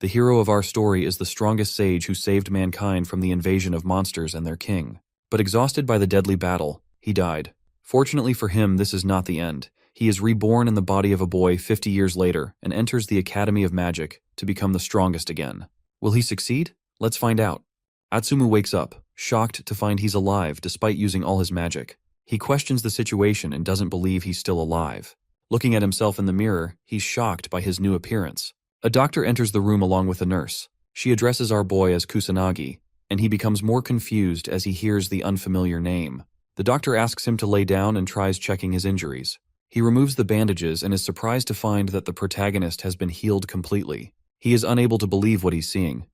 The hero of our story is the strongest sage who saved mankind from the invasion of monsters and their king. But exhausted by the deadly battle, he died. Fortunately for him, this is not the end. He is reborn in the body of a boy 50 years later and enters the Academy of Magic to become the strongest again. Will he succeed? Let's find out. Atsumu wakes up, shocked to find he's alive despite using all his magic. He questions the situation and doesn't believe he's still alive. Looking at himself in the mirror, he's shocked by his new appearance. A doctor enters the room along with a nurse. She addresses our boy as Kusanagi, and he becomes more confused as he hears the unfamiliar name. The doctor asks him to lay down and tries checking his injuries. He removes the bandages and is surprised to find that the protagonist has been healed completely. He is unable to believe what he's seeing.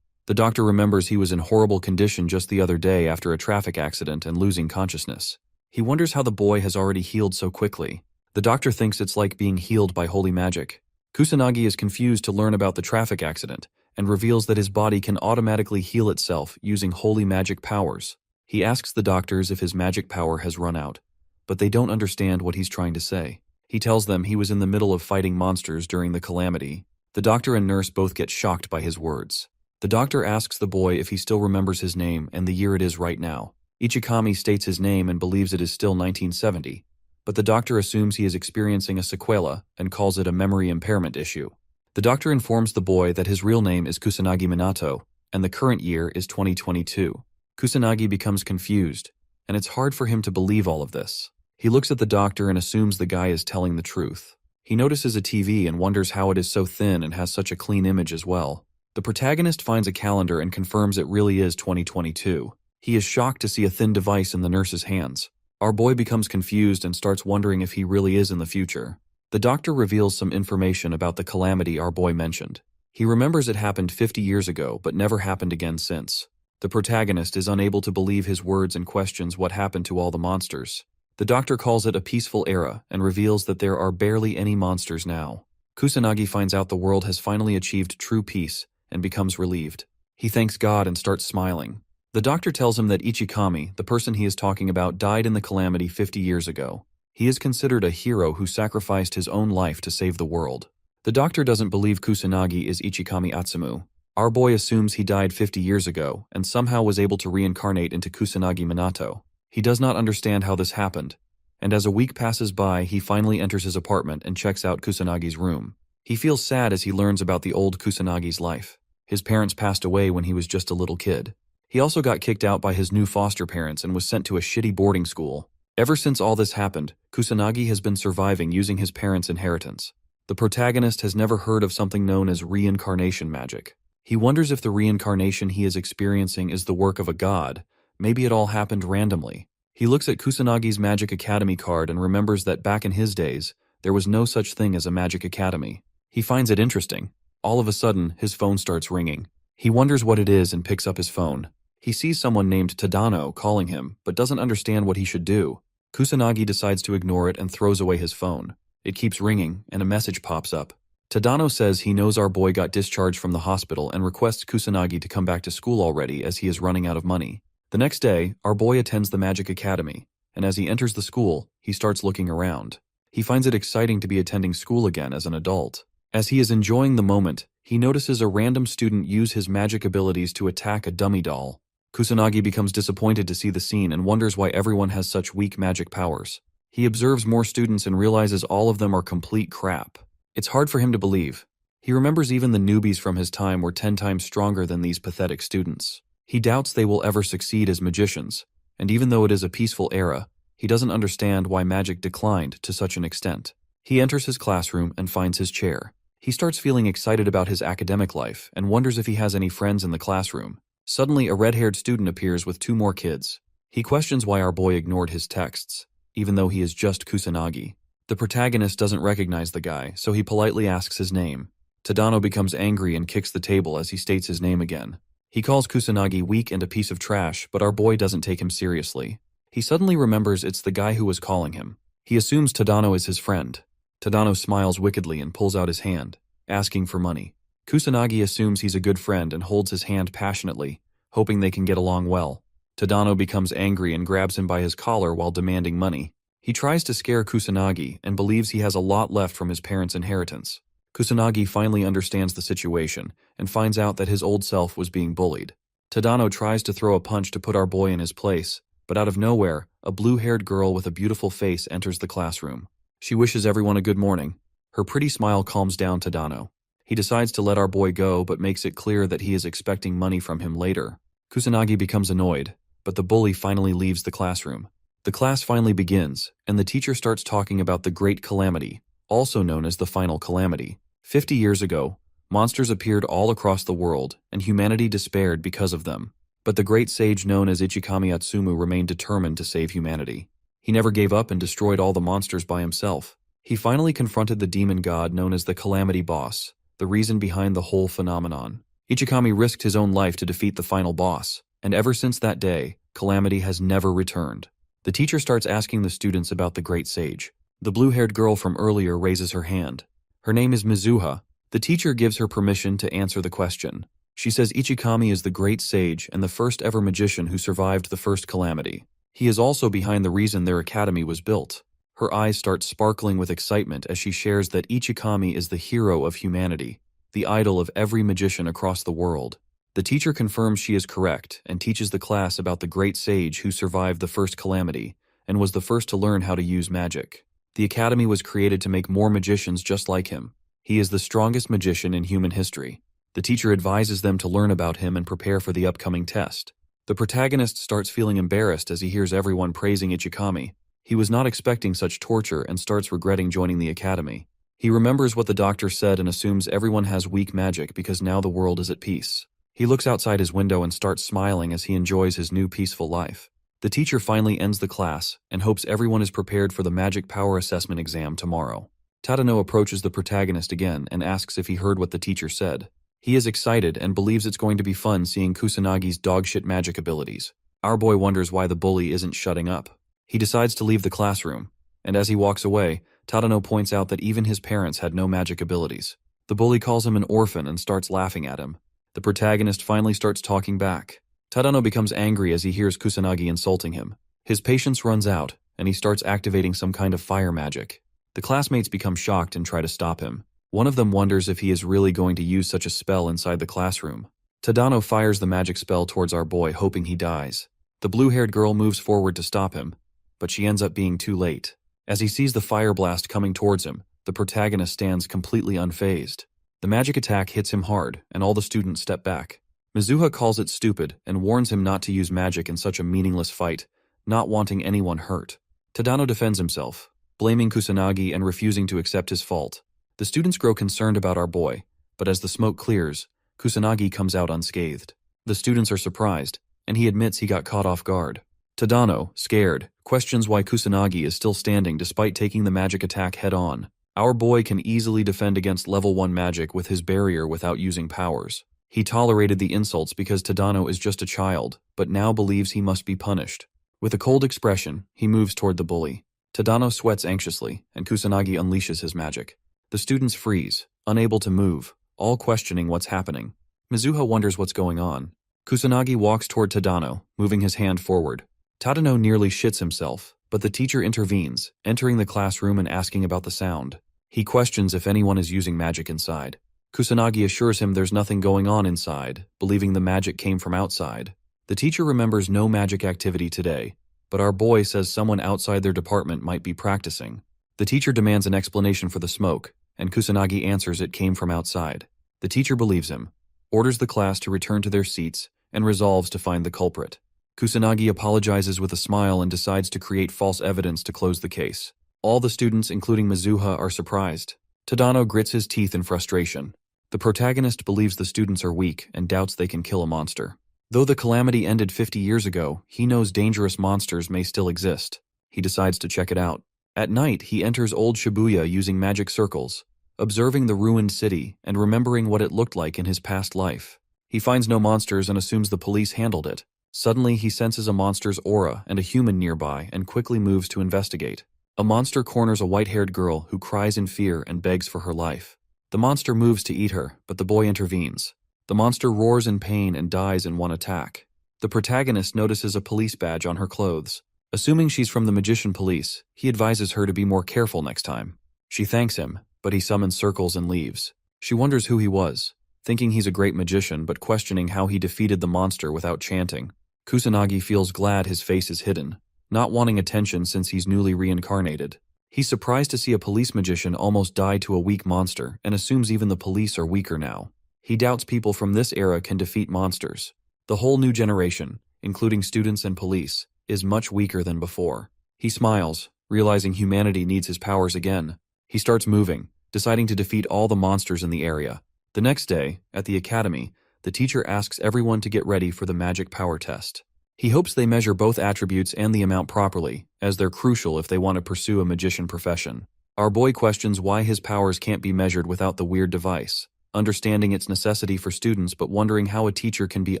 The doctor remembers he was in horrible condition just the other day after a traffic accident and losing consciousness. He wonders how the boy has already healed so quickly. The doctor thinks it's like being healed by holy magic. Kusanagi is confused to learn about the traffic accident and reveals that his body can automatically heal itself using holy magic powers. He asks the doctors if his magic power has run out, but they don't understand what he's trying to say. He tells them he was in the middle of fighting monsters during the calamity. The doctor and nurse both get shocked by his words. The doctor asks the boy if he still remembers his name and the year it is right now. Ichikami states his name and believes it is still 1970. But the doctor assumes he is experiencing a sequela and calls it a memory impairment issue. The doctor informs the boy that his real name is Kusanagi Minato, and the current year is 2022. Kusanagi becomes confused, and it's hard for him to believe all of this. He looks at the doctor and assumes the guy is telling the truth. He notices a TV and wonders how it is so thin and has such a clean image as well. The protagonist finds a calendar and confirms it really is 2022. He is shocked to see a thin device in the nurse's hands. Our boy becomes confused and starts wondering if he really is in the future. The doctor reveals some information about the calamity our boy mentioned. He remembers it happened 50 years ago, but never happened again since. The protagonist is unable to believe his words and questions what happened to all the monsters. The doctor calls it a peaceful era and reveals that there are barely any monsters now. Kusanagi finds out the world has finally achieved true peace and becomes relieved. He thanks God and starts smiling. The doctor tells him that Ichikami, the person he is talking about, died in the calamity 50 years ago. He is considered a hero who sacrificed his own life to save the world. The doctor doesn't believe Kusanagi is Ichikami Atsumu. Our boy assumes he died 50 years ago and somehow was able to reincarnate into Kusanagi Minato. He does not understand how this happened, and as a week passes by, he finally enters his apartment and checks out Kusanagi's room. He feels sad as he learns about the old Kusanagi's life. His parents passed away when he was just a little kid. He also got kicked out by his new foster parents and was sent to a shitty boarding school. Ever since all this happened, Kusanagi has been surviving using his parents' inheritance. The protagonist has never heard of something known as reincarnation magic. He wonders if the reincarnation he is experiencing is the work of a god. Maybe it all happened randomly. He looks at Kusanagi's Magic Academy card and remembers that back in his days, there was no such thing as a Magic Academy. He finds it interesting. All of a sudden, his phone starts ringing. He wonders what it is and picks up his phone. He sees someone named Tadano calling him, but doesn't understand what he should do. Kusanagi decides to ignore it and throws away his phone. It keeps ringing, and a message pops up. Tadano says he knows our boy got discharged from the hospital and requests Kusanagi to come back to school already as he is running out of money. The next day, our boy attends the Magic Academy, and as he enters the school, he starts looking around. He finds it exciting to be attending school again as an adult. As he is enjoying the moment, he notices a random student use his magic abilities to attack a dummy doll. Kusanagi becomes disappointed to see the scene and wonders why everyone has such weak magic powers. He observes more students and realizes all of them are complete crap. It's hard for him to believe. He remembers even the newbies from his time were 10 times stronger than these pathetic students. He doubts they will ever succeed as magicians, and even though it is a peaceful era, he doesn't understand why magic declined to such an extent. He enters his classroom and finds his chair. He starts feeling excited about his academic life and wonders if he has any friends in the classroom. Suddenly, a red-haired student appears with 2 more kids. He questions why our boy ignored his texts, even though he is just Kusanagi. The protagonist doesn't recognize the guy, so he politely asks his name. Tadano becomes angry and kicks the table as he states his name again. He calls Kusanagi weak and a piece of trash, but our boy doesn't take him seriously. He suddenly remembers it's the guy who was calling him. He assumes Tadano is his friend. Tadano smiles wickedly and pulls out his hand, asking for money. Kusanagi assumes he's a good friend and holds his hand passionately, hoping they can get along well. Tadano becomes angry and grabs him by his collar while demanding money. He tries to scare Kusanagi and believes he has a lot left from his parents' inheritance. Kusanagi finally understands the situation and finds out that his old self was being bullied. Tadano tries to throw a punch to put our boy in his place, but out of nowhere, a blue-haired girl with a beautiful face enters the classroom. She wishes everyone a good morning. Her pretty smile calms down Tadano. He decides to let our boy go but makes it clear that he is expecting money from him later. Kusanagi becomes annoyed, but the bully finally leaves the classroom. The class finally begins, and the teacher starts talking about the Great Calamity, also known as the Final Calamity. 50 years ago, monsters appeared all across the world, and humanity despaired because of them. But the great sage known as Ichikami Atsumu remained determined to save humanity. He never gave up and destroyed all the monsters by himself. He finally confronted the demon god known as the Calamity Boss, the reason behind the whole phenomenon. Ichikami risked his own life to defeat the final boss, and ever since that day, Calamity has never returned. The teacher starts asking the students about the great sage. The blue-haired girl from earlier raises her hand. Her name is Mizuha. The teacher gives her permission to answer the question. She says Ichikami is the great sage and the first ever magician who survived the first calamity. He is also behind the reason their academy was built. Her eyes start sparkling with excitement as she shares that Ichikami is the hero of humanity, the idol of every magician across the world. The teacher confirms she is correct and teaches the class about the great sage who survived the first calamity and was the first to learn how to use magic. The academy was created to make more magicians just like him. He is the strongest magician in human history. The teacher advises them to learn about him and prepare for the upcoming test. The protagonist starts feeling embarrassed as he hears everyone praising Ichikami. He was not expecting such torture and starts regretting joining the academy. He remembers what the doctor said and assumes everyone has weak magic because now the world is at peace. He looks outside his window and starts smiling as he enjoys his new peaceful life. The teacher finally ends the class and hopes everyone is prepared for the magic power assessment exam tomorrow. Tadano approaches the protagonist again and asks if he heard what the teacher said. He is excited and believes it's going to be fun seeing Kusanagi's dogshit magic abilities. Our boy wonders why the bully isn't shutting up. He decides to leave the classroom, and as he walks away, Tadano points out that even his parents had no magic abilities. The bully calls him an orphan and starts laughing at him. The protagonist finally starts talking back. Tadano becomes angry as he hears Kusanagi insulting him. His patience runs out, and he starts activating some kind of fire magic. The classmates become shocked and try to stop him. One of them wonders if he is really going to use such a spell inside the classroom. Tadano fires the magic spell towards our boy, hoping he dies. The blue-haired girl moves forward to stop him, but she ends up being too late. As he sees the fire blast coming towards him, the protagonist stands completely unfazed. The magic attack hits him hard, and all the students step back. Mizuha calls it stupid and warns him not to use magic in such a meaningless fight, not wanting anyone hurt. Tadano defends himself, blaming Kusanagi and refusing to accept his fault. The students grow concerned about our boy, but as the smoke clears, Kusanagi comes out unscathed. The students are surprised, and he admits he got caught off guard. Tadano, scared, questions why Kusanagi is still standing despite taking the magic attack head-on. Our boy can easily defend against level 1 magic with his barrier without using powers. He tolerated the insults because Tadano is just a child, but now believes he must be punished. With a cold expression, he moves toward the bully. Tadano sweats anxiously, and Kusanagi unleashes his magic. The students freeze, unable to move, all questioning what's happening. Mizuha wonders what's going on. Kusanagi walks toward Tadano, moving his hand forward. Tadano nearly shits himself, but the teacher intervenes, entering the classroom and asking about the sound. He questions if anyone is using magic inside. Kusanagi assures him there's nothing going on inside, believing the magic came from outside. The teacher remembers no magic activity today, but our boy says someone outside their department might be practicing. The teacher demands an explanation for the smoke, and Kusanagi answers it came from outside. The teacher believes him, orders the class to return to their seats, and resolves to find the culprit. Kusanagi apologizes with a smile and decides to create false evidence to close the case. All the students, including Mizuha, are surprised. Tadano grits his teeth in frustration. The protagonist believes the students are weak and doubts they can kill a monster. Though the calamity ended 50 years ago, he knows dangerous monsters may still exist. He decides to check it out. At night, he enters old Shibuya using magic circles, observing the ruined city and remembering what it looked like in his past life. He finds no monsters and assumes the police handled it. Suddenly, he senses a monster's aura and a human nearby and quickly moves to investigate. A monster corners a white-haired girl who cries in fear and begs for her life. The monster moves to eat her, but the boy intervenes. The monster roars in pain and dies in one attack. The protagonist notices a police badge on her clothes. Assuming she's from the magician police, he advises her to be more careful next time. She thanks him, but he summons circles and leaves. She wonders who he was, thinking he's a great magician but questioning how he defeated the monster without chanting. Kusanagi feels glad his face is hidden, not wanting attention since he's newly reincarnated. He's surprised to see a police magician almost die to a weak monster and assumes even the police are weaker now. He doubts people from this era can defeat monsters. The whole new generation, including students and police, is much weaker than before. He smiles, realizing humanity needs his powers again. He starts moving, deciding to defeat all the monsters in the area. The next day, at the academy, the teacher asks everyone to get ready for the magic power test. He hopes they measure both attributes and the amount properly, as they're crucial if they want to pursue a magician profession. Our boy questions why his powers can't be measured without the weird device, understanding its necessity for students but wondering how a teacher can be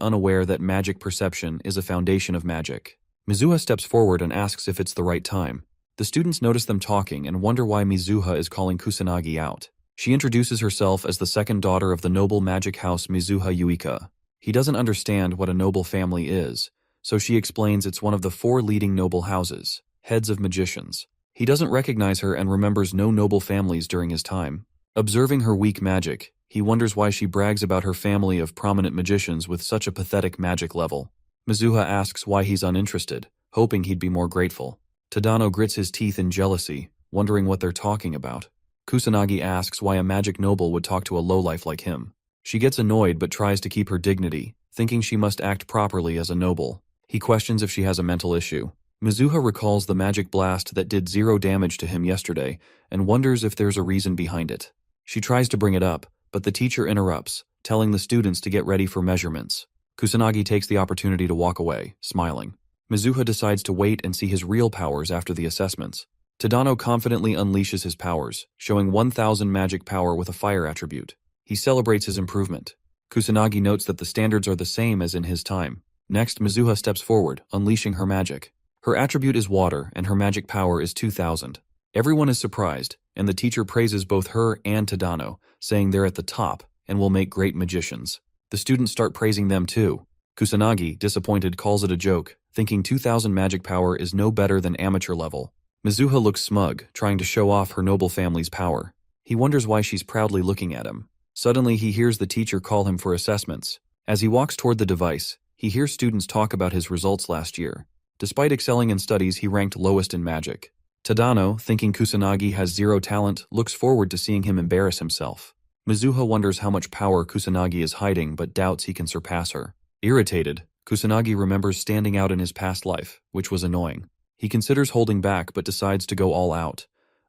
unaware that magic perception is a foundation of magic. Mizuha steps forward and asks if it's the right time. The students notice them talking and wonder why Mizuha is calling Kusanagi out. She introduces herself as the second daughter of the noble magic house Mizuha Yuika. He doesn't understand what a noble family is, so she explains it's one of the 4 leading noble houses, heads of magicians. He doesn't recognize her and remembers no noble families during his time. Observing her weak magic, he wonders why she brags about her family of prominent magicians with such a pathetic magic level. Mizuha asks why he's uninterested, hoping he'd be more grateful. Tadano grits his teeth in jealousy, wondering what they're talking about. Kusanagi asks why a magic noble would talk to a lowlife like him. She gets annoyed but tries to keep her dignity, thinking she must act properly as a noble. He questions if she has a mental issue. Mizuha recalls the magic blast that did 0 damage to him yesterday and wonders if there's a reason behind it. She tries to bring it up, but the teacher interrupts, telling the students to get ready for measurements. Kusanagi takes the opportunity to walk away, smiling. Mizuha decides to wait and see his real powers after the assessments. Tadano confidently unleashes his powers, showing 1000 magic power with a fire attribute. He celebrates his improvement. Kusanagi notes that the standards are the same as in his time. Next, Mizuha steps forward, unleashing her magic. Her attribute is water, and her magic power is 2000. Everyone is surprised, and the teacher praises both her and Tadano, saying they're at the top and will make great magicians. The students start praising them too. Kusanagi, disappointed, calls it a joke, thinking 2000 magic power is no better than amateur level. Mizuha looks smug, trying to show off her noble family's power. He wonders why she's proudly looking at him. Suddenly, he hears the teacher call him for assessments. As he walks toward the device, he hears students talk about his results last year. Despite excelling in studies, he ranked lowest in magic. Tadano, thinking Kusanagi has 0 talent, looks forward to seeing him embarrass himself. Mizuha wonders how much power Kusanagi is hiding but doubts he can surpass her. Irritated, Kusanagi remembers standing out in his past life, which was annoying. He considers holding back but decides to go all out,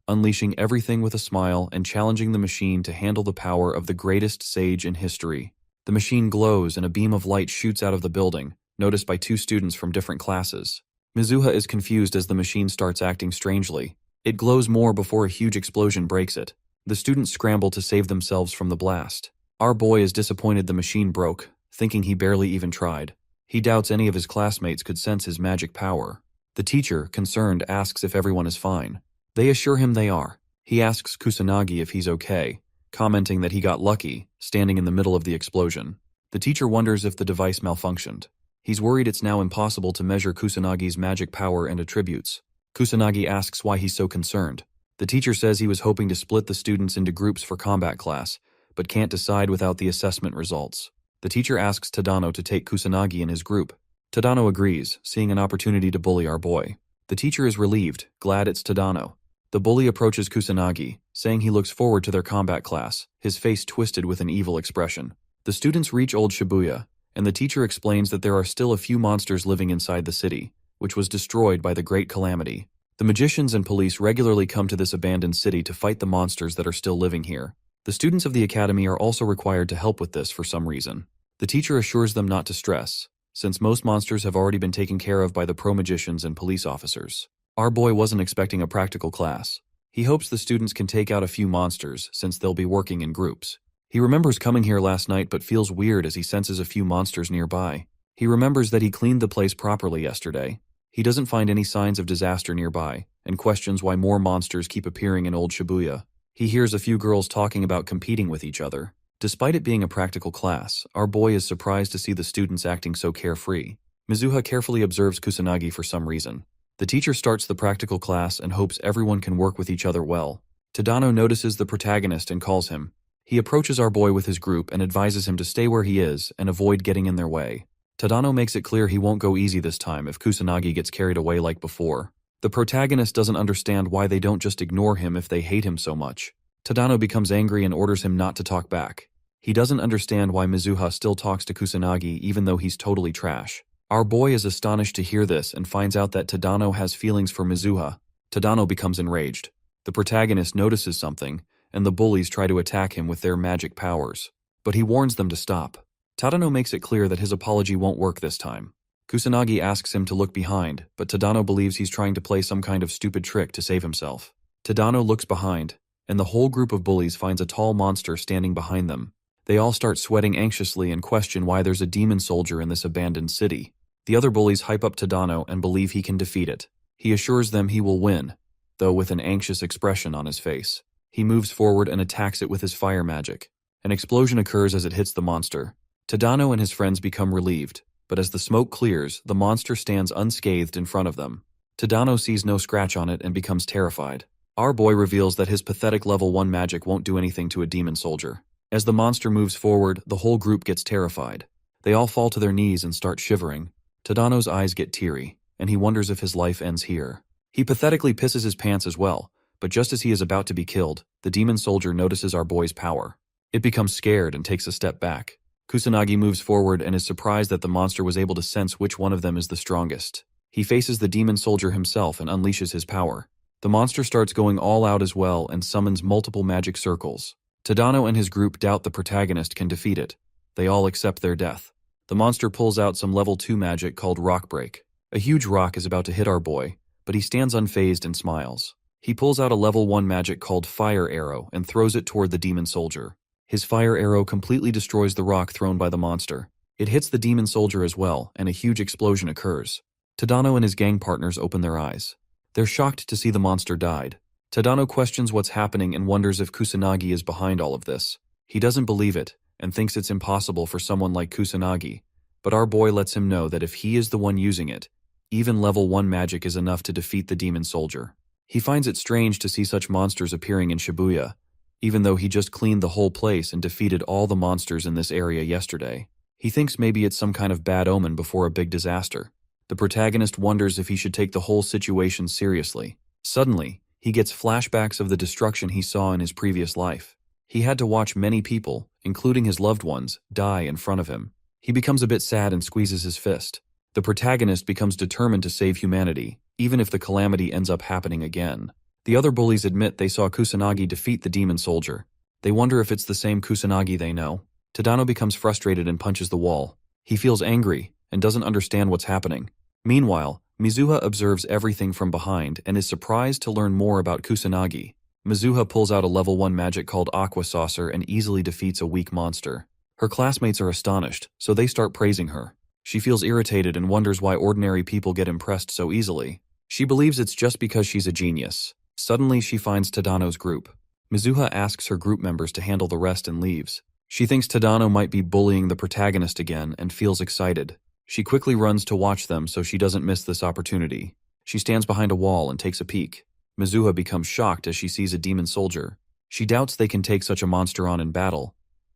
unleashing everything with a smile and challenging the machine to handle the power of the greatest sage in history. The machine glows and a beam of light shoots out of the building, noticed by 2 students from different classes. Mizuha is confused as the machine starts acting strangely. It glows more before a huge explosion breaks it. The students scramble to save themselves from the blast. Our boy is disappointed the machine broke, thinking he barely even tried. He doubts any of his classmates could sense his magic power. The teacher, concerned, asks if everyone is fine. They assure him they are. He asks Kusanagi if he's okay, commenting that he got lucky, standing in the middle of the explosion. The teacher wonders if the device malfunctioned. He's worried it's now impossible to measure Kusanagi's magic power and attributes. Kusanagi asks why he's so concerned. The teacher says he was hoping to split the students into groups for combat class, but can't decide without the assessment results. The teacher asks Tadano to take Kusanagi in his group. Tadano agrees, seeing an opportunity to bully our boy. The teacher is relieved, glad it's Tadano. The bully approaches Kusanagi, saying he looks forward to their combat class, his face twisted with an evil expression. The students reach Old Shibuya, and the teacher explains that there are still a few monsters living inside the city, which was destroyed by the Great Calamity. The magicians and police regularly come to this abandoned city to fight the monsters that are still living here. The students of the academy are also required to help with this for some reason. The teacher assures them not to stress, since most monsters have already been taken care of by the pro-magicians and police officers. Our boy wasn't expecting a practical class. He hopes the students can take out a few monsters, since they'll be working in groups. He remembers coming here last night but feels weird as he senses a few monsters nearby. He remembers that he cleaned the place properly yesterday. He doesn't find any signs of disaster nearby, and questions why more monsters keep appearing in Old Shibuya. He hears a few girls talking about competing with each other. Despite it being a practical class, our boy is surprised to see the students acting so carefree. Mizuha carefully observes Kusanagi for some reason. The teacher starts the practical class and hopes everyone can work with each other well. Tadano notices the protagonist and calls him. He approaches our boy with his group and advises him to stay where he is and avoid getting in their way. Tadano makes it clear he won't go easy this time if Kusanagi gets carried away like before. The protagonist doesn't understand why they don't just ignore him if they hate him so much. Tadano becomes angry and orders him not to talk back. He doesn't understand why Mizuha still talks to Kusanagi even though he's totally trash. Our boy is astonished to hear this and finds out that Tadano has feelings for Mizuha. Tadano becomes enraged. The protagonist notices something, and the bullies try to attack him with their magic powers. But he warns them to stop. Tadano makes it clear that his apology won't work this time. Kusanagi asks him to look behind, but Tadano believes he's trying to play some kind of stupid trick to save himself. Tadano looks behind, and the whole group of bullies finds a tall monster standing behind them. They all start sweating anxiously and question why there's a demon soldier in this abandoned city. The other bullies hype up Tadano and believe he can defeat it. He assures them he will win, though with an anxious expression on his face. He moves forward and attacks it with his fire magic. An explosion occurs as it hits the monster. Tadano and his friends become relieved, but as the smoke clears, the monster stands unscathed in front of them. Tadano sees no scratch on it and becomes terrified. Our boy reveals that his pathetic level 1 magic won't do anything to a demon soldier. As the monster moves forward, the whole group gets terrified. They all fall to their knees and start shivering. Tadano's eyes get teary, and he wonders if his life ends here. He pathetically pisses his pants as well, but just as he is about to be killed, the demon soldier notices our boy's power. It becomes scared and takes a step back. Kusanagi moves forward and is surprised that the monster was able to sense which one of them is the strongest. He faces the demon soldier himself and unleashes his power. The monster starts going all out as well and summons multiple magic circles. Tadano and his group doubt the protagonist can defeat it. They all accept their death. The monster pulls out some level 2 magic called Rock Break. A huge rock is about to hit our boy, but he stands unfazed and smiles. He pulls out a level 1 magic called Fire Arrow and throws it toward the demon soldier. His fire arrow completely destroys the rock thrown by the monster. It hits the demon soldier as well, and a huge explosion occurs. Tadano and his gang partners open their eyes. They're shocked to see the monster died. Tadano questions what's happening and wonders if Kusanagi is behind all of this. He doesn't believe it, and thinks it's impossible for someone like Kusanagi, but our boy lets him know that if he is the one using it, even level 1 magic is enough to defeat the demon soldier. He finds it strange to see such monsters appearing in Shibuya, even though he just cleaned the whole place and defeated all the monsters in this area yesterday. He thinks maybe it's some kind of bad omen before a big disaster. The protagonist wonders if he should take the whole situation seriously. Suddenly, he gets flashbacks of the destruction he saw in his previous life. He had to watch many people, including his loved ones, die in front of him. He becomes a bit sad and squeezes his fist. The protagonist becomes determined to save humanity, even if the calamity ends up happening again. The other bullies admit they saw Kusanagi defeat the demon soldier. They wonder if it's the same Kusanagi they know. Tadano becomes frustrated and punches the wall. He feels angry and doesn't understand what's happening. Meanwhile, Mizuha observes everything from behind and is surprised to learn more about Kusanagi. Mizuha pulls out a level 1 magic called Aqua Saucer and easily defeats a weak monster. Her classmates are astonished, so they start praising her. She feels irritated and wonders why ordinary people get impressed so easily. She believes it's just because she's a genius. Suddenly, she finds Tadano's group. Mizuha asks her group members to handle the rest and leaves. She thinks Tadano might be bullying the protagonist again and feels excited. She quickly runs to watch them so she doesn't miss this opportunity. She stands behind a wall and takes a peek. Mizuha becomes shocked as she sees a demon soldier. She doubts they can take such a monster on in battle.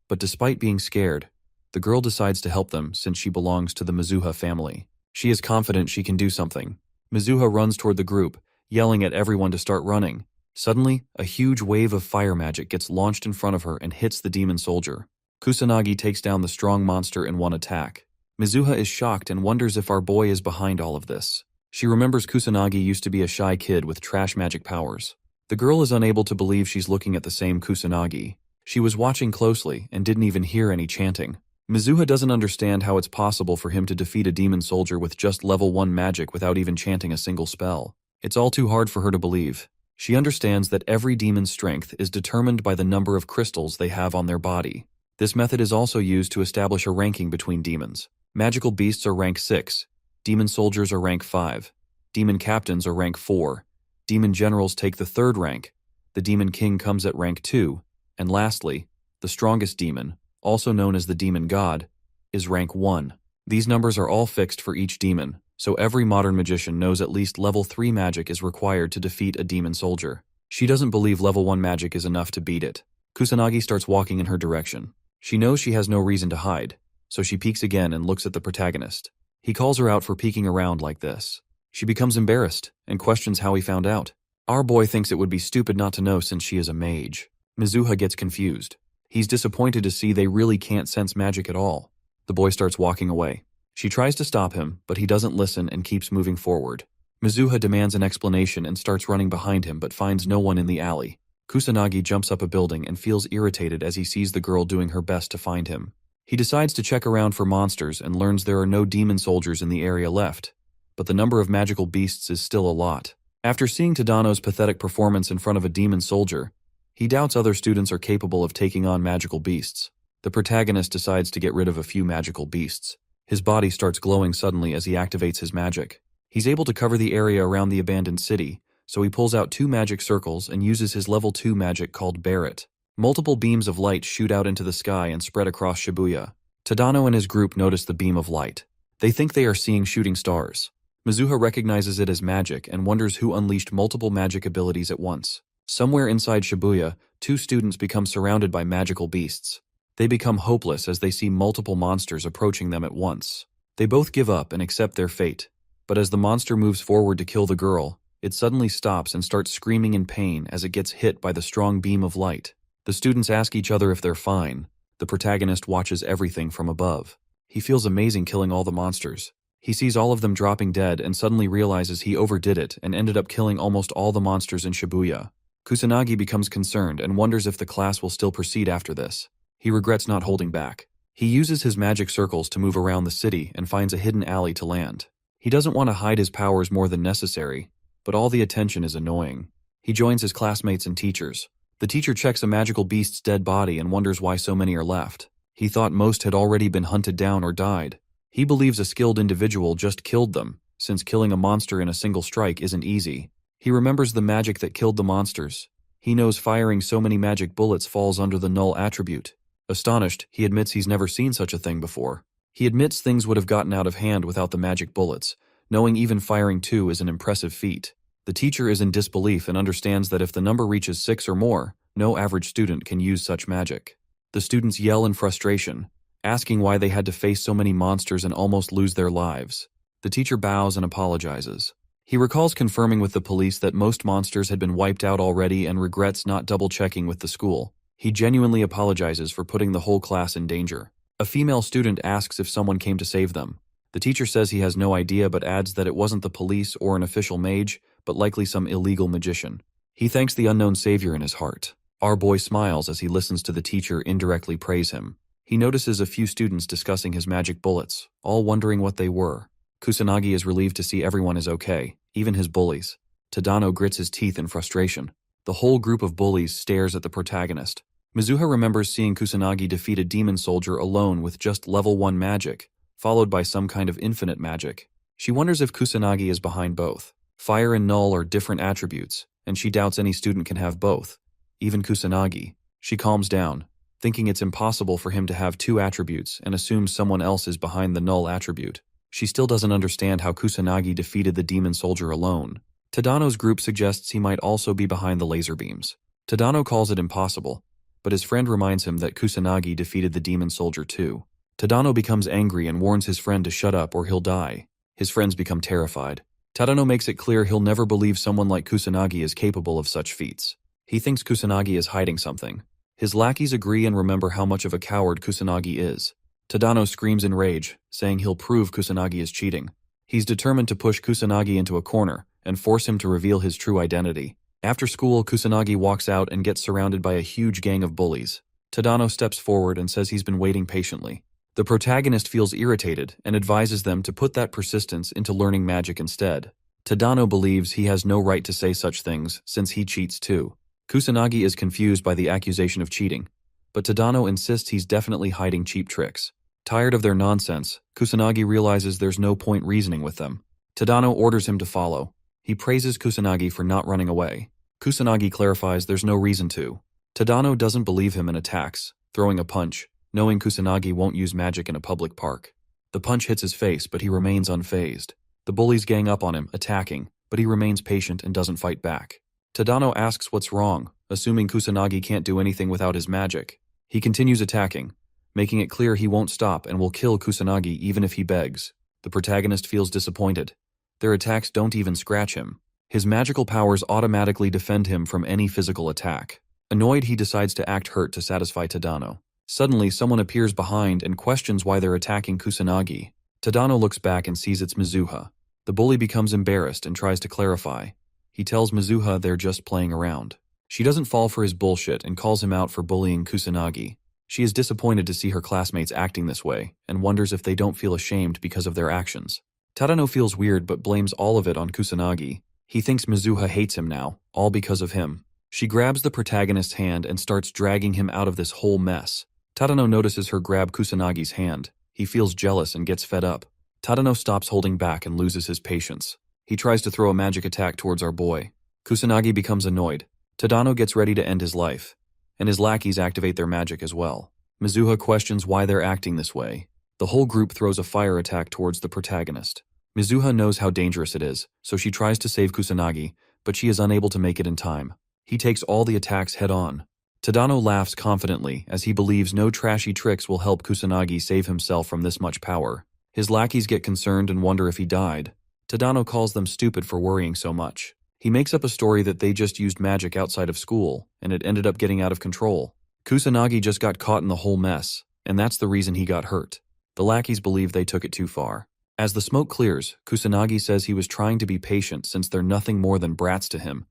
But despite being scared, the girl decides to help them since she belongs to the Mizuha family. She is confident she can do something. Mizuha runs toward the group, yelling at everyone to start running. Suddenly, a huge wave of fire magic gets launched in front of her and hits the demon soldier. Kusanagi takes down the strong monster in one attack. Mizuha is shocked and wonders if our boy is behind all of this. She remembers Kusanagi used to be a shy kid with trash magic powers. The girl is unable to believe she's looking at the same Kusanagi. She was watching closely and didn't even hear any chanting. Mizuha doesn't understand how it's possible for him to defeat a demon soldier with just level 1 magic without even chanting a single spell. It's all too hard for her to believe. She understands that every demon's strength is determined by the number of crystals they have on their body. This method is also used to establish a ranking between demons. Magical beasts are rank 6, demon soldiers are rank 5, demon captains are rank 4, demon generals take the 3rd rank, the demon king comes at rank 2, and lastly, the strongest demon, also known as the demon god, is rank 1. These numbers are all fixed for each demon, so every modern magician knows at least level 3 magic is required to defeat a demon soldier. She doesn't believe level 1 magic is enough to beat it. Kusanagi starts walking in her direction. She knows she has no reason to hide, so she peeks again and looks at the protagonist. He calls her out for peeking around like this. She becomes embarrassed and questions how he found out. Our boy thinks it would be stupid not to know since she is a mage. Mizuha gets confused. He's disappointed to see they really can't sense magic at all. The boy starts walking away. She tries to stop him, but he doesn't listen and keeps moving forward. Mizuha demands an explanation and starts running behind him but finds no one in the alley. Kusanagi jumps up a building and feels irritated as he sees the girl doing her best to find him. He decides to check around for monsters and learns there are no demon soldiers in the area left, but the number of magical beasts is still a lot. After seeing Tadano's pathetic performance in front of a demon soldier, he doubts other students are capable of taking on magical beasts. The protagonist decides to get rid of a few magical beasts. His body starts glowing suddenly as he activates his magic. He's able to cover the area around the abandoned city, so he pulls out 2 magic circles and uses his level 2 magic called Barret. Multiple beams of light shoot out into the sky and spread across Shibuya. Tadano and his group notice the beam of light. They think they are seeing shooting stars. Mizuha recognizes it as magic and wonders who unleashed multiple magic abilities at once. Somewhere inside Shibuya, 2 students become surrounded by magical beasts. They become hopeless as they see multiple monsters approaching them at once. They both give up and accept their fate, but as the monster moves forward to kill the girl, it suddenly stops and starts screaming in pain as it gets hit by the strong beam of light. The students ask each other if they're fine. The protagonist watches everything from above. He feels amazing killing all the monsters. He sees all of them dropping dead and suddenly realizes he overdid it and ended up killing almost all the monsters in Shibuya. Kusanagi becomes concerned and wonders if the class will still proceed after this. He regrets not holding back. He uses his magic circles to move around the city and finds a hidden alley to land. He doesn't want to hide his powers more than necessary, but all the attention is annoying. He joins his classmates and teachers. The teacher checks a magical beast's dead body and wonders why so many are left. He thought most had already been hunted down or died. He believes a skilled individual just killed them, since killing a monster in a single strike isn't easy. He remembers the magic that killed the monsters. He knows firing so many magic bullets falls under the null attribute. Astonished, he admits he's never seen such a thing before. He admits things would have gotten out of hand without the magic bullets, knowing even firing 2 is an impressive feat. The teacher is in disbelief and understands that if the number reaches 6 or more, no average student can use such magic. The students yell in frustration, asking why they had to face so many monsters and almost lose their lives. The teacher bows and apologizes. He recalls confirming with the police that most monsters had been wiped out already and regrets not double-checking with the school. He genuinely apologizes for putting the whole class in danger. A female student asks if someone came to save them. The teacher says he has no idea but adds that it wasn't the police or an official mage, but likely some illegal magician. He thanks the unknown savior in his heart. Our boy smiles as he listens to the teacher indirectly praise him. He notices a few students discussing his magic bullets, all wondering what they were. Kusanagi is relieved to see everyone is okay, even his bullies. Tadano grits his teeth in frustration. The whole group of bullies stares at the protagonist. Mizuha remembers seeing Kusanagi defeat a demon soldier alone with just level 1 magic, followed by some kind of infinite magic. She wonders if Kusanagi is behind both. Fire and null are different attributes, and she doubts any student can have both, even Kusanagi. She calms down, thinking it's impossible for him to have 2 attributes and assumes someone else is behind the null attribute. She still doesn't understand how Kusanagi defeated the demon soldier alone. Tadano's group suggests he might also be behind the laser beams. Tadano calls it impossible, but his friend reminds him that Kusanagi defeated the demon soldier too. Tadano becomes angry and warns his friend to shut up or he'll die. His friends become terrified. Tadano makes it clear he'll never believe someone like Kusanagi is capable of such feats. He thinks Kusanagi is hiding something. His lackeys agree and remember how much of a coward Kusanagi is. Tadano screams in rage, saying he'll prove Kusanagi is cheating. He's determined to push Kusanagi into a corner and force him to reveal his true identity. After school, Kusanagi walks out and gets surrounded by a huge gang of bullies. Tadano steps forward and says he's been waiting patiently. The protagonist feels irritated and advises them to put that persistence into learning magic instead. Tadano believes he has no right to say such things since he cheats too. Kusanagi is confused by the accusation of cheating, but Tadano insists he's definitely hiding cheap tricks. Tired of their nonsense, Kusanagi realizes there's no point reasoning with them. Tadano orders him to follow. He praises Kusanagi for not running away. Kusanagi clarifies there's no reason to. Tadano doesn't believe him and attacks, throwing a punch, knowing Kusanagi won't use magic in a public park. The punch hits his face, but he remains unfazed. The bullies gang up on him, attacking, but he remains patient and doesn't fight back. Tadano asks what's wrong, assuming Kusanagi can't do anything without his magic. He continues attacking, making it clear he won't stop and will kill Kusanagi even if he begs. The protagonist feels disappointed. Their attacks don't even scratch him. His magical powers automatically defend him from any physical attack. Annoyed, he decides to act hurt to satisfy Tadano. Suddenly, someone appears behind and questions why they're attacking Kusanagi. Tadano looks back and sees it's Mizuha. The bully becomes embarrassed and tries to clarify. He tells Mizuha they're just playing around. She doesn't fall for his bullshit and calls him out for bullying Kusanagi. She is disappointed to see her classmates acting this way and wonders if they don't feel ashamed because of their actions. Tadano feels weird but blames all of it on Kusanagi. He thinks Mizuha hates him now, all because of him. She grabs the protagonist's hand and starts dragging him out of this whole mess. Tadano notices her grab Kusanagi's hand. He feels jealous and gets fed up. Tadano stops holding back and loses his patience. He tries to throw a magic attack towards our boy. Kusanagi becomes annoyed. Tadano gets ready to end his life, and his lackeys activate their magic as well. Mizuha questions why they're acting this way. The whole group throws a fire attack towards the protagonist. Mizuha knows how dangerous it is, so she tries to save Kusanagi, but she is unable to make it in time. He takes all the attacks head-on. Tadano laughs confidently as he believes no trashy tricks will help Kusanagi save himself from this much power. His lackeys get concerned and wonder if he died. Tadano calls them stupid for worrying so much. He makes up a story that they just used magic outside of school, and it ended up getting out of control. Kusanagi just got caught in the whole mess, and that's the reason he got hurt. The lackeys believe they took it too far. As the smoke clears, Kusanagi says he was trying to be patient since they're nothing more than brats to him,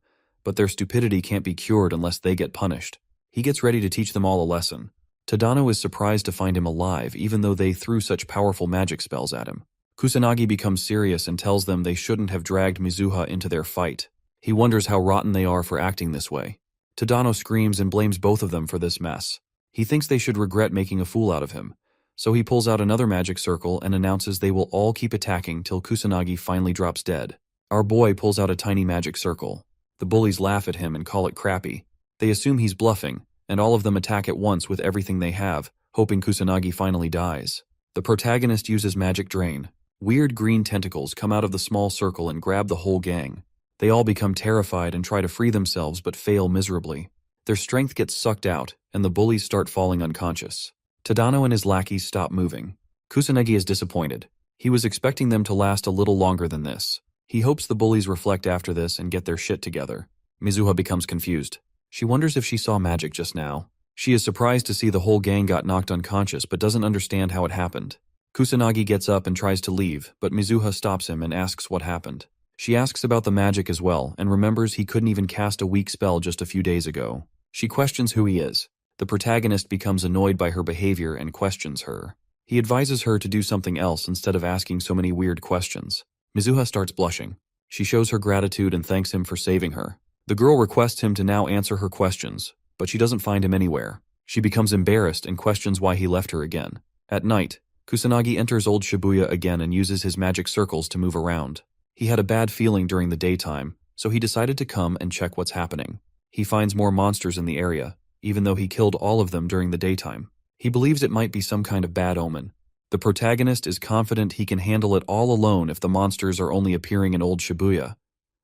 but their stupidity can't be cured unless they get punished. He gets ready to teach them all a lesson. Tadano is surprised to find him alive even though they threw such powerful magic spells at him. Kusanagi becomes serious and tells them they shouldn't have dragged Mizuha into their fight. He wonders how rotten they are for acting this way. Tadano screams and blames both of them for this mess. He thinks they should regret making a fool out of him, so he pulls out another magic circle and announces they will all keep attacking till Kusanagi finally drops dead. Our boy pulls out a tiny magic circle. The bullies laugh at him and call it crappy. They assume he's bluffing, and all of them attack at once with everything they have, hoping Kusanagi finally dies. The protagonist uses magic drain. Weird green tentacles come out of the small circle and grab the whole gang. They all become terrified and try to free themselves but fail miserably. Their strength gets sucked out, and the bullies start falling unconscious. Tadano and his lackeys stop moving. Kusanagi is disappointed. He was expecting them to last a little longer than this. He hopes the bullies reflect after this and get their shit together. Mizuha becomes confused. She wonders if she saw magic just now. She is surprised to see the whole gang got knocked unconscious but doesn't understand how it happened. Kusanagi gets up and tries to leave, but Mizuha stops him and asks what happened. She asks about the magic as well and remembers he couldn't even cast a weak spell just a few days ago. She questions who he is. The protagonist becomes annoyed by her behavior and questions her. He advises her to do something else instead of asking so many weird questions. Mizuha starts blushing. She shows her gratitude and thanks him for saving her. The girl requests him to now answer her questions, but she doesn't find him anywhere. She becomes embarrassed and questions why he left her again. At night, Kusanagi enters Old Shibuya again and uses his magic circles to move around. He had a bad feeling during the daytime, so he decided to come and check what's happening. He finds more monsters in the area, even though he killed all of them during the daytime. He believes it might be some kind of bad omen. The protagonist is confident he can handle it all alone if the monsters are only appearing in Old Shibuya,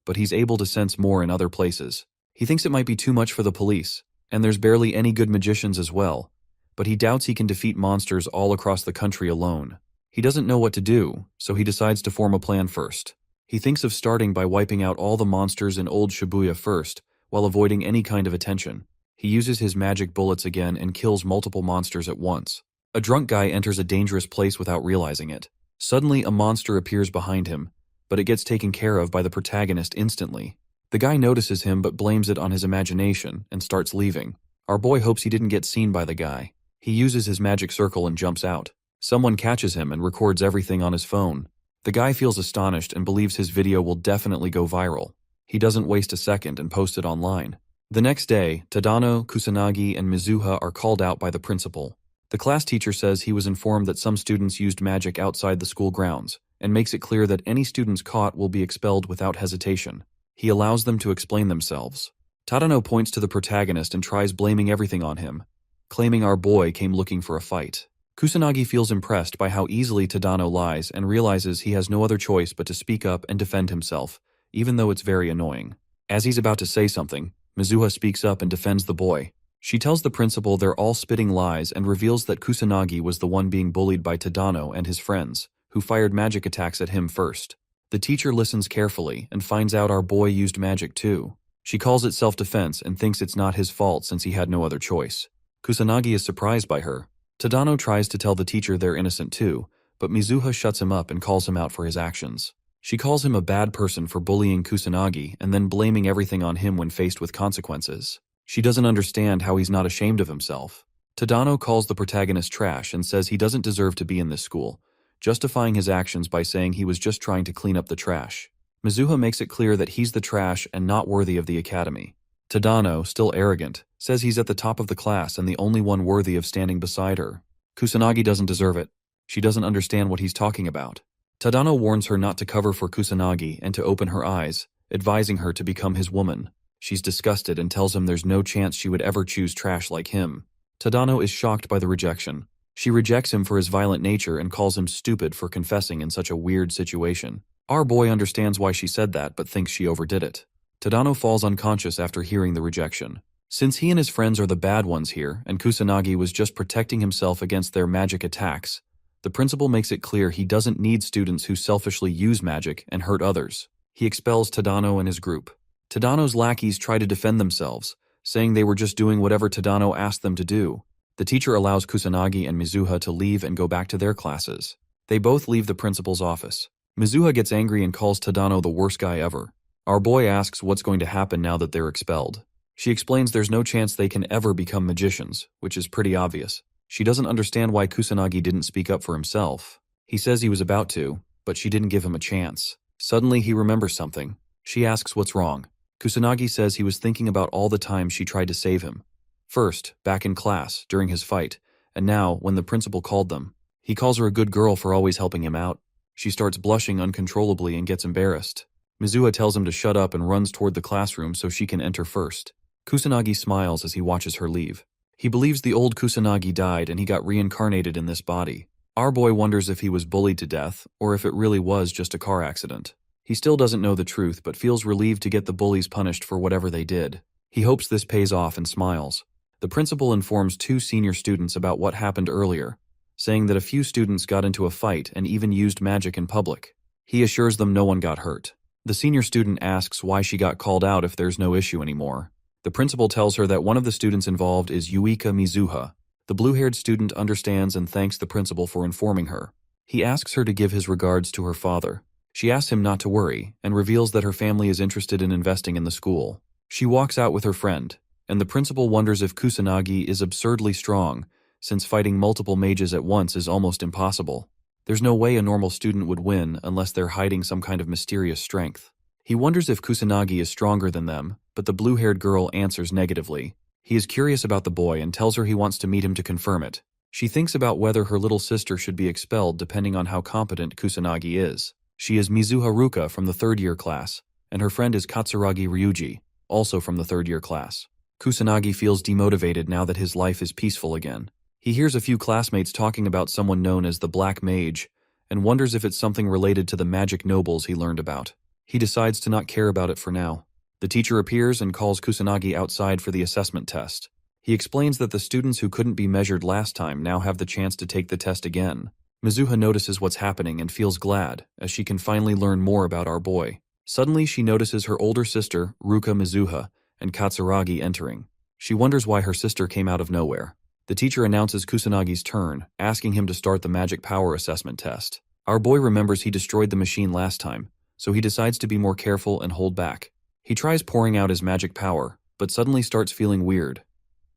but he's able to sense more in other places. He thinks it might be too much for the police, and there's barely any good magicians as well, but he doubts he can defeat monsters all across the country alone. He doesn't know what to do, so he decides to form a plan first. He thinks of starting by wiping out all the monsters in Old Shibuya first, while avoiding any kind of attention. He uses his magic bullets again and kills multiple monsters at once. A drunk guy enters a dangerous place without realizing it. Suddenly, a monster appears behind him, but it gets taken care of by the protagonist instantly. The guy notices him but blames it on his imagination and starts leaving. Our boy hopes he didn't get seen by the guy. He uses his magic circle and jumps out. Someone catches him and records everything on his phone. The guy feels astonished and believes his video will definitely go viral. He doesn't waste a second and posts it online. The next day, Tadano, Kusanagi, and Mizuha are called out by the principal. The class teacher says he was informed that some students used magic outside the school grounds, and makes it clear that any students caught will be expelled without hesitation. He allows them to explain themselves. Tadano points to the protagonist and tries blaming everything on him, claiming our boy came looking for a fight. Kusanagi feels impressed by how easily Tadano lies and realizes he has no other choice but to speak up and defend himself, even though it's very annoying. As he's about to say something, Mizuha speaks up and defends the boy. She tells the principal they're all spitting lies and reveals that Kusanagi was the one being bullied by Tadano and his friends, who fired magic attacks at him first. The teacher listens carefully and finds out our boy used magic too. She calls it self-defense and thinks it's not his fault since he had no other choice. Kusanagi is surprised by her. Tadano tries to tell the teacher they're innocent too, but Mizuha shuts him up and calls him out for his actions. She calls him a bad person for bullying Kusanagi and then blaming everything on him when faced with consequences. She doesn't understand how he's not ashamed of himself. Tadano calls the protagonist trash and says he doesn't deserve to be in this school, justifying his actions by saying he was just trying to clean up the trash. Mizuha makes it clear that he's the trash and not worthy of the academy. Tadano, still arrogant, says he's at the top of the class and the only one worthy of standing beside her. Kusanagi doesn't deserve it. She doesn't understand what he's talking about. Tadano warns her not to cover for Kusanagi and to open her eyes, advising her to become his woman. She's disgusted and tells him there's no chance she would ever choose trash like him. Tadano is shocked by the rejection. She rejects him for his violent nature and calls him stupid for confessing in such a weird situation. Our boy understands why she said that but thinks she overdid it. Tadano falls unconscious after hearing the rejection. Since he and his friends are the bad ones here and Kusanagi was just protecting himself against their magic attacks, the principal makes it clear he doesn't need students who selfishly use magic and hurt others. He expels Tadano and his group. Tadano's lackeys try to defend themselves, saying they were just doing whatever Tadano asked them to do. The teacher allows Kusanagi and Mizuha to leave and go back to their classes. They both leave the principal's office. Mizuha gets angry and calls Tadano the worst guy ever. Our boy asks what's going to happen now that they're expelled. She explains there's no chance they can ever become magicians, which is pretty obvious. She doesn't understand why Kusanagi didn't speak up for himself. He says he was about to, but she didn't give him a chance. Suddenly he remembers something. She asks what's wrong. Kusanagi says he was thinking about all the times she tried to save him. First, back in class, during his fight, and now, when the principal called them. He calls her a good girl for always helping him out. She starts blushing uncontrollably and gets embarrassed. Mizuha tells him to shut up and runs toward the classroom so she can enter first. Kusanagi smiles as he watches her leave. He believes the old Kusanagi died and he got reincarnated in this body. Our boy wonders if he was bullied to death, or if it really was just a car accident. He still doesn't know the truth but feels relieved to get the bullies punished for whatever they did. He hopes this pays off and smiles. The principal informs 2 senior students about what happened earlier, saying that a few students got into a fight and even used magic in public. He assures them no one got hurt. The senior student asks why she got called out if there's no issue anymore. The principal tells her that one of the students involved is Yuika Mizuha. The blue-haired student understands and thanks the principal for informing her. He asks her to give his regards to her father. She asks him not to worry and reveals that her family is interested in investing in the school. She walks out with her friend, and the principal wonders if Kusanagi is absurdly strong, since fighting multiple mages at once is almost impossible. There's no way a normal student would win unless they're hiding some kind of mysterious strength. He wonders if Kusanagi is stronger than them, but the blue-haired girl answers negatively. He is curious about the boy and tells her he wants to meet him to confirm it. She thinks about whether her little sister should be expelled depending on how competent Kusanagi is. She is Mizuha Ruka from the 3rd-year class, and her friend is Katsuragi Ryuji, also from the 3rd-year class. Kusanagi feels demotivated now that his life is peaceful again. He hears a few classmates talking about someone known as the Black Mage, and wonders if it's something related to the magic nobles he learned about. He decides to not care about it for now. The teacher appears and calls Kusanagi outside for the assessment test. He explains that the students who couldn't be measured last time now have the chance to take the test again. Mizuha notices what's happening and feels glad, as she can finally learn more about our boy. Suddenly she notices her older sister, Ruka Mizuha, and Katsuragi entering. She wonders why her sister came out of nowhere. The teacher announces Kusanagi's turn, asking him to start the magic power assessment test. Our boy remembers he destroyed the machine last time, so he decides to be more careful and hold back. He tries pouring out his magic power, but suddenly starts feeling weird.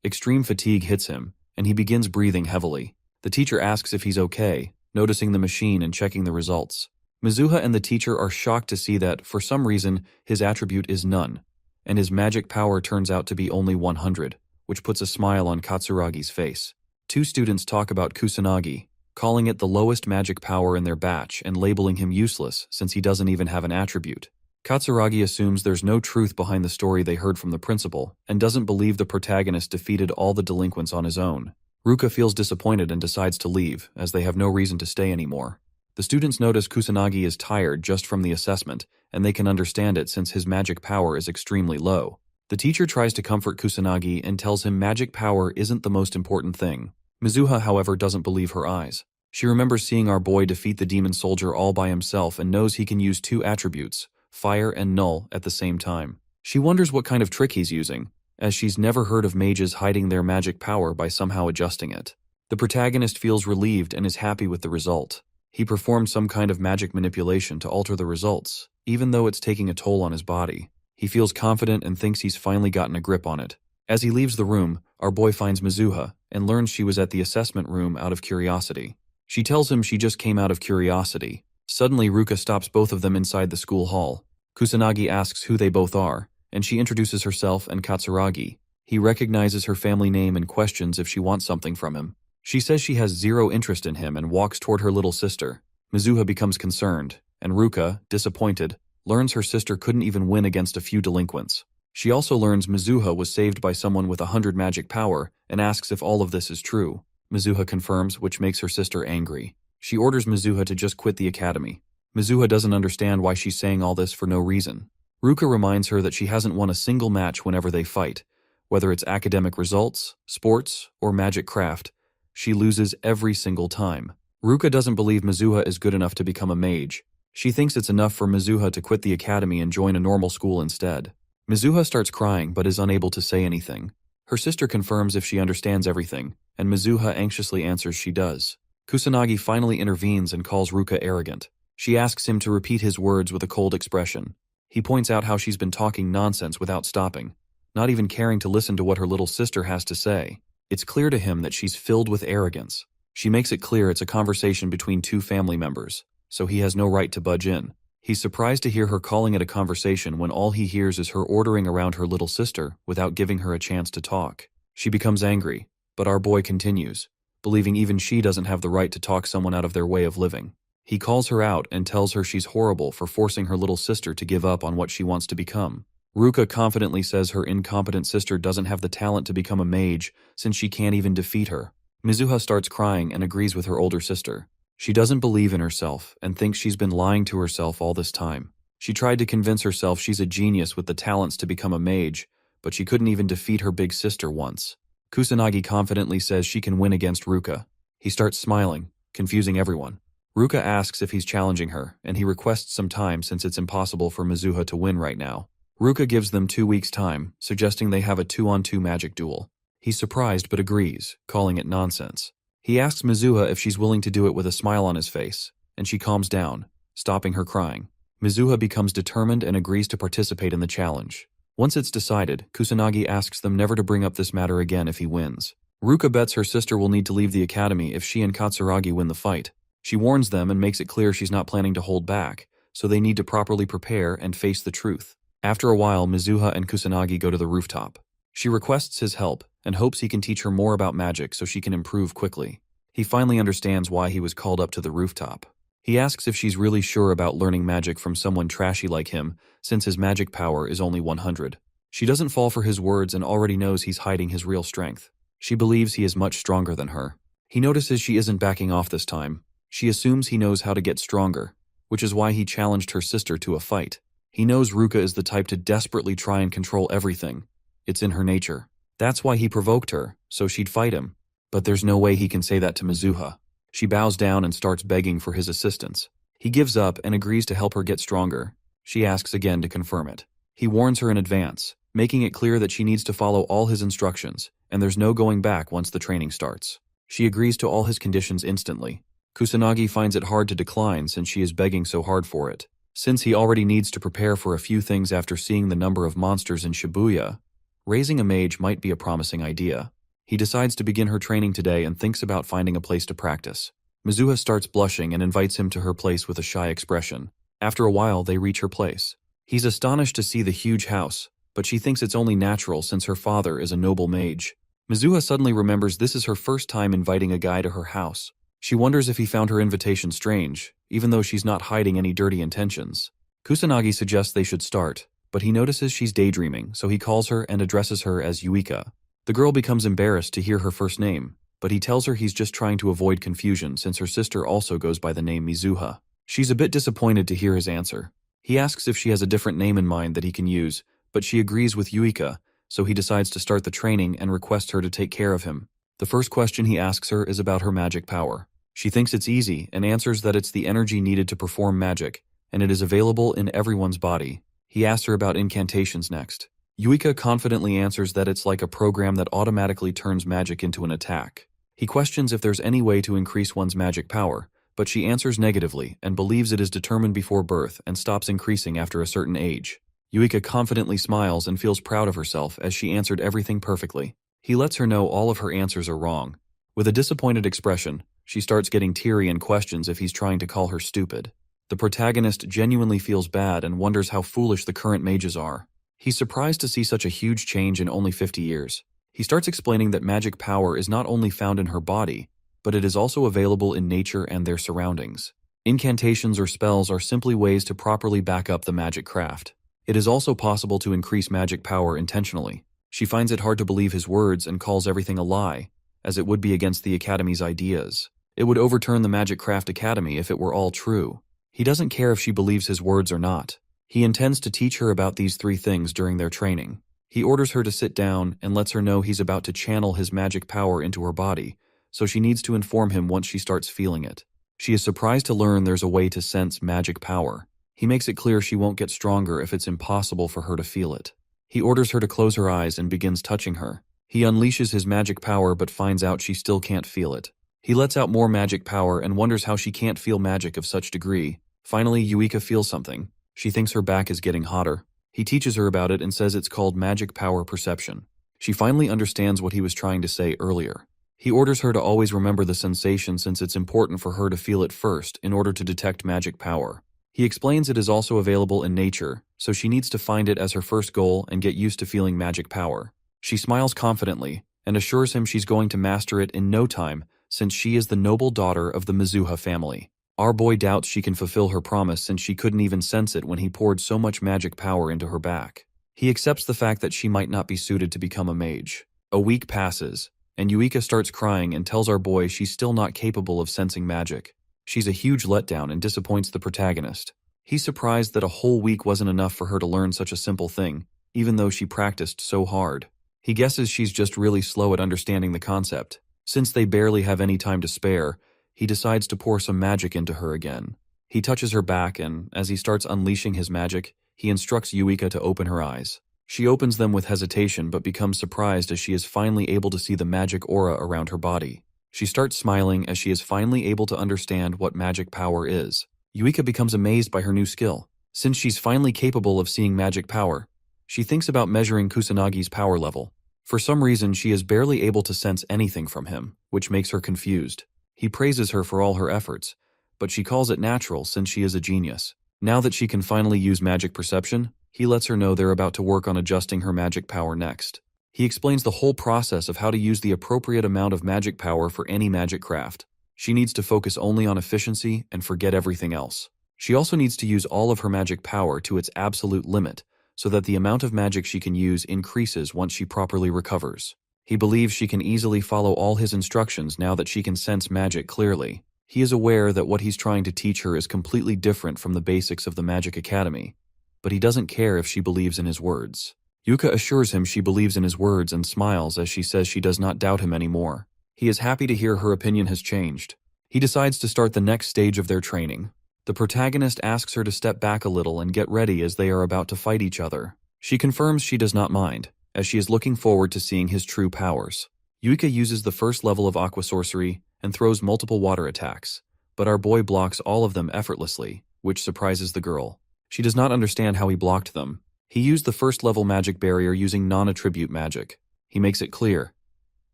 Extreme fatigue hits him, and he begins breathing heavily. The teacher asks if he's okay, noticing the machine and checking the results. Mizuha and the teacher are shocked to see that, for some reason, his attribute is none, and his magic power turns out to be only 100, which puts a smile on Katsuragi's face. 2 students talk about Kusanagi, calling it the lowest magic power in their batch and labeling him useless since he doesn't even have an attribute. Katsuragi assumes there's no truth behind the story they heard from the principal and doesn't believe the protagonist defeated all the delinquents on his own. Ruka feels disappointed and decides to leave, as they have no reason to stay anymore. The students notice Kusanagi is tired just from the assessment, and they can understand it since his magic power is extremely low. The teacher tries to comfort Kusanagi and tells him magic power isn't the most important thing. Mizuha, however, doesn't believe her eyes. She remembers seeing our boy defeat the demon soldier all by himself and knows he can use two attributes, fire and null, at the same time. She wonders what kind of trick he's using, as she's never heard of mages hiding their magic power by somehow adjusting it. The protagonist feels relieved and is happy with the result. He performed some kind of magic manipulation to alter the results, even though it's taking a toll on his body. He feels confident and thinks he's finally gotten a grip on it. As he leaves the room, our boy finds Mizuha and learns she was at the assessment room out of curiosity. She tells him she just came out of curiosity. Suddenly, Ruka stops both of them inside the school hall. Kusanagi asks who they both are, and she introduces herself and Katsuragi. He recognizes her family name and questions if she wants something from him. She says she has zero interest in him and walks toward her little sister. Mizuha becomes concerned, and Ruka, disappointed, learns her sister couldn't even win against a few delinquents. She also learns Mizuha was saved by someone with 100 magic power and asks if all of this is true. Mizuha confirms, which makes her sister angry. She orders Mizuha to just quit the academy. Mizuha doesn't understand why she's saying all this for no reason. Ruka reminds her that she hasn't won a single match whenever they fight. Whether it's academic results, sports, or magic craft, she loses every single time. Ruka doesn't believe Mizuha is good enough to become a mage. She thinks it's enough for Mizuha to quit the academy and join a normal school instead. Mizuha starts crying but is unable to say anything. Her sister confirms if she understands everything, and Mizuha anxiously answers she does. Kusanagi finally intervenes and calls Ruka arrogant. She asks him to repeat his words with a cold expression. He points out how she's been talking nonsense without stopping, not even caring to listen to what her little sister has to say. It's clear to him that she's filled with arrogance. She makes it clear it's a conversation between two family members, so he has no right to budge in. He's surprised to hear her calling it a conversation when all he hears is her ordering around her little sister without giving her a chance to talk. She becomes angry, but our boy continues, believing even she doesn't have the right to talk someone out of their way of living. He calls her out and tells her she's horrible for forcing her little sister to give up on what she wants to become. Ruka confidently says her incompetent sister doesn't have the talent to become a mage since she can't even defeat her. Mizuha starts crying and agrees with her older sister. She doesn't believe in herself and thinks she's been lying to herself all this time. She tried to convince herself she's a genius with the talents to become a mage, but she couldn't even defeat her big sister once. Kusanagi confidently says she can win against Ruka. He starts smiling, confusing everyone. Ruka asks if he's challenging her, and he requests some time since it's impossible for Mizuha to win right now. Ruka gives them 2 weeks' time, suggesting they have a 2-on-2 magic duel. He's surprised but agrees, calling it nonsense. He asks Mizuha if she's willing to do it with a smile on his face, and she calms down, stopping her crying. Mizuha becomes determined and agrees to participate in the challenge. Once it's decided, Kusanagi asks them never to bring up this matter again if he wins. Ruka bets her sister will need to leave the academy if she and Katsuragi win the fight. She warns them and makes it clear she's not planning to hold back, so they need to properly prepare and face the truth. After a while, Mizuha and Kusanagi go to the rooftop. She requests his help and hopes he can teach her more about magic so she can improve quickly. He finally understands why he was called up to the rooftop. He asks if she's really sure about learning magic from someone trashy like him, since his magic power is only 100. She doesn't fall for his words and already knows he's hiding his real strength. She believes he is much stronger than her. He notices she isn't backing off this time. She assumes he knows how to get stronger, which is why he challenged her sister to a fight. He knows Ruka is the type to desperately try and control everything. It's in her nature. That's why he provoked her, so she'd fight him. But there's no way he can say that to Mizuha. She bows down and starts begging for his assistance. He gives up and agrees to help her get stronger. She asks again to confirm it. He warns her in advance, making it clear that she needs to follow all his instructions, and there's no going back once the training starts. She agrees to all his conditions instantly. Kusanagi finds it hard to decline since she is begging so hard for it. Since he already needs to prepare for a few things after seeing the number of monsters in Shibuya, raising a mage might be a promising idea. He decides to begin her training today and thinks about finding a place to practice. Mizuha starts blushing and invites him to her place with a shy expression. After a while, they reach her place. He's astonished to see the huge house, but she thinks it's only natural since her father is a noble mage. Mizuha suddenly remembers this is her first time inviting a guy to her house. She wonders if he found her invitation strange, even though she's not hiding any dirty intentions. Kusanagi suggests they should start, but he notices she's daydreaming, so he calls her and addresses her as Yuika. The girl becomes embarrassed to hear her first name, but but he tells her he's just trying to avoid confusion since her sister also goes by the name Mizuha. She's a bit disappointed to hear his answer. He asks if she has a different name in mind that he can use, but she agrees with Yuika, so he decides to start the training and requests her to take care of him. The first question he asks her is about her magic power. She thinks it's easy and answers that it's the energy needed to perform magic, and it is available in everyone's body. He asks her about incantations next. Yuika confidently answers that it's like a program that automatically turns magic into an attack. He questions if there's any way to increase one's magic power, but she answers negatively and believes it is determined before birth and stops increasing after a certain age. Yuika confidently smiles and feels proud of herself as she answered everything perfectly. He lets her know all of her answers are wrong. With a disappointed expression, she starts getting teary and questions if he's trying to call her stupid. The protagonist genuinely feels bad and wonders how foolish the current mages are. He's surprised to see such a huge change in only 50 years. He starts explaining that magic power is not only found in her body, but it is also available in nature and their surroundings. Incantations or spells are simply ways to properly back up the magic craft. It is also possible to increase magic power intentionally. She finds it hard to believe his words and calls everything a lie, as it would be against the Academy's ideas. It would overturn the Magic Craft Academy if it were all true. He doesn't care if she believes his words or not. He intends to teach her about these 3 things during their training. He orders her to sit down and lets her know he's about to channel his magic power into her body, so she needs to inform him once she starts feeling it. She is surprised to learn there's a way to sense magic power. He makes it clear she won't get stronger if it's impossible for her to feel it. He orders her to close her eyes and begins touching her. He unleashes his magic power but finds out she still can't feel it. He lets out more magic power and wonders how she can't feel magic of such degree. Finally, Yuika feels something. She thinks her back is getting hotter. He teaches her about it and says it's called magic power perception. She finally understands what he was trying to say earlier. He orders her to always remember the sensation since it's important for her to feel it first in order to detect magic power. He explains it is also available in nature, so she needs to find it as her first goal and get used to feeling magic power. She smiles confidently and assures him she's going to master it in no time since she is the noble daughter of the Mizuha family. Our boy doubts she can fulfill her promise since she couldn't even sense it when he poured so much magic power into her back. He accepts the fact that she might not be suited to become a mage. A week passes, and Yuika starts crying and tells our boy she's still not capable of sensing magic. She's a huge letdown and disappoints the protagonist. He's surprised that a whole week wasn't enough for her to learn such a simple thing, even though she practiced so hard. He guesses she's just really slow at understanding the concept. Since they barely have any time to spare, he decides to pour some magic into her again. He touches her back and, as he starts unleashing his magic, he instructs Yuika to open her eyes. She opens them with hesitation but becomes surprised as she is finally able to see the magic aura around her body. She starts smiling as she is finally able to understand what magic power is. Yuika becomes amazed by her new skill. Since she's finally capable of seeing magic power, she thinks about measuring Kusanagi's power level. For some reason, she is barely able to sense anything from him, which makes her confused. He praises her for all her efforts, but she calls it natural since she is a genius. Now that she can finally use magic perception, he lets her know they're about to work on adjusting her magic power next. He explains the whole process of how to use the appropriate amount of magic power for any magic craft. She needs to focus only on efficiency and forget everything else. She also needs to use all of her magic power to its absolute limit, so that the amount of magic she can use increases once she properly recovers. He believes she can easily follow all his instructions now that she can sense magic clearly. He is aware that what he's trying to teach her is completely different from the basics of the Magic Academy, but he doesn't care if she believes in his words. Yuka assures him she believes in his words and smiles as she says she does not doubt him anymore. He is happy to hear her opinion has changed. He decides to start the next stage of their training. The protagonist asks her to step back a little and get ready as they are about to fight each other. She confirms she does not mind, as she is looking forward to seeing his true powers. Yuika uses the first level of aqua sorcery and throws multiple water attacks, but our boy blocks all of them effortlessly, which surprises the girl. She does not understand how he blocked them. He used the first level magic barrier using non-attribute magic. He makes it clear.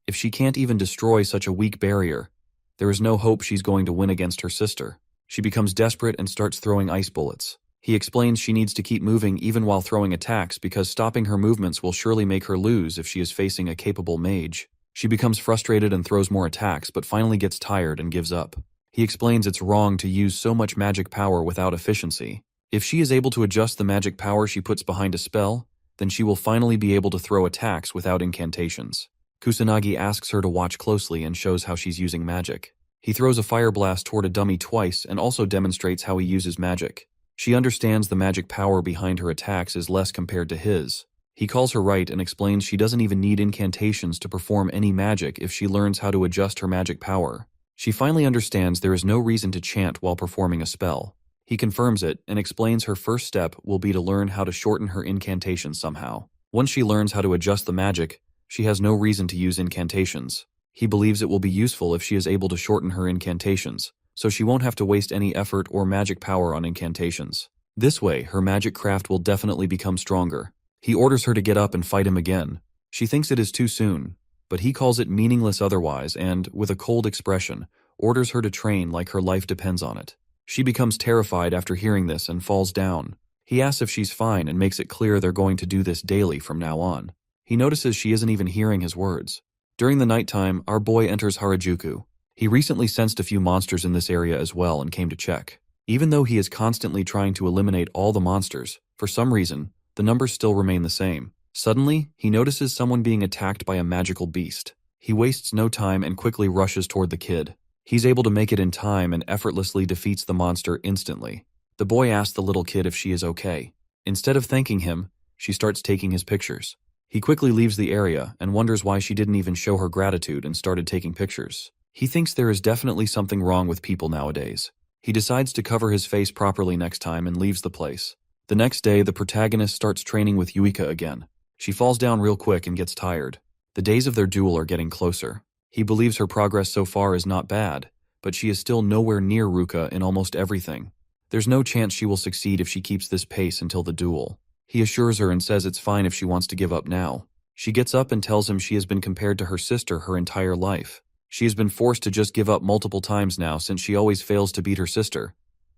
If she can't even destroy such a weak barrier, there is no hope she's going to win against her sister. She becomes desperate and starts throwing ice bullets. He explains she needs to keep moving even while throwing attacks because stopping her movements will surely make her lose if she is facing a capable mage. She becomes frustrated and throws more attacks but finally gets tired and gives up. He explains it's wrong to use so much magic power without efficiency. If she is able to adjust the magic power she puts behind a spell, then she will finally be able to throw attacks without incantations. Kusanagi asks her to watch closely and shows how she's using magic. He throws a fire blast toward a dummy twice and also demonstrates how he uses magic. She understands the magic power behind her attacks is less compared to his. He calls her right and explains she doesn't even need incantations to perform any magic if she learns how to adjust her magic power. She finally understands there is no reason to chant while performing a spell. He confirms it and explains her first step will be to learn how to shorten her incantations somehow. Once she learns how to adjust the magic, she has no reason to use incantations. He believes it will be useful if she is able to shorten her incantations, so she won't have to waste any effort or magic power on incantations. This way, her magic craft will definitely become stronger. He orders her to get up and fight him again. She thinks it is too soon, but he calls it meaningless otherwise and, with a cold expression, orders her to train like her life depends on it. She becomes terrified after hearing this and falls down. He asks if she's fine and makes it clear they're going to do this daily from now on. He notices she isn't even hearing his words. During the nighttime, our boy enters Harajuku. He recently sensed a few monsters in this area as well and came to check. Even though he is constantly trying to eliminate all the monsters, for some reason, the numbers still remain the same. Suddenly, he notices someone being attacked by a magical beast. He wastes no time and quickly rushes toward the kid. He's able to make it in time and effortlessly defeats the monster instantly. The boy asks the little kid if she is okay. Instead of thanking him, she starts taking his pictures. He quickly leaves the area and wonders why she didn't even show her gratitude and started taking pictures. He thinks there is definitely something wrong with people nowadays. He decides to cover his face properly next time and leaves the place. The next day, the protagonist starts training with Yuika again. She falls down real quick and gets tired. The days of their duel are getting closer. He believes her progress so far is not bad, but she is still nowhere near Ruka in almost everything. There's no chance she will succeed if she keeps this pace until the duel. He assures her and says it's fine if she wants to give up now. She gets up and tells him she has been compared to her sister her entire life. She has been forced to just give up multiple times now since she always fails to beat her sister.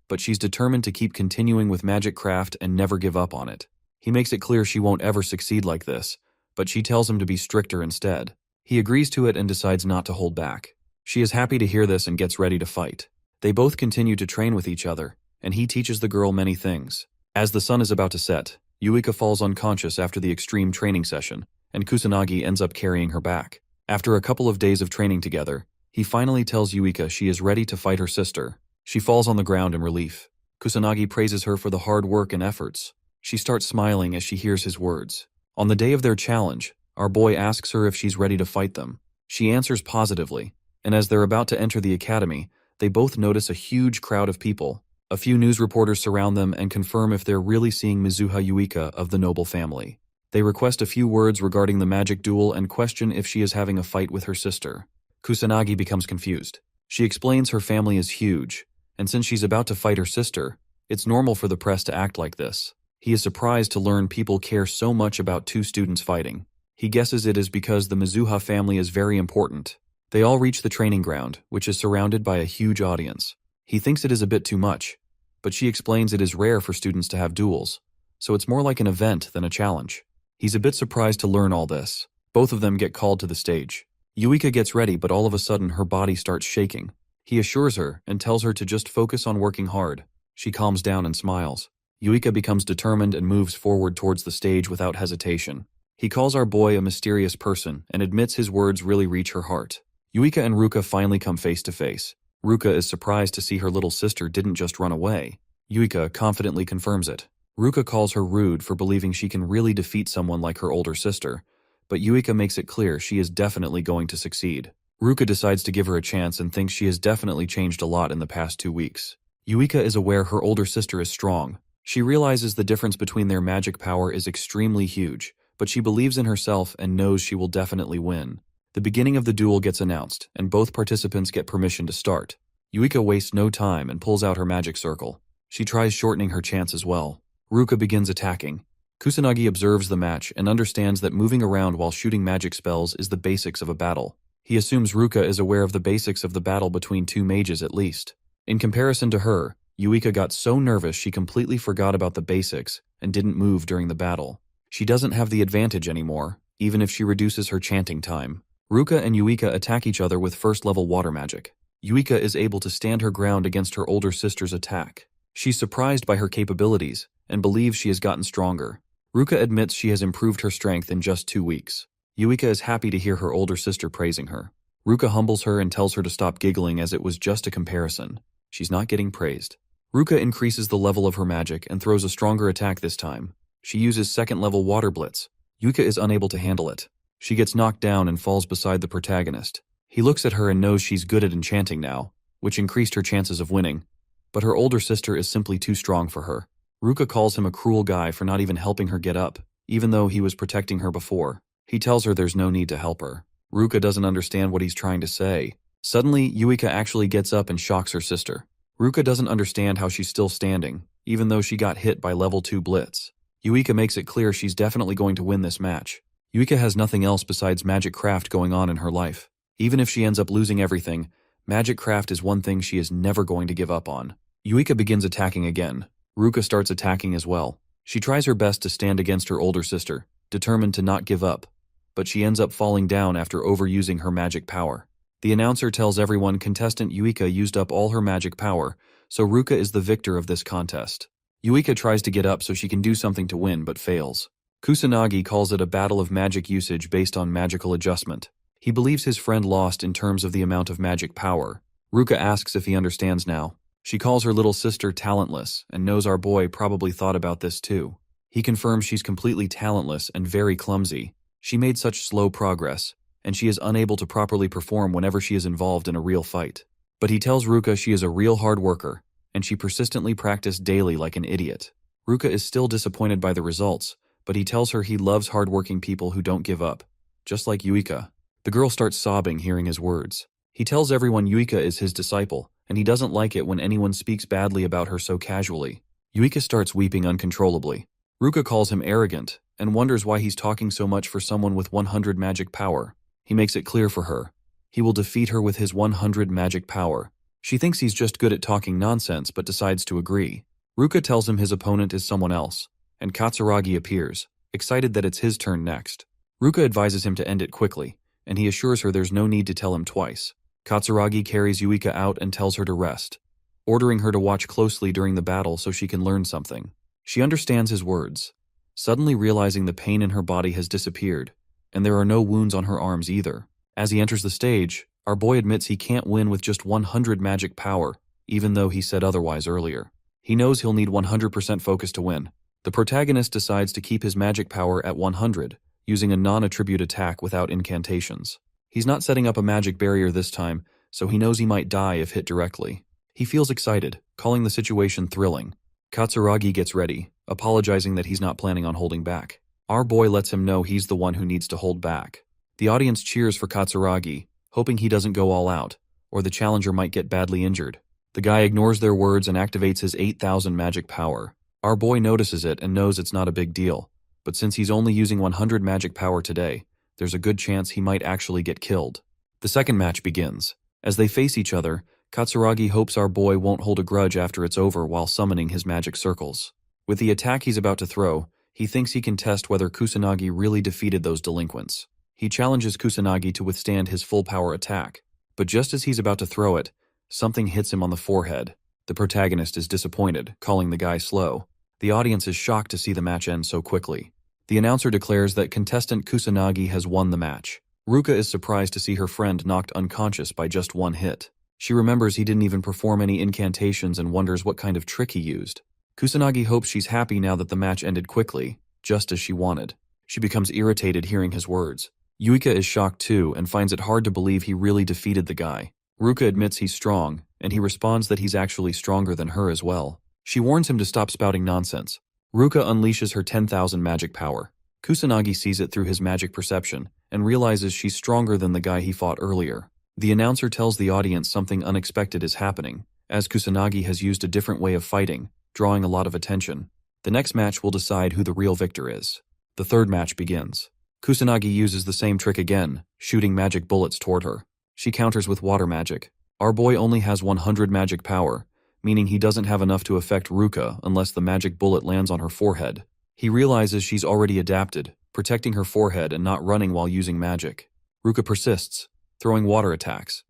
But she's determined to keep continuing with magic craft and never give up on it. He makes it clear she won't ever succeed like this, but she tells him to be stricter instead. He agrees to it and decides not to hold back. She is happy to hear this and gets ready to fight. They both continue to train with each other, and he teaches the girl many things. As the sun is about to set, Yuika falls unconscious after the extreme training session, and Kusanagi ends up carrying her back. After a couple of days of training together, he finally tells Yuika she is ready to fight her sister. She falls on the ground in relief. Kusanagi praises her for the hard work and efforts. She starts smiling as she hears his words. On the day of their challenge, our boy asks her if she's ready to fight them. She answers positively, and as they're about to enter the academy, they both notice a huge crowd of people. A few news reporters surround them and confirm if they're really seeing Mizuha Yuika of the noble family. They request a few words regarding the magic duel and question if she is having a fight with her sister. Kusanagi becomes confused. She explains her family is huge, and since she's about to fight her sister, it's normal for the press to act like this. He is surprised to learn people care so much about two students fighting. He guesses it is because the Mizuha family is very important. They all reach the training ground, which is surrounded by a huge audience. He thinks it is a bit too much, but she explains it is rare for students to have duels, so it's more like an event than a challenge. He's a bit surprised to learn all this. Both of them get called to the stage. Yuika gets ready, but all of a sudden her body starts shaking. He assures her and tells her to just focus on working hard. She calms down and smiles. Yuika becomes determined and moves forward towards the stage without hesitation. He calls our boy a mysterious person and admits his words really reach her heart. Yuika and Ruka finally come face to face. Ruka is surprised to see her little sister didn't just run away. Yuika confidently confirms it. Ruka calls her rude for believing she can really defeat someone like her older sister, but Yuika makes it clear she is definitely going to succeed. Ruka decides to give her a chance and thinks she has definitely changed a lot in the past 2 weeks. Yuika is aware her older sister is strong. She realizes the difference between their magic power is extremely huge, but she believes in herself and knows she will definitely win. The beginning of the duel gets announced, and both participants get permission to start. Yuika wastes no time and pulls out her magic circle. She tries shortening her chance as well. Ruka begins attacking. Kusanagi observes the match and understands that moving around while shooting magic spells is the basics of a battle. He assumes Ruka is aware of the basics of the battle between two mages at least. In comparison to her, Yuika got so nervous she completely forgot about the basics and didn't move during the battle. She doesn't have the advantage anymore, even if she reduces her chanting time. Ruka and Yuika attack each other with first-level water magic. Yuika is able to stand her ground against her older sister's attack. She's surprised by her capabilities and believes she has gotten stronger. Ruka admits she has improved her strength in just 2 weeks. Yuika is happy to hear her older sister praising her. Ruka humbles her and tells her to stop giggling as it was just a comparison. She's not getting praised. Ruka increases the level of her magic and throws a stronger attack this time. She uses second-level Water Blitz. Yuika is unable to handle it. She gets knocked down and falls beside the protagonist. He looks at her and knows she's good at enchanting now, which increased her chances of winning. But her older sister is simply too strong for her. Ruka calls him a cruel guy for not even helping her get up, even though he was protecting her before. He tells her there's no need to help her. Ruka doesn't understand what he's trying to say. Suddenly, Yuika actually gets up and shocks her sister. Ruka doesn't understand how she's still standing, even though she got hit by level 2 Blitz. Yuika makes it clear she's definitely going to win this match. Yuika has nothing else besides magic craft going on in her life. Even if she ends up losing everything, magic craft is one thing she is never going to give up on. Yuika begins attacking again. Ruka starts attacking as well. She tries her best to stand against her older sister, determined to not give up, but she ends up falling down after overusing her magic power. The announcer tells everyone contestant Yuika used up all her magic power, so Ruka is the victor of this contest. Yuika tries to get up so she can do something to win but fails. Kusanagi calls it a battle of magic usage based on magical adjustment. He believes his friend lost in terms of the amount of magic power. Ruka asks if he understands now. She calls her little sister talentless and knows our boy probably thought about this too. He confirms she's completely talentless and very clumsy. She made such slow progress, and she is unable to properly perform whenever she is involved in a real fight. But he tells Ruka she is a real hard worker, and she persistently practiced daily like an idiot. Ruka is still disappointed by the results, but he tells her he loves hardworking people who don't give up, just like Yuika. The girl starts sobbing hearing his words. He tells everyone Yuika is his disciple, and he doesn't like it when anyone speaks badly about her so casually. Yuika starts weeping uncontrollably. Ruka calls him arrogant, and wonders why he's talking so much for someone with 100 magic power. He makes it clear for her. He will defeat her with his 100 magic power. She thinks he's just good at talking nonsense but decides to agree. Ruka tells him his opponent is someone else, and Katsuragi appears, excited that it's his turn next. Ruka advises him to end it quickly, and he assures her there's no need to tell him twice. Katsuragi carries Yuika out and tells her to rest, ordering her to watch closely during the battle so she can learn something. She understands his words, suddenly realizing the pain in her body has disappeared, and there are no wounds on her arms either. As he enters the stage, our boy admits he can't win with just 100 magic power, even though he said otherwise earlier. He knows he'll need 100% focus to win. The protagonist decides to keep his magic power at 100, using a non-attribute attack without incantations. He's not setting up a magic barrier this time, so he knows he might die if hit directly. He feels excited, calling the situation thrilling. Katsuragi gets ready, apologizing that he's not planning on holding back. Our boy lets him know he's the one who needs to hold back. The audience cheers for Katsuragi, hoping he doesn't go all out, or the challenger might get badly injured. The guy ignores their words and activates his 8,000 magic power. Our boy notices it and knows it's not a big deal, but since he's only using 100 magic power today, there's a good chance he might actually get killed. The second match begins. As they face each other, Katsuragi hopes our boy won't hold a grudge after it's over while summoning his magic circles. With the attack he's about to throw, he thinks he can test whether Kusanagi really defeated those delinquents. He challenges Kusanagi to withstand his full power attack, but just as he's about to throw it, something hits him on the forehead. The protagonist is disappointed, calling the guy slow. The audience is shocked to see the match end so quickly. The announcer declares that contestant Kusanagi has won the match. Ruka is surprised to see her friend knocked unconscious by just one hit. She remembers he didn't even perform any incantations and wonders what kind of trick he used. Kusanagi hopes she's happy now that the match ended quickly, just as she wanted. She becomes irritated hearing his words. Yuika is shocked too and finds it hard to believe he really defeated the guy. Ruka admits he's strong, and he responds that he's actually stronger than her as well. She warns him to stop spouting nonsense. Ruka unleashes her 10,000 magic power. Kusanagi sees it through his magic perception and realizes she's stronger than the guy he fought earlier. The announcer tells the audience something unexpected is happening, as Kusanagi has used a different way of fighting, drawing a lot of attention. The next match will decide who the real victor is. The third match begins. Kusanagi uses the same trick again, shooting magic bullets toward her. She counters with water magic. Our boy only has 100 magic power, meaning he doesn't have enough to affect Ruka unless the magic bullet lands on her forehead. He realizes she's already adapted, protecting her forehead and not running while using magic. Ruka persists, throwing water attacks.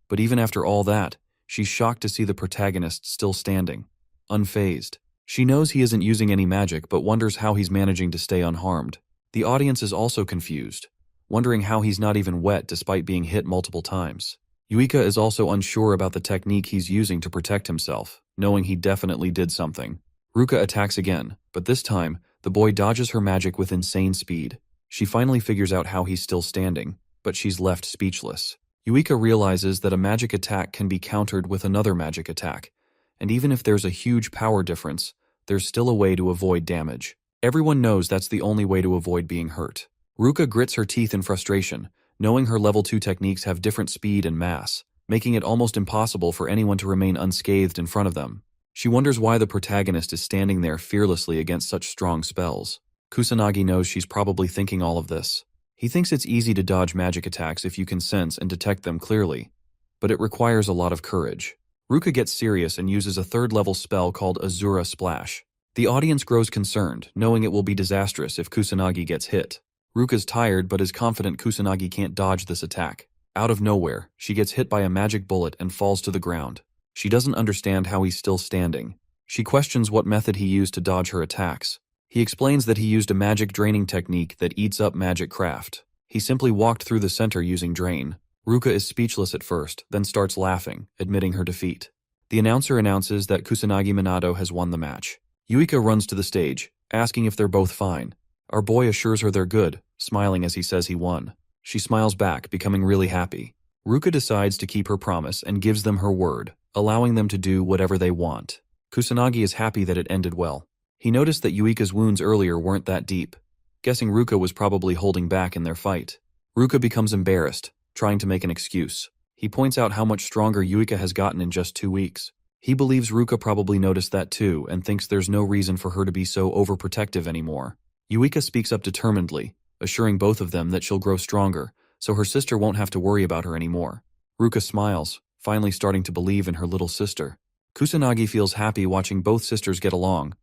But even after all that, she's shocked to see the protagonist still standing, unfazed. She knows he isn't using any magic but wonders how he's managing to stay unharmed. The audience is also confused. wondering how he's not even wet despite being hit multiple times. Yuika is also unsure about the technique he's using to protect himself, knowing he definitely did something. Ruka attacks again, but this time, the boy dodges her magic with insane speed. She finally figures out how he's still standing, but she's left speechless. Yuika realizes that a magic attack can be countered with another magic attack, and even if there's a huge power difference, there's still a way to avoid damage. Everyone knows that's the only way to avoid being hurt. Ruka grits her teeth in frustration, knowing her level 2 techniques have different speed and mass, making it almost impossible for anyone to remain unscathed in front of them. She wonders why the protagonist is standing there fearlessly against such strong spells. Kusanagi knows she's probably thinking all of this. He thinks it's easy to dodge magic attacks if you can sense and detect them clearly, but it requires a lot of courage. Ruka gets serious and uses a 3rd-level spell called Asura Splash. The audience grows concerned, knowing it will be disastrous if Kusanagi gets hit. Ruka's tired but is confident Kusanagi can't dodge this attack. Out of nowhere, she gets hit by a magic bullet and falls to the ground. She doesn't understand how he's still standing. She questions what method he used to dodge her attacks. He explains that he used a magic draining technique that eats up magic craft. He simply walked through the center using drain. Ruka is speechless at first, then starts laughing, admitting her defeat. The announcer announces that Kusanagi Minato has won the match. Yuika runs to the stage, asking if they're both fine. Our boy assures her they're good, smiling as he says he won. She smiles back, becoming really happy. Ruka decides to keep her promise and gives them her word, allowing them to do whatever they want. Kusanagi is happy that it ended well. He noticed that Yuika's wounds earlier weren't that deep, guessing Ruka was probably holding back in their fight. Ruka becomes embarrassed, trying to make an excuse. He points out how much stronger Yuika has gotten in just 2 weeks. He believes Ruka probably noticed that too and thinks there's no reason for her to be so overprotective anymore. Yuika speaks up determinedly, assuring both of them that she'll grow stronger, so her sister won't have to worry about her anymore. Ruka smiles, finally starting to believe in her little sister. Kusanagi feels happy watching both sisters get along,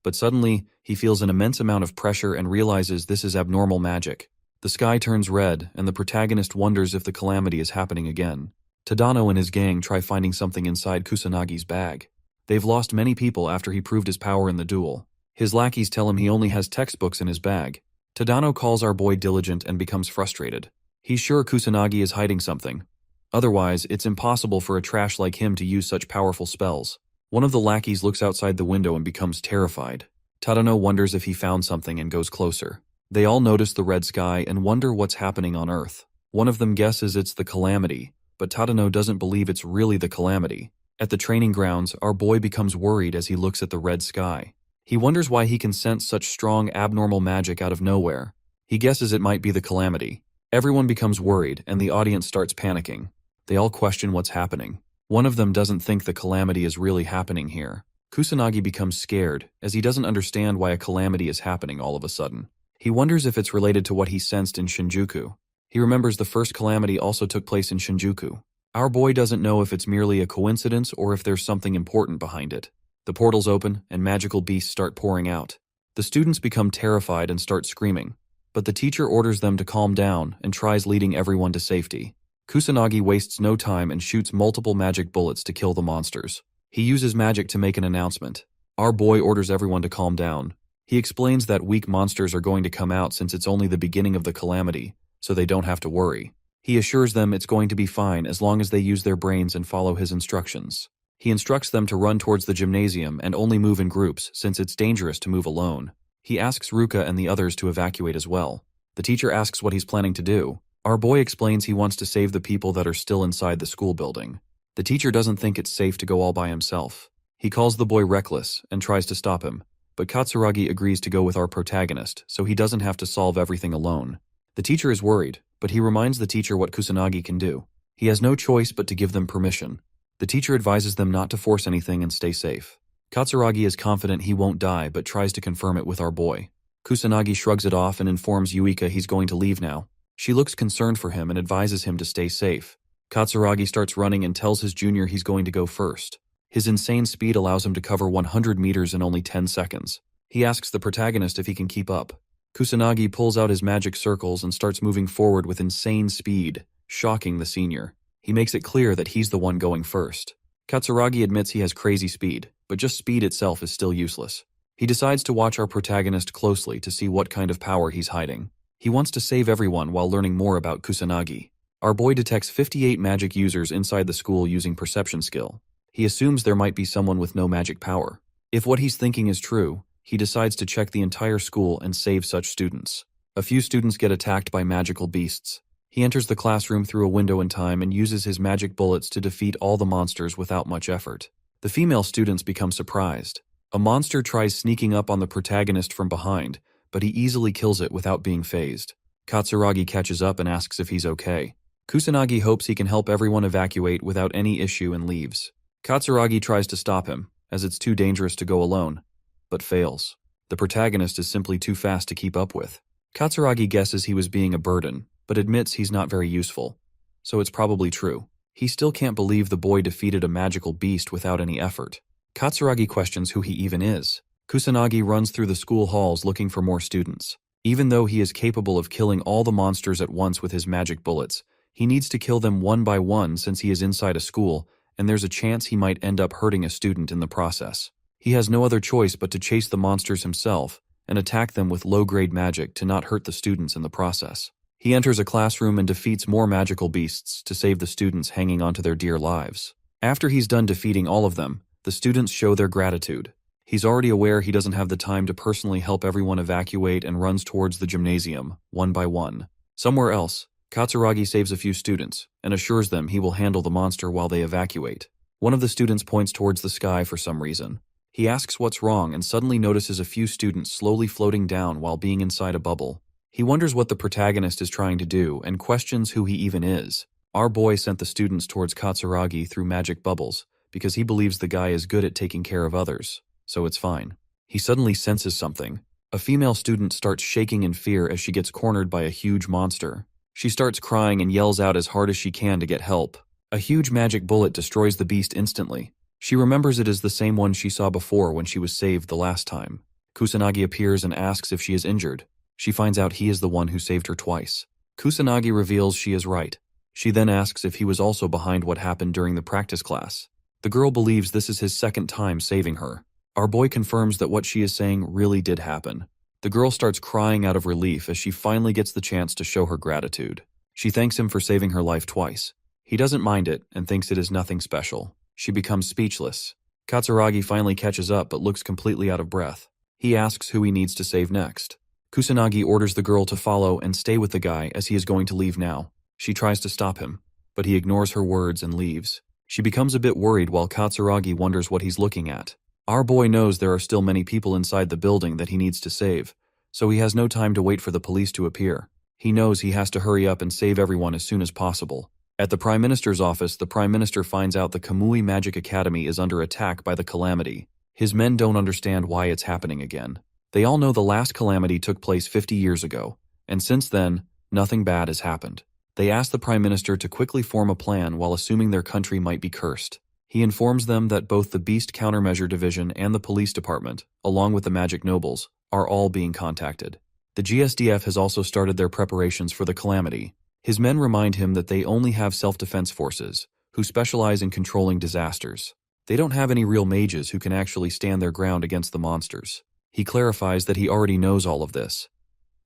but suddenly, he feels an immense amount of pressure and realizes this is abnormal magic. The sky turns red, and the protagonist wonders if the calamity is happening again. Tadano and his gang try finding something inside Kusanagi's bag. They've lost many people after he proved his power in the duel. His lackeys tell him he only has textbooks in his bag. Tadano calls our boy diligent and becomes frustrated. He's sure Kusanagi is hiding something. Otherwise, it's impossible for a trash like him to use such powerful spells. One of the lackeys looks outside the window and becomes terrified. Tadano wonders if he found something and goes closer. They all notice the red sky and wonder what's happening on Earth. One of them guesses it's the calamity, but Tadano doesn't believe it's really the calamity. At the training grounds, our boy becomes worried as he looks at the red sky. He wonders why he can sense such strong abnormal magic out of nowhere. He guesses it might be the calamity. Everyone becomes worried and the audience starts panicking. They all question what's happening. One of them doesn't think the calamity is really happening here. Kusanagi becomes scared as he doesn't understand why a calamity is happening all of a sudden. He wonders if it's related to what he sensed in Shinjuku. He remembers the first calamity also took place in Shinjuku. Our boy doesn't know if it's merely a coincidence or if there's something important behind it. The portals open and magical beasts start pouring out. The students become terrified and start screaming, but the teacher orders them to calm down and tries leading everyone to safety. Kusanagi wastes no time and shoots multiple magic bullets to kill the monsters. He uses magic to make an announcement. Our boy orders everyone to calm down. He explains that weak monsters are going to come out since it's only the beginning of the calamity, so they don't have to worry. He assures them it's going to be fine as long as they use their brains and follow his instructions. He instructs them to run towards the gymnasium and only move in groups since it's dangerous to move alone. He asks Ruka and the others to evacuate as well. The teacher asks what he's planning to do. Our boy explains he wants to save the people that are still inside the school building. The teacher doesn't think it's safe to go all by himself. He calls the boy reckless and tries to stop him, but Katsuragi agrees to go with our protagonist so he doesn't have to solve everything alone. The teacher is worried, but he reminds the teacher what Kusanagi can do. He has no choice but to give them permission. The teacher advises them not to force anything and stay safe. Katsuragi is confident he won't die but tries to confirm it with our boy. Kusanagi shrugs it off and informs Yuika he's going to leave now. She looks concerned for him and advises him to stay safe. Katsuragi starts running and tells his junior he's going to go first. His insane speed allows him to cover 100 meters in only 10 seconds. He asks the protagonist if he can keep up. Kusanagi pulls out his magic circles and starts moving forward with insane speed, shocking the senior. He makes it clear that he's the one going first. Katsuragi admits he has crazy speed, but just speed itself is still useless. He decides to watch our protagonist closely to see what kind of power he's hiding. He wants to save everyone while learning more about Kusanagi. Our boy detects 58 magic users inside the school using perception skill. He assumes there might be someone with no magic power. If what he's thinking is true, he decides to check the entire school and save such students. A few students get attacked by magical beasts. He enters the classroom through a window in time and uses his magic bullets to defeat all the monsters without much effort. The female students become surprised. A monster tries sneaking up on the protagonist from behind, but he easily kills it without being phased. Katsuragi catches up and asks if he's okay. Kusanagi hopes he can help everyone evacuate without any issue and leaves. Katsuragi tries to stop him, as it's too dangerous to go alone, but fails. The protagonist is simply too fast to keep up with. Katsuragi guesses he was being a burden, but admits he's not very useful. So it's probably true. He still can't believe the boy defeated a magical beast without any effort. Katsuragi questions who he even is. Kusanagi runs through the school halls looking for more students. Even though he is capable of killing all the monsters at once with his magic bullets, he needs to kill them one by one since he is inside a school, and there's a chance he might end up hurting a student in the process. He has no other choice but to chase the monsters himself and attack them with low-grade magic to not hurt the students in the process. He enters a classroom and defeats more magical beasts to save the students hanging onto their dear lives. After he's done defeating all of them, the students show their gratitude. He's already aware he doesn't have the time to personally help everyone evacuate and runs towards the gymnasium, one by one. Somewhere else, Katsuragi saves a few students and assures them he will handle the monster while they evacuate. One of the students points towards the sky for some reason. He asks what's wrong and suddenly notices a few students slowly floating down while being inside a bubble. He wonders what the protagonist is trying to do and questions who he even is. Our boy sent the students towards Katsuragi through magic bubbles because he believes the guy is good at taking care of others, so it's fine. He suddenly senses something. A female student starts shaking in fear as she gets cornered by a huge monster. She starts crying and yells out as hard as she can to get help. A huge magic bullet destroys the beast instantly. She remembers it is the same one she saw before when she was saved the last time. Kusanagi appears and asks if she is injured. She finds out he is the one who saved her twice. Kusanagi reveals she is right. She then asks if he was also behind what happened during the practice class. The girl believes this is his second time saving her. Our boy confirms that what she is saying really did happen. The girl starts crying out of relief as she finally gets the chance to show her gratitude. She thanks him for saving her life twice. He doesn't mind it and thinks it is nothing special. She becomes speechless. Katsuragi finally catches up but looks completely out of breath. He asks who he needs to save next. Kusanagi orders the girl to follow and stay with the guy as he is going to leave now. She tries to stop him, but he ignores her words and leaves. She becomes a bit worried while Katsuragi wonders what he's looking at. Our boy knows there are still many people inside the building that he needs to save, so he has no time to wait for the police to appear. He knows he has to hurry up and save everyone as soon as possible. At the Prime Minister's office, the Prime Minister finds out the Kamui Magic Academy is under attack by the Calamity. His men don't understand why it's happening again. They all know the last calamity took place 50 years ago, and since then, nothing bad has happened. They ask the Prime Minister to quickly form a plan while assuming their country might be cursed. He informs them that both the Beast Countermeasure Division and the Police Department, along with the Magic Nobles, are all being contacted. The GSDF has also started their preparations for the calamity. His men remind him that they only have self-defense forces, who specialize in controlling disasters. They don't have any real mages who can actually stand their ground against the monsters. He clarifies that he already knows all of this.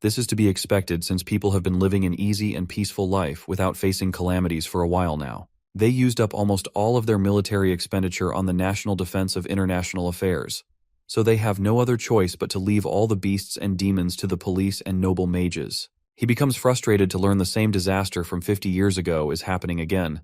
This is to be expected since people have been living an easy and peaceful life without facing calamities for a while now. They used up almost all of their military expenditure on the national defense of international affairs, so they have no other choice but to leave all the beasts and demons to the police and noble mages. He becomes frustrated to learn the same disaster from 50 years ago is happening again,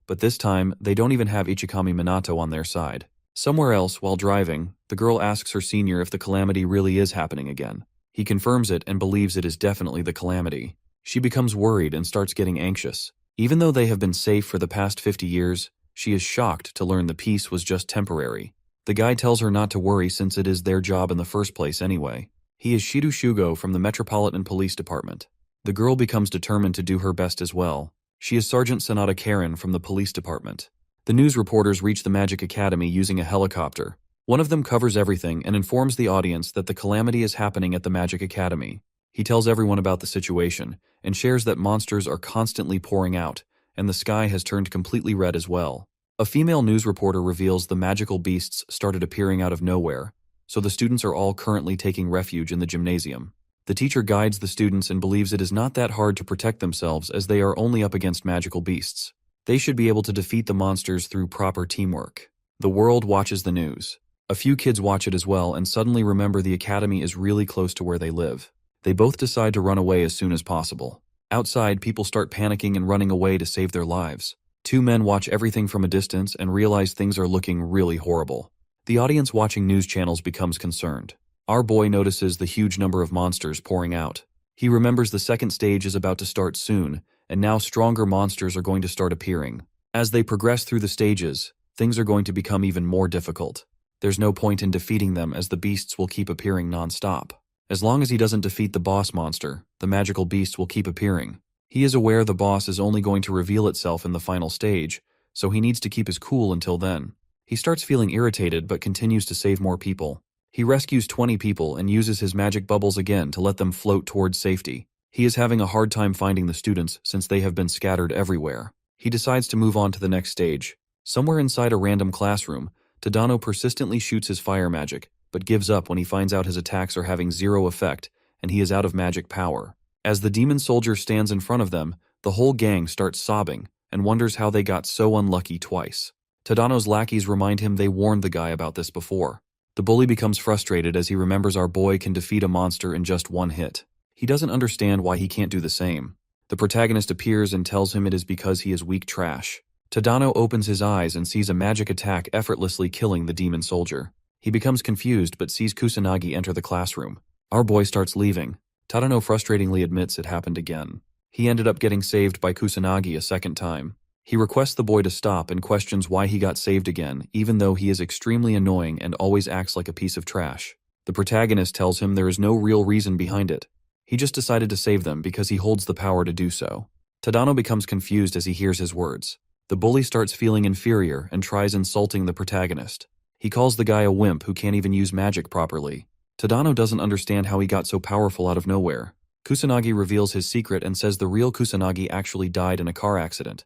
but this time they don't even have Ichikami Minato on their side. Somewhere else, while driving, the girl asks her senior if the calamity really is happening again. He confirms it and believes it is definitely the calamity. She becomes worried and starts getting anxious. Even though they have been safe for the past 50 years, she is shocked to learn the peace was just temporary. The guy tells her not to worry since it is their job in the first place anyway. He is Shido Shugo from the Metropolitan Police Department. The girl becomes determined to do her best as well. She is Sergeant Sanada Karen from the police department. The news reporters reach the Magic Academy using a helicopter. One of them covers everything and informs the audience that the calamity is happening at the Magic Academy. He tells everyone about the situation and shares that monsters are constantly pouring out, and the sky has turned completely red as well. A female news reporter reveals the magical beasts started appearing out of nowhere, so the students are all currently taking refuge in the gymnasium. The teacher guides the students and believes it is not that hard to protect themselves as they are only up against magical beasts. They should be able to defeat the monsters through proper teamwork. The world watches the news. A few kids watch it as well and suddenly remember the academy is really close to where they live. They both decide to run away as soon as possible. Outside, people start panicking and running away to save their lives. Two men watch everything from a distance and realize things are looking really horrible. The audience watching news channels becomes concerned. Our boy notices the huge number of monsters pouring out. He remembers the second stage is about to start soon, and now stronger monsters are going to start appearing. As they progress through the stages, things are going to become even more difficult. There's no point in defeating them as the beasts will keep appearing non-stop. As long as he doesn't defeat the boss monster, the magical beast will keep appearing. He is aware the boss is only going to reveal itself in the final stage, so he needs to keep his cool until then. He starts feeling irritated but continues to save more people. He rescues 20 people and uses his magic bubbles again to let them float towards safety. He is having a hard time finding the students since they have been scattered everywhere. He decides to move on to the next stage. Somewhere inside a random classroom, Tadano persistently shoots his fire magic, but gives up when he finds out his attacks are having zero effect and he is out of magic power. As the demon soldier stands in front of them, the whole gang starts sobbing and wonders how they got so unlucky twice. Tadano's lackeys remind him they warned the guy about this before. The bully becomes frustrated as he remembers our boy can defeat a monster in just one hit. He doesn't understand why he can't do the same. The protagonist appears and tells him it is because he is weak trash. Tadano opens his eyes and sees a magic attack effortlessly killing the demon soldier. He becomes confused but sees Kusanagi enter the classroom. Our boy starts leaving. Tadano frustratingly admits it happened again. He ended up getting saved by Kusanagi a second time. He requests the boy to stop and questions why he got saved again, even though he is extremely annoying and always acts like a piece of trash. The protagonist tells him there is no real reason behind it. He just decided to save them because he holds the power to do so. Tadano becomes confused as he hears his words. The bully starts feeling inferior and tries insulting the protagonist. He calls the guy a wimp who can't even use magic properly. Tadano doesn't understand how he got so powerful out of nowhere. Kusanagi reveals his secret and says the real Kusanagi actually died in a car accident.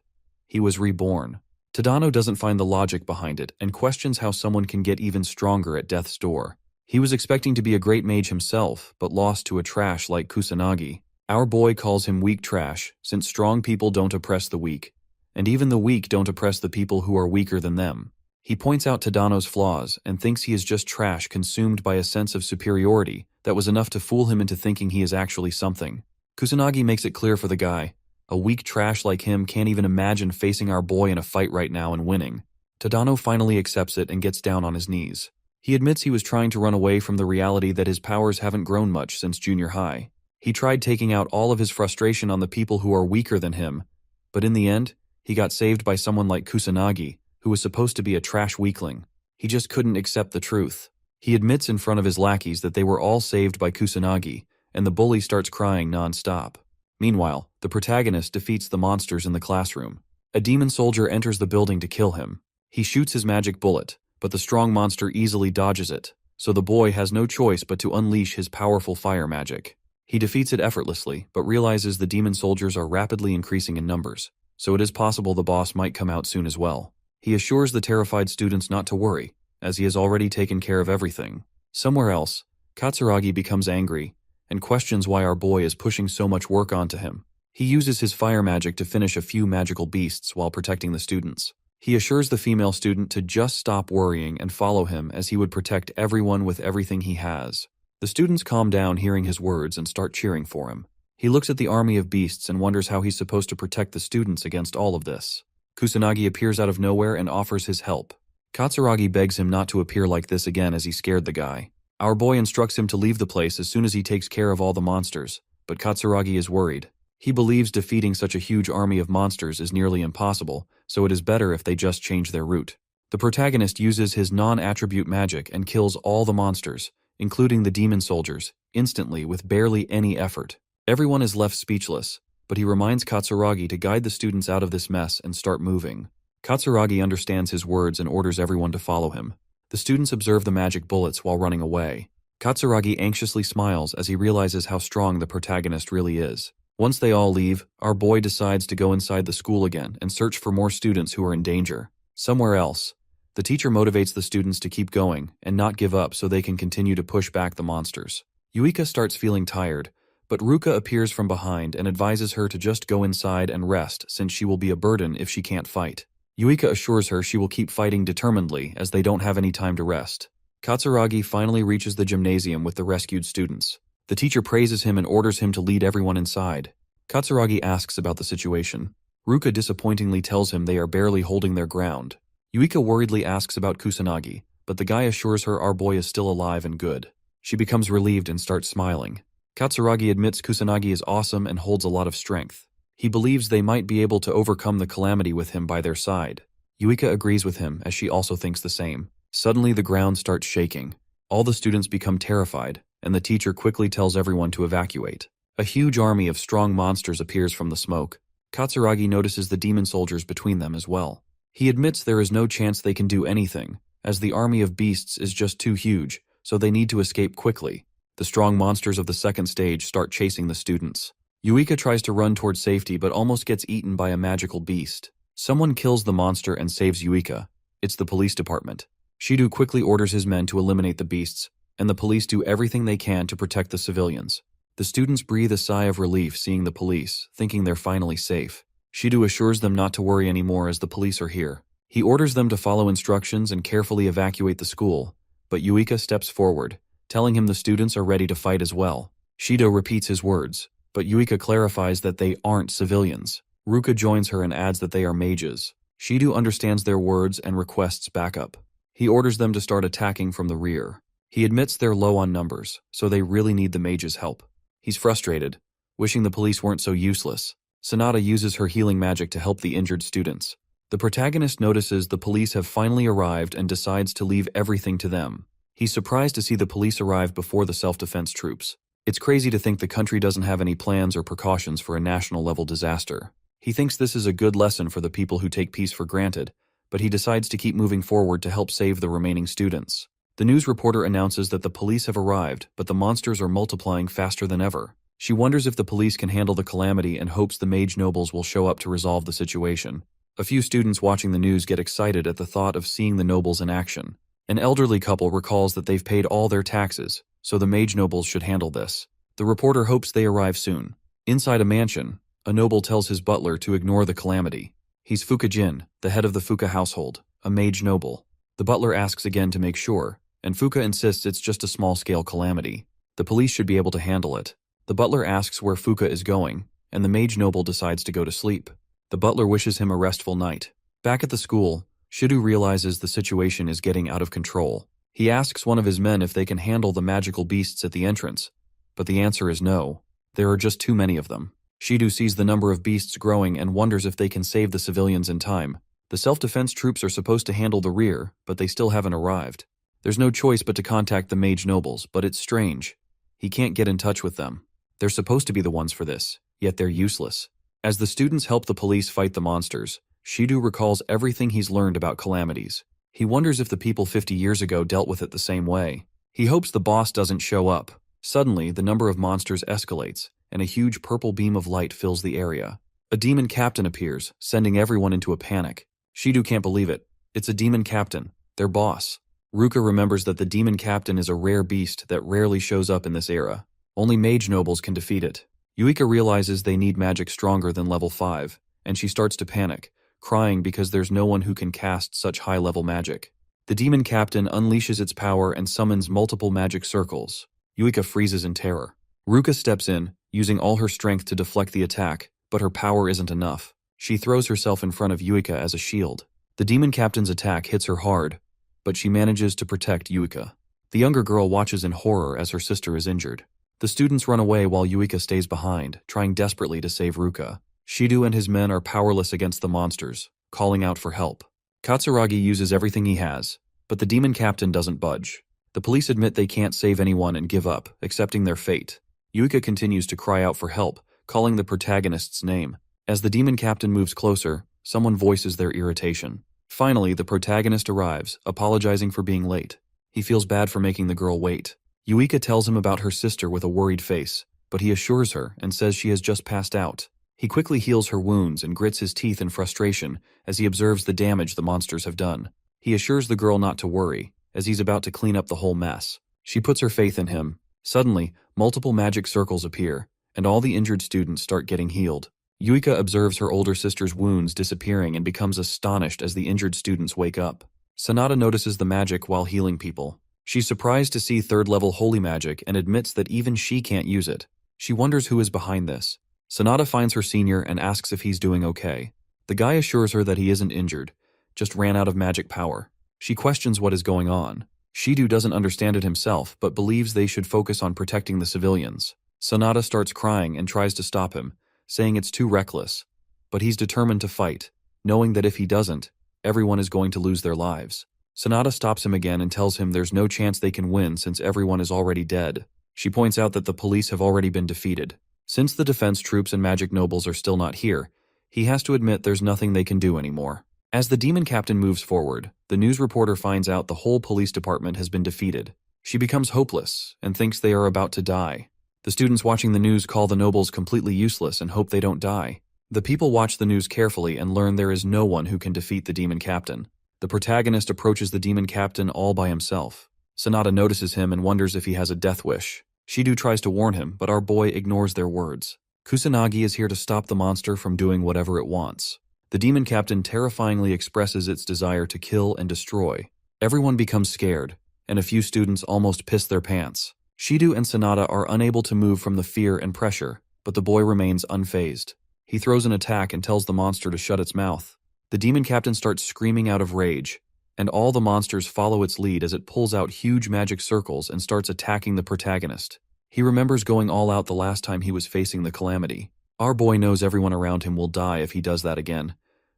He was reborn. Tadano doesn't find the logic behind it and questions how someone can get even stronger at death's door. He was expecting to be a great mage himself, but lost to a trash like Kusanagi. Our boy calls him weak trash, since strong people don't oppress the weak, and even the weak don't oppress the people who are weaker than them. He points out Tadano's flaws and thinks he is just trash consumed by a sense of superiority that was enough to fool him into thinking he is actually something. Kusanagi makes it clear for the guy. A weak trash like him can't even imagine facing our boy in a fight right now and winning. Tadano finally accepts it and gets down on his knees. He admits he was trying to run away from the reality that his powers haven't grown much since junior high. He tried taking out all of his frustration on the people who are weaker than him, but in the end, he got saved by someone like Kusanagi, who was supposed to be a trash weakling. He just couldn't accept the truth. He admits in front of his lackeys that they were all saved by Kusanagi, and the bully starts crying non-stop. Meanwhile, the protagonist defeats the monsters in the classroom. A demon soldier enters the building to kill him. He shoots his magic bullet, but the strong monster easily dodges it, so the boy has no choice but to unleash his powerful fire magic. He defeats it effortlessly, but realizes the demon soldiers are rapidly increasing in numbers, so it is possible the boss might come out soon as well. He assures the terrified students not to worry, as he has already taken care of everything. Somewhere else, Katsuragi becomes angry and questions why our boy is pushing so much work onto him. He uses his fire magic to finish a few magical beasts while protecting the students. He assures the female student to just stop worrying and follow him as he would protect everyone with everything he has. The students calm down hearing his words and start cheering for him. He looks at the army of beasts and wonders how he's supposed to protect the students against all of this. Kusanagi appears out of nowhere and offers his help. Katsuragi begs him not to appear like this again as he scared the guy. Our boy instructs him to leave the place as soon as he takes care of all the monsters, but Katsuragi is worried. He believes defeating such a huge army of monsters is nearly impossible, so it is better if they just change their route. The protagonist uses his non-attribute magic and kills all the monsters, including the demon soldiers, instantly with barely any effort. Everyone is left speechless, but he reminds Katsuragi to guide the students out of this mess and start moving. Katsuragi understands his words and orders everyone to follow him. The students observe the magic bullets while running away. Katsuragi anxiously smiles as he realizes how strong the protagonist really is. Once they all leave, our boy decides to go inside the school again and search for more students who are in danger. Somewhere else, the teacher motivates the students to keep going and not give up so they can continue to push back the monsters. Yuika starts feeling tired, but Ruka appears from behind and advises her to just go inside and rest since she will be a burden if she can't fight. Yuika assures her she will keep fighting determinedly as they don't have any time to rest. Katsuragi finally reaches the gymnasium with the rescued students. The teacher praises him and orders him to lead everyone inside. Katsuragi asks about the situation. Ruka disappointingly tells him they are barely holding their ground. Yuika worriedly asks about Kusanagi, but the guy assures her our boy is still alive and good. She becomes relieved and starts smiling. Katsuragi admits Kusanagi is awesome and holds a lot of strength. He believes they might be able to overcome the calamity with him by their side. Yuika agrees with him as she also thinks the same. Suddenly the ground starts shaking. All the students become terrified, and the teacher quickly tells everyone to evacuate. A huge army of strong monsters appears from the smoke. Katsuragi notices the demon soldiers between them as well. He admits there is no chance they can do anything, as the army of beasts is just too huge, so they need to escape quickly. The strong monsters of the second stage start chasing the students. Yuika tries to run towards safety but almost gets eaten by a magical beast. Someone kills the monster and saves Yuika. It's the police department. Shido quickly orders his men to eliminate the beasts, and the police do everything they can to protect the civilians. The students breathe a sigh of relief seeing the police, thinking they're finally safe. Shido assures them not to worry anymore as the police are here. He orders them to follow instructions and carefully evacuate the school, but Yuika steps forward, telling him the students are ready to fight as well. Shido repeats his words, but Yuika clarifies that they aren't civilians. Ruka joins her and adds that they are mages. Shido understands their words and requests backup. He orders them to start attacking from the rear. He admits they're low on numbers, so they really need the mages' help. He's frustrated, wishing the police weren't so useless. Sonata uses her healing magic to help the injured students. The protagonist notices the police have finally arrived and decides to leave everything to them. He's surprised to see the police arrive before the self-defense troops. It's crazy to think the country doesn't have any plans or precautions for a national-level disaster. He thinks this is a good lesson for the people who take peace for granted, but he decides to keep moving forward to help save the remaining students. The news reporter announces that the police have arrived, but the monsters are multiplying faster than ever. She wonders if the police can handle the calamity and hopes the mage nobles will show up to resolve the situation. A few students watching the news get excited at the thought of seeing the nobles in action. An elderly couple recalls that they've paid all their taxes, so the mage nobles should handle this. The reporter hopes they arrive soon. Inside a mansion, a noble tells his butler to ignore the calamity. He's Fuka-jin, the head of the Fuka household, a mage noble. The butler asks again to make sure, and Fuka insists it's just a small-scale calamity. The police should be able to handle it. The butler asks where Fuka is going, and the mage noble decides to go to sleep. The butler wishes him a restful night. Back at the school, Shido realizes the situation is getting out of control. He asks one of his men if they can handle the magical beasts at the entrance, but the answer is no. There are just too many of them. Shido sees the number of beasts growing and wonders if they can save the civilians in time. The self-defense troops are supposed to handle the rear, but they still haven't arrived. There's no choice but to contact the mage nobles, but it's strange. He can't get in touch with them. They're supposed to be the ones for this, yet they're useless. As the students help the police fight the monsters, Shido recalls everything he's learned about calamities. He wonders if the people 50 years ago dealt with it the same way. He hopes the boss doesn't show up. Suddenly, the number of monsters escalates, and a huge purple beam of light fills the area. A demon captain appears, sending everyone into a panic. Shido can't believe it. It's a demon captain, their boss. Ruka remembers that the demon captain is a rare beast that rarely shows up in this era. Only mage nobles can defeat it. Yuika realizes they need magic stronger than level 5, and she starts to panic, crying because there's no one who can cast such high-level magic. The demon captain unleashes its power and summons multiple magic circles. Yuika freezes in terror. Ruka steps in, using all her strength to deflect the attack, but her power isn't enough. She throws herself in front of Yuika as a shield. The demon captain's attack hits her hard, but she manages to protect Yuika. The younger girl watches in horror as her sister is injured. The students run away while Yuika stays behind, trying desperately to save Ruka. Shido and his men are powerless against the monsters, calling out for help. Katsuragi uses everything he has, but the demon captain doesn't budge. The police admit they can't save anyone and give up, accepting their fate. Yuika continues to cry out for help, calling the protagonist's name. As the demon captain moves closer, someone voices their irritation. Finally, the protagonist arrives, apologizing for being late. He feels bad for making the girl wait. Yuika tells him about her sister with a worried face, but he assures her and says she has just passed out. He quickly heals her wounds and grits his teeth in frustration as he observes the damage the monsters have done. He assures the girl not to worry, as he's about to clean up the whole mess. She puts her faith in him, Suddenly, multiple magic circles appear, and all the injured students start getting healed. Yuika observes her older sister's wounds disappearing and becomes astonished as the injured students wake up. Sanada notices the magic while healing people. She's surprised to see third-level holy magic and admits that even she can't use it. She wonders who is behind this. Sanada finds her senior and asks if he's doing okay. The guy assures her that he isn't injured, just ran out of magic power. She questions what is going on. Shido doesn't understand it himself, but believes they should focus on protecting the civilians. Sanada starts crying and tries to stop him, saying it's too reckless. But he's determined to fight, knowing that if he doesn't, everyone is going to lose their lives. Sanada stops him again and tells him there's no chance they can win since everyone is already dead. She points out that the police have already been defeated. Since the defense troops and magic nobles are still not here, he has to admit there's nothing they can do anymore. As the demon captain moves forward, the news reporter finds out the whole police department has been defeated. She becomes hopeless and thinks they are about to die. The students watching the news call the nobles completely useless and hope they don't die. The people watch the news carefully and learn there is no one who can defeat the demon captain. The protagonist approaches the demon captain all by himself. Sanada notices him and wonders if he has a death wish. Shido tries to warn him, but our boy ignores their words. Kusanagi is here to stop the monster from doing whatever it wants. The demon captain terrifyingly expresses its desire to kill and destroy. Everyone becomes scared, and a few students almost piss their pants. Shido and Sanada are unable to move from the fear and pressure, but the boy remains unfazed. He throws an attack and tells the monster to shut its mouth. The demon captain starts screaming out of rage, and all the monsters follow its lead as it pulls out huge magic circles and starts attacking the protagonist. He remembers going all out the last time he was facing the calamity. Our boy knows everyone around him will die if he does that again,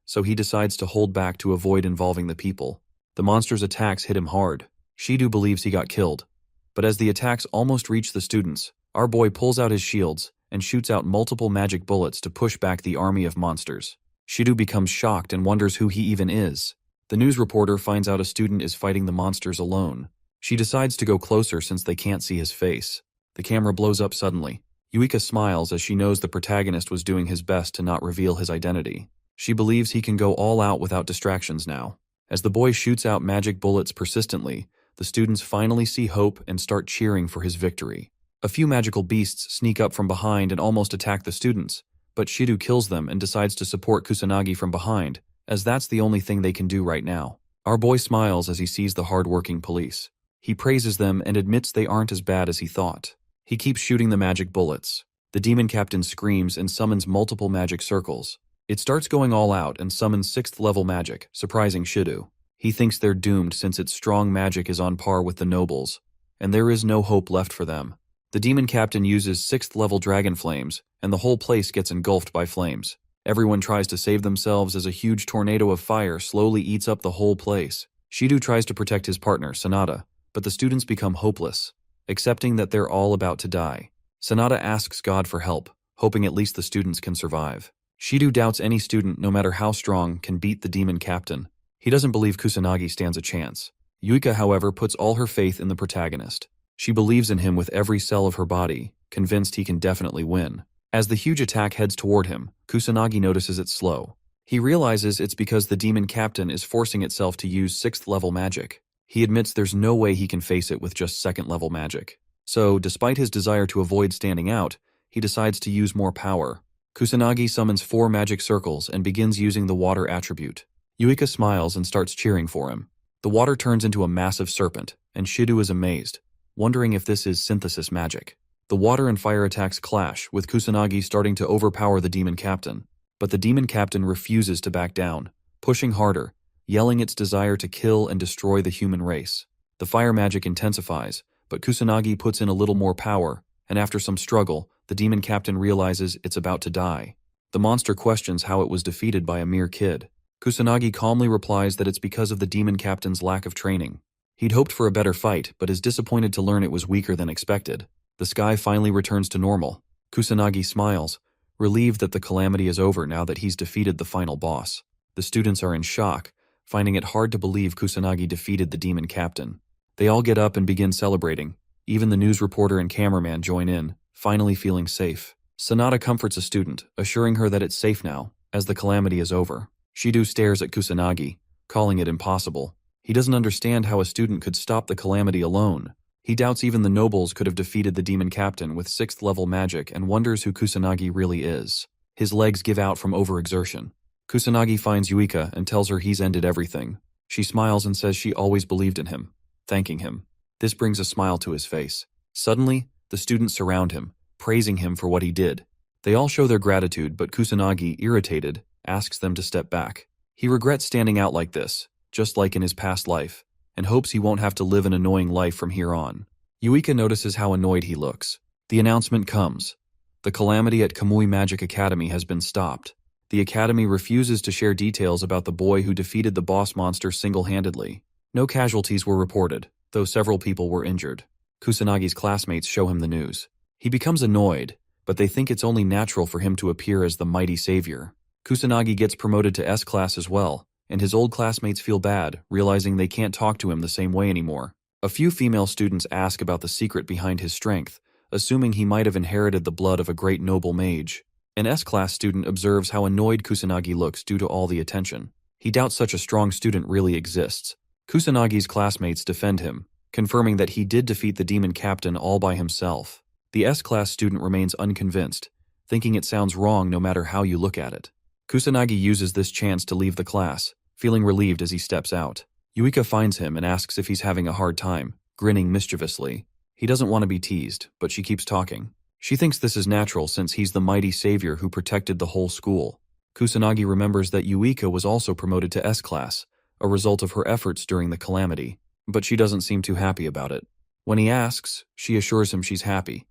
so he decides to hold back to avoid involving the people. The monster's attacks hit him hard. Shido believes he got killed, but as the attacks almost reach the students, our boy pulls out his shields and shoots out multiple magic bullets to push back the army of monsters. Shido becomes shocked and wonders who he even is. The news reporter finds out a student is fighting the monsters alone. She decides to go closer since they can't see his face. The camera blows up suddenly. Yuika smiles as she knows the protagonist was doing his best to not reveal his identity. She believes he can go all out without distractions now. As the boy shoots out magic bullets persistently, the students finally see hope and start cheering for his victory. A few magical beasts sneak up from behind and almost attack the students, but Shido kills them and decides to support Kusanagi from behind, as that's the only thing they can do right now. Our boy smiles as he sees the hard-working police. He praises them and admits they aren't as bad as he thought. He keeps shooting the magic bullets. The demon captain screams and summons multiple magic circles. It starts going all out and summons 6th-level magic, surprising Shido. He thinks they're doomed since its strong magic is on par with the nobles, and there is no hope left for them. The demon captain uses 6th-level dragon flames, and the whole place gets engulfed by flames. Everyone tries to save themselves as a huge tornado of fire slowly eats up the whole place. Shido tries to protect his partner, Sanada, but the students become hopeless, accepting that they're all about to die. Sanada asks God for help, hoping at least the students can survive. Shido doubts any student, no matter how strong, can beat the demon captain. He doesn't believe Kusanagi stands a chance. Yuika, however, puts all her faith in the protagonist. She believes in him with every cell of her body, convinced he can definitely win. As the huge attack heads toward him, Kusanagi notices it's slow. He realizes it's because the demon captain is forcing itself to use 6th-level magic. He admits there's no way he can face it with just 2nd-level magic. So, despite his desire to avoid standing out, he decides to use more power. Kusanagi summons 4 magic circles and begins using the water attribute. Yuika smiles and starts cheering for him. The water turns into a massive serpent, and Shido is amazed, wondering if this is synthesis magic. The water and fire attacks clash, with Kusanagi starting to overpower the demon captain. But the demon captain refuses to back down, pushing harder, yelling its desire to kill and destroy the human race. The fire magic intensifies, but Kusanagi puts in a little more power, and after some struggle, the demon captain realizes it's about to die. The monster questions how it was defeated by a mere kid. Kusanagi calmly replies that it's because of the demon captain's lack of training. He'd hoped for a better fight, but is disappointed to learn it was weaker than expected. The sky finally returns to normal. Kusanagi smiles, relieved that the calamity is over now that he's defeated the final boss. The students are in shock, finding it hard to believe Kusanagi defeated the demon captain. They all get up and begin celebrating. Even the news reporter and cameraman join in, finally feeling safe. Sanada comforts a student, assuring her that it's safe now, as the calamity is over. Shido stares at Kusanagi, calling it impossible. He doesn't understand how a student could stop the calamity alone. He doubts even the nobles could have defeated the demon captain with 6th level magic and wonders who Kusanagi really is. His legs give out from overexertion. Kusanagi finds Yuika and tells her he's ended everything. She smiles and says she always believed in him, thanking him. This brings a smile to his face. Suddenly, the students surround him, praising him for what he did. They all show their gratitude, but Kusanagi, irritated, asks them to step back. He regrets standing out like this, just like in his past life, and hopes he won't have to live an annoying life from here on. Yuika notices how annoyed he looks. The announcement comes. The calamity at Kamui Magic Academy has been stopped. The academy refuses to share details about the boy who defeated the boss monster single-handedly. No casualties were reported, though several people were injured. Kusanagi's classmates show him the news. He becomes annoyed, but they think it's only natural for him to appear as the mighty savior. Kusanagi gets promoted to S class as well, and his old classmates feel bad, realizing they can't talk to him the same way anymore. A few female students ask about the secret behind his strength, assuming he might have inherited the blood of a great noble mage. An S-class student observes how annoyed Kusanagi looks due to all the attention. He doubts such a strong student really exists. Kusanagi's classmates defend him, confirming that he did defeat the demon captain all by himself. The S-class student remains unconvinced, thinking it sounds wrong no matter how you look at it. Kusanagi uses this chance to leave the class, feeling relieved as he steps out. Yuika finds him and asks if he's having a hard time, grinning mischievously. He doesn't want to be teased, but she keeps talking. She thinks this is natural since he's the mighty savior who protected the whole school. Kusanagi remembers that Yuika was also promoted to S-class, a result of her efforts during the calamity, but she doesn't seem too happy about it. When he asks, she assures him she's happy,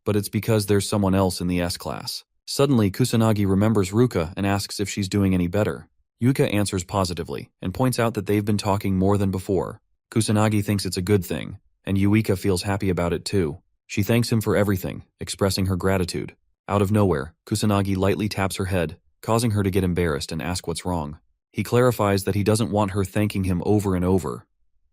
but it's because there's someone else in the S-class. Suddenly, Kusanagi remembers Ruka and asks if she's doing any better. Yuika answers positively and points out that they've been talking more than before. Kusanagi thinks it's a good thing, and Yuika feels happy about it too. She thanks him for everything, expressing her gratitude. Out of nowhere, Kusanagi lightly taps her head, causing her to get embarrassed and ask what's wrong. He clarifies that he doesn't want her thanking him over and over.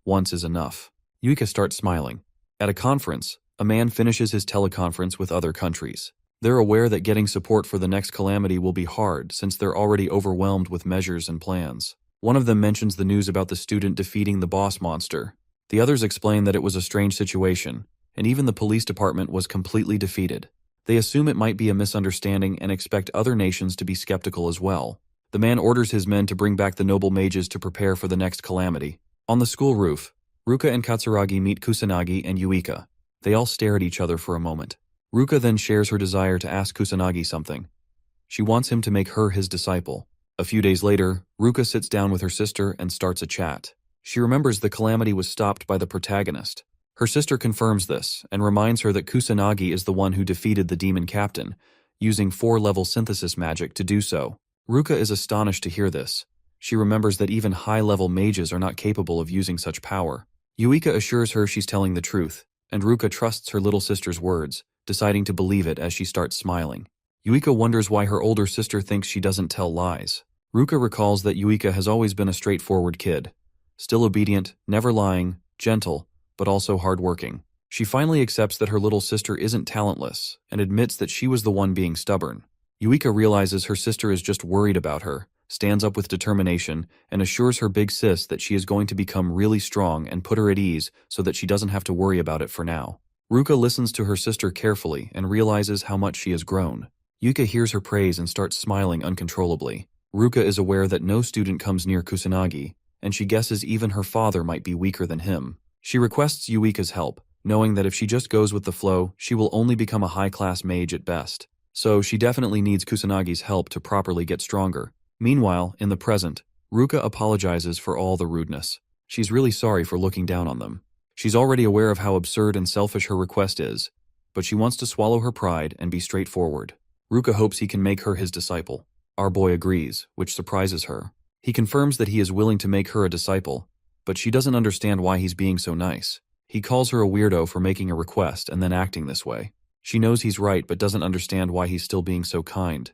Once is enough. Yuika starts smiling. At a conference, a man finishes his teleconference with other countries. They're aware that getting support for the next calamity will be hard since they're already overwhelmed with measures and plans. One of them mentions the news about the student defeating the boss monster. The others explain that it was a strange situation, and even the police department was completely defeated. They assume it might be a misunderstanding and expect other nations to be skeptical as well. The man orders his men to bring back the noble mages to prepare for the next calamity. On the school roof, Ruka and Katsuragi meet Kusanagi and Yuika. They all stare at each other for a moment. Ruka then shares her desire to ask Kusanagi something. She wants him to make her his disciple. A few days later, Ruka sits down with her sister and starts a chat. She remembers the calamity was stopped by the protagonist. Her sister confirms this and reminds her that Kusanagi is the one who defeated the demon captain, using 4-level synthesis magic to do so. Ruka is astonished to hear this. She remembers that even high-level mages are not capable of using such power. Yuika assures her she's telling the truth, and Ruka trusts her little sister's words, deciding to believe it as she starts smiling. Yuika wonders why her older sister thinks she doesn't tell lies. Ruka recalls that Yuika has always been a straightforward kid, still obedient, never lying, gentle, but also hardworking. She finally accepts that her little sister isn't talentless and admits that she was the one being stubborn. Yuika realizes her sister is just worried about her, stands up with determination, and assures her big sis that she is going to become really strong and put her at ease so that she doesn't have to worry about it for now. Ruka listens to her sister carefully and realizes how much she has grown. Yuika hears her praise and starts smiling uncontrollably. Ruka is aware that no student comes near Kusanagi, and she guesses even her father might be weaker than him. She requests Yuika's help, knowing that if she just goes with the flow, she will only become a high-class mage at best. So she definitely needs Kusanagi's help to properly get stronger. Meanwhile, in the present, Ruka apologizes for all the rudeness. She's really sorry for looking down on them. She's already aware of how absurd and selfish her request is, but she wants to swallow her pride and be straightforward. Ruka hopes he can make her his disciple. Our boy agrees, which surprises her. He confirms that he is willing to make her a disciple, but she doesn't understand why he's being so nice. He calls her a weirdo for making a request and then acting this way. She knows he's right but doesn't understand why he's still being so kind,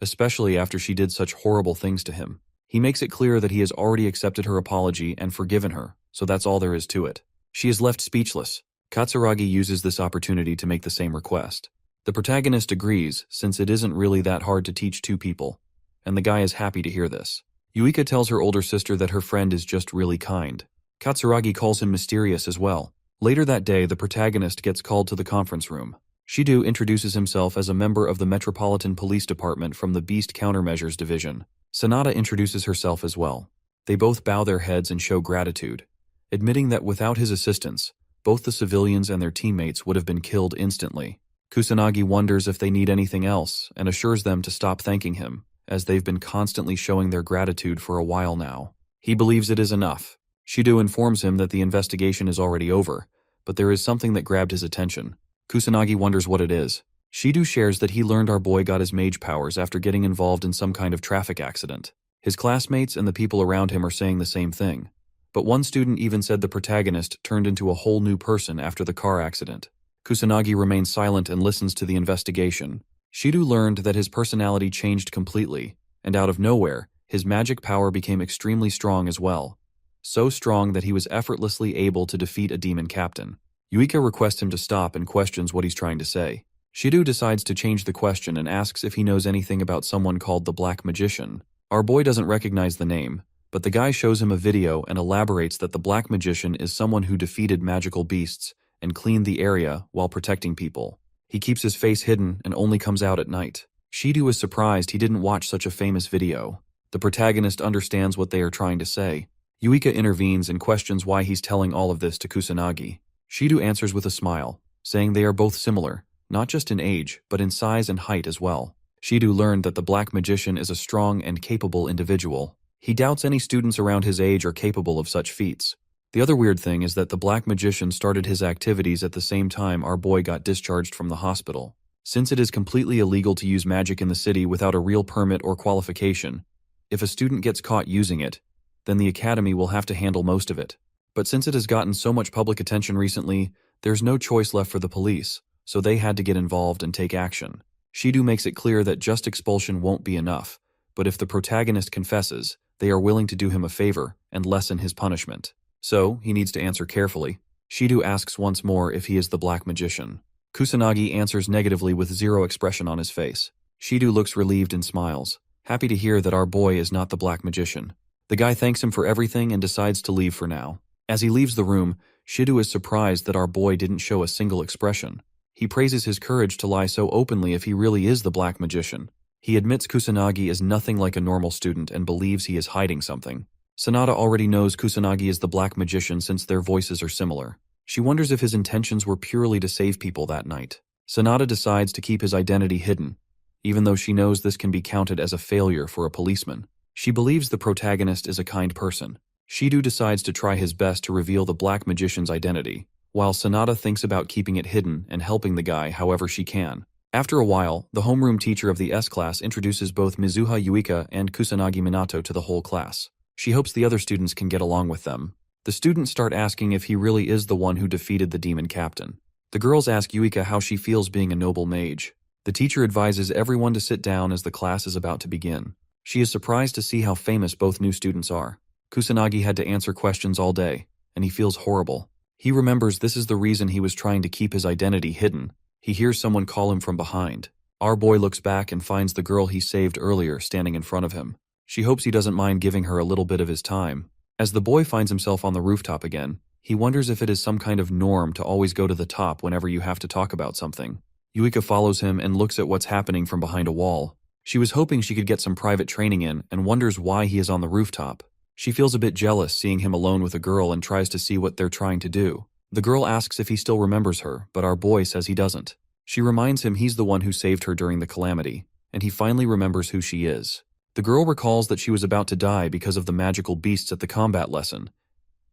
especially after she did such horrible things to him. He makes it clear that he has already accepted her apology and forgiven her, so that's all there is to it. She is left speechless. Katsuragi uses this opportunity to make the same request. The protagonist agrees, since it isn't really that hard to teach two people, and the guy is happy to hear this. Yuika tells her older sister that her friend is just really kind. Katsuragi calls him mysterious as well. Later that day, the protagonist gets called to the conference room. Shido introduces himself as a member of the Metropolitan Police Department from the Beast Countermeasures Division. Sanada introduces herself as well. They both bow their heads and show gratitude, admitting that without his assistance, both the civilians and their teammates would have been killed instantly. Kusanagi wonders if they need anything else and assures them to stop thanking him, as they've been constantly showing their gratitude for a while now. He believes it is enough. Shido informs him that the investigation is already over, but there is something that grabbed his attention. Kusanagi wonders what it is. Shido shares that he learned our boy got his mage powers after getting involved in some kind of traffic accident. His classmates and the people around him are saying the same thing. But one student even said the protagonist turned into a whole new person after the car accident. Kusanagi remains silent and listens to the investigation. Shido learned that his personality changed completely, and out of nowhere, his magic power became extremely strong as well. So strong that he was effortlessly able to defeat a demon captain. Yuika requests him to stop and questions what he's trying to say. Shido decides to change the question and asks if he knows anything about someone called the Black Magician. Our boy doesn't recognize the name, but the guy shows him a video and elaborates that the Black Magician is someone who defeated magical beasts and cleaned the area while protecting people. He keeps his face hidden and only comes out at night. Shido is surprised he didn't watch such a famous video. The protagonist understands what they are trying to say. Yuika intervenes and questions why he's telling all of this to Kusanagi. Shido answers with a smile, saying they are both similar, not just in age, but in size and height as well. Shido learned that the Black Magician is a strong and capable individual. He doubts any students around his age are capable of such feats. The other weird thing is that the Black Magician started his activities at the same time our boy got discharged from the hospital. Since it is completely illegal to use magic in the city without a real permit or qualification, if a student gets caught using it, then the academy will have to handle most of it. But since it has gotten so much public attention recently, there's no choice left for the police, so they had to get involved and take action. Shido makes it clear that just expulsion won't be enough, but if the protagonist confesses, they are willing to do him a favor and lessen his punishment. So, he needs to answer carefully. Shido asks once more if he is the Black Magician. Kusanagi answers negatively with zero expression on his face. Shido looks relieved and smiles, happy to hear that our boy is not the Black Magician. The guy thanks him for everything and decides to leave for now. As he leaves the room, Shido is surprised that our boy didn't show a single expression. He praises his courage to lie so openly if he really is the Black Magician. He admits Kusanagi is nothing like a normal student and believes he is hiding something. Sanada already knows Kusanagi is the Black Magician since their voices are similar. She wonders if his intentions were purely to save people that night. Sanada decides to keep his identity hidden, even though she knows this can be counted as a failure for a policeman. She believes the protagonist is a kind person. Shido decides to try his best to reveal the Black Magician's identity, while Sanada thinks about keeping it hidden and helping the guy however she can. After a while, the homeroom teacher of the S-class introduces both Mizuha Yuika and Kusanagi Minato to the whole class. She hopes the other students can get along with them. The students start asking if he really is the one who defeated the demon captain. The girls ask Yuika how she feels being a noble mage. The teacher advises everyone to sit down as the class is about to begin. She is surprised to see how famous both new students are. Kusanagi had to answer questions all day, and he feels horrible. He remembers this is the reason he was trying to keep his identity hidden. He hears someone call him from behind. Our boy looks back and finds the girl he saved earlier standing in front of him. She hopes he doesn't mind giving her a little bit of his time. As the boy finds himself on the rooftop again, he wonders if it is some kind of norm to always go to the top whenever you have to talk about something. Yuika follows him and looks at what's happening from behind a wall. She was hoping she could get some private training in and wonders why he is on the rooftop. She feels a bit jealous seeing him alone with a girl and tries to see what they're trying to do. The girl asks if he still remembers her, but our boy says he doesn't. She reminds him he's the one who saved her during the calamity, and he finally remembers who she is. The girl recalls that she was about to die because of the magical beasts at the combat lesson,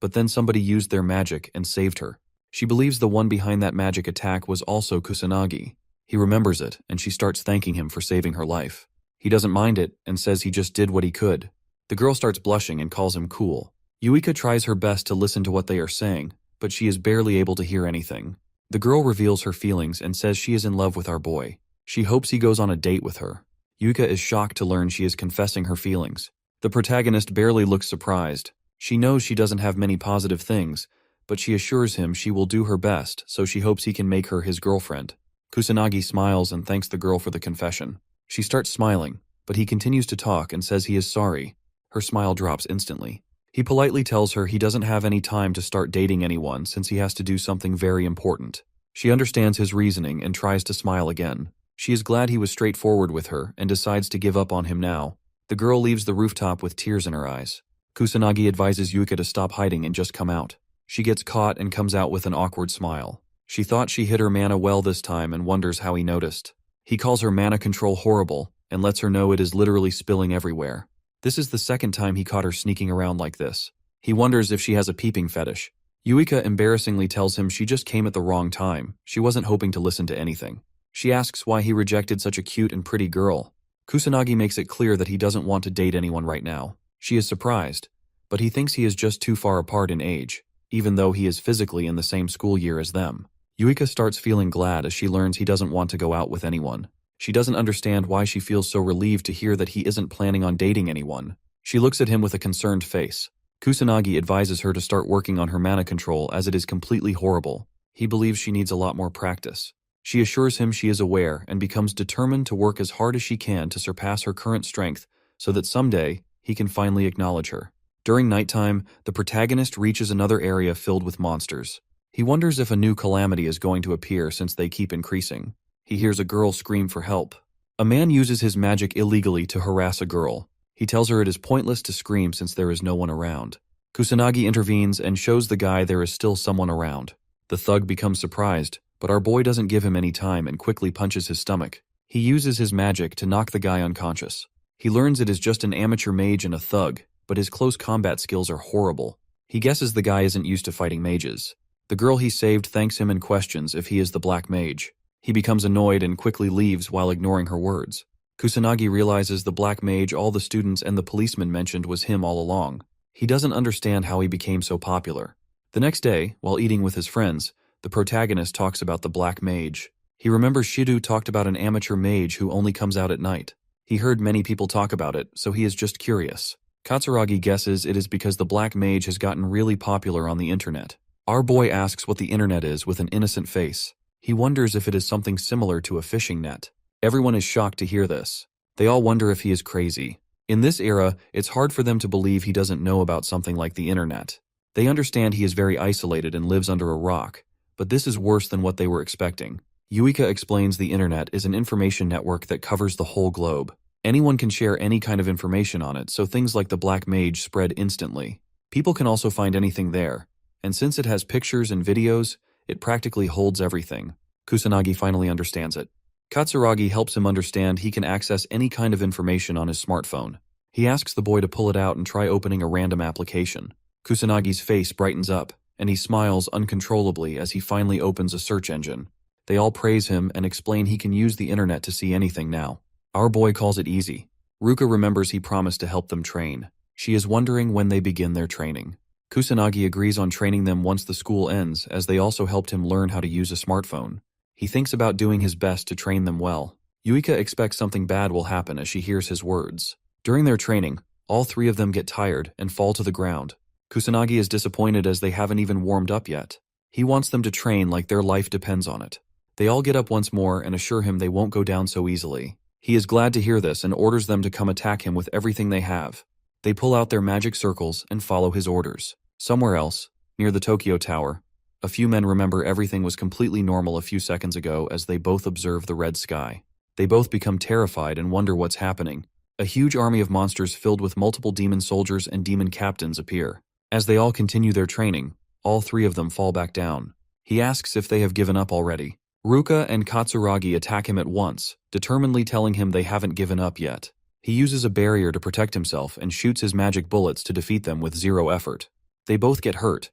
but then somebody used their magic and saved her. She believes the one behind that magic attack was also Kusanagi. He remembers it, and she starts thanking him for saving her life. He doesn't mind it and says he just did what he could. The girl starts blushing and calls him cool. Yuika tries her best to listen to what they are saying, but she is barely able to hear anything. The girl reveals her feelings and says she is in love with our boy. She hopes he goes on a date with her. Yuika is shocked to learn she is confessing her feelings. The protagonist barely looks surprised. She knows she doesn't have many positive things, but she assures him she will do her best, so she hopes he can make her his girlfriend. Kusanagi smiles and thanks the girl for the confession. She starts smiling, but he continues to talk and says he is sorry. Her smile drops instantly. He politely tells her he doesn't have any time to start dating anyone since he has to do something very important. She understands his reasoning and tries to smile again. She is glad he was straightforward with her and decides to give up on him now. The girl leaves the rooftop with tears in her eyes. Kusanagi advises Yuika to stop hiding and just come out. She gets caught and comes out with an awkward smile. She thought she hid her mana well this time and wonders how he noticed. He calls her mana control horrible and lets her know it is literally spilling everywhere. This is the second time he caught her sneaking around like this. He wonders if she has a peeping fetish. Yuika embarrassingly tells him she just came at the wrong time. She wasn't hoping to listen to anything. She asks why he rejected such a cute and pretty girl. Kusanagi makes it clear that he doesn't want to date anyone right now. She is surprised, but he thinks he is just too far apart in age, even though he is physically in the same school year as them. Yuika starts feeling glad as she learns he doesn't want to go out with anyone. She doesn't understand why she feels so relieved to hear that he isn't planning on dating anyone. She looks at him with a concerned face. Kusanagi advises her to start working on her mana control as it is completely horrible. He believes she needs a lot more practice. She assures him she is aware and becomes determined to work as hard as she can to surpass her current strength so that someday he can finally acknowledge her. During nighttime, the protagonist reaches another area filled with monsters. He wonders if a new calamity is going to appear since they keep increasing. He hears a girl scream for help. A man uses his magic illegally to harass a girl. He tells her it is pointless to scream since there is no one around. Kusanagi intervenes and shows the guy there is still someone around. The thug becomes surprised, but our boy doesn't give him any time and quickly punches his stomach. He uses his magic to knock the guy unconscious. He learns it is just an amateur mage and a thug, but his close combat skills are horrible. He guesses the guy isn't used to fighting mages. The girl he saved thanks him and questions if he is the black mage. He becomes annoyed and quickly leaves while ignoring her words. Kusanagi realizes the black mage all the students and the policeman mentioned was him all along. He doesn't understand how he became so popular. The next day, while eating with his friends, the protagonist talks about the black mage. He remembers Shido talked about an amateur mage who only comes out at night. He heard many people talk about it, so he is just curious. Katsuragi guesses it is because the black mage has gotten really popular on the internet. Our boy asks what the internet is with an innocent face. He wonders if it is something similar to a fishing net. Everyone is shocked to hear this. They all wonder if he is crazy. In this era, it's hard for them to believe he doesn't know about something like the internet. They understand he is very isolated and lives under a rock, but this is worse than what they were expecting. Yuika explains the internet is an information network that covers the whole globe. Anyone can share any kind of information on it, so things like the black mage spread instantly. People can also find anything there, and since it has pictures and videos, it practically holds everything. Kusanagi finally understands it. Katsuragi helps him understand he can access any kind of information on his smartphone. He asks the boy to pull it out and try opening a random application. Kusanagi's face brightens up, and he smiles uncontrollably as he finally opens a search engine. They all praise him and explain he can use the internet to see anything now. Our boy calls it easy. Ruka remembers he promised to help them train. She is wondering when they begin their training. Kusanagi agrees on training them once the school ends, as they also helped him learn how to use a smartphone. He thinks about doing his best to train them well. Yuika expects something bad will happen as she hears his words. During their training, all three of them get tired and fall to the ground. Kusanagi is disappointed as they haven't even warmed up yet. He wants them to train like their life depends on it. They all get up once more and assure him they won't go down so easily. He is glad to hear this and orders them to come attack him with everything they have. They pull out their magic circles and follow his orders. Somewhere else, near the Tokyo Tower, a few men remember everything was completely normal a few seconds ago as they both observe the red sky. They both become terrified and wonder what's happening. A huge army of monsters filled with multiple demon soldiers and demon captains appear. As they all continue their training, all three of them fall back down. He asks if they have given up already. Ruka and Katsuragi attack him at once, determinedly telling him they haven't given up yet. He uses a barrier to protect himself and shoots his magic bullets to defeat them with zero effort. They both get hurt,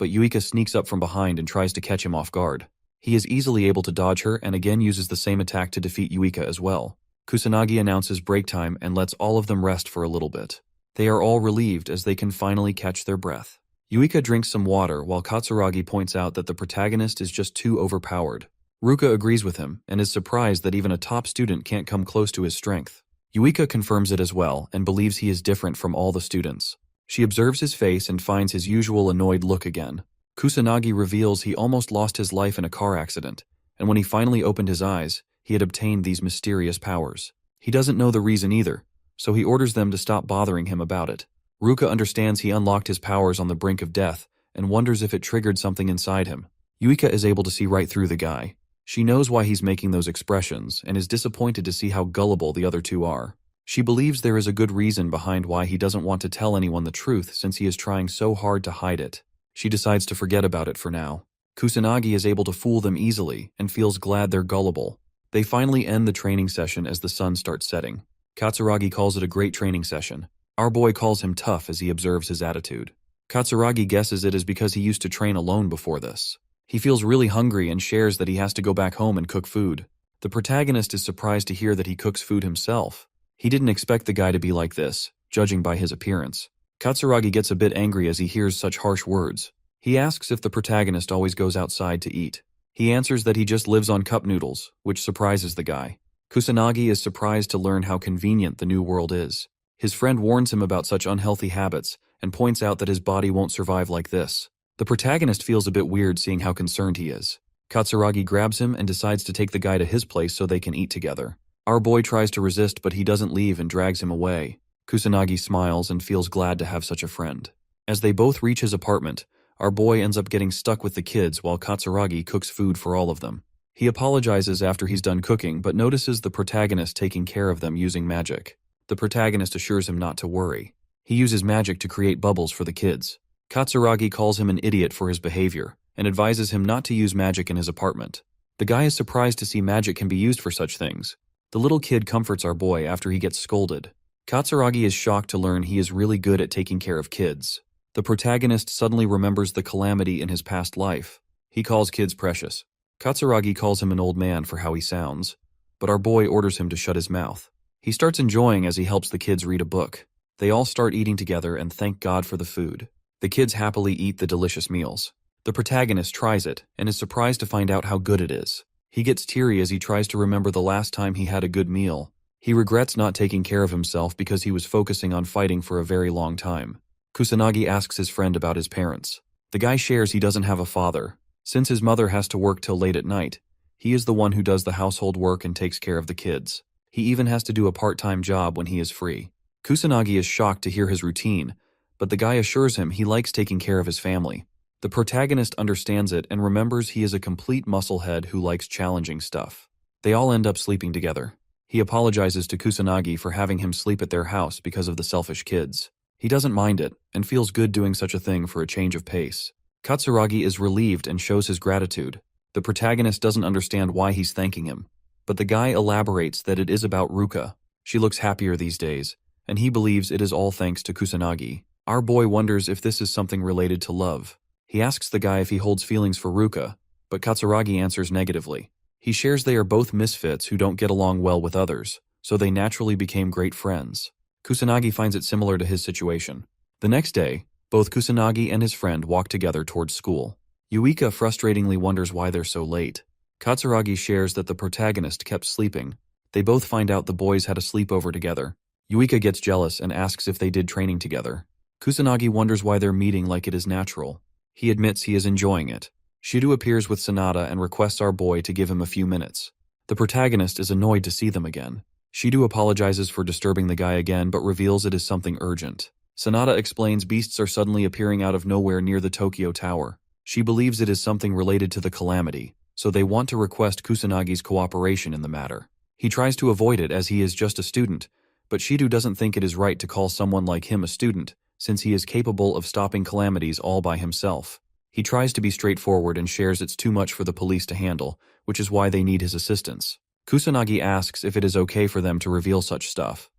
but Yuika sneaks up from behind and tries to catch him off guard. He is easily able to dodge her and again uses the same attack to defeat Yuika as well. Kusanagi announces break time and lets all of them rest for a little bit. They are all relieved as they can finally catch their breath. Yuika drinks some water while Katsuragi points out that the protagonist is just too overpowered. Ruka agrees with him and is surprised that even a top student can't come close to his strength. Yuika confirms it as well and believes he is different from all the students. She observes his face and finds his usual annoyed look again. Kusanagi reveals he almost lost his life in a car accident, and when he finally opened his eyes, he had obtained these mysterious powers. He doesn't know the reason either, so he orders them to stop bothering him about it. Ruka understands he unlocked his powers on the brink of death and wonders if it triggered something inside him. Yuika is able to see right through the guy. She knows why he's making those expressions and is disappointed to see how gullible the other two are. She believes there is a good reason behind why he doesn't want to tell anyone the truth since he is trying so hard to hide it. She decides to forget about it for now. Kusanagi is able to fool them easily and feels glad they're gullible. They finally end the training session as the sun starts setting. Katsuragi calls it a great training session. Our boy calls him tough as he observes his attitude. Katsuragi guesses it is because he used to train alone before this. He feels really hungry and shares that he has to go back home and cook food. The protagonist is surprised to hear that he cooks food himself. He didn't expect the guy to be like this, judging by his appearance. Katsuragi gets a bit angry as he hears such harsh words. He asks if the protagonist always goes outside to eat. He answers that he just lives on cup noodles, which surprises the guy. Kusanagi is surprised to learn how convenient the new world is. His friend warns him about such unhealthy habits and points out that his body won't survive like this. The protagonist feels a bit weird seeing how concerned he is. Katsuragi grabs him and decides to take the guy to his place so they can eat together. Our boy tries to resist, but he doesn't leave and drags him away. Kusanagi smiles and feels glad to have such a friend. As they both reach his apartment, our boy ends up getting stuck with the kids while Katsuragi cooks food for all of them. He apologizes after he's done cooking but notices the protagonist taking care of them using magic. The protagonist assures him not to worry. He uses magic to create bubbles for the kids. Katsuragi calls him an idiot for his behavior and advises him not to use magic in his apartment. The guy is surprised to see magic can be used for such things. The little kid comforts our boy after he gets scolded. Katsuragi is shocked to learn he is really good at taking care of kids. The protagonist suddenly remembers the calamity in his past life. He calls kids precious. Katsuragi calls him an old man for how he sounds, but our boy orders him to shut his mouth. He starts enjoying as he helps the kids read a book. They all start eating together and thank God for the food. The kids happily eat the delicious meals. The protagonist tries it and is surprised to find out how good it is. He gets teary as he tries to remember the last time he had a good meal. He regrets not taking care of himself because he was focusing on fighting for a very long time. Kusanagi asks his friend about his parents. The guy shares he doesn't have a father. Since his mother has to work till late at night, he is the one who does the household work and takes care of the kids. He even has to do a part-time job when he is free. Kusanagi is shocked to hear his routine, but the guy assures him he likes taking care of his family. The protagonist understands it and remembers he is a complete musclehead who likes challenging stuff. They all end up sleeping together. He apologizes to Kusanagi for having him sleep at their house because of the selfish kids. He doesn't mind it and feels good doing such a thing for a change of pace. Katsuragi is relieved and shows his gratitude. The protagonist doesn't understand why he's thanking him, but the guy elaborates that it is about Ruka. She looks happier these days, and he believes it is all thanks to Kusanagi. Our boy wonders if this is something related to love. He asks the guy if he holds feelings for Ruka, but Katsuragi answers negatively. He shares they are both misfits who don't get along well with others, so they naturally became great friends. Kusanagi finds it similar to his situation. The next day, both Kusanagi and his friend walk together towards school. Yuika frustratingly wonders why they're so late. Katsuragi shares that the protagonist kept sleeping. They both find out the boys had a sleepover together. Yuika gets jealous and asks if they did training together. Kusanagi wonders why they're meeting like it is natural. He admits he is enjoying it. Shido appears with Sanada and requests our boy to give him a few minutes. The protagonist is annoyed to see them again. Shido apologizes for disturbing the guy again but reveals it is something urgent. Sanada explains beasts are suddenly appearing out of nowhere near the Tokyo Tower. She believes it is something related to the calamity, so they want to request Kusanagi's cooperation in the matter. He tries to avoid it as he is just a student, but Shido doesn't think it is right to call someone like him a student, since he is capable of stopping calamities all by himself. He tries to be straightforward and shares it's too much for the police to handle, which is why they need his assistance. Kusanagi asks if it is okay for them to reveal such stuff,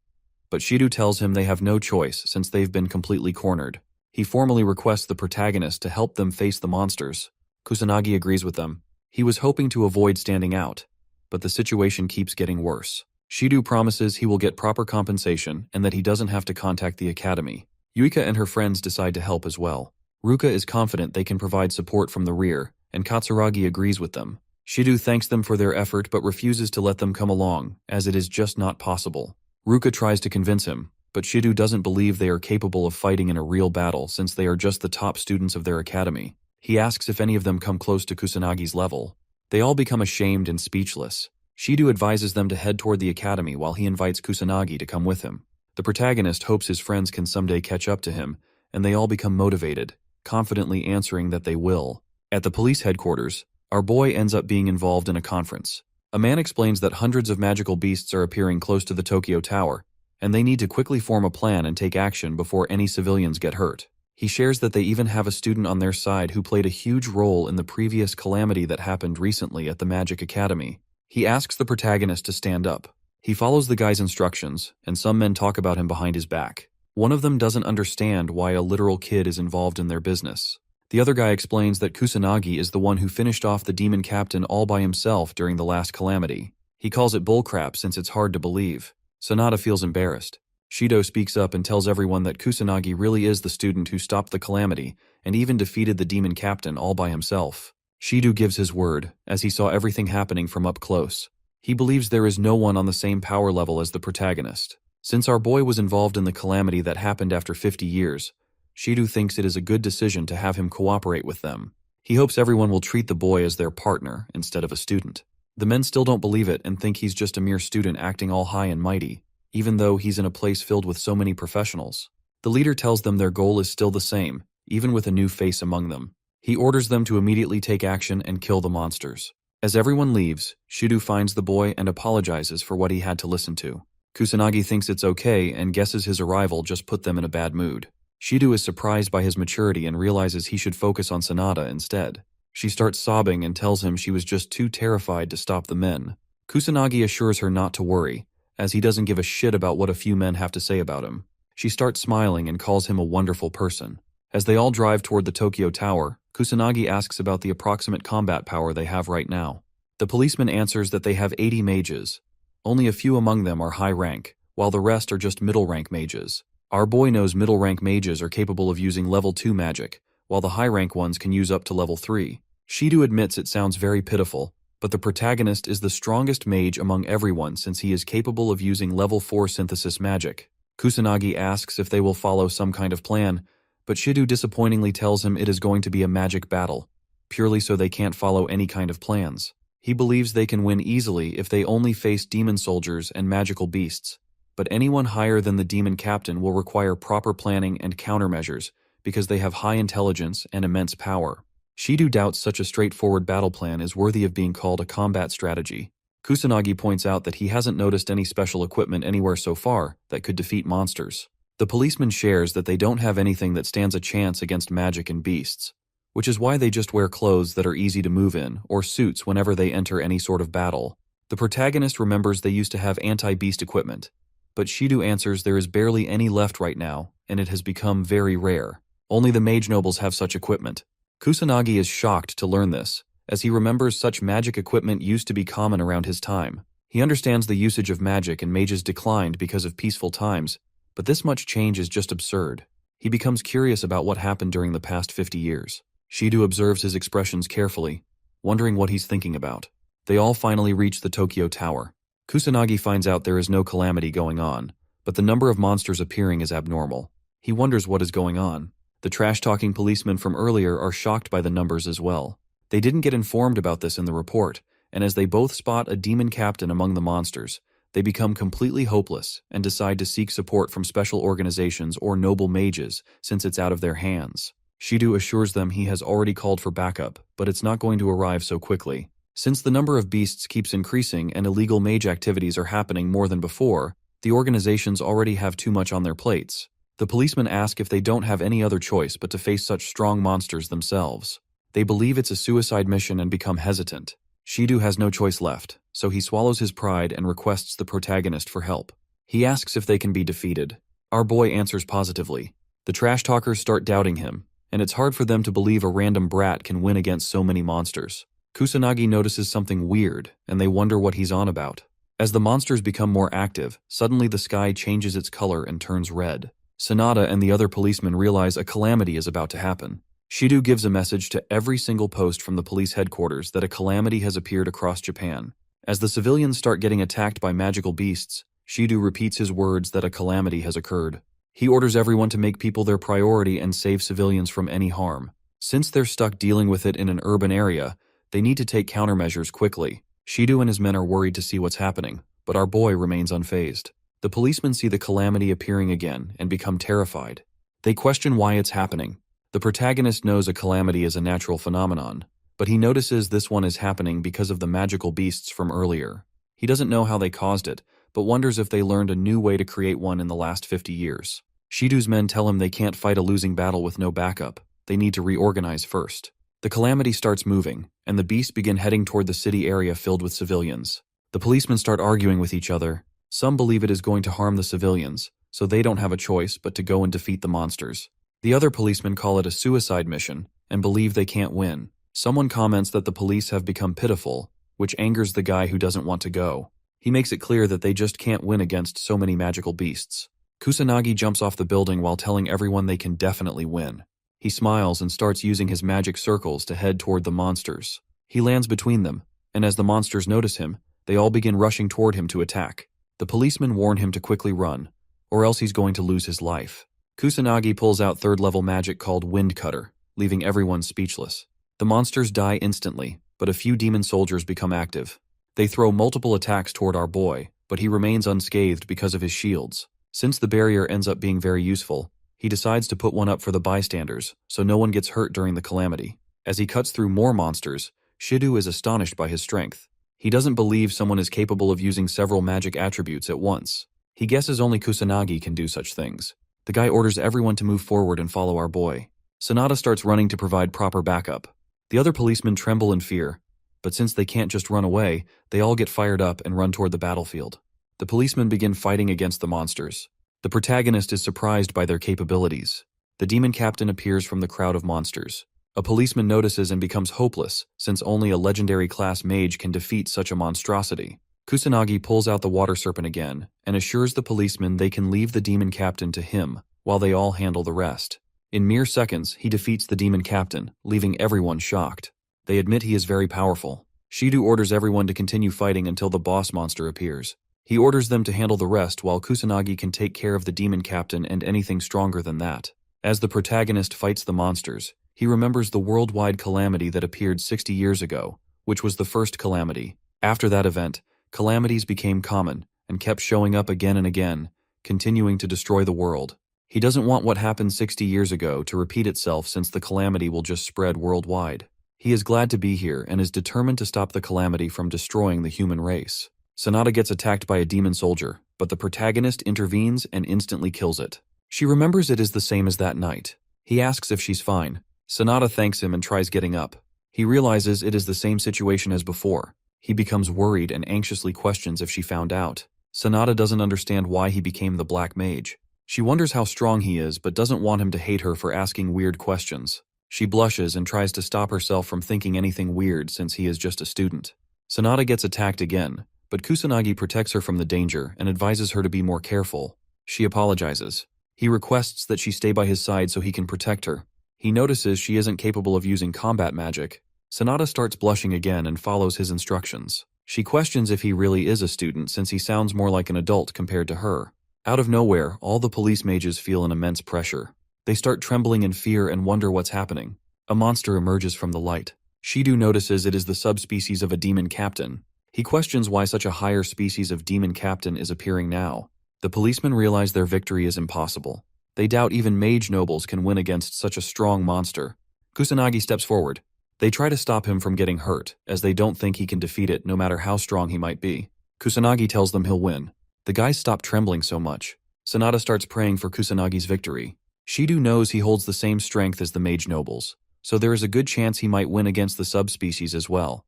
but Shido tells him they have no choice since they've been completely cornered. He formally requests the protagonist to help them face the monsters. Kusanagi agrees with them. He was hoping to avoid standing out, but the situation keeps getting worse. Shido promises he will get proper compensation and that he doesn't have to contact the academy. Yuika and her friends decide to help as well. Ruka is confident they can provide support from the rear, and Katsuragi agrees with them. Shido thanks them for their effort but refuses to let them come along, as it is just not possible. Ruka tries to convince him, but Shido doesn't believe they are capable of fighting in a real battle since they are just the top students of their academy. He asks if any of them come close to Kusanagi's level. They all become ashamed and speechless. Shido advises them to head toward the academy while he invites Kusanagi to come with him. The protagonist hopes his friends can someday catch up to him, and they all become motivated, confidently answering that they will. At the police headquarters, our boy ends up being involved in a conference. A man explains that hundreds of magical beasts are appearing close to the Tokyo Tower, and they need to quickly form a plan and take action before any civilians get hurt. He shares that they even have a student on their side who played a huge role in the previous calamity that happened recently at the Magic Academy. He asks the protagonist to stand up. He follows the guy's instructions, and some men talk about him behind his back. One of them doesn't understand why a literal kid is involved in their business. The other guy explains that Kusanagi is the one who finished off the demon captain all by himself during the last calamity. He calls it bullcrap since it's hard to believe. Sanada feels embarrassed. Shido speaks up and tells everyone that Kusanagi really is the student who stopped the calamity and even defeated the demon captain all by himself. Shido gives his word, as he saw everything happening from up close. He believes there is no one on the same power level as the protagonist. Since our boy was involved in the calamity that happened after 50 years, Shido thinks it is a good decision to have him cooperate with them. He hopes everyone will treat the boy as their partner instead of a student. The men still don't believe it and think he's just a mere student acting all high and mighty, even though he's in a place filled with so many professionals. The leader tells them their goal is still the same, even with a new face among them. He orders them to immediately take action and kill the monsters. As everyone leaves, Shido finds the boy and apologizes for what he had to listen to. Kusanagi thinks it's okay and guesses his arrival just put them in a bad mood. Shido is surprised by his maturity and realizes he should focus on Sanada instead. She starts sobbing and tells him she was just too terrified to stop the men. Kusanagi assures her not to worry, as he doesn't give a shit about what a few men have to say about him. She starts smiling and calls him a wonderful person. As they all drive toward the Tokyo Tower, Kusanagi asks about the approximate combat power they have right now. The policeman answers that they have 80 mages. Only a few among them are high rank, while the rest are just middle rank mages. Our boy knows middle rank mages are capable of using level 2 magic, while the high rank ones can use up to level 3. Shido admits it sounds very pitiful, but the protagonist is the strongest mage among everyone since he is capable of using level 4 synthesis magic. Kusanagi asks if they will follow some kind of plan, but Shido disappointingly tells him it is going to be a magic battle, purely so they can't follow any kind of plans. He believes they can win easily if they only face demon soldiers and magical beasts, but anyone higher than the demon captain will require proper planning and countermeasures because they have high intelligence and immense power. Shido doubts such a straightforward battle plan is worthy of being called a combat strategy. Kusanagi points out that he hasn't noticed any special equipment anywhere so far that could defeat monsters. The policeman shares that they don't have anything that stands a chance against magic and beasts, which is why they just wear clothes that are easy to move in or suits whenever they enter any sort of battle. The protagonist remembers they used to have anti-beast equipment, but Shido answers there is barely any left right now, and it has become very rare. Only the mage nobles have such equipment. Kusanagi is shocked to learn this, as he remembers such magic equipment used to be common around his time. He understands the usage of magic and mages declined because of peaceful times, but this much change is just absurd. He becomes curious about what happened during the past 50 years. Shido observes his expressions carefully, wondering what he's thinking about. They all finally reach the Tokyo Tower. Kusanagi finds out there is no calamity going on, but the number of monsters appearing is abnormal. He wonders what is going on. The trash-talking policemen from earlier are shocked by the numbers as well. They didn't get informed about this in the report, and as they both spot a demon captain among the monsters, they become completely hopeless and decide to seek support from special organizations or noble mages since it's out of their hands. Shido assures them he has already called for backup, but it's not going to arrive so quickly. Since the number of beasts keeps increasing and illegal mage activities are happening more than before, the organizations already have too much on their plates. The policemen ask if they don't have any other choice but to face such strong monsters themselves. They believe it's a suicide mission and become hesitant. Shido has no choice left, so he swallows his pride and requests the protagonist for help. He asks if they can be defeated. Our boy answers positively. The trash talkers start doubting him, and it's hard for them to believe a random brat can win against so many monsters. Kusanagi notices something weird, and they wonder what he's on about. As the monsters become more active, suddenly the sky changes its color and turns red. Sanada and the other policemen realize a calamity is about to happen. Shido gives a message to every single post from the police headquarters that a calamity has appeared across Japan. As the civilians start getting attacked by magical beasts, Shido repeats his words that a calamity has occurred. He orders everyone to make people their priority and save civilians from any harm. Since they're stuck dealing with it in an urban area, they need to take countermeasures quickly. Shido and his men are worried to see what's happening, but our boy remains unfazed. The policemen see the calamity appearing again and become terrified. They question why it's happening. The protagonist knows a calamity is a natural phenomenon, but he notices this one is happening because of the magical beasts from earlier. He doesn't know how they caused it, but wonders if they learned a new way to create one in the last 50 years. Shidu's men tell him they can't fight a losing battle with no backup. They need to reorganize first. The calamity starts moving, and the beasts begin heading toward the city area filled with civilians. The policemen start arguing with each other. Some believe it is going to harm the civilians, so they don't have a choice but to go and defeat the monsters. The other policemen call it a suicide mission and believe they can't win. Someone comments that the police have become pitiful, which angers the guy who doesn't want to go. He makes it clear that they just can't win against so many magical beasts. Kusanagi jumps off the building while telling everyone they can definitely win. He smiles and starts using his magic circles to head toward the monsters. He lands between them, and as the monsters notice him, they all begin rushing toward him to attack. The policemen warn him to quickly run, or else he's going to lose his life. Kusanagi pulls out third-level magic called Wind Cutter, leaving everyone speechless. The monsters die instantly, but a few demon soldiers become active. They throw multiple attacks toward our boy, but he remains unscathed because of his shields. Since the barrier ends up being very useful, he decides to put one up for the bystanders, so no one gets hurt during the calamity. As he cuts through more monsters, Shidu is astonished by his strength. He doesn't believe someone is capable of using several magic attributes at once. He guesses only Kusanagi can do such things. The guy orders everyone to move forward and follow our boy. Sanada starts running to provide proper backup. The other policemen tremble in fear, but since they can't just run away, they all get fired up and run toward the battlefield. The policemen begin fighting against the monsters. The protagonist is surprised by their capabilities. The demon captain appears from the crowd of monsters. A policeman notices and becomes hopeless, since only a legendary class mage can defeat such a monstrosity. Kusanagi pulls out the water serpent again and assures the policemen they can leave the demon captain to him while they all handle the rest. In mere seconds, he defeats the demon captain, leaving everyone shocked. They admit he is very powerful. Shidu orders everyone to continue fighting until the boss monster appears. He orders them to handle the rest while Kusanagi can take care of the demon captain and anything stronger than that. As the protagonist fights the monsters, he remembers the worldwide calamity that appeared 60 years ago, which was the first calamity. After that event, calamities became common and kept showing up again and again, continuing to destroy the world. He doesn't want what happened 60 years ago to repeat itself since the calamity will just spread worldwide. He is glad to be here and is determined to stop the calamity from destroying the human race. Sanada gets attacked by a demon soldier, but the protagonist intervenes and instantly kills it. She remembers it is the same as that night. He asks if she's fine. Sanada thanks him and tries getting up. He realizes it is the same situation as before. He becomes worried and anxiously questions if she found out. Sanada doesn't understand why he became the Black Mage. She wonders how strong he is but doesn't want him to hate her for asking weird questions. She blushes and tries to stop herself from thinking anything weird since he is just a student. Sanada gets attacked again, but Kusanagi protects her from the danger and advises her to be more careful. She apologizes. He requests that she stay by his side so he can protect her. He notices she isn't capable of using combat magic. Sanada starts blushing again and follows his instructions. She questions if he really is a student since he sounds more like an adult compared to her. Out of nowhere, all the police mages feel an immense pressure. They start trembling in fear and wonder what's happening. A monster emerges from the light. Shidu notices it is the subspecies of a demon captain. He questions why such a higher species of demon captain is appearing now. The policemen realize their victory is impossible. They doubt even mage nobles can win against such a strong monster. Kusanagi steps forward. They try to stop him from getting hurt, as they don't think he can defeat it no matter how strong he might be. Kusanagi tells them he'll win. The guys stop trembling so much. Sanada starts praying for Kusanagi's victory. Shidu knows he holds the same strength as the mage nobles, so there is a good chance he might win against the subspecies as well.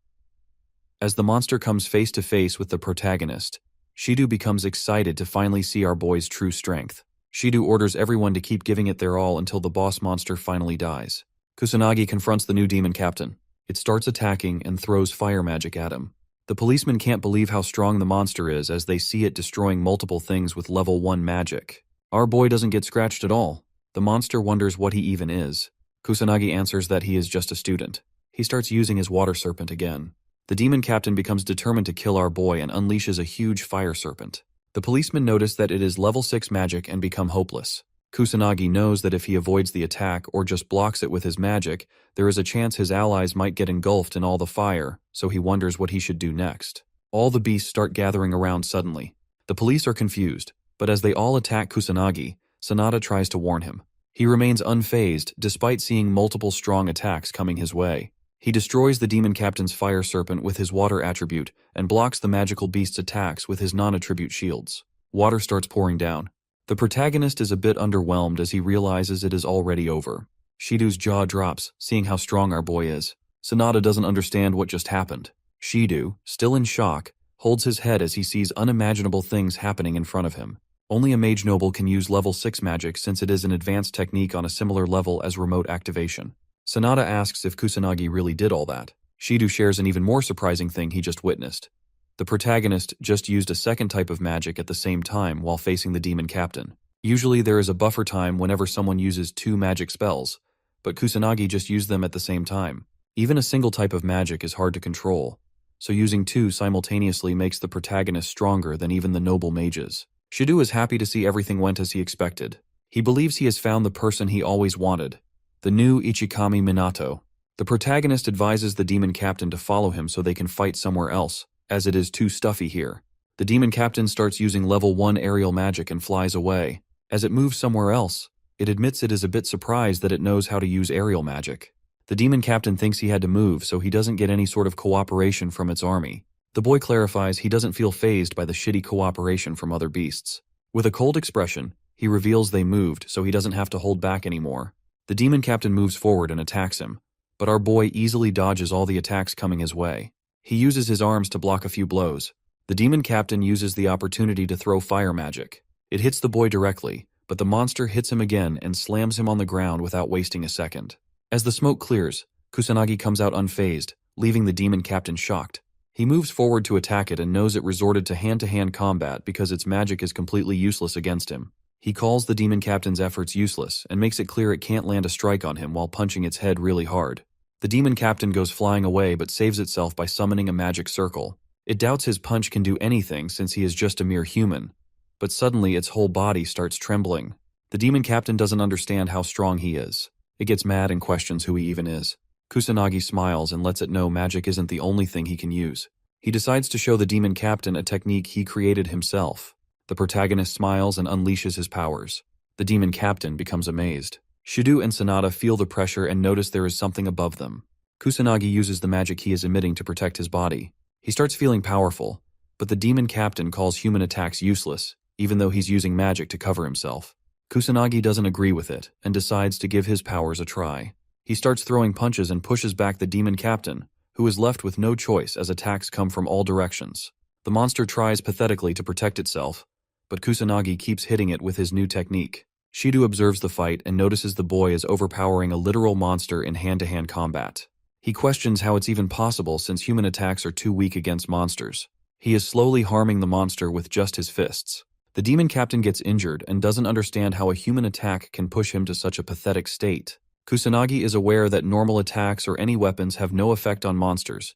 As the monster comes face to face with the protagonist, Shidu becomes excited to finally see our boy's true strength. Shidu orders everyone to keep giving it their all until the boss monster finally dies. Kusanagi confronts the new demon captain. It starts attacking and throws fire magic at him. The policemen can't believe how strong the monster is as they see it destroying multiple things with level 1 magic. Our boy doesn't get scratched at all. The monster wonders what he even is. Kusanagi answers that he is just a student. He starts using his water serpent again. The demon captain becomes determined to kill our boy and unleashes a huge fire serpent. The policemen notice that it is level 6 magic and become hopeless. Kusanagi knows that if he avoids the attack or just blocks it with his magic, there is a chance his allies might get engulfed in all the fire, so he wonders what he should do next. All the beasts start gathering around suddenly. The police are confused. But as they all attack Kusanagi, Sanada tries to warn him. He remains unfazed despite seeing multiple strong attacks coming his way. He destroys the demon captain's fire serpent with his water attribute and blocks the magical beast's attacks with his non-attribute shields. Water starts pouring down. The protagonist is a bit underwhelmed as he realizes it is already over. Shido's jaw drops, seeing how strong our boy is. Sanada doesn't understand what just happened. Shido, still in shock, holds his head as he sees unimaginable things happening in front of him. Only a mage noble can use level 6 magic since it is an advanced technique on a similar level as remote activation. Sanada asks if Kusanagi really did all that. Shido shares an even more surprising thing he just witnessed. The protagonist just used a second type of magic at the same time while facing the demon captain. Usually there is a buffer time whenever someone uses 2 magic spells, but Kusanagi just used them at the same time. Even a single type of magic is hard to control, so using 2 simultaneously makes the protagonist stronger than even the noble mages. Shido is happy to see everything went as he expected. He believes he has found the person he always wanted, the new Ichikami Minato. The protagonist advises the demon captain to follow him so they can fight somewhere else, as it is too stuffy here. The demon captain starts using level 1 aerial magic and flies away. As it moves somewhere else, it admits it is a bit surprised that it knows how to use aerial magic. The demon captain thinks he had to move so he doesn't get any sort of cooperation from its army. The boy clarifies he doesn't feel fazed by the shitty cooperation from other beasts. With a cold expression, he reveals they moved so he doesn't have to hold back anymore. The demon captain moves forward and attacks him, but our boy easily dodges all the attacks coming his way. He uses his arms to block a few blows. The demon captain uses the opportunity to throw fire magic. It hits the boy directly, but the monster hits him again and slams him on the ground without wasting a second. As the smoke clears, Kusanagi comes out unfazed, leaving the demon captain shocked. He moves forward to attack it and knows it resorted to hand-to-hand combat because its magic is completely useless against him. He calls the demon captain's efforts useless and makes it clear it can't land a strike on him while punching its head really hard. The demon captain goes flying away but saves itself by summoning a magic circle. It doubts his punch can do anything since he is just a mere human, but suddenly its whole body starts trembling. The demon captain doesn't understand how strong he is. It gets mad and questions who he even is. Kusanagi smiles and lets it know magic isn't the only thing he can use. He decides to show the demon captain a technique he created himself. The protagonist smiles and unleashes his powers. The demon captain becomes amazed. Shido and Sanada feel the pressure and notice there is something above them. Kusanagi uses the magic he is emitting to protect his body. He starts feeling powerful, but the demon captain calls human attacks useless, even though he's using magic to cover himself. Kusanagi doesn't agree with it and decides to give his powers a try. He starts throwing punches and pushes back the demon captain, who is left with no choice as attacks come from all directions. The monster tries pathetically to protect itself, but Kusanagi keeps hitting it with his new technique. Shido observes the fight and notices the boy is overpowering a literal monster in hand-to-hand combat. He questions how it's even possible since human attacks are too weak against monsters. He is slowly harming the monster with just his fists. The demon captain gets injured and doesn't understand how a human attack can push him to such a pathetic state. Kusanagi is aware that normal attacks or any weapons have no effect on monsters,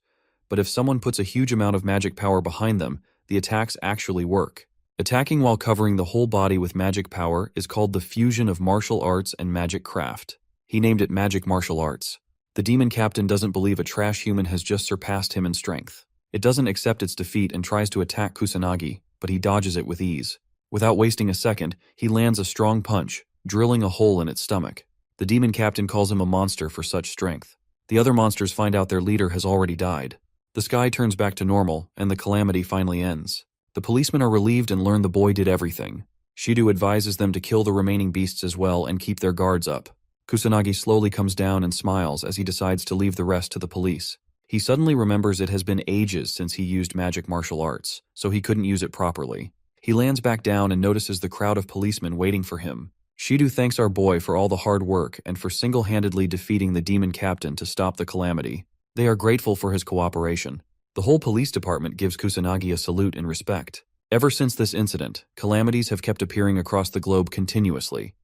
but if someone puts a huge amount of magic power behind them, the attacks actually work. Attacking while covering the whole body with magic power is called the fusion of martial arts and magic craft. He named it magic martial arts. The demon captain doesn't believe a trash human has just surpassed him in strength. It doesn't accept its defeat and tries to attack Kusanagi, but he dodges it with ease. Without wasting a second, he lands a strong punch, drilling a hole in its stomach. The demon captain calls him a monster for such strength. The other monsters find out their leader has already died. The sky turns back to normal, and the calamity finally ends. The policemen are relieved and learn the boy did everything. Shido advises them to kill the remaining beasts as well and keep their guards up. Kusanagi slowly comes down and smiles as he decides to leave the rest to the police. He suddenly remembers it has been ages since he used magic martial arts, so he couldn't use it properly. He lands back down and notices the crowd of policemen waiting for him. Shido thanks our boy for all the hard work and for single-handedly defeating the demon captain to stop the calamity. They are grateful for his cooperation. The whole police department gives Kusanagi a salute in respect. Ever since this incident, calamities have kept appearing across the globe continuously.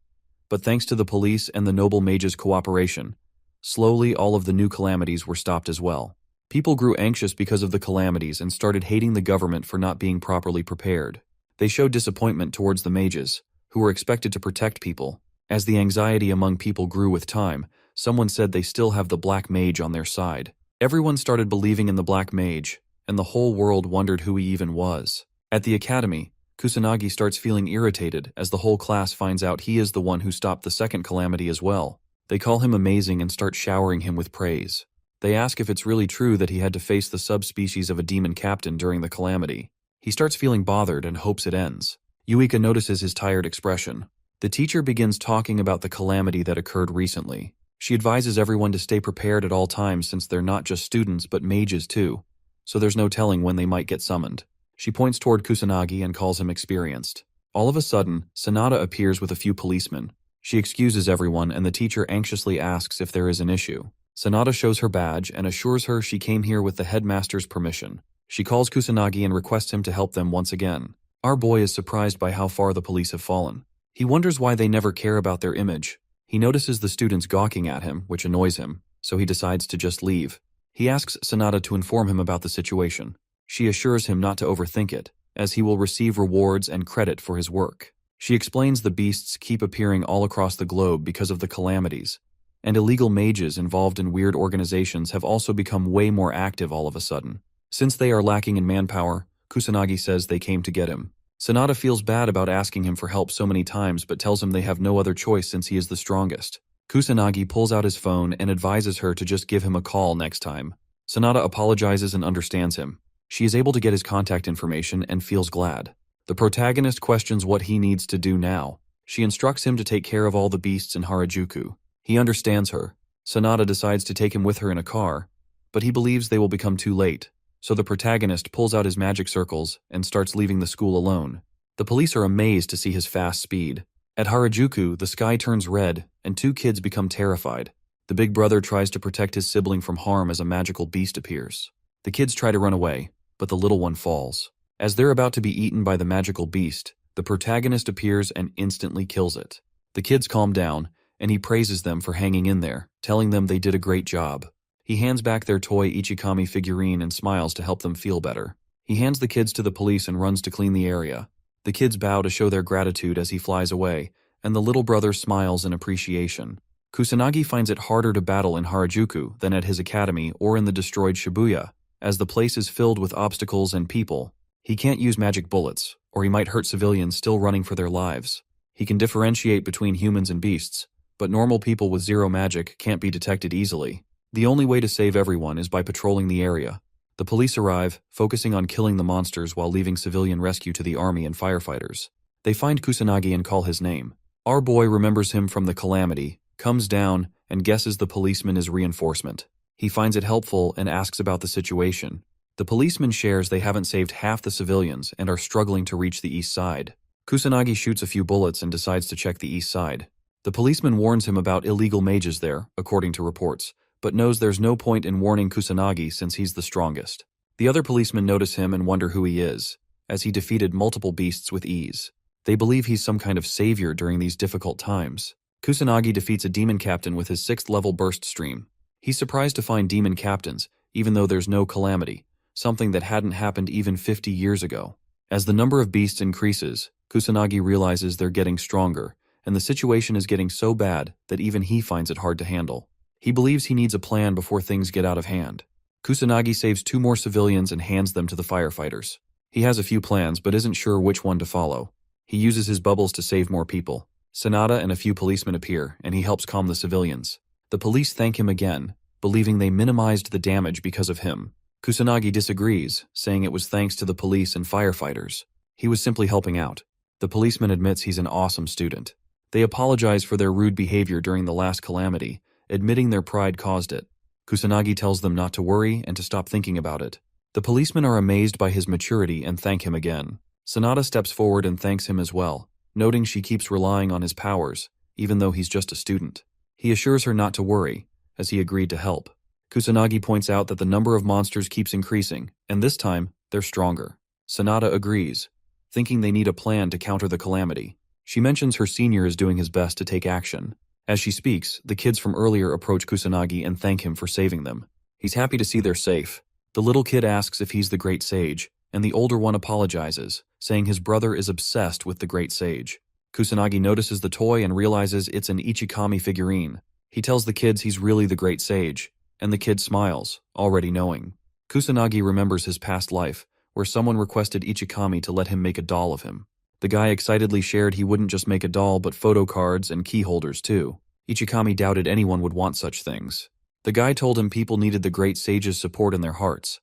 But thanks to the police and the noble mage's cooperation, slowly all of the new calamities were stopped as well. People grew anxious because of the calamities and started hating the government for not being properly prepared. They showed disappointment towards the mages, who were expected to protect people. As the anxiety among people grew with time, someone said they still have the Black Mage on their side. Everyone started believing in the Black Mage, and the whole world wondered who he even was. At the academy, Kusanagi starts feeling irritated as the whole class finds out he is the one who stopped the second calamity as well. They call him amazing and start showering him with praise. They ask if it's really true that he had to face the subspecies of a demon captain during the calamity. He starts feeling bothered and hopes it ends. Yuika notices his tired expression. The teacher begins talking about the calamity that occurred recently. She advises everyone to stay prepared at all times since they're not just students but mages too, so there's no telling when they might get summoned. She points toward Kusanagi and calls him experienced. All of a sudden, Sanada appears with a few policemen. She excuses everyone and the teacher anxiously asks if there is an issue. Sanada shows her badge and assures her she came here with the headmaster's permission. She calls Kusanagi and requests him to help them once again. Our boy is surprised by how far the police have fallen. He wonders why they never care about their image. He notices the students gawking at him, which annoys him, so he decides to just leave. He asks Sanada to inform him about the situation. She assures him not to overthink it, as he will receive rewards and credit for his work. She explains the beasts keep appearing all across the globe because of the calamities, and illegal mages involved in weird organizations have also become way more active all of a sudden. Since they are lacking in manpower, Kusanagi says they came to get him. Sanada feels bad about asking him for help so many times but tells him they have no other choice since he is the strongest. Kusanagi pulls out his phone and advises her to just give him a call next time. Sanada apologizes and understands him. She is able to get his contact information and feels glad. The protagonist questions what he needs to do now. She instructs him to take care of all the beasts in Harajuku. He understands her. Sanada decides to take him with her in a car, but he believes they will become too late. So the protagonist pulls out his magic circles and starts leaving the school alone. The police are amazed to see his fast speed. At Harajuku, the sky turns red and two kids become terrified. The big brother tries to protect his sibling from harm as a magical beast appears. The kids try to run away, but the little one falls. As they're about to be eaten by the magical beast, the protagonist appears and instantly kills it. The kids calm down, and he praises them for hanging in there, telling them they did a great job. He hands back their toy Ichikami figurine and smiles to help them feel better. He hands the kids to the police and runs to clean the area. The kids bow to show their gratitude as he flies away, and the little brother smiles in appreciation. Kusanagi finds it harder to battle in Harajuku than at his academy or in the destroyed Shibuya, as the place is filled with obstacles and people. He can't use magic bullets, or he might hurt civilians still running for their lives. He can differentiate between humans and beasts, but normal people with zero magic can't be detected easily. The only way to save everyone is by patrolling the area. The police arrive, focusing on killing the monsters while leaving civilian rescue to the army and firefighters. They find Kusanagi and call his name. Our boy remembers him from the calamity, comes down, and guesses the policeman is reinforcement. He finds it helpful and asks about the situation. The policeman shares they haven't saved half the civilians and are struggling to reach the east side. Kusanagi shoots a few bullets and decides to check the east side. The policeman warns him about illegal mages there, according to reports, but knows there's no point in warning Kusanagi since he's the strongest. The other policemen notice him and wonder who he is, as he defeated multiple beasts with ease. They believe he's some kind of savior during these difficult times. Kusanagi defeats a demon captain with his 6th level burst stream. He's surprised to find demon captains, even though there's no calamity, something that hadn't happened even 50 years ago. As the number of beasts increases, Kusanagi realizes they're getting stronger, and the situation is getting so bad that even he finds it hard to handle. He believes he needs a plan before things get out of hand. Kusanagi saves 2 more civilians and hands them to the firefighters. He has a few plans but isn't sure which one to follow. He uses his bubbles to save more people. Sanada and a few policemen appear, and he helps calm the civilians. The police thank him again, believing they minimized the damage because of him. Kusanagi disagrees, saying it was thanks to the police and firefighters. He was simply helping out. The policeman admits he's an awesome student. They apologize for their rude behavior during the last calamity, admitting their pride caused it. Kusanagi tells them not to worry and to stop thinking about it. The policemen are amazed by his maturity and thank him again. Sanada steps forward and thanks him as well, noting she keeps relying on his powers, even though he's just a student. He assures her not to worry, as he agreed to help. Kusanagi points out that the number of monsters keeps increasing, and this time, they're stronger. Sanada agrees, thinking they need a plan to counter the calamity. She mentions her senior is doing his best to take action. As she speaks, the kids from earlier approach Kusanagi and thank him for saving them. He's happy to see they're safe. The little kid asks if he's the great sage, and the older one apologizes, saying his brother is obsessed with the great sage. Kusanagi notices the toy and realizes it's an Ichikami figurine. He tells the kids he's really the great sage, and the kid smiles, already knowing. Kusanagi remembers his past life, where someone requested Ichikami to let him make a doll of him. The guy excitedly shared he wouldn't just make a doll but photo cards and key holders too. Ichikami doubted anyone would want such things. The guy told him people needed the great sage's support in their hearts,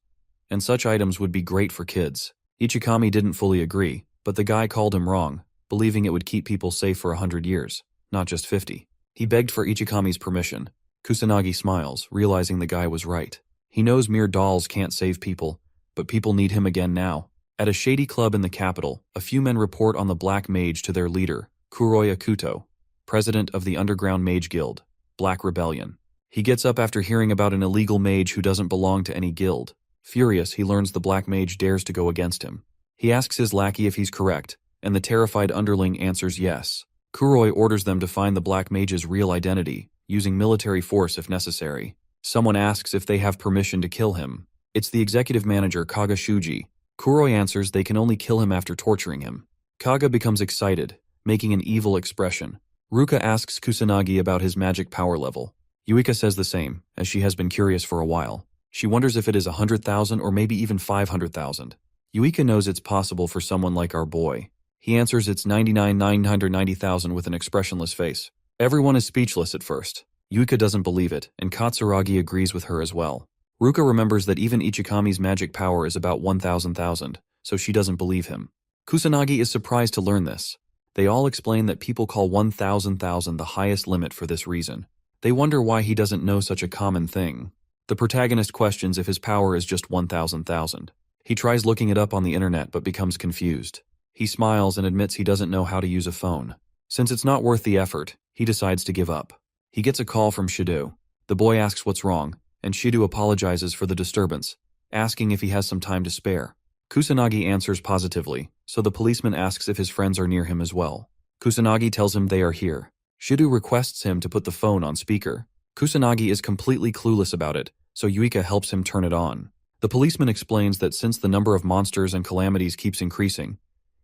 and such items would be great for kids. Ichikami didn't fully agree, but the guy called him wrong, believing it would keep people safe for 100 years, not just 50. He begged for Ichikami's permission. Kusanagi smiles, realizing the guy was right. He knows mere dolls can't save people, but people need him again now. At a shady club in the capital, a few men report on the Black Mage to their leader, Kuroi Akuto, president of the underground mage guild, Black Rebellion. He gets up after hearing about an illegal mage who doesn't belong to any guild. Furious, he learns the Black Mage dares to go against him. He asks his lackey if he's correct, and the terrified underling answers yes. Kuroi orders them to find the Black Mage's real identity, using military force if necessary. Someone asks if they have permission to kill him. It's the executive manager Kaga Shuji. Kuroi answers they can only kill him after torturing him. Kaga becomes excited, making an evil expression. Ruka asks Kusanagi about his magic power level. Yuika says the same, as she has been curious for a while. She wonders if it is 100,000 or maybe even 500,000. Yuika knows it's possible for someone like our boy. He answers it's 99,990,000 with an expressionless face. Everyone is speechless at first. Yuika doesn't believe it, and Katsuragi agrees with her as well. Ruka remembers that even Ichikami's magic power is about 1,000,000, so she doesn't believe him. Kusanagi is surprised to learn this. They all explain that people call 1,000,000 the highest limit for this reason. They wonder why he doesn't know such a common thing. The protagonist questions if his power is just 1,000,000. He tries looking it up on the internet but becomes confused. He smiles and admits he doesn't know how to use a phone. Since it's not worth the effort, he decides to give up. He gets a call from Shido. The boy asks what's wrong, and Shido apologizes for the disturbance, asking if he has some time to spare. Kusanagi answers positively, so the policeman asks if his friends are near him as well. Kusanagi tells him they are here. Shido requests him to put the phone on speaker. Kusanagi is completely clueless about it, so Yuika helps him turn it on. The policeman explains that since the number of monsters and calamities keeps increasing,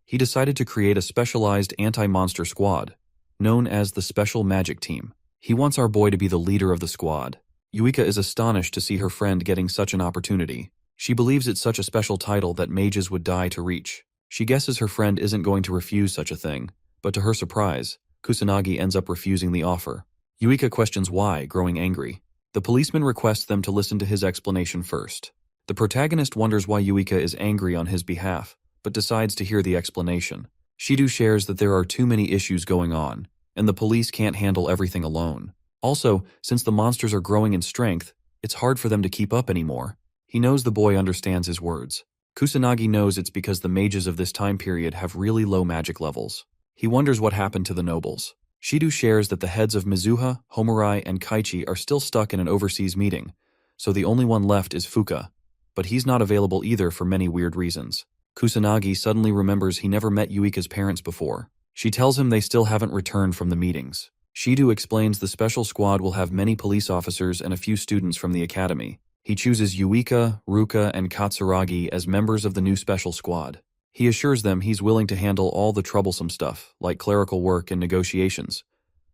he decided to create a specialized anti-monster squad, known as the Special Magic Team. He wants our boy to be the leader of the squad. Yuika is astonished to see her friend getting such an opportunity. She believes it's such a special title that mages would die to reach. She guesses her friend isn't going to refuse such a thing, but to her surprise, Kusanagi ends up refusing the offer. Yuika questions why, growing angry. The policeman requests them to listen to his explanation first. The protagonist wonders why Yuika is angry on his behalf, but decides to hear the explanation. Shido shares that there are too many issues going on, and the police can't handle everything alone. Also, since the monsters are growing in strength, it's hard for them to keep up anymore. He knows the boy understands his words. Kusanagi knows it's because the mages of this time period have really low magic levels. He wonders what happened to the nobles. Shido shares that the heads of Mizuha, Homurai, and Kaichi are still stuck in an overseas meeting, so the only one left is Fuka, but he's not available either for many weird reasons. Kusanagi suddenly remembers he never met Yuika's parents before. She tells him they still haven't returned from the meetings. Shido explains the special squad will have many police officers and a few students from the academy. He chooses Yuika, Ruka, and Katsuragi as members of the new special squad. He assures them he's willing to handle all the troublesome stuff, like clerical work and negotiations.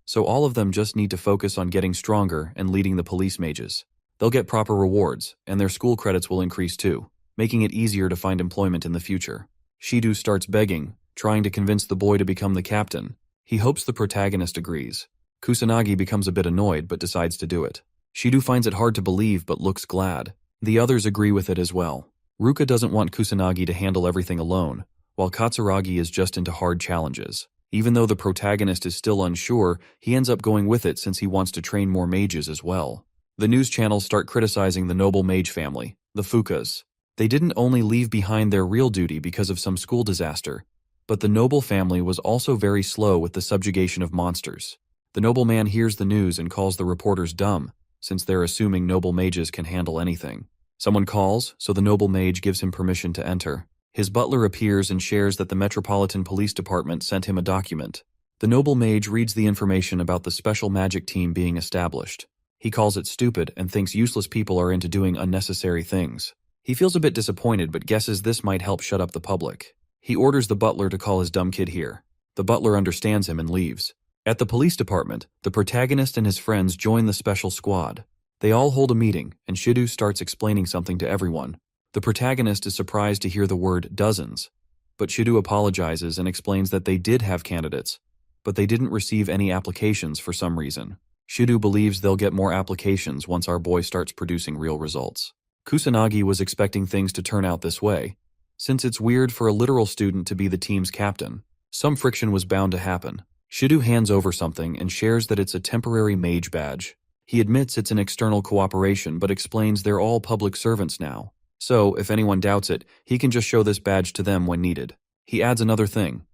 So all of them just need to focus on getting stronger and leading the police mages. They'll get proper rewards, and their school credits will increase too, making it easier to find employment in the future. Shido starts begging, trying to convince the boy to become the captain. He hopes the protagonist agrees. Kusanagi becomes a bit annoyed but decides to do it. Shido finds it hard to believe but looks glad. The others agree with it as well. Ruka doesn't want Kusanagi to handle everything alone, while Katsuragi is just into hard challenges. Even though the protagonist is still unsure, he ends up going with it since he wants to train more mages as well. The news channels start criticizing the noble mage family, the Fukas. They didn't only leave behind their real duty because of some school disaster, but the noble family was also very slow with the subjugation of monsters. The nobleman hears the news and calls the reporters dumb, since they're assuming noble mages can handle anything. Someone calls, so the noble mage gives him permission to enter. His butler appears and shares that the Metropolitan Police Department sent him a document. The noble mage reads the information about the special magic team being established. He calls it stupid and thinks useless people are into doing unnecessary things. He feels a bit disappointed but guesses this might help shut up the public. He orders the butler to call his dumb kid here. The butler understands him and leaves. At the police department, the protagonist and his friends join the special squad. They all hold a meeting, and Shido starts explaining something to everyone. The protagonist is surprised to hear the word dozens, but Shidu apologizes and explains that they did have candidates, but they didn't receive any applications for some reason. Shidu believes they'll get more applications once our boy starts producing real results. Kusanagi was expecting things to turn out this way, since it's weird for a literal student to be the team's captain. Some friction was bound to happen. Shidu hands over something and shares that it's a temporary mage badge. He admits it's an external cooperation but explains they're all public servants now. So, if anyone doubts it, he can just show this badge to them when needed. He adds another thing.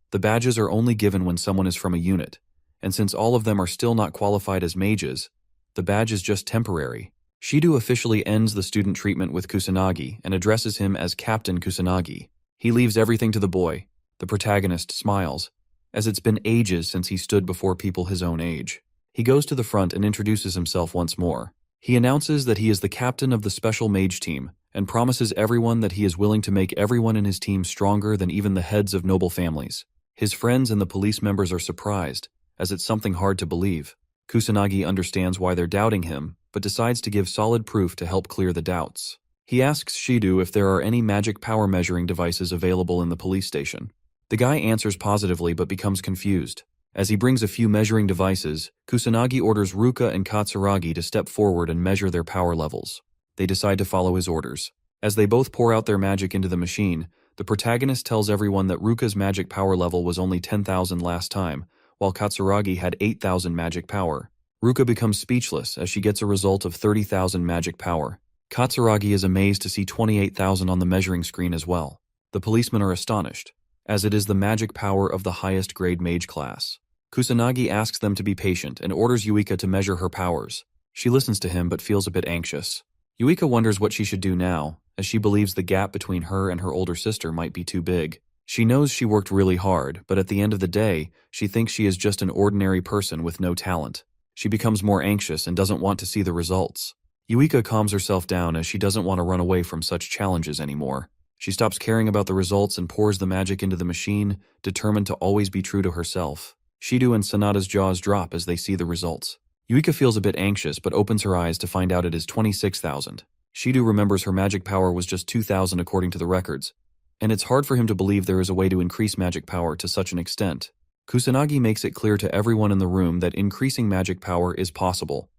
The badges are only given when someone is from a unit, and since all of them are still not qualified as mages, the badge is just temporary. Shidu officially ends the student treatment with Kusanagi and addresses him as Captain Kusanagi. He leaves everything to the boy. The protagonist smiles, as it's been ages since he stood before people his own age. He goes to the front and introduces himself once more. He announces that he is the captain of the special mage team and promises everyone that he is willing to make everyone in his team stronger than even the heads of noble families. His friends and the police members are surprised, as it's something hard to believe. Kusanagi understands why they're doubting him, but decides to give solid proof to help clear the doubts. He asks Shidu if there are any magic power measuring devices available in the police station. The guy answers positively but becomes confused. As he brings a few measuring devices, Kusanagi orders Ruka and Katsuragi to step forward and measure their power levels. They decide to follow his orders. As they both pour out their magic into the machine, the protagonist tells everyone that Ruka's magic power level was only 10,000 last time, while Katsuragi had 8,000 magic power. Ruka becomes speechless as she gets a result of 30,000 magic power. Katsuragi is amazed to see 28,000 on the measuring screen as well. The policemen are astonished, as it is the magic power of the highest grade mage class. Kusanagi asks them to be patient and orders Yuika to measure her powers. She listens to him but feels a bit anxious. Yuika wonders what she should do now, as she believes the gap between her and her older sister might be too big. She knows she worked really hard, but at the end of the day, she thinks she is just an ordinary person with no talent. She becomes more anxious and doesn't want to see the results. Yuika calms herself down as she doesn't want to run away from such challenges anymore. She stops caring about the results and pours the magic into the machine, determined to always be true to herself. Shidu and Sanada's jaws drop as they see the results. Yuika feels a bit anxious but opens her eyes to find out it is 26,000. Shidu remembers her magic power was just 2,000 according to the records, and it's hard for him to believe there is a way to increase magic power to such an extent. Kusanagi makes it clear to everyone in the room that increasing magic power is possible.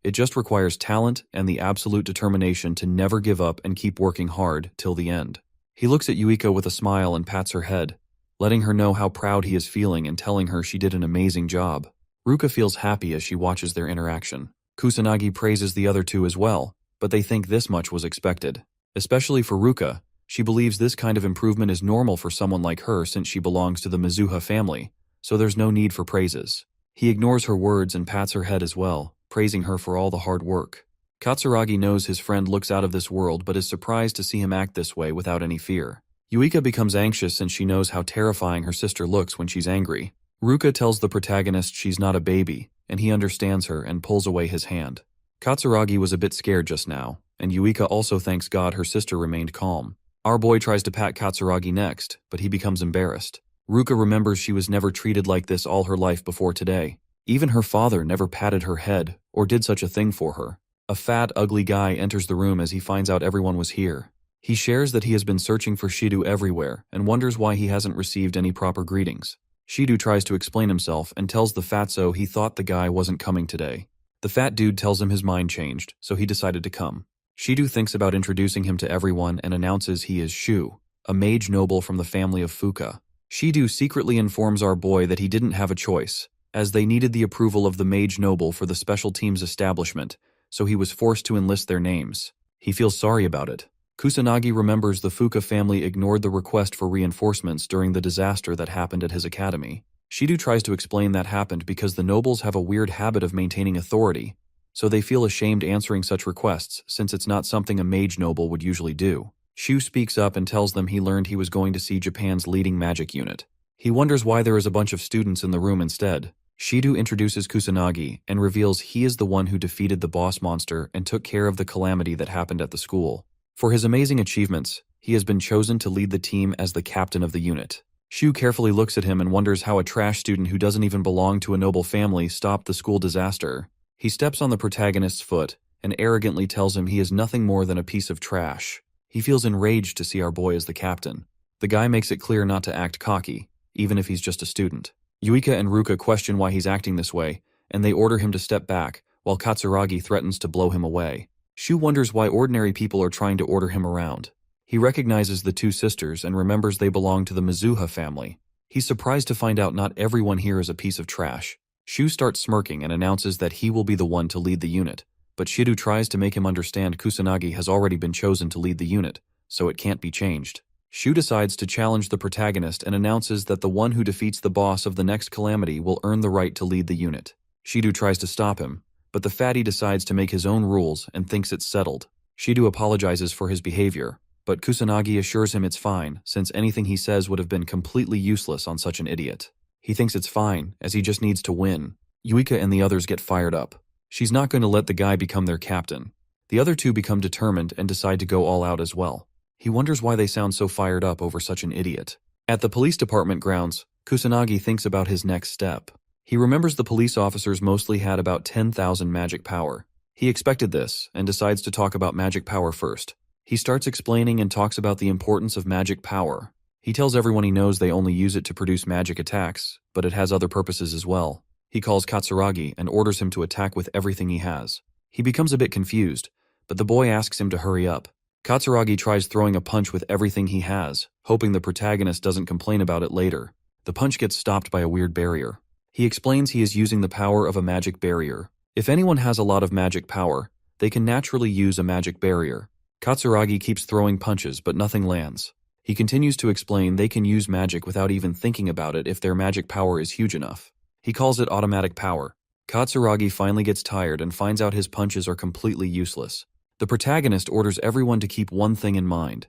It just requires talent and the absolute determination to never give up and keep working hard till the end. He looks at Yuika with a smile and pats her head, letting her know how proud he is feeling and telling her she did an amazing job. Ruka feels happy as she watches their interaction. Kusanagi praises the other two as well, but they think this much was expected. Especially for Ruka, she believes this kind of improvement is normal for someone like her since she belongs to the Mizuha family, so there's no need for praises. He ignores her words and pats her head as well, praising her for all the hard work. Katsuragi knows his friend looks out of this world but is surprised to see him act this way without any fear. Yuika becomes anxious since she knows how terrifying her sister looks when she's angry. Ruka tells the protagonist she's not a baby, and he understands her and pulls away his hand. Katsuragi was a bit scared just now, and Yuika also thanks God her sister remained calm. Our boy tries to pat Katsuragi next, but he becomes embarrassed. Ruka remembers she was never treated like this all her life before today. Even her father never patted her head or did such a thing for her. A fat, ugly guy enters the room as he finds out everyone was here. He shares that he has been searching for Shidu everywhere and wonders why he hasn't received any proper greetings. Shidu tries to explain himself and tells the fatso he thought the guy wasn't coming today. The fat dude tells him his mind changed, so he decided to come. Shidu thinks about introducing him to everyone and announces he is Shu, a mage noble from the family of Fuka. Shidu secretly informs our boy that he didn't have a choice, as they needed the approval of the mage noble for the special team's establishment, so he was forced to enlist their names. He feels sorry about it. Kusanagi remembers the Fuka family ignored the request for reinforcements during the disaster that happened at his academy. Shidu tries to explain that happened because the nobles have a weird habit of maintaining authority, so they feel ashamed answering such requests since it's not something a mage noble would usually do. Shu speaks up and tells them he learned he was going to see Japan's leading magic unit. He wonders why there is a bunch of students in the room instead. Shidu introduces Kusanagi and reveals he is the one who defeated the boss monster and took care of the calamity that happened at the school. For his amazing achievements, he has been chosen to lead the team as the captain of the unit. Shu carefully looks at him and wonders how a trash student who doesn't even belong to a noble family stopped the school disaster. He steps on the protagonist's foot and arrogantly tells him he is nothing more than a piece of trash. He feels enraged to see our boy as the captain. The guy makes it clear not to act cocky, even if he's just a student. Yuika and Ruka question why he's acting this way, and they order him to step back, while Katsuragi threatens to blow him away. Shu wonders why ordinary people are trying to order him around. He recognizes the two sisters and remembers they belong to the Mizuha family. He's surprised to find out not everyone here is a piece of trash. Shu starts smirking and announces that he will be the one to lead the unit, but Shido tries to make him understand Kusanagi has already been chosen to lead the unit, so it can't be changed. Shu decides to challenge the protagonist and announces that the one who defeats the boss of the next calamity will earn the right to lead the unit. Shido tries to stop him, but the fatty decides to make his own rules and thinks it's settled. Shido apologizes for his behavior, but Kusanagi assures him it's fine, since anything he says would have been completely useless on such an idiot. He thinks it's fine, as he just needs to win. Yuika and the others get fired up. She's not going to let the guy become their captain. The other two become determined and decide to go all out as well. He wonders why they sound so fired up over such an idiot. At the police department grounds, Kusanagi thinks about his next step. He remembers the police officers mostly had about 10,000 magic power. He expected this, and decides to talk about magic power first. He starts explaining and talks about the importance of magic power. He tells everyone he knows they only use it to produce magic attacks, but it has other purposes as well. He calls Katsuragi and orders him to attack with everything he has. He becomes a bit confused, but the boy asks him to hurry up. Katsuragi tries throwing a punch with everything he has, hoping the protagonist doesn't complain about it later. The punch gets stopped by a weird barrier. He explains he is using the power of a magic barrier. If anyone has a lot of magic power, they can naturally use a magic barrier. Katsuragi keeps throwing punches, but nothing lands. He continues to explain they can use magic without even thinking about it if their magic power is huge enough. He calls it automatic power. Katsuragi finally gets tired and finds out his punches are completely useless. The protagonist orders everyone to keep one thing in mind.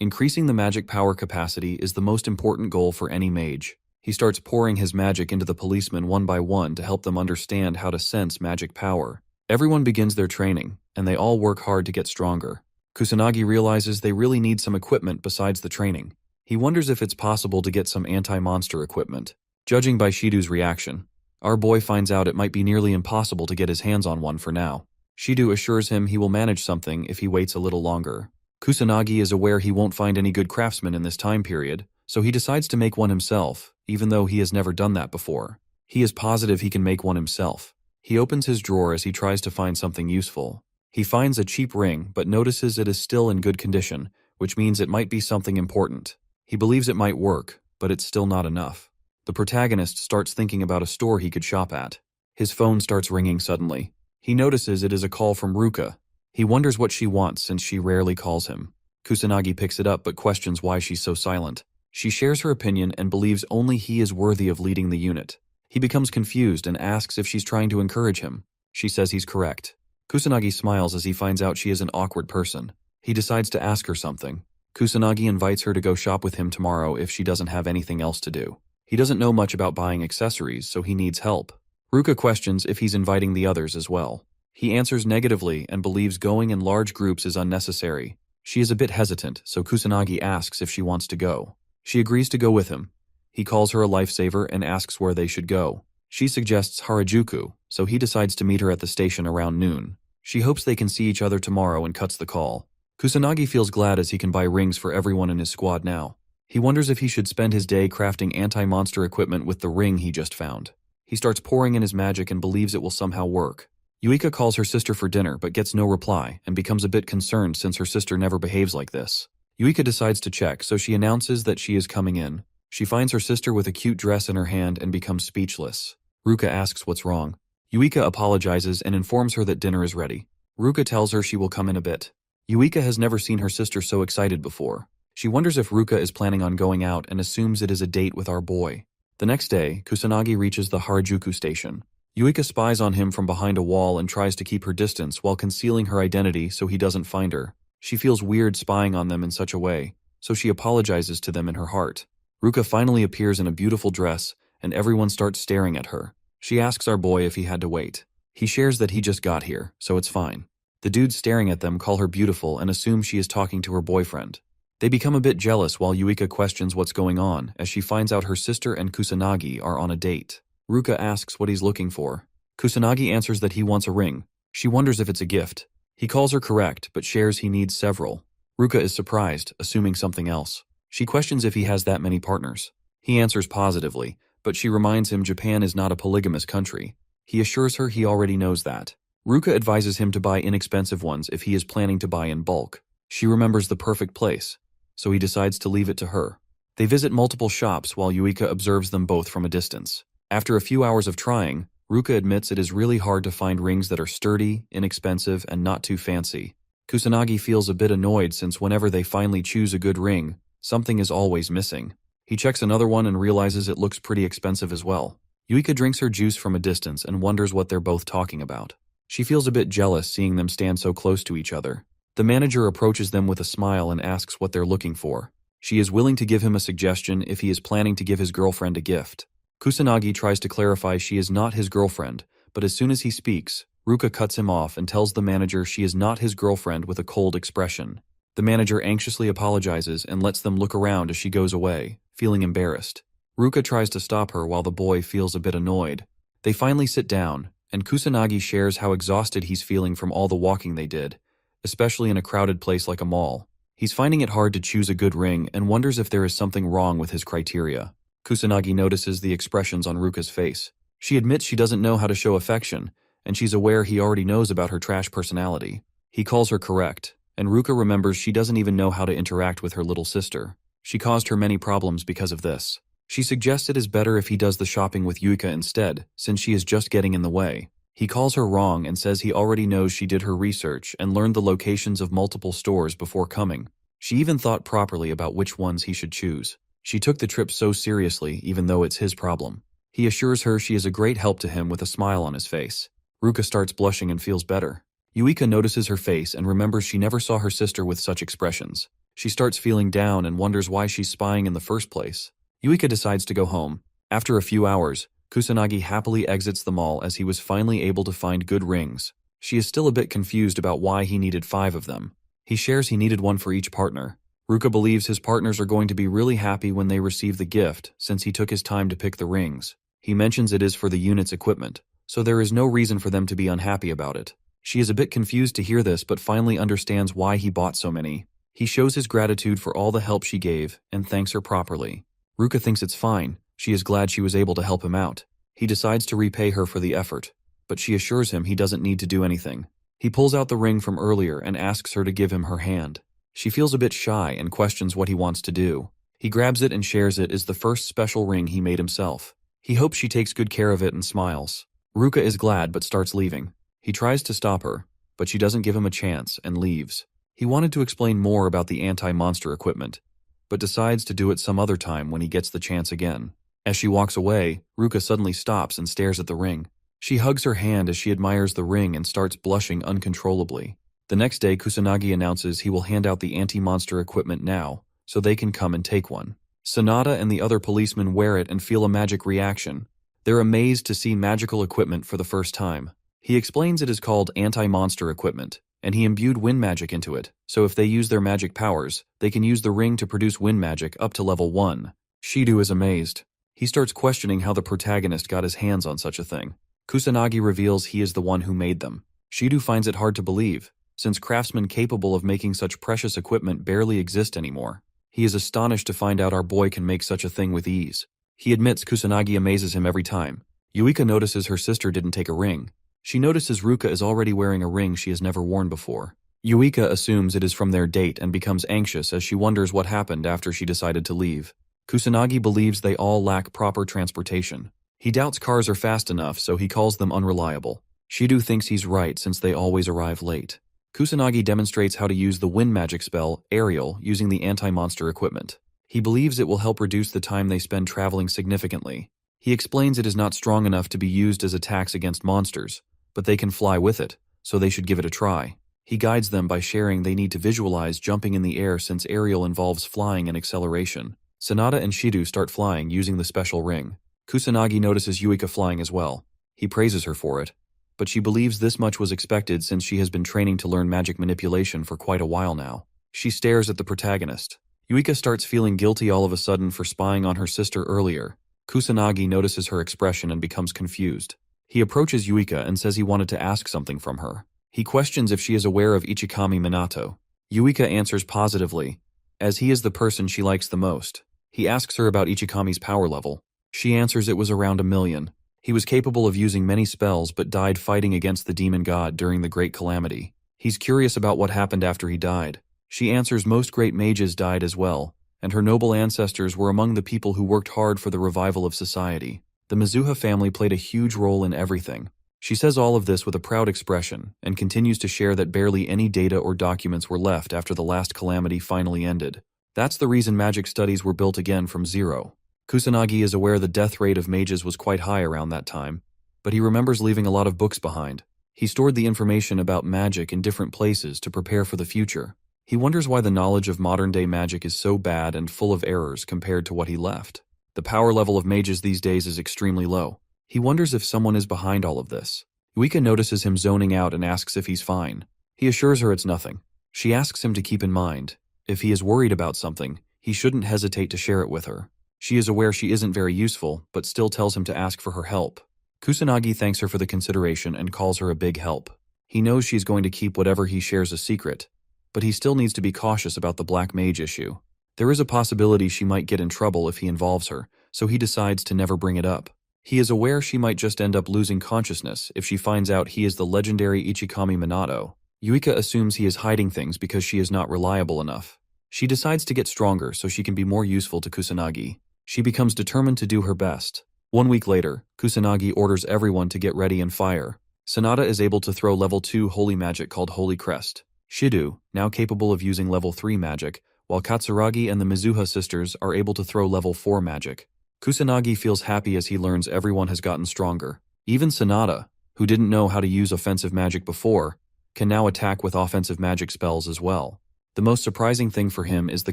Increasing the magic power capacity is the most important goal for any mage. He starts pouring his magic into the policemen one by one to help them understand how to sense magic power. Everyone begins their training, and they all work hard to get stronger. Kusanagi realizes they really need some equipment besides the training. He wonders if it's possible to get some anti-monster equipment. Judging by Shido's reaction, our boy finds out it might be nearly impossible to get his hands on one for now. Shido assures him he will manage something if he waits a little longer. Kusanagi is aware he won't find any good craftsmen in this time period, so he decides to make one himself, even though he has never done that before. He is positive he can make one himself. He opens his drawer as he tries to find something useful. He finds a cheap ring, but notices it is still in good condition, which means it might be something important. He believes it might work, but it's still not enough. The protagonist starts thinking about a store he could shop at. His phone starts ringing suddenly. He notices it is a call from Ruka. He wonders what she wants since she rarely calls him. Kusanagi picks it up but questions why she's so silent. She shares her opinion and believes only he is worthy of leading the unit. He becomes confused and asks if she's trying to encourage him. She says he's correct. Kusanagi smiles as he finds out she is an awkward person. He decides to ask her something. Kusanagi invites her to go shop with him tomorrow if she doesn't have anything else to do. He doesn't know much about buying accessories, so he needs help. Ruka questions if he's inviting the others as well. He answers negatively and believes going in large groups is unnecessary. She is a bit hesitant, so Kusanagi asks if she wants to go. She agrees to go with him. He calls her a lifesaver and asks where they should go. She suggests Harajuku, so he decides to meet her at the station around noon. She hopes they can see each other tomorrow and cuts the call. Kusanagi feels glad as he can buy rings for everyone in his squad now. He wonders if he should spend his day crafting anti-monster equipment with the ring he just found. He starts pouring in his magic and believes it will somehow work. Yuika calls her sister for dinner but gets no reply and becomes a bit concerned since her sister never behaves like this. Yuika decides to check, so she announces that she is coming in. She finds her sister with a cute dress in her hand and becomes speechless. Ruka asks what's wrong. Yuika apologizes and informs her that dinner is ready. Ruka tells her she will come in a bit. Yuika has never seen her sister so excited before. She wonders if Ruka is planning on going out and assumes it is a date with our boy. The next day, Kusanagi reaches the Harajuku station. Yuika spies on him from behind a wall and tries to keep her distance while concealing her identity so he doesn't find her. She feels weird spying on them in such a way, so she apologizes to them in her heart. Ruka finally appears in a beautiful dress, and everyone starts staring at her. She asks our boy if he had to wait. He shares that he just got here, so it's fine. The dudes staring at them call her beautiful and assume she is talking to her boyfriend. They become a bit jealous while Yuika questions what's going on as she finds out her sister and Kusanagi are on a date. Ruka asks what he's looking for. Kusanagi answers that he wants a ring. She wonders if it's a gift. He calls her correct, but shares he needs several. Ruka is surprised, assuming something else. She questions if he has that many partners. He answers positively, but she reminds him Japan is not a polygamous country. He assures her he already knows that. Ruka advises him to buy inexpensive ones if he is planning to buy in bulk. She remembers the perfect place, so he decides to leave it to her. They visit multiple shops while Yuika observes them both from a distance. After a few hours of trying, Ruka admits it is really hard to find rings that are sturdy, inexpensive, and not too fancy. Kusanagi feels a bit annoyed since whenever they finally choose a good ring, something is always missing. He checks another one and realizes it looks pretty expensive as well. Yuika drinks her juice from a distance and wonders what they're both talking about. She feels a bit jealous seeing them stand so close to each other. The manager approaches them with a smile and asks what they're looking for. She is willing to give him a suggestion if he is planning to give his girlfriend a gift. Kusanagi tries to clarify she is not his girlfriend, but as soon as he speaks, Ruka cuts him off and tells the manager she is not his girlfriend with a cold expression. The manager anxiously apologizes and lets them look around as she goes away, feeling embarrassed. Ruka tries to stop her while the boy feels a bit annoyed. They finally sit down, and Kusanagi shares how exhausted he's feeling from all the walking they did, especially in a crowded place like a mall. He's finding it hard to choose a good ring and wonders if there is something wrong with his criteria. Kusanagi notices the expressions on Ruka's face. She admits she doesn't know how to show affection, and she's aware he already knows about her trash personality. He calls her correct, and Ruka remembers she doesn't even know how to interact with her little sister. She caused her many problems because of this. She suggests it is better if he does the shopping with Yuika instead, since she is just getting in the way. He calls her wrong and says he already knows she did her research and learned the locations of multiple stores before coming. She even thought properly about which ones he should choose. She took the trip so seriously, even though it's his problem. He assures her she is a great help to him with a smile on his face. Ruka starts blushing and feels better. Yuika notices her face and remembers she never saw her sister with such expressions. She starts feeling down and wonders why she's spying in the first place. Yuika decides to go home. After a few hours, Kusanagi happily exits the mall as he was finally able to find good rings. She is still a bit confused about why he needed 5 of them. He shares he needed one for each partner. Ruka believes his partners are going to be really happy when they receive the gift since he took his time to pick the rings. He mentions it is for the unit's equipment, so there is no reason for them to be unhappy about it. She is a bit confused to hear this but finally understands why he bought so many. He shows his gratitude for all the help she gave and thanks her properly. Ruka thinks it's fine. She is glad she was able to help him out. He decides to repay her for the effort, but she assures him he doesn't need to do anything. He pulls out the ring from earlier and asks her to give him her hand. She feels a bit shy and questions what he wants to do. He grabs it and shares it as the first special ring he made himself. He hopes she takes good care of it and smiles. Ruka is glad but starts leaving. He tries to stop her, but she doesn't give him a chance and leaves. He wanted to explain more about the anti-monster equipment, but decides to do it some other time when he gets the chance again. As she walks away, Ruka suddenly stops and stares at the ring. She hugs her hand as she admires the ring and starts blushing uncontrollably. The next day, Kusanagi announces he will hand out the anti-monster equipment now, so they can come and take one. Sanada and the other policemen wear it and feel a magic reaction. They're amazed to see magical equipment for the first time. He explains it is called anti-monster equipment, and he imbued wind magic into it, so if they use their magic powers, they can use the ring to produce wind magic up to level 1. Shido is amazed. He starts questioning how the protagonist got his hands on such a thing. Kusanagi reveals he is the one who made them. Shido finds it hard to believe, since craftsmen capable of making such precious equipment barely exist anymore. He is astonished to find out our boy can make such a thing with ease. He admits Kusanagi amazes him every time. Yuika notices her sister didn't take a ring. She notices Ruka is already wearing a ring she has never worn before. Yuika assumes it is from their date and becomes anxious as she wonders what happened after she decided to leave. Kusanagi believes they all lack proper transportation. He doubts cars are fast enough, so he calls them unreliable. Shido thinks he's right since they always arrive late. Kusanagi demonstrates how to use the wind magic spell, Aerial, using the anti-monster equipment. He believes it will help reduce the time they spend traveling significantly. He explains it is not strong enough to be used as attacks against monsters, but they can fly with it, so they should give it a try. He guides them by sharing they need to visualize jumping in the air since Aerial involves flying and acceleration. Sanada and Shido start flying using the special ring. Kusanagi notices Yuika flying as well. He praises her for it, but she believes this much was expected since she has been training to learn magic manipulation for quite a while now. She stares at the protagonist. Yuika starts feeling guilty all of a sudden for spying on her sister earlier. Kusanagi notices her expression and becomes confused. He approaches Yuika and says he wanted to ask something from her. He questions if she is aware of Ichikami Minato. Yuika answers positively, as he is the person she likes the most. He asks her about Ichikami's power level. She answers it was around 1,000,000. He was capable of using many spells but died fighting against the demon god during the Great Calamity. He's curious about what happened after he died. She answers most great mages died as well, and her noble ancestors were among the people who worked hard for the revival of society. The Mizuha family played a huge role in everything. She says all of this with a proud expression, and continues to share that barely any data or documents were left after the last calamity finally ended. That's the reason magic studies were built again from zero. Kusanagi is aware the death rate of mages was quite high around that time, but he remembers leaving a lot of books behind. He stored the information about magic in different places to prepare for the future. He wonders why the knowledge of modern-day magic is so bad and full of errors compared to what he left. The power level of mages these days is extremely low. He wonders if someone is behind all of this. Yuika notices him zoning out and asks if he's fine. He assures her it's nothing. She asks him to keep in mind, if he is worried about something, he shouldn't hesitate to share it with her. She is aware she isn't very useful, but still tells him to ask for her help. Kusanagi thanks her for the consideration and calls her a big help. He knows she's going to keep whatever he shares a secret, but he still needs to be cautious about the Black Mage issue. There is a possibility she might get in trouble if he involves her, so he decides to never bring it up. He is aware she might just end up losing consciousness if she finds out he is the legendary Ichikami Minato. Yuika assumes he is hiding things because she is not reliable enough. She decides to get stronger so she can be more useful to Kusanagi. She becomes determined to do her best. 1 week later, Kusanagi orders everyone to get ready and fire. Sanada is able to throw level 2 holy magic called Holy Crest. Shidu, now capable of using level 3 magic, while Katsuragi and the Mizuha sisters are able to throw level 4 magic. Kusanagi feels happy as he learns everyone has gotten stronger. Even Sanada, who didn't know how to use offensive magic before, can now attack with offensive magic spells as well. The most surprising thing for him is the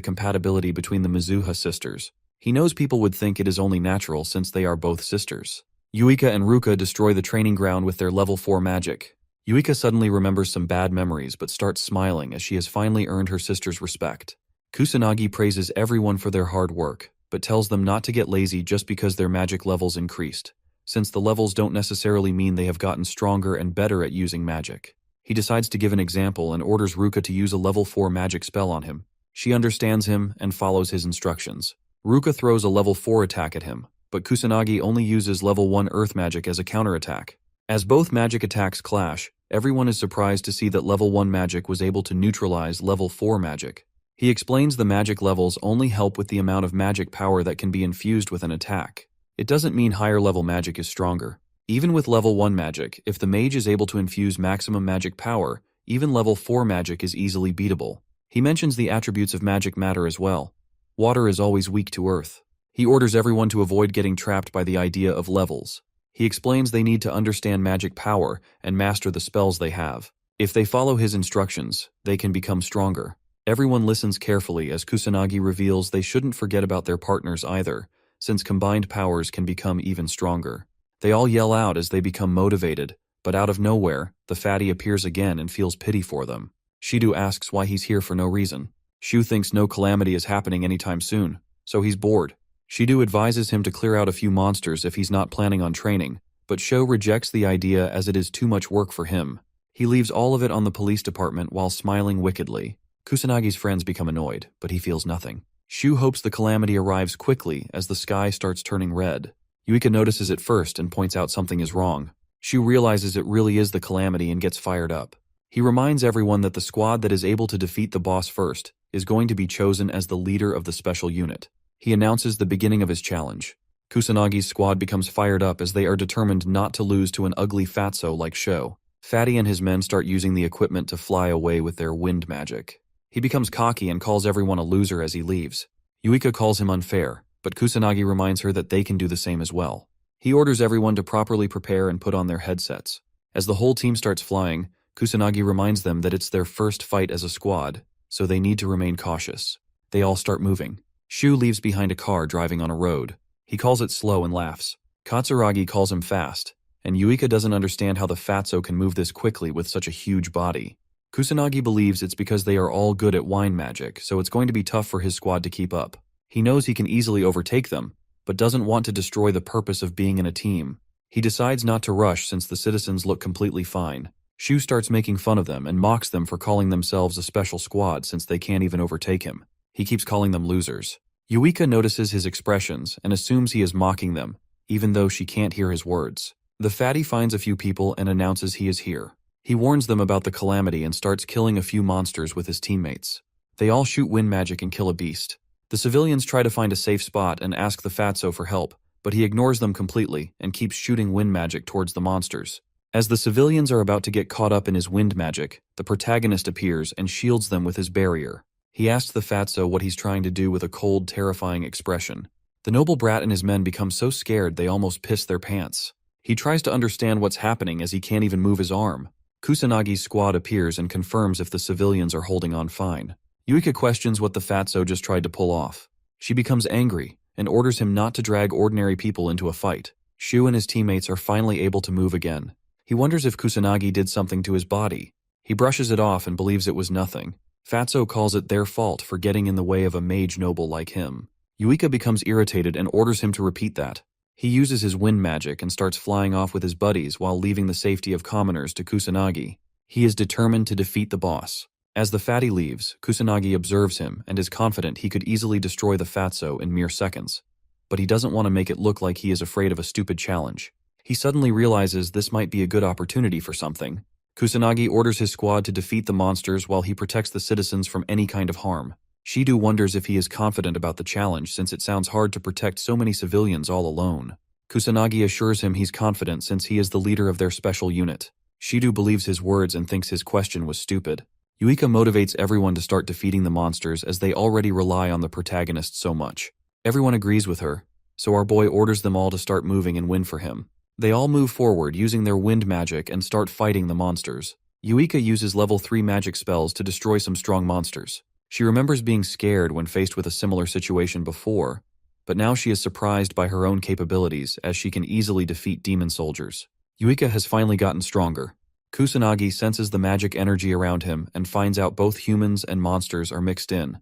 compatibility between the Mizuha sisters. He knows people would think it is only natural since they are both sisters. Yuika and Ruka destroy the training ground with their level 4 magic. Yuika suddenly remembers some bad memories but starts smiling as she has finally earned her sister's respect. Kusanagi praises everyone for their hard work, but tells them not to get lazy just because their magic levels increased, since the levels don't necessarily mean they have gotten stronger and better at using magic. He decides to give an example and orders Ruka to use a level 4 magic spell on him. She understands him and follows his instructions. Ruka throws a level 4 attack at him, but Kusanagi only uses level 1 earth magic as a counterattack. As both magic attacks clash, everyone is surprised to see that level 1 magic was able to neutralize level 4 magic. He explains the magic levels only help with the amount of magic power that can be infused with an attack. It doesn't mean higher level magic is stronger. Even with level 1 magic, if the mage is able to infuse maximum magic power, even level 4 magic is easily beatable. He mentions the attributes of magic matter as well. Water is always weak to earth. He orders everyone to avoid getting trapped by the idea of levels. He explains they need to understand magic power and master the spells they have. If they follow his instructions, they can become stronger. Everyone listens carefully as Kusanagi reveals they shouldn't forget about their partners either, since combined powers can become even stronger. They all yell out as they become motivated, but out of nowhere, the fatty appears again and feels pity for them. Shidu asks why he's here for no reason. Shu thinks no calamity is happening anytime soon, so he's bored. Shidu advises him to clear out a few monsters if he's not planning on training, but Sho rejects the idea as it is too much work for him. He leaves all of it on the police department while smiling wickedly. Kusanagi's friends become annoyed, but he feels nothing. Shu hopes the calamity arrives quickly as the sky starts turning red. Yuika notices it first and points out something is wrong. Shu realizes it really is the calamity and gets fired up. He reminds everyone that the squad that is able to defeat the boss first is going to be chosen as the leader of the special unit. He announces the beginning of his challenge. Kusanagi's squad becomes fired up as they are determined not to lose to an ugly fatso like Sho. Fatty and his men start using the equipment to fly away with their wind magic. He becomes cocky and calls everyone a loser as he leaves. Yuika calls him unfair, but Kusanagi reminds her that they can do the same as well. He orders everyone to properly prepare and put on their headsets. As the whole team starts flying, Kusanagi reminds them that it's their first fight as a squad, so they need to remain cautious. They all start moving. Shu leaves behind a car driving on a road. He calls it slow and laughs. Katsuragi calls him fast, and Yuika doesn't understand how the fatso can move this quickly with such a huge body. Kusanagi believes it's because they are all good at wine magic, so it's going to be tough for his squad to keep up. He knows he can easily overtake them, but doesn't want to destroy the purpose of being in a team. He decides not to rush since the citizens look completely fine. Shu starts making fun of them and mocks them for calling themselves a special squad since they can't even overtake him. He keeps calling them losers. Yuika notices his expressions and assumes he is mocking them, even though she can't hear his words. The fatty finds a few people and announces he is here. He warns them about the calamity and starts killing a few monsters with his teammates. They all shoot wind magic and kill a beast. The civilians try to find a safe spot and ask the fatso for help, but he ignores them completely and keeps shooting wind magic towards the monsters. As the civilians are about to get caught up in his wind magic, the protagonist appears and shields them with his barrier. He asks the fatso what he's trying to do with a cold, terrifying expression. The noble brat and his men become so scared they almost piss their pants. He tries to understand what's happening as he can't even move his arm. Kusanagi's squad appears and confirms if the civilians are holding on fine. Yuika questions what the fatso just tried to pull off. She becomes angry and orders him not to drag ordinary people into a fight. Shu and his teammates are finally able to move again. He wonders if Kusanagi did something to his body. He brushes it off and believes it was nothing. Fatso calls it their fault for getting in the way of a mage noble like him. Yuika becomes irritated and orders him to repeat that. He uses his wind magic and starts flying off with his buddies while leaving the safety of commoners to Kusanagi. He is determined to defeat the boss. As the fatty leaves, Kusanagi observes him and is confident he could easily destroy the fatso in mere seconds. But he doesn't want to make it look like he is afraid of a stupid challenge. He suddenly realizes this might be a good opportunity for something. Kusanagi orders his squad to defeat the monsters while he protects the citizens from any kind of harm. Shido wonders if he is confident about the challenge since it sounds hard to protect so many civilians all alone. Kusanagi assures him he's confident since he is the leader of their special unit. Shido believes his words and thinks his question was stupid. Yuika motivates everyone to start defeating the monsters as they already rely on the protagonist so much. Everyone agrees with her, so our boy orders them all to start moving and win for him. They all move forward using their wind magic and start fighting the monsters. Yuika uses level 3 magic spells to destroy some strong monsters. She remembers being scared when faced with a similar situation before, but now she is surprised by her own capabilities as she can easily defeat demon soldiers. Yuika has finally gotten stronger. Kusanagi senses the magic energy around him and finds out both humans and monsters are mixed in,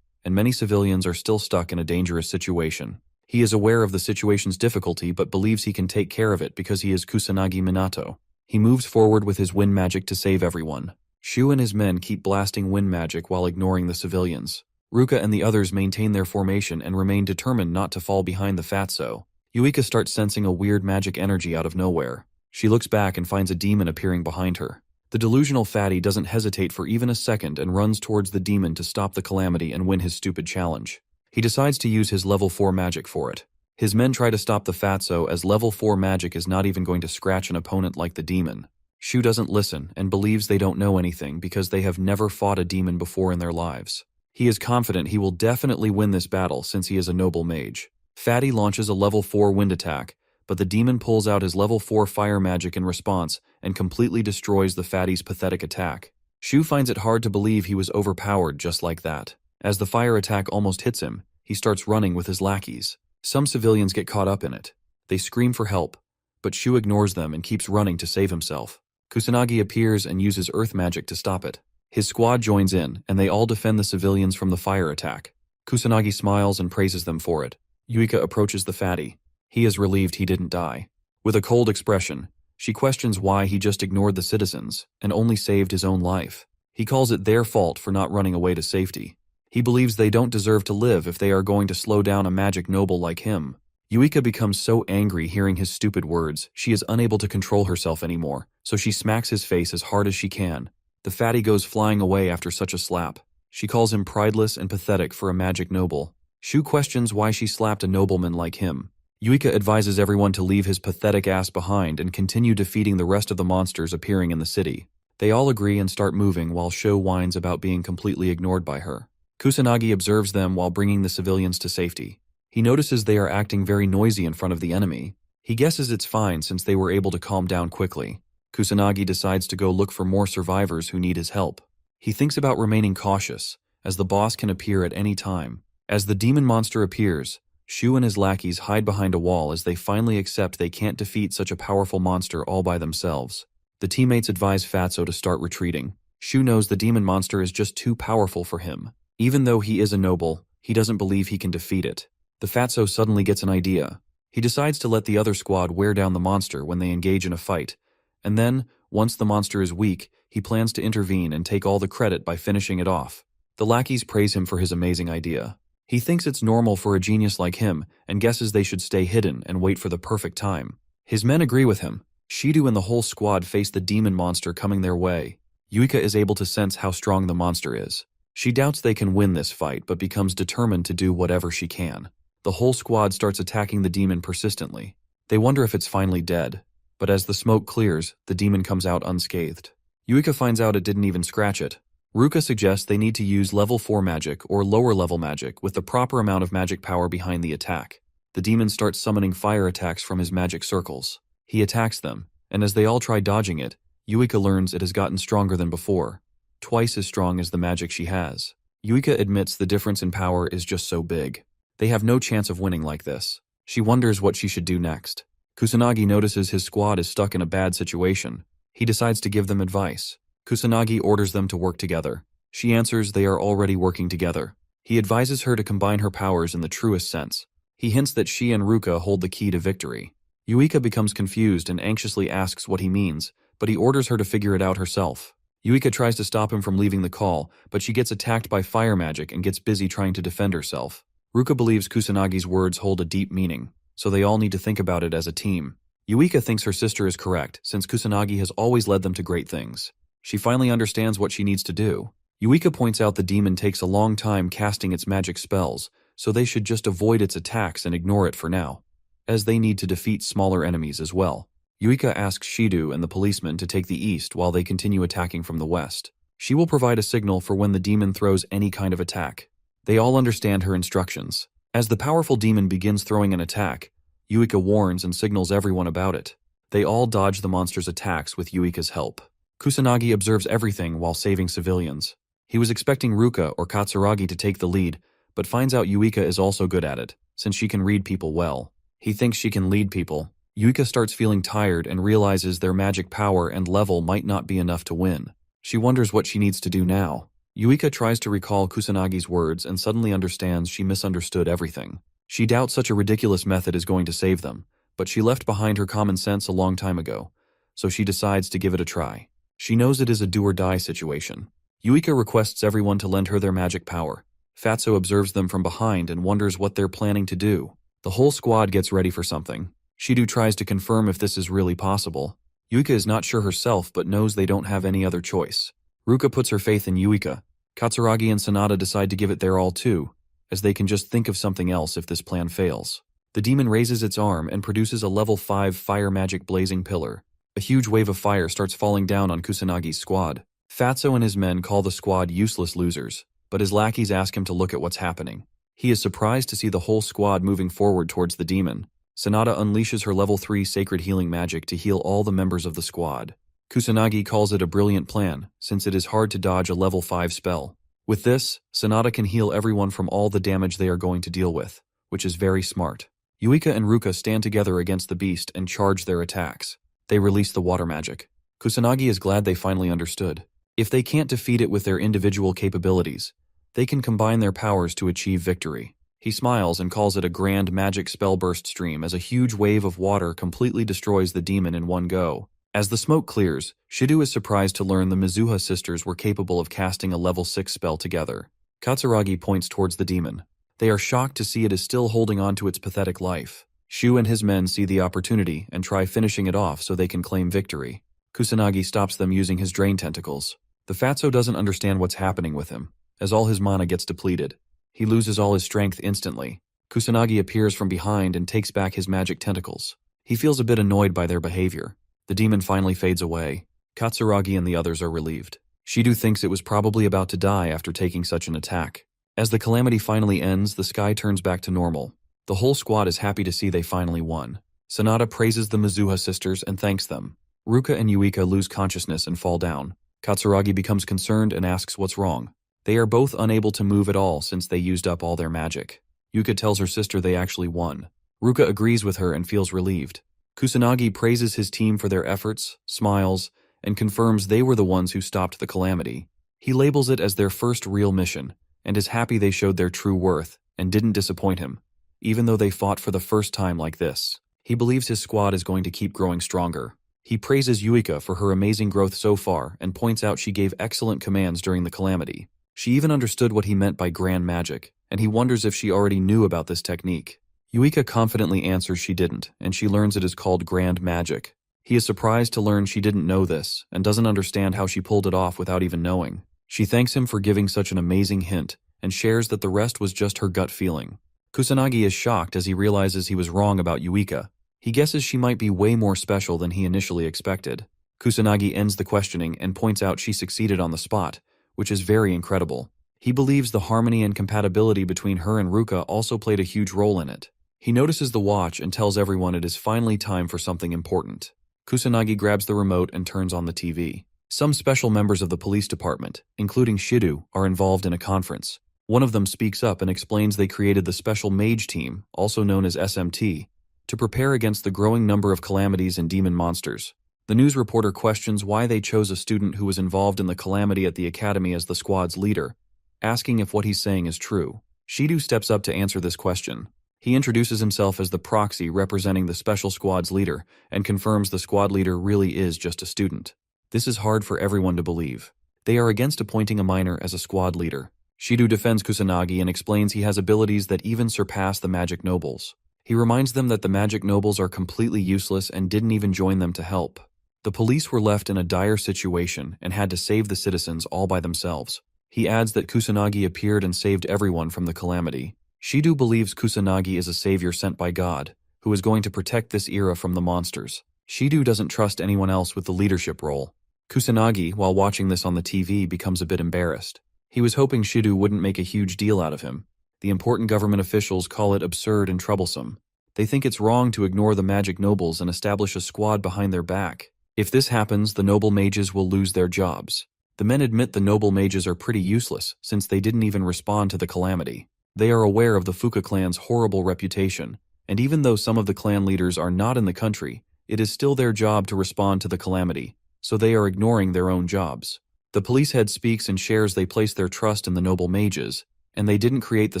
and many civilians are still stuck in a dangerous situation. He is aware of the situation's difficulty but believes he can take care of it because he is Kusanagi Minato. He moves forward with his wind magic to save everyone. Shu and his men keep blasting wind magic while ignoring the civilians. Ruka and the others maintain their formation and remain determined not to fall behind the fatso. Yuika starts sensing a weird magic energy out of nowhere. She looks back and finds a demon appearing behind her. The delusional fatty doesn't hesitate for even a second and runs towards the demon to stop the calamity and win his stupid challenge. He decides to use his level 4 magic for it. His men try to stop the fatso as level 4 magic is not even going to scratch an opponent like the demon. Shu doesn't listen and believes they don't know anything because they have never fought a demon before in their lives. He is confident he will definitely win this battle since he is a noble mage. Fatty launches a level 4 wind attack, but the demon pulls out his level 4 fire magic in response and completely destroys the fatty's pathetic attack. Shu finds it hard to believe he was overpowered just like that. As the fire attack almost hits him, he starts running with his lackeys. Some civilians get caught up in it. They scream for help, but Shu ignores them and keeps running to save himself. Kusanagi appears and uses earth magic to stop it. His squad joins in, and they all defend the civilians from the fire attack. Kusanagi smiles and praises them for it. Yuika approaches the fatty. He is relieved he didn't die. With a cold expression, she questions why he just ignored the citizens and only saved his own life. He calls it their fault for not running away to safety. He believes they don't deserve to live if they are going to slow down a magic noble like him. Yuika becomes so angry hearing his stupid words, she is unable to control herself anymore, so she smacks his face as hard as she can. The fatty goes flying away after such a slap. She calls him prideless and pathetic for a magic noble. Shu questions why she slapped a nobleman like him. Yuika advises everyone to leave his pathetic ass behind and continue defeating the rest of the monsters appearing in the city. They all agree and start moving while Sho whines about being completely ignored by her. Kusanagi observes them while bringing the civilians to safety. He notices they are acting very noisy in front of the enemy. He guesses it's fine since they were able to calm down quickly. Kusanagi decides to go look for more survivors who need his help. He thinks about remaining cautious, as the boss can appear at any time. As the demon monster appears, Shu and his lackeys hide behind a wall as they finally accept they can't defeat such a powerful monster all by themselves. The teammates advise Fatso to start retreating. Shu knows the demon monster is just too powerful for him. Even though he is a noble, he doesn't believe he can defeat it. The Fatso suddenly gets an idea. He decides to let the other squad wear down the monster when they engage in a fight, and then, Once the monster is weak, he plans to intervene and take all the credit by finishing it off. The lackeys praise him for his amazing idea. He thinks it's normal for a genius like him and guesses they should stay hidden and wait for the perfect time. His men agree with him. Shido and the whole squad face the demon monster coming their way. Yuika is able to sense how strong the monster is. She doubts they can win this fight but becomes determined to do whatever she can. The whole squad starts attacking the demon persistently. They wonder if it's finally dead. But as the smoke clears, the demon comes out unscathed. Yuika finds out it didn't even scratch it. Ruka suggests they need to use level 4 magic or lower level magic with the proper amount of magic power behind the attack. The demon starts summoning fire attacks from his magic circles. He attacks them, and as they all try dodging it, Yuika learns it has gotten stronger than before, twice as strong as the magic she has. Yuika admits the difference in power is just so big. They have no chance of winning like this. She wonders what she should do next. Kusanagi notices his squad is stuck in a bad situation. He decides to give them advice. Kusanagi orders them to work together. She answers they are already working together. He advises her to combine her powers in the truest sense. He hints that she and Ruka hold the key to victory. Yuika becomes confused and anxiously asks what he means, but he orders her to figure it out herself. Yuika tries to stop him from leaving the call, but she gets attacked by fire magic and gets busy trying to defend herself. Ruka believes Kusanagi's words hold a deep meaning, so they all need to think about it as a team. Yuika thinks her sister is correct, since Kusanagi has always led them to great things. She finally understands what she needs to do. Yuika points out the demon takes a long time casting its magic spells, so they should just avoid its attacks and ignore it for now, as they need to defeat smaller enemies as well. Yuika asks Shido and the policeman to take the east while they continue attacking from the west. She will provide a signal for when the demon throws any kind of attack. They all understand her instructions. As the powerful demon begins throwing an attack, Yuika warns and signals everyone about it. They all dodge the monster's attacks with Yuika's help. Kusanagi observes everything while saving civilians. He was expecting Ruka or Katsuragi to take the lead, but finds out Yuika is also good at it, since she can read people well. He thinks she can lead people. Yuika starts feeling tired and realizes their magic power and level might not be enough to win. She wonders what she needs to do now. Yuika tries to recall Kusanagi's words and suddenly understands she misunderstood everything. She doubts such a ridiculous method is going to save them, but she left behind her common sense a long time ago, so she decides to give it a try. She knows it is a do-or-die situation. Yuika requests everyone to lend her their magic power. Fatso observes them from behind and wonders what they're planning to do. The whole squad gets ready for something. Shido tries to confirm if this is really possible. Yuika is not sure herself but knows they don't have any other choice. Ruka puts her faith in Yuika. Katsuragi and Sanada decide to give it their all too, as they can just think of something else if this plan fails. The demon raises its arm and produces a level 5 fire magic blazing pillar. A huge wave of fire starts falling down on Kusanagi's squad. Fatso and his men call the squad useless losers, but his lackeys ask him to look at what's happening. He is surprised to see the whole squad moving forward towards the demon. Sanada unleashes her level 3 sacred healing magic to heal all the members of the squad. Kusanagi calls it a brilliant plan, since it is hard to dodge a level 5 spell. With this, Sanada can heal everyone from all the damage they are going to deal with, which is very smart. Yuika and Ruka stand together against the beast and charge their attacks. They release the water magic. Kusanagi is glad they finally understood. If they can't defeat it with their individual capabilities, they can combine their powers to achieve victory. He smiles and calls it a grand magic spellburst stream as a huge wave of water completely destroys the demon in one go. As the smoke clears, Shido is surprised to learn the Mizuha sisters were capable of casting a level 6 spell together. Katsuragi points towards the demon. They are shocked to see it is still holding on to its pathetic life. Shu and his men see the opportunity and try finishing it off so they can claim victory. Kusanagi stops them using his drain tentacles. The Fatso doesn't understand what's happening with him, as all his mana gets depleted. He loses all his strength instantly. Kusanagi appears from behind and takes back his magic tentacles. He feels a bit annoyed by their behavior. The demon finally fades away. Katsuragi and the others are relieved. Shido thinks it was probably about to die after taking such an attack. As the calamity finally ends, the sky turns back to normal. The whole squad is happy to see they finally won. Sanada praises the Mizuha sisters and thanks them. Ruka and Yuika lose consciousness and fall down. Katsuragi becomes concerned and asks what's wrong. They are both unable to move at all since they used up all their magic. Yuka tells her sister they actually won. Ruka agrees with her and feels relieved. Kusanagi praises his team for their efforts, smiles, and confirms they were the ones who stopped the calamity. He labels it as their first real mission, and is happy they showed their true worth and didn't disappoint him, even though they fought for the first time like this. He believes his squad is going to keep growing stronger. He praises Yuika for her amazing growth so far and points out she gave excellent commands during the calamity. She even understood what he meant by grand magic, and he wonders if she already knew about this technique. Yuika confidently answers she didn't, and she learns it is called grand magic. He is surprised to learn she didn't know this, and doesn't understand how she pulled it off without even knowing. She thanks him for giving such an amazing hint, and shares that the rest was just her gut feeling. Kusanagi is shocked as he realizes he was wrong about Yuika. He guesses she might be way more special than he initially expected. Kusanagi ends the questioning and points out she succeeded on the spot, which is very incredible. He believes the harmony and compatibility between her and Ruka also played a huge role in it. He notices the watch and tells everyone it is finally time for something important. Kusanagi grabs the remote and turns on the TV. Some special members of the police department, including Shido, are involved in a conference. One of them speaks up and explains they created the special Mage team, also known as SMT, to prepare against the growing number of calamities and demon monsters. The news reporter questions why they chose a student who was involved in the calamity at the academy as the squad's leader, asking if what he's saying is true. Shido steps up to answer this question. He introduces himself as the proxy representing the special squad's leader and confirms the squad leader really is just a student. This is hard for everyone to believe. They are against appointing a minor as a squad leader. Shido defends Kusanagi and explains he has abilities that even surpass the magic nobles. He reminds them that the magic nobles are completely useless and didn't even join them to help. The police were left in a dire situation and had to save the citizens all by themselves. He adds that Kusanagi appeared and saved everyone from the calamity. Shido believes Kusanagi is a savior sent by God, who is going to protect this era from the monsters. Shido doesn't trust anyone else with the leadership role. Kusanagi, while watching this on the TV, becomes a bit embarrassed. He was hoping Shido wouldn't make a huge deal out of him. The important government officials call it absurd and troublesome. They think it's wrong to ignore the magic nobles and establish a squad behind their back. If this happens, the noble mages will lose their jobs. The men admit the noble mages are pretty useless since they didn't even respond to the calamity. They are aware of the Fuka clan's horrible reputation, and even though some of the clan leaders are not in the country, it is still their job to respond to the calamity, so they are ignoring their own jobs. The police head speaks and shares they place their trust in the noble mages, and they didn't create the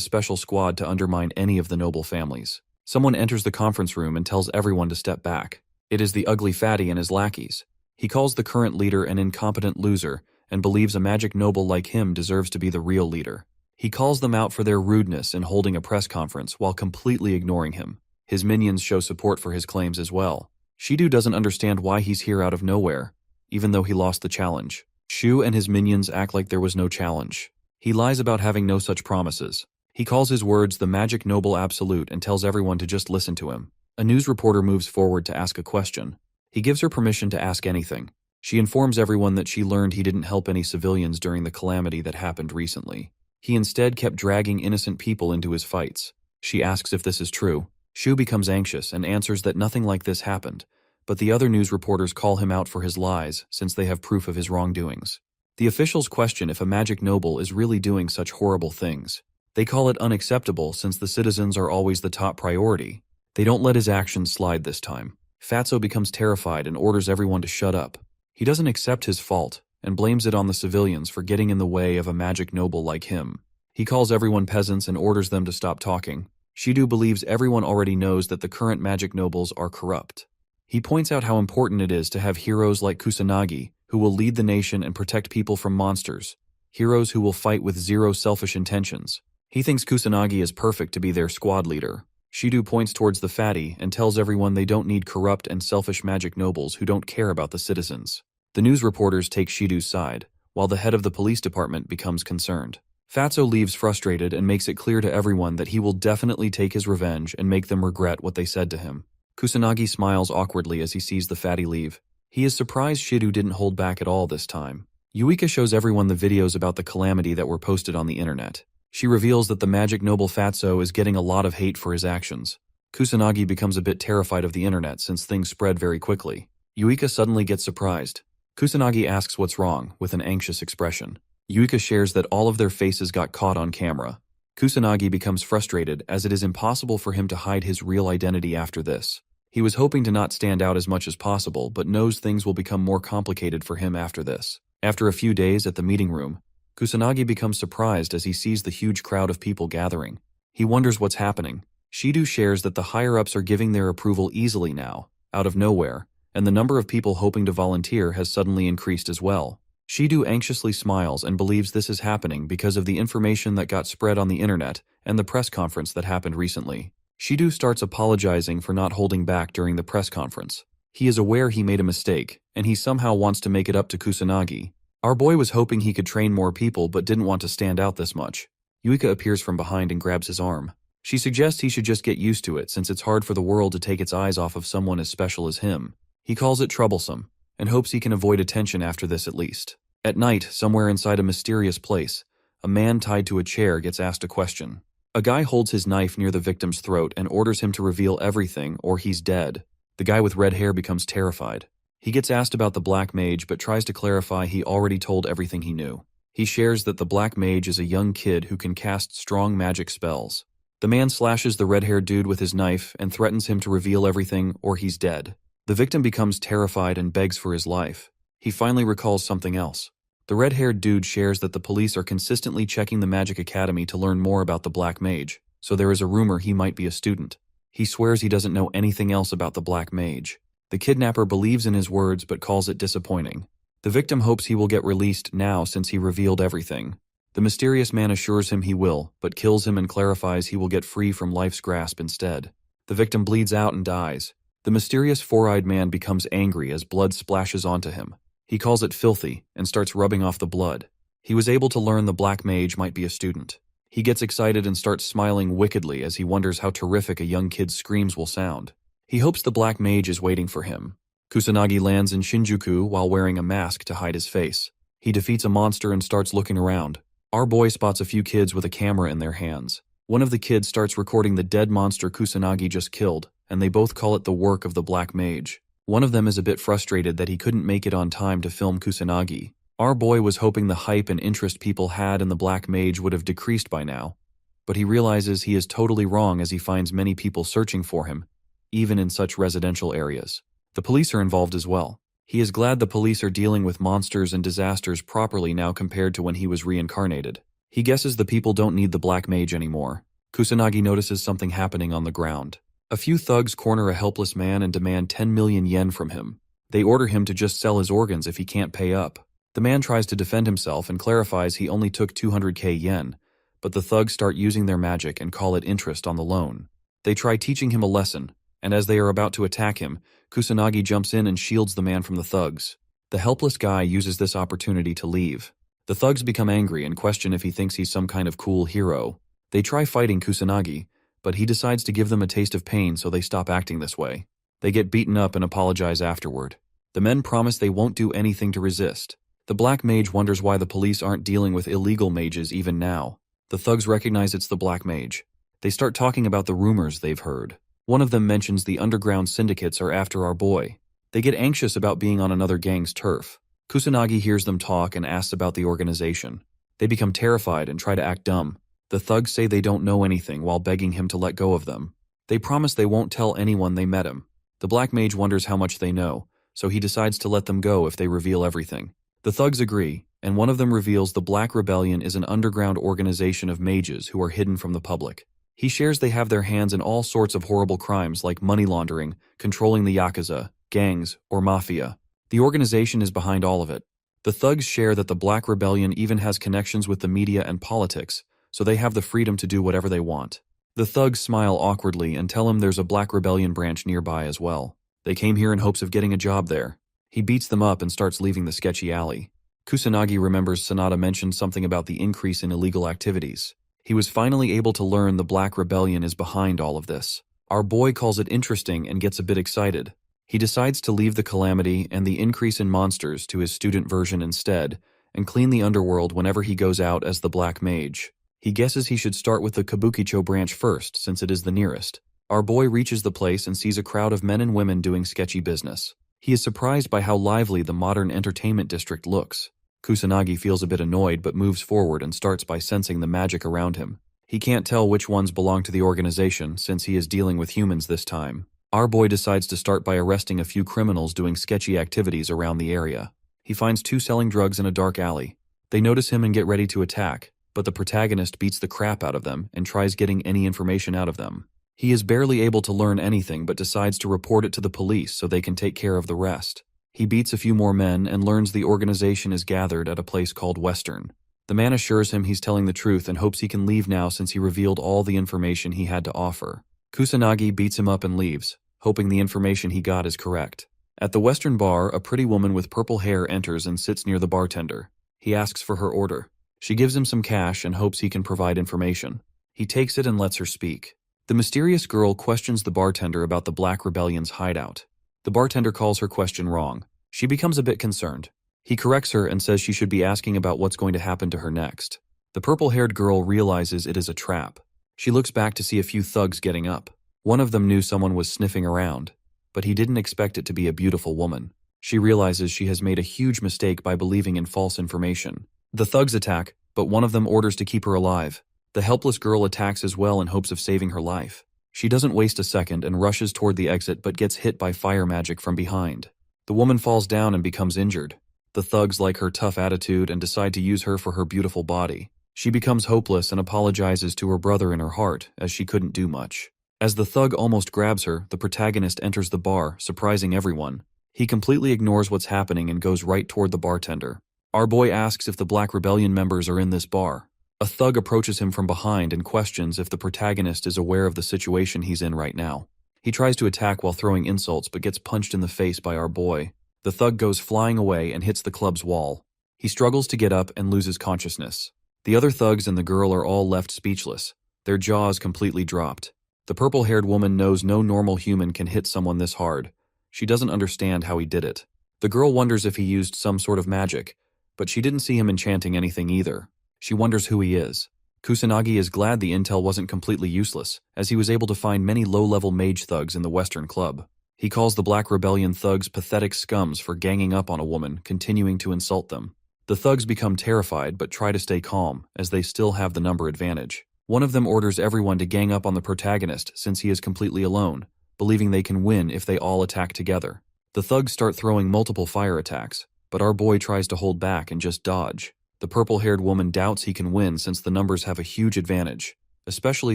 special squad to undermine any of the noble families. Someone enters the conference room and tells everyone to step back. It is the ugly fatty and his lackeys. He calls the current leader an incompetent loser and believes a magic noble like him deserves to be the real leader. He calls them out for their rudeness in holding a press conference while completely ignoring him. His minions show support for his claims as well. Shido doesn't understand why he's here out of nowhere, even though he lost the challenge. Shu and his minions act like there was no challenge. He lies about having no such promises. He calls his words the magic noble absolute and tells everyone to just listen to him. A news reporter moves forward to ask a question. He gives her permission to ask anything. She informs everyone that she learned he didn't help any civilians during the calamity that happened recently. He instead kept dragging innocent people into his fights. She asks if this is true. Shu becomes anxious and answers that nothing like this happened, but the other news reporters call him out for his lies since they have proof of his wrongdoings. The officials question if a magic noble is really doing such horrible things. They call it unacceptable since the citizens are always the top priority. They don't let his actions slide this time. Fatso becomes terrified and orders everyone to shut up. He doesn't accept his fault and blames it on the civilians for getting in the way of a magic noble like him. He calls everyone peasants and orders them to stop talking. Shido believes everyone already knows that the current magic nobles are corrupt. He points out how important it is to have heroes like Kusanagi, who will lead the nation and protect people from monsters. Heroes who will fight with zero selfish intentions. He thinks Kusanagi is perfect to be their squad leader. Shido points towards the fatty and tells everyone they don't need corrupt and selfish magic nobles who don't care about the citizens. The news reporters take Shido's side, while the head of the police department becomes concerned. Fatso leaves frustrated and makes it clear to everyone that he will definitely take his revenge and make them regret what they said to him. Kusanagi smiles awkwardly as he sees the fatty leave. He is surprised Shido didn't hold back at all this time. Yuika shows everyone the videos about the calamity that were posted on the internet. She reveals that the magic noble Fatso is getting a lot of hate for his actions. Kusanagi becomes a bit terrified of the internet since things spread very quickly. Yuika suddenly gets surprised. Kusanagi asks what's wrong, with an anxious expression. Yuika shares that all of their faces got caught on camera. Kusanagi becomes frustrated as it is impossible for him to hide his real identity after this. He was hoping to not stand out as much as possible, but knows things will become more complicated for him after this. After a few days at the meeting room, Kusanagi becomes surprised as he sees the huge crowd of people gathering. He wonders what's happening. Shido shares that the higher-ups are giving their approval easily now, out of nowhere, and the number of people hoping to volunteer has suddenly increased as well. Shidu anxiously smiles and believes this is happening because of the information that got spread on the internet and the press conference that happened recently. Shidu starts apologizing for not holding back during the press conference. He is aware he made a mistake, and he somehow wants to make it up to Kusanagi. Our boy was hoping he could train more people but didn't want to stand out this much. Yuika appears from behind and grabs his arm. She suggests he should just get used to it since it's hard for the world to take its eyes off of someone as special as him. He calls it troublesome, and hopes he can avoid attention after this at least. At night, somewhere inside a mysterious place, a man tied to a chair gets asked a question. A guy holds his knife near the victim's throat and orders him to reveal everything or he's dead. The guy with red hair becomes terrified. He gets asked about the Black Mage but tries to clarify he already told everything he knew. He shares that the Black Mage is a young kid who can cast strong magic spells. The man slashes the red-haired dude with his knife and threatens him to reveal everything or he's dead. The victim becomes terrified and begs for his life. He finally recalls something else. The red-haired dude shares that the police are consistently checking the Magic Academy to learn more about the Black Mage, so there is a rumor he might be a student. He swears he doesn't know anything else about the Black Mage. The kidnapper believes in his words but calls it disappointing. The victim hopes he will get released now since he revealed everything. The mysterious man assures him he will, but kills him and clarifies he will get free from life's grasp instead. The victim bleeds out and dies. The mysterious four-eyed man becomes angry as blood splashes onto him. He calls it filthy and starts rubbing off the blood. He was able to learn the Black Mage might be a student. He gets excited and starts smiling wickedly as he wonders how terrific a young kid's screams will sound. He hopes the Black Mage is waiting for him. Kusanagi lands in Shinjuku while wearing a mask to hide his face. He defeats a monster and starts looking around. Our boy spots a few kids with a camera in their hands. One of the kids starts recording the dead monster Kusanagi just killed, and they both call it the work of the Black Mage. One of them is a bit frustrated that he couldn't make it on time to film Kusanagi. Our boy was hoping the hype and interest people had in the Black Mage would have decreased by now, but he realizes he is totally wrong as he finds many people searching for him, even in such residential areas. The police are involved as well. He is glad the police are dealing with monsters and disasters properly now compared to when he was reincarnated. He guesses the people don't need the Black Mage anymore. Kusanagi notices something happening on the ground. A few thugs corner a helpless man and demand 10 million yen from him. They order him to just sell his organs if he can't pay up. The man tries to defend himself and clarifies he only took 200k yen, but the thugs start using their magic and call it interest on the loan. They try teaching him a lesson, and as they are about to attack him, Kusanagi jumps in and shields the man from the thugs. The helpless guy uses this opportunity to leave. The thugs become angry and question if he thinks he's some kind of cool hero. They try fighting Kusanagi, but he decides to give them a taste of pain so they stop acting this way. They get beaten up and apologize afterward. The men promise they won't do anything to resist. The Black Mage wonders why the police aren't dealing with illegal mages even now. The thugs recognize it's the Black Mage. They start talking about the rumors they've heard. One of them mentions the underground syndicates are after our boy. They get anxious about being on another gang's turf. Kusanagi hears them talk and asks about the organization. They become terrified and try to act dumb. The thugs say they don't know anything while begging him to let go of them. They promise they won't tell anyone they met him. The Black Mage wonders how much they know, so he decides to let them go if they reveal everything. The thugs agree, and one of them reveals the Black Rebellion is an underground organization of mages who are hidden from the public. He shares they have their hands in all sorts of horrible crimes like money laundering, controlling the Yakuza, gangs, or mafia. The organization is behind all of it. The thugs share that the Black Rebellion even has connections with the media and politics, so they have the freedom to do whatever they want. The thugs smile awkwardly and tell him there's a Black Rebellion branch nearby as well. They came here in hopes of getting a job there. He beats them up and starts leaving the sketchy alley. Kusanagi remembers Sanada mentioned something about the increase in illegal activities. He was finally able to learn the Black Rebellion is behind all of this. Our boy calls it interesting and gets a bit excited. He decides to leave the calamity and the increase in monsters to his student version instead, and clean the underworld whenever he goes out as the Black Mage. He guesses he should start with the Kabukicho branch first, since it is the nearest. Our boy reaches the place and sees a crowd of men and women doing sketchy business. He is surprised by how lively the modern entertainment district looks. Kusanagi feels a bit annoyed but moves forward and starts by sensing the magic around him. He can't tell which ones belong to the organization since he is dealing with humans this time. Our boy decides to start by arresting a few criminals doing sketchy activities around the area. He finds two selling drugs in a dark alley. They notice him and get ready to attack, but the protagonist beats the crap out of them and tries getting any information out of them. He is barely able to learn anything but decides to report it to the police so they can take care of the rest. He beats a few more men and learns the organization is gathered at a place called Western. The man assures him he's telling the truth and hopes he can leave now since he revealed all the information he had to offer. Kusanagi beats him up and leaves, hoping the information he got is correct. At the Western bar, a pretty woman with purple hair enters and sits near the bartender. He asks for her order. She gives him some cash and hopes he can provide information. He takes it and lets her speak. The mysterious girl questions the bartender about the Black Rebellion's hideout. The bartender calls her question wrong. She becomes a bit concerned. He corrects her and says she should be asking about what's going to happen to her next. The purple-haired girl realizes it is a trap. She looks back to see a few thugs getting up. One of them knew someone was sniffing around, but he didn't expect it to be a beautiful woman. She realizes she has made a huge mistake by believing in false information. The thugs attack, but one of them orders to keep her alive. The helpless girl attacks as well in hopes of saving her life. She doesn't waste a second and rushes toward the exit but gets hit by fire magic from behind. The woman falls down and becomes injured. The thugs like her tough attitude and decide to use her for her beautiful body. She becomes hopeless and apologizes to her brother in her heart, as she couldn't do much. As the thug almost grabs her, the protagonist enters the bar, surprising everyone. He completely ignores what's happening and goes right toward the bartender. Our boy asks if the Black Rebellion members are in this bar. A thug approaches him from behind and questions if the protagonist is aware of the situation he's in right now. He tries to attack while throwing insults but gets punched in the face by our boy. The thug goes flying away and hits the club's wall. He struggles to get up and loses consciousness. The other thugs and the girl are all left speechless, their jaws completely dropped. The purple-haired woman knows no normal human can hit someone this hard. She doesn't understand how he did it. The girl wonders if he used some sort of magic, but she didn't see him enchanting anything either. She wonders who he is. Kusanagi is glad the intel wasn't completely useless, as he was able to find many low-level mage thugs in the Western Club. He calls the Black Rebellion thugs pathetic scums for ganging up on a woman, continuing to insult them. The thugs become terrified but try to stay calm, as they still have the number advantage. One of them orders everyone to gang up on the protagonist since he is completely alone, believing they can win if they all attack together. The thugs start throwing multiple fire attacks, but our boy tries to hold back and just dodge. The purple-haired woman doubts he can win since the numbers have a huge advantage, especially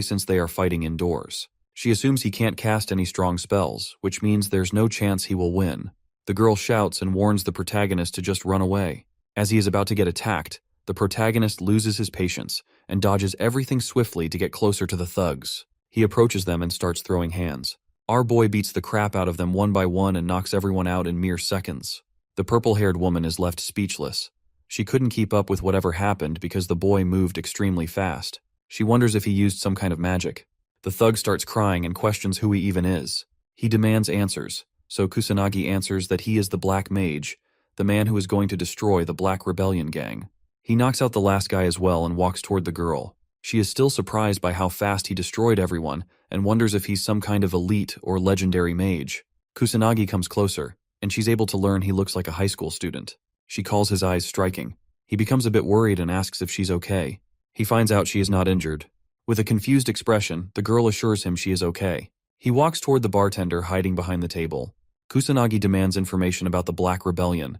since they are fighting indoors. She assumes he can't cast any strong spells, which means there's no chance he will win. The girl shouts and warns the protagonist to just run away. As he is about to get attacked, the protagonist loses his patience and dodges everything swiftly to get closer to the thugs. He approaches them and starts throwing hands. Our boy beats the crap out of them one by one and knocks everyone out in mere seconds. The purple-haired woman is left speechless. She couldn't keep up with whatever happened because the boy moved extremely fast. She wonders if he used some kind of magic. The thug starts crying and questions who he even is. He demands answers, so Kusanagi answers that he is the Black Mage, the man who is going to destroy the Black Rebellion gang. He knocks out the last guy as well and walks toward the girl. She is still surprised by how fast he destroyed everyone and wonders if he's some kind of elite or legendary mage. Kusanagi comes closer, and she's able to learn he looks like a high school student. She calls his eyes striking. He becomes a bit worried and asks if she's okay. He finds out she is not injured. With a confused expression, the girl assures him she is okay. He walks toward the bartender hiding behind the table. Kusanagi demands information about the Black Rebellion,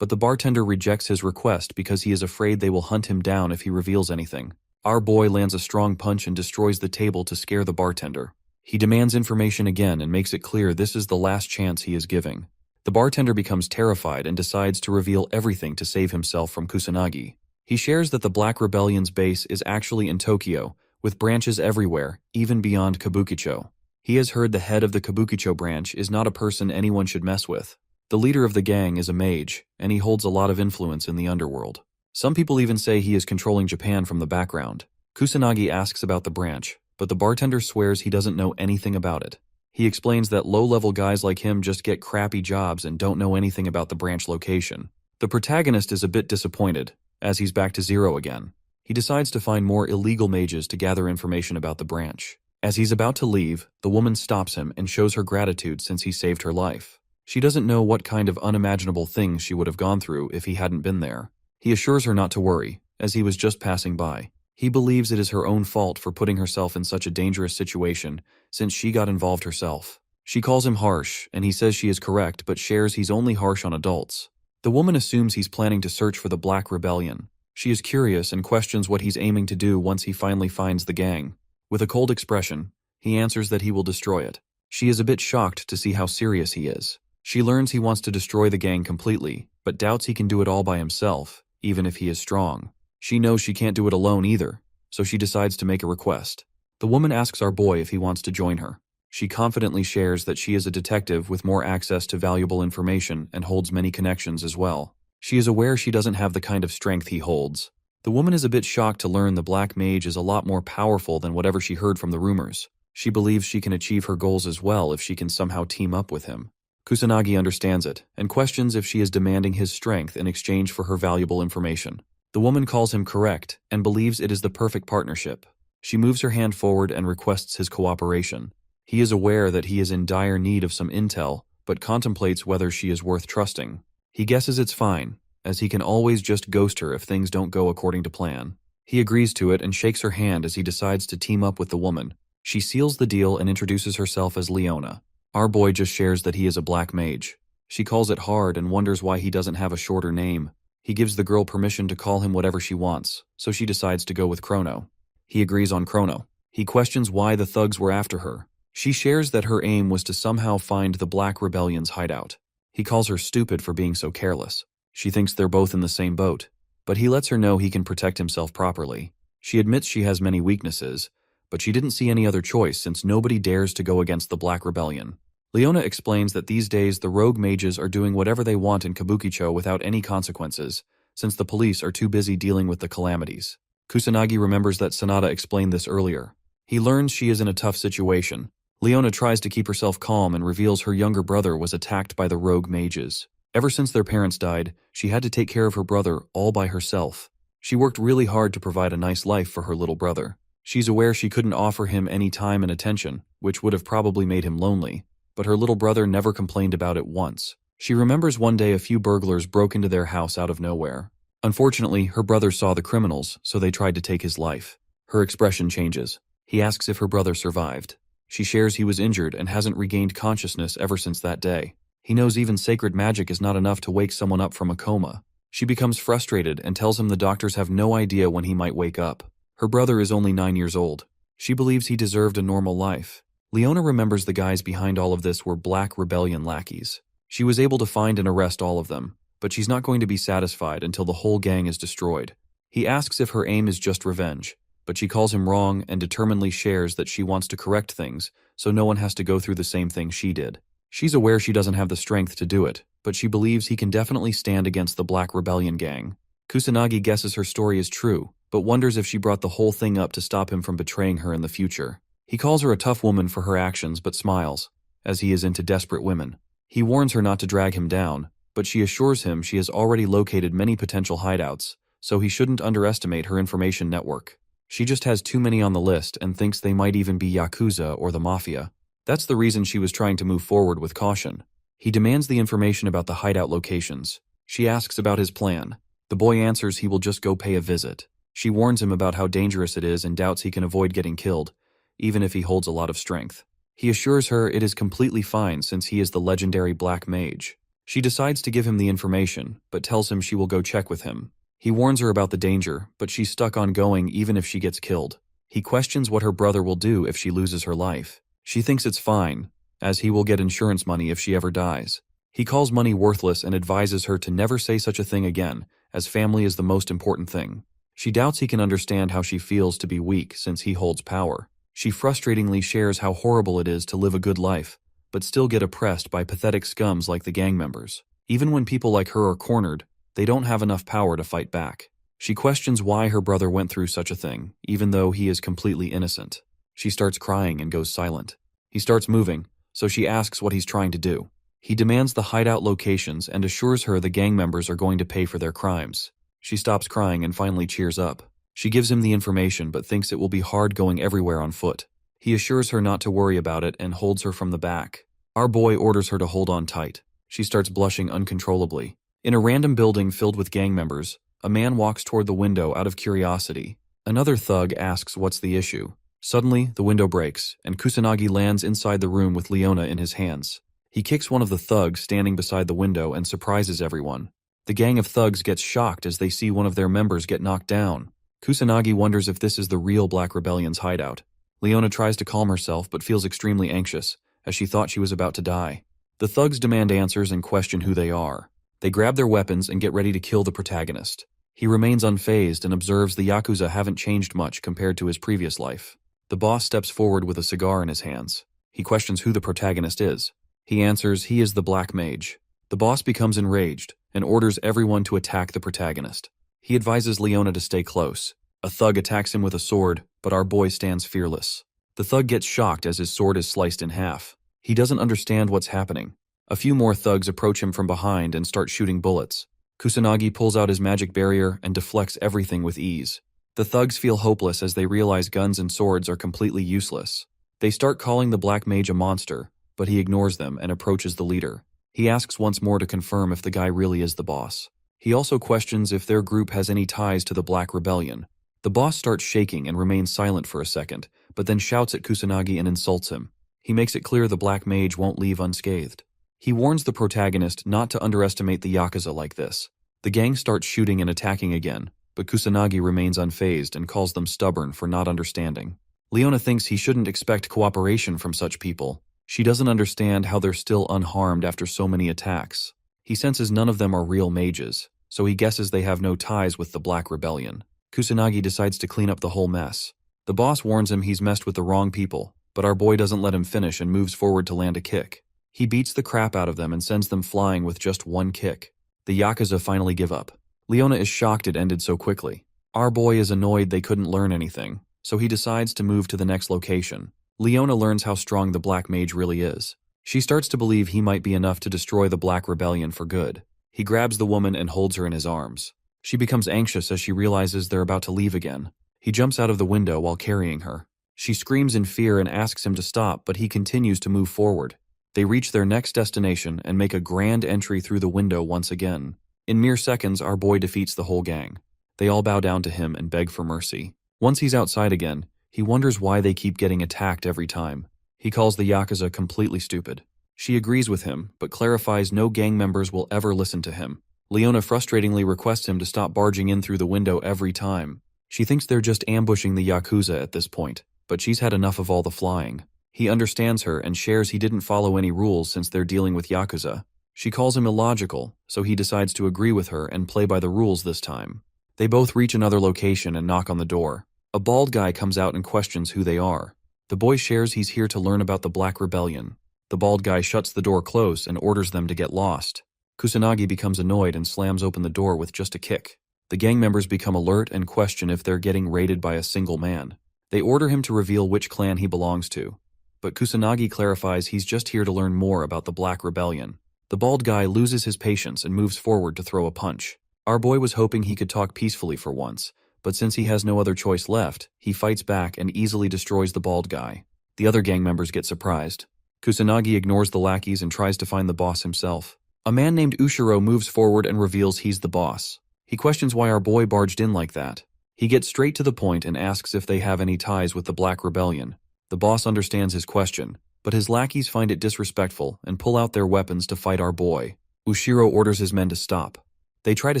but the bartender rejects his request because he is afraid they will hunt him down if he reveals anything. Our boy lands a strong punch and destroys the table to scare the bartender. He demands information again and makes it clear this is the last chance he is giving. The bartender becomes terrified and decides to reveal everything to save himself from Kusanagi. He shares that the Black Rebellion's base is actually in Tokyo, with branches everywhere, even beyond Kabukicho. He has heard the head of the Kabukicho branch is not a person anyone should mess with. The leader of the gang is a mage, and he holds a lot of influence in the underworld. Some people even say he is controlling Japan from the background. Kusanagi asks about the branch, but the bartender swears he doesn't know anything about it. He explains that low-level guys like him just get crappy jobs and don't know anything about the branch location. The protagonist is a bit disappointed, as he's back to zero again. He decides to find more illegal mages to gather information about the branch. As he's about to leave, the woman stops him and shows her gratitude since he saved her life. She doesn't know what kind of unimaginable things she would have gone through if he hadn't been there. He assures her not to worry, as he was just passing by. He believes it is her own fault for putting herself in such a dangerous situation, since she got involved herself. She calls him harsh, and he says she is correct but shares he's only harsh on adults. The woman assumes he's planning to search for the Black Rebellion. She is curious and questions what he's aiming to do once he finally finds the gang. With a cold expression, He answers that he will destroy it. She is a bit shocked to see how serious he is. She learns he wants to destroy the gang completely, but doubts he can do it all by himself, even if he is strong. She knows she can't do it alone either, so she decides to make a request. The woman asks our boy if he wants to join her. She confidently shares that she is a detective with more access to valuable information and holds many connections as well. She is aware she doesn't have the kind of strength he holds. The woman is a bit shocked to learn the Black Mage is a lot more powerful than whatever she heard from the rumors. She believes she can achieve her goals as well if she can somehow team up with him. Kusanagi understands it and questions if she is demanding his strength in exchange for her valuable information. The woman calls him correct and believes it is the perfect partnership. She moves her hand forward and requests his cooperation. He is aware that he is in dire need of some intel, but contemplates whether she is worth trusting. He guesses it's fine, as he can always just ghost her if things don't go according to plan. He agrees to it and shakes her hand as he decides to team up with the woman. She seals the deal and introduces herself as Leona. Our boy just shares that he is a black mage. She calls it hard and wonders why he doesn't have a shorter name. He gives the girl permission to call him whatever she wants, so she decides to go with Chrono. He agrees on Chrono. He questions why the thugs were after her. She shares that her aim was to somehow find the Black Rebellion's hideout. He calls her stupid for being so careless. She thinks they're both in the same boat, but he lets her know he can protect himself properly. She admits she has many weaknesses, but she didn't see any other choice since nobody dares to go against the Black Rebellion. Leona explains that these days the rogue mages are doing whatever they want in Kabukicho without any consequences, since the police are too busy dealing with the calamities. Kusanagi remembers that Sanada explained this earlier. He learns she is in a tough situation. Leona tries to keep herself calm and reveals her younger brother was attacked by the rogue mages. Ever since their parents died, she had to take care of her brother all by herself. She worked really hard to provide a nice life for her little brother. She's aware she couldn't offer him any time and attention, which would have probably made him lonely, but her little brother never complained about it once. She remembers one day a few burglars broke into their house out of nowhere. Unfortunately, her brother saw the criminals, so they tried to take his life. Her expression changes. He asks if her brother survived. She shares he was injured and hasn't regained consciousness ever since that day. He knows even sacred magic is not enough to wake someone up from a coma. She becomes frustrated and tells him the doctors have no idea when he might wake up. Her brother is only 9 years old. She believes he deserved a normal life. Leona remembers the guys behind all of this were Black Rebellion lackeys. She was able to find and arrest all of them, but she's not going to be satisfied until the whole gang is destroyed. He asks if her aim is just revenge, but she calls him wrong and determinedly shares that she wants to correct things so no one has to go through the same thing she did. She's aware she doesn't have the strength to do it, but she believes he can definitely stand against the Black Rebellion gang. Kusanagi guesses her story is true, but wonders if she brought the whole thing up to stop him from betraying her in the future. He calls her a tough woman for her actions but smiles, as he is into desperate women. He warns her not to drag him down, but she assures him she has already located many potential hideouts, so he shouldn't underestimate her information network. She just has too many on the list and thinks they might even be Yakuza or the Mafia. That's the reason she was trying to move forward with caution. He demands the information about the hideout locations. She asks about his plan. The boy answers he will just go pay a visit. She warns him about how dangerous it is and doubts he can avoid getting killed, even if he holds a lot of strength. He assures her it is completely fine since he is the legendary Black Mage. She decides to give him the information, but tells him she will go check with him. He warns her about the danger, but she's stuck on going even if she gets killed. He questions what her brother will do if she loses her life. She thinks it's fine, as he will get insurance money if she ever dies. He calls money worthless and advises her to never say such a thing again, as family is the most important thing. She doubts he can understand how she feels to be weak since he holds power. She frustratingly shares how horrible it is to live a good life, but still get oppressed by pathetic scums like the gang members. Even when people like her are cornered, they don't have enough power to fight back. She questions why her brother went through such a thing, even though he is completely innocent. She starts crying and goes silent. He starts moving, so she asks what he's trying to do. He demands the hideout locations and assures her the gang members are going to pay for their crimes. She stops crying and finally cheers up. She gives him the information but thinks it will be hard going everywhere on foot. He assures her not to worry about it and holds her from the back. Our boy orders her to hold on tight. She starts blushing uncontrollably. In a random building filled with gang members, a man walks toward the window out of curiosity. Another thug asks what's the issue. Suddenly, the window breaks, and Kusanagi lands inside the room with Leona in his hands. He kicks one of the thugs standing beside the window and surprises everyone. The gang of thugs gets shocked as they see one of their members get knocked down. Kusanagi wonders if this is the real Black Rebellion's hideout. Leona tries to calm herself but feels extremely anxious, as she thought she was about to die. The thugs demand answers and question who they are. They grab their weapons and get ready to kill the protagonist. He remains unfazed and observes the Yakuza haven't changed much compared to his previous life. The boss steps forward with a cigar in his hands. He questions who the protagonist is. He answers he is the Black Mage. The boss becomes enraged and orders everyone to attack the protagonist. He advises Leona to stay close. A thug attacks him with a sword, but our boy stands fearless. The thug gets shocked as his sword is sliced in half. He doesn't understand what's happening. A few more thugs approach him from behind and start shooting bullets. Kusanagi pulls out his magic barrier and deflects everything with ease. The thugs feel hopeless as they realize guns and swords are completely useless. They start calling the Black Mage a monster, but he ignores them and approaches the leader. He asks once more to confirm if the guy really is the boss. He also questions if their group has any ties to the Black Rebellion. The boss starts shaking and remains silent for a second, but then shouts at Kusanagi and insults him. He makes it clear the Black Mage won't leave unscathed. He warns the protagonist not to underestimate the Yakuza like this. The gang starts shooting and attacking again, but Kusanagi remains unfazed and calls them stubborn for not understanding. Leona thinks he shouldn't expect cooperation from such people. She doesn't understand how they're still unharmed after so many attacks. He senses none of them are real mages, so he guesses they have no ties with the Black Rebellion. Kusanagi decides to clean up the whole mess. The boss warns him he's messed with the wrong people, but our boy doesn't let him finish and moves forward to land a kick. He beats the crap out of them and sends them flying with just one kick. The Yakuza finally give up. Leona is shocked it ended so quickly. Our boy is annoyed they couldn't learn anything, so he decides to move to the next location. Leona learns how strong the Black Mage really is. She starts to believe he might be enough to destroy the Black Rebellion for good. He grabs the woman and holds her in his arms. She becomes anxious as she realizes they're about to leave again. He jumps out of the window while carrying her. She screams in fear and asks him to stop, but he continues to move forward. They reach their next destination and make a grand entry through the window once again. In mere seconds, our boy defeats the whole gang. They all bow down to him and beg for mercy. Once he's outside again, he wonders why they keep getting attacked every time. He calls the Yakuza completely stupid. She agrees with him, but clarifies no gang members will ever listen to him. Leona frustratingly requests him to stop barging in through the window every time. She thinks they're just ambushing the Yakuza at this point, but she's had enough of all the flying. He understands her and shares he didn't follow any rules since they're dealing with Yakuza. She calls him illogical, so he decides to agree with her and play by the rules this time. They both reach another location and knock on the door. A bald guy comes out and questions who they are. The boy shares he's here to learn about the Black Rebellion. The bald guy shuts the door close and orders them to get lost. Kusanagi becomes annoyed and slams open the door with just a kick. The gang members become alert and question if they're getting raided by a single man. They order him to reveal which clan he belongs to. But Kusanagi clarifies he's just here to learn more about the Black Rebellion. The bald guy loses his patience and moves forward to throw a punch. Our boy was hoping he could talk peacefully for once, but since he has no other choice left, he fights back and easily destroys the bald guy. The other gang members get surprised. Kusanagi ignores the lackeys and tries to find the boss himself. A man named Ushiro moves forward and reveals he's the boss. He questions why our boy barged in like that. He gets straight to the point and asks if they have any ties with the Black Rebellion. The boss understands his question, but his lackeys find it disrespectful and pull out their weapons to fight our boy. Ushiro orders his men to stop. They try to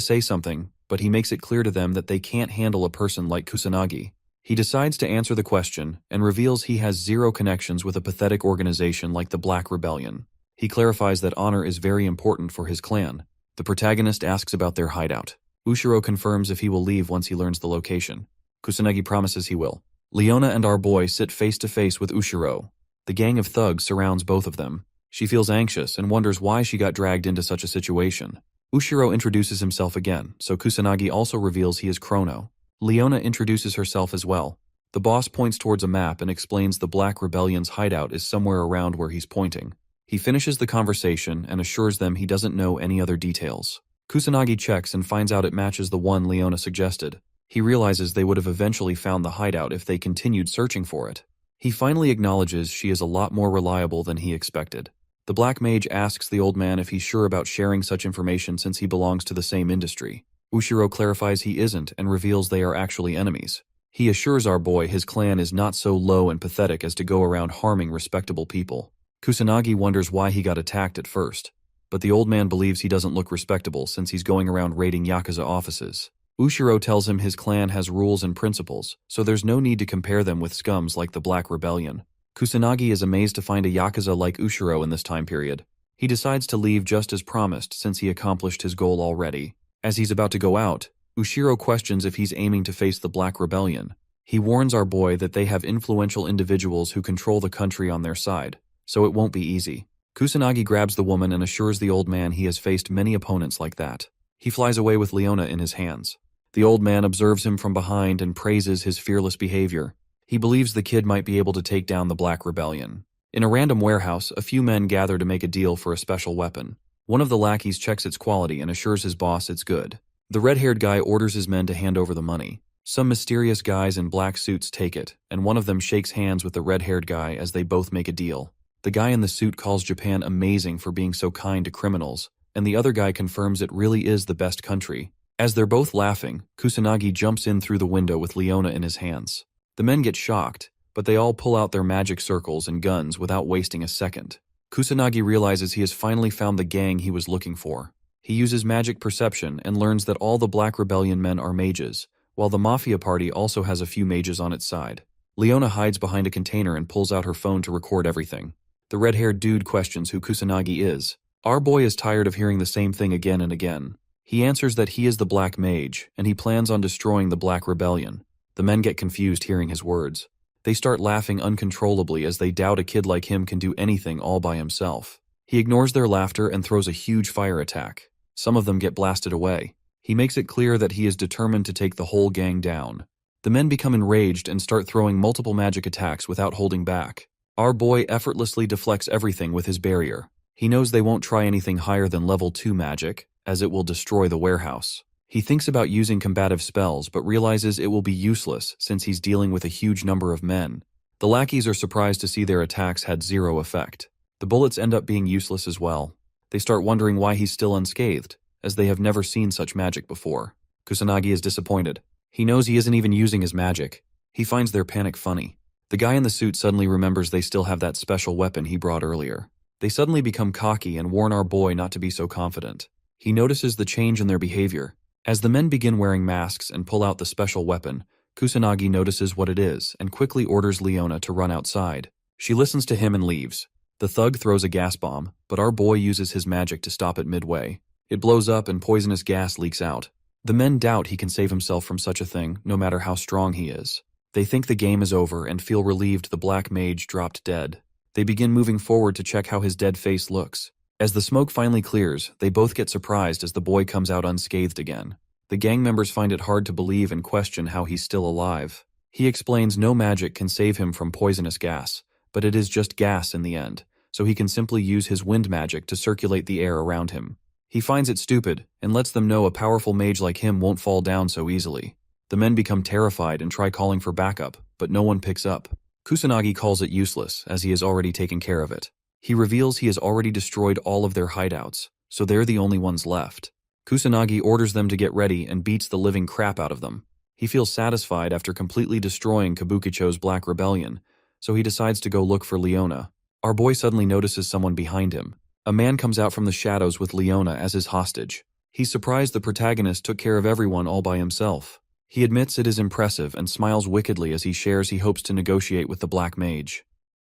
say something, but he makes it clear to them that they can't handle a person like Kusanagi. He decides to answer the question and reveals he has zero connections with a pathetic organization like the Black Rebellion. He clarifies that honor is very important for his clan. The protagonist asks about their hideout. Ushiro confirms if he will leave once he learns the location. Kusanagi promises he will. Leona and our boy sit face to face with Ushiro. The gang of thugs surrounds both of them. She feels anxious and wonders why she got dragged into such a situation. Ushiro introduces himself again, so Kusanagi also reveals he is Chrono. Leona introduces herself as well. The boss points towards a map and explains the Black Rebellion's hideout is somewhere around where he's pointing. He finishes the conversation and assures them he doesn't know any other details. Kusanagi checks and finds out it matches the one Leona suggested. He realizes they would have eventually found the hideout if they continued searching for it. He finally acknowledges she is a lot more reliable than he expected. The Black Mage asks the old man if he's sure about sharing such information since he belongs to the same industry. Ushiro clarifies he isn't and reveals they are actually enemies. He assures our boy his clan is not so low and pathetic as to go around harming respectable people. Kusanagi wonders why he got attacked at first, but the old man believes he doesn't look respectable since he's going around raiding Yakuza offices. Ushiro tells him his clan has rules and principles, so there's no need to compare them with scums like the Black Rebellion. Kusanagi is amazed to find a Yakuza like Ushiro in this time period. He decides to leave just as promised since he accomplished his goal already. As he's about to go out, Ushiro questions if he's aiming to face the Black Rebellion. He warns our boy that they have influential individuals who control the country on their side, so it won't be easy. Kusanagi grabs the woman and assures the old man he has faced many opponents like that. He flies away with Leona in his hands. The old man observes him from behind and praises his fearless behavior. He believes the kid might be able to take down the Black Rebellion. In a random warehouse, a few men gather to make a deal for a special weapon. One of the lackeys checks its quality and assures his boss it's good. The red-haired guy orders his men to hand over the money. Some mysterious guys in black suits take it, and one of them shakes hands with the red-haired guy as they both make a deal. The guy in the suit calls Japan amazing for being so kind to criminals, and the other guy confirms it really is the best country. As they're both laughing, Kusanagi jumps in through the window with Leona in his hands. The men get shocked, but they all pull out their magic circles and guns without wasting a second. Kusanagi realizes he has finally found the gang he was looking for. He uses magic perception and learns that all the Black Rebellion men are mages, while the Mafia party also has a few mages on its side. Leona hides behind a container and pulls out her phone to record everything. The red-haired dude questions who Kusanagi is. Our boy is tired of hearing the same thing again and again. He answers that he is the Black Mage, and he plans on destroying the Black Rebellion. The men get confused hearing his words. They start laughing uncontrollably as they doubt a kid like him can do anything all by himself. He ignores their laughter and throws a huge fire attack. Some of them get blasted away. He makes it clear that he is determined to take the whole gang down. The men become enraged and start throwing multiple magic attacks without holding back. Our boy effortlessly deflects everything with his barrier. He knows they won't try anything higher than level 2 magic, as it will destroy the warehouse. He thinks about using combative spells, but realizes it will be useless since he's dealing with a huge number of men. The lackeys are surprised to see their attacks had zero effect. The bullets end up being useless as well. They start wondering why he's still unscathed, as they have never seen such magic before. Kusanagi is disappointed. He knows he isn't even using his magic. He finds their panic funny. The guy in the suit suddenly remembers they still have that special weapon he brought earlier. They suddenly become cocky and warn our boy not to be so confident. He notices the change in their behavior. As the men begin wearing masks and pull out the special weapon, Kusanagi notices what it is and quickly orders Leona to run outside. She listens to him and leaves. The thug throws a gas bomb, but our boy uses his magic to stop it midway. It blows up and poisonous gas leaks out. The men doubt he can save himself from such a thing, no matter how strong he is. They think the game is over and feel relieved the Black Mage dropped dead. They begin moving forward to check how his dead face looks. As the smoke finally clears, they both get surprised as the boy comes out unscathed again. The gang members find it hard to believe and question how he's still alive. He explains no magic can save him from poisonous gas, but it is just gas in the end, so he can simply use his wind magic to circulate the air around him. He finds it stupid and lets them know a powerful mage like him won't fall down so easily. The men become terrified and try calling for backup, but no one picks up. Kusanagi calls it useless, as he has already taken care of it. He reveals he has already destroyed all of their hideouts, so they're the only ones left. Kusanagi orders them to get ready and beats the living crap out of them. He feels satisfied after completely destroying Kabukicho's Black Rebellion, so he decides to go look for Leona. Our boy suddenly notices someone behind him. A man comes out from the shadows with Leona as his hostage. He's surprised the protagonist took care of everyone all by himself. He admits it is impressive and smiles wickedly as he shares he hopes to negotiate with the Black Mage.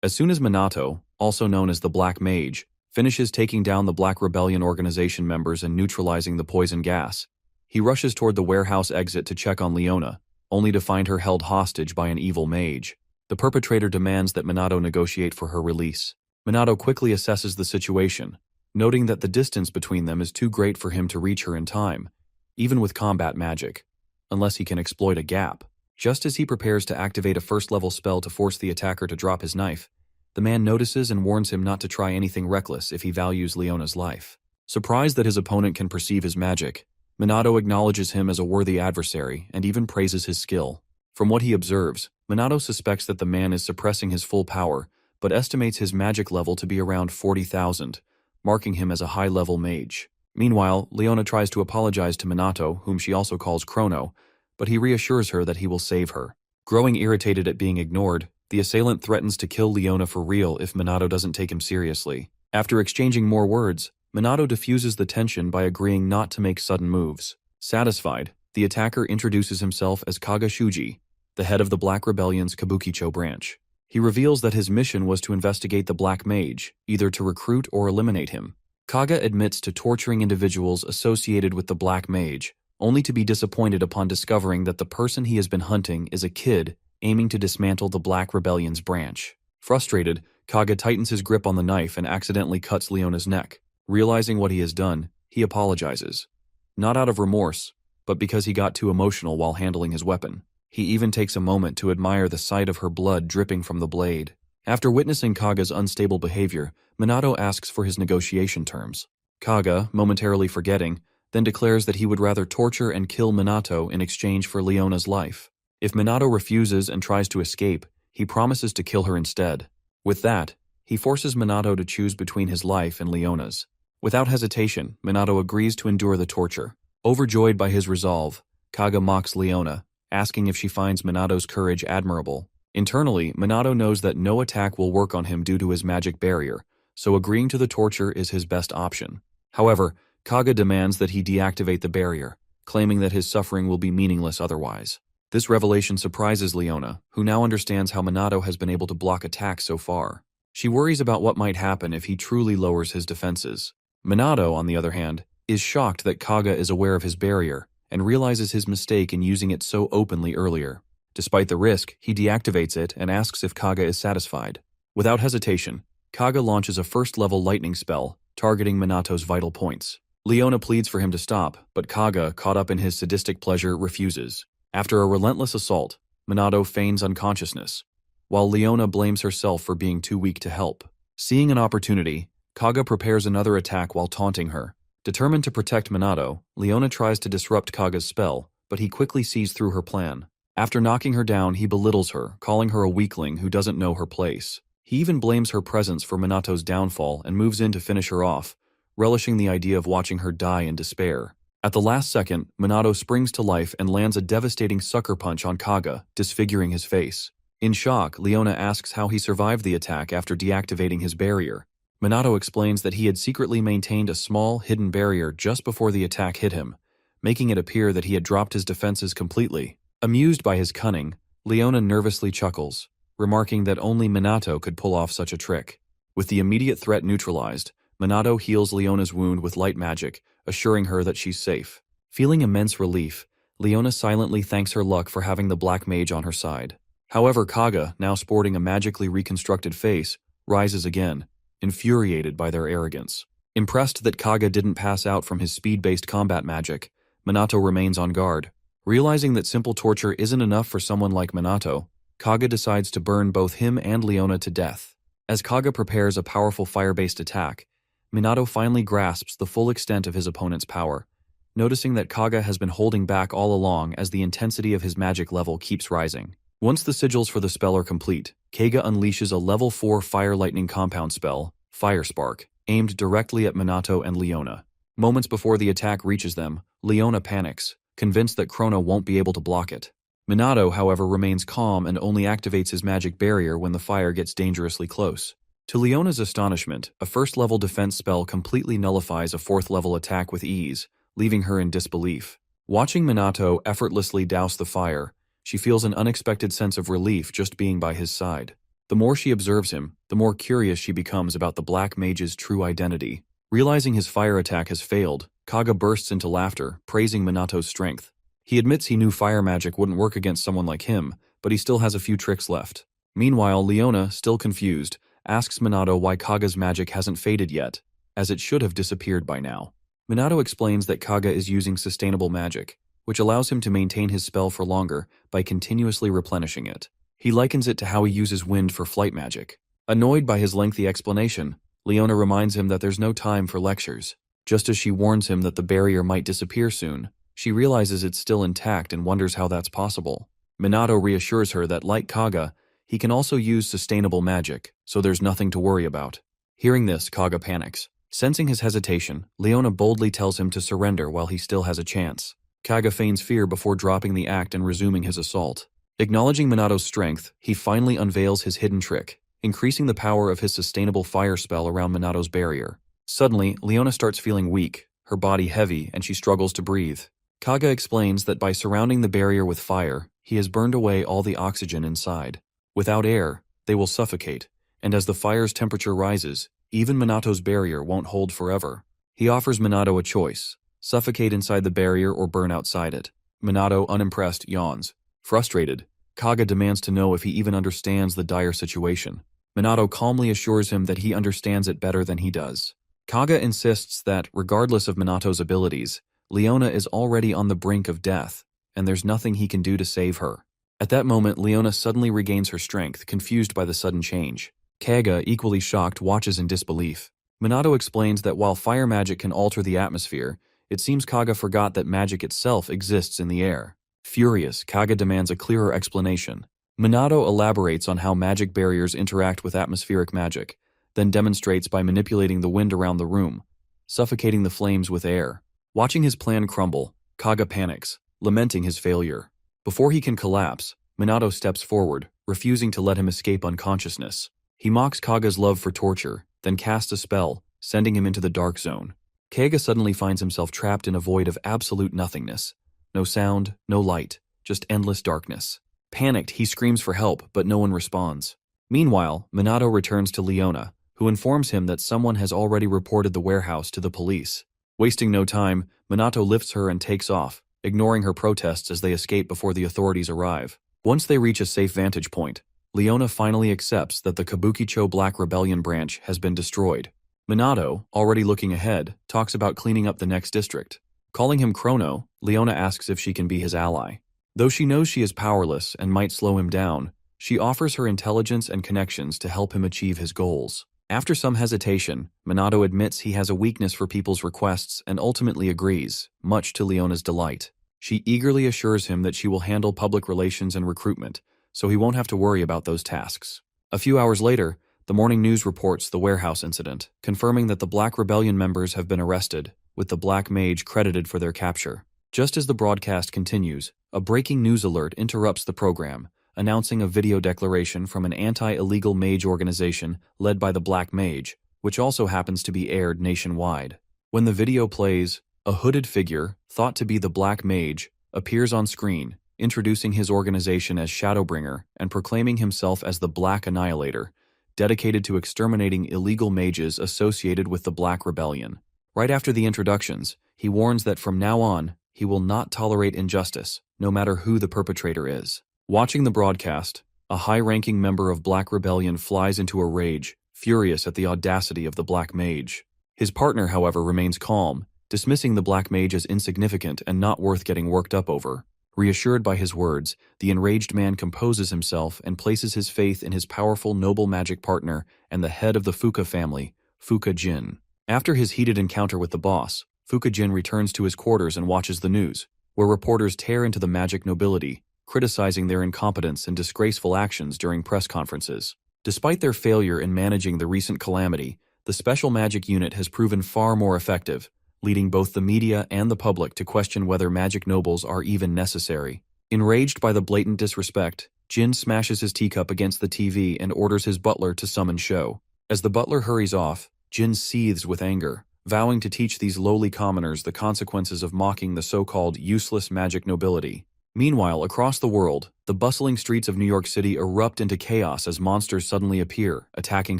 As soon as Minato, also known as the Black Mage, finishes taking down the Black Rebellion organization members and neutralizing the poison gas, he rushes toward the warehouse exit to check on Leona, only to find her held hostage by an evil mage. The perpetrator demands that Minato negotiate for her release. Minato quickly assesses the situation, noting that the distance between them is too great for him to reach her in time, even with combat magic, unless he can exploit a gap. Just as he prepares to activate a first-level spell to force the attacker to drop his knife, the man notices and warns him not to try anything reckless if he values Leona's life. Surprised that his opponent can perceive his magic, Minato acknowledges him as a worthy adversary and even praises his skill. From what he observes, Minato suspects that the man is suppressing his full power, but estimates his magic level to be around 40,000, marking him as a high-level mage. Meanwhile, Leona tries to apologize to Minato, whom she also calls Chrono, but he reassures her that he will save her. Growing irritated at being ignored, the assailant threatens to kill Leona for real if Minato doesn't take him seriously. After exchanging more words, Minato diffuses the tension by agreeing not to make sudden moves. Satisfied, The attacker introduces himself as Kaga Shuji, the head of the Black Rebellion's Kabukicho branch. He reveals that his mission was to investigate the Black Mage, either to recruit or eliminate him. Kaga admits to torturing individuals associated with the Black Mage, only to be disappointed upon discovering that the person he has been hunting is a kid aiming to dismantle the Black Rebellion's branch. Frustrated, Kaga tightens his grip on the knife and accidentally cuts Leona's neck. Realizing what he has done, he apologizes. Not out of remorse, but because he got too emotional while handling his weapon. He even takes a moment to admire the sight of her blood dripping from the blade. After witnessing Kaga's unstable behavior, Minato asks for his negotiation terms. Kaga, momentarily forgetting, then declares that he would rather torture and kill Minato in exchange for Leona's life. If Minato refuses and tries to escape, he promises to kill her instead. With that, he forces Minato to choose between his life and Leona's. Without hesitation, Minato agrees to endure the torture. Overjoyed by his resolve, Kaga mocks Leona, asking if she finds Minato's courage admirable. Internally, Minato knows that no attack will work on him due to his magic barrier, so agreeing to the torture is his best option. However, Kaga demands that he deactivate the barrier, claiming that his suffering will be meaningless otherwise. This revelation surprises Leona, who now understands how Minato has been able to block attacks so far. She worries about what might happen if he truly lowers his defenses. Minato, on the other hand, is shocked that Kaga is aware of his barrier and realizes his mistake in using it so openly earlier. Despite the risk, he deactivates it and asks if Kaga is satisfied. Without hesitation, Kaga launches a first-level lightning spell, targeting Minato's vital points. Leona pleads for him to stop, but Kaga, caught up in his sadistic pleasure, refuses. After a relentless assault, Minato feigns unconsciousness, while Leona blames herself for being too weak to help. Seeing an opportunity, Kaga prepares another attack while taunting her. Determined to protect Minato, Leona tries to disrupt Kaga's spell, but he quickly sees through her plan. After knocking her down, he belittles her, calling her a weakling who doesn't know her place. He even blames her presence for Minato's downfall and moves in to finish her off, relishing the idea of watching her die in despair. At the last second, Minato springs to life and lands a devastating sucker punch on Kaga, disfiguring his face. In shock, Leona asks how he survived the attack after deactivating his barrier. Minato explains that he had secretly maintained a small, hidden barrier just before the attack hit him, making it appear that he had dropped his defenses completely. Amused by his cunning, Leona nervously chuckles, remarking that only Minato could pull off such a trick. With the immediate threat neutralized, Minato heals Leona's wound with light magic, assuring her that she's safe. Feeling immense relief, Leona silently thanks her luck for having the Black Mage on her side. However, Kaga, now sporting a magically reconstructed face, rises again, infuriated by their arrogance. Impressed that Kaga didn't pass out from his speed-based combat magic, Minato remains on guard. Realizing that simple torture isn't enough for someone like Minato, Kaga decides to burn both him and Leona to death. As Kaga prepares a powerful fire-based attack, Minato finally grasps the full extent of his opponent's power, noticing that Kaga has been holding back all along as the intensity of his magic level keeps rising. Once the sigils for the spell are complete, Kaga unleashes a level 4 fire lightning compound spell, Fire Spark, aimed directly at Minato and Leona. Moments before the attack reaches them, Leona panics, convinced that Chrono won't be able to block it. Minato, however, remains calm and only activates his magic barrier when the fire gets dangerously close. To Leona's astonishment, a first-level defense spell completely nullifies a fourth-level attack with ease, leaving her in disbelief. Watching Minato effortlessly douse the fire, she feels an unexpected sense of relief just being by his side. The more she observes him, the more curious she becomes about the Black Mage's true identity. Realizing his fire attack has failed, Kaga bursts into laughter, praising Minato's strength. He admits he knew fire magic wouldn't work against someone like him, but he still has a few tricks left. Meanwhile, Leona, still confused, asks Minato why Kaga's magic hasn't faded yet, as it should have disappeared by now. Minato explains that Kaga is using sustainable magic, which allows him to maintain his spell for longer by continuously replenishing it. He likens it to how he uses wind for flight magic. Annoyed by his lengthy explanation, Leona reminds him that there's no time for lectures. Just as she warns him that the barrier might disappear soon, she realizes it's still intact and wonders how that's possible. Minato reassures her that, like Kaga, he can also use sustainable magic, so there's nothing to worry about. Hearing this, Kaga panics. Sensing his hesitation, Leona boldly tells him to surrender while he still has a chance. Kaga feigns fear before dropping the act and resuming his assault. Acknowledging Minato's strength, he finally unveils his hidden trick, increasing the power of his sustainable fire spell around Minato's barrier. Suddenly, Leona starts feeling weak, her body heavy, and she struggles to breathe. Kaga explains that by surrounding the barrier with fire, he has burned away all the oxygen inside. Without air, they will suffocate, and as the fire's temperature rises, even Minato's barrier won't hold forever. He offers Minato a choice: suffocate inside the barrier or burn outside it. Minato, unimpressed, yawns. Frustrated, Kaga demands to know if he even understands the dire situation. Minato calmly assures him that he understands it better than he does. Kaga insists that, regardless of Minato's abilities, Leona is already on the brink of death, and there's nothing he can do to save her. At that moment, Leona suddenly regains her strength, confused by the sudden change. Kaga, equally shocked, watches in disbelief. Minato explains that while fire magic can alter the atmosphere, it seems Kaga forgot that magic itself exists in the air. Furious, Kaga demands a clearer explanation. Minato elaborates on how magic barriers interact with atmospheric magic, then demonstrates by manipulating the wind around the room, suffocating the flames with air. Watching his plan crumble, Kaga panics, lamenting his failure. Before he can collapse, Minato steps forward, refusing to let him escape unconsciousness. He mocks Kaga's love for torture, then casts a spell, sending him into the dark zone. Kaga suddenly finds himself trapped in a void of absolute nothingness. No sound, no light, just endless darkness. Panicked, he screams for help, but no one responds. Meanwhile, Minato returns to Leona, who informs him that someone has already reported the warehouse to the police. Wasting no time, Minato lifts her and takes off, ignoring her protests as they escape before the authorities arrive. Once they reach a safe vantage point, Leona finally accepts that the Kabukicho Black Rebellion branch has been destroyed. Minato, already looking ahead, talks about cleaning up the next district. Calling him Chrono, Leona asks if she can be his ally. Though she knows she is powerless and might slow him down, she offers her intelligence and connections to help him achieve his goals. After some hesitation, Minato admits he has a weakness for people's requests and ultimately agrees, much to Leona's delight. She eagerly assures him that she will handle public relations and recruitment, so he won't have to worry about those tasks. A few hours later, the morning news reports the warehouse incident, confirming that the Black Rebellion members have been arrested, with the Black Mage credited for their capture. Just as the broadcast continues, a breaking news alert interrupts the program, announcing a video declaration from an anti-illegal mage organization led by the Black Mage, which also happens to be aired nationwide. When the video plays, a hooded figure, thought to be the Black Mage, appears on screen, introducing his organization as Shadowbringer and proclaiming himself as the Black Annihilator, dedicated to exterminating illegal mages associated with the Black Rebellion. Right after the introductions, he warns that from now on, he will not tolerate injustice, no matter who the perpetrator is. Watching the broadcast, a high-ranking member of Black Rebellion flies into a rage, furious at the audacity of the Black Mage. His partner, however, remains calm, dismissing the Black Mage as insignificant and not worth getting worked up over. Reassured by his words, the enraged man composes himself and places his faith in his powerful noble magic partner and the head of the Fuka family, Fuka Jin. After his heated encounter with the boss, Fuka Jin returns to his quarters and watches the news, where reporters tear into the magic nobility, criticizing their incompetence and disgraceful actions during press conferences. Despite their failure in managing the recent calamity, the Special Magic Unit has proven far more effective, leading both the media and the public to question whether magic nobles are even necessary. Enraged by the blatant disrespect, Jin smashes his teacup against the TV and orders his butler to summon Sho. As the butler hurries off, Jin seethes with anger, vowing to teach these lowly commoners the consequences of mocking the so-called useless magic nobility. Meanwhile, across the world, the bustling streets of New York City erupt into chaos as monsters suddenly appear, attacking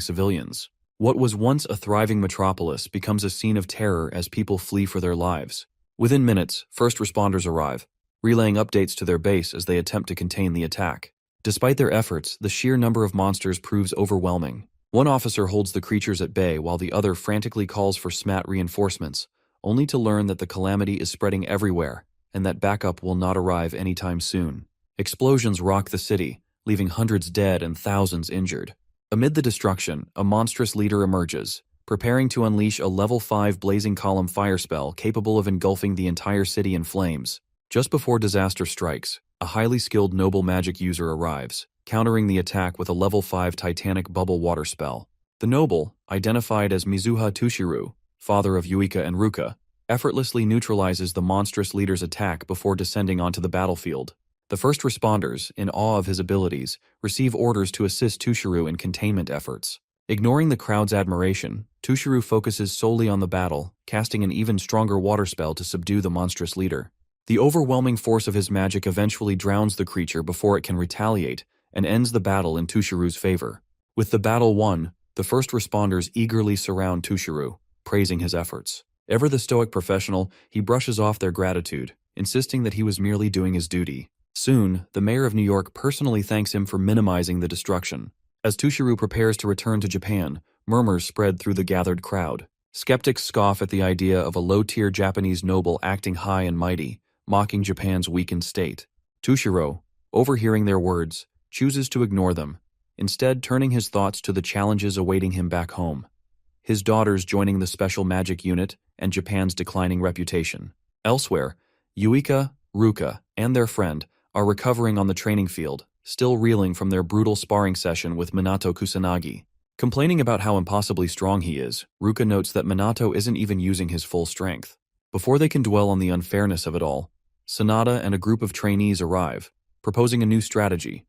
civilians. What was once a thriving metropolis becomes a scene of terror as people flee for their lives. Within minutes, first responders arrive, relaying updates to their base as they attempt to contain the attack. Despite their efforts, the sheer number of monsters proves overwhelming. One officer holds the creatures at bay while the other frantically calls for SMAT reinforcements, only to learn that the calamity is spreading everywhere and that backup will not arrive anytime soon. Explosions rock the city, leaving hundreds dead and thousands injured. Amid the destruction, a monstrous leader emerges, preparing to unleash a level 5 blazing column fire spell capable of engulfing the entire city in flames. Just before disaster strikes, a highly skilled noble magic user arrives, countering the attack with a level 5 titanic bubble water spell. The noble, identified as Mizuha Tushiru, father of Yuika and Ruka, effortlessly neutralizes the monstrous leader's attack before descending onto the battlefield. The first responders, in awe of his abilities, receive orders to assist Tushiru in containment efforts. Ignoring the crowd's admiration, Tushiru focuses solely on the battle, casting an even stronger water spell to subdue the monstrous leader. The overwhelming force of his magic eventually drowns the creature before it can retaliate and ends the battle in Tushiru's favor. With the battle won, the first responders eagerly surround Tushiru, praising his efforts. Ever the stoic professional, he brushes off their gratitude, insisting that he was merely doing his duty. Soon, the mayor of New York personally thanks him for minimizing the destruction. As Tushiru prepares to return to Japan, murmurs spread through the gathered crowd. Skeptics scoff at the idea of a low-tier Japanese noble acting high and mighty, mocking Japan's weakened state. Tushiro, overhearing their words, chooses to ignore them, instead turning his thoughts to the challenges awaiting him back home. His daughters joining the special magic unit and Japan's declining reputation. Elsewhere, Yuika, Ruka, and their friend are recovering on the training field, still reeling from their brutal sparring session with Minato Kusanagi. Complaining about how impossibly strong he is, Ruka notes that Minato isn't even using his full strength. Before they can dwell on the unfairness of it all, Sanada and a group of trainees arrive, proposing a new strategy.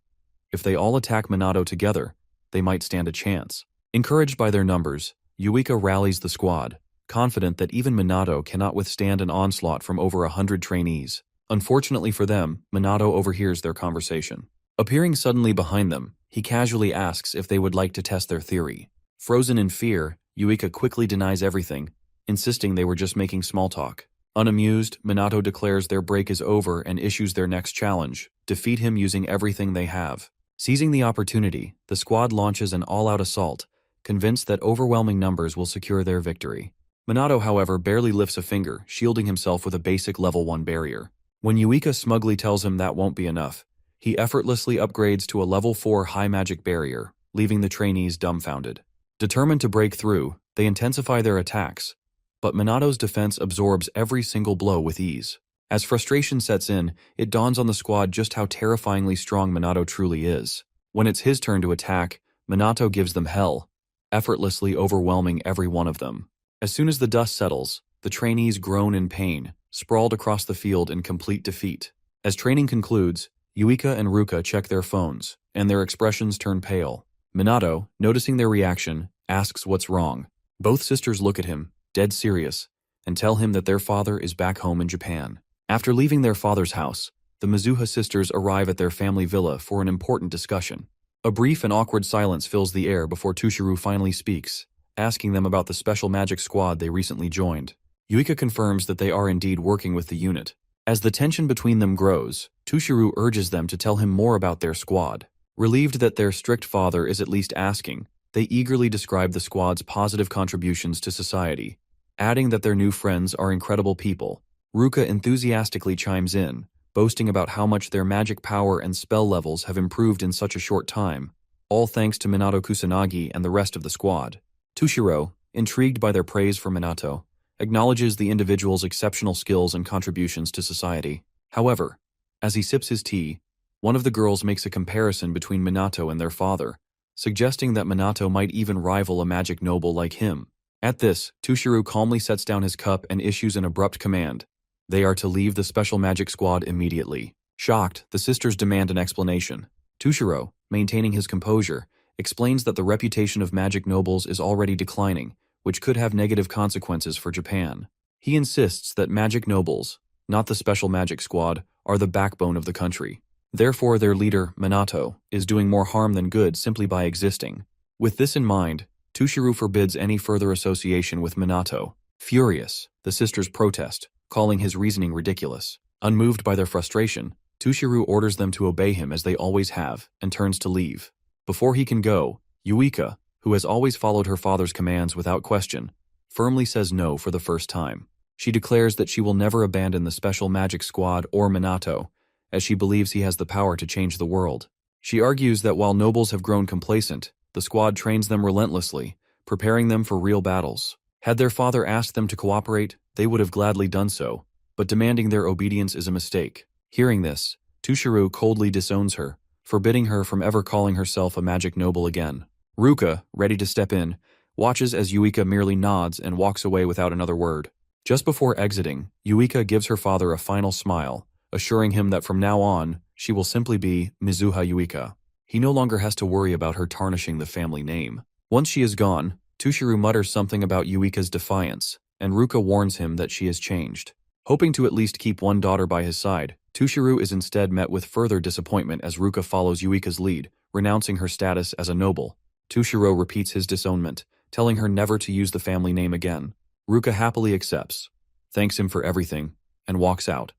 If they all attack Minato together, they might stand a chance. Encouraged by their numbers, Yuika rallies the squad, confident that even Minato cannot withstand an onslaught from over 100 trainees. Unfortunately for them, Minato overhears their conversation. Appearing suddenly behind them, he casually asks if they would like to test their theory. Frozen in fear, Yuika quickly denies everything, insisting they were just making small talk. Unamused, Minato declares their break is over and issues their next challenge: defeat him using everything they have. Seizing the opportunity, the squad launches an all-out assault, convinced that overwhelming numbers will secure their victory. Minato, however, barely lifts a finger, shielding himself with a basic level 1 barrier. When Yuika smugly tells him that won't be enough, he effortlessly upgrades to a level 4 high magic barrier, leaving the trainees dumbfounded. Determined to break through, they intensify their attacks, but Minato's defense absorbs every single blow with ease. As frustration sets in, it dawns on the squad just how terrifyingly strong Minato truly is. When it's his turn to attack, Minato gives them hell, effortlessly overwhelming every one of them. As soon as the dust settles, the trainees groan in pain, sprawled across the field in complete defeat. As training concludes, Yuika and Ruka check their phones, and their expressions turn pale. Minato, noticing their reaction, asks what's wrong. Both sisters look at him, dead serious, and tell him that their father is back home in Japan. After leaving their father's house, the Mizuha sisters arrive at their family villa for an important discussion. A brief and awkward silence fills the air before Tushiru finally speaks, asking them about the special magic squad they recently joined. Yuika confirms that they are indeed working with the unit. As the tension between them grows, Tushiru urges them to tell him more about their squad. Relieved that their strict father is at least asking, they eagerly describe the squad's positive contributions to society, adding that their new friends are incredible people. Ruka enthusiastically chimes in, boasting about how much their magic power and spell levels have improved in such a short time, all thanks to Minato Kusanagi and the rest of the squad. Tushiro, intrigued by their praise for Minato, acknowledges the individual's exceptional skills and contributions to society. However, as he sips his tea, one of the girls makes a comparison between Minato and their father, suggesting that Minato might even rival a magic noble like him. At this, Tushiru calmly sets down his cup and issues an abrupt command. They are to leave the special magic squad immediately. Shocked, the sisters demand an explanation. Tushiro, maintaining his composure, explains that the reputation of magic nobles is already declining, which could have negative consequences for Japan. He insists that magic nobles, not the special magic squad, are the backbone of the country. Therefore, their leader, Minato, is doing more harm than good simply by existing. With this in mind, Tushiru forbids any further association with Minato. Furious, the sisters protest, calling his reasoning ridiculous. Unmoved by their frustration, Tushiru orders them to obey him as they always have, and turns to leave. Before he can go, Yuika, who has always followed her father's commands without question, firmly says no for the first time. She declares that she will never abandon the special magic squad or Minato, as she believes he has the power to change the world. She argues that while nobles have grown complacent, the squad trains them relentlessly, preparing them for real battles. Had their father asked them to cooperate, they would have gladly done so, but demanding their obedience is a mistake. Hearing this, Tushiru coldly disowns her, forbidding her from ever calling herself a magic noble again. Ruka, ready to step in, watches as Yuika merely nods and walks away without another word. Just before exiting, Yuika gives her father a final smile, assuring him that from now on, she will simply be Mizuha Yuika. He no longer has to worry about her tarnishing the family name. Once she is gone, Tushiru mutters something about Yuika's defiance, and Ruka warns him that she has changed. Hoping to at least keep one daughter by his side, Tushiro is instead met with further disappointment as Ruka follows Yuika's lead, renouncing her status as a noble. Tushiro repeats his disownment, telling her never to use the family name again. Ruka happily accepts, thanks him for everything, and walks out,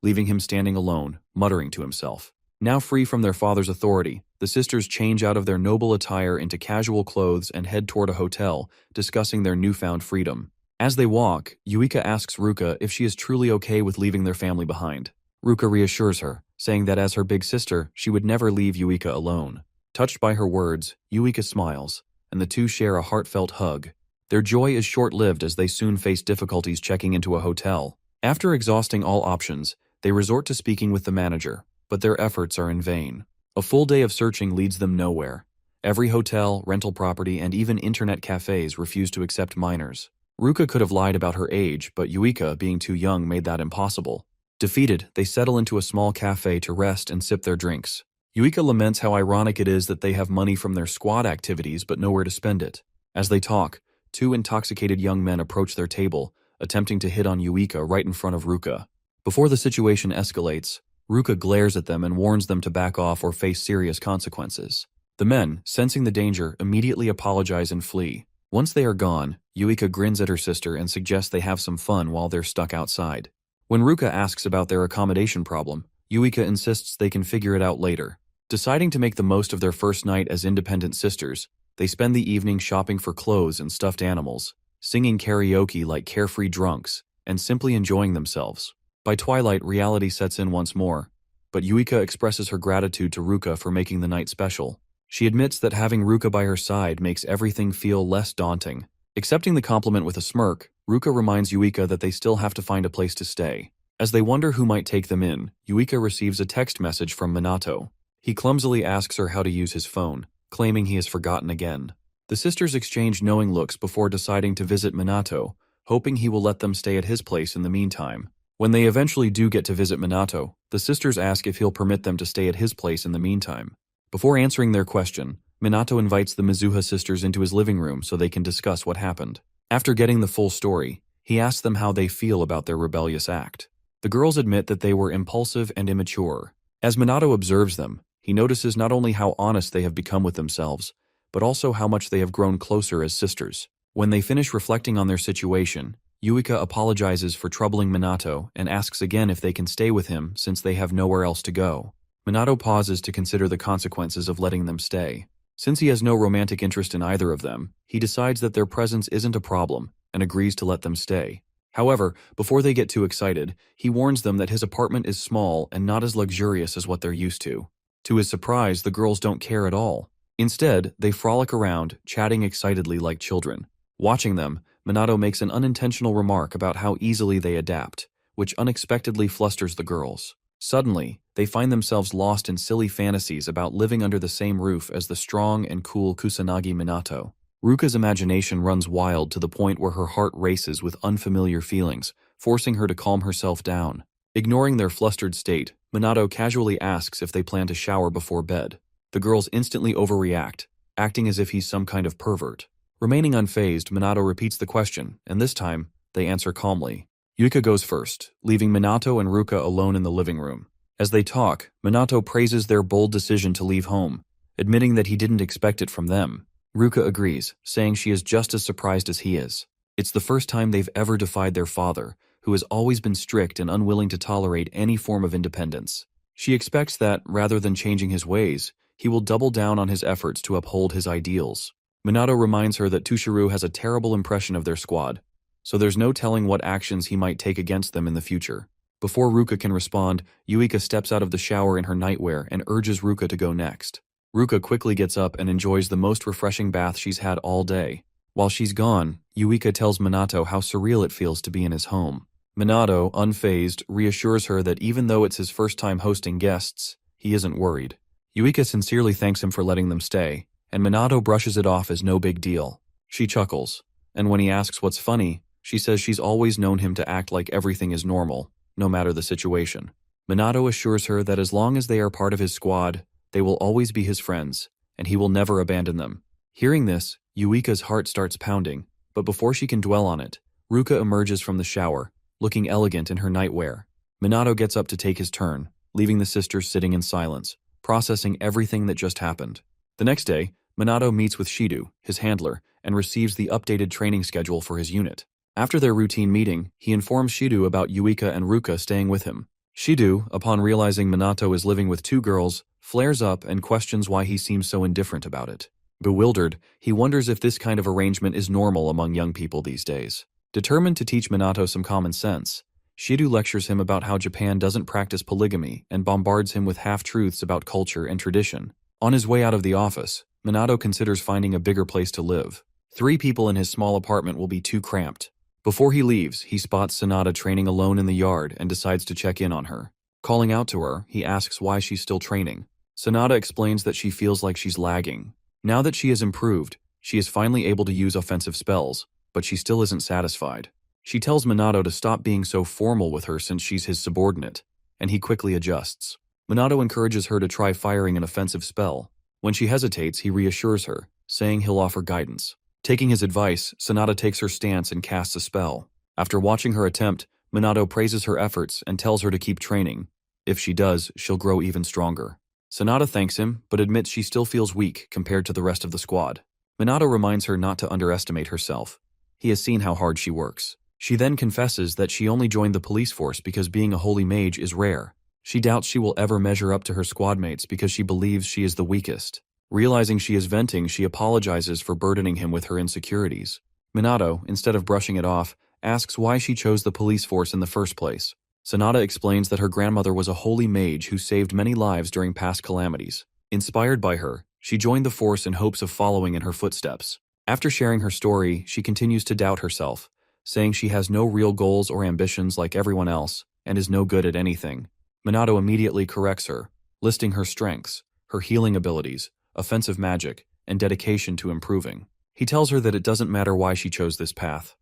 leaving him standing alone, muttering to himself. Now free from their father's authority, the sisters change out of their noble attire into casual clothes and head toward a hotel, discussing their newfound freedom. As they walk, Yuika asks Ruka if she is truly okay with leaving their family behind. Ruka reassures her, saying that as her big sister, she would never leave Yuika alone. Touched by her words, Yuika smiles, and the two share a heartfelt hug. Their joy is short-lived as they soon face difficulties checking into a hotel. After exhausting all options, they resort to speaking with the manager, but their efforts are in vain. A full day of searching leads them nowhere. Every hotel, rental property, and even internet cafes refuse to accept minors. Ruka could have lied about her age, but Yuika, being too young, made that impossible. Defeated, they settle into a small cafe to rest and sip their drinks. Yuika laments how ironic it is that they have money from their squad activities but nowhere to spend it. As they talk, two intoxicated young men approach their table, attempting to hit on Yuika right in front of Ruka. Before the situation escalates, Ruka glares at them and warns them to back off or face serious consequences. The men, sensing the danger, immediately apologize and flee. Once they are gone, Yuika grins at her sister and suggests they have some fun while they're stuck outside. When Ruka asks about their accommodation problem, Yuika insists they can figure it out later. Deciding to make the most of their first night as independent sisters, they spend the evening shopping for clothes and stuffed animals, singing karaoke like carefree drunks, and simply enjoying themselves. By twilight, reality sets in once more, but Yuika expresses her gratitude to Ruka for making the night special. She admits that having Ruka by her side makes everything feel less daunting. Accepting the compliment with a smirk, Ruka reminds Yuika that they still have to find a place to stay. As they wonder who might take them in, Yuika receives a text message from Minato. He clumsily asks her how to use his phone, claiming he has forgotten again. The sisters exchange knowing looks before deciding to visit Minato, hoping he will let them stay at his place in the meantime. When they eventually do get to visit Minato, the sisters ask if he'll permit them to stay at his place in the meantime. Before answering their question, Minato invites the Mizuha sisters into his living room so they can discuss what happened. After getting the full story, he asks them how they feel about their rebellious act. The girls admit that they were impulsive and immature. As Minato observes them, he notices not only how honest they have become with themselves, but also how much they have grown closer as sisters. When they finish reflecting on their situation, Yuika apologizes for troubling Minato and asks again if they can stay with him since they have nowhere else to go. Minato pauses to consider the consequences of letting them stay. Since he has no romantic interest in either of them, he decides that their presence isn't a problem and agrees to let them stay. However, before they get too excited, he warns them that his apartment is small and not as luxurious as what they're used to. To his surprise, the girls don't care at all. Instead, they frolic around, chatting excitedly like children. Watching them, Minato makes an unintentional remark about how easily they adapt, which unexpectedly flusters the girls. Suddenly, they find themselves lost in silly fantasies about living under the same roof as the strong and cool Kusanagi Minato. Ruka's imagination runs wild to the point where her heart races with unfamiliar feelings, forcing her to calm herself down. Ignoring their flustered state, Minato casually asks if they plan to shower before bed. The girls instantly overreact, acting as if he's some kind of pervert. Remaining unfazed, Minato repeats the question, and this time, they answer calmly. Yuika goes first, leaving Minato and Ruka alone in the living room. As they talk, Minato praises their bold decision to leave home, admitting that he didn't expect it from them. Ruka agrees, saying she is just as surprised as he is. It's the first time they've ever defied their father, who has always been strict and unwilling to tolerate any form of independence. She expects that, rather than changing his ways, he will double down on his efforts to uphold his ideals. Minato reminds her that Tushiro has a terrible impression of their squad, so there's no telling what actions he might take against them in the future. Before Ruka can respond, Yuika steps out of the shower in her nightwear and urges Ruka to go next. Ruka quickly gets up and enjoys the most refreshing bath she's had all day. While she's gone, Yuika tells Minato how surreal it feels to be in his home. Minato, unfazed, reassures her that even though it's his first time hosting guests, he isn't worried. Yuika sincerely thanks him for letting them stay, and Minato brushes it off as no big deal. She chuckles, and when he asks what's funny, she says she's always known him to act like everything is normal, no matter the situation. Minato assures her that as long as they are part of his squad, they will always be his friends, and he will never abandon them. Hearing this, Yuika's heart starts pounding, but before she can dwell on it, Ruka emerges from the shower, looking elegant in her nightwear. Minato gets up to take his turn, leaving the sisters sitting in silence, processing everything that just happened. The next day, Minato meets with Shido, his handler, and receives the updated training schedule for his unit. After their routine meeting, he informs Shido about Yuika and Ruka staying with him. Shido, upon realizing Minato is living with 2 girls, flares up and questions why he seems so indifferent about it. Bewildered, he wonders if this kind of arrangement is normal among young people these days. Determined to teach Minato some common sense, Shido lectures him about how Japan doesn't practice polygamy and bombards him with half-truths about culture and tradition. On his way out of the office, Minato considers finding a bigger place to live. 3 people in his small apartment will be too cramped. Before he leaves, he spots Sanada training alone in the yard and decides to check in on her. Calling out to her, he asks why she's still training. Sanada explains that she feels like she's lagging. Now that she has improved, she is finally able to use offensive spells, but she still isn't satisfied. She tells Minato to stop being so formal with her since she's his subordinate, and he quickly adjusts. Minato encourages her to try firing an offensive spell. When she hesitates, he reassures her, saying he'll offer guidance. Taking his advice, Sanada takes her stance and casts a spell. After watching her attempt, Minato praises her efforts and tells her to keep training. If she does, she'll grow even stronger. Sanada thanks him, but admits she still feels weak compared to the rest of the squad. Minato reminds her not to underestimate herself. He has seen how hard she works. She then confesses that she only joined the police force because being a holy mage is rare. She doubts she will ever measure up to her squadmates because she believes she is the weakest. Realizing she is venting, she apologizes for burdening him with her insecurities. Minato, instead of brushing it off, asks why she chose the police force in the first place. Sanada explains that her grandmother was a holy mage who saved many lives during past calamities. Inspired by her, she joined the force in hopes of following in her footsteps. After sharing her story, she continues to doubt herself, saying she has no real goals or ambitions like everyone else and is no good at anything. Minato immediately corrects her, listing her strengths, her healing abilities, offensive magic, and dedication to improving. He tells her that it doesn't matter why she chose this path.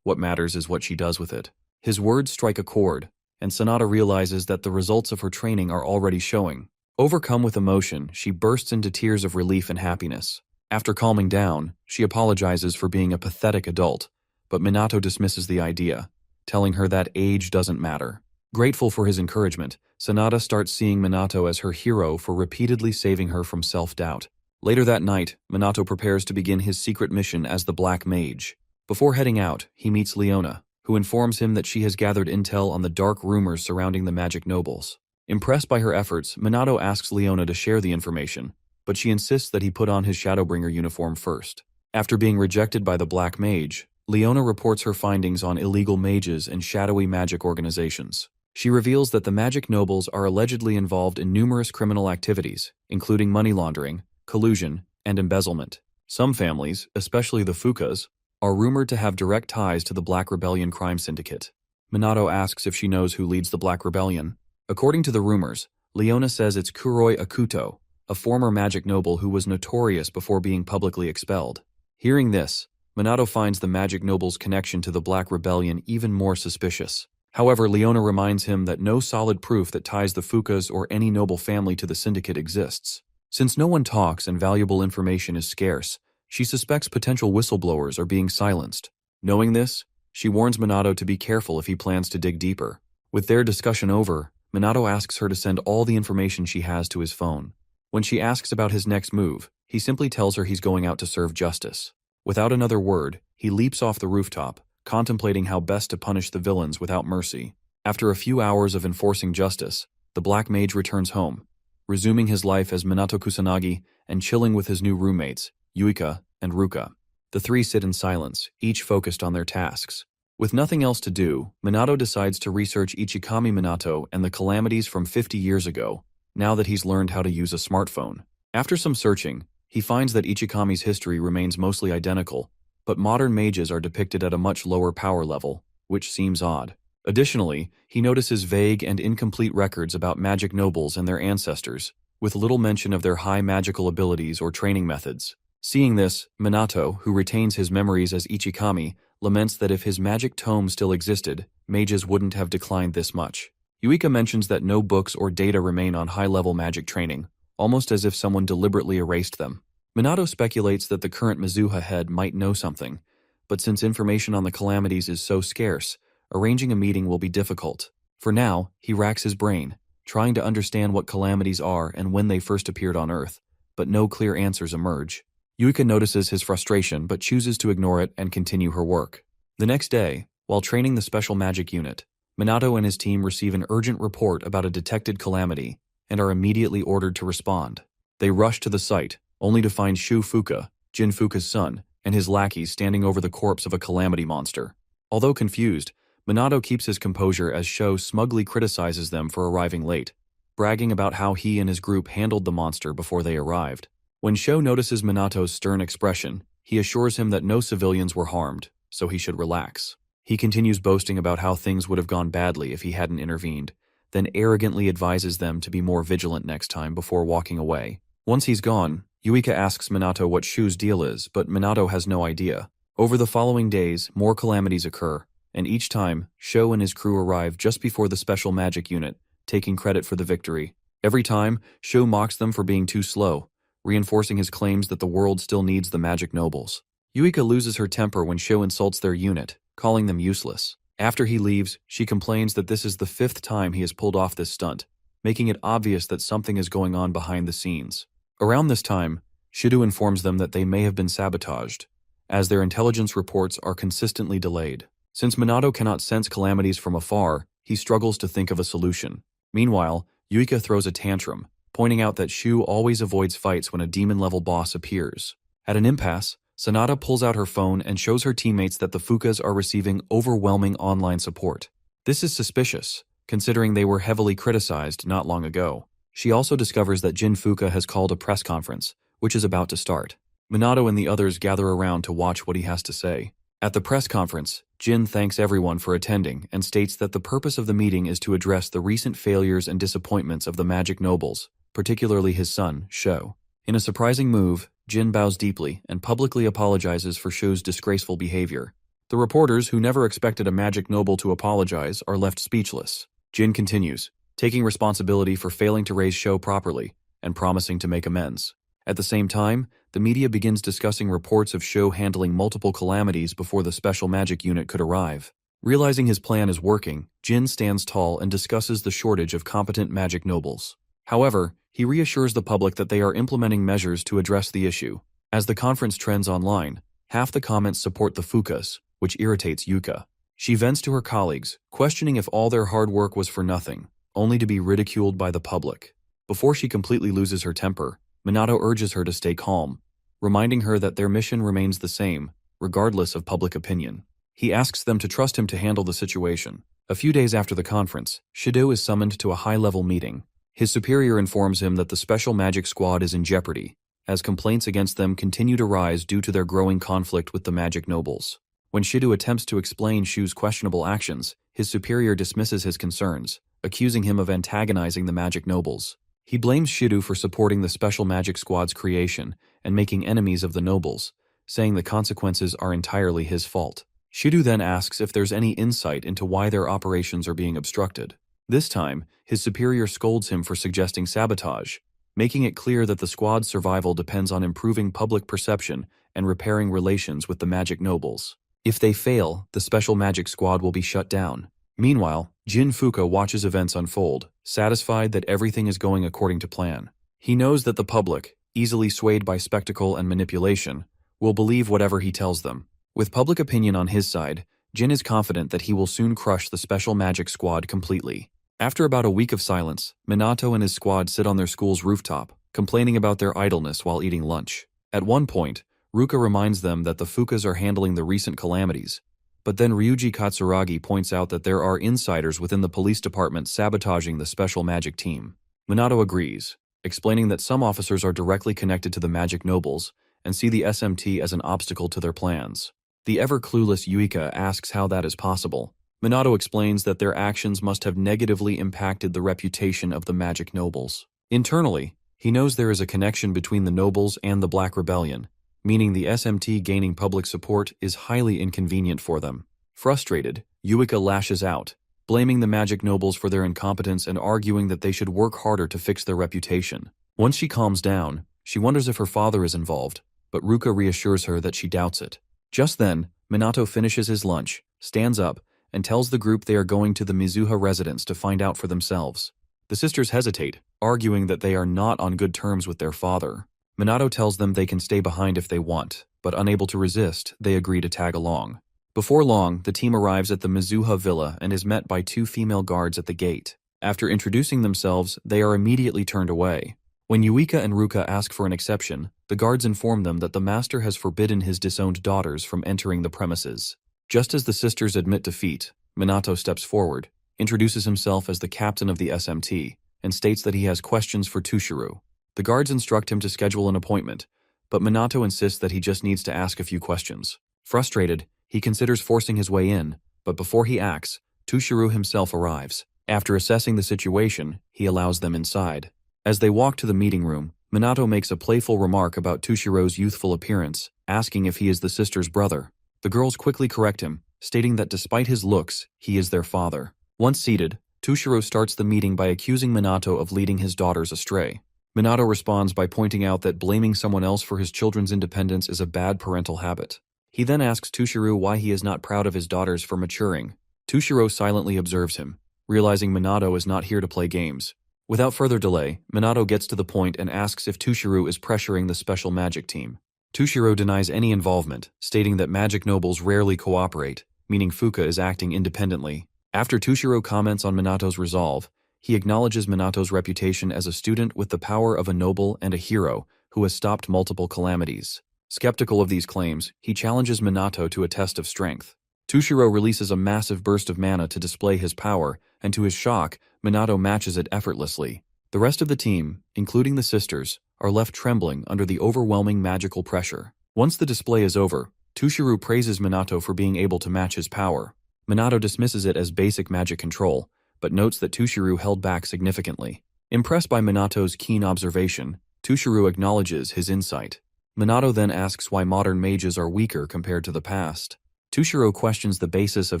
What matters is what she does with it. His words strike a chord, and Sanada realizes that the results of her training are already showing. Overcome with emotion, she bursts into tears of relief and happiness. After calming down, she apologizes for being a pathetic adult, but Minato dismisses the idea, telling her that age doesn't matter. Grateful for his encouragement, Sanada starts seeing Minato as her hero for repeatedly saving her from self-doubt. Later that night, Minato prepares to begin his secret mission as the Black Mage. Before heading out, he meets Leona, who informs him that she has gathered intel on the dark rumors surrounding the magic nobles. Impressed by her efforts, Minato asks Leona to share the information, but she insists that he put on his Shadowbringer uniform first. After being rejected by the Black Mage, Leona reports her findings on illegal mages and shadowy magic organizations. She reveals that the magic nobles are allegedly involved in numerous criminal activities, including money laundering, collusion, and embezzlement. Some families, especially the Fukas, are rumored to have direct ties to the Black Rebellion crime syndicate. Minato asks if she knows who leads the Black Rebellion. According to the rumors, Leona says it's Kuroi Akuto, a former magic noble who was notorious before being publicly expelled. Hearing this, Minato finds the magic noble's connection to the Black Rebellion even more suspicious. However, Leona reminds him that no solid proof that ties the Fukas or any noble family to the syndicate exists. Since no one talks and valuable information is scarce, she suspects potential whistleblowers are being silenced. Knowing this, she warns Minato to be careful if he plans to dig deeper. With their discussion over, Minato asks her to send all the information she has to his phone. When she asks about his next move, he simply tells her he's going out to serve justice. Without another word, he leaps off the rooftop, contemplating how best to punish the villains without mercy. After a few hours of enforcing justice, the Black Mage returns home, resuming his life as Minato Kusanagi and chilling with his new roommates, Yuika and Ruka. The 3 sit in silence, each focused on their tasks. With nothing else to do, Minato decides to research Ichikami Minato and the calamities from 50 years ago, now that he's learned how to use a smartphone. After some searching, he finds that Ichikami's history remains mostly identical, but modern mages are depicted at a much lower power level, which seems odd. Additionally, he notices vague and incomplete records about magic nobles and their ancestors, with little mention of their high magical abilities or training methods. Seeing this, Minato, who retains his memories as Ichikami, laments that if his magic tome still existed, mages wouldn't have declined this much. Yuika mentions that no books or data remain on high-level magic training, almost as if someone deliberately erased them. Minato speculates that the current Mizuha head might know something, but since information on the calamities is so scarce, arranging a meeting will be difficult. For now, he racks his brain, trying to understand what calamities are and when they first appeared on Earth, but no clear answers emerge. Yuika notices his frustration but chooses to ignore it and continue her work. The next day, while training the special magic unit, Minato and his team receive an urgent report about a detected calamity and are immediately ordered to respond. They rush to the site, only to find Shu Fuka, Jin Fuka's son, and his lackeys standing over the corpse of a calamity monster. Although confused, Minato keeps his composure as Sho smugly criticizes them for arriving late, bragging about how he and his group handled the monster before they arrived. When Sho notices Minato's stern expression, he assures him that no civilians were harmed, so he should relax. He continues boasting about how things would have gone badly if he hadn't intervened, then arrogantly advises them to be more vigilant next time before walking away. Once he's gone, Yuika asks Minato what Shu's deal is, but Minato has no idea. Over the following days, more calamities occur, and each time, Sho and his crew arrive just before the special magic unit, taking credit for the victory. Every time, Sho mocks them for being too slow, reinforcing his claims that the world still needs the magic nobles. Yuika loses her temper when Sho insults their unit, calling them useless. After he leaves, she complains that this is the 5th time he has pulled off this stunt, making it obvious that something is going on behind the scenes. Around this time, Shido informs them that they may have been sabotaged, as their intelligence reports are consistently delayed. Since Minato cannot sense calamities from afar, he struggles to think of a solution. Meanwhile, Yuika throws a tantrum, pointing out that Shu always avoids fights when a demon-level boss appears. At an impasse, Sanada pulls out her phone and shows her teammates that the Fukas are receiving overwhelming online support. This is suspicious, considering they were heavily criticized not long ago. She also discovers that Jin Fuka has called a press conference, which is about to start. Minato and the others gather around to watch what he has to say. At the press conference, Jin thanks everyone for attending and states that the purpose of the meeting is to address the recent failures and disappointments of the magic nobles, particularly his son, Sho. In a surprising move, Jin bows deeply and publicly apologizes for Sho's disgraceful behavior. The reporters, who never expected a magic noble to apologize, are left speechless. Jin continues, taking responsibility for failing to raise Sho properly and promising to make amends. At the same time, the media begins discussing reports of Sho handling multiple calamities before the special magic unit could arrive. Realizing his plan is working, Jin stands tall and discusses the shortage of competent magic nobles. However, he reassures the public that they are implementing measures to address the issue. As the conference trends online, half the comments support the Fukas, which irritates Yuka. She vents to her colleagues, questioning if all their hard work was for nothing, only to be ridiculed by the public. Before she completely loses her temper, Minato urges her to stay calm, reminding her that their mission remains the same, regardless of public opinion. He asks them to trust him to handle the situation. A few days after the conference, Shido is summoned to a high-level meeting. His superior informs him that the special magic squad is in jeopardy, as complaints against them continue to rise due to their growing conflict with the magic nobles. When Shido attempts to explain Shu's questionable actions, his superior dismisses his concerns, accusing him of antagonizing the magic nobles. He blames Shido for supporting the special magic squad's creation and making enemies of the nobles, saying the consequences are entirely his fault. Shido then asks if there's any insight into why their operations are being obstructed. This time, his superior scolds him for suggesting sabotage, making it clear that the squad's survival depends on improving public perception and repairing relations with the magic nobles. If they fail, the special magic squad will be shut down. Meanwhile, Jin Fuka watches events unfold, satisfied that everything is going according to plan. He knows that the public, easily swayed by spectacle and manipulation, will believe whatever he tells them. With public opinion on his side, Jin is confident that he will soon crush the special magic squad completely. After about a week of silence, Minato and his squad sit on their school's rooftop, complaining about their idleness while eating lunch. At one point, Ruka reminds them that the Fukas are handling the recent calamities, but then Ryuji Katsuragi points out that there are insiders within the police department sabotaging the special magic team. Minato agrees, explaining that some officers are directly connected to the magic nobles and see the SMT as an obstacle to their plans. The ever-clueless Yuika asks how that is possible. Minato explains that their actions must have negatively impacted the reputation of the magic nobles. Internally, he knows there is a connection between the nobles and the Black Rebellion, meaning the SMT gaining public support is highly inconvenient for them. Frustrated, Yuika lashes out, blaming the magic nobles for their incompetence and arguing that they should work harder to fix their reputation. Once she calms down, she wonders if her father is involved, but Ruka reassures her that she doubts it. Just then, Minato finishes his lunch, stands up, and tells the group they are going to the Mizuha residence to find out for themselves. The sisters hesitate, arguing that they are not on good terms with their father. Minato tells them they can stay behind if they want, but unable to resist, they agree to tag along. Before long, the team arrives at the Mizuha villa and is met by 2 female guards at the gate. After introducing themselves, they are immediately turned away. When Yuika and Ruka ask for an exception, the guards inform them that the master has forbidden his disowned daughters from entering the premises. Just as the sisters admit defeat, Minato steps forward, introduces himself as the captain of the SMT, and states that he has questions for Tushiro. The guards instruct him to schedule an appointment, but Minato insists that he just needs to ask a few questions. Frustrated, he considers forcing his way in, but before he acts, Tushiro himself arrives. After assessing the situation, he allows them inside. As they walk to the meeting room, Minato makes a playful remark about Tushiro's youthful appearance, asking if he is the sister's brother. The girls quickly correct him, stating that despite his looks, he is their father. Once seated, Tushiro starts the meeting by accusing Minato of leading his daughters astray. Minato responds by pointing out that blaming someone else for his children's independence is a bad parental habit. He then asks Tushiro why he is not proud of his daughters for maturing. Tushiro silently observes him, realizing Minato is not here to play games. Without further delay, Minato gets to the point and asks if Tushiro is pressuring the special magic team. Tushiro denies any involvement, stating that magic nobles rarely cooperate, meaning Fuka is acting independently. After Tushiro comments on Minato's resolve, he acknowledges Minato's reputation as a student with the power of a noble and a hero who has stopped multiple calamities. Skeptical of these claims, he challenges Minato to a test of strength. Tushiro releases a massive burst of mana to display his power, and to his shock, Minato matches it effortlessly. The rest of the team, including the sisters, are left trembling under the overwhelming magical pressure. Once the display is over, Tushiro praises Minato for being able to match his power. Minato dismisses it as basic magic control, but notes that Tushiro held back significantly. Impressed by Minato's keen observation, Tushiro acknowledges his insight. Minato then asks why modern mages are weaker compared to the past. Tushiro questions the basis of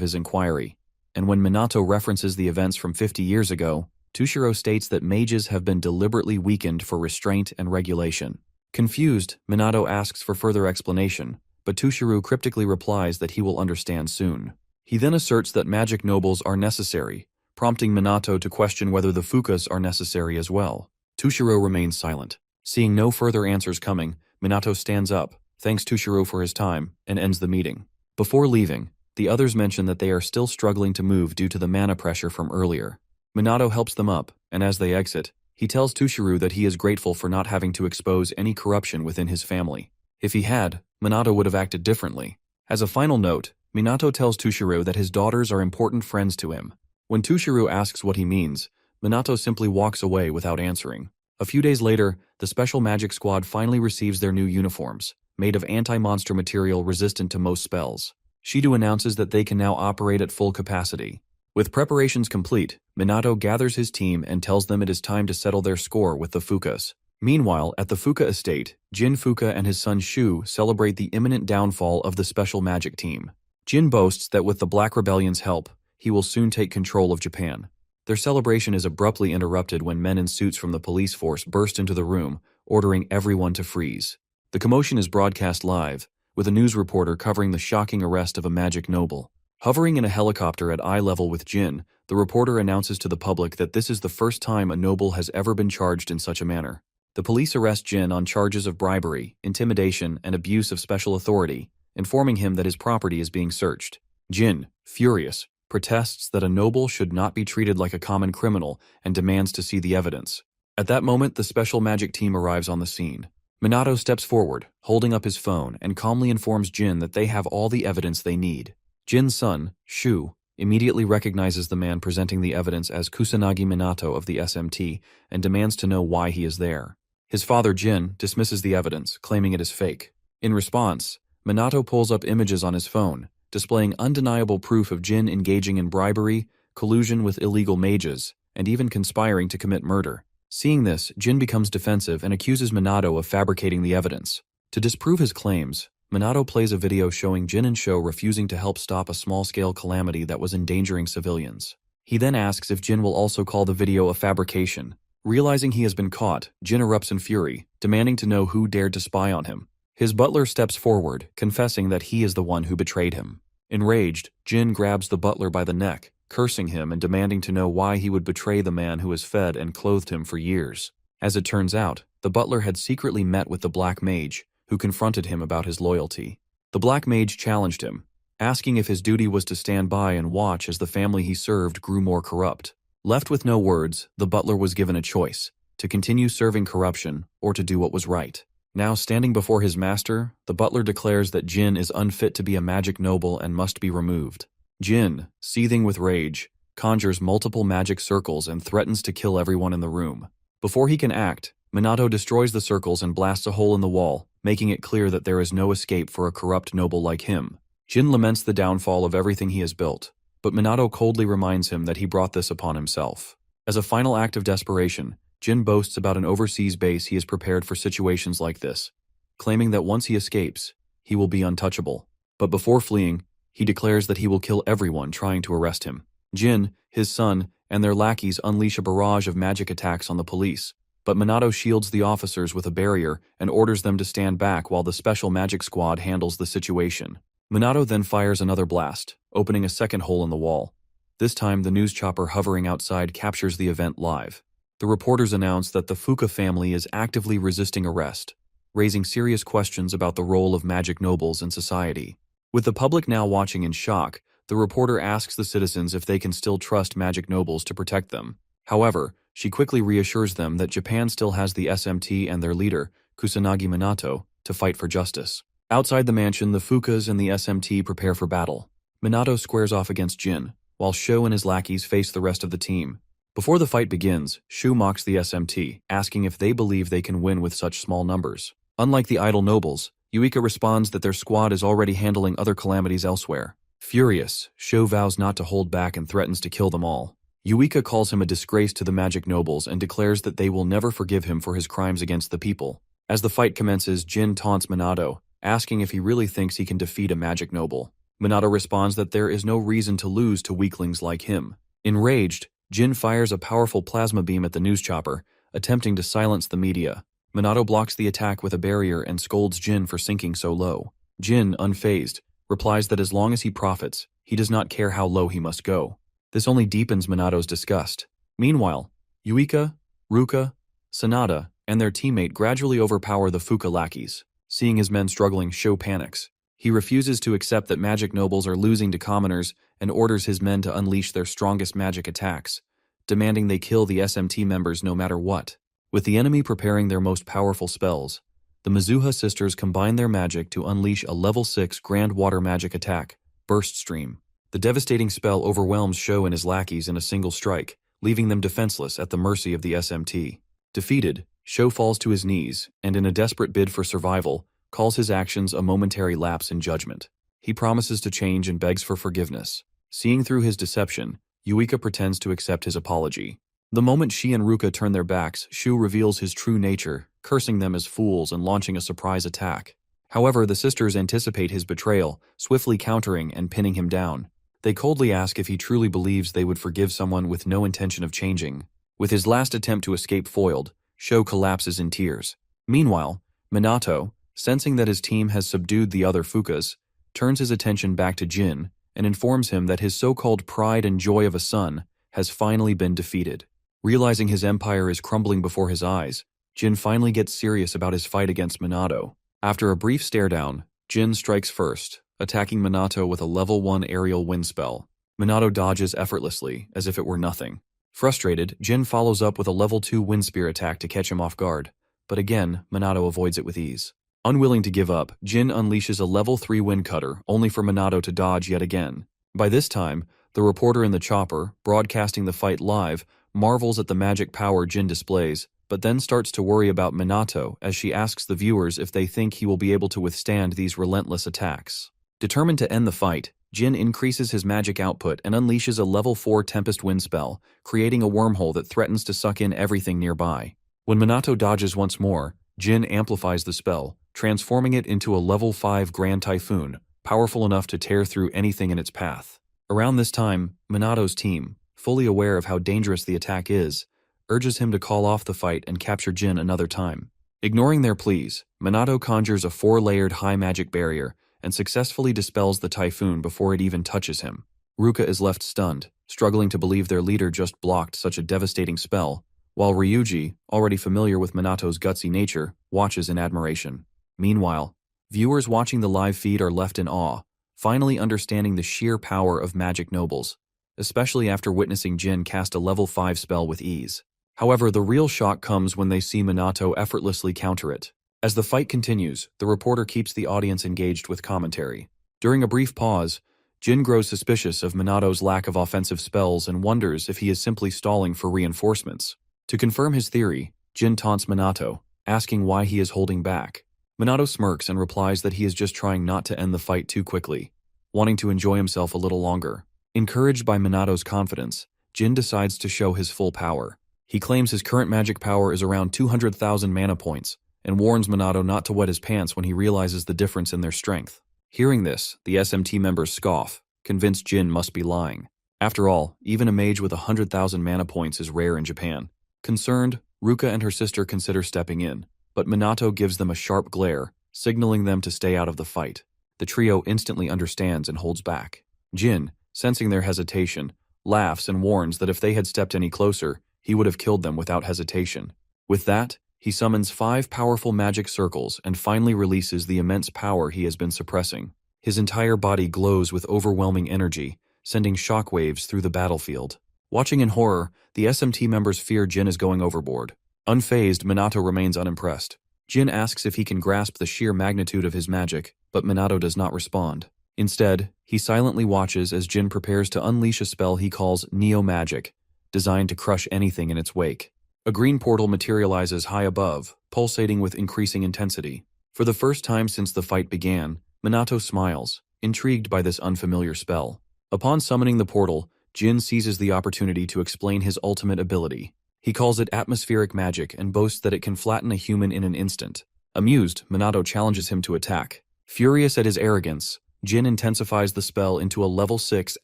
his inquiry, and when Minato references the events from 50 years ago, Tushiro states that mages have been deliberately weakened for restraint and regulation. Confused, Minato asks for further explanation, but Tushiro cryptically replies that he will understand soon. He then asserts that magic nobles are necessary, prompting Minato to question whether the Fukas are necessary as well. Tushiro remains silent. Seeing no further answers coming, Minato stands up, thanks Tushiro for his time, and ends the meeting. Before leaving, the others mention that they are still struggling to move due to the mana pressure from earlier. Minato helps them up, and as they exit, he tells Tushiro that he is grateful for not having to expose any corruption within his family. If he had, Minato would have acted differently. As a final note, Minato tells Tushiro that his daughters are important friends to him. When Tushiro asks what he means, Minato simply walks away without answering. A few days later, the Special Magic Squad finally receives their new uniforms, made of anti-monster material resistant to most spells. Shido announces that they can now operate at full capacity. With preparations complete, Minato gathers his team and tells them it is time to settle their score with the Fukas. Meanwhile, at the Fuka estate, Jin Fuka and his son Shu celebrate the imminent downfall of the Special Magic Team. Jin boasts that with the Black Rebellion's help, he will soon take control of Japan. Their celebration is abruptly interrupted when men in suits from the police force burst into the room, ordering everyone to freeze. The commotion is broadcast live, with a news reporter covering the shocking arrest of a magic noble. Hovering in a helicopter at eye level with Jin, the reporter announces to the public that this is the first time a noble has ever been charged in such a manner. The police arrest Jin on charges of bribery, intimidation, and abuse of special authority, informing him that his property is being searched. Jin, furious, protests that a noble should not be treated like a common criminal and demands to see the evidence. At that moment, the Special Magic Team arrives on the scene. Minato steps forward, holding up his phone, and calmly informs Jin that they have all the evidence they need. Jin's son, Shu, immediately recognizes the man presenting the evidence as Kusanagi Minato of the SMT and demands to know why he is there. His father, Jin, dismisses the evidence, claiming it is fake. In response, Minato pulls up images on his phone, displaying undeniable proof of Jin engaging in bribery, collusion with illegal mages, and even conspiring to commit murder. Seeing this, Jin becomes defensive and accuses Minato of fabricating the evidence. To disprove his claims, Minato plays a video showing Jin and Sho refusing to help stop a small-scale calamity that was endangering civilians. He then asks if Jin will also call the video a fabrication. Realizing he has been caught, Jin erupts in fury, demanding to know who dared to spy on him. His butler steps forward, confessing that he is the one who betrayed him. Enraged, Jin grabs the butler by the neck, cursing him and demanding to know why he would betray the man who has fed and clothed him for years. As it turns out, the butler had secretly met with the Black Mage, who confronted him about his loyalty. The Black Mage challenged him, asking if his duty was to stand by and watch as the family he served grew more corrupt. Left with no words, the butler was given a choice: to continue serving corruption or to do what was right. Now standing before his master, the butler declares that Jin is unfit to be a magic noble and must be removed. Jin, seething with rage, conjures multiple magic circles and threatens to kill everyone in the room. Before he can act, Minato destroys the circles and blasts a hole in the wall, making it clear that there is no escape for a corrupt noble like him. Jin laments the downfall of everything he has built, but Minato coldly reminds him that he brought this upon himself. As a final act of desperation, Jin boasts about an overseas base he has prepared for situations like this, claiming that once he escapes, he will be untouchable. But before fleeing, he declares that he will kill everyone trying to arrest him. Jin, his son, and their lackeys unleash a barrage of magic attacks on the police, but Minato shields the officers with a barrier and orders them to stand back while the special magic squad handles the situation. Minato then fires another blast, opening a second hole in the wall. This time, the news chopper hovering outside captures the event live. The reporters announce that the Fuka family is actively resisting arrest, raising serious questions about the role of magic nobles in society. With the public now watching in shock, the reporter asks the citizens if they can still trust magic nobles to protect them. However, she quickly reassures them that Japan still has the SMT and their leader, Kusanagi Minato, to fight for justice. Outside the mansion, the Fukas and the SMT prepare for battle. Minato squares off against Jin, while Sho and his lackeys face the rest of the team. Before the fight begins, Shu mocks the SMT, asking if they believe they can win with such small numbers. Unlike the idle nobles, Yuika responds that their squad is already handling other calamities elsewhere. Furious, Sho vows not to hold back and threatens to kill them all. Yuika calls him a disgrace to the magic nobles and declares that they will never forgive him for his crimes against the people. As the fight commences, Jin taunts Minato, asking if he really thinks he can defeat a magic noble. Minato responds that there is no reason to lose to weaklings like him. Enraged, Jin fires a powerful plasma beam at the news chopper, attempting to silence the media. Minato blocks the attack with a barrier and scolds Jin for sinking so low. Jin, unfazed, replies that as long as he profits, he does not care how low he must go. This only deepens Minato's disgust. Meanwhile, Yuika, Ruka, Sanada, and their teammate gradually overpower the Fuka lackeys. Seeing his men struggling, Sho panics. He refuses to accept that magic nobles are losing to commoners and orders his men to unleash their strongest magic attacks, demanding they kill the SMT members no matter what. With the enemy preparing their most powerful spells, the Mizuha sisters combine their magic to unleash a level 6 Grand Water magic attack, Burst Stream. The devastating spell overwhelms Sho and his lackeys in a single strike, leaving them defenseless at the mercy of the SMT. Defeated, Sho falls to his knees and, in a desperate bid for survival, calls his actions a momentary lapse in judgment. He promises to change and begs for forgiveness. Seeing through his deception, Yuika pretends to accept his apology. The moment she and Ruka turn their backs, Shu reveals his true nature, cursing them as fools and launching a surprise attack. However, the sisters anticipate his betrayal, swiftly countering and pinning him down. They coldly ask if he truly believes they would forgive someone with no intention of changing. With his last attempt to escape foiled, Sho collapses in tears. Meanwhile, Minato, sensing that his team has subdued the other Fukas, turns his attention back to Jin and informs him that his so-called pride and joy of a son has finally been defeated. Realizing his empire is crumbling before his eyes, Jin finally gets serious about his fight against Minato. After a brief stare-down, Jin strikes first, attacking Minato with a level 1 aerial wind spell. Minato dodges effortlessly, as if it were nothing. Frustrated, Jin follows up with a level 2 wind spear attack to catch him off guard, but again, Minato avoids it with ease. Unwilling to give up, Jin unleashes a level 3 wind cutter, only for Minato to dodge yet again. By this time, the reporter in the chopper, broadcasting the fight live, marvels at the magic power Jin displays, but then starts to worry about Minato as she asks the viewers if they think he will be able to withstand these relentless attacks. Determined to end the fight, Jin increases his magic output and unleashes a level 4 Tempest Wind spell, creating a wormhole that threatens to suck in everything nearby. When Minato dodges once more, Jin amplifies the spell, transforming it into a level 5 Grand Typhoon, powerful enough to tear through anything in its path. Around this time, Minato's team, fully aware of how dangerous the attack is, urges him to call off the fight and capture Jin another time. Ignoring their pleas, Minato conjures a 4-layered high magic barrier and successfully dispels the typhoon before it even touches him. Ruka is left stunned, struggling to believe their leader just blocked such a devastating spell, while Ryuji, already familiar with Minato's gutsy nature, watches in admiration. Meanwhile, viewers watching the live feed are left in awe, finally understanding the sheer power of magic nobles, especially after witnessing Jin cast a level 5 spell with ease. However, the real shock comes when they see Minato effortlessly counter it. As the fight continues, the reporter keeps the audience engaged with commentary. During a brief pause, Jin grows suspicious of Minato's lack of offensive spells and wonders if he is simply stalling for reinforcements. To confirm his theory, Jin taunts Minato, asking why he is holding back. Minato smirks and replies that he is just trying not to end the fight too quickly, wanting to enjoy himself a little longer. Encouraged by Minato's confidence, Jin decides to show his full power. He claims his current magic power is around 200,000 mana points, and warns Minato not to wet his pants when he realizes the difference in their strength. Hearing this, the SMT members scoff, convinced Jin must be lying. After all, even a mage with 100,000 mana points is rare in Japan. Concerned, Ruka and her sister consider stepping in, but Minato gives them a sharp glare, signaling them to stay out of the fight. The trio instantly understands and holds back. Jin, sensing their hesitation, laughs and warns that if they had stepped any closer, he would have killed them without hesitation. With that, he summons 5 powerful magic circles and finally releases the immense power he has been suppressing. His entire body glows with overwhelming energy, sending shockwaves through the battlefield. Watching in horror, the SMT members fear Jin is going overboard. Unfazed, Minato remains unimpressed. Jin asks if he can grasp the sheer magnitude of his magic, but Minato does not respond. Instead, he silently watches as Jin prepares to unleash a spell he calls Neo-Magic, designed to crush anything in its wake. A green portal materializes high above, pulsating with increasing intensity. For the first time since the fight began, Minato smiles, intrigued by this unfamiliar spell. Upon summoning the portal, Jin seizes the opportunity to explain his ultimate ability. He calls it atmospheric magic and boasts that it can flatten a human in an instant. Amused, Minato challenges him to attack. Furious at his arrogance, Jin intensifies the spell into a level 6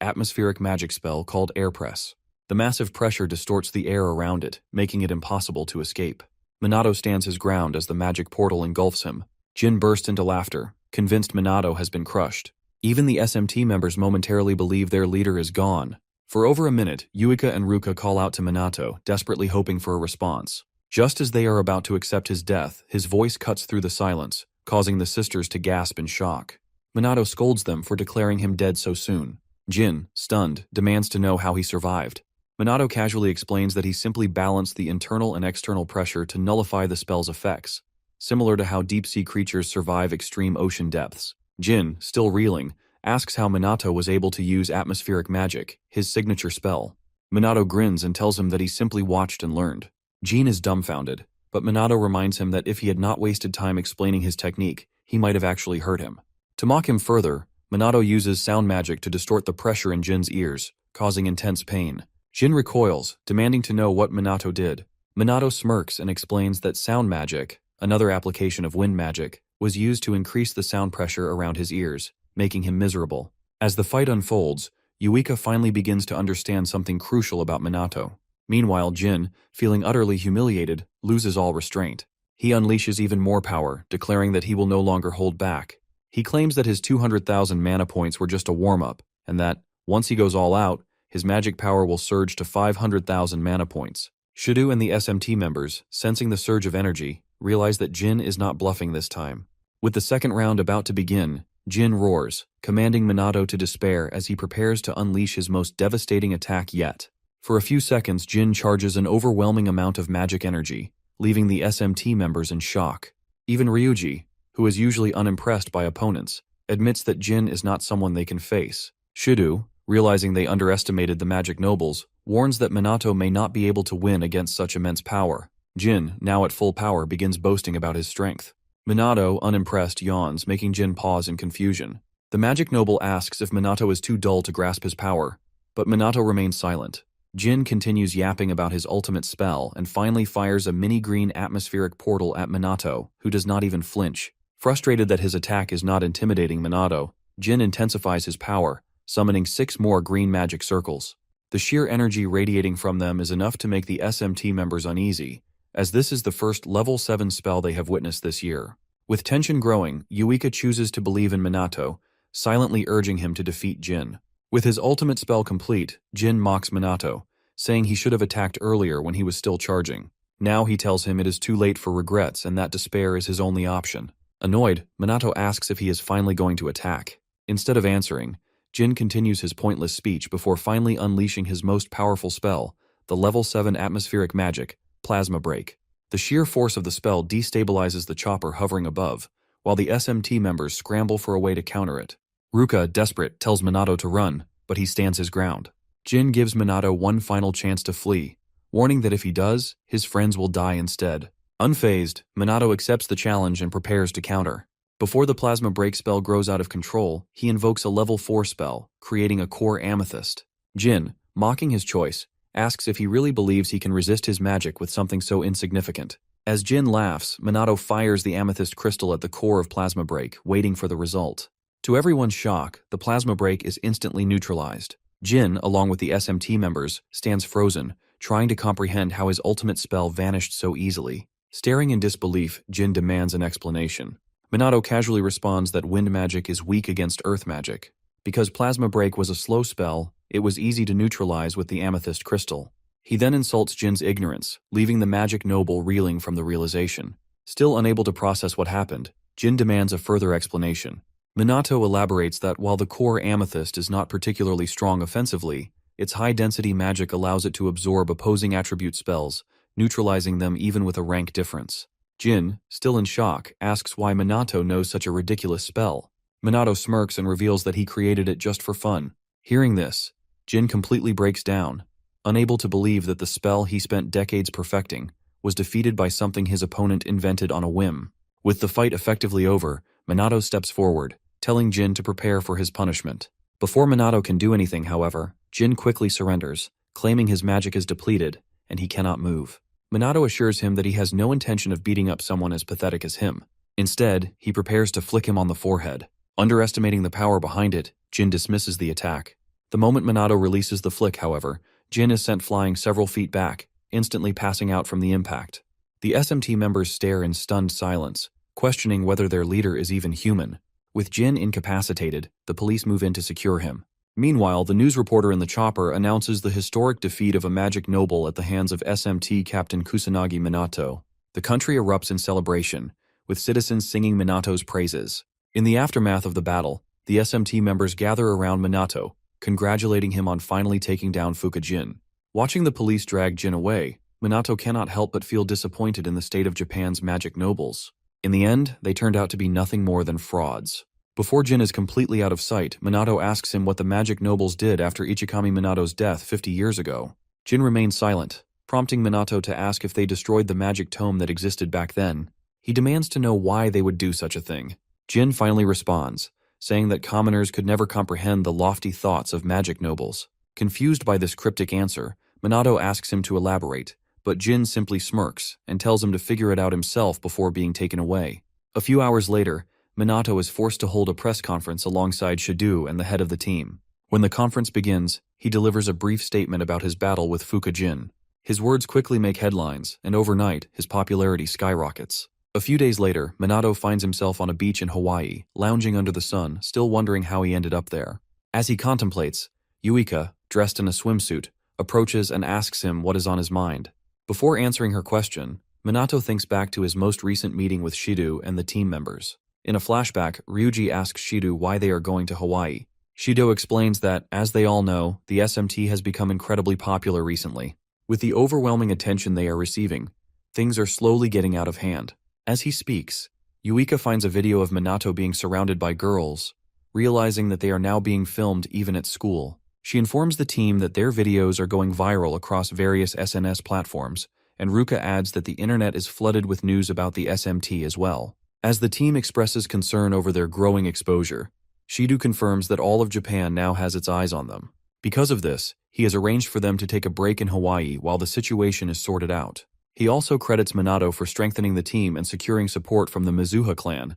atmospheric magic spell called Air Press. The massive pressure distorts the air around it, making it impossible to escape. Minato stands his ground as the magic portal engulfs him. Jin bursts into laughter, convinced Minato has been crushed. Even the SMT members momentarily believe their leader is gone. For over a minute, Yuika and Ruka call out to Minato, desperately hoping for a response. Just as they are about to accept his death, his voice cuts through the silence, causing the sisters to gasp in shock. Minato scolds them for declaring him dead so soon. Jin, stunned, demands to know how he survived. Minato casually explains that he simply balanced the internal and external pressure to nullify the spell's effects, similar to how deep-sea creatures survive extreme ocean depths. Jin, still reeling, asks how Minato was able to use atmospheric magic, his signature spell. Minato grins and tells him that he simply watched and learned. Jin is dumbfounded, but Minato reminds him that if he had not wasted time explaining his technique, he might have actually hurt him. To mock him further, Minato uses sound magic to distort the pressure in Jin's ears, causing intense pain. Jin recoils, demanding to know what Minato did. Minato smirks and explains that sound magic, another application of wind magic, was used to increase the sound pressure around his ears, making him miserable. As the fight unfolds, Yuika finally begins to understand something crucial about Minato. Meanwhile, Jin, feeling utterly humiliated, loses all restraint. He unleashes even more power, declaring that he will no longer hold back. He claims that his 200,000 mana points were just a warm-up, and that, once he goes all out, his magic power will surge to 500,000 mana points. Shido and the SMT members, sensing the surge of energy, realize that Jin is not bluffing this time. With the second round about to begin, Jin roars, commanding Minato to despair as he prepares to unleash his most devastating attack yet. For a few seconds, Jin charges an overwhelming amount of magic energy, leaving the SMT members in shock. Even Ryuji, who is usually unimpressed by opponents, admits that Jin is not someone they can face. Shido, realizing they underestimated the magic nobles, warns that Minato may not be able to win against such immense power. Jin, now at full power, begins boasting about his strength. Minato, unimpressed, yawns, making Jin pause in confusion. The magic noble asks if Minato is too dull to grasp his power, but Minato remains silent. Jin continues yapping about his ultimate spell and finally fires a mini-green atmospheric portal at Minato, who does not even flinch. Frustrated that his attack is not intimidating Minato, Jin intensifies his power, summoning 6 more green magic circles. The sheer energy radiating from them is enough to make the SMT members uneasy, as this is the first level 7 spell they have witnessed this year. With tension growing, Yuika chooses to believe in Minato, silently urging him to defeat Jin. With his ultimate spell complete, Jin mocks Minato, saying he should have attacked earlier when he was still charging. Now he tells him it is too late for regrets and that despair is his only option. Annoyed, Minato asks if he is finally going to attack. Instead of answering, Jin continues his pointless speech before finally unleashing his most powerful spell, the level 7 atmospheric magic, Plasma Break. The sheer force of the spell destabilizes the chopper hovering above, while the SMT members scramble for a way to counter it. Ruka, desperate, tells Minato to run, but he stands his ground. Jin gives Minato one final chance to flee, warning that if he does, his friends will die instead. Unfazed, Minato accepts the challenge and prepares to counter. Before the Plasma Break spell grows out of control, he invokes a level 4 spell, creating a core amethyst. Jin, mocking his choice, asks if he really believes he can resist his magic with something so insignificant. As Jin laughs, Minato fires the amethyst crystal at the core of Plasma Break, waiting for the result. To everyone's shock, the Plasma Break is instantly neutralized. Jin, along with the SMT members, stands frozen, trying to comprehend how his ultimate spell vanished so easily. Staring in disbelief, Jin demands an explanation. Minato casually responds that wind magic is weak against earth magic. Because Plasma Break was a slow spell, it was easy to neutralize with the amethyst crystal. He then insults Jin's ignorance, leaving the magic noble reeling from the realization. Still unable to process what happened, Jin demands a further explanation. Minato elaborates that while the core amethyst is not particularly strong offensively, its high-density magic allows it to absorb opposing attribute spells, neutralizing them even with a rank difference. Jin, still in shock, asks why Minato knows such a ridiculous spell. Minato smirks and reveals that he created it just for fun. Hearing this, Jin completely breaks down, unable to believe that the spell he spent decades perfecting was defeated by something his opponent invented on a whim. With the fight effectively over, Minato steps forward, telling Jin to prepare for his punishment. Before Minato can do anything, however, Jin quickly surrenders, claiming his magic is depleted and he cannot move. Minato assures him that he has no intention of beating up someone as pathetic as him. Instead, he prepares to flick him on the forehead. Underestimating the power behind it, Jin dismisses the attack. The moment Minato releases the flick, however, Jin is sent flying several feet back, instantly passing out from the impact. The SMT members stare in stunned silence, questioning whether their leader is even human. With Jin incapacitated, the police move in to secure him. Meanwhile, the news reporter in the chopper announces the historic defeat of a magic noble at the hands of SMT Captain Kusanagi Minato. The country erupts in celebration, with citizens singing Minato's praises. In the aftermath of the battle, the SMT members gather around Minato, congratulating him on finally taking down Fukujin. Watching the police drag Jin away, Minato cannot help but feel disappointed in the state of Japan's magic nobles. In the end, they turned out to be nothing more than frauds. Before Jin is completely out of sight, Minato asks him what the magic nobles did after Ichikami Minato's death 50 years ago. Jin remains silent, prompting Minato to ask if they destroyed the magic tome that existed back then. He demands to know why they would do such a thing. Jin finally responds, saying that commoners could never comprehend the lofty thoughts of magic nobles. Confused by this cryptic answer, Minato asks him to elaborate, but Jin simply smirks and tells him to figure it out himself before being taken away. A few hours later, Minato is forced to hold a press conference alongside Shido and the head of the team. When the conference begins, he delivers a brief statement about his battle with Fukujin. His words quickly make headlines, and overnight, his popularity skyrockets. A few days later, Minato finds himself on a beach in Hawaii, lounging under the sun, still wondering how he ended up there. As he contemplates, Yuika, dressed in a swimsuit, approaches and asks him what is on his mind. Before answering her question, Minato thinks back to his most recent meeting with Shido and the team members. In a flashback, Ryuji asks Shido why they are going to Hawaii. Shido explains that, as they all know, the SMT has become incredibly popular recently. With the overwhelming attention they are receiving, things are slowly getting out of hand. As he speaks, Yuika finds a video of Minato being surrounded by girls, realizing that they are now being filmed even at school. She informs the team that their videos are going viral across various SNS platforms, and Ruka adds that the internet is flooded with news about the SMT as well. As the team expresses concern over their growing exposure, Shido confirms that all of Japan now has its eyes on them. Because of this, he has arranged for them to take a break in Hawaii while the situation is sorted out. He also credits Minato for strengthening the team and securing support from the Mizuha clan,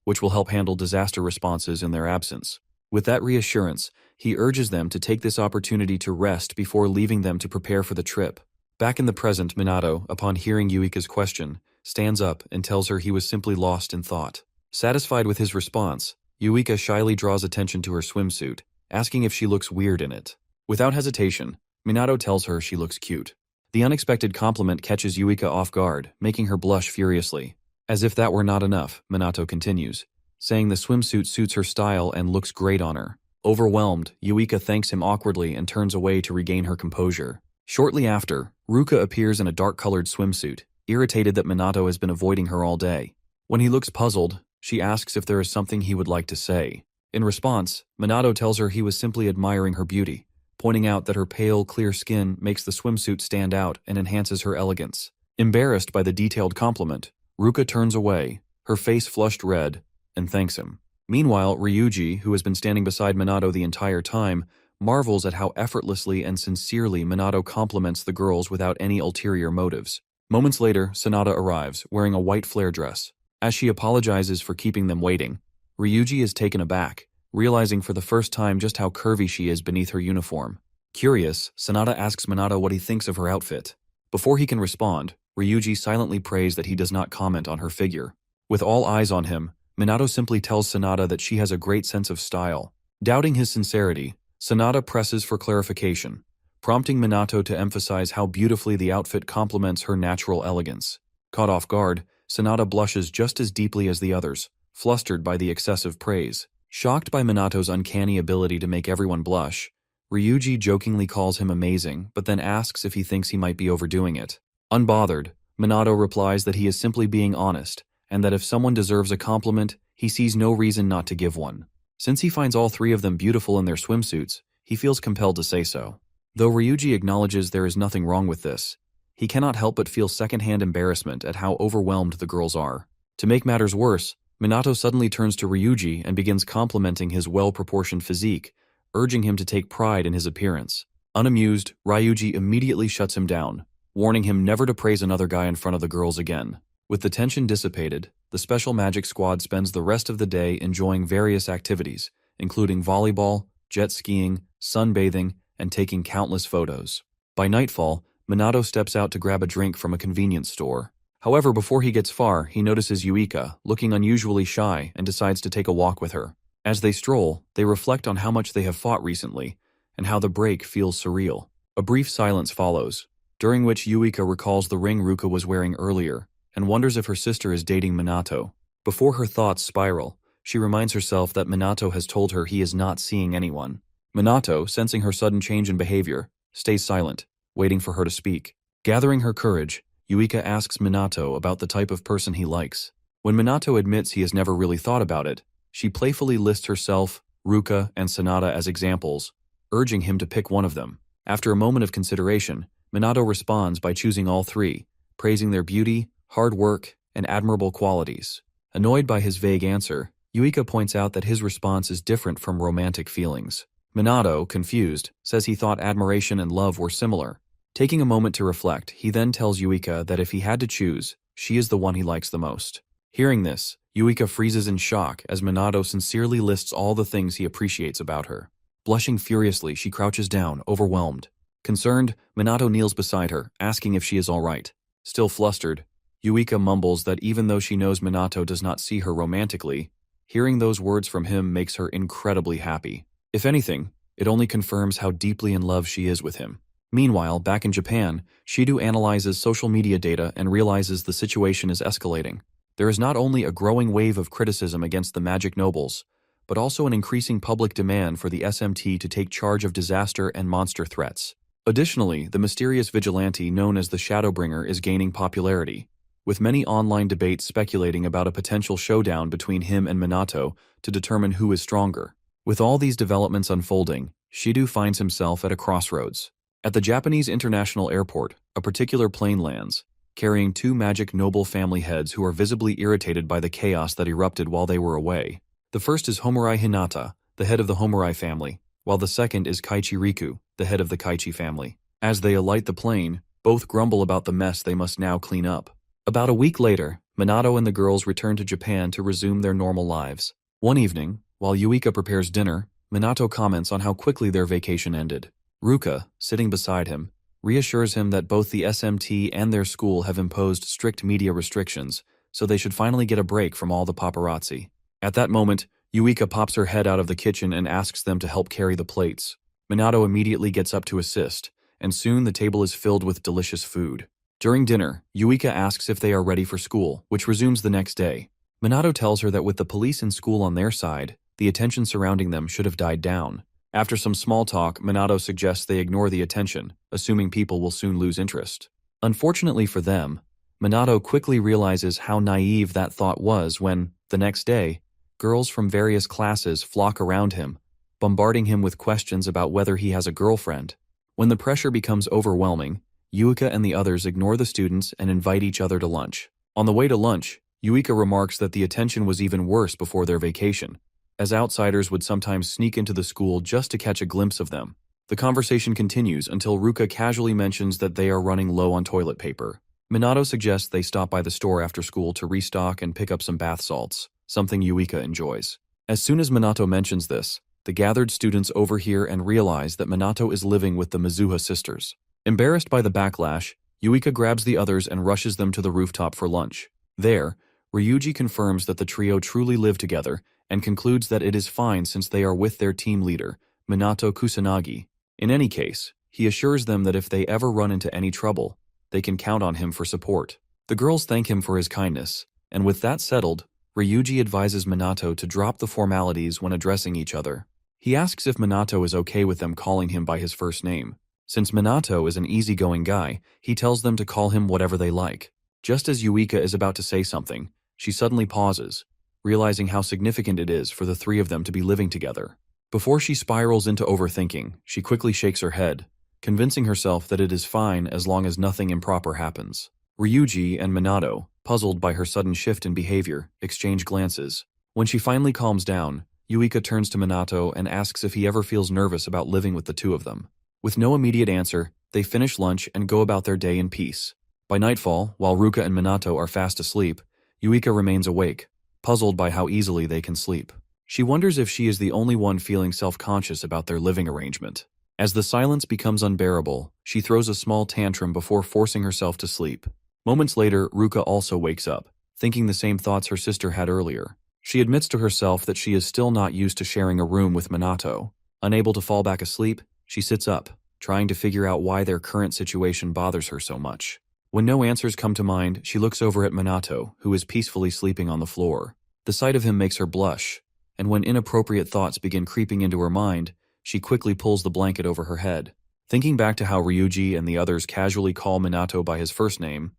which will help handle disaster responses in their absence. With that reassurance, he urges them to take this opportunity to rest before leaving them to prepare for the trip. Back in the present, Minato, upon hearing Yuika's question, stands up and tells her he was simply lost in thought. Satisfied with his response, Yuika shyly draws attention to her swimsuit, asking if she looks weird in it. Without hesitation, Minato tells her she looks cute. The unexpected compliment catches Yuika off guard, making her blush furiously. As if that were not enough, Minato continues, saying the swimsuit suits her style and looks great on her. Overwhelmed, Yuika thanks him awkwardly and turns away to regain her composure. Shortly after, Ruka appears in a dark-colored swimsuit, irritated that Minato has been avoiding her all day. When he looks puzzled, she asks if there is something he would like to say. In response, Minato tells her he was simply admiring her beauty, pointing out that her pale, clear skin makes the swimsuit stand out and enhances her elegance. Embarrassed by the detailed compliment, Ruka turns away, her face flushed red, and thanks him. Meanwhile, Ryuji, who has been standing beside Minato the entire time, marvels at how effortlessly and sincerely Minato compliments the girls without any ulterior motives. Moments later, Sanada arrives, wearing a white flare dress. As she apologizes for keeping them waiting, Ryuji is taken aback, realizing for the first time just how curvy she is beneath her uniform. Curious, Sanada asks Minato what he thinks of her outfit. Before he can respond, Ryuji silently prays that he does not comment on her figure. With all eyes on him, Minato simply tells Sanada that she has a great sense of style. Doubting his sincerity, Sanada presses for clarification, prompting Minato to emphasize how beautifully the outfit complements her natural elegance. Caught off guard, Sanada blushes just as deeply as the others, flustered by the excessive praise. Shocked by Minato's uncanny ability to make everyone blush, Ryuji jokingly calls him amazing, but then asks if he thinks he might be overdoing it. Unbothered, Minato replies that he is simply being honest, and that if someone deserves a compliment, he sees no reason not to give one. Since he finds all three of them beautiful in their swimsuits, he feels compelled to say so. Though Ryuji acknowledges there is nothing wrong with this, he cannot help but feel secondhand embarrassment at how overwhelmed the girls are. To make matters worse, Minato suddenly turns to Ryuji and begins complimenting his well-proportioned physique, urging him to take pride in his appearance. Unamused, Ryuji immediately shuts him down, warning him never to praise another guy in front of the girls again. With the tension dissipated, the Special Magic Squad spends the rest of the day enjoying various activities, including volleyball, jet skiing, sunbathing, and taking countless photos. By nightfall, Minato steps out to grab a drink from a convenience store. However, before he gets far, he notices Yuika, looking unusually shy, and decides to take a walk with her. As they stroll, they reflect on how much they have fought recently, and how the break feels surreal. A brief silence follows, during which Yuika recalls the ring Ruka was wearing earlier, and wonders if her sister is dating Minato. Before her thoughts spiral, she reminds herself that Minato has told her he is not seeing anyone. Minato, sensing her sudden change in behavior, stays silent, waiting for her to speak. Gathering her courage, Yuika asks Minato about the type of person he likes. When Minato admits he has never really thought about it, she playfully lists herself, Ruka, and Sanada as examples, urging him to pick one of them. After a moment of consideration, Minato responds by choosing all three, praising their beauty, hard work, and admirable qualities. Annoyed by his vague answer, Yuika points out that his response is different from romantic feelings. Minato, confused, says he thought admiration and love were similar. Taking a moment to reflect, he then tells Yuika that if he had to choose, she is the one he likes the most. Hearing this, Yuika freezes in shock as Minato sincerely lists all the things he appreciates about her. Blushing furiously, she crouches down, overwhelmed. Concerned, Minato kneels beside her, asking if she is all right. Still flustered, Yuika mumbles that even though she knows Minato does not see her romantically, hearing those words from him makes her incredibly happy. If anything, it only confirms how deeply in love she is with him. Meanwhile, back in Japan, Shido analyzes social media data and realizes the situation is escalating. There is not only a growing wave of criticism against the magic nobles, but also an increasing public demand for the SMT to take charge of disaster and monster threats. Additionally, the mysterious vigilante known as the Shadowbringer is gaining popularity, with many online debates speculating about a potential showdown between him and Minato to determine who is stronger. With all these developments unfolding, Shido finds himself at a crossroads. At the Japanese International Airport, a particular plane lands, carrying two magic noble family heads who are visibly irritated by the chaos that erupted while they were away. The first is Homurai Hinata, the head of the Homurai family, while the second is Kaichi Riku, the head of the Kaichi family. As they alight the plane, both grumble about the mess they must now clean up. About a week later, Minato and the girls return to Japan to resume their normal lives. One evening, while Yuika prepares dinner, Minato comments on how quickly their vacation ended. Ruka, sitting beside him, reassures him that both the SMT and their school have imposed strict media restrictions, so they should finally get a break from all the paparazzi. At that moment, Yuika pops her head out of the kitchen and asks them to help carry the plates. Minato immediately gets up to assist, and soon the table is filled with delicious food. During dinner, Yuika asks if they are ready for school, which resumes the next day. Minato tells her that with the police and school on their side, the attention surrounding them should have died down. After some small talk, Minato suggests they ignore the attention, assuming people will soon lose interest. Unfortunately for them, Minato quickly realizes how naive that thought was when, the next day, girls from various classes flock around him, bombarding him with questions about whether he has a girlfriend. When the pressure becomes overwhelming, Yuika and the others ignore the students and invite each other to lunch. On the way to lunch, Yuika remarks that the attention was even worse before their vacation, as outsiders would sometimes sneak into the school just to catch a glimpse of them. The conversation continues until Ruka casually mentions that they are running low on toilet paper. Minato suggests they stop by the store after school to restock and pick up some bath salts, something Yuika enjoys. As soon as Minato mentions this, the gathered students overhear and realize that Minato is living with the Mizuha sisters. Embarrassed by the backlash, Yuika grabs the others and rushes them to the rooftop for lunch. There, Ryuji confirms that the trio truly live together and concludes that it is fine since they are with their team leader, Minato Kusanagi. In any case, he assures them that if they ever run into any trouble, they can count on him for support. The girls thank him for his kindness, and with that settled, Ryuji advises Minato to drop the formalities when addressing each other. He asks if Minato is okay with them calling him by his first name. Since Minato is an easygoing guy, he tells them to call him whatever they like. Just as Yuika is about to say something, she suddenly pauses, realizing how significant it is for the three of them to be living together. Before she spirals into overthinking, she quickly shakes her head, convincing herself that it is fine as long as nothing improper happens. Ryuji and Minato, puzzled by her sudden shift in behavior, exchange glances. When she finally calms down, Yuika turns to Minato and asks if he ever feels nervous about living with the two of them. With no immediate answer, they finish lunch and go about their day in peace. By nightfall, while Ruka and Minato are fast asleep, Yuika remains awake, puzzled by how easily they can sleep. She wonders if she is the only one feeling self-conscious about their living arrangement. As the silence becomes unbearable, she throws a small tantrum before forcing herself to sleep. Moments later, Ruka also wakes up, thinking the same thoughts her sister had earlier. She admits to herself that she is still not used to sharing a room with Minato. Unable to fall back asleep, she sits up, trying to figure out why their current situation bothers her so much. When no answers come to mind, she looks over at Minato, who is peacefully sleeping on the floor. The sight of him makes her blush, and when inappropriate thoughts begin creeping into her mind, she quickly pulls the blanket over her head. Thinking back to how Ryuji and the others casually call Minato by his first name,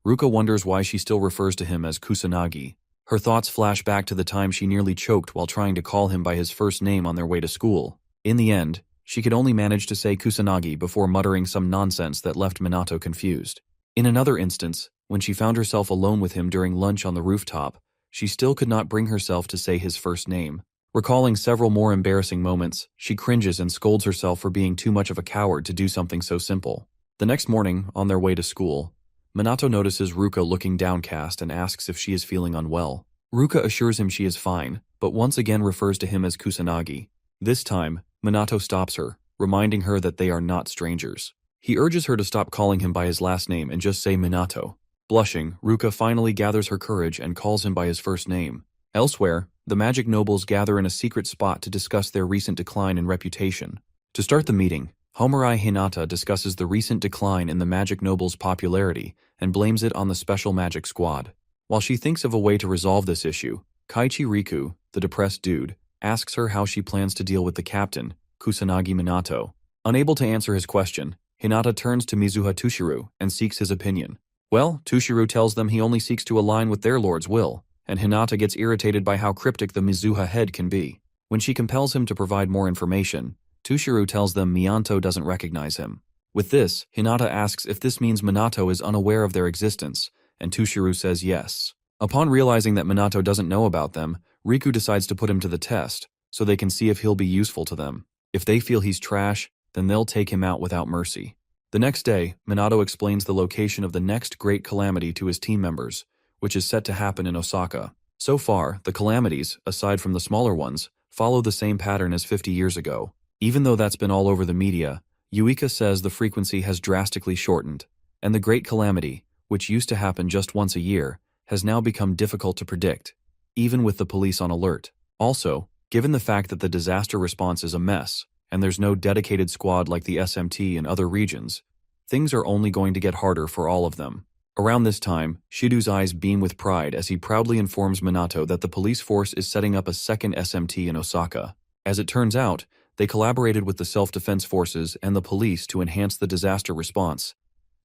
Ruka wonders why she still refers to him as Kusanagi. Her thoughts flash back to the time she nearly choked while trying to call him by his first name on their way to school. In the end, she could only manage to say Kusanagi before muttering some nonsense that left Minato confused. In another instance, when she found herself alone with him during lunch on the rooftop, she still could not bring herself to say his first name. Recalling several more embarrassing moments, she cringes and scolds herself for being too much of a coward to do something so simple. The next morning, on their way to school, Minato notices Ruka looking downcast and asks if she is feeling unwell. Ruka assures him she is fine, but once again refers to him as Kusanagi. This time, Minato stops her, reminding her that they are not strangers. He urges her to stop calling him by his last name and just say Minato. Blushing, Ruka finally gathers her courage and calls him by his first name. Elsewhere, the magic nobles gather in a secret spot to discuss their recent decline in reputation. To start the meeting, Homurai Hinata discusses the recent decline in the magic nobles' popularity and blames it on the special magic squad. While she thinks of a way to resolve this issue, Kaichi Riku, the depressed dude, asks her how she plans to deal with the captain, Kusanagi Minato. Unable to answer his question, Hinata turns to Mizuha Tushiru and seeks his opinion. Well, Tushiru tells them he only seeks to align with their lord's will, and Hinata gets irritated by how cryptic the Mizuha head can be. When she compels him to provide more information, Tushiru tells them Mianto doesn't recognize him. With this, Hinata asks if this means Minato is unaware of their existence, and Tushiru says yes. Upon realizing that Minato doesn't know about them, Riku decides to put him to the test, so they can see if he'll be useful to them. If they feel he's trash, then they'll take him out without mercy. The next day, Minato explains the location of the next great calamity to his team members, which is set to happen in Osaka. So far, the calamities, aside from the smaller ones, follow the same pattern as 50 years ago. Even though that's been all over the media, Yuika says the frequency has drastically shortened, and the Great Calamity, which used to happen just once a year, has now become difficult to predict, even with the police on alert. Also, given the fact that the disaster response is a mess, and there's no dedicated squad like the SMT in other regions, things are only going to get harder for all of them. Around this time, Shido's eyes beam with pride as he proudly informs Minato that the police force is setting up a second SMT in Osaka. As it turns out, they collaborated with the self-defense forces and the police to enhance the disaster response,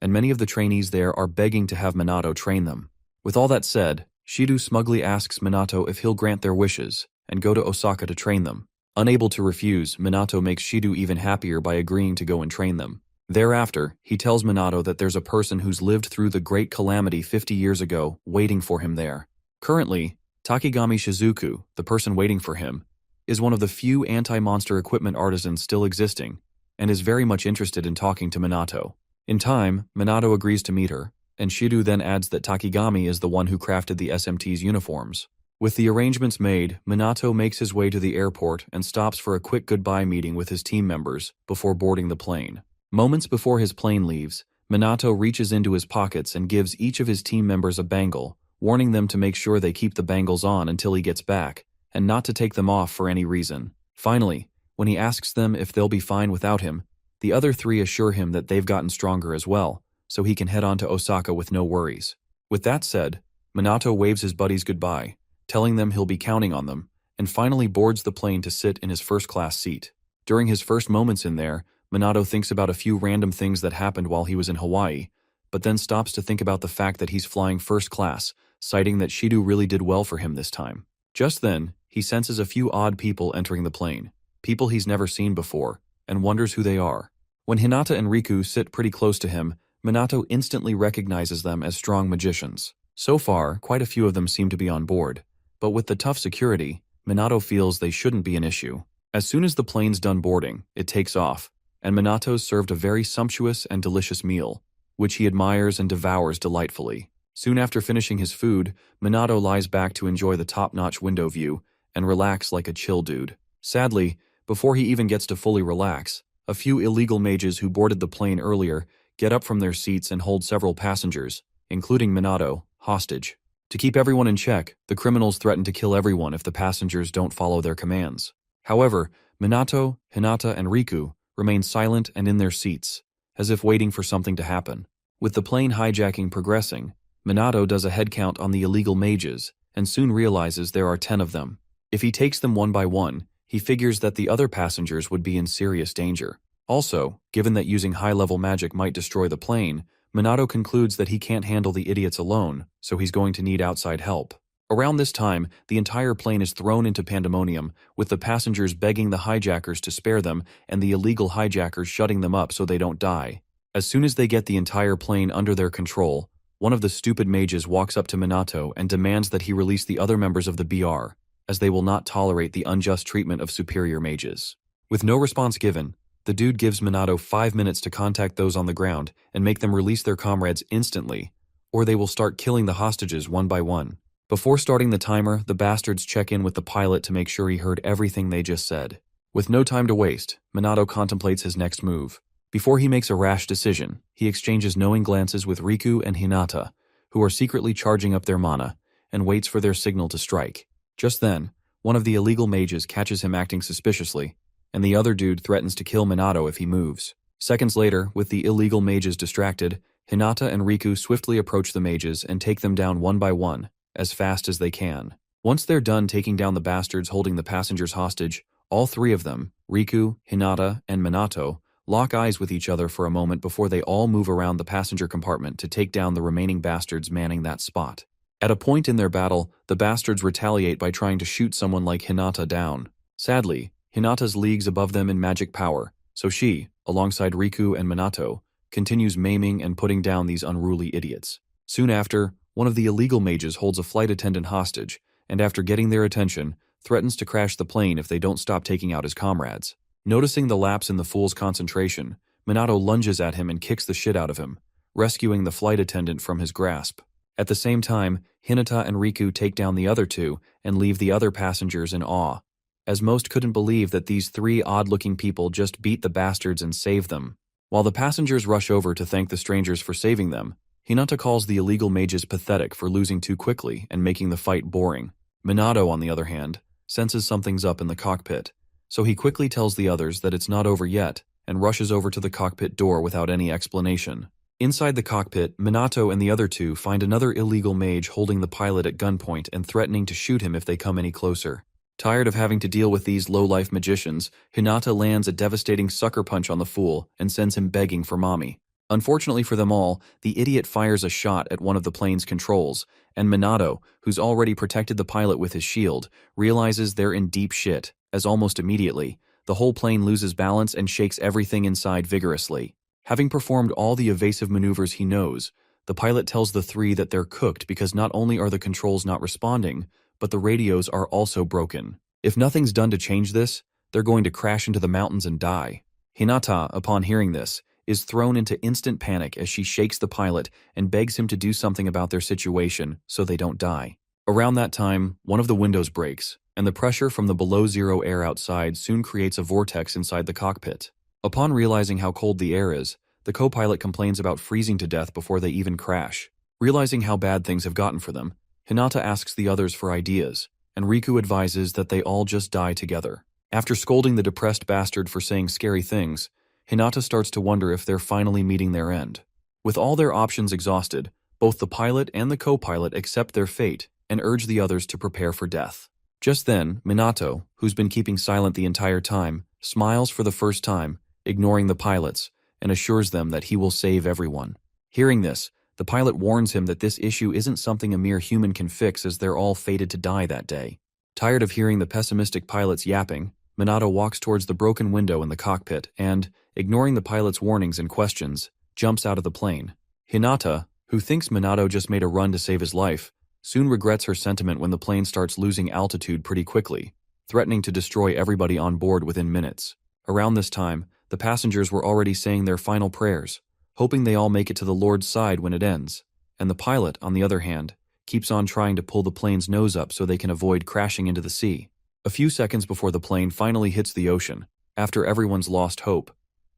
and many of the trainees there are begging to have Minato train them. With all that said, Shido smugly asks Minato if he'll grant their wishes and go to Osaka to train them. Unable to refuse, Minato makes Shido even happier by agreeing to go and train them. Thereafter, he tells Minato that there's a person who's lived through the Great Calamity 50 years ago waiting for him there. Currently, Takigami Shizuku, the person waiting for him, is one of the few anti-monster equipment artisans still existing, and is very much interested in talking to Minato. In time, Minato agrees to meet her, and Shido then adds that Takigami is the one who crafted the SMT's uniforms. With the arrangements made, Minato makes his way to the airport and stops for a quick goodbye meeting with his team members before boarding the plane. Moments before his plane leaves, Minato reaches into his pockets and gives each of his team members a bangle, warning them to make sure they keep the bangles on until he gets back, and not to take them off for any reason. Finally, when he asks them if they'll be fine without him, the other three assure him that they've gotten stronger as well, so he can head on to Osaka with no worries. With that said, Minato waves his buddies goodbye, telling them he'll be counting on them, and finally boards the plane to sit in his first-class seat. During his first moments in there, Minato thinks about a few random things that happened while he was in Hawaii, but then stops to think about the fact that he's flying first class, citing that Shido really did well for him this time. Just then, he senses a few odd people entering the plane, people he's never seen before, and wonders who they are. When Hinata and Riku sit pretty close to him, Minato instantly recognizes them as strong magicians. So far, quite a few of them seem to be on board, but with the tough security, Minato feels they shouldn't be an issue. As soon as the plane's done boarding, it takes off, and Minato's served a very sumptuous and delicious meal, which he admires and devours delightfully. Soon after finishing his food, Minato lies back to enjoy the top-notch window view and relax like a chill dude. Sadly, before he even gets to fully relax, a few illegal mages who boarded the plane earlier get up from their seats and hold several passengers, including Minato, hostage. To keep everyone in check, the criminals threaten to kill everyone if the passengers don't follow their commands. However, Minato, Hinata, and Riku remain silent and in their seats, as if waiting for something to happen. With the plane hijacking progressing, Minato does a head count on the illegal mages and soon realizes there are 10 of them. If he takes them one by one, he figures that the other passengers would be in serious danger. Also, given that using high-level magic might destroy the plane, Minato concludes that he can't handle the idiots alone, so he's going to need outside help. Around this time, the entire plane is thrown into pandemonium, with the passengers begging the hijackers to spare them and the illegal hijackers shutting them up so they don't die. As soon as they get the entire plane under their control, one of the stupid mages walks up to Minato and demands that he release the other members of the BR, as they will not tolerate the unjust treatment of superior mages. With no response given, the dude gives Minato 5 minutes to contact those on the ground and make them release their comrades instantly, or they will start killing the hostages one by one. Before starting the timer, the bastards check in with the pilot to make sure he heard everything they just said. With no time to waste, Minato contemplates his next move. Before he makes a rash decision, he exchanges knowing glances with Riku and Hinata, who are secretly charging up their mana, and waits for their signal to strike. Just then, one of the illegal mages catches him acting suspiciously, and the other dude threatens to kill Minato if he moves. Seconds later, with the illegal mages distracted, Hinata and Riku swiftly approach the mages and take them down one by one, as fast as they can. Once they're done taking down the bastards holding the passengers hostage, all three of them, Riku, Hinata, and Minato, lock eyes with each other for a moment before they all move around the passenger compartment to take down the remaining bastards manning that spot. At a point in their battle, the bastards retaliate by trying to shoot someone like Hinata down. Sadly, Hinata's leagues above them in magic power, so she, alongside Riku and Minato, continues maiming and putting down these unruly idiots. Soon after, one of the illegal mages holds a flight attendant hostage, and after getting their attention, threatens to crash the plane if they don't stop taking out his comrades. Noticing the lapse in the fool's concentration, Minato lunges at him and kicks the shit out of him, rescuing the flight attendant from his grasp. At the same time, Hinata and Riku take down the other two and leave the other passengers in awe. as most couldn't believe that these three odd-looking people just beat the bastards and saved them. While the passengers rush over to thank the strangers for saving them, Hinata calls the illegal mages pathetic for losing too quickly and making the fight boring. Minato, on the other hand, senses something's up in the cockpit, so he quickly tells the others that it's not over yet and rushes over to the cockpit door without any explanation. Inside the cockpit, Minato and the other two find another illegal mage holding the pilot at gunpoint and threatening to shoot him if they come any closer. Tired of having to deal with these low-life magicians, Hinata lands a devastating sucker punch on the fool and sends him begging for mommy. Unfortunately for them all, the idiot fires a shot at one of the plane's controls, and Minato, who's already protected the pilot with his shield, realizes they're in deep shit, as almost immediately, the whole plane loses balance and shakes everything inside vigorously. Having performed all the evasive maneuvers he knows, the pilot tells the three that they're cooked because not only are the controls not responding, but the radios are also broken. If nothing's done to change this, they're going to crash into the mountains and die. Hinata, upon hearing this, is thrown into instant panic as she shakes the pilot and begs him to do something about their situation so they don't die. Around that time, one of the windows breaks, and the pressure from the below-zero air outside soon creates a vortex inside the cockpit. Upon realizing how cold the air is, the co-pilot complains about freezing to death before they even crash. Realizing how bad things have gotten for them, Hinata asks the others for ideas, and Riku advises that they all just die together. After scolding the depressed bastard for saying scary things, Hinata starts to wonder if they're finally meeting their end. With all their options exhausted, both the pilot and the co-pilot accept their fate and urge the others to prepare for death. Just then, Minato, who's been keeping silent the entire time, smiles for the first time, ignoring the pilots, and assures them that he will save everyone. Hearing this, the pilot warns him that this issue isn't something a mere human can fix as they're all fated to die that day. Tired of hearing the pessimistic pilots yapping, Minato walks towards the broken window in the cockpit and, ignoring the pilot's warnings and questions, jumps out of the plane. Hinata, who thinks Minato just made a run to save his life, soon regrets her sentiment when the plane starts losing altitude pretty quickly, threatening to destroy everybody on board within minutes. Around this time, the passengers were already saying their final prayers, hoping they all make it to the Lord's side when it ends, and the pilot, on the other hand, keeps on trying to pull the plane's nose up so they can avoid crashing into the sea. A few seconds before the plane finally hits the ocean, after everyone's lost hope,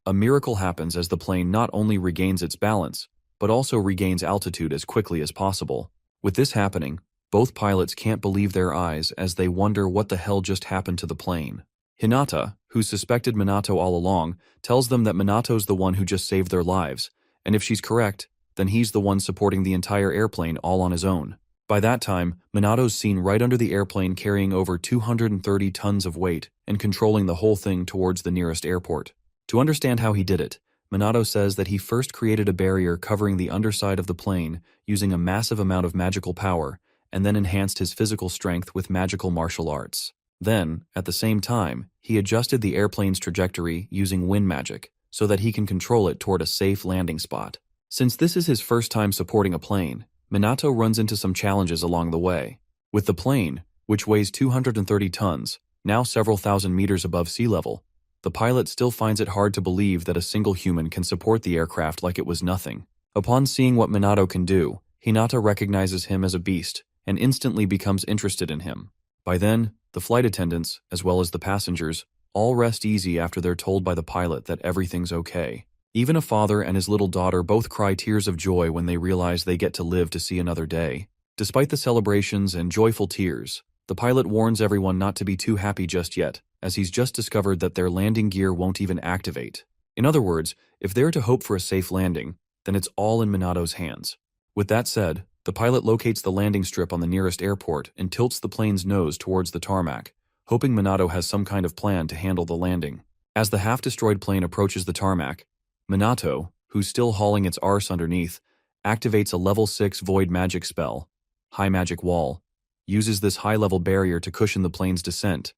a miracle happens as the plane not only regains its balance, but also regains altitude as quickly as possible. With this happening, both pilots can't believe their eyes as they wonder what the hell just happened to the plane. Hinata, who suspected Minato all along, tells them that Minato's the one who just saved their lives, and if she's correct, then he's the one supporting the entire airplane all on his own. By that time, Minato's seen right under the airplane carrying over 230 tons of weight and controlling the whole thing towards the nearest airport. To understand how he did it, Minato says that he first created a barrier covering the underside of the plane using a massive amount of magical power and then enhanced his physical strength with magical martial arts. Then, at the same time, he adjusted the airplane's trajectory using wind magic so that he can control it toward a safe landing spot. Since this is his first time supporting a plane, Minato runs into some challenges along the way. With the plane, which weighs 230 tons, now several thousand meters above sea level, the pilot still finds it hard to believe that a single human can support the aircraft like it was nothing. Upon seeing what Minato can do, Hinata recognizes him as a beast and instantly becomes interested in him. By then, the flight attendants, as well as the passengers, all rest easy after they're told by the pilot that everything's okay. Even a father and his little daughter both cry tears of joy when they realize they get to live to see another day. Despite the celebrations and joyful tears, the pilot warns everyone not to be too happy just yet, as he's just discovered that their landing gear won't even activate. In other words, if they're to hope for a safe landing, then it's all in Minato's hands. With that said, the pilot locates the landing strip on the nearest airport and tilts the plane's nose towards the tarmac, hoping Minato has some kind of plan to handle the landing. As the half-destroyed plane approaches the tarmac, Minato, who's still hauling its arse underneath, activates a level 6 void magic spell, High Magic Wall, uses this high-level barrier to cushion the plane's descent,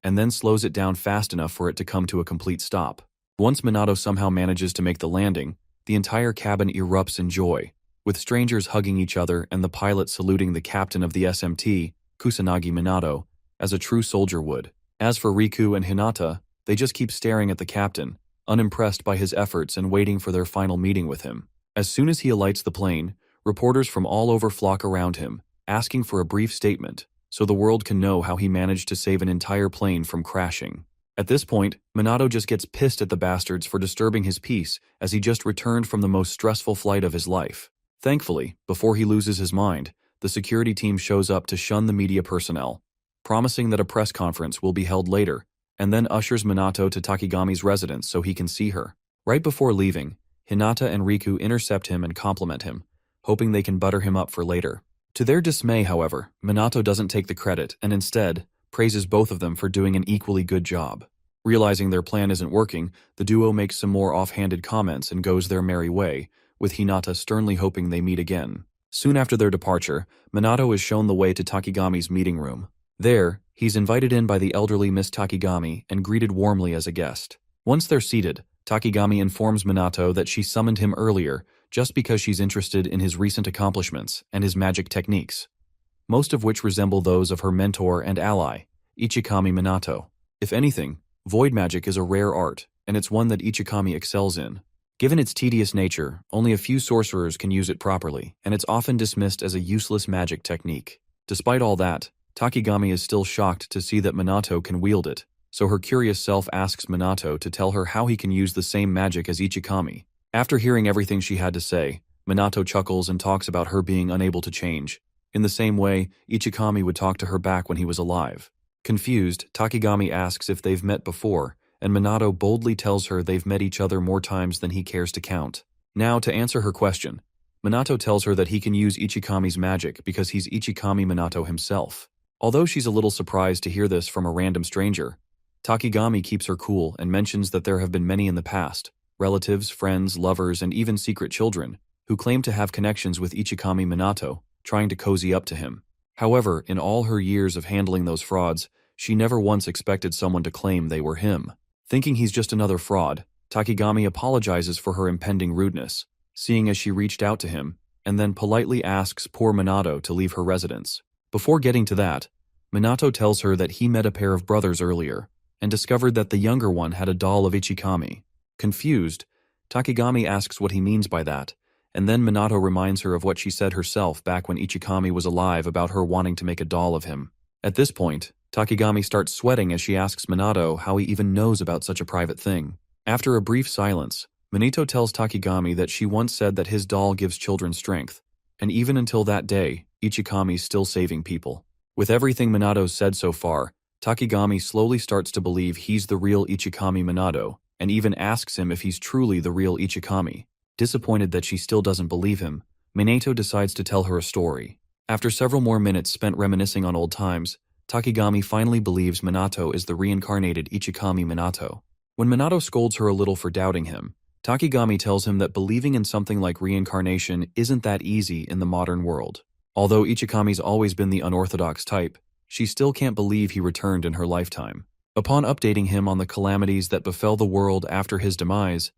and then slows it down fast enough for it to come to a complete stop. Once Minato somehow manages to make the landing, the entire cabin erupts in joy, with strangers hugging each other and the pilot saluting the captain of the SMT, Kusanagi Minato, as a true soldier would. As for Riku and Hinata, they just keep staring at the captain, unimpressed by his efforts and waiting for their final meeting with him. As soon as he alights the plane, reporters from all over flock around him, asking for a brief statement, so the world can know how he managed to save an entire plane from crashing. At this point, Minato just gets pissed at the bastards for disturbing his peace as he just returned from the most stressful flight of his life. Thankfully, before he loses his mind, the security team shows up to shun the media personnel, promising that a press conference will be held later, and then ushers Minato to Takigami's residence so he can see her. Right before leaving, Hinata and Riku intercept him and compliment him, hoping they can butter him up for later. To their dismay, however, Minato doesn't take the credit and instead praises both of them for doing an equally good job. Realizing their plan isn't working, the duo makes some more offhanded comments and goes their merry way, with Hinata sternly hoping they meet again. Soon after their departure, Minato is shown the way to Takigami's meeting room. There, he's invited in by the elderly Miss Takigami and greeted warmly as a guest. Once they're seated, Takigami informs Minato that she summoned him earlier just because she's interested in his recent accomplishments and his magic techniques, most of which resemble those of her mentor and ally, Ichikami Minato. If anything, void magic is a rare art, and it's one that Ichikami excels in. Given its tedious nature, only a few sorcerers can use it properly, and it's often dismissed as a useless magic technique. Despite all that, Takigami is still shocked to see that Minato can wield it, so her curious self asks Minato to tell her how he can use the same magic as Ichikami. After hearing everything she had to say, Minato chuckles and talks about her being unable to change, in the same way Ichikami would talk to her back when he was alive. Confused, Takigami asks if they've met before, and Minato boldly tells her they've met each other more times than he cares to count. Now, to answer her question, Minato tells her that he can use Ichikami's magic because he's Ichikami Minato himself. Although she's a little surprised to hear this from a random stranger, Takigami keeps her cool and mentions that there have been many in the past, relatives, friends, lovers, and even secret children, who claim to have connections with Ichikami Minato, trying to cozy up to him. However, in all her years of handling those frauds, she never once expected someone to claim they were him. Thinking he's just another fraud, Takigami apologizes for her impending rudeness, seeing as she reached out to him, and then politely asks poor Minato to leave her residence. Before getting to that, Minato tells her that he met a pair of brothers earlier, and discovered that the younger one had a doll of Ichikami. Confused, Takigami asks what he means by that, and then Minato reminds her of what she said herself back when Ichikami was alive about her wanting to make a doll of him. At this point, Takigami starts sweating as she asks Minato how he even knows about such a private thing. After a brief silence, Minato tells Takigami that she once said that his doll gives children strength, and even until that day, Ichikami's still saving people. With everything Minato's said so far, Takigami slowly starts to believe he's the real Ichikami Minato, and even asks him if he's truly the real Ichikami. Disappointed that she still doesn't believe him, Minato decides to tell her a story. After several more minutes spent reminiscing on old times, Takigami finally believes Minato is the reincarnated Ichikami Minato. When Minato scolds her a little for doubting him, Takigami tells him that believing in something like reincarnation isn't that easy in the modern world. Although Ichikami's always been the unorthodox type, she still can't believe he returned in her lifetime. Upon updating him on the calamities that befell the world after his demise,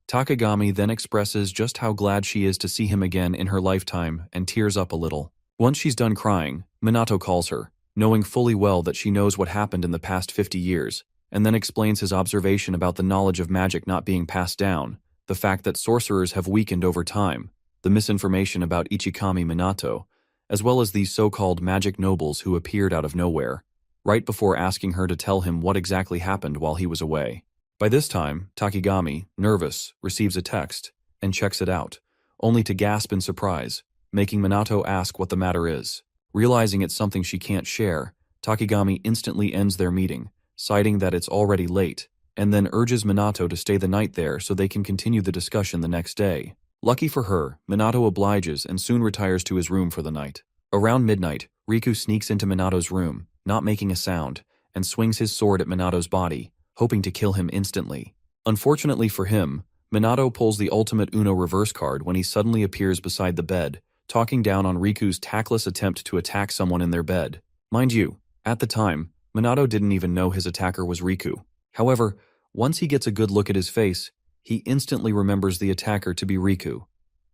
Takigami then expresses just how glad she is to see him again in her lifetime and tears up a little. Once she's done crying, Minato calls her, knowing fully well that she knows what happened in the past 50 years, and then explains his observation about the knowledge of magic not being passed down, the fact that sorcerers have weakened over time, the misinformation about Ichikami Minato, as well as these so-called magic nobles who appeared out of nowhere, right before asking her to tell him what exactly happened while he was away. By this time, Takigami, nervous, receives a text and checks it out, only to gasp in surprise, making Minato ask what the matter is. Realizing it's something she can't share, Takigami instantly ends their meeting, citing that it's already late, and then urges Minato to stay the night there so they can continue the discussion the next day. Lucky for her, Minato obliges and soon retires to his room for the night. Around midnight, Riku sneaks into Minato's room, not making a sound, and swings his sword at Minato's body, hoping to kill him instantly. Unfortunately for him, Minato pulls the ultimate Uno reverse card when he suddenly appears beside the bed, talking down on Riku's tactless attempt to attack someone in their bed. Mind you, at the time, Minato didn't even know his attacker was Riku. However, once he gets a good look at his face, he instantly remembers the attacker to be Riku.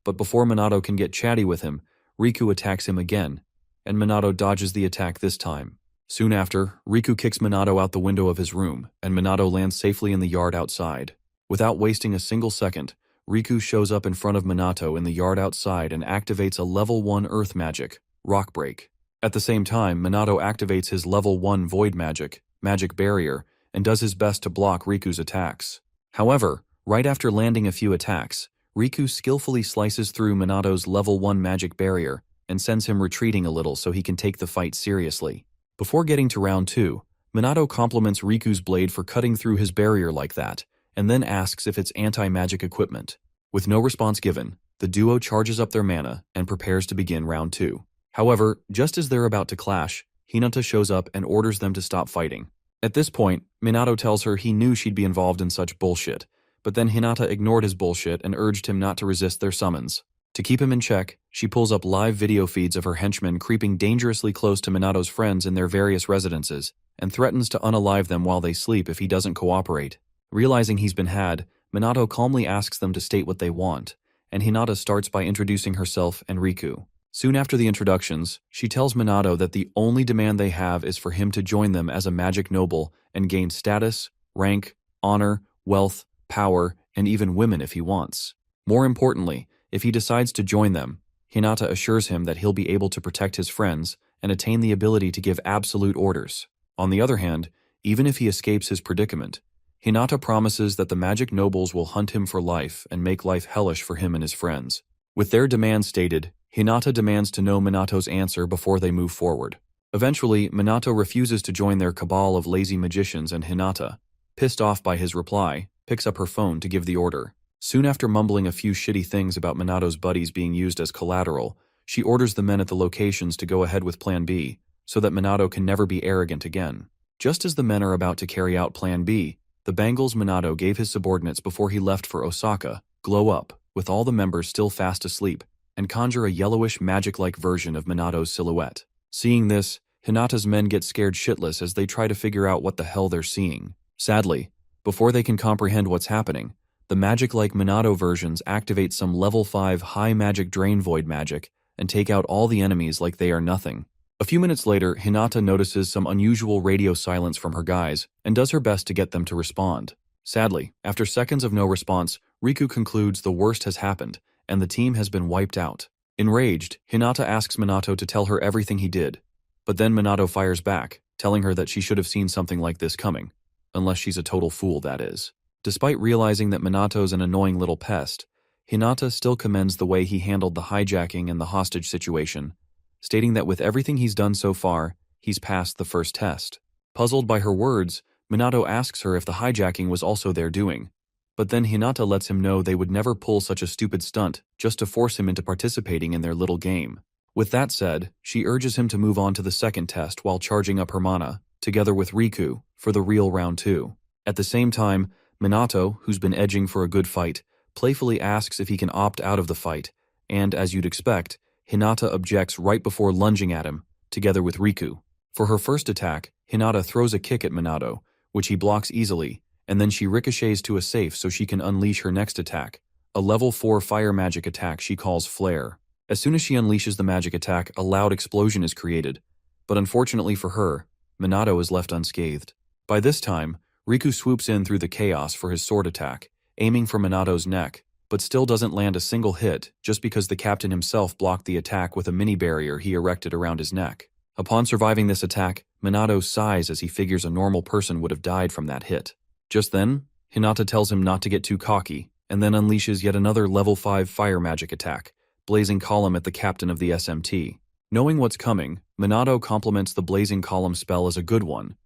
But before Minato can get chatty with him, Riku attacks him again, and Minato dodges the attack this time. Soon after, Riku kicks Minato out the window of his room, and Minato lands safely in the yard outside. Without wasting a single second, Riku shows up in front of Minato in the yard outside and activates a level 1 earth magic, Rock Break. At the same time, Minato activates his level 1 void magic, Magic Barrier, and does his best to block Riku's attacks. However, right after landing a few attacks, Riku skillfully slices through Minato's level 1 Magic Barrier and sends him retreating a little so he can take the fight seriously. Before getting to round 2, Minato compliments Riku's blade for cutting through his barrier like that, and then asks if it's anti-magic equipment. With no response given, the duo charges up their mana and prepares to begin round 2. However, just as they're about to clash, Hinata shows up and orders them to stop fighting. At this point, Minato tells her he knew she'd be involved in such bullshit, but then Hinata ignored his bullshit and urged him not to resist their summons. To keep him in check, she pulls up live video feeds of her henchmen creeping dangerously close to Minato's friends in their various residences, and threatens to unalive them while they sleep if he doesn't cooperate. Realizing he's been had, Minato calmly asks them to state what they want, and Hinata starts by introducing herself and Riku. Soon after the introductions, she tells Minato that the only demand they have is for him to join them as a magic noble and gain status, rank, honor, wealth, power, and even women if he wants. More importantly, if he decides to join them, Hinata assures him that he'll be able to protect his friends and attain the ability to give absolute orders. On the other hand, even if he escapes his predicament, Hinata promises that the magic nobles will hunt him for life and make life hellish for him and his friends. With their demands stated, Hinata demands to know Minato's answer before they move forward. Eventually, Minato refuses to join their cabal of lazy magicians, and Hinata, pissed off by his reply, picks up her phone to give the order. Soon after mumbling a few shitty things about Minato's buddies being used as collateral, she orders the men at the locations to go ahead with Plan B, so that Minato can never be arrogant again. Just as the men are about to carry out Plan B, the bangles Minato gave his subordinates before he left for Osaka glow up, with all the members still fast asleep, and conjure a yellowish magic-like version of Minato's silhouette. Seeing this, Hinata's men get scared shitless as they try to figure out what the hell they're seeing. Sadly, before they can comprehend what's happening, the magic-like Minato versions activate some level 5 high magic drain void magic and take out all the enemies like they are nothing. A few minutes later, Hinata notices some unusual radio silence from her guys and does her best to get them to respond. Sadly, after seconds of no response, Riku concludes the worst has happened and the team has been wiped out. Enraged, Hinata asks Minato to tell her everything he did, but then Minato fires back, telling her that she should have seen something like this coming. Unless she's a total fool, that is. Despite realizing that Minato's an annoying little pest, Hinata still commends the way he handled the hijacking and the hostage situation, stating that with everything he's done so far, he's passed the first test. Puzzled by her words, Minato asks her if the hijacking was also their doing, but then Hinata lets him know they would never pull such a stupid stunt just to force him into participating in their little game. With that said, she urges him to move on to the second test while charging up her mana, together with Riku, for the real round 2. At the same time, Minato, who's been edging for a good fight, playfully asks if he can opt out of the fight, and as you'd expect, Hinata objects right before lunging at him, together with Riku. For her first attack, Hinata throws a kick at Minato, which he blocks easily, and then she ricochets to a safe so she can unleash her next attack, a level 4 fire magic attack she calls Flare. As soon as she unleashes the magic attack, a loud explosion is created, but unfortunately for her, Minato is left unscathed. By this time, Riku swoops in through the chaos for his sword attack, aiming for Minato's neck, but still doesn't land a single hit just because the captain himself blocked the attack with a mini barrier he erected around his neck. Upon surviving this attack, Minato sighs as he figures a normal person would have died from that hit. Just then, Hinata tells him not to get too cocky, and then unleashes yet another level 5 fire magic attack, Blazing Column at the captain of the SMT. Knowing what's coming, Minato compliments the Blazing Column spell as a good one,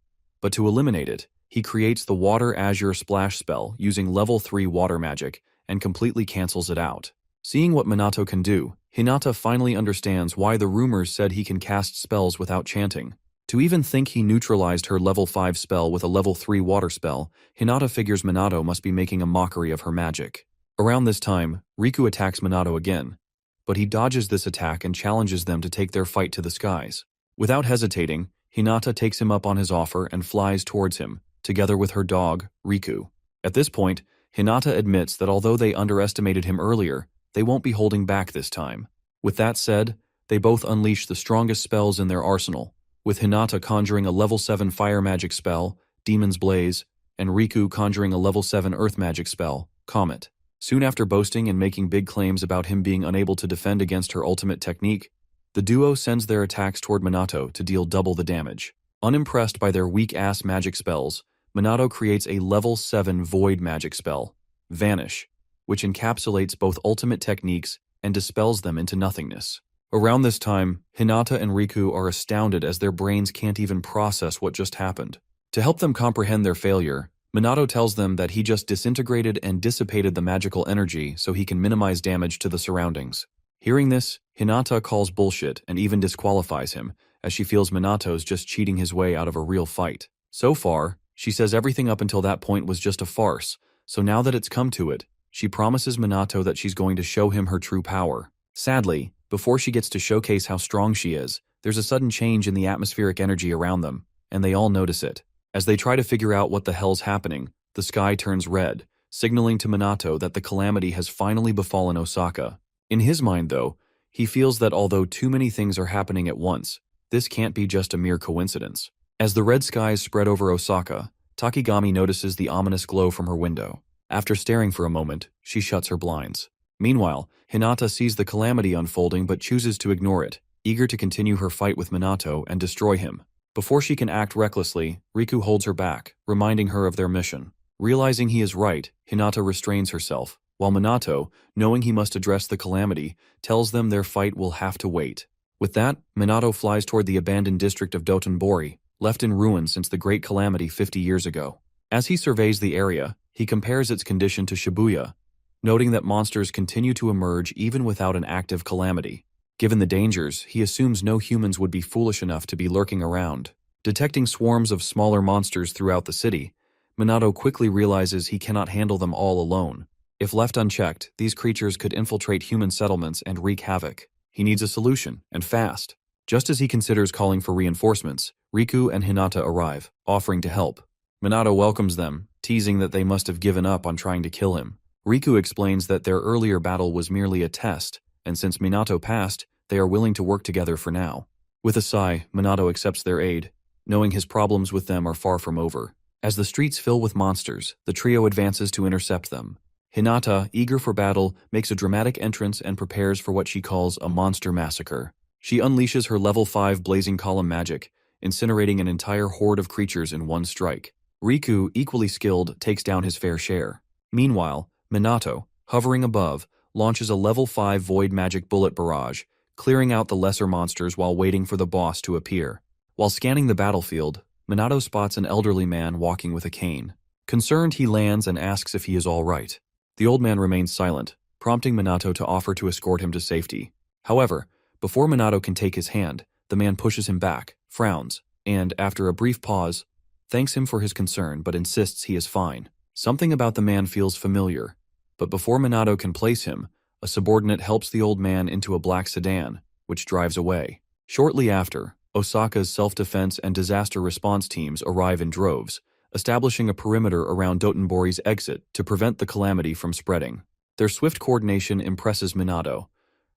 but to eliminate it, he creates the Water Azure Splash spell using level 3 water magic and completely cancels it out. Seeing what Minato can do, Hinata finally understands why the rumors said he can cast spells without chanting. To even think he neutralized her level 5 spell with a level 3 water spell, Hinata figures Minato must be making a mockery of her magic. Around this time, Riku attacks Minato again, but he dodges this attack and challenges them to take their fight to the skies. Without hesitating, Hinata takes him up on his offer and flies towards him, together with her dog, Riku. At this point, Hinata admits that although they underestimated him earlier, they won't be holding back this time. With that said, they both unleash the strongest spells in their arsenal, with Hinata conjuring a level 7 fire magic spell, Demon's Blaze, and Riku conjuring a level 7 earth magic spell, Comet. Soon after boasting and making big claims about him being unable to defend against her ultimate technique, The duo sends their attacks toward Minato to deal double the damage. Unimpressed by their weak-ass magic spells, Minato creates a level 7 void magic spell, Vanish, which encapsulates both ultimate techniques and dispels them into nothingness. Around this time, Hinata and Riku are astounded as their brains can't even process what just happened. To help them comprehend their failure, Minato tells them that he just disintegrated and dissipated the magical energy so he can minimize damage to the surroundings. Hearing this, Hinata calls bullshit and even disqualifies him, as she feels Minato's just cheating his way out of a real fight. So far, she says everything up until that point was just a farce, so now that it's come to it, she promises Minato that she's going to show him her true power. Sadly, before she gets to showcase how strong she is, there's a sudden change in the atmospheric energy around them, and they all notice it. As they try to figure out what the hell's happening, the sky turns red, signaling to Minato that the calamity has finally befallen Osaka. In his mind, though, he feels that although too many things are happening at once, this can't be just a mere coincidence. As the red skies spread over Osaka, Takigami notices the ominous glow from her window. After staring for a moment, she shuts her blinds. Meanwhile, Hinata sees the calamity unfolding but chooses to ignore it, eager to continue her fight with Minato and destroy him. Before she can act recklessly, Riku holds her back, reminding her of their mission. Realizing he is right, Hinata restrains herself, while Minato, knowing he must address the calamity, tells them their fight will have to wait. With that, Minato flies toward the abandoned district of Dotonbori, left in ruins since the Great Calamity 50 years ago. As he surveys the area, he compares its condition to Shibuya, noting that monsters continue to emerge even without an active calamity. Given the dangers, he assumes no humans would be foolish enough to be lurking around. Detecting swarms of smaller monsters throughout the city, Minato quickly realizes he cannot handle them all alone. If left unchecked, these creatures could infiltrate human settlements and wreak havoc. He needs a solution, and fast. Just as he considers calling for reinforcements, Riku and Hinata arrive, offering to help. Minato welcomes them, teasing that they must have given up on trying to kill him. Riku explains that their earlier battle was merely a test, and since Minato passed, they are willing to work together for now. With a sigh, Minato accepts their aid, knowing his problems with them are far from over. As the streets fill with monsters, the trio advances to intercept them. Hinata, eager for battle, makes a dramatic entrance and prepares for what she calls a monster massacre. She unleashes her level 5 blazing column magic, incinerating an entire horde of creatures in one strike. Riku, equally skilled, takes down his fair share. Meanwhile, Minato, hovering above, launches a level 5 void magic bullet barrage, clearing out the lesser monsters while waiting for the boss to appear. While scanning the battlefield, Minato spots an elderly man walking with a cane. Concerned, he lands and asks if he is all right. The old man remains silent, prompting Minato to offer to escort him to safety. However, before Minato can take his hand, the man pushes him back, frowns, and, after a brief pause, thanks him for his concern but insists he is fine. Something about the man feels familiar, but before Minato can place him, a subordinate helps the old man into a black sedan, which drives away. Shortly after, Osaka's self-defense and disaster response teams arrive in droves, establishing a perimeter around Dotonbori's exit to prevent the calamity from spreading. Their swift coordination impresses Minato,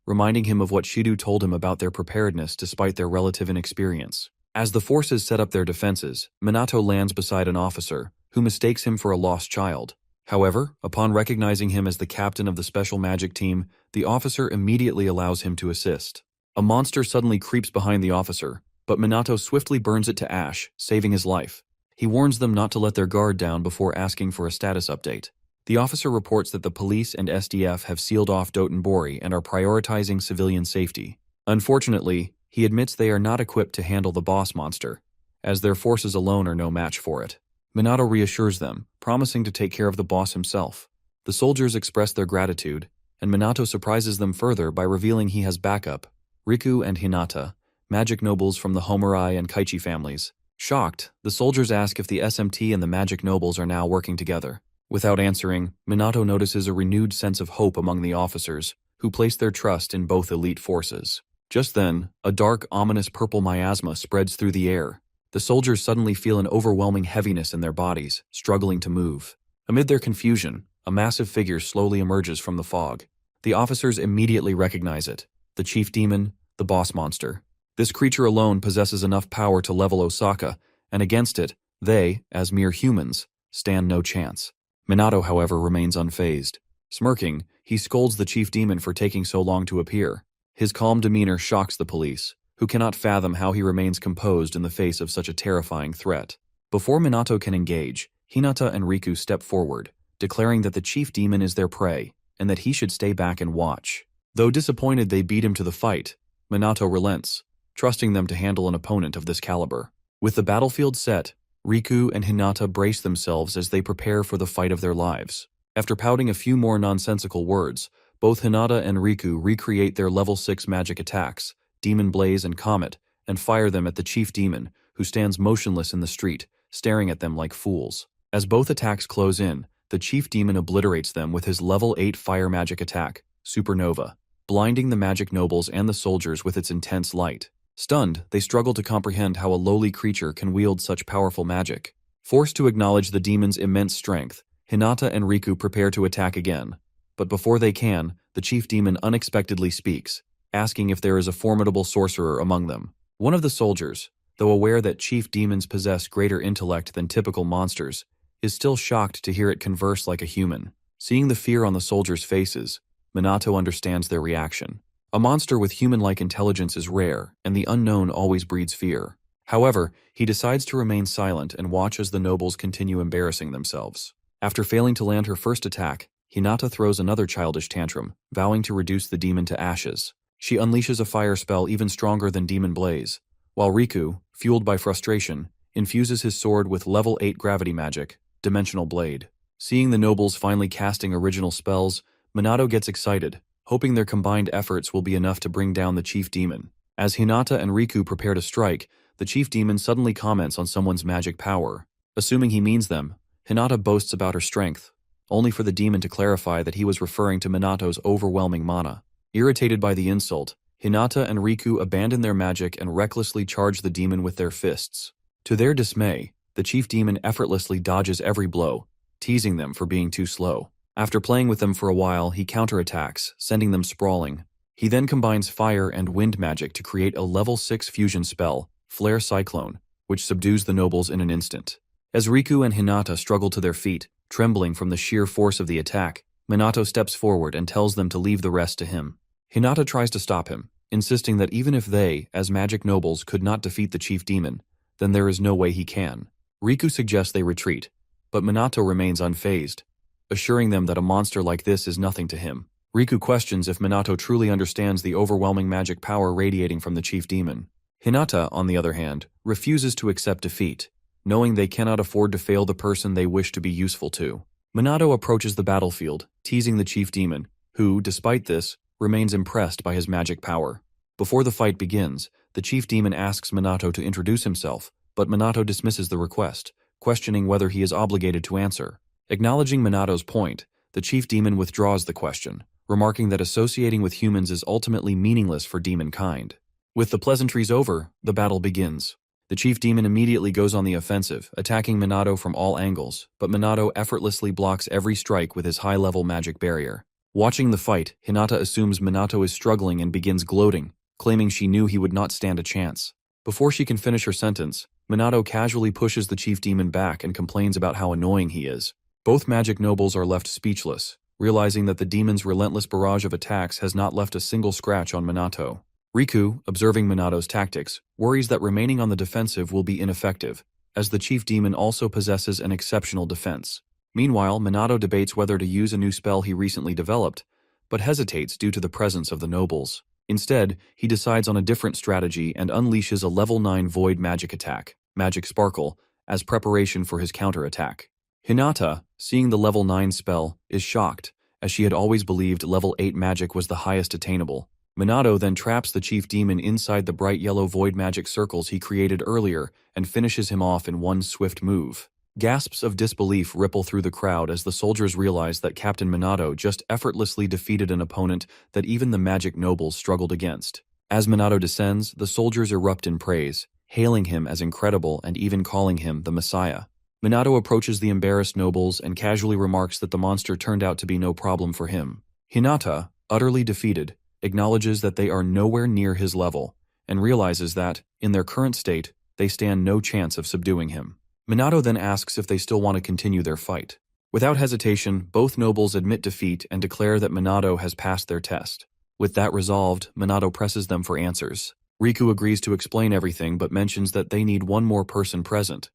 reminding him of what Shido told him about their preparedness despite their relative inexperience. As the forces set up their defenses, Minato lands beside an officer, who mistakes him for a lost child. However, upon recognizing him as the captain of the special magic team, the officer immediately allows him to assist. A monster suddenly creeps behind the officer, but Minato swiftly burns it to ash, saving his life. He warns them not to let their guard down before asking for a status update. The officer reports that the police and SDF have sealed off Dotonbori and are prioritizing civilian safety. Unfortunately, he admits they are not equipped to handle the boss monster, as their forces alone are no match for it. Minato reassures them, promising to take care of the boss himself. The soldiers express their gratitude, and Minato surprises them further by revealing he has backup: Riku and Hinata, magic nobles from the Homurai and Kaichi families. Shocked, the soldiers ask if the SMT and the magic nobles are now working together. Without answering, Minato notices a renewed sense of hope among the officers, who place their trust in both elite forces. Just then, a dark, ominous purple miasma spreads through the air. The soldiers suddenly feel an overwhelming heaviness in their bodies, struggling to move. Amid their confusion, a massive figure slowly emerges from the fog. The officers immediately recognize it: the chief demon, the boss monster. This creature alone possesses enough power to level Osaka, and against it, they, as mere humans, stand no chance. Minato, however, remains unfazed. Smirking, he scolds the chief demon for taking so long to appear. His calm demeanor shocks the police, who cannot fathom how he remains composed in the face of such a terrifying threat. Before Minato can engage, Hinata and Riku step forward, declaring that the chief demon is their prey, and that he should stay back and watch. Though disappointed they beat him to the fight, Minato relents, trusting them to handle an opponent of this caliber. With the battlefield set, Riku and Hinata brace themselves as they prepare for the fight of their lives. After pouting a few more nonsensical words, both Hinata and Riku recreate their level 6 magic attacks, Demon Blaze and Comet, and fire them at the chief demon, who stands motionless in the street, staring at them like fools. As both attacks close in, the chief demon obliterates them with his level 8 fire magic attack, Supernova, blinding the magic nobles and the soldiers with its intense light. Stunned, they struggle to comprehend how a lowly creature can wield such powerful magic. Forced to acknowledge the demon's immense strength, Hinata and Riku prepare to attack again. But before they can, the chief demon unexpectedly speaks, asking if there is a formidable sorcerer among them. One of the soldiers, though aware that chief demons possess greater intellect than typical monsters, is still shocked to hear it converse like a human. Seeing the fear on the soldiers' faces, Minato understands their reaction. A monster with human-like intelligence is rare, and the unknown always breeds fear. However, he decides to remain silent and watch as the nobles continue embarrassing themselves. After failing to land her first attack, Hinata throws another childish tantrum, vowing to reduce the demon to ashes. She unleashes a fire spell even stronger than Demon Blaze, while Riku, fueled by frustration, infuses his sword with level 8 gravity magic, Dimensional Blade. Seeing the nobles finally casting original spells, Minato gets excited, hoping their combined efforts will be enough to bring down the chief demon. As Hinata and Riku prepare to strike, the chief demon suddenly comments on someone's magic power. Assuming he means them, Hinata boasts about her strength, only for the demon to clarify that he was referring to Minato's overwhelming mana. Irritated by the insult, Hinata and Riku abandon their magic and recklessly charge the demon with their fists. To their dismay, the chief demon effortlessly dodges every blow, teasing them for being too slow. After playing with them for a while, he counterattacks, sending them sprawling. He then combines fire and wind magic to create a level 6 fusion spell, Flare Cyclone, which subdues the nobles in an instant. As Riku and Hinata struggle to their feet, trembling from the sheer force of the attack, Minato steps forward and tells them to leave the rest to him. Hinata tries to stop him, insisting that even if they, as magic nobles, could not defeat the chief demon, then there is no way he can. Riku suggests they retreat, but Minato remains unfazed, assuring them that a monster like this is nothing to him. Riku questions if Minato truly understands the overwhelming magic power radiating from the chief demon. Hinata, on the other hand, refuses to accept defeat, knowing they cannot afford to fail the person they wish to be useful to. Minato approaches the battlefield, teasing the chief demon, who, despite this, remains impressed by his magic power. Before the fight begins, the chief demon asks Minato to introduce himself, but Minato dismisses the request, questioning whether he is obligated to answer. Acknowledging Minato's point, the chief demon withdraws the question, remarking that associating with humans is ultimately meaningless for demon kind. With the pleasantries over, the battle begins. The chief demon immediately goes on the offensive, attacking Minato from all angles, but Minato effortlessly blocks every strike with his high-level magic barrier. Watching the fight, Hinata assumes Minato is struggling and begins gloating, claiming she knew he would not stand a chance. Before she can finish her sentence, Minato casually pushes the chief demon back and complains about how annoying he is. Both magic nobles are left speechless, realizing that the demon's relentless barrage of attacks has not left a single scratch on Minato. Riku, observing Minato's tactics, worries that remaining on the defensive will be ineffective, as the chief demon also possesses an exceptional defense. Meanwhile, Minato debates whether to use a new spell he recently developed, but hesitates due to the presence of the nobles. Instead, he decides on a different strategy and unleashes a level 9 void magic attack, Magic Sparkle, as preparation for his counterattack. Hinata, seeing the level 9 spell, is shocked, as she had always believed level 8 magic was the highest attainable. Minato then traps the chief demon inside the bright yellow void magic circles he created earlier and finishes him off in one swift move. Gasps of disbelief ripple through the crowd as the soldiers realize that Captain Minato just effortlessly defeated an opponent that even the magic nobles struggled against. As Minato descends, the soldiers erupt in praise, hailing him as incredible and even calling him the Messiah. Minato approaches the embarrassed nobles and casually remarks that the monster turned out to be no problem for him. Hinata, utterly defeated, acknowledges that they are nowhere near his level, and realizes that, in their current state, they stand no chance of subduing him. Minato then asks if they still want to continue their fight. Without hesitation, both nobles admit defeat and declare that Minato has passed their test. With that resolved, Minato presses them for answers. Riku agrees to explain everything but mentions that they need one more person present.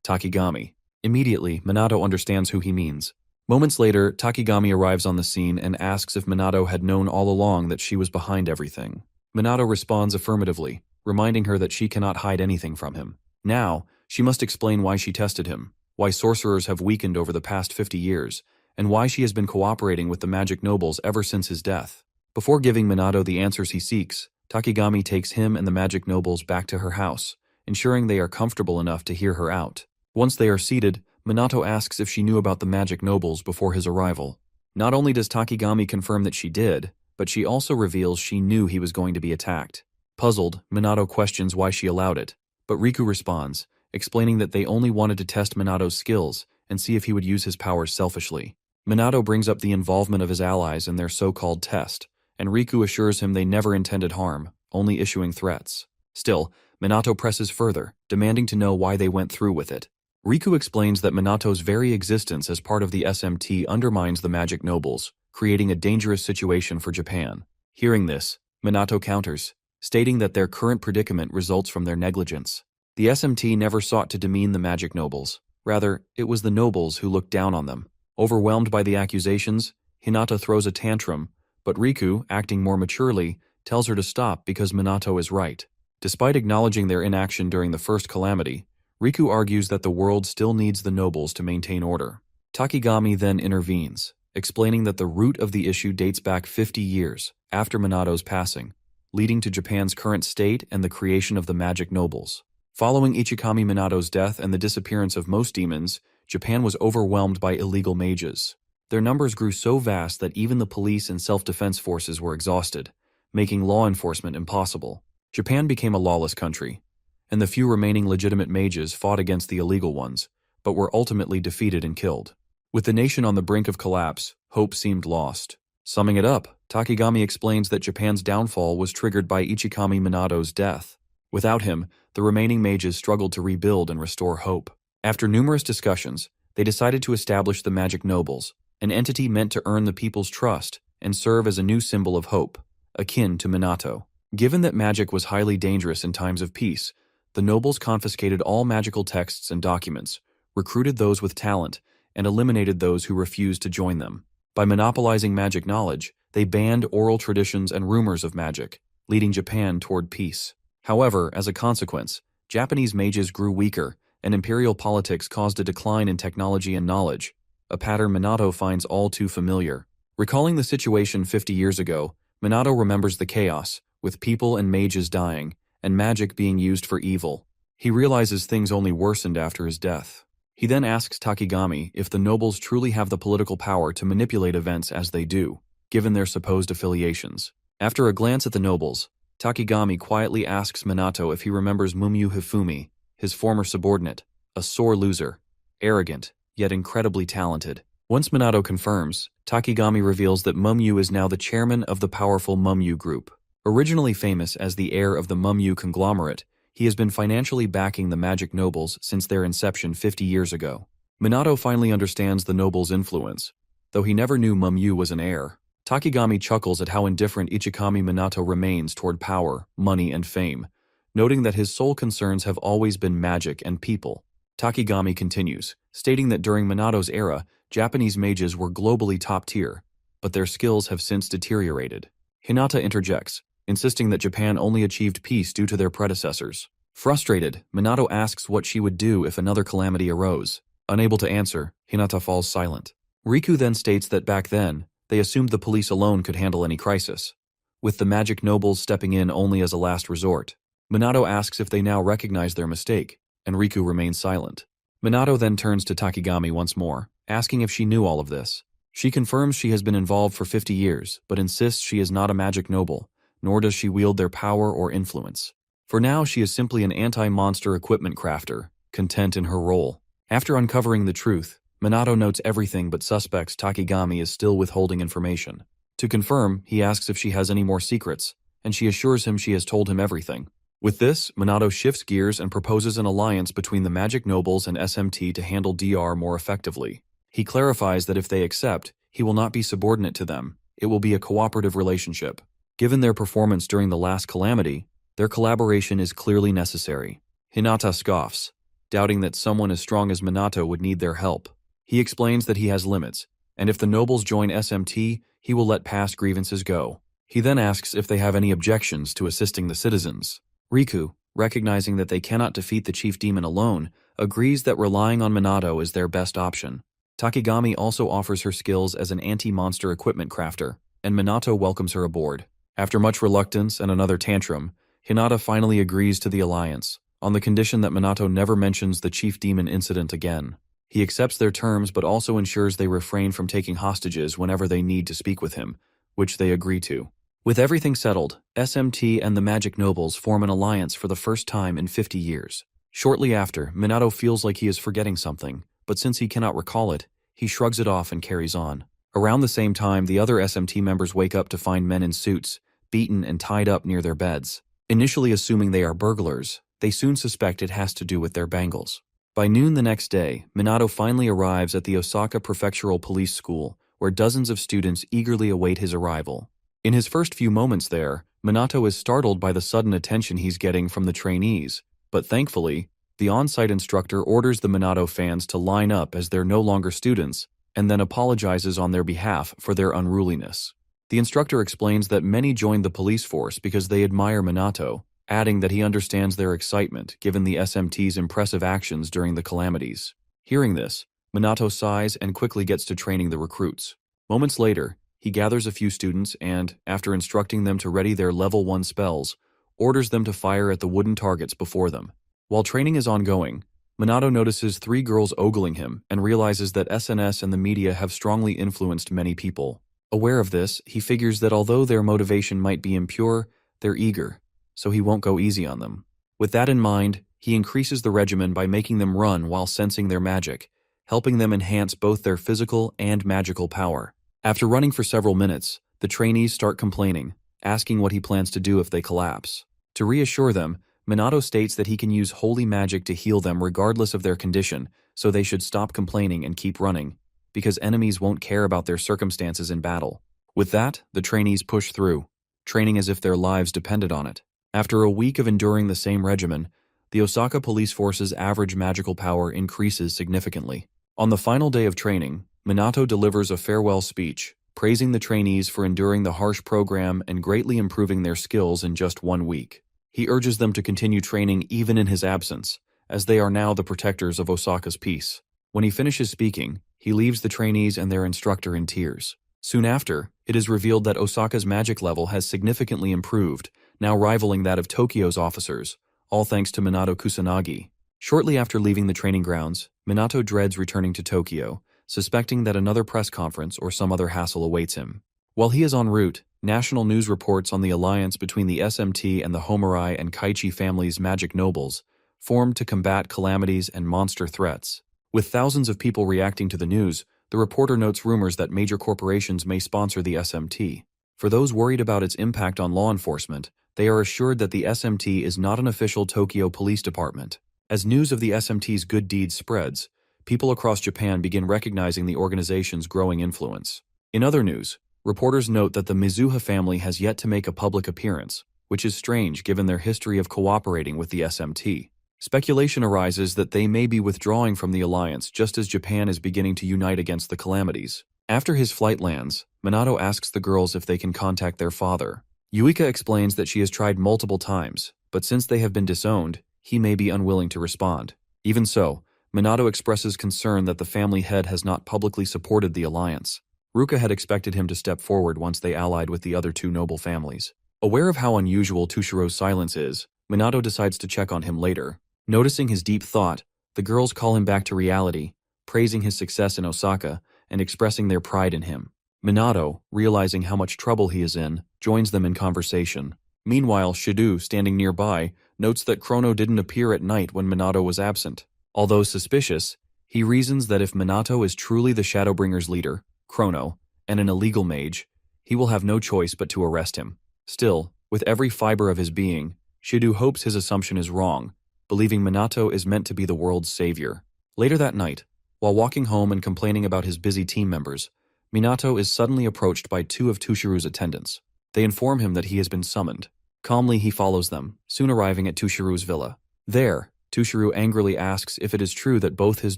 Takigami. Immediately, Minato understands who he means. Moments later, Takigami arrives on the scene and asks if Minato had known all along that she was behind everything. Minato responds affirmatively, reminding her that she cannot hide anything from him. Now, she must explain why she tested him, why sorcerers have weakened over the past 50 years, and why she has been cooperating with the magic nobles ever since his death. Before giving Minato the answers he seeks, Takigami takes him and the magic nobles back to her house, ensuring they are comfortable enough to hear her out. Once they are seated, Minato asks if she knew about the magic nobles before his arrival. Not only does Takigami confirm that she did, but she also reveals she knew he was going to be attacked. Puzzled, Minato questions why she allowed it, but Riku responds, explaining that they only wanted to test Minato's skills and see if he would use his powers selfishly. Minato brings up the involvement of his allies in their so-called test, and Riku assures him they never intended harm, only issuing threats. Still, Minato presses further, demanding to know why they went through with it. Riku explains that Minato's very existence as part of the SMT undermines the magic nobles, creating a dangerous situation for Japan. Hearing this, Minato counters, stating that their current predicament results from their negligence. The SMT never sought to demean the magic nobles. Rather, it was the nobles who looked down on them. Overwhelmed by the accusations, Hinata throws a tantrum, but Riku, acting more maturely, tells her to stop because Minato is right. Despite acknowledging their inaction during the first calamity, Riku argues that the world still needs the nobles to maintain order. Takigami then intervenes, explaining that the root of the issue dates back 50 years after Minato's passing, leading to Japan's current state and the creation of the magic nobles. Following Ichikami Minato's death and the disappearance of most demons, Japan was overwhelmed by illegal mages. Their numbers grew so vast that even the police and self-defense forces were exhausted, making law enforcement impossible. Japan became a lawless country, and the few remaining legitimate mages fought against the illegal ones, but were ultimately defeated and killed. With the nation on the brink of collapse, hope seemed lost. Summing it up, Takigami explains that Japan's downfall was triggered by Ichikami Minato's death. Without him, the remaining mages struggled to rebuild and restore hope. After numerous discussions, they decided to establish the Magic Nobles, an entity meant to earn the people's trust and serve as a new symbol of hope, akin to Minato. Given that magic was highly dangerous in times of peace, the nobles confiscated all magical texts and documents, recruited those with talent, and eliminated those who refused to join them. By monopolizing magic knowledge, they banned oral traditions and rumors of magic, leading Japan toward peace. However, as a consequence, Japanese mages grew weaker, and imperial politics caused a decline in technology and knowledge, a pattern Minato finds all too familiar. Recalling the situation 50 years ago, Minato remembers the chaos, with people and mages dying, and magic being used for evil. He realizes things only worsened after his death. He then asks Takigami if the nobles truly have the political power to manipulate events as they do, given their supposed affiliations. After a glance at the nobles, Takigami quietly asks Minato if he remembers Mumyu Hifumi, his former subordinate, a sore loser, arrogant, yet incredibly talented. Once Minato confirms, Takigami reveals that Mumyu is now the chairman of the powerful Mumyu Group. Originally famous as the heir of the Mumyu conglomerate, he has been financially backing the magic nobles since their inception 50 years ago. Minato finally understands the nobles' influence, though he never knew Mumyu was an heir. Takigami chuckles at how indifferent Ichikami Minato remains toward power, money, and fame, noting that his sole concerns have always been magic and people. Takigami continues, stating that during Minato's era, Japanese mages were globally top tier, but their skills have since deteriorated. Hinata interjects, insisting that Japan only achieved peace due to their predecessors. Frustrated, Minato asks what she would do if another calamity arose. Unable to answer, Hinata falls silent. Riku then states that back then, they assumed the police alone could handle any crisis, with the magic nobles stepping in only as a last resort. Minato asks if they now recognize their mistake, and Riku remains silent. Minato then turns to Takigami once more, asking if she knew all of this. She confirms she has been involved for 50 years, but insists she is not a magic noble, nor does she wield their power or influence. For now, she is simply an anti-monster equipment crafter, content in her role. After uncovering the truth, Minato notes everything but suspects Takigami is still withholding information. To confirm, he asks if she has any more secrets, and she assures him she has told him everything. With this, Minato shifts gears and proposes an alliance between the magic nobles and SMT to handle DR more effectively. He clarifies that if they accept, he will not be subordinate to them. It will be a cooperative relationship. Given their performance during the last calamity, their collaboration is clearly necessary. Hinata scoffs, doubting that someone as strong as Minato would need their help. He explains that he has limits, and if the nobles join SMT, he will let past grievances go. He then asks if they have any objections to assisting the citizens. Riku, recognizing that they cannot defeat the chief demon alone, agrees that relying on Minato is their best option. Takigami also offers her skills as an anti-monster equipment crafter, and Minato welcomes her aboard. After much reluctance and another tantrum, Hinata finally agrees to the alliance, on the condition that Minato never mentions the chief demon incident again. He accepts their terms but also ensures they refrain from taking hostages whenever they need to speak with him, which they agree to. With everything settled, SMT and the magic nobles form an alliance for the first time in 50 years. Shortly after, Minato feels like he is forgetting something, but since he cannot recall it, he shrugs it off and carries on. Around the same time, the other SMT members wake up to find men in suits, beaten and tied up near their beds. Initially assuming they are burglars, they soon suspect it has to do with their bangles. By noon the next day, Minato finally arrives at the Osaka Prefectural Police School, where dozens of students eagerly await his arrival. In his first few moments there, Minato is startled by the sudden attention he's getting from the trainees, but thankfully, the on-site instructor orders the Minato fans to line up as they're no longer students, and then apologizes on their behalf for their unruliness. The instructor explains that many joined the police force because they admire Minato, adding that he understands their excitement given the SMT's impressive actions during the calamities. Hearing this, Minato sighs and quickly gets to training the recruits. Moments later, he gathers a few students and, after instructing them to ready their level 1 spells, orders them to fire at the wooden targets before them. While training is ongoing, Minato notices 3 girls ogling him and realizes that SNS and the media have strongly influenced many people. Aware of this, he figures that although their motivation might be impure, they're eager, so he won't go easy on them. With that in mind, he increases the regimen by making them run while sensing their magic, helping them enhance both their physical and magical power. After running for several minutes, the trainees start complaining, asking what he plans to do if they collapse. To reassure them, Minato states that he can use holy magic to heal them regardless of their condition, so they should stop complaining and keep running, because enemies won't care about their circumstances in battle. With that, the trainees push through, training as if their lives depended on it. After a week of enduring the same regimen, the Osaka police force's average magical power increases significantly. On the final day of training, Minato delivers a farewell speech, praising the trainees for enduring the harsh program and greatly improving their skills in just 1 week. He urges them to continue training even in his absence, as they are now the protectors of Osaka's peace. When he finishes speaking, he leaves the trainees and their instructor in tears. Soon after, it is revealed that Osaka's magic level has significantly improved, now rivaling that of Tokyo's officers, all thanks to Minato Kusanagi. Shortly after leaving the training grounds, Minato dreads returning to Tokyo, suspecting that another press conference or some other hassle awaits him. While he is en route, national news reports on the alliance between the SMT and the Homarai and Kaichi families' magic nobles, formed to combat calamities and monster threats. With thousands of people reacting to the news, the reporter notes rumors that major corporations may sponsor the SMT. For those worried about its impact on law enforcement, they are assured that the SMT is not an official Tokyo police department. As news of the SMT's good deeds spreads, people across Japan begin recognizing the organization's growing influence. In other news, reporters note that the Mizuha family has yet to make a public appearance, which is strange given their history of cooperating with the SMT. Speculation arises that they may be withdrawing from the alliance just as Japan is beginning to unite against the calamities. After his flight lands, Minato asks the girls if they can contact their father. Yuika explains that she has tried multiple times, but since they have been disowned, he may be unwilling to respond. Even so, Minato expresses concern that the family head has not publicly supported the alliance. Ruka had expected him to step forward once they allied with the other 2 noble families. Aware of how unusual Tushiro's silence is, Minato decides to check on him later. Noticing his deep thought, the girls call him back to reality, praising his success in Osaka and expressing their pride in him. Minato, realizing how much trouble he is in, joins them in conversation. Meanwhile, Shido, standing nearby, notes that Chrono didn't appear at night when Minato was absent. Although suspicious, he reasons that if Minato is truly the Shadowbringers' leader, Chrono, and an illegal mage, he will have no choice but to arrest him. Still, with every fiber of his being, Shido hopes his assumption is wrong, believing Minato is meant to be the world's savior. Later that night, while walking home and complaining about his busy team members, Minato is suddenly approached by 2 of Tushiro's attendants. They inform him that he has been summoned. Calmly, he follows them, soon arriving at Tushiru's villa. There, Tushiru angrily asks if it is true that both his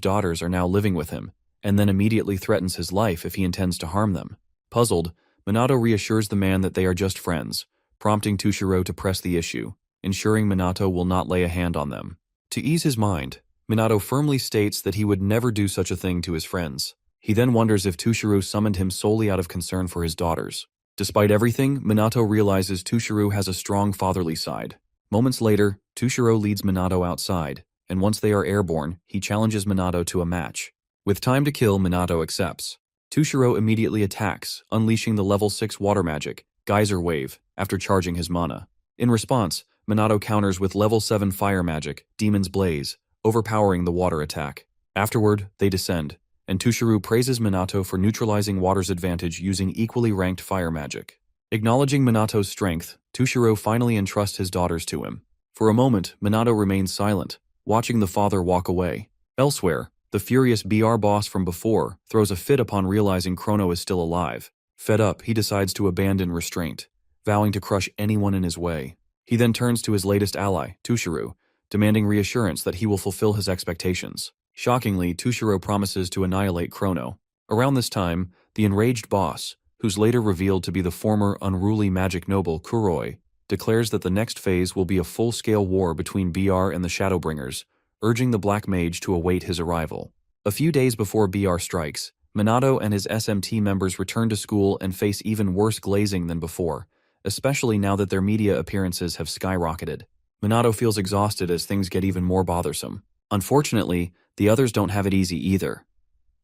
daughters are now living with him, and then immediately threatens his life if he intends to harm them. Puzzled, Minato reassures the man that they are just friends, prompting Tushiru to press the issue, ensuring Minato will not lay a hand on them. To ease his mind, Minato firmly states that he would never do such a thing to his friends. He then wonders if Tushiru summoned him solely out of concern for his daughters. Despite everything, Minato realizes Tushiru has a strong fatherly side. Moments later, Tushiru leads Minato outside, and once they are airborne, he challenges Minato to a match. With time to kill, Minato accepts. Tushiru immediately attacks, unleashing the level 6 water magic, Geyser Wave, after charging his mana. In response, Minato counters with level 7 fire magic, Demon's Blaze, overpowering the water attack. Afterward, they descend, and Tushiru praises Minato for neutralizing water's advantage using equally ranked fire magic. Acknowledging Minato's strength, Tushiru finally entrusts his daughters to him. For a moment, Minato remains silent, watching the father walk away. Elsewhere, the furious BR boss from before throws a fit upon realizing Chrono is still alive. Fed up, he decides to abandon restraint, vowing to crush anyone in his way. He then turns to his latest ally, Tushiru, demanding reassurance that he will fulfill his expectations. Shockingly, Tushiru promises to annihilate Chrono. Around this time, the enraged boss, who's later revealed to be the former unruly magic noble Kuroi, declares that the next phase will be a full-scale war between BR and the Shadowbringers, urging the Black Mage to await his arrival. A few days before BR strikes, Minato and his SMT members return to school and face even worse glazing than before, especially now that their media appearances have skyrocketed. Minato feels exhausted as things get even more bothersome. Unfortunately, the others don't have it easy either.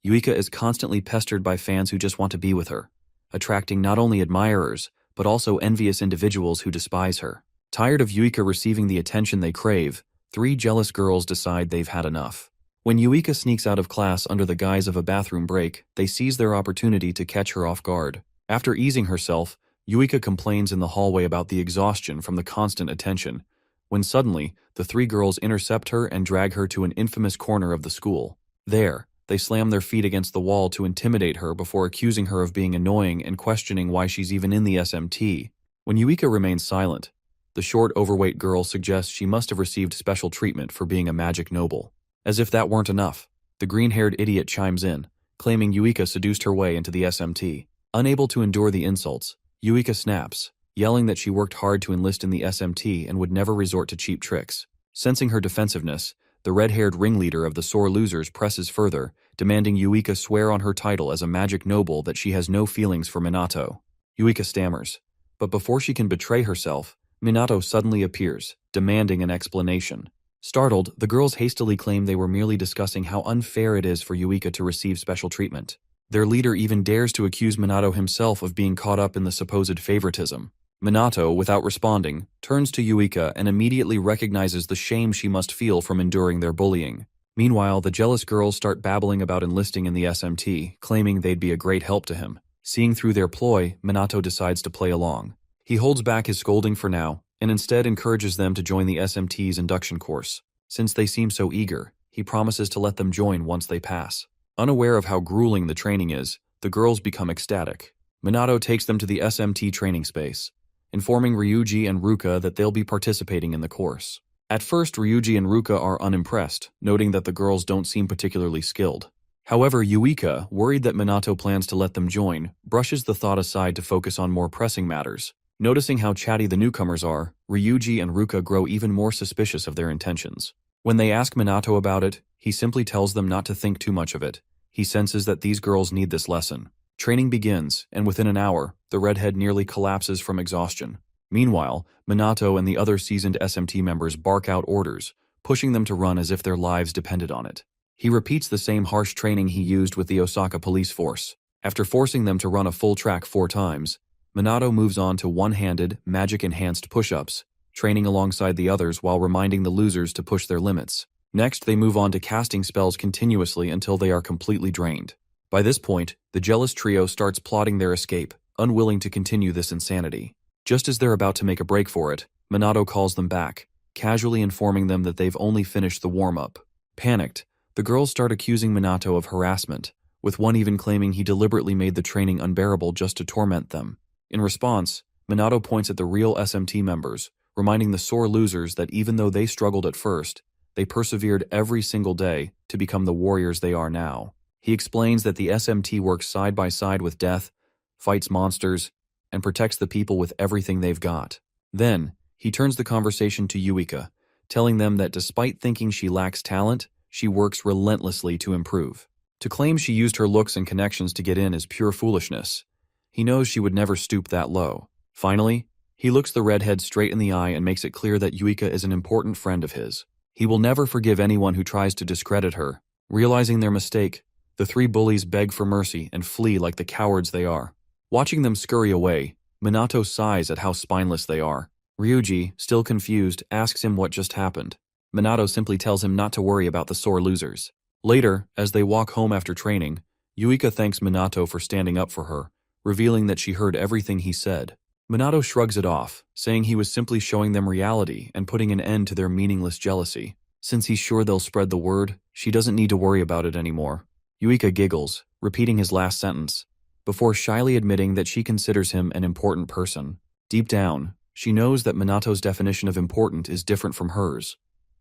Yuika is constantly pestered by fans who just want to be with her, attracting not only admirers, but also envious individuals who despise her. Tired of Yuika receiving the attention they crave, 3 jealous girls decide they've had enough. When Yuika sneaks out of class under the guise of a bathroom break, they seize their opportunity to catch her off guard. After easing herself, Yuika complains in the hallway about the exhaustion from the constant attention, when suddenly, the 3 girls intercept her and drag her to an infamous corner of the school. There, they slam their feet against the wall to intimidate her before accusing her of being annoying and questioning why she's even in the SMT. When Yuika remains silent, the short, overweight girl suggests she must have received special treatment for being a magic noble. As if that weren't enough, the green-haired idiot chimes in, claiming Yuika seduced her way into the SMT. Unable to endure the insults, Yuika snaps, yelling that she worked hard to enlist in the SMT and would never resort to cheap tricks. Sensing her defensiveness, the red-haired ringleader of the sore losers presses further, demanding Yuika swear on her title as a magic noble that she has no feelings for Minato. Yuika stammers, but before she can betray herself, Minato suddenly appears, demanding an explanation. Startled, the girls hastily claim they were merely discussing how unfair it is for Yuika to receive special treatment. Their leader even dares to accuse Minato himself of being caught up in the supposed favoritism. Minato, without responding, turns to Yuika and immediately recognizes the shame she must feel from enduring their bullying. Meanwhile, the jealous girls start babbling about enlisting in the SMT, claiming they'd be a great help to him. Seeing through their ploy, Minato decides to play along. He holds back his scolding for now, and instead encourages them to join the SMT's induction course. Since they seem so eager, he promises to let them join once they pass. Unaware of how grueling the training is, the girls become ecstatic. Minato takes them to the SMT training space, informing Ryuji and Ruka that they'll be participating in the course. At first, Ryuji and Ruka are unimpressed, noting that the girls don't seem particularly skilled. However, Yuika, worried that Minato plans to let them join, brushes the thought aside to focus on more pressing matters. Noticing how chatty the newcomers are, Ryuji and Ruka grow even more suspicious of their intentions. When they ask Minato about it, he simply tells them not to think too much of it. He senses that these girls need this lesson. Training begins, and within an hour, the redhead nearly collapses from exhaustion. Meanwhile, Minato and the other seasoned SMT members bark out orders, pushing them to run as if their lives depended on it. He repeats the same harsh training he used with the Osaka police force. After forcing them to run a full track 4 times, Minato moves on to one-handed, magic-enhanced push-ups, training alongside the others while reminding the losers to push their limits. Next, they move on to casting spells continuously until they are completely drained. By this point, the jealous trio starts plotting their escape, unwilling to continue this insanity. Just as they're about to make a break for it, Minato calls them back, casually informing them that they've only finished the warm-up. Panicked, the girls start accusing Minato of harassment, with one even claiming he deliberately made the training unbearable just to torment them. In response, Minato points at the real SMT members, reminding the sore losers that even though they struggled at first, they persevered every single day to become the warriors they are now. He explains that the SMT works side by side with death, fights monsters, and protects the people with everything they've got. Then, he turns the conversation to Yuika, telling them that despite thinking she lacks talent, she works relentlessly to improve. To claim she used her looks and connections to get in is pure foolishness. He knows she would never stoop that low. Finally, he looks the redhead straight in the eye and makes it clear that Yuika is an important friend of his. He will never forgive anyone who tries to discredit her. Realizing their mistake, the three bullies beg for mercy and flee like the cowards they are. Watching them scurry away, Minato sighs at how spineless they are. Ryuji, still confused, asks him what just happened. Minato simply tells him not to worry about the sore losers. Later, as they walk home after training, Yuika thanks Minato for standing up for her, revealing that she heard everything he said. Minato shrugs it off, saying he was simply showing them reality and putting an end to their meaningless jealousy. Since he's sure they'll spread the word, she doesn't need to worry about it anymore. Yuika giggles, repeating his last sentence, before shyly admitting that she considers him an important person. Deep down, she knows that Minato's definition of important is different from hers.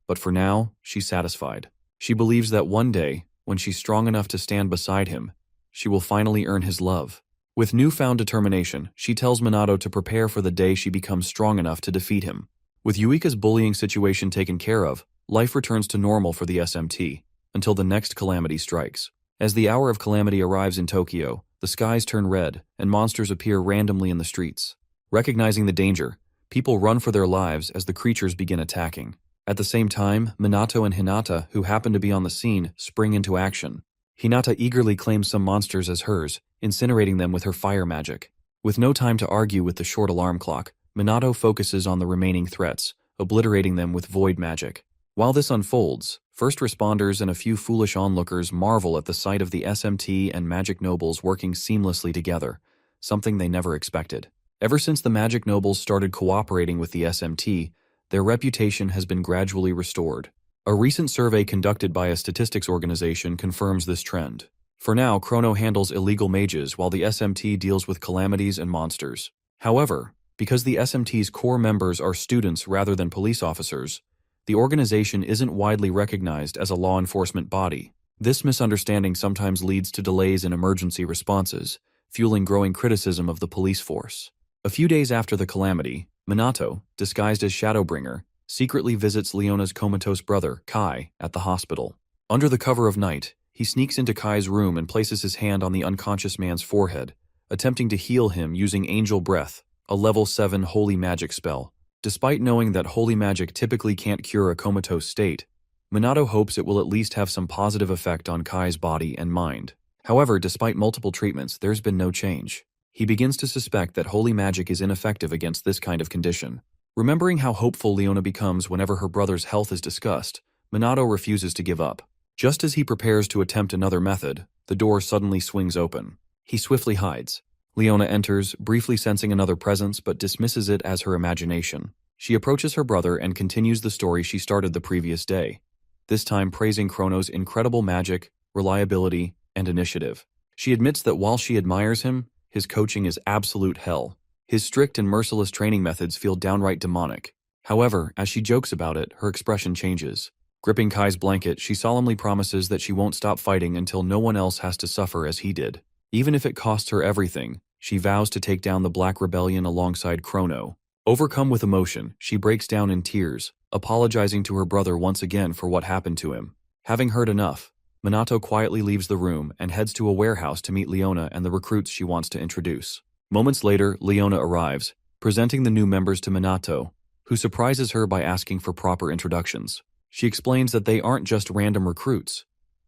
But for now, she's satisfied. She believes that one day, when she's strong enough to stand beside him, she will finally earn his love. With newfound determination, she tells Minato to prepare for the day she becomes strong enough to defeat him. With Yuika's bullying situation taken care of, life returns to normal for the SMT, until the next calamity strikes. As the hour of calamity arrives in Tokyo, the skies turn red, and monsters appear randomly in the streets. Recognizing the danger, people run for their lives as the creatures begin attacking. At the same time, Minato and Hinata, who happen to be on the scene, spring into action. Hinata eagerly claims some monsters as hers, incinerating them with her fire magic. With no time to argue with the short alarm clock, Minato focuses on the remaining threats, obliterating them with void magic. While this unfolds, first responders and a few foolish onlookers marvel at the sight of the SMT and magic nobles working seamlessly together, something they never expected. Ever since the magic nobles started cooperating with the SMT, their reputation has been gradually restored. A recent survey conducted by a statistics organization confirms this trend. For now, Chrono handles illegal mages while the SMT deals with calamities and monsters. However, because the SMT's core members are students rather than police officers, the organization isn't widely recognized as a law enforcement body. This misunderstanding sometimes leads to delays in emergency responses, fueling growing criticism of the police force. A few days after the calamity, Minato, disguised as Shadowbringer, secretly visits Leona's comatose brother, Kai, at the hospital. Under the cover of night, he sneaks into Kai's room and places his hand on the unconscious man's forehead, attempting to heal him using Angel Breath, a level 7 holy magic spell. Despite knowing that holy magic typically can't cure a comatose state, Minato hopes it will at least have some positive effect on Kai's body and mind. However, despite multiple treatments, there's been no change. He begins to suspect that holy magic is ineffective against this kind of condition. Remembering how hopeful Leona becomes whenever her brother's health is discussed, Minato refuses to give up. Just as he prepares to attempt another method, the door suddenly swings open. He swiftly hides. Leona enters, briefly sensing another presence but dismisses it as her imagination. She approaches her brother and continues the story she started the previous day, this time praising Chrono's incredible magic, reliability, and initiative. She admits that while she admires him, his coaching is absolute hell. His strict and merciless training methods feel downright demonic. However, as she jokes about it, her expression changes. Gripping Kai's blanket, she solemnly promises that she won't stop fighting until no one else has to suffer as he did. Even if it costs her everything, she vows to take down the Black Rebellion alongside Chrono. Overcome with emotion, she breaks down in tears, apologizing to her brother once again for what happened to him. Having heard enough, Minato quietly leaves the room and heads to a warehouse to meet Leona and the recruits she wants to introduce. Moments later, Leona arrives, presenting the new members to Minato, who surprises her by asking for proper introductions. She explains that they aren't just random recruits.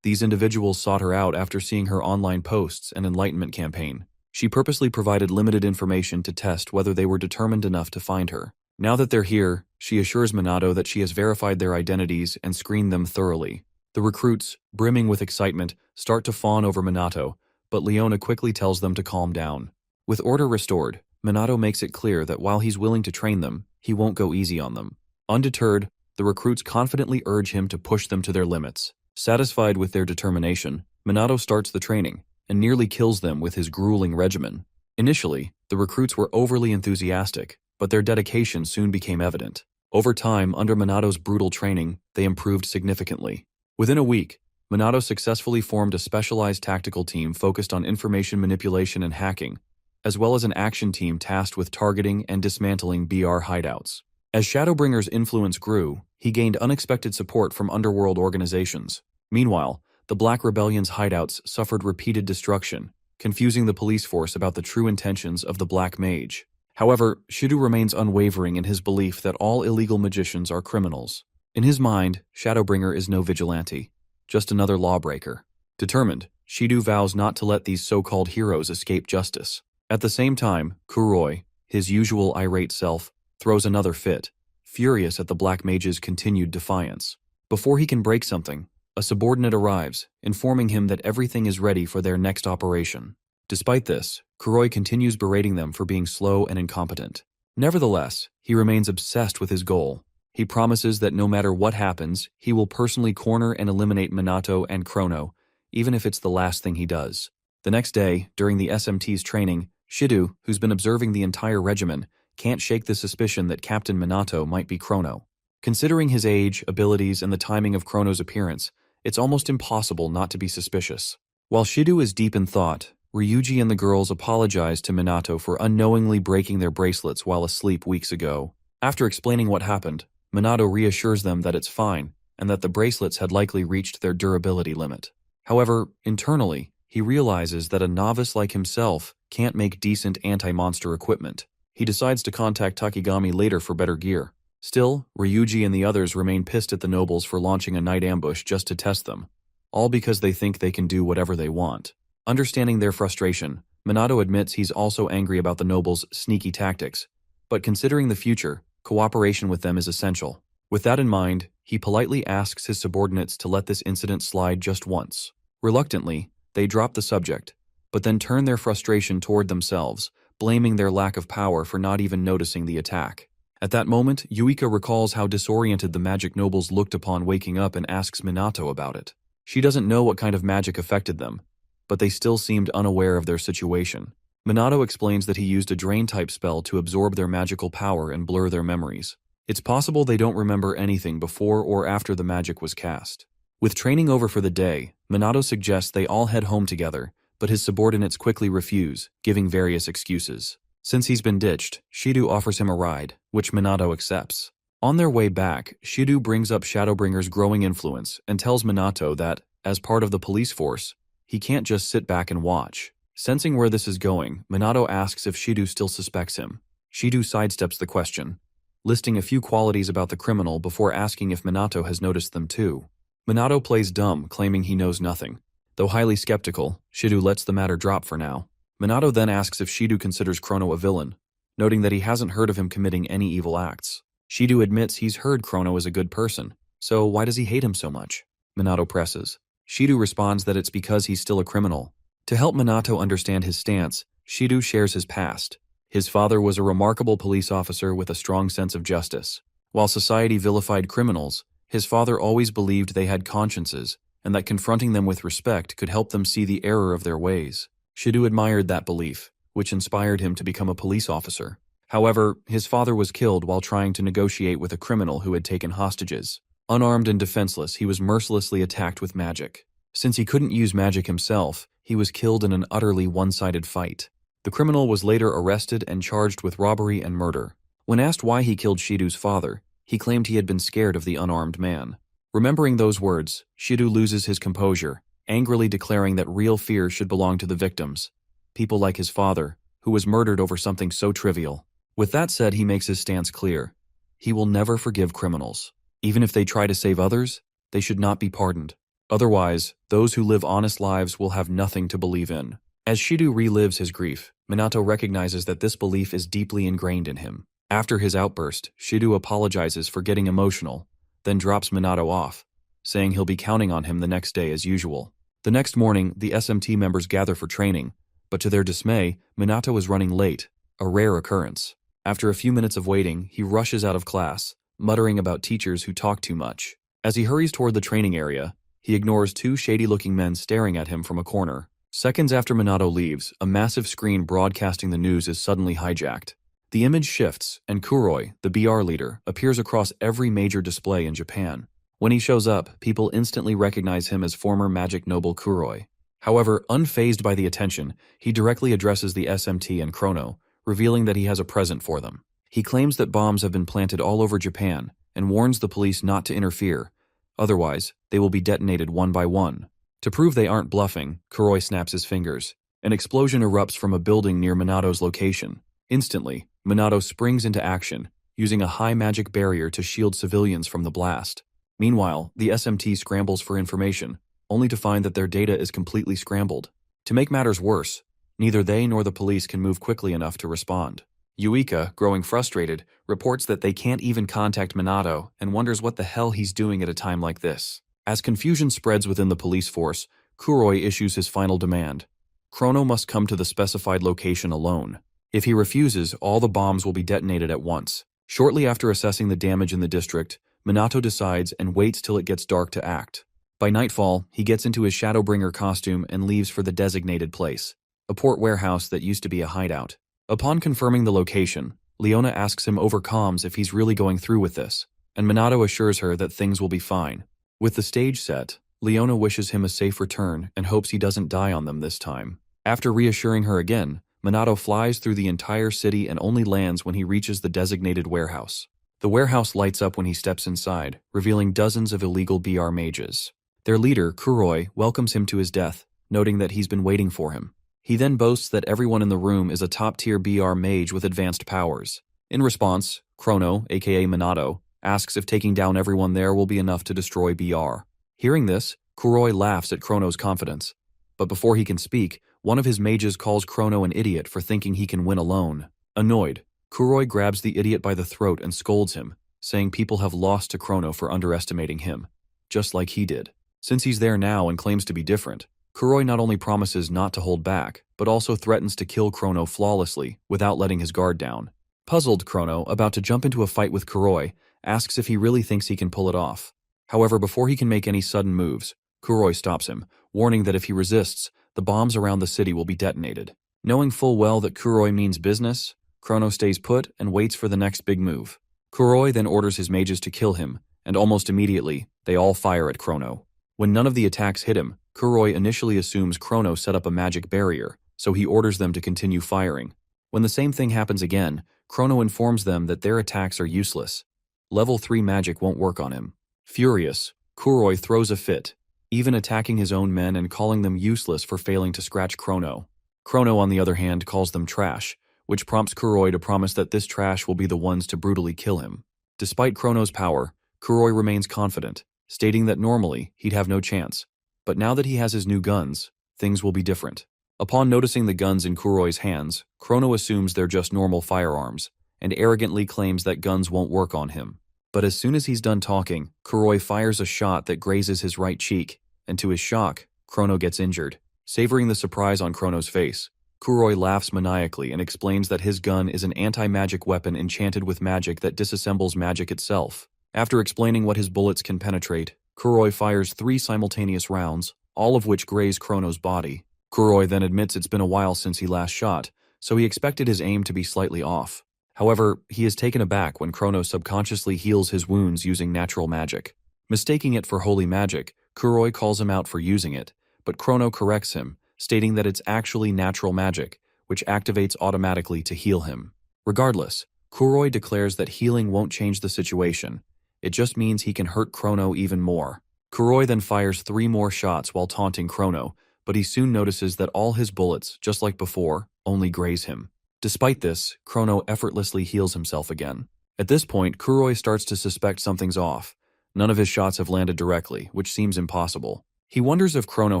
These individuals sought her out after seeing her online posts and enlightenment campaign. She purposely provided limited information to test whether they were determined enough to find her. Now that they're here, she assures Minato that she has verified their identities and screened them thoroughly. The recruits, brimming with excitement, start to fawn over Minato, but Leona quickly tells them to calm down. With order restored, Minato makes it clear that while he's willing to train them, he won't go easy on them. Undeterred, the recruits confidently urge him to push them to their limits. Satisfied with their determination, Minato starts the training and nearly kills them with his grueling regimen. Initially, The recruits were overly enthusiastic, but their dedication soon became evident. Over time, under Minato's brutal training, they improved significantly. Within a week, Minato successfully formed a specialized tactical team focused on information manipulation and hacking, as well as an action team tasked with targeting and dismantling BR hideouts. As Shadowbringer's influence grew, he gained unexpected support from underworld organizations. Meanwhile, the Black Rebellion's hideouts suffered repeated destruction, confusing the police force about the true intentions of the Black Mage. However, Shido remains unwavering in his belief that all illegal magicians are criminals. In his mind, Shadowbringer is no vigilante, just another lawbreaker. Determined, Shido vows not to let these so-called heroes escape justice. At the same time, Kuroi, his usual irate self, throws another fit, furious at the Black Mage's continued defiance. Before he can break something, a subordinate arrives, informing him that everything is ready for their next operation. Despite this, Kuroi continues berating them for being slow and incompetent. Nevertheless, he remains obsessed with his goal. He promises that no matter what happens, he will personally corner and eliminate Minato and Chrono, even if it's the last thing he does. The next day, during the SMT's training, Shido, who's been observing the entire regimen, can't shake the suspicion that Captain Minato might be Chrono. Considering his age, abilities, and the timing of Chrono's appearance, it's almost impossible not to be suspicious. While Shido is deep in thought, Ryuji and the girls apologize to Minato for unknowingly breaking their bracelets while asleep weeks ago. After explaining what happened, Minato reassures them that it's fine and that the bracelets had likely reached their durability limit. However, internally, he realizes that a novice like himself can't make decent anti-monster equipment. He decides to contact Takigami later for better gear. Still, Ryuji and the others remain pissed at the nobles for launching a night ambush just to test them, all because they think they can do whatever they want. Understanding their frustration, Minato admits he's also angry about the nobles' sneaky tactics, but considering the future, cooperation with them is essential. With that in mind, he politely asks his subordinates to let this incident slide just once. Reluctantly, they drop the subject, but then turn their frustration toward themselves, blaming their lack of power for not even noticing the attack. At that moment, Yuika recalls how disoriented the magic nobles looked upon waking up and asks Minato about it. She doesn't know what kind of magic affected them, but they still seemed unaware of their situation. Minato explains that he used a drain-type spell to absorb their magical power and blur their memories. It's possible they don't remember anything before or after the magic was cast. With training over for the day, Minato suggests they all head home together, but his subordinates quickly refuse, giving various excuses. Since he's been ditched, Shido offers him a ride, which Minato accepts. On their way back, Shido brings up Shadowbringer's growing influence and tells Minato that, as part of the police force, he can't just sit back and watch. Sensing where this is going, Minato asks if Shido still suspects him. Shido sidesteps the question, listing a few qualities about the criminal before asking if Minato has noticed them too. Minato plays dumb, claiming he knows nothing. Though highly skeptical, Shido lets the matter drop for now. Minato then asks if Shido considers Chrono a villain, noting that he hasn't heard of him committing any evil acts. Shido admits he's heard Chrono is a good person, so why does he hate him so much? Minato presses. Shido responds that it's because he's still a criminal. To help Minato understand his stance, Shido shares his past. His father was a remarkable police officer with a strong sense of justice. While society vilified criminals, his father always believed they had consciences, and that confronting them with respect could help them see the error of their ways. Shido admired that belief, which inspired him to become a police officer. However, his father was killed while trying to negotiate with a criminal who had taken hostages. Unarmed and defenseless, he was mercilessly attacked with magic. Since he couldn't use magic himself, he was killed in an utterly one-sided fight. The criminal was later arrested and charged with robbery and murder. When asked why he killed Shido's father, he claimed he had been scared of the unarmed man. Remembering those words, Shido loses his composure, angrily declaring that real fear should belong to the victims, people like his father, who was murdered over something so trivial. With that said, he makes his stance clear. He will never forgive criminals. Even if they try to save others, they should not be pardoned. Otherwise, those who live honest lives will have nothing to believe in. As Shido relives his grief, Minato recognizes that this belief is deeply ingrained in him. After his outburst, Shido apologizes for getting emotional, then drops Minato off, saying he'll be counting on him the next day as usual. The next morning, the SMT members gather for training, but to their dismay, Minato is running late, a rare occurrence. After a few minutes of waiting, he rushes out of class, muttering about teachers who talk too much. As he hurries toward the training area, he ignores two shady-looking men staring at him from a corner. Seconds after Minato leaves, a massive screen broadcasting the news is suddenly hijacked. The image shifts, and Kuroi, the BR leader, appears across every major display in Japan. When he shows up, people instantly recognize him as former magic noble Kuroi. However, unfazed by the attention, he directly addresses the SMT and Chrono, revealing that he has a present for them. He claims that bombs have been planted all over Japan and warns the police not to interfere, otherwise they will be detonated one by one. To prove they aren't bluffing, Kuroi snaps his fingers. An explosion erupts from a building near Minato's location. Instantly, Minato springs into action, using a high magic barrier to shield civilians from the blast. Meanwhile, the SMT scrambles for information, only to find that their data is completely scrambled. To make matters worse, neither they nor the police can move quickly enough to respond. Yuika, growing frustrated, reports that they can't even contact Minato and wonders what the hell he's doing at a time like this. As confusion spreads within the police force, Kuroi issues his final demand. Chrono must come to the specified location alone. If he refuses, all the bombs will be detonated at once. Shortly after assessing the damage in the district, Minato decides and waits till it gets dark to act. By nightfall, he gets into his Shadowbringer costume and leaves for the designated place, a port warehouse that used to be a hideout. Upon confirming the location, Leona asks him over comms if he's really going through with this, and Minato assures her that things will be fine. With the stage set, Leona wishes him a safe return and hopes he doesn't die on them this time. After reassuring her again, Minato flies through the entire city and only lands when he reaches the designated warehouse. The warehouse lights up when he steps inside, revealing dozens of illegal BR mages. Their leader, Kuroi, welcomes him to his death, noting that he's been waiting for him. He then boasts that everyone in the room is a top-tier BR mage with advanced powers. In response, Chrono, aka Minato, asks if taking down everyone there will be enough to destroy BR. Hearing this, Kuroi laughs at Chrono's confidence. But before he can speak, one of his mages calls Chrono an idiot for thinking he can win alone. Annoyed, Kuroi grabs the idiot by the throat and scolds him, saying people have lost to Chrono for underestimating him, just like he did. Since he's there now and claims to be different, Kuroi not only promises not to hold back, but also threatens to kill Chrono flawlessly without letting his guard down. Puzzled, Chrono, about to jump into a fight with Kuroi, asks if he really thinks he can pull it off. However, before he can make any sudden moves, Kuroi stops him, warning that if he resists, the bombs around the city will be detonated. Knowing full well that Kuroi means business, Chrono stays put and waits for the next big move. Kuroi then orders his mages to kill him, and almost immediately, they all fire at Chrono. When none of the attacks hit him, Kuroi initially assumes Chrono set up a magic barrier, so he orders them to continue firing. When the same thing happens again, Chrono informs them that their attacks are useless. Level 3 magic won't work on him. Furious, Kuroi throws a fit, even attacking his own men and calling them useless for failing to scratch Chrono. Chrono, on the other hand, calls them trash, which prompts Kuroi to promise that this trash will be the ones to brutally kill him. Despite Chrono's power, Kuroi remains confident, stating that normally he'd have no chance, but now that he has his new guns, things will be different. Upon noticing the guns in Kuroi's hands, Chrono assumes they're just normal firearms, and arrogantly claims that guns won't work on him. But as soon as he's done talking, Kuroi fires a shot that grazes his right cheek, and to his shock, Chrono gets injured. Savoring the surprise on Chrono's face, Kuroi laughs maniacally and explains that his gun is an anti-magic weapon enchanted with magic that disassembles magic itself. After explaining what his bullets can penetrate, Kuroi fires 3 simultaneous rounds, all of which graze Chrono's body. Kuroi then admits it's been a while since he last shot, so he expected his aim to be slightly off. However, he is taken aback when Chrono subconsciously heals his wounds using natural magic. Mistaking it for holy magic, Kuroi calls him out for using it, but Chrono corrects him, stating that it's actually natural magic, which activates automatically to heal him. Regardless, Kuroi declares that healing won't change the situation. It just means he can hurt Chrono even more. Kuroi then fires 3 more shots while taunting Chrono, but he soon notices that all his bullets, just like before, only graze him. Despite this, Chrono effortlessly heals himself again. At this point, Kuroi starts to suspect something's off. None of his shots have landed directly, which seems impossible. He wonders if Chrono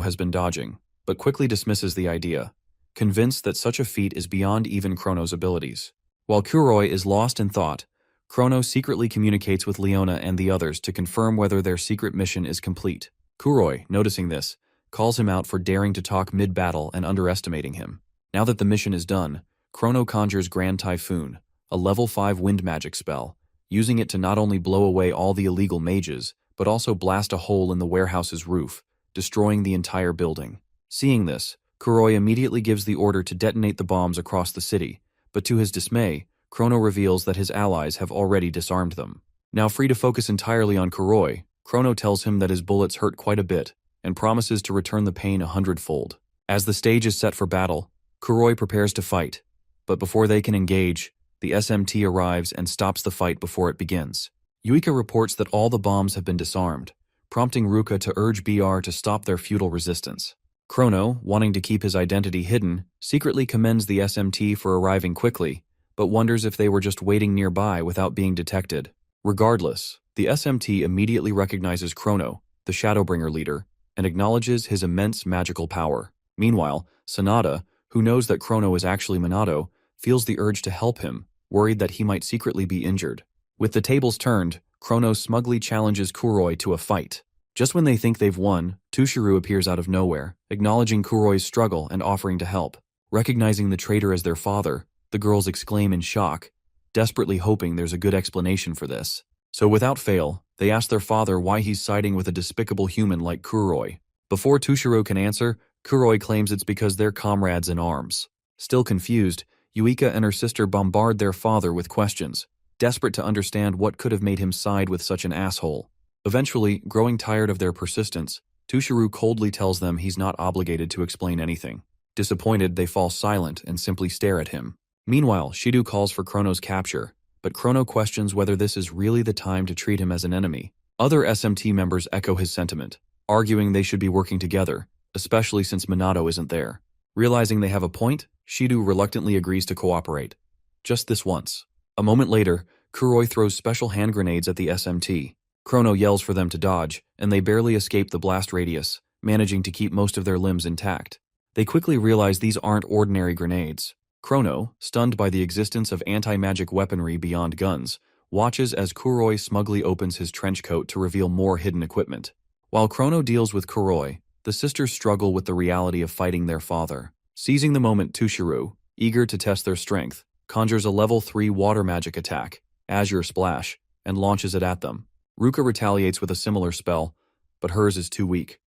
has been dodging, but quickly dismisses the idea, convinced that such a feat is beyond even Chrono's abilities. While Kuroi is lost in thought, Chrono secretly communicates with Leona and the others to confirm whether their secret mission is complete. Kuroi, noticing this, calls him out for daring to talk mid-battle and underestimating him. Now that the mission is done, Chrono conjures Grand Typhoon, a level 5 wind magic spell, using it to not only blow away all the illegal mages, but also blast a hole in the warehouse's roof, destroying the entire building. Seeing this, Kuroi immediately gives the order to detonate the bombs across the city, but to his dismay, Chrono reveals that his allies have already disarmed them. Now free to focus entirely on Kuroi, Chrono tells him that his bullets hurt quite a bit and promises to return the pain 100-fold. As the stage is set for battle, Kuroi prepares to fight, but before they can engage, the SMT arrives and stops the fight before it begins. Yuika reports that all the bombs have been disarmed, prompting Ruka to urge BR to stop their futile resistance. Chrono, wanting to keep his identity hidden, secretly commends the SMT for arriving quickly, but wonders if they were just waiting nearby without being detected. Regardless, the SMT immediately recognizes Chrono, the Shadowbringer leader, and acknowledges his immense magical power. Meanwhile, Sanada, who knows that Chrono is actually Minato, feels the urge to help him, worried that he might secretly be injured. With the tables turned, Chrono smugly challenges Kuroi to a fight. Just when they think they've won, Tushiru appears out of nowhere, acknowledging Kuroi's struggle and offering to help. Recognizing the traitor as their father, the girls exclaim in shock, desperately hoping there's a good explanation for this. So without fail, they ask their father why he's siding with a despicable human like Kuroi. Before Tushiru can answer, Kuroi claims it's because they're comrades in arms. Still confused, Yuika and her sister bombard their father with questions, desperate to understand what could have made him side with such an asshole. Eventually, growing tired of their persistence, Tushiru coldly tells them he's not obligated to explain anything. Disappointed, they fall silent and simply stare at him. Meanwhile, Shido calls for Chrono's capture, but Chrono questions whether this is really the time to treat him as an enemy. Other SMT members echo his sentiment, arguing they should be working together, especially since Minato isn't there. Realizing they have a point, Shido reluctantly agrees to cooperate. Just this once. A moment later, Kuroi throws special hand grenades at the SMT. Chrono yells for them to dodge, and they barely escape the blast radius, managing to keep most of their limbs intact. They quickly realize these aren't ordinary grenades. Chrono, stunned by the existence of anti-magic weaponry beyond guns, watches as Kuroi smugly opens his trench coat to reveal more hidden equipment. While Chrono deals with Kuroi, the sisters struggle with the reality of fighting their father. Seizing the moment, Tushiru, eager to test their strength, conjures a level 3 water magic attack, Azure Splash, and launches it at them. Ruka retaliates with a similar spell, but hers is too weak.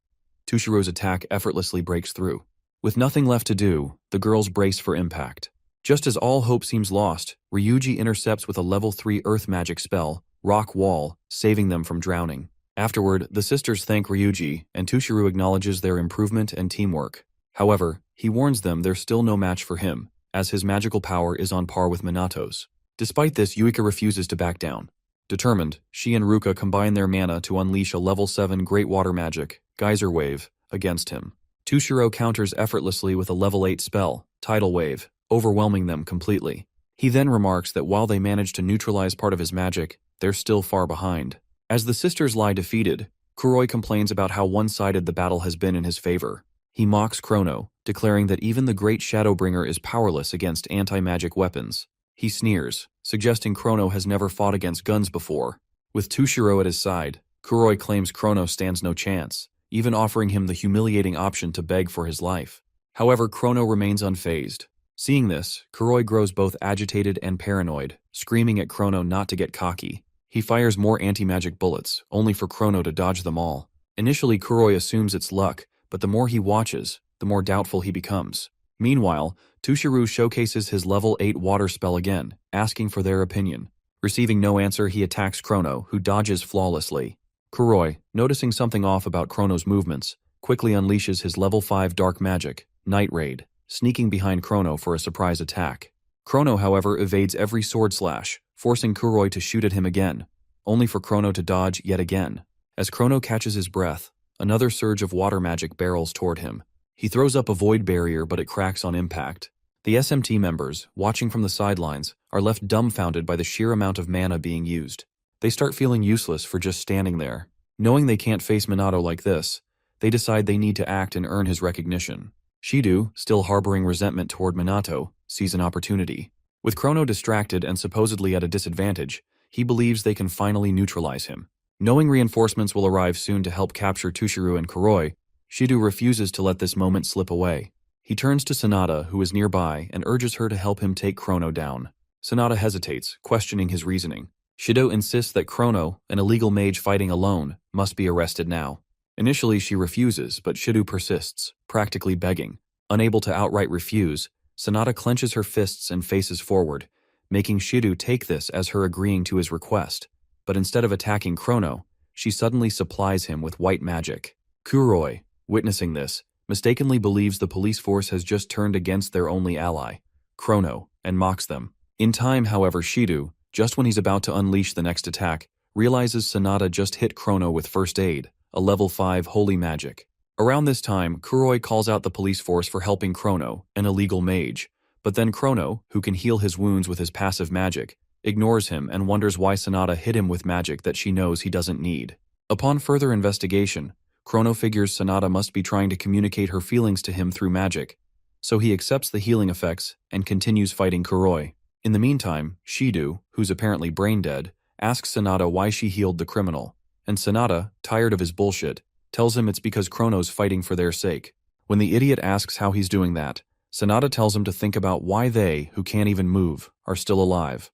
Tushiru's attack effortlessly breaks through. With nothing left to do, the girls brace for impact. Just as all hope seems lost, Ryuji intercepts with a level 3 earth magic spell, Rock Wall, saving them from drowning. Afterward, the sisters thank Ryuji, and Tushiru acknowledges their improvement and teamwork. However, he warns them there's still no match for him, as his magical power is on par with Minato's. Despite this, Yuika refuses to back down. Determined, she and Ruka combine their mana to unleash a level 7 Great Water Magic, Geyser Wave, against him. Tushiro counters effortlessly with a level 8 spell, Tidal Wave, overwhelming them completely. He then remarks that while they manage to neutralize part of his magic, they're still far behind. As the sisters lie defeated, Kuroi complains about how one-sided the battle has been in his favor. He mocks Chrono, declaring that even the great Shadowbringer is powerless against anti-magic weapons. He sneers, suggesting Chrono has never fought against guns before. With Tushiro at his side, Kuroi claims Chrono stands no chance, even offering him the humiliating option to beg for his life. However, Chrono remains unfazed. Seeing this, Kuroi grows both agitated and paranoid, screaming at Chrono not to get cocky. He fires more anti-magic bullets, only for Chrono to dodge them all. Initially, Kuroi assumes it's luck, but the more he watches, the more doubtful he becomes. Meanwhile, Tushiru showcases his level 8 water spell again, asking for their opinion. Receiving no answer, he attacks Chrono, who dodges flawlessly. Kuroi, noticing something off about Chrono's movements, quickly unleashes his level 5 dark magic, Night Raid, sneaking behind Chrono for a surprise attack. Chrono, however, evades every sword slash, forcing Kuroi to shoot at him again, only for Chrono to dodge yet again. As Chrono catches his breath, another surge of water magic barrels toward him. He throws up a void barrier, but it cracks on impact. The SMT members, watching from the sidelines, are left dumbfounded by the sheer amount of mana being used. They start feeling useless for just standing there. Knowing they can't face Minato like this, they decide they need to act and earn his recognition. Shido, still harboring resentment toward Minato, sees an opportunity. With Chrono distracted and supposedly at a disadvantage, he believes they can finally neutralize him. Knowing reinforcements will arrive soon to help capture Tushiru and Kuroi, Shido refuses to let this moment slip away. He turns to Sanada, who is nearby, and urges her to help him take Chrono down. Sanada hesitates, questioning his reasoning. Shido insists that Chrono, an illegal mage fighting alone, must be arrested now. Initially she refuses, but Shido persists, practically begging. Unable to outright refuse, Sanada clenches her fists and faces forward, making Shido take this as her agreeing to his request. But instead of attacking Chrono, she suddenly supplies him with white magic. Kuroi, witnessing this, mistakenly believes the police force has just turned against their only ally, Chrono, and mocks them. In time, however, Shido, just when he's about to unleash the next attack, realizes Sanada just hit Chrono with first aid, a level 5 holy magic. Around this time, Kuroi calls out the police force for helping Chrono, an illegal mage, but then Chrono, who can heal his wounds with his passive magic, ignores him and wonders why Sanada hit him with magic that she knows he doesn't need. Upon further investigation, Chrono figures Sanada must be trying to communicate her feelings to him through magic, so he accepts the healing effects and continues fighting Kuroi. In the meantime, Shido, who's apparently brain dead, asks Sanada why she healed the criminal, and Sanada, tired of his bullshit, tells him it's because Chrono's fighting for their sake. When the idiot asks how he's doing that, Sanada tells him to think about why they, who can't even move, are still alive,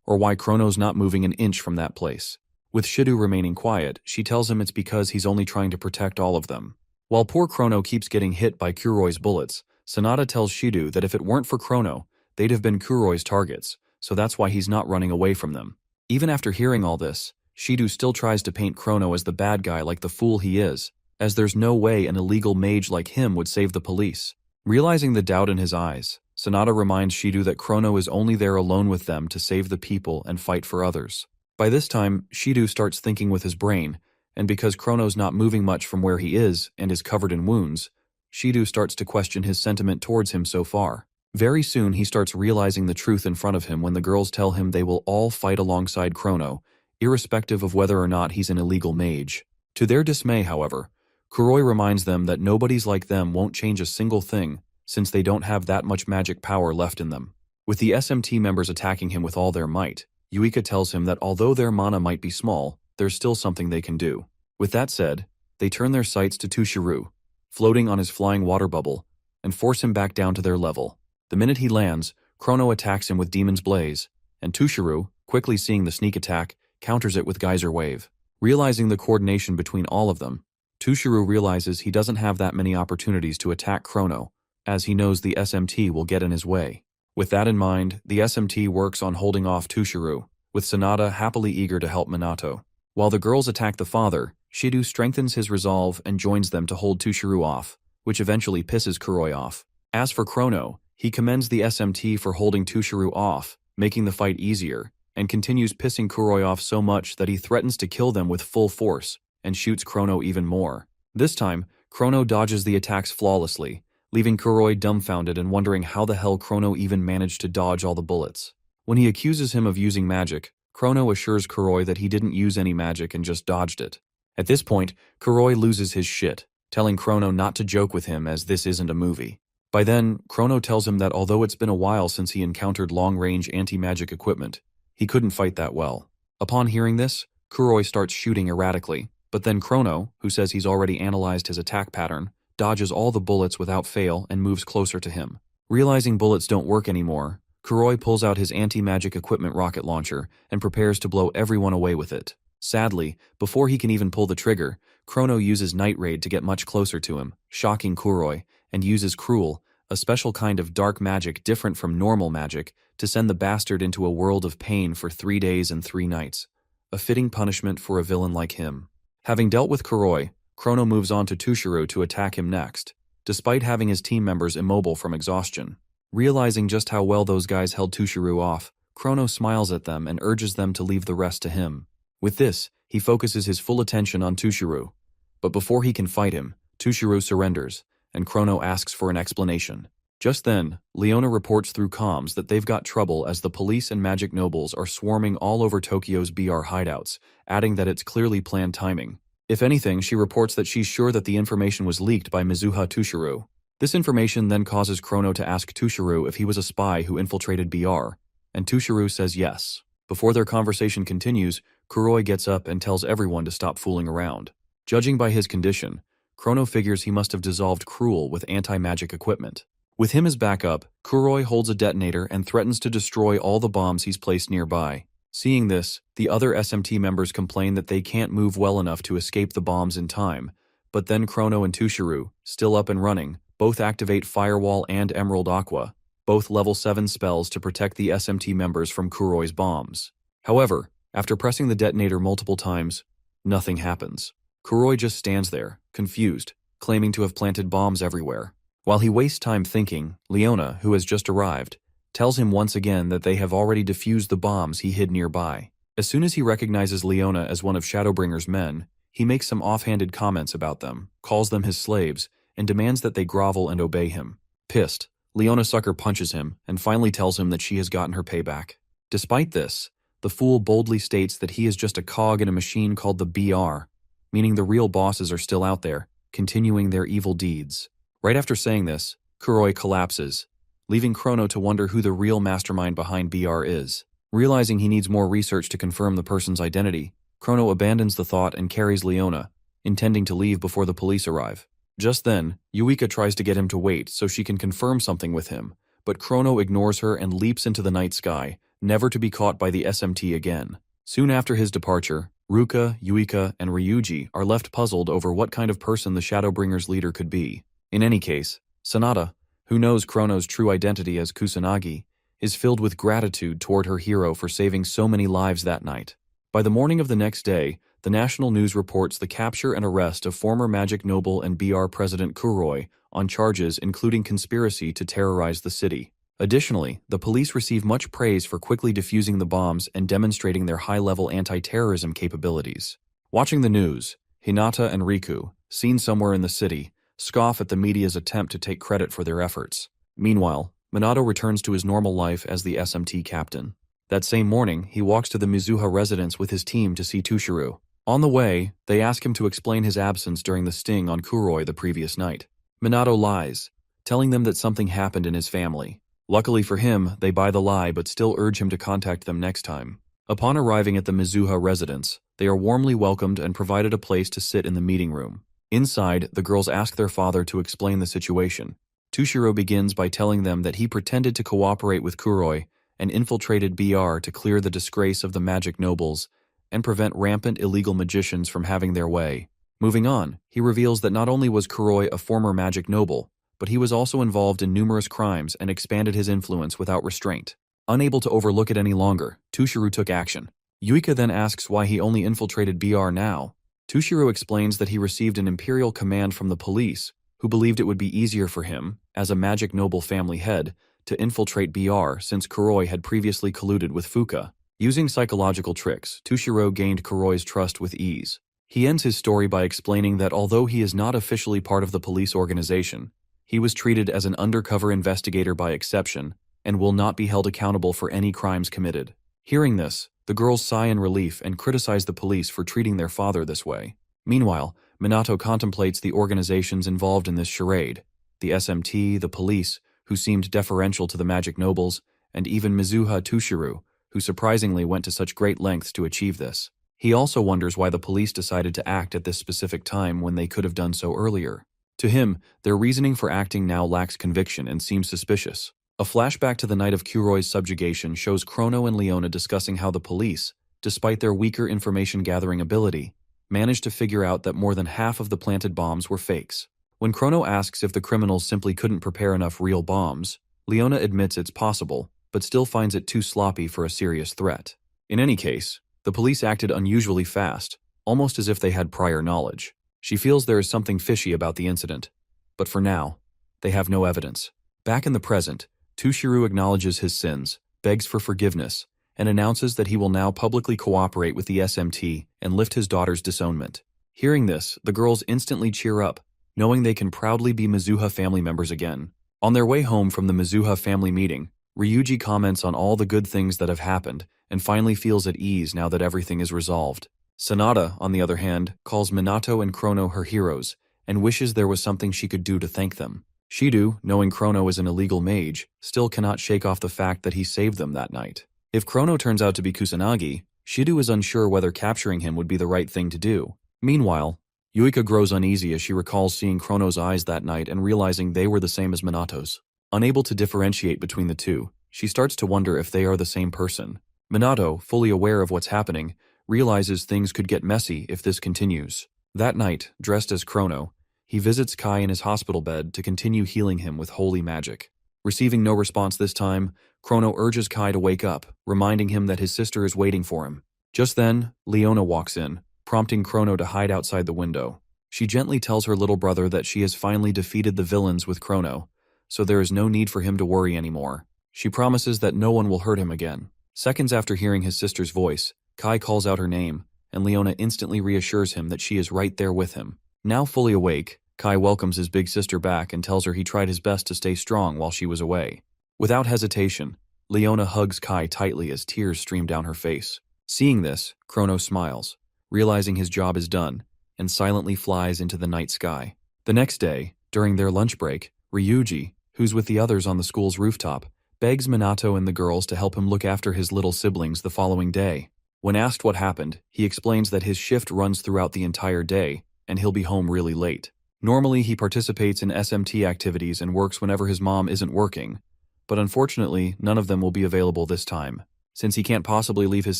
or why Chrono's not moving an inch from that place. With Shido remaining quiet, she tells him it's because he's only trying to protect all of them. While poor Chrono keeps getting hit by Kuroi's bullets, Sanada tells Shido that if it weren't for Chrono, they'd have been Kuroi's targets, so that's why he's not running away from them. Even after hearing all this, Shido still tries to paint Chrono as the bad guy like the fool he is, as there's no way an illegal mage like him would save the police. Realizing the doubt in his eyes, Sanada reminds Shido that Chrono is only there alone with them to save the people and fight for others. By this time, Shido starts thinking with his brain, and because Chrono's not moving much from where he is and is covered in wounds, Shido starts to question his sentiment towards him so far. Very soon he starts realizing the truth in front of him when the girls tell him they will all fight alongside Chrono, irrespective of whether or not he's an illegal mage. To their dismay, however, Kuroi reminds them that nobodies like them won't change a single thing since they don't have that much magic power left in them. With the SMT members attacking him with all their might, Yuika tells him that although their mana might be small, there's still something they can do. With that said, they turn their sights to Tushiru, floating on his flying water bubble, and force him back down to their level. The minute he lands, Chrono attacks him with Demon's Blaze, and Tushiru, quickly seeing the sneak attack, counters it with Geyser Wave. Realizing the coordination between all of them, Tushiru realizes he doesn't have that many opportunities to attack Chrono, as he knows the SMT will get in his way. With that in mind, the SMT works on holding off Tushiru, with Sanada happily eager to help Minato. While the girls attack the father, Shido strengthens his resolve and joins them to hold Tushiru off, which eventually pisses Kuroi off. As for Chrono, he commends the SMT for holding Tushiru off, making the fight easier, and continues pissing Kuroi off so much that he threatens to kill them with full force, and shoots Chrono even more. This time, Chrono dodges the attacks flawlessly, leaving Kuroi dumbfounded and wondering how the hell Chrono even managed to dodge all the bullets. When he accuses him of using magic, Chrono assures Kuroi that he didn't use any magic and just dodged it. At this point, Kuroi loses his shit, telling Chrono not to joke with him as this isn't a movie. By then, Chrono tells him that although it's been a while since he encountered long-range anti-magic equipment, he couldn't fight that well. Upon hearing this, Kuroi starts shooting erratically, but then Chrono, who says he's already analyzed his attack pattern, dodges all the bullets without fail and moves closer to him. Realizing bullets don't work anymore, Kuroi pulls out his anti-magic equipment rocket launcher and prepares to blow everyone away with it. Sadly, before he can even pull the trigger, Chrono uses Night Raid to get much closer to him, shocking Kuroi, and uses Cruel, a special kind of dark magic different from normal magic, to send the bastard into a world of pain for 3 days and 3 nights. A fitting punishment for a villain like him. Having dealt with Kuroi, Chrono moves on to Tushiru to attack him next, despite having his team members immobile from exhaustion. Realizing just how well those guys held Tushiru off, Chrono smiles at them and urges them to leave the rest to him. With this, he focuses his full attention on Tushiru. But before he can fight him, Tushiru surrenders, and Chrono asks for an explanation. Just then, Leona reports through comms that they've got trouble as the police and magic nobles are swarming all over Tokyo's BR hideouts, adding that it's clearly planned timing. If anything, she reports that she's sure that the information was leaked by Mizuha Tushiru. This information then causes Chrono to ask Tushiru if he was a spy who infiltrated BR, and Tushiru says yes. Before their conversation continues, Kuroi gets up and tells everyone to stop fooling around. Judging by his condition, Chrono figures he must have dissolved Cruel with anti-magic equipment. With him as backup, Kuroi holds a detonator and threatens to destroy all the bombs he's placed nearby. Seeing this, the other SMT members complain that they can't move well enough to escape the bombs in time, but then Chrono and Tushiru, still up and running, both activate Firewall and Emerald Aqua, both level 7 spells to protect the SMT members from Kuroi's bombs. However, after pressing the detonator multiple times, nothing happens. Kuroi just stands there, confused, claiming to have planted bombs everywhere. While he wastes time thinking, Leona, who has just arrived, tells him once again that they have already defused the bombs he hid nearby. As soon as he recognizes Leona as one of Shadowbringer's men, he makes some offhanded comments about them, calls them his slaves, and demands that they grovel and obey him. Pissed, Leona sucker punches him and finally tells him that she has gotten her payback. Despite this, the fool boldly states that he is just a cog in a machine called the BR, meaning the real bosses are still out there, continuing their evil deeds. Right after saying this, Kuroi collapses, leaving Chrono to wonder who the real mastermind behind BR is. Realizing he needs more research to confirm the person's identity, Chrono abandons the thought and carries Leona, intending to leave before the police arrive. Just then, Yuika tries to get him to wait so she can confirm something with him, but Chrono ignores her and leaps into the night sky, never to be caught by the SMT again. Soon after his departure, Ruka, Yuika, and Ryuji are left puzzled over what kind of person the Shadowbringer's leader could be. In any case, Sanada, who knows Chrono's true identity as Kusanagi, is filled with gratitude toward her hero for saving so many lives that night. By the morning of the next day, the national news reports the capture and arrest of former Magic Noble and BR President Kuroi on charges including conspiracy to terrorize the city. Additionally, the police receive much praise for quickly defusing the bombs and demonstrating their high-level anti-terrorism capabilities. Watching the news, Hinata and Riku, seen somewhere in the city, scoff at the media's attempt to take credit for their efforts. Meanwhile, Minato returns to his normal life as the SMT captain. That same morning, he walks to the Mizuha residence with his team to see Tushiro. On the way, they ask him to explain his absence during the sting on Kuroi the previous night. Minato lies, telling them that something happened in his family. Luckily for him, they buy the lie but still urge him to contact them next time. Upon arriving at the Mizuha residence, they are warmly welcomed and provided a place to sit in the meeting room. Inside, the girls ask their father to explain the situation. Tushiro begins by telling them that he pretended to cooperate with Kuroi and infiltrated BR to clear the disgrace of the magic nobles and prevent rampant illegal magicians from having their way. Moving on, he reveals that not only was Kuroi a former magic noble, but he was also involved in numerous crimes and expanded his influence without restraint. Unable to overlook it any longer, Tushiro took action. Yuika then asks why he only infiltrated BR now. Tushiro explains that he received an imperial command from the police, who believed it would be easier for him, as a magic noble family head, to infiltrate BR since Kuroi had previously colluded with Fuka. Using psychological tricks, Tushiro gained Kuroi's trust with ease. He ends his story by explaining that although he is not officially part of the police organization, he was treated as an undercover investigator by exception and will not be held accountable for any crimes committed. Hearing this, the girls sigh in relief and criticize the police for treating their father this way. Meanwhile, Minato contemplates the organizations involved in this charade: the SMT, the police, who seemed deferential to the magic nobles, and even Mizuha Tushiro, who surprisingly went to such great lengths to achieve this. He also wonders why the police decided to act at this specific time when they could have done so earlier. To him, their reasoning for acting now lacks conviction and seems suspicious. A flashback to the night of Kuroi's subjugation shows Chrono and Leona discussing how the police, despite their weaker information-gathering ability, managed to figure out that more than half of the planted bombs were fakes. When Chrono asks if the criminals simply couldn't prepare enough real bombs, Leona admits it's possible, but still finds it too sloppy for a serious threat. In any case, the police acted unusually fast, almost as if they had prior knowledge. She feels there is something fishy about the incident, but for now, they have no evidence. Back in the present, Tushiro acknowledges his sins, begs for forgiveness, and announces that he will now publicly cooperate with the SMT and lift his daughter's disownment. Hearing this, the girls instantly cheer up, knowing they can proudly be Mizuha family members again. On their way home from the Mizuha family meeting, Ryuji comments on all the good things that have happened and finally feels at ease now that everything is resolved. Sanada, on the other hand, calls Minato and Chrono her heroes and wishes there was something she could do to thank them. Shido, knowing Chrono is an illegal mage, still cannot shake off the fact that he saved them that night. If Chrono turns out to be Kusanagi, Shido is unsure whether capturing him would be the right thing to do. Meanwhile, Yuika grows uneasy as she recalls seeing Chrono's eyes that night and realizing they were the same as Minato's. Unable to differentiate between the two, she starts to wonder if they are the same person. Minato, fully aware of what's happening, realizes things could get messy if this continues. That night, dressed as Chrono, he visits Kai in his hospital bed to continue healing him with holy magic. Receiving no response this time, Chrono urges Kai to wake up, reminding him that his sister is waiting for him. Just then, Leona walks in, prompting Chrono to hide outside the window. She gently tells her little brother that she has finally defeated the villains with Chrono, so there is no need for him to worry anymore. She promises that no one will hurt him again. Seconds after hearing his sister's voice, Kai calls out her name, and Leona instantly reassures him that she is right there with him. Now fully awake, Kai welcomes his big sister back and tells her he tried his best to stay strong while she was away. Without hesitation, Leona hugs Kai tightly as tears stream down her face. Seeing this, Chrono smiles, realizing his job is done, and silently flies into the night sky. The next day, during their lunch break, Ryuji, who's with the others on the school's rooftop, begs Minato and the girls to help him look after his little siblings the following day. When asked what happened, he explains that his shift runs throughout the entire day, and he'll be home really late. Normally, he participates in SMT activities and works whenever his mom isn't working, but unfortunately, none of them will be available this time. Since he can't possibly leave his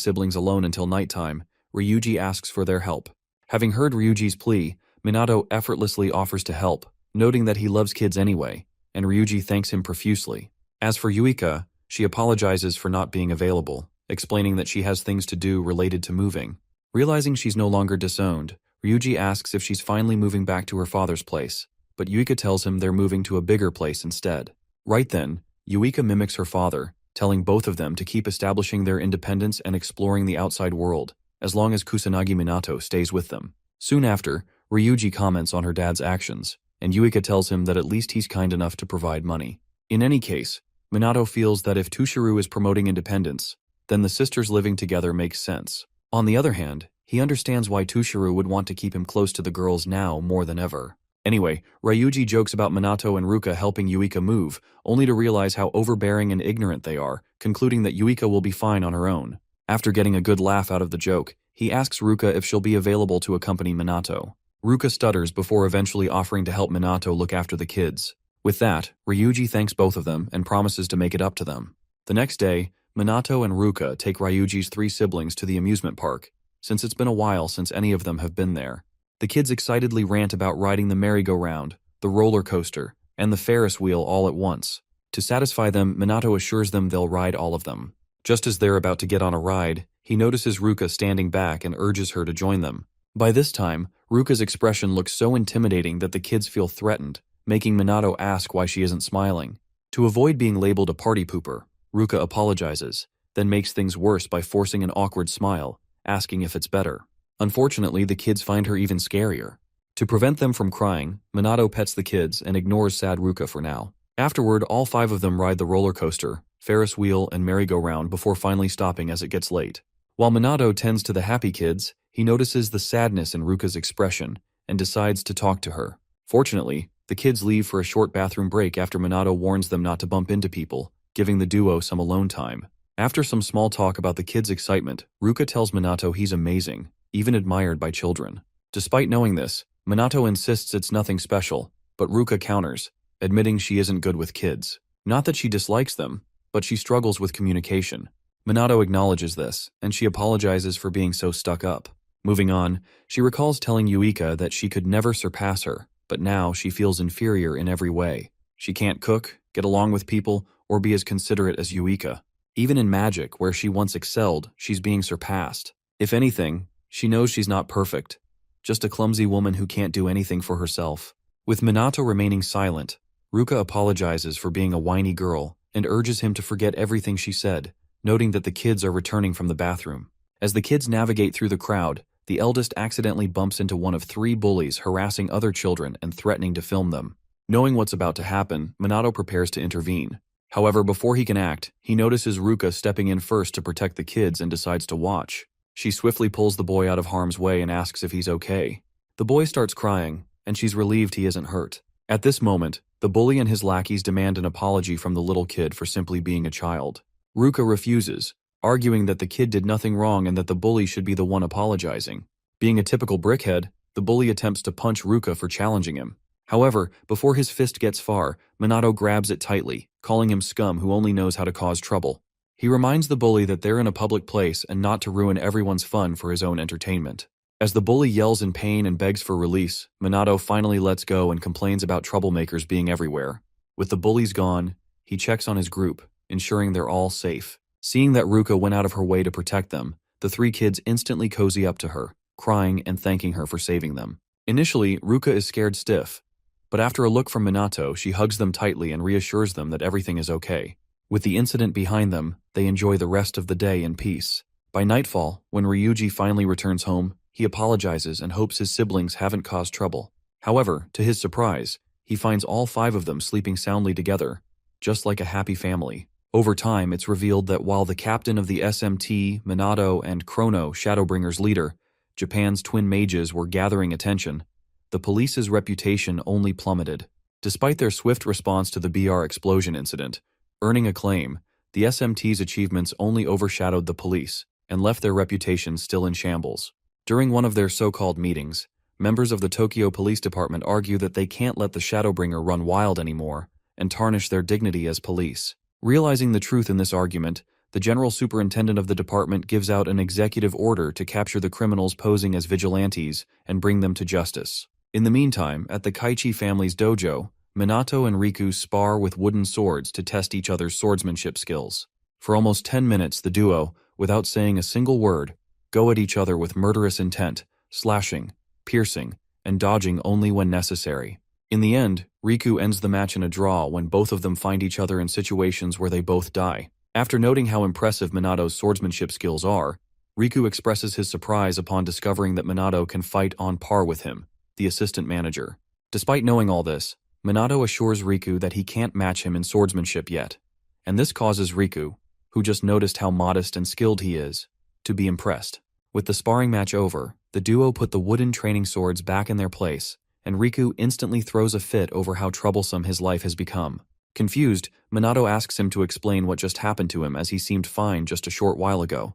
siblings alone until nighttime, Ryuji asks for their help. Having heard Ryuji's plea, Minato effortlessly offers to help, noting that he loves kids anyway, and Ryuji thanks him profusely. As for Yuika, she apologizes for not being available, explaining that she has things to do related to moving. Realizing she's no longer disowned, Ryuji asks if she's finally moving back to her father's place, but Yuika tells him they're moving to a bigger place instead. Right then, Yuika mimics her father, telling both of them to keep establishing their independence and exploring the outside world, as long as Kusanagi Minato stays with them. Soon after, Ryuji comments on her dad's actions, and Yuika tells him that at least he's kind enough to provide money. In any case, Minato feels that if Tushiro is promoting independence, then the sisters living together makes sense. On the other hand, he understands why Tushiro would want to keep him close to the girls now more than ever. Anyway, Ryuji jokes about Minato and Ruka helping Yuika move, only to realize how overbearing and ignorant they are, concluding that Yuika will be fine on her own. After getting a good laugh out of the joke, he asks Ruka if she'll be available to accompany Minato. Ruka stutters before eventually offering to help Minato look after the kids. With that, Ryuji thanks both of them and promises to make it up to them. The next day, Minato and Ruka take Ryuji's 3 siblings to the amusement park, since it's been a while since any of them have been there. The kids excitedly rant about riding the merry-go-round, the roller coaster, and the Ferris wheel all at once. To satisfy them, Minato assures them they'll ride all of them. Just as they're about to get on a ride, he notices Ruka standing back and urges her to join them. By this time, Ruka's expression looks so intimidating that the kids feel threatened, making Minato ask why she isn't smiling. To avoid being labeled a party pooper, Ruka apologizes, then makes things worse by forcing an awkward smile, asking if it's better. Unfortunately, the kids find her even scarier. To prevent them from crying, Minato pets the kids and ignores sad Ruka for now. Afterward, all 5 of them ride the roller coaster, Ferris wheel, and merry-go-round before finally stopping as it gets late. While Minato tends to the happy kids, he notices the sadness in Ruka's expression and decides to talk to her. Fortunately, the kids leave for a short bathroom break after Minato warns them not to bump into people, giving the duo some alone time. After some small talk about the kids' excitement, Ruka tells Minato he's amazing, even admired by children. Despite knowing this, Minato insists it's nothing special, but Ruka counters, admitting she isn't good with kids. Not that she dislikes them, but she struggles with communication. Minato acknowledges this, and she apologizes for being so stuck up. Moving on, she recalls telling Yuika that she could never surpass her, but now she feels inferior in every way. She can't cook, get along with people, or be as considerate as Yuika. Even in magic, where she once excelled, she's being surpassed. If anything, she knows she's not perfect, just a clumsy woman who can't do anything for herself. With Minato remaining silent, Ruka apologizes for being a whiny girl and urges him to forget everything she said, noting that the kids are returning from the bathroom. As the kids navigate through the crowd, the eldest accidentally bumps into one of 3 bullies harassing other children and threatening to film them. Knowing what's about to happen, Minato prepares to intervene. However, before he can act, he notices Ruka stepping in first to protect the kids and decides to watch. She swiftly pulls the boy out of harm's way and asks if he's okay. The boy starts crying, and she's relieved he isn't hurt. At this moment, the bully and his lackeys demand an apology from the little kid for simply being a child. Ruka refuses, arguing that the kid did nothing wrong and that the bully should be the one apologizing. Being a typical brickhead, the bully attempts to punch Ruka for challenging him. However, before his fist gets far, Minato grabs it tightly, calling him scum who only knows how to cause trouble. He reminds the bully that they're in a public place and not to ruin everyone's fun for his own entertainment. As the bully yells in pain and begs for release, Minato finally lets go and complains about troublemakers being everywhere. With the bullies gone, he checks on his group, ensuring they're all safe. Seeing that Ruka went out of her way to protect them, the three kids instantly cozy up to her, crying and thanking her for saving them. Initially, Ruka is scared stiff, but after a look from Minato, she hugs them tightly and reassures them that everything is okay. With the incident behind them, they enjoy the rest of the day in peace. By nightfall, when Ryuji finally returns home, he apologizes and hopes his siblings haven't caused trouble. However, to his surprise, he finds all 5 of them sleeping soundly together, just like a happy family. Over time, it's revealed that while the captain of the SMT, Minato, and Chrono, Shadowbringers' leader, Japan's twin mages, were gathering attention, the police's reputation only plummeted. Despite their swift response to the BR explosion incident, earning acclaim, the SMT's achievements only overshadowed the police and left their reputation still in shambles. During one of their so-called meetings, members of the Tokyo Police Department argue that they can't let the Shadowbringer run wild anymore and tarnish their dignity as police. Realizing the truth in this argument, the general superintendent of the department gives out an executive order to capture the criminals posing as vigilantes and bring them to justice. In the meantime, at the Kaichi family's dojo, Minato and Riku spar with wooden swords to test each other's swordsmanship skills. For almost 10 minutes, the duo, without saying a single word, go at each other with murderous intent, slashing, piercing, and dodging only when necessary. In the end, Riku ends the match in a draw when both of them find each other in situations where they both die. After noting how impressive Minato's swordsmanship skills are, Riku expresses his surprise upon discovering that Minato can fight on par with him, the assistant manager. Despite knowing all this, Minato assures Riku that he can't match him in swordsmanship yet, and this causes Riku, who just noticed how modest and skilled he is, to be impressed. With the sparring match over, the duo put the wooden training swords back in their place, and Riku instantly throws a fit over how troublesome his life has become. Confused, Minato asks him to explain what just happened to him, as he seemed fine just a short while ago,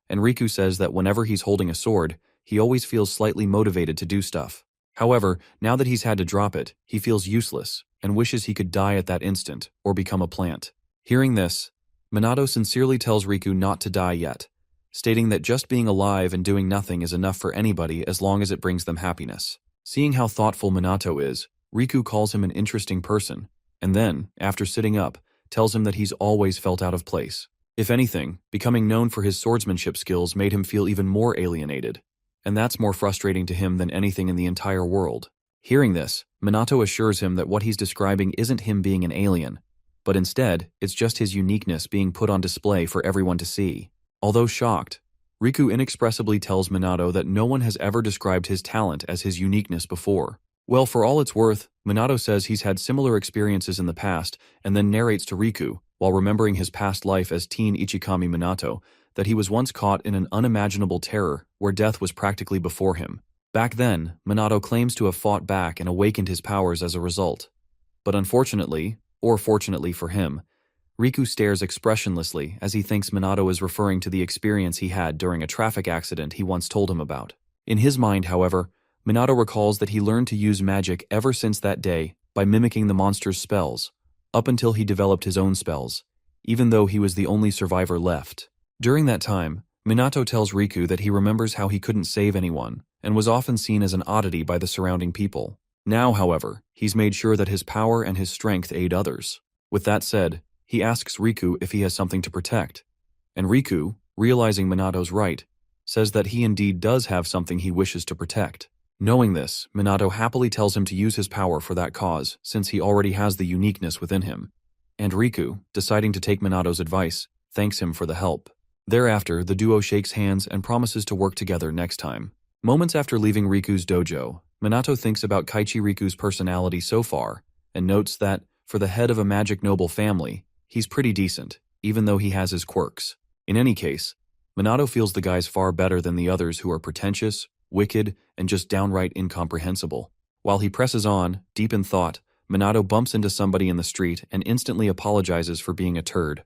and Riku says that whenever he's holding a sword, he always feels slightly motivated to do stuff. However, now that he's had to drop it, he feels useless and wishes he could die at that instant or become a plant. Hearing this, Minato sincerely tells Riku not to die yet, stating that just being alive and doing nothing is enough for anybody as long as it brings them happiness. Seeing how thoughtful Minato is, Riku calls him an interesting person, and then, after sitting up, tells him that he's always felt out of place. If anything, becoming known for his swordsmanship skills made him feel even more alienated, and that's more frustrating to him than anything in the entire world. Hearing this, Minato assures him that what he's describing isn't him being an alien, but instead, it's just his uniqueness being put on display for everyone to see. Although shocked, Riku inexpressibly tells Minato that no one has ever described his talent as his uniqueness before. Well, for all it's worth, Minato says he's had similar experiences in the past and then narrates to Riku, while remembering his past life as teen Ichikami Minato, that he was once caught in an unimaginable terror where death was practically before him. Back then, Minato claims to have fought back and awakened his powers as a result. But unfortunately, or fortunately for him, Riku stares expressionlessly as he thinks Minato is referring to the experience he had during a traffic accident he once told him about. In his mind, however, Minato recalls that he learned to use magic ever since that day by mimicking the monster's spells, up until he developed his own spells, even though he was the only survivor left. During that time, Minato tells Riku that he remembers how he couldn't save anyone and was often seen as an oddity by the surrounding people. Now, however, he's made sure that his power and his strength aid others. With that said, he asks Riku if he has something to protect, and Riku, realizing Minato's right, says that he indeed does have something he wishes to protect. Knowing this, Minato happily tells him to use his power for that cause, since he already has the uniqueness within him. And Riku, deciding to take Minato's advice, thanks him for the help. Thereafter, the duo shakes hands and promises to work together next time. Moments after leaving Riku's dojo, Minato thinks about Kaichi Riku's personality so far, and notes that, for the head of a magic noble family, he's pretty decent, even though he has his quirks. In any case, Minato feels the guy's far better than the others who are pretentious, wicked, and just downright incomprehensible. While he presses on, deep in thought, Minato bumps into somebody in the street and instantly apologizes for being a turd,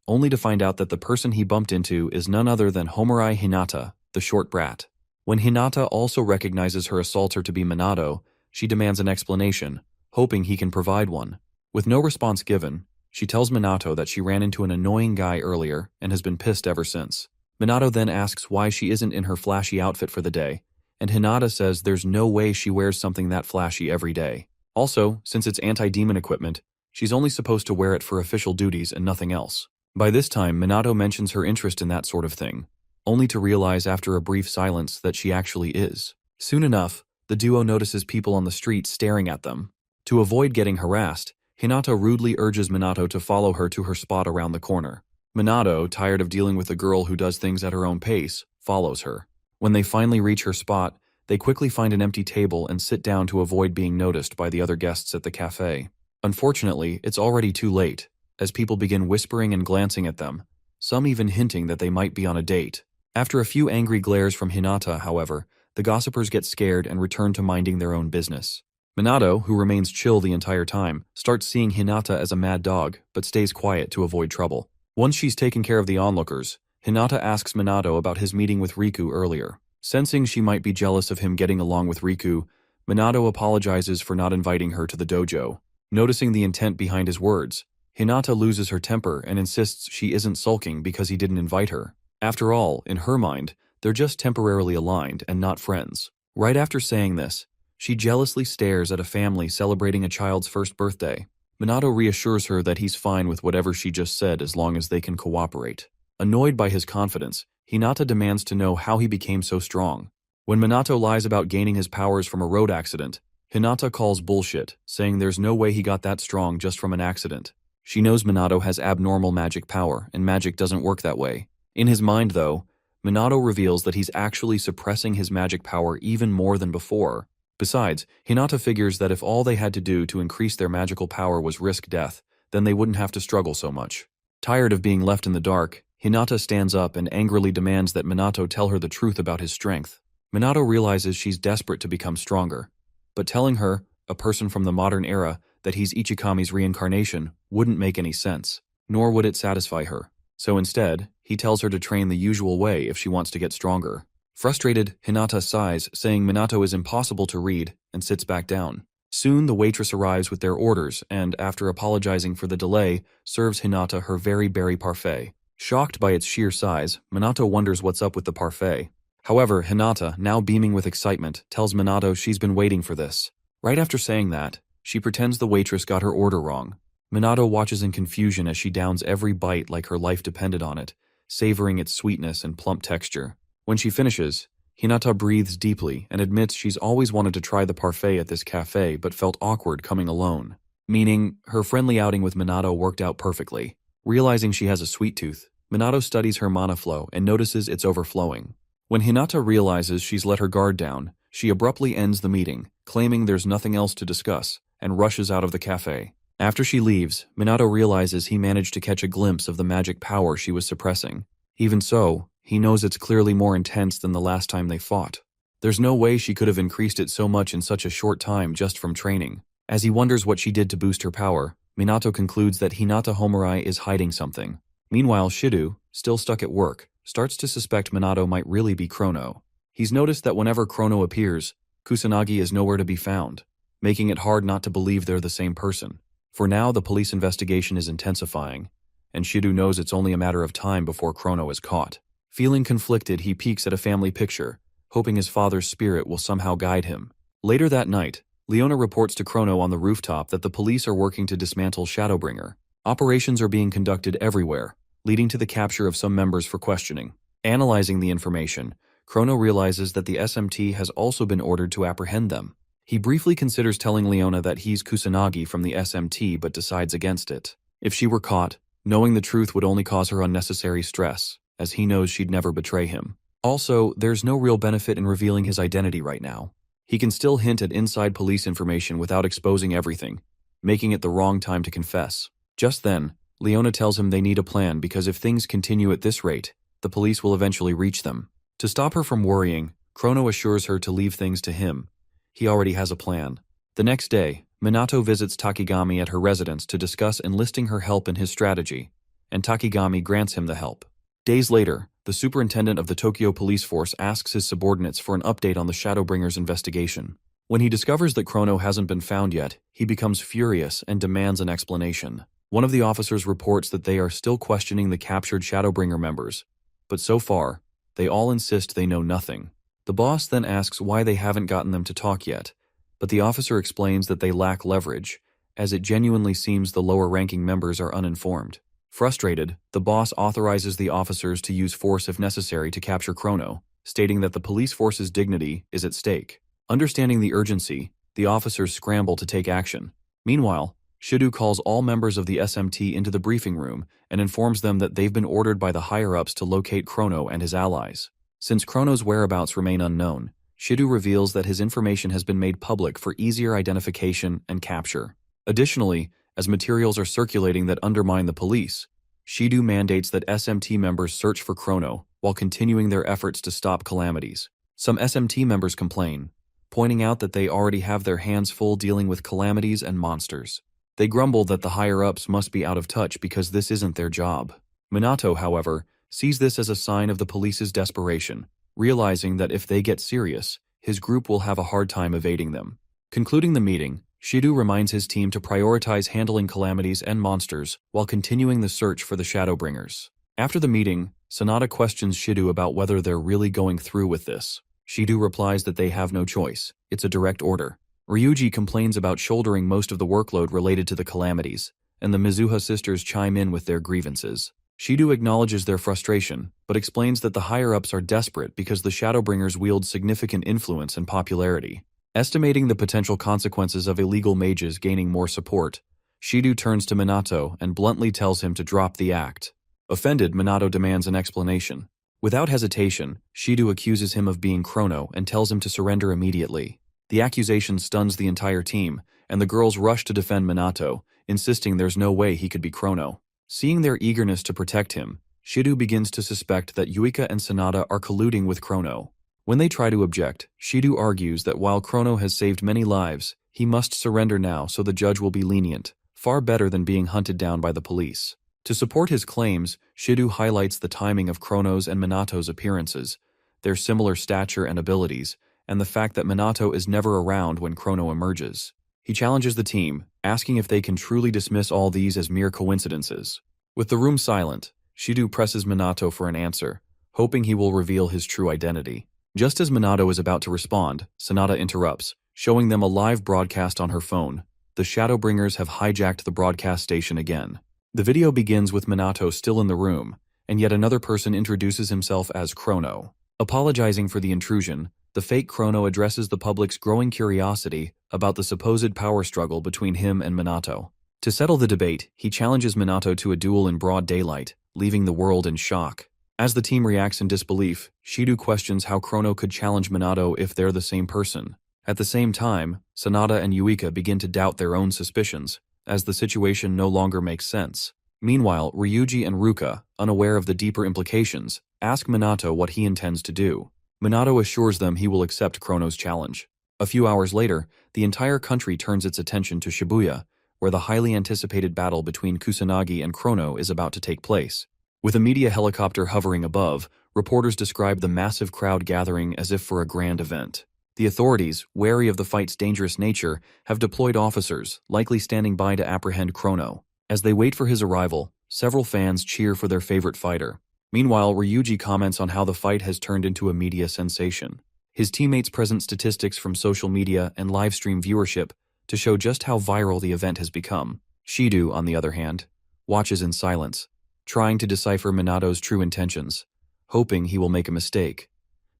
only to find out that the person he bumped into is none other than Homarai Hinata, the short brat. When Hinata also recognizes her assaulter to be Minato, she demands an explanation, hoping he can provide one. With no response given, she tells Minato that she ran into an annoying guy earlier and has been pissed ever since. Minato then asks why she isn't in her flashy outfit for the day, and Hinata says there's no way she wears something that flashy every day. Also, since it's anti-demon equipment, she's only supposed to wear it for official duties and nothing else. By this time, Minato mentions her interest in that sort of thing, only to realize after a brief silence that she actually is. Soon enough, the duo notices people on the street staring at them. To avoid getting harassed, Hinata rudely urges Minato to follow her to her spot around the corner. Minato, tired of dealing with a girl who does things at her own pace, follows her. When they finally reach her spot, they quickly find an empty table and sit down to avoid being noticed by the other guests at the cafe. Unfortunately, it's already too late, as people begin whispering and glancing at them, some even hinting that they might be on a date. After a few angry glares from Hinata, however, the gossipers get scared and return to minding their own business. Minato, who remains chill the entire time, starts seeing Hinata as a mad dog, but stays quiet to avoid trouble. Once she's taken care of the onlookers, Hinata asks Minato about his meeting with Riku earlier. Sensing she might be jealous of him getting along with Riku, Minato apologizes for not inviting her to the dojo. Noticing the intent behind his words, Hinata loses her temper and insists she isn't sulking because he didn't invite her. After all, in her mind, they're just temporarily aligned and not friends. Right after saying this, she jealously stares at a family celebrating a child's first birthday. Minato reassures her that he's fine with whatever she just said as long as they can cooperate. Annoyed by his confidence, Hinata demands to know how he became so strong. When Minato lies about gaining his powers from a road accident, Hinata calls bullshit, saying there's no way he got that strong just from an accident. She knows Minato has abnormal magic power, and magic doesn't work that way. In his mind, though, Minato reveals that he's actually suppressing his magic power even more than before. Besides, Hinata figures that if all they had to do to increase their magical power was risk death, then they wouldn't have to struggle so much. Tired of being left in the dark, Hinata stands up and angrily demands that Minato tell her the truth about his strength. Minato realizes she's desperate to become stronger, but telling her, a person from the modern era, that he's Ichikami's reincarnation wouldn't make any sense, nor would it satisfy her. So instead, he tells her to train the usual way if she wants to get stronger. Frustrated, Hinata sighs, saying Minato is impossible to read, and sits back down. Soon the waitress arrives with their orders and, after apologizing for the delay, serves Hinata her very berry parfait. Shocked by its sheer size, Minato wonders what's up with the parfait. However, Hinata, now beaming with excitement, tells Minato she's been waiting for this. Right after saying that, she pretends the waitress got her order wrong. Minato watches in confusion as she downs every bite like her life depended on it, savoring its sweetness and plump texture. When she finishes, Hinata breathes deeply and admits she's always wanted to try the parfait at this cafe but felt awkward coming alone. Meaning, her friendly outing with Minato worked out perfectly. Realizing she has a sweet tooth, Minato studies her mana flow and notices it's overflowing. When Hinata realizes she's let her guard down, she abruptly ends the meeting, claiming there's nothing else to discuss, and rushes out of the cafe. After she leaves, Minato realizes he managed to catch a glimpse of the magic power she was suppressing. Even so, he knows it's clearly more intense than the last time they fought. There's no way she could have increased it so much in such a short time just from training. As he wonders what she did to boost her power, Minato concludes that Hinata Homarai is hiding something. Meanwhile, Shido, still stuck at work, starts to suspect Minato might really be Chrono. He's noticed that whenever Chrono appears, Kusanagi is nowhere to be found, making it hard not to believe they're the same person. For now, the police investigation is intensifying, and Shido knows it's only a matter of time before Chrono is caught. Feeling conflicted, he peeks at a family picture, hoping his father's spirit will somehow guide him. Later that night, Leona reports to Chrono on the rooftop that the police are working to dismantle Shadowbringer. Operations are being conducted everywhere, leading to the capture of some members for questioning. Analyzing the information, Chrono realizes that the SMT has also been ordered to apprehend them. He briefly considers telling Leona that he's Kusanagi from the SMT but decides against it. If she were caught, knowing the truth would only cause her unnecessary stress, as he knows she'd never betray him. Also, there's no real benefit in revealing his identity right now. He can still hint at inside police information without exposing everything, making it the wrong time to confess. Just then, Leona tells him they need a plan because if things continue at this rate, the police will eventually reach them. To stop her from worrying, Chrono assures her to leave things to him. He already has a plan. The next day, Minato visits Takigami at her residence to discuss enlisting her help in his strategy, and Takigami grants him the help. Days later, the superintendent of the Tokyo police force asks his subordinates for an update on the Shadowbringer's investigation. When he discovers that Chrono hasn't been found yet, he becomes furious and demands an explanation. One of the officers reports that they are still questioning the captured Shadowbringer members, but so far, they all insist they know nothing. The boss then asks why they haven't gotten them to talk yet, but the officer explains that they lack leverage, as it genuinely seems the lower-ranking members are uninformed. Frustrated, the boss authorizes the officers to use force if necessary to capture Chrono, stating that the police force's dignity is at stake. Understanding the urgency, the officers scramble to take action. Meanwhile, Shidu calls all members of the SMT into the briefing room and informs them that they've been ordered by the higher-ups to locate Chrono and his allies. Since Chrono's whereabouts remain unknown, Shidu reveals that his information has been made public for easier identification and capture. Additionally, as materials are circulating that undermine the police, Shidu mandates that SMT members search for Chrono while continuing their efforts to stop calamities. Some SMT members complain, pointing out that they already have their hands full dealing with calamities and monsters. They grumble that the higher-ups must be out of touch because this isn't their job. Minato, however, sees this as a sign of the police's desperation, realizing that if they get serious, his group will have a hard time evading them. Concluding the meeting, Shidu reminds his team to prioritize handling calamities and monsters while continuing the search for the Shadowbringers. After the meeting, Sanada questions Shidu about whether they're really going through with this. Shidu replies that they have no choice, it's a direct order. Ryuji complains about shouldering most of the workload related to the calamities, and the Mizuha sisters chime in with their grievances. Shidu acknowledges their frustration, but explains that the higher-ups are desperate because the Shadowbringers wield significant influence and popularity. Estimating the potential consequences of illegal mages gaining more support, Shidu turns to Minato and bluntly tells him to drop the act. Offended, Minato demands an explanation. Without hesitation, Shidu accuses him of being Chrono and tells him to surrender immediately. The accusation stuns the entire team, and the girls rush to defend Minato, insisting there's no way he could be Chrono. Seeing their eagerness to protect him, Shidu begins to suspect that Yuika and Sanada are colluding with Chrono. When they try to object, Shidu argues that while Chrono has saved many lives, he must surrender now so the judge will be lenient, far better than being hunted down by the police. To support his claims, Shidu highlights the timing of Chrono's and Minato's appearances, their similar stature and abilities, and the fact that Minato is never around when Chrono emerges. He challenges the team, asking if they can truly dismiss all these as mere coincidences. With the room silent, Shidu presses Minato for an answer, hoping he will reveal his true identity. Just as Minato is about to respond, Sanada interrupts, showing them a live broadcast on her phone. The Shadowbringers have hijacked the broadcast station again. The video begins with Minato still in the room, and yet another person introduces himself as Chrono. Apologizing for the intrusion, the fake Chrono addresses the public's growing curiosity about the supposed power struggle between him and Minato. To settle the debate, he challenges Minato to a duel in broad daylight, leaving the world in shock. As the team reacts in disbelief, Shidu questions how Chrono could challenge Minato if they're the same person. At the same time, Sanada and Yuika begin to doubt their own suspicions, as the situation no longer makes sense. Meanwhile, Ryuji and Ruka, unaware of the deeper implications, ask Minato what he intends to do. Minato assures them he will accept Chrono's challenge. A few hours later, the entire country turns its attention to Shibuya, where the highly anticipated battle between Kusanagi and Chrono is about to take place. With a media helicopter hovering above, reporters describe the massive crowd gathering as if for a grand event. The authorities, wary of the fight's dangerous nature, have deployed officers, likely standing by to apprehend Chrono. As they wait for his arrival, several fans cheer for their favorite fighter. Meanwhile, Ryuji comments on how the fight has turned into a media sensation. His teammates present statistics from social media and livestream viewership to show just how viral the event has become. Shidu, on the other hand, watches in silence, trying to decipher Minato's true intentions, hoping he will make a mistake.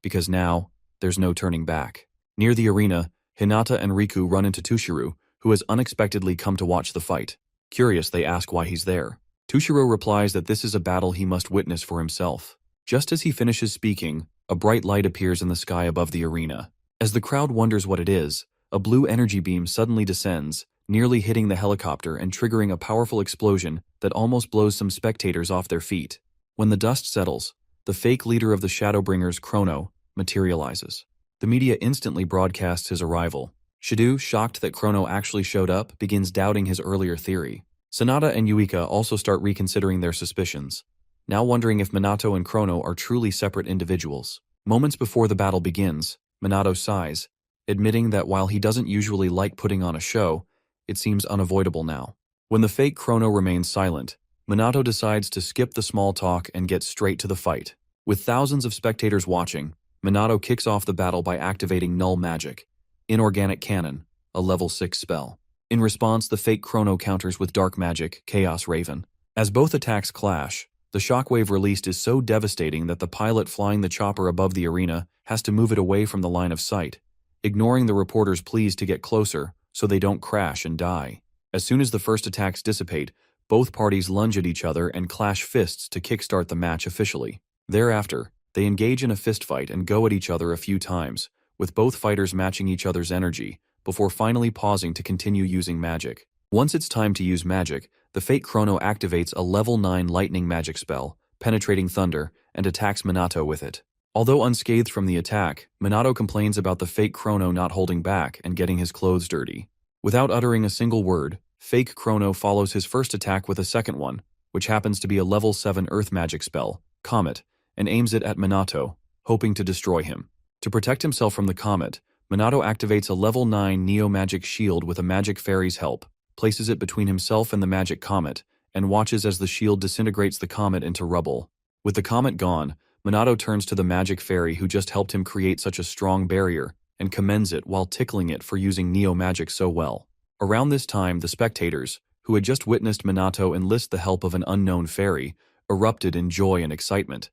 Because now, there's no turning back. Near the arena, Hinata and Riku run into Tushiro, who has unexpectedly come to watch the fight. Curious, they ask why he's there. Tushiro replies that this is a battle he must witness for himself. Just as he finishes speaking, a bright light appears in the sky above the arena. As the crowd wonders what it is, a blue energy beam suddenly descends, nearly hitting the helicopter and triggering a powerful explosion that almost blows some spectators off their feet. When the dust settles, the fake leader of the Shadowbringers, Chrono, materializes. The media instantly broadcasts his arrival. Shidu, shocked that Chrono actually showed up, begins doubting his earlier theory. Sanada and Yuika also start reconsidering their suspicions, now wondering if Minato and Chrono are truly separate individuals. Moments before the battle begins, Minato sighs, admitting that while he doesn't usually like putting on a show, it seems unavoidable now. When the fake Chrono remains silent, Minato decides to skip the small talk and get straight to the fight. With thousands of spectators watching, Minato kicks off the battle by activating Null Magic, Inorganic Cannon, a level 6 spell. In response, the fake Chrono counters with Dark Magic, Chaos Raven. As both attacks clash, the shockwave released is so devastating that the pilot flying the chopper above the arena has to move it away from the line of sight, ignoring the reporter's pleas to get closer so they don't crash and die. As soon as the first attacks dissipate, both parties lunge at each other and clash fists to kickstart the match officially. Thereafter, they engage in a fistfight and go at each other a few times, with both fighters matching each other's energy, before finally pausing to continue using magic. Once it's time to use magic, the fake Chrono activates a level 9 lightning magic spell, Penetrating Thunder, and attacks Minato with it. Although unscathed from the attack, Minato complains about the fake Chrono not holding back and getting his clothes dirty. Without uttering a single word, fake Chrono follows his first attack with a second one, which happens to be a level 7 earth magic spell, Comet, and aims it at Minato, hoping to destroy him. To protect himself from the comet, Minato activates a level 9 Neo-Magic Shield with a Magic Fairy's help, places it between himself and the Magic Comet, and watches as the shield disintegrates the comet into rubble. With the comet gone, Minato turns to the Magic Fairy who just helped him create such a strong barrier, and commends it while tickling it for using Neo-Magic so well. Around this time, the spectators, who had just witnessed Minato enlist the help of an unknown fairy, erupted in joy and excitement,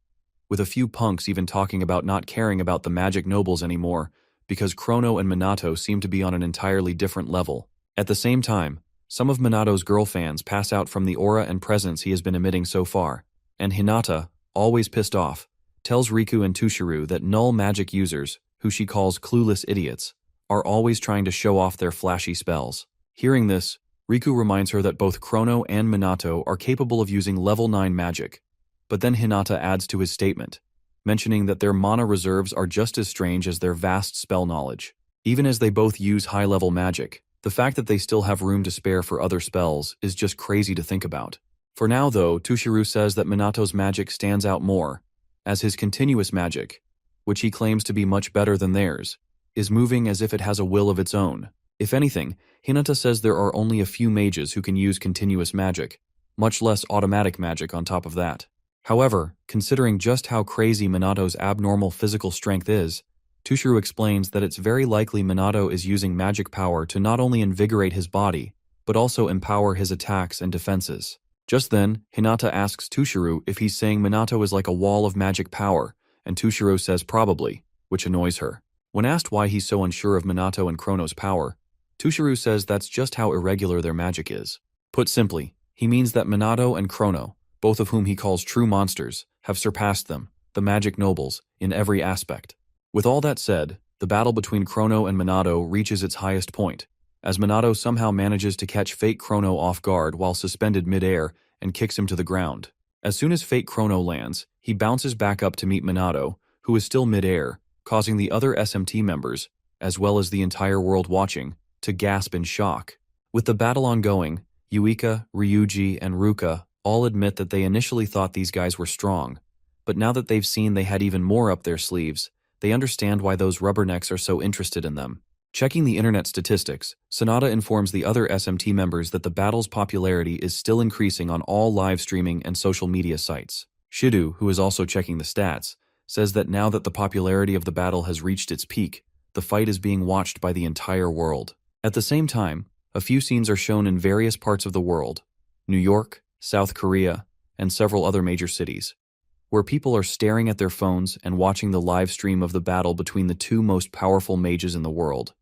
with a few punks even talking about not caring about the magic nobles anymore, because Chrono and Minato seem to be on an entirely different level. At the same time, some of Minato's girl fans pass out from the aura and presence he has been emitting so far, and Hinata, always pissed off, tells Riku and Tushiro that null magic users, who she calls clueless idiots, are always trying to show off their flashy spells. Hearing this, Riku reminds her that both Chrono and Minato are capable of using level 9 magic, but then Hinata adds to his statement, mentioning that their mana reserves are just as strange as their vast spell knowledge. Even as they both use high-level magic, the fact that they still have room to spare for other spells is just crazy to think about. For now, though, Tushiro says that Minato's magic stands out more, as his continuous magic, which he claims to be much better than theirs, is moving as if it has a will of its own. If anything, Hinata says there are only a few mages who can use continuous magic, much less automatic magic on top of that. However, considering just how crazy Minato's abnormal physical strength is, Tushiro explains that it's very likely Minato is using magic power to not only invigorate his body, but also empower his attacks and defenses. Just then, Hinata asks Tushiro if he's saying Minato is like a wall of magic power, and Tushiro says probably, which annoys her. When asked why he's so unsure of Minato and Chrono's power, Tushiro says that's just how irregular their magic is. Put simply, he means that Minato and Chrono, both of whom he calls true monsters, have surpassed them, the magic nobles, in every aspect. With all that said, the battle between Chrono and Minato reaches its highest point, as Minato somehow manages to catch fake Chrono off guard while suspended mid-air and kicks him to the ground. As soon as fake Chrono lands, he bounces back up to meet Minato, who is still mid-air, causing the other SMT members, as well as the entire world watching, to gasp in shock. With the battle ongoing, Yuika, Ryuji, and Ruka all admit that they initially thought these guys were strong, but now that they've seen they had even more up their sleeves, they understand why those rubbernecks are so interested in them. Checking the internet statistics, Sanada informs the other SMT members that the battle's popularity is still increasing on all live streaming and social media sites. Shidu, who is also checking the stats, says that now that the popularity of the battle has reached its peak, the fight is being watched by the entire world. At the same time, a few scenes are shown in various parts of the world, New York, South Korea, and several other major cities, where people are staring at their phones and watching the live stream of the battle between the two most powerful mages in the world,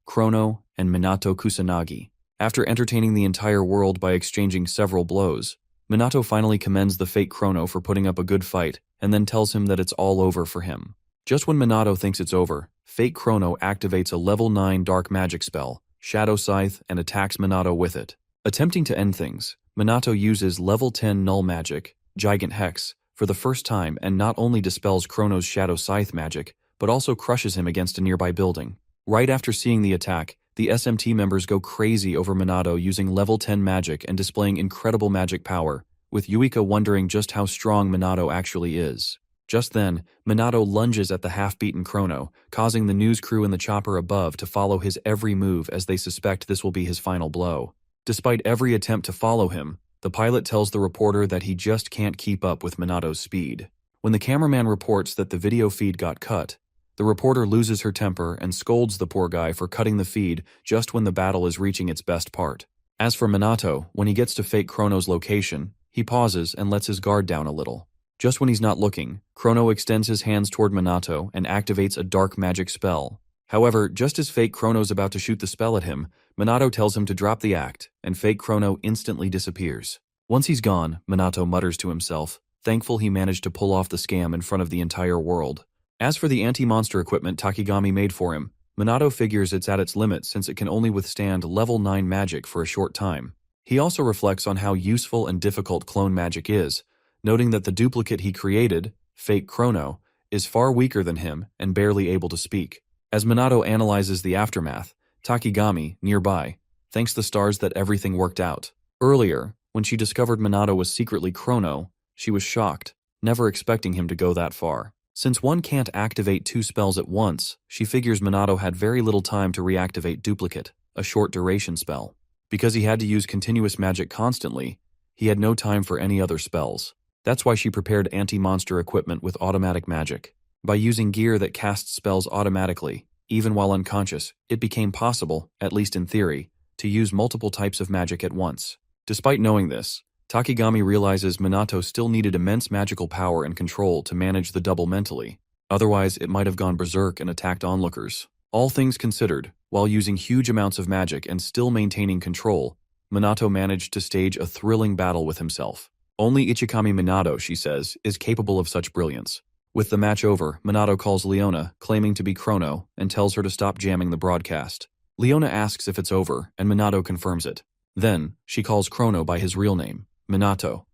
Chrono and Minato Kusanagi. After entertaining the entire world by exchanging several blows, Minato finally commends the fake Chrono for putting up a good fight and then tells him that it's all over for him. Just when Minato thinks it's over, fake Chrono activates a level 9 dark magic spell, Shadow Scythe, and attacks Minato with it. Attempting to end things, Minato uses level 10 null magic, Gigant Hex, for the first time and not only dispels Chrono's Shadow Scythe magic, but also crushes him against a nearby building. Right after seeing the attack, the SMT members go crazy over Minato using level 10 magic and displaying incredible magic power, with Yuika wondering just how strong Minato actually is. Just then, Minato lunges at the half-beaten Chrono, causing the news crew in the chopper above to follow his every move as they suspect this will be his final blow. Despite every attempt to follow him, the pilot tells the reporter that he just can't keep up with Minato's speed. When the cameraman reports that the video feed got cut, The reporter loses her temper and scolds the poor guy for cutting the feed just when the battle is reaching its best part. As for Minato, when he gets to fake Chrono's location, he pauses and lets his guard down a little. Just when he's not looking, Chrono extends his hands toward Minato and activates a dark magic spell. However, just as fake Chrono's about to shoot the spell at him, Minato tells him to drop the act, and fake Chrono instantly disappears. Once he's gone, Minato mutters to himself, thankful he managed to pull off the scam in front of the entire world. As for the anti-monster equipment Takigami made for him, Minato figures it's at its limit since it can only withstand level 9 magic for a short time. He also reflects on how useful and difficult clone magic is, noting that the duplicate he created, fake Chrono, is far weaker than him and barely able to speak. As Minato analyzes the aftermath, Takigami, nearby, thanks the stars that everything worked out. Earlier, when she discovered Minato was secretly Chrono, she was shocked, never expecting him to go that far. Since one can't activate 2 spells at once, she figures Minato had very little time to reactivate Duplicate, a short duration spell. Because he had to use continuous magic constantly, he had no time for any other spells. That's why she prepared anti-monster equipment with automatic magic. By using gear that casts spells automatically, even while unconscious, it became possible, at least in theory, to use multiple types of magic at once. Despite knowing this, Takigami realizes Minato still needed immense magical power and control to manage the double mentally. Otherwise, it might have gone berserk and attacked onlookers. All things considered, while using huge amounts of magic and still maintaining control, Minato managed to stage a thrilling battle with himself. Only Ichikami Minato, she says, is capable of such brilliance. With the match over, Minato calls Leona, claiming to be Chrono, and tells her to stop jamming the broadcast. Leona asks if it's over, and Minato confirms it. Then, she calls Chrono by his real name, Minato,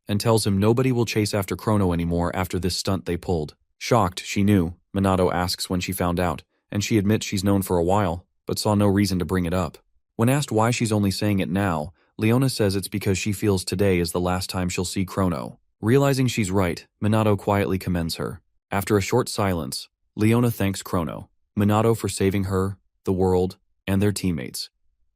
and tells him nobody will chase after Chrono anymore after this stunt they pulled. Shocked, she knew, Minato asks when she found out, and she admits she's known for a while, but saw no reason to bring it up. When asked why she's only saying it now, Leona says it's because she feels today is the last time she'll see Chrono. Realizing she's right, Minato quietly commends her. After a short silence, Leona thanks Chrono, Minato for saving her, the world, and their teammates,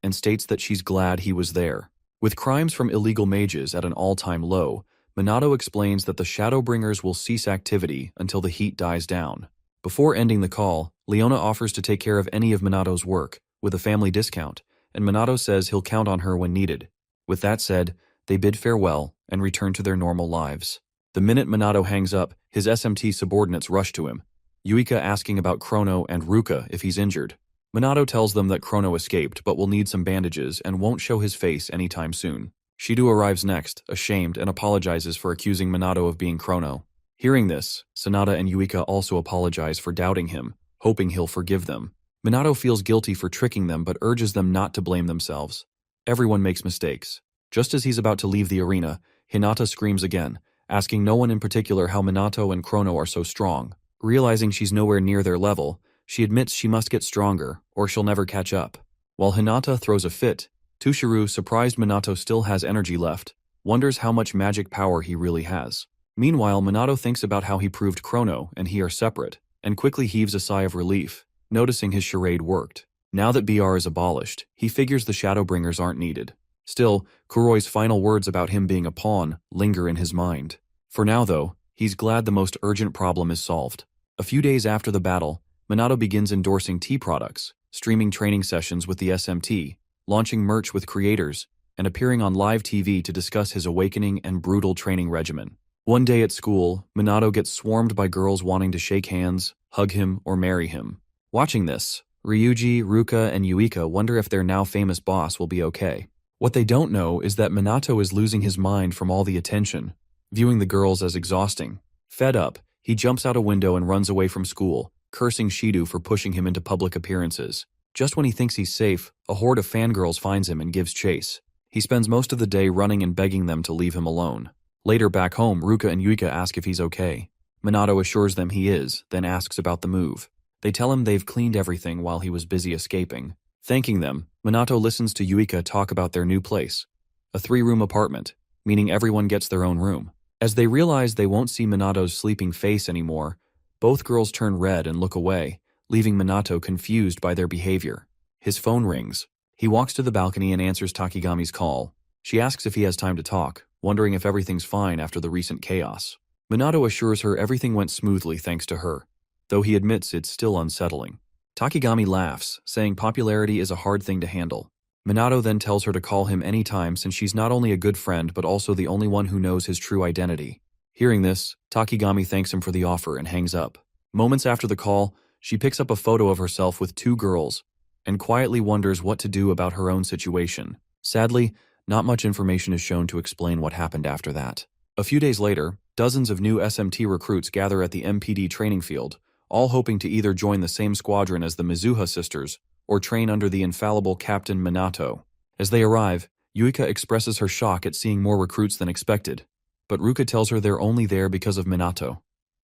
and states that she's glad he was there. With crimes from illegal mages at an all-time low, Minato explains that the Shadowbringers will cease activity until the heat dies down. Before ending the call, Leona offers to take care of any of Minato's work, with a family discount, and Minato says he'll count on her when needed. With that said, they bid farewell and return to their normal lives. The minute Minato hangs up, his SMT subordinates rush to him, Yuika asking about Chrono and Ruka if he's injured. Minato tells them that Chrono escaped but will need some bandages and won't show his face anytime soon. Shido arrives next, ashamed, and apologizes for accusing Minato of being Chrono. Hearing this, Sanada and Yuika also apologize for doubting him, hoping he'll forgive them. Minato feels guilty for tricking them but urges them not to blame themselves. Everyone makes mistakes. Just as he's about to leave the arena, Hinata screams again, asking no one in particular how Minato and Chrono are so strong. Realizing she's nowhere near their level, she admits she must get stronger, or she'll never catch up. While Hinata throws a fit, Tushiro, surprised Minato still has energy left, wonders how much magic power he really has. Meanwhile, Minato thinks about how he proved Chrono and he are separate, and quickly heaves a sigh of relief, noticing his charade worked. Now that BR is abolished, he figures the Shadowbringers aren't needed. Still, Kuroi's final words about him being a pawn linger in his mind. For now, though, he's glad the most urgent problem is solved. A few days after the battle, Minato begins endorsing tea products, streaming training sessions with the SMT, launching merch with creators, and appearing on live TV to discuss his awakening and brutal training regimen. One day at school, Minato gets swarmed by girls wanting to shake hands, hug him, or marry him. Watching this, Ryuji, Ruka, and Yuika wonder if their now famous boss will be okay. What they don't know is that Minato is losing his mind from all the attention, viewing the girls as exhausting. Fed up, he jumps out a window and runs away from school, cursing Shido for pushing him into public appearances. Just when he thinks he's safe, a horde of fangirls finds him and gives chase. He spends most of the day running and begging them to leave him alone. Later back home, Ruka and Yuika ask if he's okay. Minato assures them he is, then asks about the move. They tell him they've cleaned everything while he was busy escaping. Thanking them, Minato listens to Yuika talk about their new place, a 3-room apartment, meaning everyone gets their own room. As they realize they won't see Minato's sleeping face anymore, both girls turn red and look away, leaving Minato confused by their behavior. His phone rings. He walks to the balcony and answers Takigami's call. She asks if he has time to talk, wondering if everything's fine after the recent chaos. Minato assures her everything went smoothly thanks to her. though he admits it's still unsettling. Takigami laughs, saying popularity is a hard thing to handle. Minato then tells her to call him anytime since she's not only a good friend but also the only one who knows his true identity. Hearing this, Takigami thanks him for the offer and hangs up. Moments after the call, she picks up a photo of herself with two girls and quietly wonders what to do about her own situation. Sadly, not much information is shown to explain what happened after that. A few days later, dozens of new SMT recruits gather at the MPD training field, all hoping to either join the same squadron as the Mizuha sisters or train under the infallible Captain Minato. As they arrive, Yuika expresses her shock at seeing more recruits than expected, but Ruka tells her they're only there because of Minato.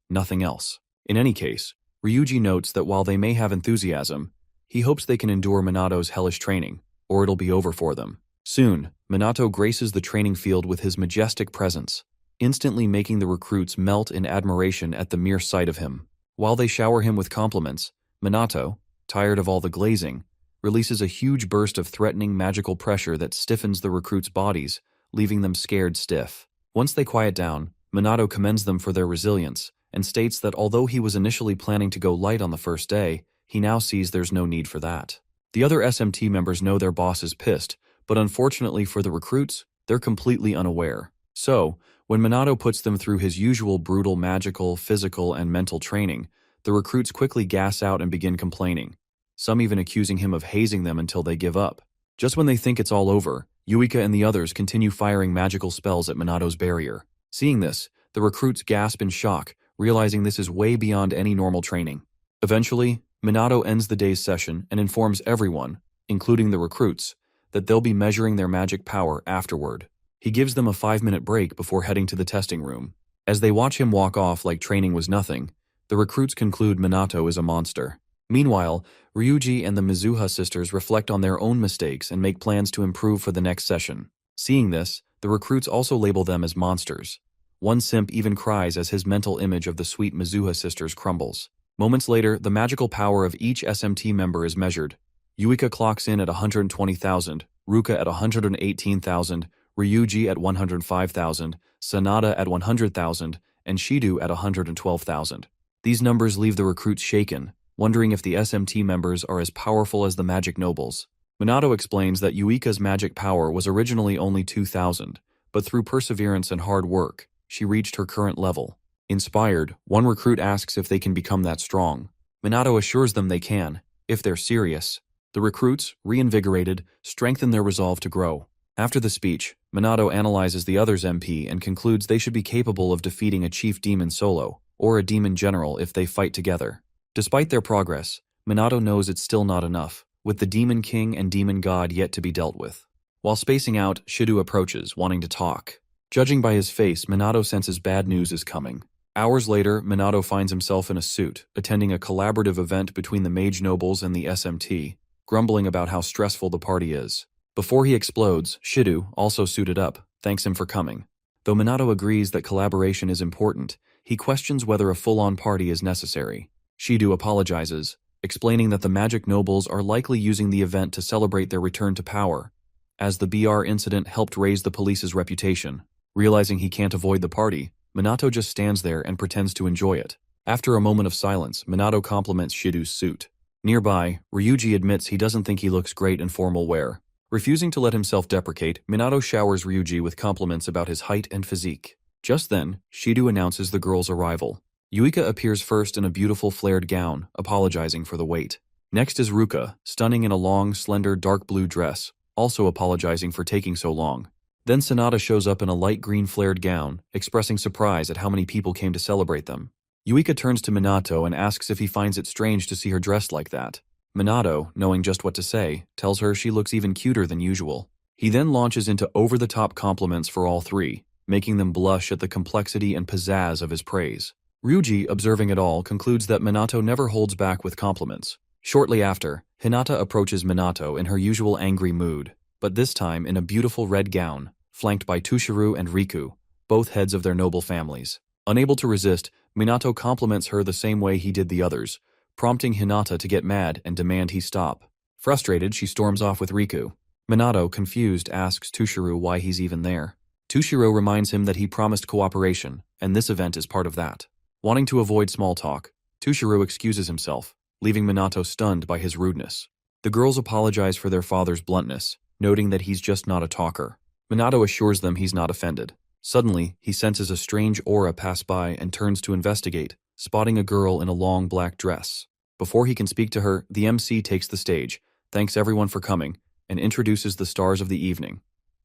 Nothing else. In any case, Ryuji notes that while they may have enthusiasm, he hopes they can endure Minato's hellish training, or it'll be over for them. Soon, Minato graces the training field with his majestic presence, instantly making the recruits melt in admiration at the mere sight of him. While they shower him with compliments, Minato, tired of all the glazing, releases a huge burst of threatening magical pressure that stiffens the recruits' bodies, leaving them scared stiff. Once they quiet down, Minato commends them for their resilience and states that although he was initially planning to go light on the first day, he now sees there's no need for that. The other SMT members know their boss is pissed, but unfortunately for the recruits, they're completely unaware. So, when Minato puts them through his usual brutal magical, physical, and mental training, the recruits quickly gas out and begin complaining, some even accusing him of hazing them until they give up. Just when they think it's all over, Yuika and the others continue firing magical spells at Minato's barrier. Seeing this, the recruits gasp in shock, realizing this is way beyond any normal training. Eventually, Minato ends the day's session and informs everyone, including the recruits, that they'll be measuring their magic power afterward. He gives them a 5-minute break before heading to the testing room. As they watch him walk off like training was nothing, the recruits conclude Minato is a monster. Meanwhile, Ryuji and the Mizuha sisters reflect on their own mistakes and make plans to improve for the next session. Seeing this, the recruits also label them as monsters. One simp even cries as his mental image of the sweet Mizuha sisters crumbles. Moments later, the magical power of each SMT member is measured. Yuika clocks in at 120,000, Ruka at 118,000, Ryuji at 105,000, Sanada at 100,000, and Shido at 112,000. These numbers leave the recruits shaken, wondering if the SMT members are as powerful as the magic nobles. Minato explains that Yuika's magic power was originally only 2,000, but through perseverance and hard work, she reached her current level. Inspired, one recruit asks if they can become that strong. Minato assures them they can, if they're serious. The recruits, reinvigorated, strengthen their resolve to grow. After the speech, Minato analyzes the others' MP and concludes they should be capable of defeating a chief demon solo, or a demon general if they fight together. Despite their progress, Minato knows it's still not enough, with the demon king and demon god yet to be dealt with. While spacing out, Shido approaches, wanting to talk. Judging by his face, Minato senses bad news is coming. Hours later, Minato finds himself in a suit, attending a collaborative event between the Mage nobles and the SMT, grumbling about how stressful the party is. Before he explodes, Shido, also suited up, thanks him for coming. Though Minato agrees that collaboration is important, he questions whether a full-on party is necessary. Shido apologizes, explaining that the magic nobles are likely using the event to celebrate their return to power, as the BR incident helped raise the police's reputation. Realizing he can't avoid the party, Minato just stands there and pretends to enjoy it. After a moment of silence, Minato compliments Shido's suit. Nearby, Ryuji admits he doesn't think he looks great in formal wear. Refusing to let himself deprecate, Minato showers Ryuji with compliments about his height and physique. Just then, Shido announces the girl's arrival. Yuika appears first in a beautiful flared gown, apologizing for the wait. Next is Ruka, stunning in a long, slender, dark blue dress, also apologizing for taking so long. Then Sanada shows up in a light green flared gown, expressing surprise at how many people came to celebrate them. Yuika turns to Minato and asks if he finds it strange to see her dressed like that. Minato, knowing just what to say, tells her she looks even cuter than usual. He then launches into over-the-top compliments for all three, making them blush at the complexity and pizzazz of his praise. Ryuji, observing it all, concludes that Minato never holds back with compliments. Shortly after, Hinata approaches Minato in her usual angry mood, but this time in a beautiful red gown, flanked by Tushiro and Riku, both heads of their noble families. Unable to resist, Minato compliments her the same way he did the others, prompting Hinata to get mad and demand he stop. Frustrated, she storms off with Riku. Minato, confused, asks Tushiro why he's even there. Tushiro reminds him that he promised cooperation, and this event is part of that. Wanting to avoid small talk, Tushiro excuses himself, leaving Minato stunned by his rudeness. The girls apologize for their father's bluntness, noting that he's just not a talker. Minato assures them he's not offended. Suddenly, he senses a strange aura pass by and turns to investigate, spotting a girl in a long black dress. Before he can speak to her, the MC takes the stage, thanks everyone for coming, and introduces the stars of the evening.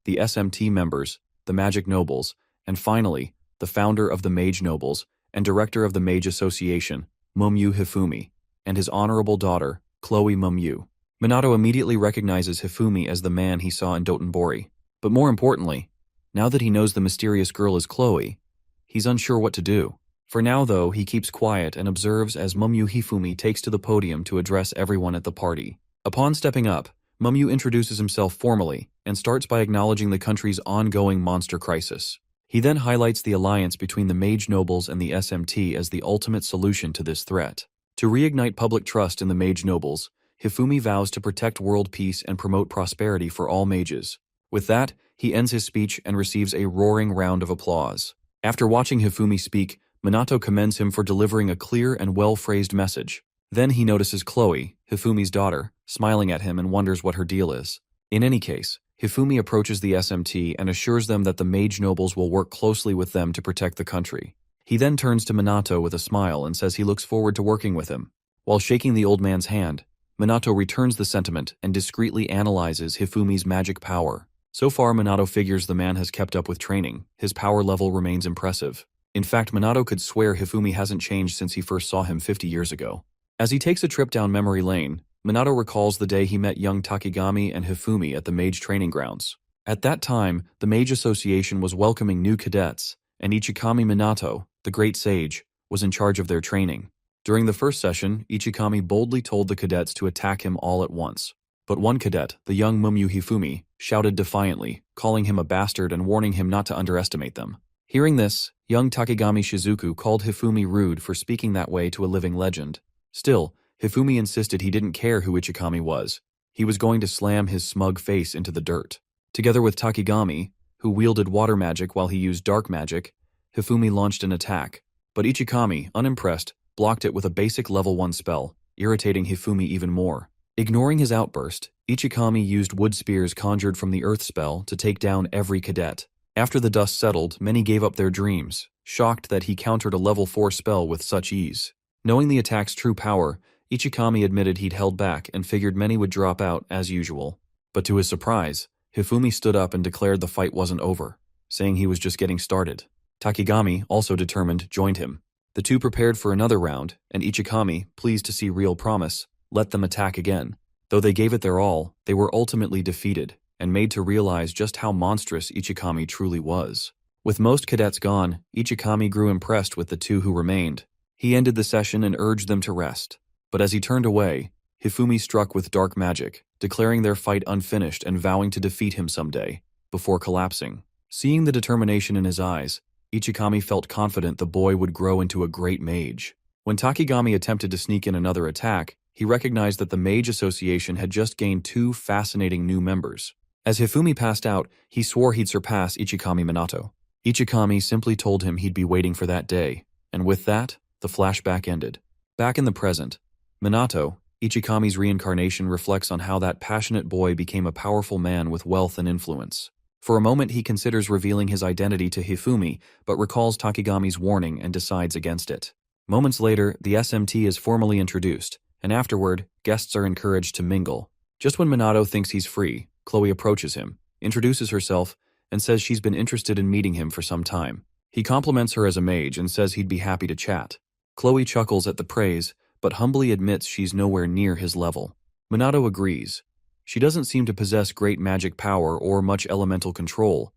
The SMT members, the Magic Nobles, and finally, the founder of the Mage Nobles and director of the Mage Association, Mumyu Hifumi, and his honorable daughter, Chloe Mumyu. Minato immediately recognizes Hifumi as the man he saw in Dotonbori. But more importantly, now that he knows the mysterious girl is Chloe, he's unsure what to do. For now, though, he keeps quiet and observes as Mumyu Hifumi takes to the podium to address everyone at the party. Upon stepping up, Mumyu introduces himself formally and starts by acknowledging the country's ongoing monster crisis. He then highlights the alliance between the Mage Nobles and the SMT as the ultimate solution to this threat. To reignite public trust in the Mage Nobles, Hifumi vows to protect world peace and promote prosperity for all mages. With that, he ends his speech and receives a roaring round of applause. After watching Hifumi speak, Minato commends him for delivering a clear and well-phrased message. Then he notices Chloe, Hifumi's daughter, smiling at him and wonders what her deal is. In any case, Hifumi approaches the SMT and assures them that the Mage Nobles will work closely with them to protect the country. He then turns to Minato with a smile and says he looks forward to working with him. While shaking the old man's hand, Minato returns the sentiment and discreetly analyzes Hifumi's magic power. So far, Minato figures the man has kept up with training. His power level remains impressive. In fact, Minato could swear Hifumi hasn't changed since he first saw him 50 years ago. As he takes a trip down memory lane, Minato recalls the day he met young Takigami and Hifumi at the Mage training grounds. At that time, the Mage Association was welcoming new cadets, and Ichikami Minato, the great sage, was in charge of their training. During the first session, Ichikami boldly told the cadets to attack him all at once. But one cadet, the young Mumyu Hifumi, shouted defiantly, calling him a bastard and warning him not to underestimate them. Hearing this, young Takigami Shizuku called Hifumi rude for speaking that way to a living legend. Still, Hifumi insisted he didn't care who Ichikami was. He was going to slam his smug face into the dirt. Together with Takigami, who wielded water magic while he used dark magic, Hifumi launched an attack. But Ichikami, unimpressed, blocked it with a basic level 1 spell, irritating Hifumi even more. Ignoring his outburst, Ichikami used wood spears conjured from the earth spell to take down every cadet. After the dust settled, many gave up their dreams, shocked that he countered a level 4 spell with such ease. Knowing the attack's true power, Ichikami admitted he'd held back and figured many would drop out as usual. But to his surprise, Hifumi stood up and declared the fight wasn't over, saying he was just getting started. Takigami, also determined, joined him. The two prepared for another round, and Ichikami, pleased to see real promise, let them attack again. Though they gave it their all, they were ultimately defeated, and made to realize just how monstrous Ichikami truly was. With most cadets gone, Ichikami grew impressed with the two who remained. He ended the session and urged them to rest. But as he turned away, Hifumi struck with dark magic, declaring their fight unfinished and vowing to defeat him someday, before collapsing. Seeing the determination in his eyes, Ichikami felt confident the boy would grow into a great mage. When Takigami attempted to sneak in another attack, he recognized that the Mage Association had just gained 2 fascinating new members. As Hifumi passed out, he swore he'd surpass Ichikami Minato. Ichikami simply told him he'd be waiting for that day, and with that, the flashback ended. Back in the present, Minato, Ichikami's reincarnation, reflects on how that passionate boy became a powerful man with wealth and influence. For a moment, he considers revealing his identity to Hifumi, but recalls Takigami's warning and decides against it. Moments later, the SMT is formally introduced, and afterward, guests are encouraged to mingle. Just when Minato thinks he's free, Chloe approaches him, introduces herself, and says she's been interested in meeting him for some time. He compliments her as a mage and says he'd be happy to chat. Chloe chuckles at the praise, but humbly admits she's nowhere near his level. Minato agrees. She doesn't seem to possess great magic power or much elemental control,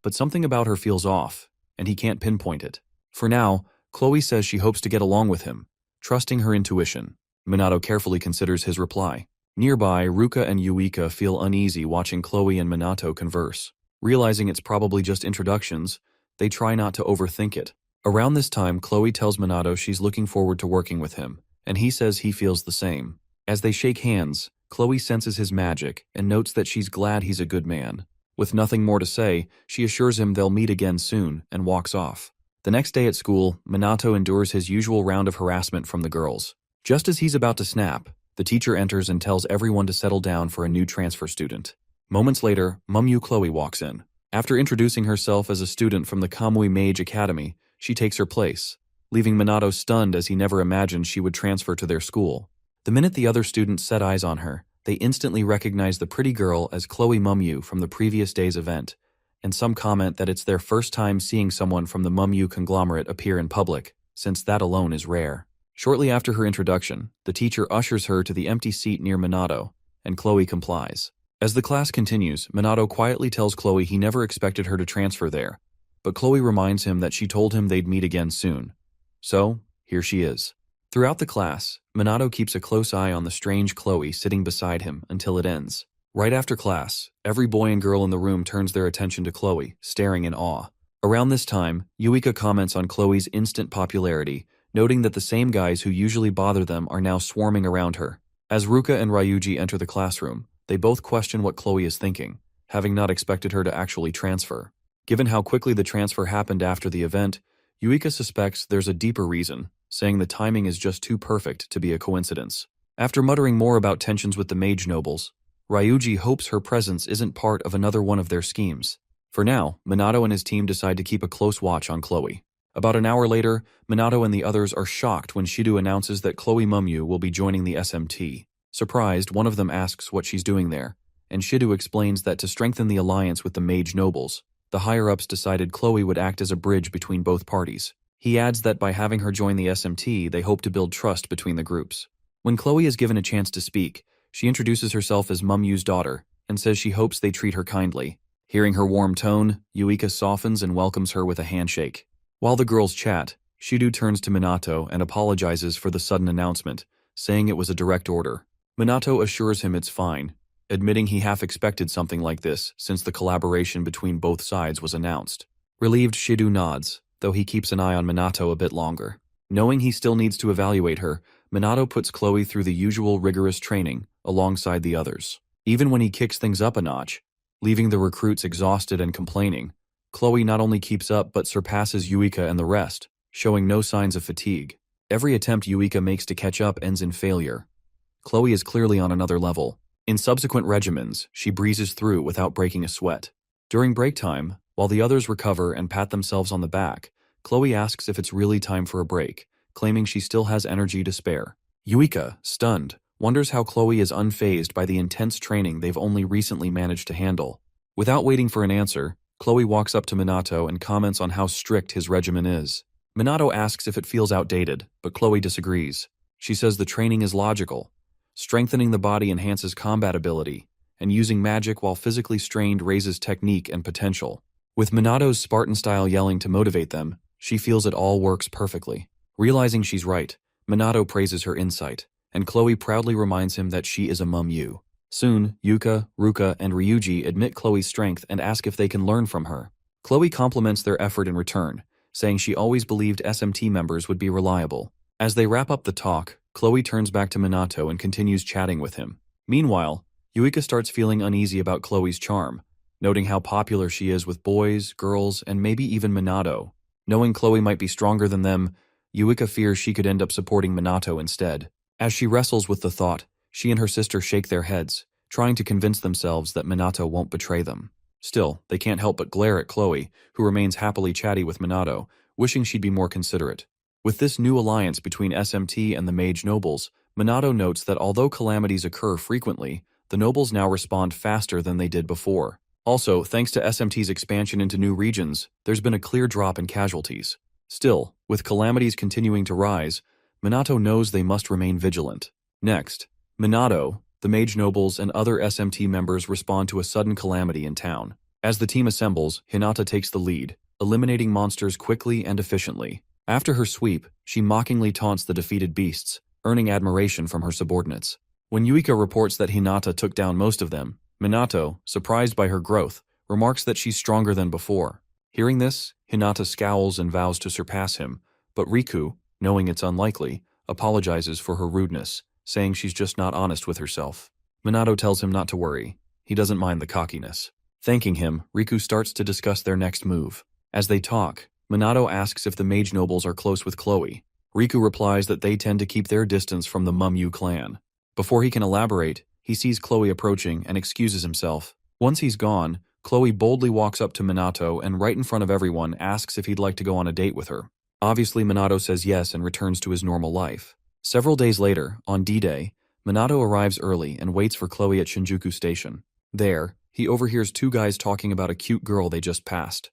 but something about her feels off, and he can't pinpoint it. For now, Chloe says she hopes to get along with him, trusting her intuition. Minato carefully considers his reply. Nearby, Ruka and Yuika feel uneasy watching Chloe and Minato converse. Realizing it's probably just introductions, they try not to overthink it. Around this time, Chloe tells Minato she's looking forward to working with him, and he says he feels the same. As they shake hands, Chloe senses his magic and notes that she's glad he's a good man. With nothing more to say, she assures him they'll meet again soon and walks off. The next day at school, Minato endures his usual round of harassment from the girls. Just as he's about to snap, the teacher enters and tells everyone to settle down for a new transfer student. Moments later, Mumyu Chloe walks in. After introducing herself as a student from the Kamui Mage Academy, she takes her place, leaving Minato stunned as he never imagined she would transfer to their school. The minute the other students set eyes on her, they instantly recognize the pretty girl as Chloe Mumyu from the previous day's event, and some comment that it's their first time seeing someone from the Mumyu conglomerate appear in public, since that alone is rare. Shortly after her introduction, the teacher ushers her to the empty seat near Minato, and Chloe complies. As the class continues, Minato quietly tells Chloe he never expected her to transfer there, but Chloe reminds him that she told him they'd meet again soon. So, here she is. Throughout the class, Minato keeps a close eye on the strange Chloe sitting beside him until it ends. Right after class, every boy and girl in the room turns their attention to Chloe, staring in awe. Around this time, Yuika comments on Chloe's instant popularity, noting that the same guys who usually bother them are now swarming around her. As Ruka and Ryuji enter the classroom, they both question what Chloe is thinking, having not expected her to actually transfer. Given how quickly the transfer happened after the event, Yuika suspects there's a deeper reason, saying the timing is just too perfect to be a coincidence. After muttering more about tensions with the mage nobles, Ryuji hopes her presence isn't part of another one of their schemes. For now, Minato and his team decide to keep a close watch on Chloe. About an hour later, Minato and the others are shocked when Shido announces that Chloe Mumyu will be joining the SMT. Surprised, one of them asks what she's doing there, and Shido explains that to strengthen the alliance with the mage nobles, the higher-ups decided Chloe would act as a bridge between both parties. He adds that by having her join the SMT, they hope to build trust between the groups. When Chloe is given a chance to speak, she introduces herself as Mumyu's daughter and says she hopes they treat her kindly. Hearing her warm tone, Yuika softens and welcomes her with a handshake. While the girls chat, Shido turns to Minato and apologizes for the sudden announcement, saying it was a direct order. Minato assures him it's fine, admitting he half expected something like this since the collaboration between both sides was announced. Relieved, Shido nods, though he keeps an eye on Minato a bit longer. Knowing he still needs to evaluate her, Minato puts Chloe through the usual rigorous training alongside the others. Even when he kicks things up a notch, leaving the recruits exhausted and complaining, Chloe not only keeps up but surpasses Yuika and the rest, showing no signs of fatigue. Every attempt Yuika makes to catch up ends in failure. Chloe is clearly on another level. In subsequent regimens, she breezes through without breaking a sweat. During break time, while the others recover and pat themselves on the back, Chloe asks if it's really time for a break, claiming she still has energy to spare. Yuika, stunned, wonders how Chloe is unfazed by the intense training they've only recently managed to handle. Without waiting for an answer, Chloe walks up to Minato and comments on how strict his regimen is. Minato asks if it feels outdated, but Chloe disagrees. She says the training is logical. Strengthening the body enhances combat ability, and using magic while physically strained raises technique and potential. With Minato's Spartan-style yelling to motivate them, she feels it all works perfectly. Realizing she's right, Minato praises her insight, and Chloe proudly reminds him that she is a Mumyu. Soon, Yuka, Ruka, and Ryuji admit Chloe's strength and ask if they can learn from her. Chloe compliments their effort in return, saying she always believed SMT members would be reliable. As they wrap up the talk, Chloe turns back to Minato and continues chatting with him. Meanwhile, Yuika starts feeling uneasy about Chloe's charm, noting how popular she is with boys, girls, and maybe even Minato. Knowing Chloe might be stronger than them, Yuika fears she could end up supporting Minato instead. As she wrestles with the thought, she and her sister shake their heads, trying to convince themselves that Minato won't betray them. Still, they can't help but glare at Chloe, who remains happily chatty with Minato, wishing she'd be more considerate. With this new alliance between SMT and the Mage nobles, Minato notes that although calamities occur frequently, the nobles now respond faster than they did before. Also, thanks to SMT's expansion into new regions, there's been a clear drop in casualties. Still, with calamities continuing to rise, Minato knows they must remain vigilant. Next, Minato, the Mage nobles, and other SMT members respond to a sudden calamity in town. As the team assembles, Hinata takes the lead, eliminating monsters quickly and efficiently. After her sweep, she mockingly taunts the defeated beasts, earning admiration from her subordinates. When Yuika reports that Hinata took down most of them, Minato, surprised by her growth, remarks that she's stronger than before. Hearing this, Hinata scowls and vows to surpass him, but Riku, knowing it's unlikely, apologizes for her rudeness, saying she's just not honest with herself. Minato tells him not to worry. He doesn't mind the cockiness. Thanking him, Riku starts to discuss their next move. As they talk, Minato asks if the mage nobles are close with Chloe. Riku replies that they tend to keep their distance from the Mumyu clan. Before he can elaborate, he sees Chloe approaching and excuses himself. Once he's gone, Chloe boldly walks up to Minato and right in front of everyone asks if he'd like to go on a date with her. Obviously, Minato says yes and returns to his normal life. Several days later, on D-Day, Minato arrives early and waits for Chloe at Shinjuku Station. There, he overhears two guys talking about a cute girl they just passed.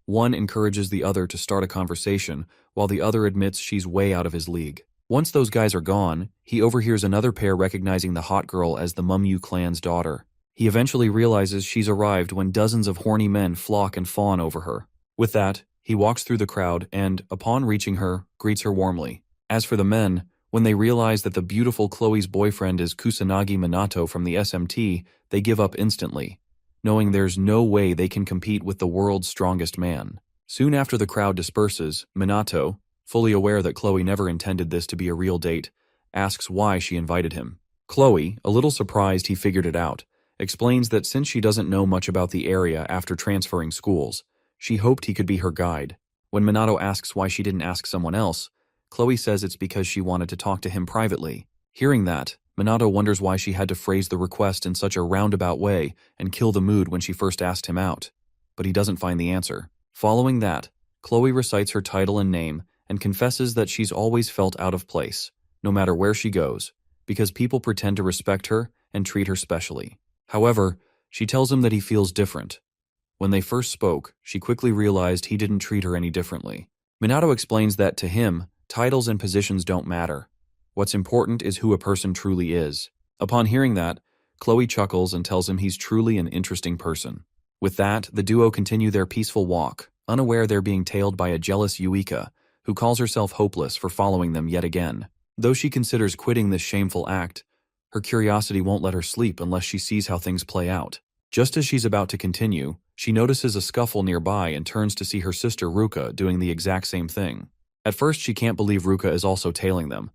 One encourages the other to start a conversation, while the other admits she's way out of his league. Once those guys are gone, he overhears another pair recognizing the hot girl as the Mumyu clan's daughter. He eventually realizes she's arrived when dozens of horny men flock and fawn over her. With that, he walks through the crowd and, upon reaching her, greets her warmly. As for the men, when they realize that the beautiful Chloe's boyfriend is Kusanagi Minato from the SMT, they give up instantly, knowing there's no way they can compete with the world's strongest man. Soon after the crowd disperses, Minato, fully aware that Chloe never intended this to be a real date, asks why she invited him. Chloe, a little surprised he figured it out, explains that since she doesn't know much about the area after transferring schools, she hoped he could be her guide. When Minato asks why she didn't ask someone else, Chloe says it's because she wanted to talk to him privately. Hearing that, Minato wonders why she had to phrase the request in such a roundabout way and kill the mood when she first asked him out. But he doesn't find the answer. Following that, Chloe recites her title and name and confesses that she's always felt out of place, no matter where she goes, because people pretend to respect her and treat her specially. However, she tells him that he feels different. When they first spoke, she quickly realized he didn't treat her any differently. Minato explains that, to him, titles and positions don't matter. What's important is who a person truly is. Upon hearing that, Chloe chuckles and tells him he's truly an interesting person. With that, the duo continue their peaceful walk, unaware they're being tailed by a jealous Yuika, who calls herself hopeless for following them yet again. Though she considers quitting this shameful act, her curiosity won't let her sleep unless she sees how things play out. Just as she's about to continue, she notices a scuffle nearby and turns to see her sister Ruka doing the exact same thing. At first, she can't believe Ruka is also tailing them.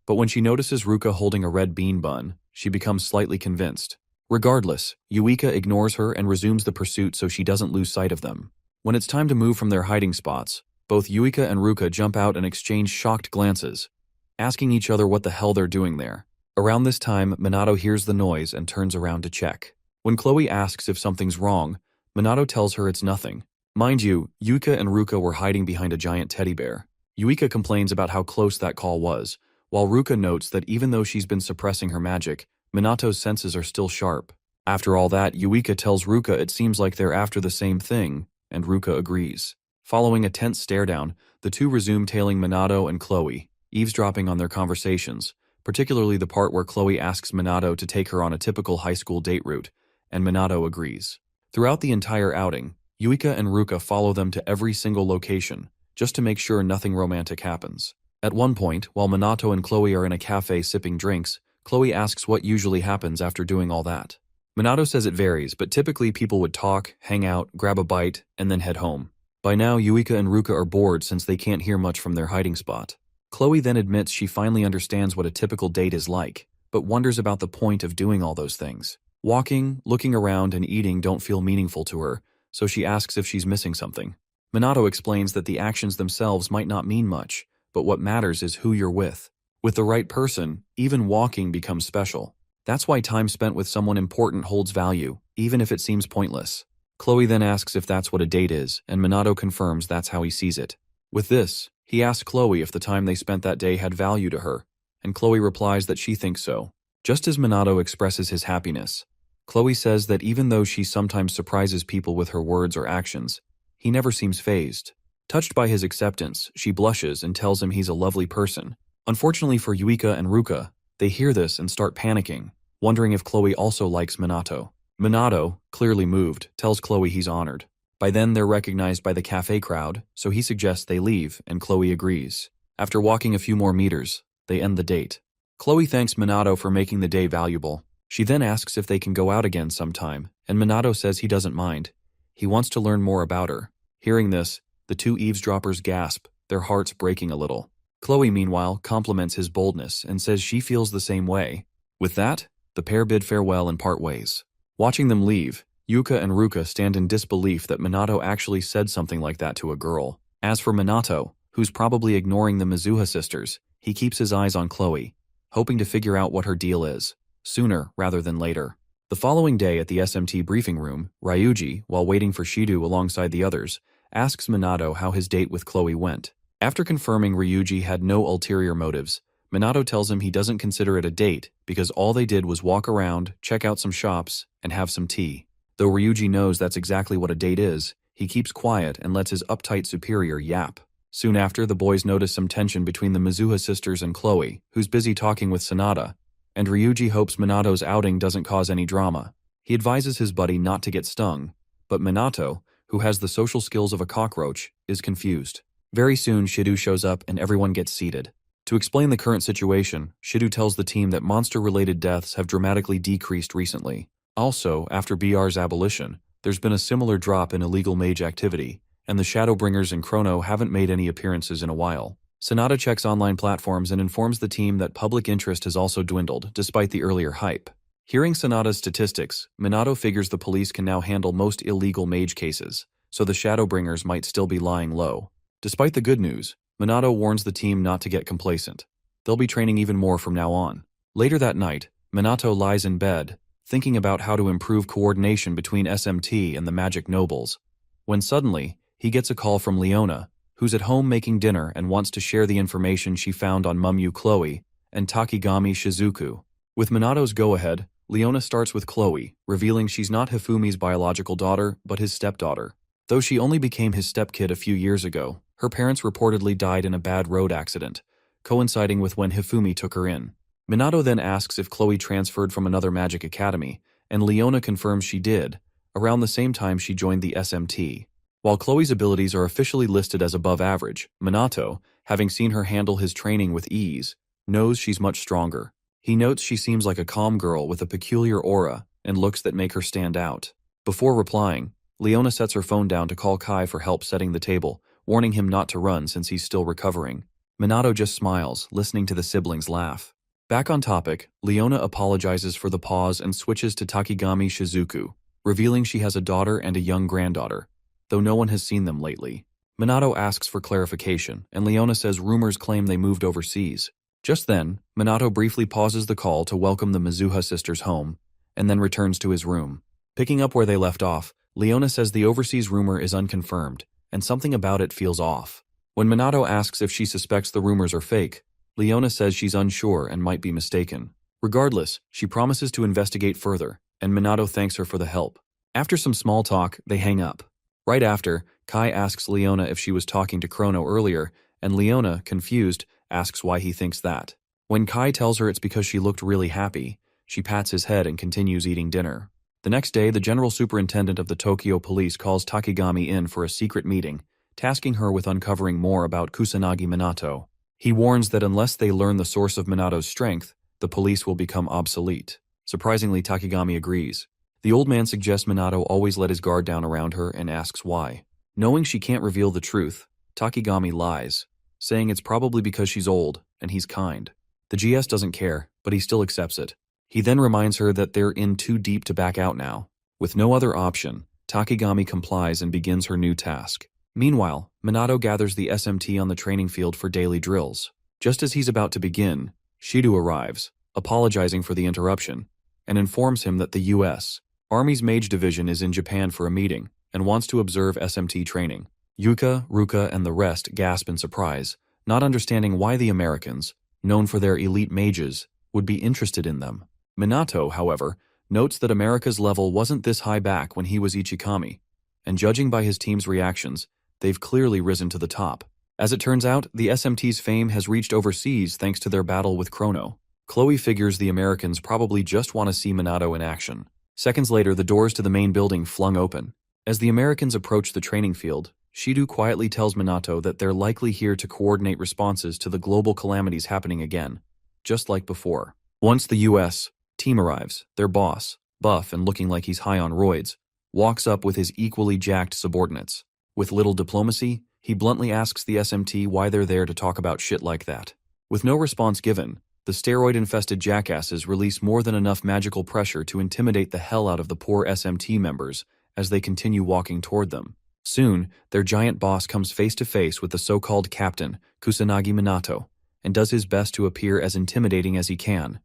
But when she notices Ruka holding a red bean bun, she becomes slightly convinced. Regardless, Yuika ignores her and resumes the pursuit so she doesn't lose sight of them. When it's time to move from their hiding spots, both Yuika and Ruka jump out and exchange shocked glances, asking each other what the hell they're doing there. Around this time, Minato hears the noise and turns around to check. When Chloe asks if something's wrong, Minato tells her it's nothing. Mind you, Yuika and Ruka were hiding behind a giant teddy bear. Yuika complains about how close that call was, while Ruka notes that even though she's been suppressing her magic, Minato's senses are still sharp. After all that, Yuika tells Ruka it seems like they're after the same thing, and Ruka agrees. Following a tense stare-down, the two resume tailing Minato and Chloe, eavesdropping on their conversations, particularly the part where Chloe asks Minato to take her on a typical high school date route, and Minato agrees. Throughout the entire outing, Yuika and Ruka follow them to every single location, just to make sure nothing romantic happens. At one point, while Minato and Chloe are in a cafe sipping drinks, Chloe asks what usually happens after doing all that. Minato says it varies, but typically people would talk, hang out, grab a bite, and then head home. By now, Yuika and Ruka are bored since they can't hear much from their hiding spot. Chloe then admits she finally understands what a typical date is like, but wonders about the point of doing all those things. Walking, looking around, and eating don't feel meaningful to her, so she asks if she's missing something. Minato explains that the actions themselves might not mean much, but what matters is who you're with. With the right person, even walking becomes special. That's why time spent with someone important holds value, even if it seems pointless. Chloe then asks if that's what a date is, and Minato confirms that's how he sees it. With this, he asks Chloe if the time they spent that day had value to her, and Chloe replies that she thinks so. Just as Minato expresses his happiness, Chloe says that even though she sometimes surprises people with her words or actions, he never seems fazed. Touched by his acceptance, she blushes and tells him he's a lovely person. Unfortunately for Yuika and Ruka, they hear this and start panicking, wondering if Chloe also likes Minato. Minato, clearly moved, tells Chloe he's honored. By then they're recognized by the cafe crowd, so he suggests they leave, and Chloe agrees. After walking a few more meters, they end the date. Chloe thanks Minato for making the day valuable. She then asks if they can go out again sometime, and Minato says he doesn't mind. He wants to learn more about her. Hearing this, the two eavesdroppers gasp, their hearts breaking a little. Chloe, meanwhile, compliments his boldness and says she feels the same way. With that, the pair bid farewell and part ways. Watching them leave, Yuka and Ruka stand in disbelief that Minato actually said something like that to a girl. As for Minato, who's probably ignoring the Mizuha sisters, he keeps his eyes on Chloe, hoping to figure out what her deal is, sooner rather than later. The following day at the SMT briefing room, Ryuji, while waiting for Shido alongside the others, asks Minato how his date with Chloe went. After confirming Ryuji had no ulterior motives, Minato tells him he doesn't consider it a date because all they did was walk around, check out some shops, and have some tea. Though Ryuji knows that's exactly what a date is, he keeps quiet and lets his uptight superior yap. Soon after, the boys notice some tension between the Mizuha sisters and Chloe, who's busy talking with Sanada, and Ryuji hopes Minato's outing doesn't cause any drama. He advises his buddy not to get stung, but Minato, who has the social skills of a cockroach, is confused. Very soon, Shido shows up and everyone gets seated. To explain the current situation, Shido tells the team that monster-related deaths have dramatically decreased recently. Also, after BR's abolition, there's been a similar drop in illegal mage activity, and the Shadowbringers and Chrono haven't made any appearances in a while. Sanada checks online platforms and informs the team that public interest has also dwindled, despite the earlier hype. Hearing Sanada's statistics, Minato figures the police can now handle most illegal mage cases, so the Shadowbringers might still be lying low. Despite the good news, Minato warns the team not to get complacent. They'll be training even more from now on. Later that night, Minato lies in bed, thinking about how to improve coordination between SMT and the magic nobles, when suddenly, he gets a call from Leona, who's at home making dinner and wants to share the information she found on Mumyu Chloe and Takigami Shizuku. With Minato's go-ahead, Leona starts with Chloe, revealing she's not Hifumi's biological daughter, but his stepdaughter. Though she only became his stepkid a few years ago, her parents reportedly died in a bad road accident, coinciding with when Hifumi took her in. Minato then asks if Chloe transferred from another magic academy, and Leona confirms she did, around the same time she joined the SMT. While Chloe's abilities are officially listed as above average, Minato, having seen her handle his training with ease, knows she's much stronger. He notes she seems like a calm girl with a peculiar aura and looks that make her stand out. Before replying, Leona sets her phone down to call Kai for help setting the table, warning him not to run since he's still recovering. Minato just smiles, listening to the siblings laugh. Back on topic, Leona apologizes for the pause and switches to Takigami Shizuku, revealing she has a daughter and a young granddaughter, though no one has seen them lately. Minato asks for clarification, and Leona says rumors claim they moved overseas. Just then, Minato briefly pauses the call to welcome the Mizuha sisters home, and then returns to his room. Picking up where they left off, Leona says the overseas rumor is unconfirmed, and something about it feels off. When Minato asks if she suspects the rumors are fake, Leona says she's unsure and might be mistaken. Regardless, she promises to investigate further, and Minato thanks her for the help. After some small talk, they hang up. Right after, Kai asks Leona if she was talking to Chrono earlier, and Leona, confused, asks why he thinks that. When Kai tells her it's because she looked really happy, she pats his head and continues eating dinner. The next day, the general superintendent of the Tokyo police calls Takigami in for a secret meeting, tasking her with uncovering more about Kusanagi Minato. He warns that unless they learn the source of Minato's strength, the police will become obsolete. Surprisingly, Takigami agrees. The old man suggests Minato always let his guard down around her and asks why. Knowing she can't reveal the truth, Takigami lies, saying it's probably because she's old and he's kind. The GS doesn't care, but he still accepts it. He then reminds her that they're in too deep to back out now. With no other option, Takigami complies and begins her new task. Meanwhile, Minato gathers the SMT on the training field for daily drills. Just as he's about to begin, Shido arrives, apologizing for the interruption, and informs him that the U.S. Army's Mage Division is in Japan for a meeting and wants to observe SMT training. Yuka, Ruka, and the rest gasp in surprise, not understanding why the Americans, known for their elite mages, would be interested in them. Minato, however, notes that America's level wasn't this high back when he was Ichikami, and judging by his team's reactions, they've clearly risen to the top. As it turns out, the SMT's fame has reached overseas thanks to their battle with Chrono. Chloe figures the Americans probably just want to see Minato in action. Seconds later, the doors to the main building flung open. As the Americans approach the training field, Shido quietly tells Minato that they're likely here to coordinate responses to the global calamities happening again, just like before. Once the U.S. team arrives, their boss, buff and looking like he's high on roids, walks up with his equally jacked subordinates. With little diplomacy, he bluntly asks the SMT why they're there to talk about shit like that. With no response given, the steroid-infested jackasses release more than enough magical pressure to intimidate the hell out of the poor SMT members as they continue walking toward them. Soon, their giant boss comes face to face with the so-called captain, Kusanagi Minato, and does his best to appear as intimidating as he can,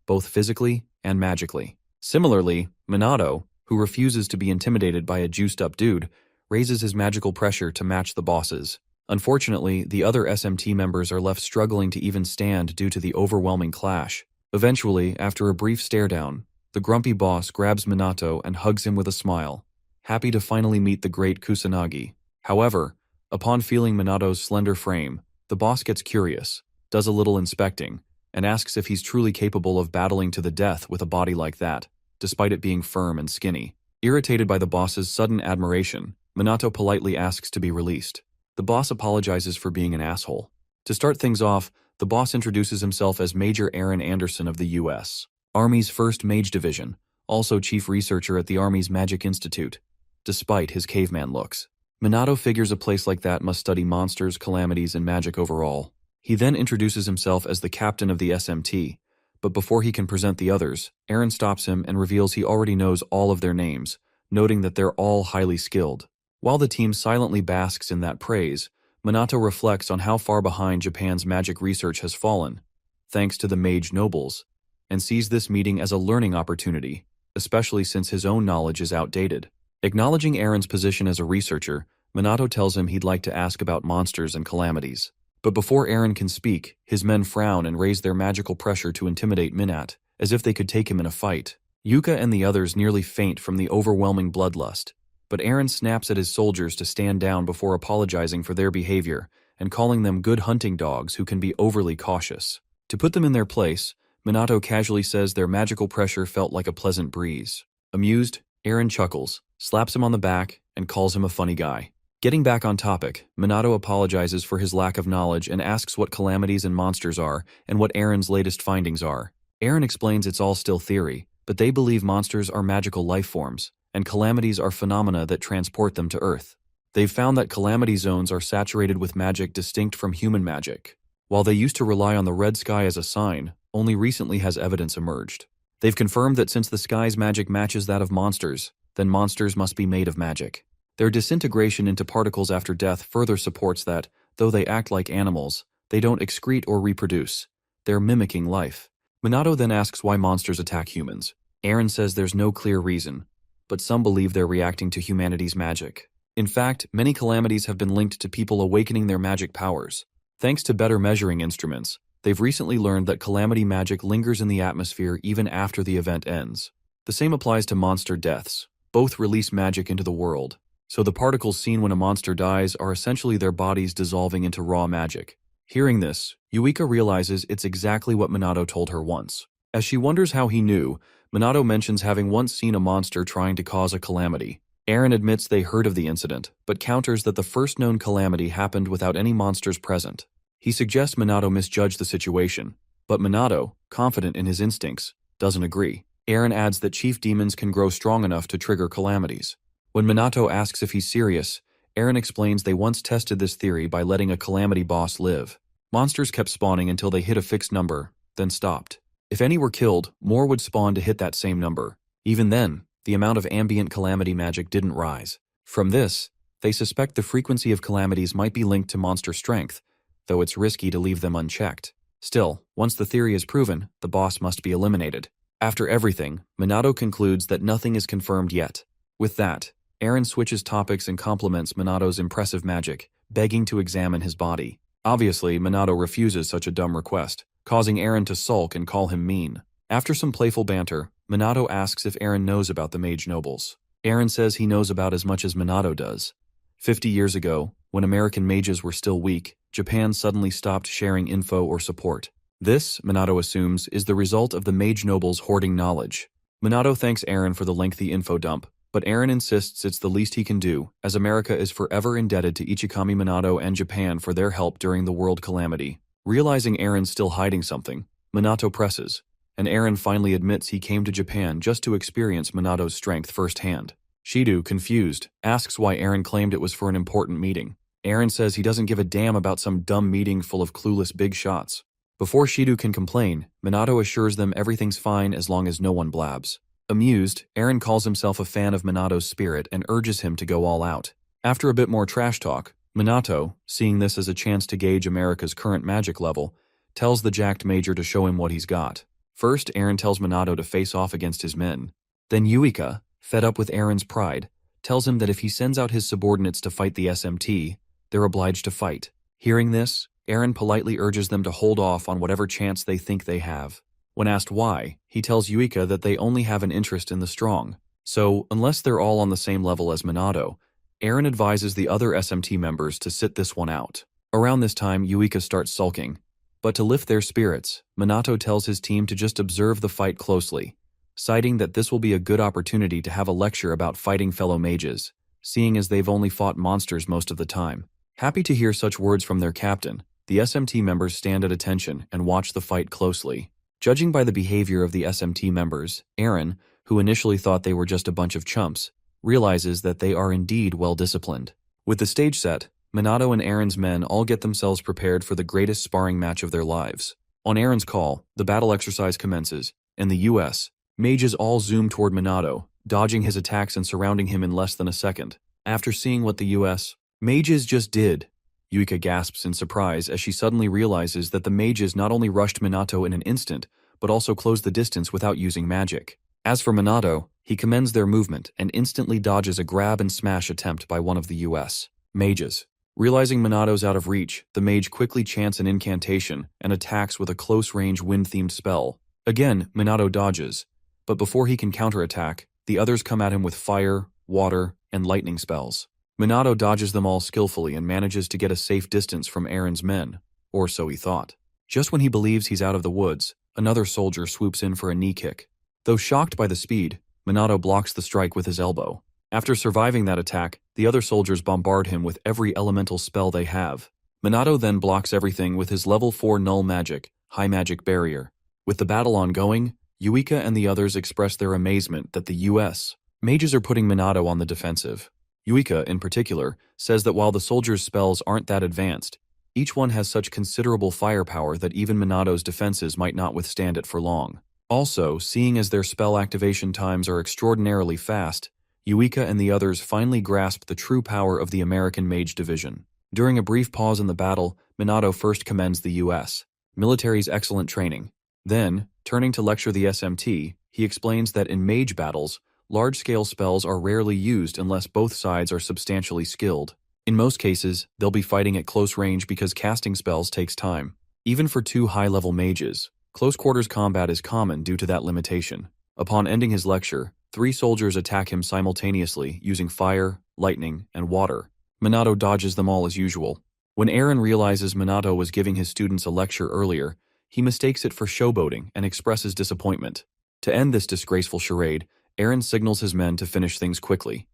both physically and magically. Similarly, Minato, who refuses to be intimidated by a juiced-up dude, raises his magical pressure to match the boss's. Unfortunately, the other SMT members are left struggling to even stand due to the overwhelming clash. Eventually, after a brief stare-down, the grumpy boss grabs Minato and hugs him with a smile, happy to finally meet the great Kusanagi. However, upon feeling Minato's slender frame, the boss gets curious, does a little inspecting, and asks if he's truly capable of battling to the death with a body like that, despite it being firm and skinny. Irritated by the boss's sudden admiration, Minato politely asks to be released. The boss apologizes for being an asshole. To start things off, the boss introduces himself as Major Aaron Anderson of the U.S. Army's 1st Mage Division, also chief researcher at the Army's Magic Institute, despite his caveman looks. Minato figures a place like that must study monsters, calamities, and magic overall. He then introduces himself as the captain of the SMT, but before he can present the others, Aaron stops him and reveals he already knows all of their names, noting that they're all highly skilled. While the team silently basks in that praise, Minato reflects on how far behind Japan's magic research has fallen, thanks to the Mage nobles, and sees this meeting as a learning opportunity, especially since his own knowledge is outdated. Acknowledging Aaron's position as a researcher, Minato tells him he'd like to ask about monsters and calamities. But before Aaron can speak, his men frown and raise their magical pressure to intimidate Minat, as if they could take him in a fight. Yuka and the others nearly faint from the overwhelming bloodlust, but Aaron snaps at his soldiers to stand down before apologizing for their behavior and calling them good hunting dogs who can be overly cautious. To put them in their place, Minato casually says their magical pressure felt like a pleasant breeze. Amused, Aaron chuckles, slaps him on the back, and calls him a funny guy. Getting back on topic, Minato apologizes for his lack of knowledge and asks what calamities and monsters are and what Aaron's latest findings are. Aaron explains it's all still theory, but they believe monsters are magical life forms, and calamities are phenomena that transport them to Earth. They've found that calamity zones are saturated with magic distinct from human magic. While they used to rely on the red sky as a sign, only recently has evidence emerged. They've confirmed that since the sky's magic matches that of monsters, then monsters must be made of magic. Their disintegration into particles after death further supports that, though they act like animals, they don't excrete or reproduce. They're mimicking life. Minato then asks why monsters attack humans. Aaron says there's no clear reason, but some believe they're reacting to humanity's magic. In fact, many calamities have been linked to people awakening their magic powers. Thanks to better measuring instruments, they've recently learned that calamity magic lingers in the atmosphere even after the event ends. The same applies to monster deaths. Both release magic into the world, so the particles seen when a monster dies are essentially their bodies dissolving into raw magic. Hearing this, Yuika realizes it's exactly what Minato told her once. As she wonders how he knew, Minato mentions having once seen a monster trying to cause a calamity. Aaron admits they heard of the incident, but counters that the first known calamity happened without any monsters present. He suggests Minato misjudge the situation, but Minato, confident in his instincts, doesn't agree. Aaron adds that chief demons can grow strong enough to trigger calamities. When Minato asks if he's serious, Aaron explains they once tested this theory by letting a calamity boss live. Monsters kept spawning until they hit a fixed number, then stopped. If any were killed, more would spawn to hit that same number. Even then, the amount of ambient calamity magic didn't rise. From this, they suspect the frequency of calamities might be linked to monster strength, though it's risky to leave them unchecked. Still, once the theory is proven, the boss must be eliminated. After everything, Minato concludes that nothing is confirmed yet. With that, Aaron switches topics and compliments Minato's impressive magic, begging to examine his body. Obviously, Minato refuses such a dumb request, causing Aaron to sulk and call him mean. After some playful banter, Minato asks if Aaron knows about the Mage nobles. Aaron says he knows about as much as Minato does. 50 years ago, when American mages were still weak, Japan suddenly stopped sharing info or support. This, Minato assumes, is the result of the Mage nobles hoarding knowledge. Minato thanks Aaron for the lengthy info dump, but Aaron insists it's the least he can do, as America is forever indebted to Ichikami Minato and Japan for their help during the world calamity. Realizing Aaron's still hiding something, Minato presses, and Aaron finally admits he came to Japan just to experience Minato's strength firsthand. Shido, confused, asks why Aaron claimed it was for an important meeting. Aaron says he doesn't give a damn about some dumb meeting full of clueless big shots. Before Shido can complain, Minato assures them everything's fine as long as no one blabs. Amused, Aaron calls himself a fan of Minato's spirit and urges him to go all out. After a bit more trash talk, Minato, seeing this as a chance to gauge America's current magic level, tells the jacked major to show him what he's got. First, Eren tells Minato to face off against his men. Then Yuika, fed up with Eren's pride, tells him that if he sends out his subordinates to fight the SMT, they're obliged to fight. Hearing this, Eren politely urges them to hold off on whatever chance they think they have. When asked why, he tells Yuika that they only have an interest in the strong. So, unless they're all on the same level as Minato, Eren advises the other SMT members to sit this one out. Around this time, Yuika starts sulking. But to lift their spirits, Minato tells his team to just observe the fight closely, citing that this will be a good opportunity to have a lecture about fighting fellow mages, seeing as they've only fought monsters most of the time. Happy to hear such words from their captain, the SMT members stand at attention and watch the fight closely. Judging by the behavior of the SMT members, Eren, who initially thought they were just a bunch of chumps, realizes that they are indeed well-disciplined. With the stage set, Minato and Eren's men all get themselves prepared for the greatest sparring match of their lives. On Eren's call, the battle exercise commences, and the US, mages all zoom toward Minato, dodging his attacks and surrounding him in less than a second. After seeing what the US mages just did, Yuika gasps in surprise as she suddenly realizes that the mages not only rushed Minato in an instant, but also closed the distance without using magic. As for Minato, he commends their movement and instantly dodges a grab and smash attempt by one of the US mages. Realizing Minato's out of reach, the mage quickly chants an incantation and attacks with a close-range wind-themed spell. Again, Minato dodges, but before he can counterattack, the others come at him with fire, water, and lightning spells. Minato dodges them all skillfully and manages to get a safe distance from Eren's men, or so he thought. Just when he believes he's out of the woods, another soldier swoops in for a knee kick. Though shocked by the speed, Minato blocks the strike with his elbow. After surviving that attack, the other soldiers bombard him with every elemental spell they have. Minato then blocks everything with his level 4 null magic, high magic barrier. With the battle ongoing, Yuika and the others express their amazement that the US mages are putting Minato on the defensive. Yuika, in particular, says that while the soldiers' spells aren't that advanced, each one has such considerable firepower that even Minato's defenses might not withstand it for long. Also, seeing as their spell activation times are extraordinarily fast, Yuika and the others finally grasp the true power of the American Mage Division. During a brief pause in the battle, Minato first commends the US military's excellent training. Then, turning to lecture the SMT, he explains that in mage battles, large-scale spells are rarely used unless both sides are substantially skilled. In most cases, they'll be fighting at close range because casting spells takes time. Even for two high-level mages, close-quarters combat is common due to that limitation. Upon ending his lecture, 3 soldiers attack him simultaneously using fire, lightning, and water. Minato dodges them all as usual. When Eren realizes Minato was giving his students a lecture earlier, he mistakes it for showboating and expresses disappointment. To end this disgraceful charade, Eren signals his men to finish things quickly.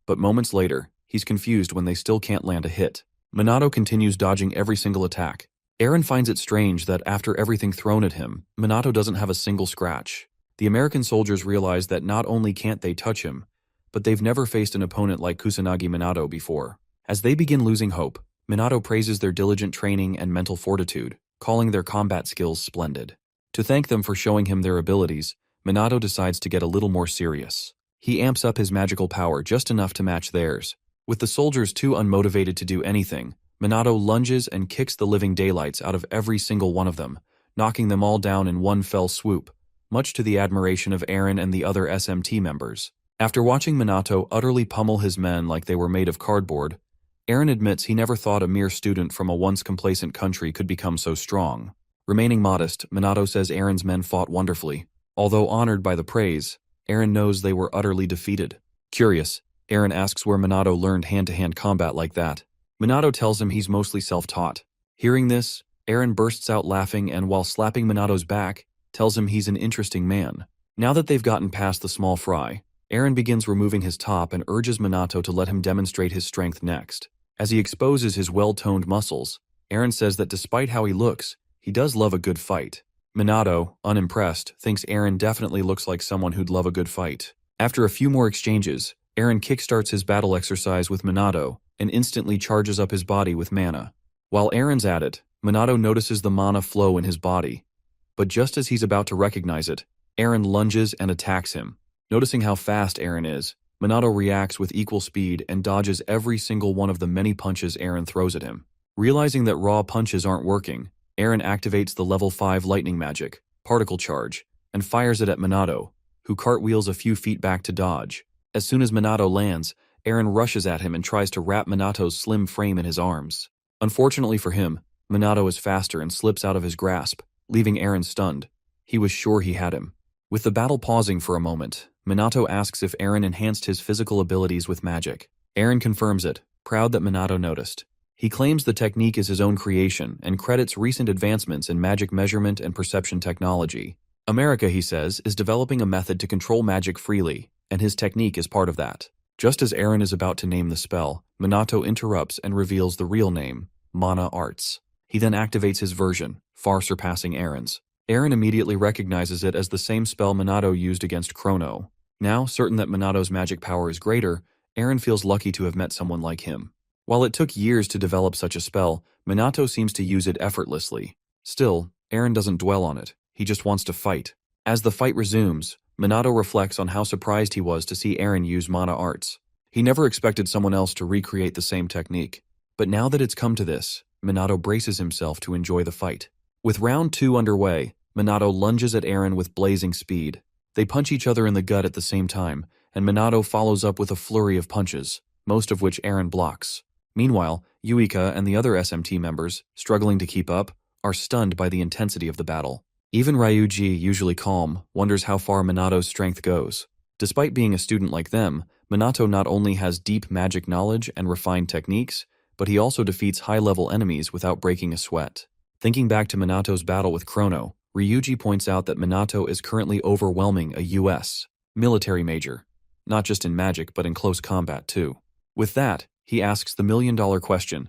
But moments later, he's confused when they still can't land a hit. Minato continues dodging every single attack. Eren finds it strange that after everything thrown at him, Minato doesn't have a single scratch. The American soldiers realize that not only can't they touch him, but they've never faced an opponent like Kusanagi Minato before. As they begin losing hope, Minato praises their diligent training and mental fortitude, calling their combat skills splendid. To thank them for showing him their abilities, Minato decides to get a little more serious. He amps up his magical power just enough to match theirs. With the soldiers too unmotivated to do anything, Minato lunges and kicks the living daylights out of every single one of them, knocking them all down in one fell swoop, much to the admiration of Eren and the other SMT members. After watching Minato utterly pummel his men like they were made of cardboard, Eren admits he never thought a mere student from a once complacent country could become so strong. Remaining modest, Minato says Eren's men fought wonderfully. Although honored by the praise, Eren knows they were utterly defeated. Curious, Eren asks where Minato learned hand-to-hand combat like that. Minato tells him he's mostly self-taught. Hearing this, Eren bursts out laughing and while slapping Minato's back, tells him he's an interesting man. Now that they've gotten past the small fry, Eren begins removing his top and urges Minato to let him demonstrate his strength next. As he exposes his well-toned muscles, Eren says that despite how he looks, he does love a good fight. Minato, unimpressed, thinks Eren definitely looks like someone who'd love a good fight. After a few more exchanges, Eren kickstarts his battle exercise with Minato and instantly charges up his body with mana. While Eren's at it, Minato notices the mana flow in his body. But just as he's about to recognize it, Eren lunges and attacks him. Noticing how fast Eren is, Minato reacts with equal speed and dodges every single one of the many punches Eren throws at him. Realizing that raw punches aren't working, Eren activates the level 5 lightning magic, Particle Charge, and fires it at Minato, who cartwheels a few feet back to dodge. As soon as Minato lands, Eren rushes at him and tries to wrap Minato's slim frame in his arms. Unfortunately for him, Minato is faster and slips out of his grasp, leaving Eren stunned. He was sure he had him. With the battle pausing for a moment, Minato asks if Eren enhanced his physical abilities with magic. Eren confirms it, proud that Minato noticed. He claims the technique is his own creation and credits recent advancements in magic measurement and perception technology. America, he says, is developing a method to control magic freely, and his technique is part of that. Just as Eren is about to name the spell, Minato interrupts and reveals the real name, Mana Arts. He then activates his version, far surpassing Eren's. Eren immediately recognizes it as the same spell Minato used against Chrono. Now, certain that Minato's magic power is greater, Eren feels lucky to have met someone like him. While it took years to develop such a spell, Minato seems to use it effortlessly. Still, Eren doesn't dwell on it, he just wants to fight. As the fight resumes, Minato reflects on how surprised he was to see Eren use Mana Arts. He never expected someone else to recreate the same technique. But now that it's come to this, Minato braces himself to enjoy the fight. With round 2 underway, Minato lunges at Eren with blazing speed. They punch each other in the gut at the same time, and Minato follows up with a flurry of punches, most of which Eren blocks. Meanwhile, Yuika and the other SMT members, struggling to keep up, are stunned by the intensity of the battle. Even Ryuji, usually calm, wonders how far Minato's strength goes. Despite being a student like them, Minato not only has deep magic knowledge and refined techniques, but he also defeats high-level enemies without breaking a sweat. Thinking back to Minato's battle with Chrono, Ryuji points out that Minato is currently overwhelming a U.S. military major, not just in magic but in close combat too. With that, he asks the million-dollar question,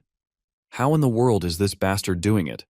how in the world is this bastard doing it?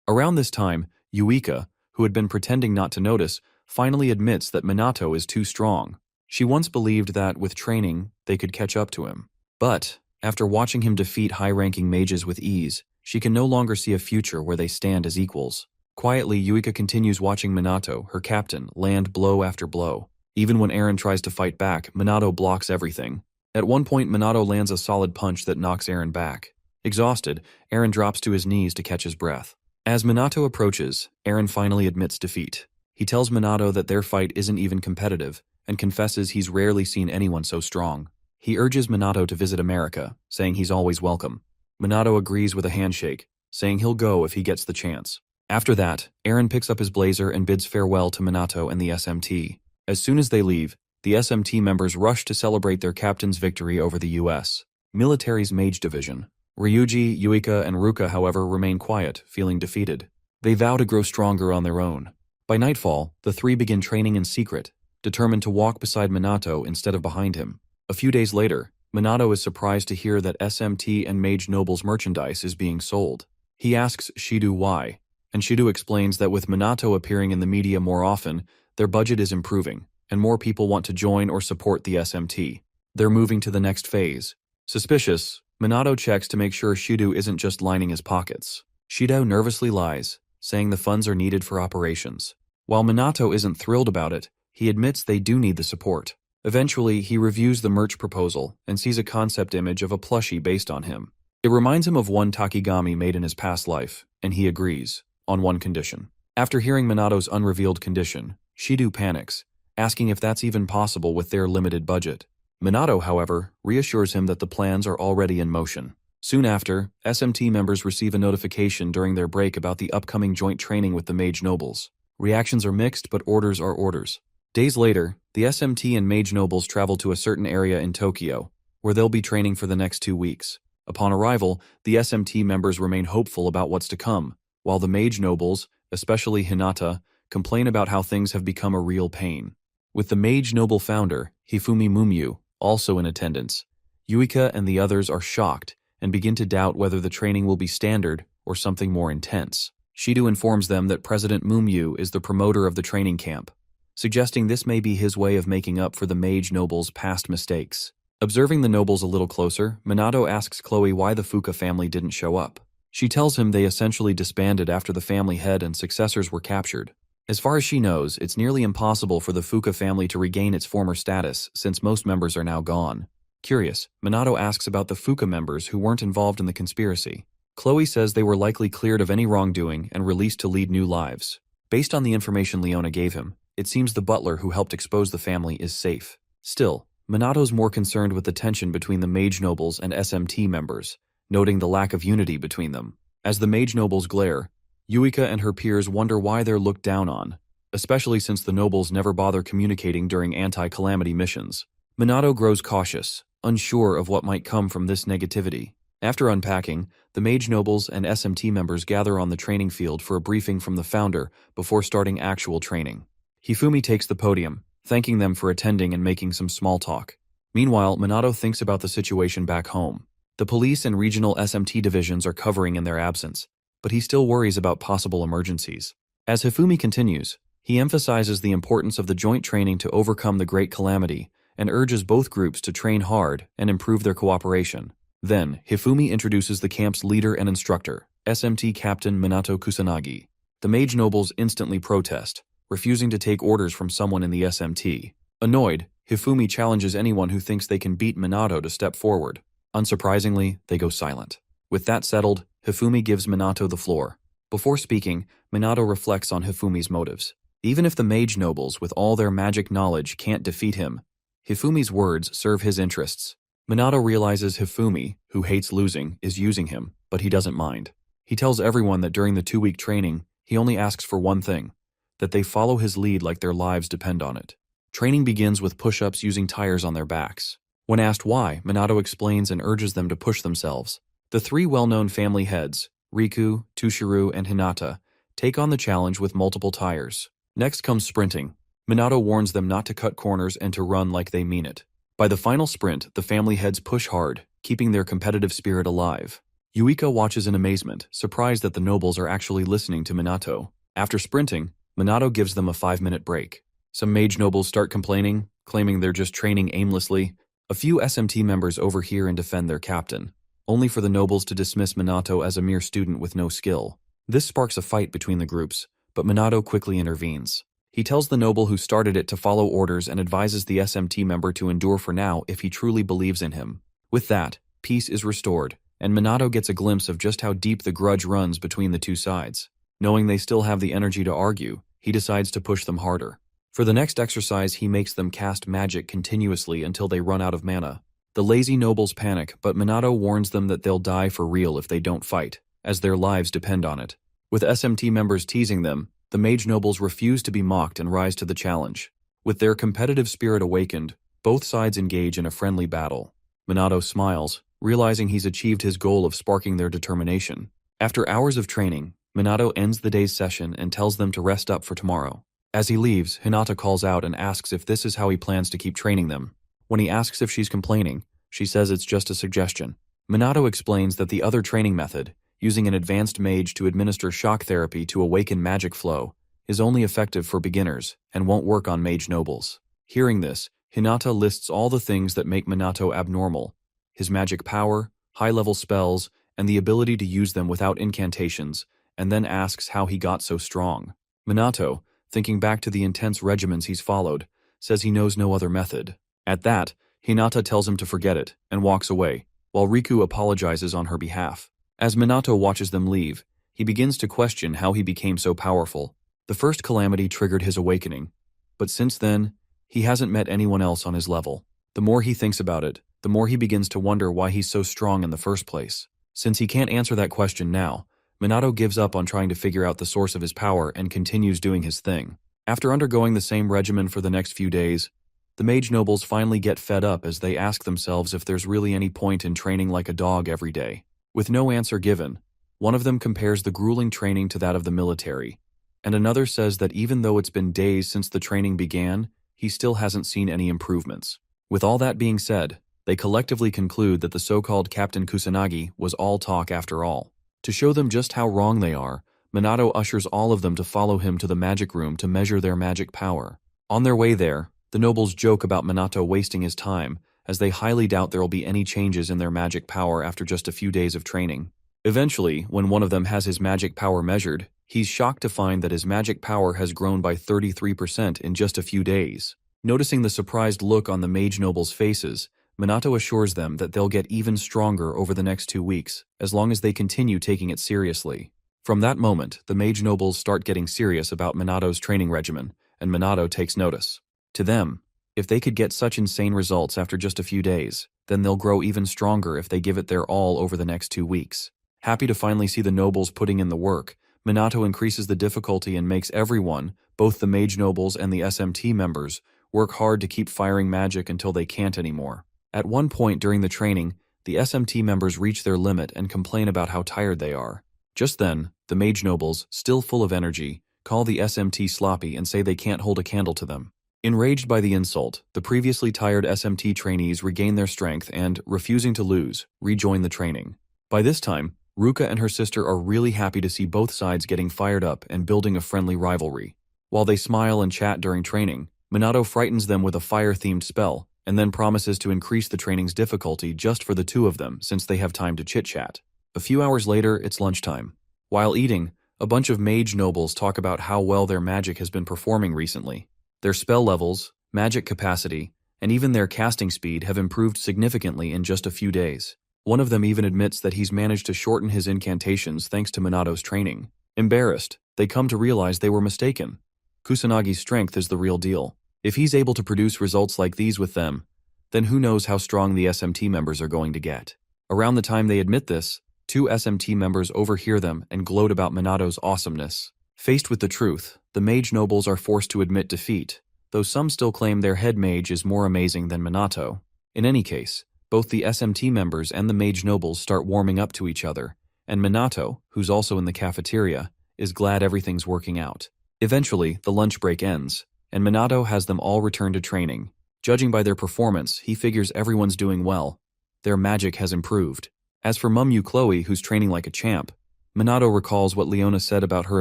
Around this time, Yuika, who had been pretending not to notice, finally admits that Minato is too strong. She once believed that, with training, they could catch up to him. But, after watching him defeat high-ranking mages with ease, she can no longer see a future where they stand as equals. Quietly, Yuika continues watching Minato, her captain, land blow after blow. Even when Eren tries to fight back, Minato blocks everything. At one point, Minato lands a solid punch that knocks Eren back. Exhausted, Eren drops to his knees to catch his breath. As Minato approaches, Eren finally admits defeat. He tells Minato that their fight isn't even competitive, and confesses he's rarely seen anyone so strong. He urges Minato to visit America, saying he's always welcome. Minato agrees with a handshake, saying he'll go if he gets the chance. After that, Eren picks up his blazer and bids farewell to Minato and the SMT. As soon as they leave, the SMT members rush to celebrate their captain's victory over the U.S. military's Mage Division. Ryuji, Yuika, and Ruka, however, remain quiet, feeling defeated. They vow to grow stronger on their own. By nightfall, the three begin training in secret, determined to walk beside Minato instead of behind him. A few days later, Minato is surprised to hear that SMT and Mage Noble's merchandise is being sold. He asks Shido why, and Shido explains that with Minato appearing in the media more often, their budget is improving, and more people want to join or support the SMT. They're moving to the next phase. Suspicious, Minato checks to make sure Shido isn't just lining his pockets. Shido nervously lies, saying the funds are needed for operations. While Minato isn't thrilled about it, he admits they do need the support. Eventually, he reviews the merch proposal and sees a concept image of a plushie based on him. It reminds him of one Takigami made in his past life, and he agrees, on one condition. After hearing Minato's unrevealed condition, Shido panics, asking if that's even possible with their limited budget. Minato, however, reassures him that the plans are already in motion. Soon after, SMT members receive a notification during their break about the upcoming joint training with the Mage Nobles. Reactions are mixed, but orders are orders. Days later, the SMT and Mage Nobles travel to a certain area in Tokyo, where they'll be training for the next 2 weeks. Upon arrival, the SMT members remain hopeful about what's to come, while the Mage Nobles, especially Hinata, complain about how things have become a real pain. With the Mage Noble founder, Hifumi Mumyu, also in attendance, Yuika and the others are shocked and begin to doubt whether the training will be standard or something more intense. Shido informs them that President Mumyu is the promoter of the training camp, suggesting this may be his way of making up for the Mage Noble's past mistakes. Observing the nobles a little closer, Minato asks Chloe why the Fuka family didn't show up. She tells him they essentially disbanded after the family head and successors were captured. As far as she knows, it's nearly impossible for the Fuka family to regain its former status since most members are now gone. Curious, Minato asks about the Fuka members who weren't involved in the conspiracy. Chloe says they were likely cleared of any wrongdoing and released to lead new lives. Based on the information Leona gave him, it seems the butler who helped expose the family is safe. Still, Minato's more concerned with the tension between the Mage Nobles and SMT members, noting the lack of unity between them. As the Mage Nobles glare, Yuika and her peers wonder why they're looked down on, especially since the nobles never bother communicating during anti-calamity missions. Minato grows cautious, unsure of what might come from this negativity. After unpacking, the Mage Nobles and SMT members gather on the training field for a briefing from the founder before starting actual training. Hifumi takes the podium, thanking them for attending and making some small talk. Meanwhile, Minato thinks about the situation back home. The police and regional SMT divisions are covering in their absence, but he still worries about possible emergencies. As Hifumi continues, he emphasizes the importance of the joint training to overcome the Great Calamity and urges both groups to train hard and improve their cooperation. Then, Hifumi introduces the camp's leader and instructor, SMT Captain Minato Kusanagi. The Mage Nobles instantly protest, refusing to take orders from someone in the SMT. Annoyed, Hifumi challenges anyone who thinks they can beat Minato to step forward. Unsurprisingly, they go silent. With that settled, Hifumi gives Minato the floor. Before speaking, Minato reflects on Hifumi's motives. Even if the Mage Nobles with all their magic knowledge can't defeat him, Hifumi's words serve his interests. Minato realizes Hifumi, who hates losing, is using him, but he doesn't mind. He tells everyone that during the 2-week training, he only asks for one thing, that they follow his lead like their lives depend on it. Training begins with push-ups using tires on their backs. When asked why, Minato explains and urges them to push themselves. The 3 well-known family heads, Riku, Tushiru, and Hinata, take on the challenge with multiple tires. Next comes sprinting. Minato warns them not to cut corners and to run like they mean it. By the final sprint, the family heads push hard, keeping their competitive spirit alive. Yuika watches in amazement, surprised that the nobles are actually listening to Minato. After sprinting, Minato gives them a 5-minute break. Some Mage Nobles start complaining, claiming they're just training aimlessly. A few SMT members overhear and defend their captain, only for the nobles to dismiss Minato as a mere student with no skill. This sparks a fight between the groups, but Minato quickly intervenes. He tells the noble who started it to follow orders and advises the SMT member to endure for now if he truly believes in him. With that, peace is restored, and Minato gets a glimpse of just how deep the grudge runs between the two sides. Knowing they still have the energy to argue, he decides to push them harder. For the next exercise, he makes them cast magic continuously until they run out of mana. The lazy nobles panic, but Minato warns them that they'll die for real if they don't fight, as their lives depend on it. With SMT members teasing them, the Mage Nobles refuse to be mocked and rise to the challenge. With their competitive spirit awakened, both sides engage in a friendly battle. Minato smiles, realizing he's achieved his goal of sparking their determination. After hours of training, Minato ends the day's session and tells them to rest up for tomorrow. As he leaves, Hinata calls out and asks if this is how he plans to keep training them. When he asks if she's complaining, she says it's just a suggestion. Minato explains that the other training method, using an advanced mage to administer shock therapy to awaken magic flow, is only effective for beginners and won't work on Mage Nobles. Hearing this, Hinata lists all the things that make Minato abnormal: his magic power, high-level spells, and the ability to use them without incantations, and then asks how he got so strong. Minato, thinking back to the intense regimens he's followed, says he knows no other method. At that, Hinata tells him to forget it and walks away, while Riku apologizes on her behalf. As Minato watches them leave, he begins to question how he became so powerful. The first calamity triggered his awakening, but since then, he hasn't met anyone else on his level. The more he thinks about it, the more he begins to wonder why he's so strong in the first place. Since he can't answer that question now, Minato gives up on trying to figure out the source of his power and continues doing his thing. After undergoing the same regimen for the next few days, the Mage Nobles finally get fed up as they ask themselves if there's really any point in training like a dog every day. With no answer given, one of them compares the grueling training to that of the military, and another says that even though it's been days since the training began, he still hasn't seen any improvements. With all that being said, they collectively conclude that the so-called Captain Kusanagi was all talk after all. To show them just how wrong they are, Minato ushers all of them to follow him to the magic room to measure their magic power. On their way there, the nobles joke about Minato wasting his time, as they highly doubt there will be any changes in their magic power after just a few days of training. Eventually, when one of them has his magic power measured, He's shocked to find that his magic power has grown by 33% in just a few days. Noticing the surprised look on the mage nobles' faces, Minato assures them that they'll get even stronger over the next 2 weeks, as long as they continue taking it seriously. From that moment, the mage nobles start getting serious about Minato's training regimen, and Minato takes notice. To them, if they could get such insane results after just a few days, then they'll grow even stronger if they give it their all over the next 2 weeks. Happy to finally see the nobles putting in the work, Minato increases the difficulty and makes everyone, both the mage nobles and the SMT members, work hard to keep firing magic until they can't anymore. At one point during the training, the SMT members reach their limit and complain about how tired they are. Just then, the mage nobles, still full of energy, call the SMT sloppy and say they can't hold a candle to them. Enraged by the insult, the previously tired SMT trainees regain their strength and, refusing to lose, rejoin the training. By this time, Ruka and her sister are really happy to see both sides getting fired up and building a friendly rivalry. While they smile and chat during training, Minato frightens them with a fire-themed spell, and then promises to increase the training's difficulty just for the two of them since they have time to chit-chat. A few hours later, it's lunchtime. While eating, a bunch of mage nobles talk about how well their magic has been performing recently. Their spell levels, magic capacity, and even their casting speed have improved significantly in just a few days. One of them even admits that he's managed to shorten his incantations thanks to Minato's training. Embarrassed, they come to realize they were mistaken. Kusanagi's strength is the real deal. If he's able to produce results like these with them, then who knows how strong the SMT members are going to get. Around the time they admit this, 2 SMT members overhear them and gloat about Minato's awesomeness. Faced with the truth, the mage nobles are forced to admit defeat, though some still claim their head mage is more amazing than Minato. In any case, both the SMT members and the mage nobles start warming up to each other, and Minato, who's also in the cafeteria, is glad everything's working out. Eventually, the lunch break ends, and Minato has them all return to training. Judging by their performance, he figures everyone's doing well. Their magic has improved. As for Mumyu Chloe, who's training like a champ, Minato recalls what Leona said about her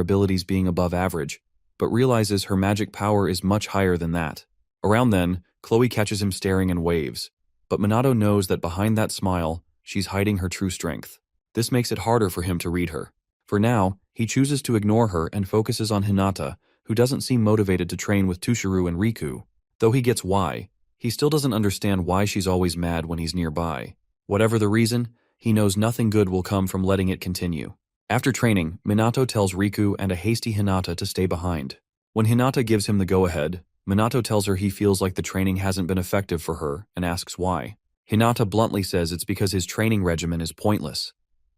abilities being above average, but realizes her magic power is much higher than that. Around then, Chloe catches him staring and waves. But Minato knows that behind that smile, she's hiding her true strength. This makes it harder for him to read her. For now, he chooses to ignore her and focuses on Hinata, who doesn't seem motivated to train with Tushuru and Riku. Though he gets why, he still doesn't understand why she's always mad when he's nearby. Whatever the reason, he knows nothing good will come from letting it continue. After training, Minato tells Riku and a hasty Hinata to stay behind. When Hinata gives him the go-ahead, Minato tells her he feels like the training hasn't been effective for her and asks why. Hinata bluntly says it's because his training regimen is pointless.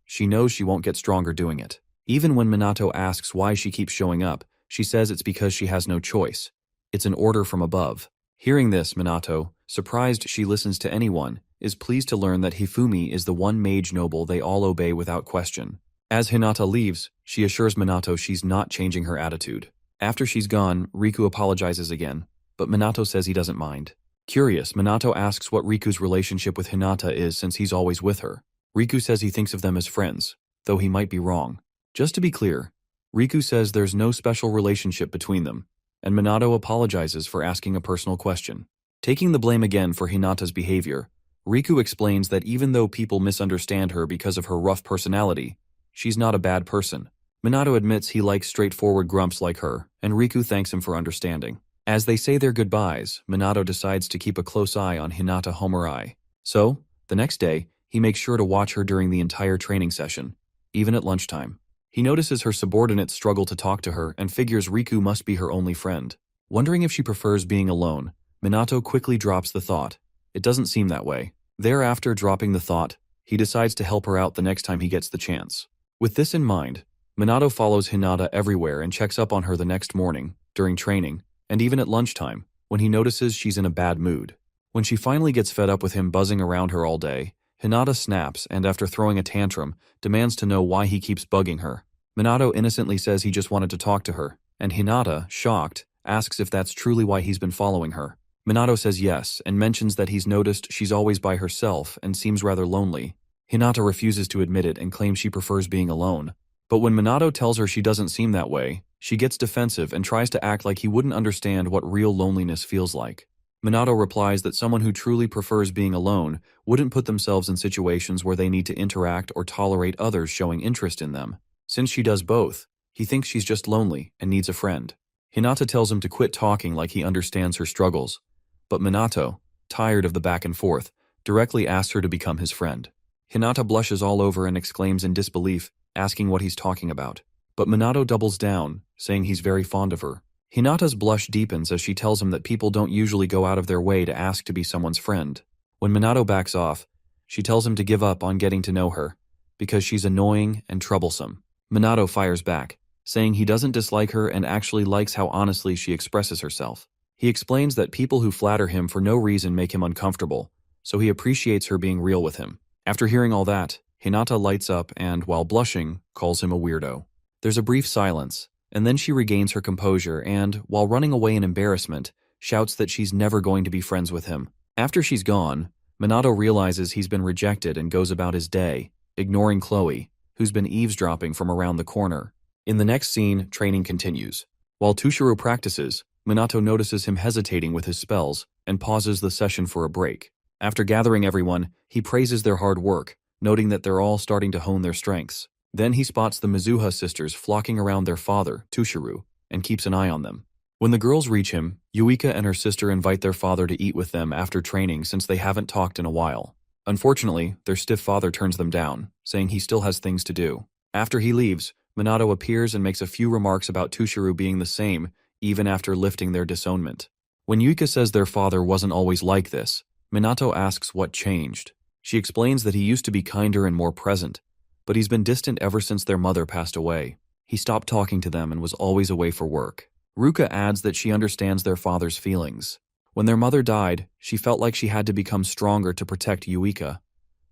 She knows she won't get stronger doing it. Even when Minato asks why she keeps showing up, she says it's because she has no choice. It's an order from above. Hearing this, Minato, surprised she listens to anyone, is pleased to learn that Hifumi is the one mage noble they all obey without question. As Hinata leaves, she assures Minato she's not changing her attitude. After she's gone, Riku apologizes again, but Minato says he doesn't mind. Curious, Minato asks what Riku's relationship with Hinata is since he's always with her. Riku says he thinks of them as friends, though he might be wrong. Just to be clear, Riku says there's no special relationship between them, and Minato apologizes for asking a personal question. Taking the blame again for Hinata's behavior, Riku explains that even though people misunderstand her because of her rough personality, she's not a bad person. Minato admits he likes straightforward grumps like her, and Riku thanks him for understanding. As they say their goodbyes, Minato decides to keep a close eye on Hinata Homurai. So, the next day, he makes sure to watch her during the entire training session, even at lunchtime. He notices her subordinates struggle to talk to her and figures Riku must be her only friend. Wondering if she prefers being alone, Minato quickly drops the thought. It doesn't seem that way. Thereafter, dropping the thought, he decides to help her out the next time he gets the chance. With this in mind, Minato follows Hinata everywhere and checks up on her the next morning, during training, and even at lunchtime, when he notices she's in a bad mood. When she finally gets fed up with him buzzing around her all day, Hinata snaps and after throwing a tantrum, demands to know why he keeps bugging her. Minato innocently says he just wanted to talk to her, and Hinata, shocked, asks if that's truly why he's been following her. Minato says yes, and mentions that he's noticed she's always by herself and seems rather lonely. Hinata refuses to admit it and claims she prefers being alone. But when Minato tells her she doesn't seem that way, she gets defensive and tries to act like he wouldn't understand what real loneliness feels like. Minato replies that someone who truly prefers being alone wouldn't put themselves in situations where they need to interact or tolerate others showing interest in them. Since she does both, He thinks she's just lonely and needs a friend. Hinata tells him to quit talking like he understands her struggles, but Minato, tired of the back and forth, directly asks her to become his friend. Hinata blushes all over and exclaims in disbelief, asking what he's talking about. But Minato doubles down, saying he's very fond of her. Hinata's blush deepens as she tells him that people don't usually go out of their way to ask to be someone's friend. When Minato backs off, she tells him to give up on getting to know her, because she's annoying and troublesome. Minato fires back, saying he doesn't dislike her and actually likes how honestly she expresses herself. He explains that people who flatter him for no reason make him uncomfortable, so he appreciates her being real with him. After hearing all that, Hinata lights up and, while blushing, calls him a weirdo. There's a brief silence, and then she regains her composure and, while running away in embarrassment, shouts that she's never going to be friends with him. After she's gone, Minato realizes he's been rejected and goes about his day, ignoring Chloe, who's been eavesdropping from around the corner. In the next scene, training continues. While Tushiro practices, Minato notices him hesitating with his spells and pauses the session for a break. After gathering everyone, he praises their hard work, noting that they're all starting to hone their strengths. Then he spots the Mizuha sisters flocking around their father, Tushiro, and keeps an eye on them. When the girls reach him, Yuika and her sister invite their father to eat with them after training since they haven't talked in a while. Unfortunately, their stiff father turns them down, saying he still has things to do. After he leaves, Minato appears and makes a few remarks about Tushiro being the same, even after lifting their disownment. When Yuika says their father wasn't always like this, Minato asks what changed. She explains that he used to be kinder and more present, but he's been distant ever since their mother passed away. He stopped talking to them and was always away for work. Ruka adds that she understands their father's feelings. When their mother died, she felt like she had to become stronger to protect Yuika,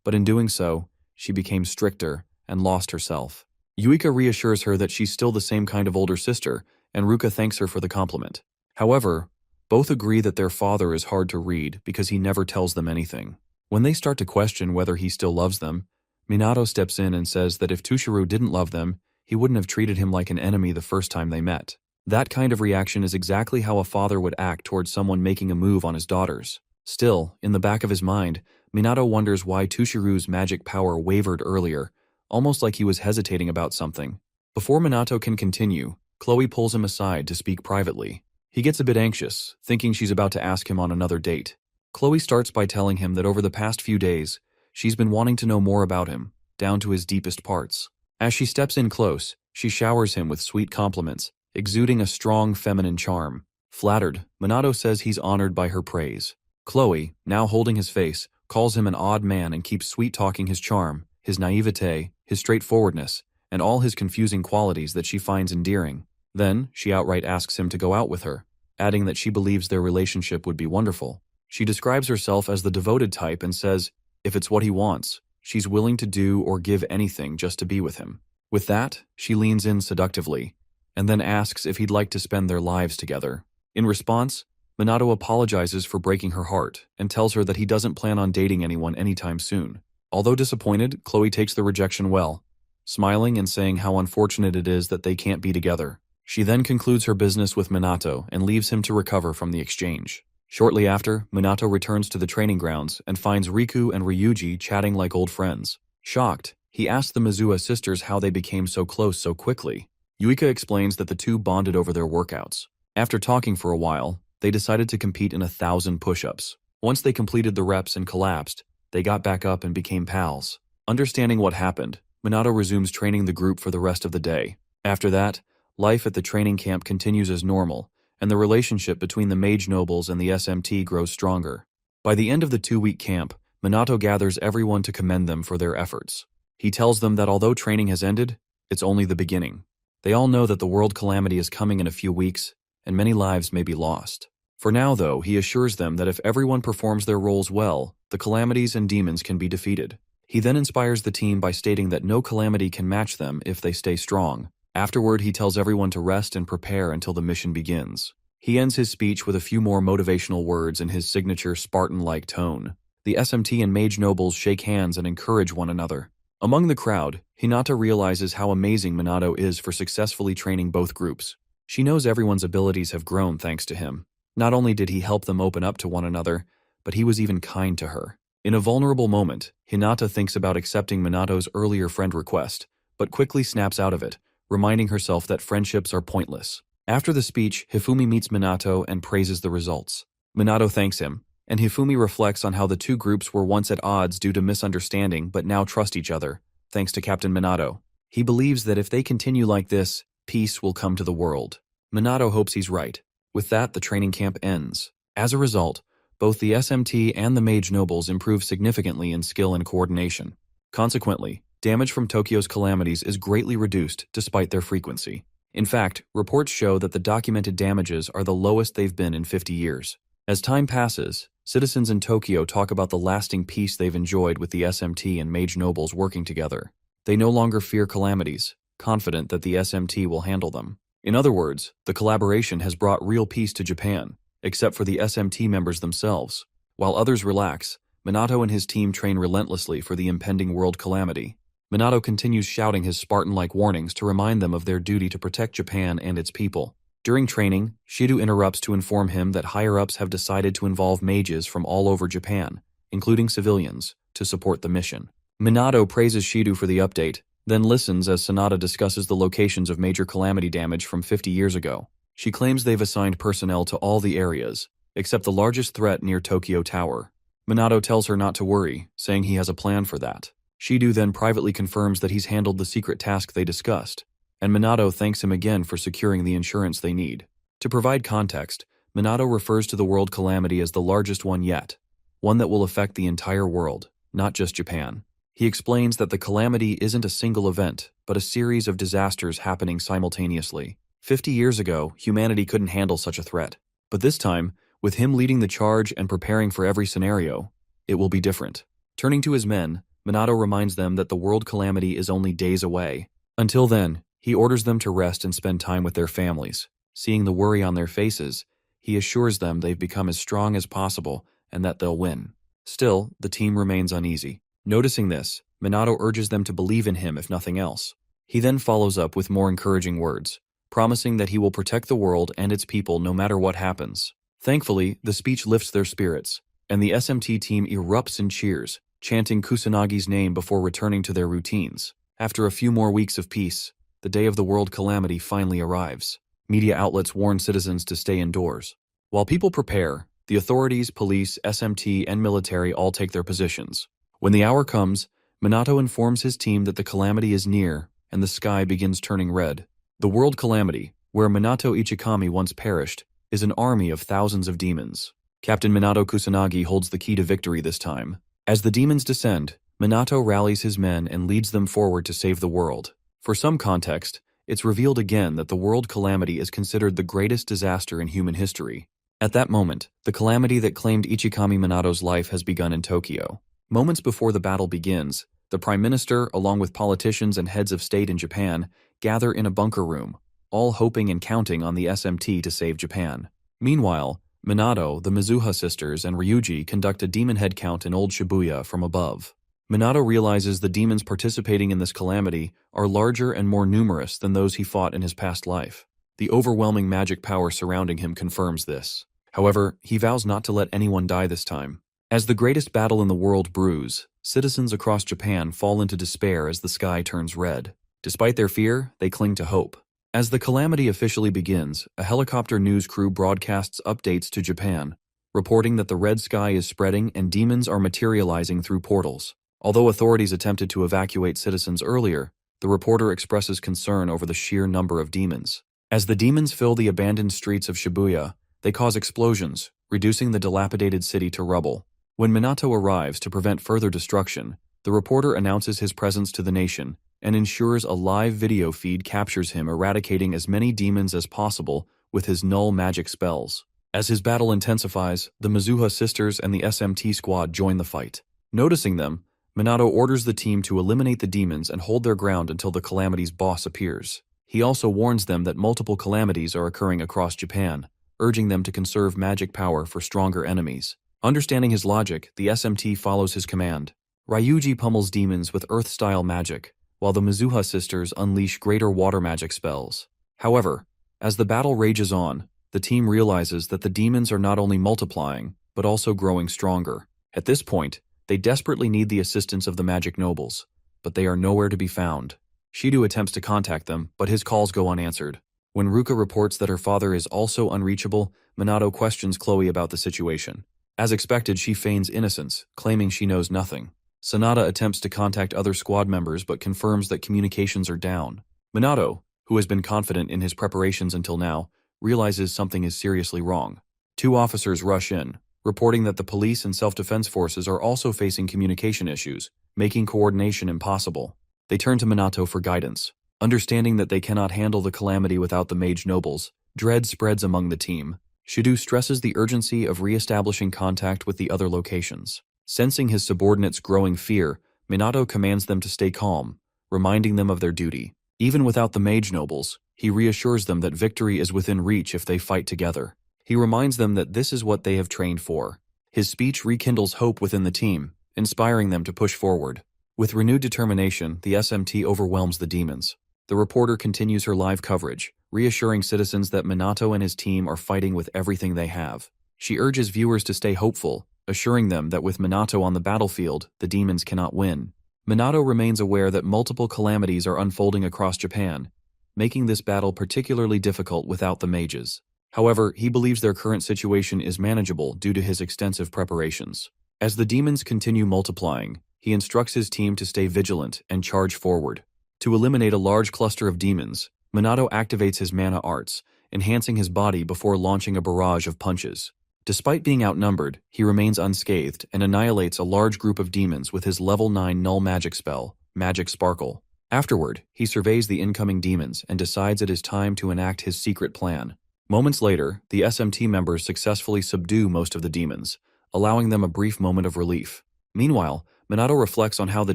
but in doing so, she became stricter and lost herself. Yuika reassures her that she's still the same kind of older sister, and Ruka thanks her for the compliment. However, both agree that their father is hard to read because he never tells them anything. When they start to question whether he still loves them, Minato steps in and says that if Tushiro didn't love them, he wouldn't have treated him like an enemy the first time they met. That kind of reaction is exactly how a father would act towards someone making a move on his daughters. Still, in the back of his mind, Minato wonders why Tushiro's magic power wavered earlier, almost like he was hesitating about something. Before Minato can continue, Chloe pulls him aside to speak privately. He gets a bit anxious, thinking she's about to ask him on another date. Chloe starts by telling him that over the past few days, she's been wanting to know more about him, down to his deepest parts. As she steps in close, she showers him with sweet compliments, exuding a strong feminine charm. Flattered, Minato says he's honored by her praise. Chloe, now holding his face, calls him an odd man and keeps sweet-talking his charm, his naivete, his straightforwardness, and all his confusing qualities that she finds endearing. Then, she outright asks him to go out with her, adding that she believes their relationship would be wonderful. She describes herself as the devoted type and says, if it's what he wants, she's willing to do or give anything just to be with him. With that, she leans in seductively, and then asks if he'd like to spend their lives together. In response, Minato apologizes for breaking her heart and tells her that he doesn't plan on dating anyone anytime soon. Although disappointed, Chloe takes the rejection well, smiling and saying how unfortunate it is that they can't be together. She then concludes her business with Minato and leaves him to recover from the exchange. Shortly after, Minato returns to the training grounds and finds Riku and Ryuji chatting like old friends. Shocked, he asks the Mizuha sisters how they became so close so quickly. Yuika explains that the two bonded over their workouts. After talking for a while, they decided to compete in 1,000 push-ups. Once they completed the reps and collapsed, they got back up and became pals. Understanding what happened, Minato resumes training the group for the rest of the day. After that, life at the training camp continues as normal, and the relationship between the Mage nobles and the SMT grows stronger. By the end of the 2-week camp, Minato gathers everyone to commend them for their efforts. He tells them that although training has ended, it's only the beginning. They all know that the world calamity is coming in a few weeks, and many lives may be lost. For now, though, he assures them that if everyone performs their roles well, the calamities and demons can be defeated. He then inspires the team by stating that no calamity can match them if they stay strong. Afterward, he tells everyone to rest and prepare until the mission begins. He ends his speech with a few more motivational words in his signature Spartan-like tone. The SMT and Mage nobles shake hands and encourage one another. Among the crowd, Hinata realizes how amazing Minato is for successfully training both groups. She knows everyone's abilities have grown thanks to him. Not only did he help them open up to one another, but he was even kind to her. In a vulnerable moment, Hinata thinks about accepting Minato's earlier friend request, but quickly snaps out of it, reminding herself that friendships are pointless. After the speech, Hifumi meets Minato and praises the results. Minato thanks him, and Hifumi reflects on how the two groups were once at odds due to misunderstanding but now trust each other, thanks to Captain Minato. He believes that if they continue like this, peace will come to the world. Minato hopes he's right. With that, the training camp ends. As a result, both the SMT and the Mage nobles improve significantly in skill and coordination. Consequently, damage from Tokyo's calamities is greatly reduced despite their frequency. In fact, reports show that the documented damages are the lowest they've been in 50 years. As time passes, citizens in Tokyo talk about the lasting peace they've enjoyed with the SMT and Mage nobles working together. They no longer fear calamities, confident that the SMT will handle them. In other words, the collaboration has brought real peace to Japan, except for the SMT members themselves. While others relax, Minato and his team train relentlessly for the impending world calamity. Minato continues shouting his Spartan-like warnings to remind them of their duty to protect Japan and its people. During training, Shido interrupts to inform him that higher-ups have decided to involve mages from all over Japan, including civilians, to support the mission. Minato praises Shido for the update, then listens as Sanada discusses the locations of major calamity damage from 50 years ago. She claims they've assigned personnel to all the areas, except the largest threat near Tokyo Tower. Minato tells her not to worry, saying he has a plan for that. Shido then privately confirms that he's handled the secret task they discussed, and Minato thanks him again for securing the insurance they need. To provide context, Minato refers to the world calamity as the largest one yet, one that will affect the entire world, not just Japan. He explains that the calamity isn't a single event, but a series of disasters happening simultaneously. 50 years ago, humanity couldn't handle such a threat. But this time, with him leading the charge and preparing for every scenario, it will be different. Turning to his men, Minato reminds them that the world calamity is only days away. Until then, he orders them to rest and spend time with their families. Seeing the worry on their faces, he assures them they've become as strong as possible and that they'll win. Still, the team remains uneasy. Noticing this, Minato urges them to believe in him if nothing else. He then follows up with more encouraging words, promising that he will protect the world and its people no matter what happens. Thankfully, the speech lifts their spirits, and the SMT team erupts in cheers, chanting Kusanagi's name before returning to their routines. After a few more weeks of peace, the day of the world calamity finally arrives. Media outlets warn citizens to stay indoors. While people prepare, the authorities, police, SMT, and military all take their positions. When the hour comes, Minato informs his team that the calamity is near, and the sky begins turning red. The world calamity, where Minato Ichikami once perished, is an army of thousands of demons. Captain Minato Kusanagi holds the key to victory this time. As the demons descend, Minato rallies his men and leads them forward to save the world. For some context, it's revealed again that the world calamity is considered the greatest disaster in human history. At that moment, the calamity that claimed Ichikami Minato's life has begun in Tokyo. Moments before the battle begins, the Prime Minister, along with politicians and heads of state in Japan, gather in a bunker room, all hoping and counting on the SMT to save Japan. Meanwhile, Minato, the Mizuha sisters, and Ryuji conduct a demon head count in Old Shibuya from above. Minato realizes the demons participating in this calamity are larger and more numerous than those he fought in his past life. The overwhelming magic power surrounding him confirms this. However, he vows not to let anyone die this time. As the greatest battle in the world brews, citizens across Japan fall into despair as the sky turns red. Despite their fear, they cling to hope. As the calamity officially begins, a helicopter news crew broadcasts updates to Japan, reporting that the red sky is spreading and demons are materializing through portals. Although authorities attempted to evacuate citizens earlier, the reporter expresses concern over the sheer number of demons. As the demons fill the abandoned streets of Shibuya, they cause explosions, reducing the dilapidated city to rubble. When Minato arrives to prevent further destruction, the reporter announces his presence to the nation and ensures a live video feed captures him eradicating as many demons as possible with his null magic spells. As his battle intensifies, the Mizuha sisters and the SMT squad join the fight. Noticing them, Minato orders the team to eliminate the demons and hold their ground until the calamity's boss appears. He also warns them that multiple calamities are occurring across Japan, urging them to conserve magic power for stronger enemies. Understanding his logic, the SMT follows his command. Ryuji pummels demons with earth-style magic, while the Mizuha sisters unleash greater water magic spells. However, as the battle rages on, the team realizes that the demons are not only multiplying, but also growing stronger. At this point, they desperately need the assistance of the magic nobles, but they are nowhere to be found. Shido attempts to contact them, but his calls go unanswered. When Ruka reports that her father is also unreachable, Minato questions Chloe about the situation. As expected, she feigns innocence, claiming she knows nothing. Sanada attempts to contact other squad members but confirms that communications are down. Minato, who has been confident in his preparations until now, realizes something is seriously wrong. Two officers rush in, reporting that the police and self-defense forces are also facing communication issues, making coordination impossible. They turn to Minato for guidance. Understanding that they cannot handle the calamity without the mage nobles, dread spreads among the team. Shido stresses the urgency of re-establishing contact with the other locations. Sensing his subordinates' growing fear, Minato commands them to stay calm, reminding them of their duty. Even without the mage nobles, he reassures them that victory is within reach if they fight together. He reminds them that this is what they have trained for. His speech rekindles hope within the team, inspiring them to push forward. With renewed determination, the SMT overwhelms the demons. The reporter continues her live coverage, reassuring citizens that Minato and his team are fighting with everything they have. She urges viewers to stay hopeful, assuring them that with Minato on the battlefield, the demons cannot win. Minato remains aware that multiple calamities are unfolding across Japan, making this battle particularly difficult without the mages. However, he believes their current situation is manageable due to his extensive preparations. As the demons continue multiplying, he instructs his team to stay vigilant and charge forward. To eliminate a large cluster of demons, Minato activates his mana arts, enhancing his body before launching a barrage of punches. Despite being outnumbered, he remains unscathed and annihilates a large group of demons with his level 9 null magic spell, Magic Sparkle. Afterward, he surveys the incoming demons and decides it is time to enact his secret plan. Moments later, the SMT members successfully subdue most of the demons, allowing them a brief moment of relief. Meanwhile, Minato reflects on how the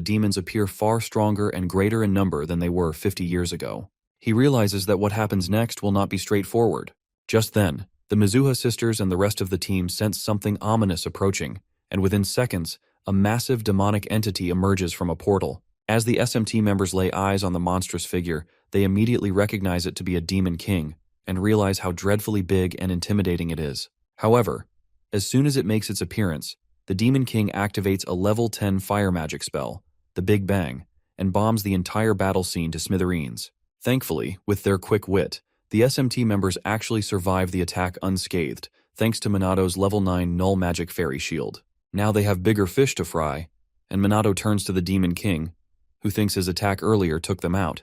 demons appear far stronger and greater in number than they were 50 years ago. He realizes that what happens next will not be straightforward. Just then, the Mizuha sisters and the rest of the team sense something ominous approaching, and within seconds, a massive demonic entity emerges from a portal. As the SMT members lay eyes on the monstrous figure, they immediately recognize it to be a demon king, and realize how dreadfully big and intimidating it is. However, as soon as it makes its appearance, the Demon King activates a level 10 fire magic spell, the Big Bang, and bombs the entire battle scene to smithereens. Thankfully, with their quick wit, the SMT members actually survive the attack unscathed, thanks to Minato's level 9 null magic fairy shield. Now they have bigger fish to fry, and Minato turns to the Demon King, who thinks his attack earlier took them out,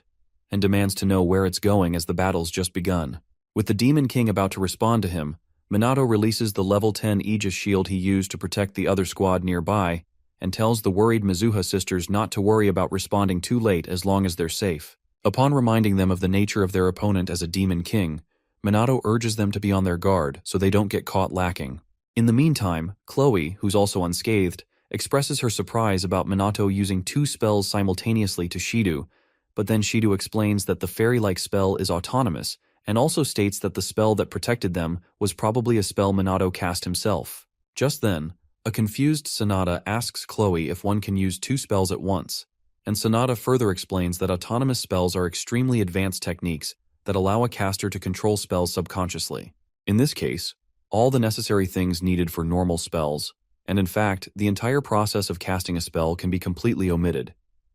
and demands to know where it's going as the battle's just begun. With the Demon King about to respond to him, Minato releases the level 10 Aegis shield he used to protect the other squad nearby, and tells the worried Mizuha sisters not to worry about responding too late as long as they're safe. Upon reminding them of the nature of their opponent as a Demon King, Minato urges them to be on their guard so they don't get caught lacking. In the meantime, Chloe, who's also unscathed, expresses her surprise about Minato using 2 spells simultaneously to Shido, but then Shido explains that the fairy-like spell is autonomous, and also states that the spell that protected them was probably a spell Minato cast himself. Just then, a confused Sanada asks Chloe if one can use 2 spells at once, and Sanada further explains that autonomous spells are extremely advanced techniques that allow a caster to control spells subconsciously. In this case, all the necessary things needed for normal spells, and in fact, the entire process of casting a spell can be completely omitted,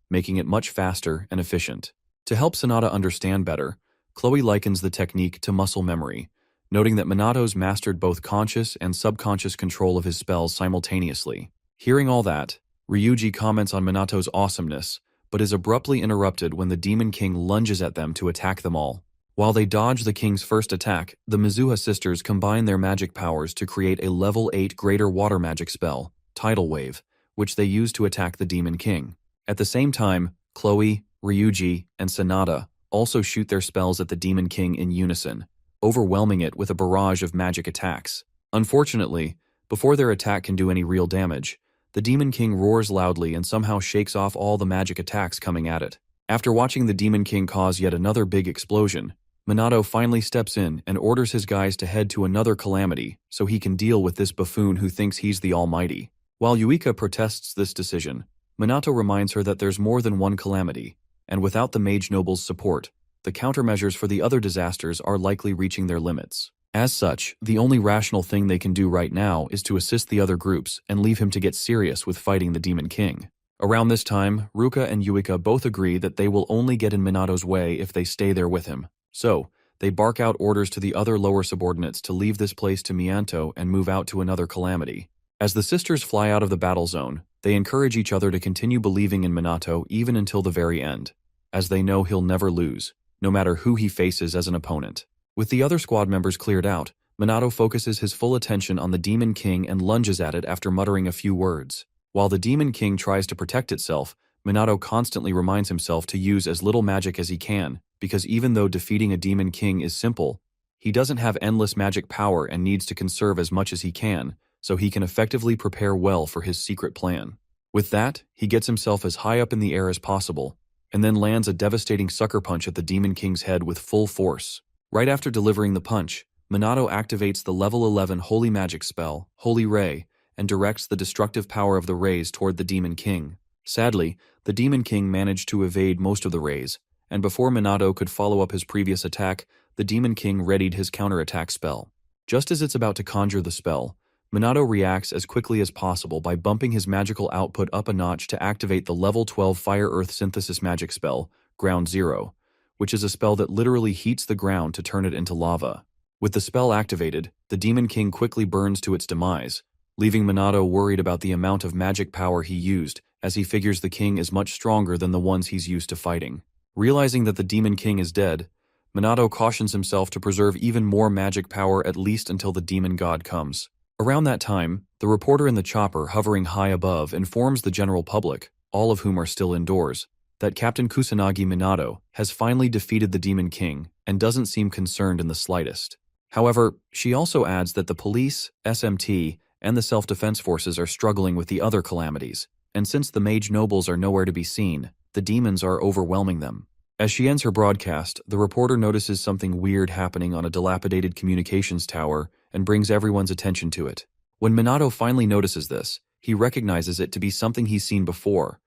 making it much faster and efficient. To help Sanada understand better, Chloe likens the technique to muscle memory, noting that Minato's mastered both conscious and subconscious control of his spells simultaneously. Hearing all that, Ryuji comments on Minato's awesomeness, but is abruptly interrupted when the Demon King lunges at them to attack them all. While they dodge the king's first attack, the Mizuha sisters combine their magic powers to create a level 8 greater water magic spell, Tidal Wave, which they use to attack the Demon King. At the same time, Chloe, Ryuji, and Sanada also shoot their spells at the Demon King in unison, overwhelming it with a barrage of magic attacks. Unfortunately, before their attack can do any real damage, the Demon King roars loudly and somehow shakes off all the magic attacks coming at it. After watching the Demon King cause yet another big explosion, Minato finally steps in and orders his guys to head to another calamity so he can deal with this buffoon who thinks he's the Almighty. While Yuika protests this decision, Minato reminds her that there's more than one calamity, and without the Mage Noble's support, the countermeasures for the other disasters are likely reaching their limits. As such, the only rational thing they can do right now is to assist the other groups and leave him to get serious with fighting the Demon King. Around this time, Ruka and Yuika both agree that they will only get in Minato's way if they stay there with him. So, they bark out orders to the other lower subordinates to leave this place to Mianto and move out to another calamity. As the sisters fly out of the battle zone, they encourage each other to continue believing in Minato even until the very end, as they know he'll never lose, no matter who he faces as an opponent. With the other squad members cleared out, Minato focuses his full attention on the Demon King and lunges at it after muttering a few words. While the Demon King tries to protect itself, Minato constantly reminds himself to use as little magic as he can, because even though defeating a Demon King is simple, he doesn't have endless magic power and needs to conserve as much as he can, so he can effectively prepare well for his secret plan. With that, he gets himself as high up in the air as possible, and then lands a devastating sucker punch at the Demon King's head with full force. Right after delivering the punch, Minato activates the level 11 Holy Magic spell, Holy Ray, and directs the destructive power of the rays toward the Demon King. Sadly, the Demon King managed to evade most of the rays, and before Minato could follow up his previous attack, the Demon King readied his counterattack spell. Just as it's about to conjure the spell, Minato reacts as quickly as possible by bumping his magical output up a notch to activate the level 12 Fire-Earth Synthesis magic spell, Ground Zero, which is a spell that literally heats the ground to turn it into lava. With the spell activated, the Demon King quickly burns to its demise, leaving Minato worried about the amount of magic power he used, as he figures the king is much stronger than the ones he's used to fighting. Realizing that the Demon King is dead, Minato cautions himself to preserve even more magic power at least until the Demon God comes. Around that time, the reporter in the chopper hovering high above informs the general public, all of whom are still indoors, that Captain Kusanagi Minato has finally defeated the Demon King and doesn't seem concerned in the slightest. However, she also adds that the police, SMT, and the self-defense forces are struggling with the other calamities, and since the mage nobles are nowhere to be seen, the demons are overwhelming them. As she ends her broadcast, the reporter notices something weird happening on a dilapidated communications tower and brings everyone's attention to it. When Minato finally notices this, he recognizes it to be something he's seen before,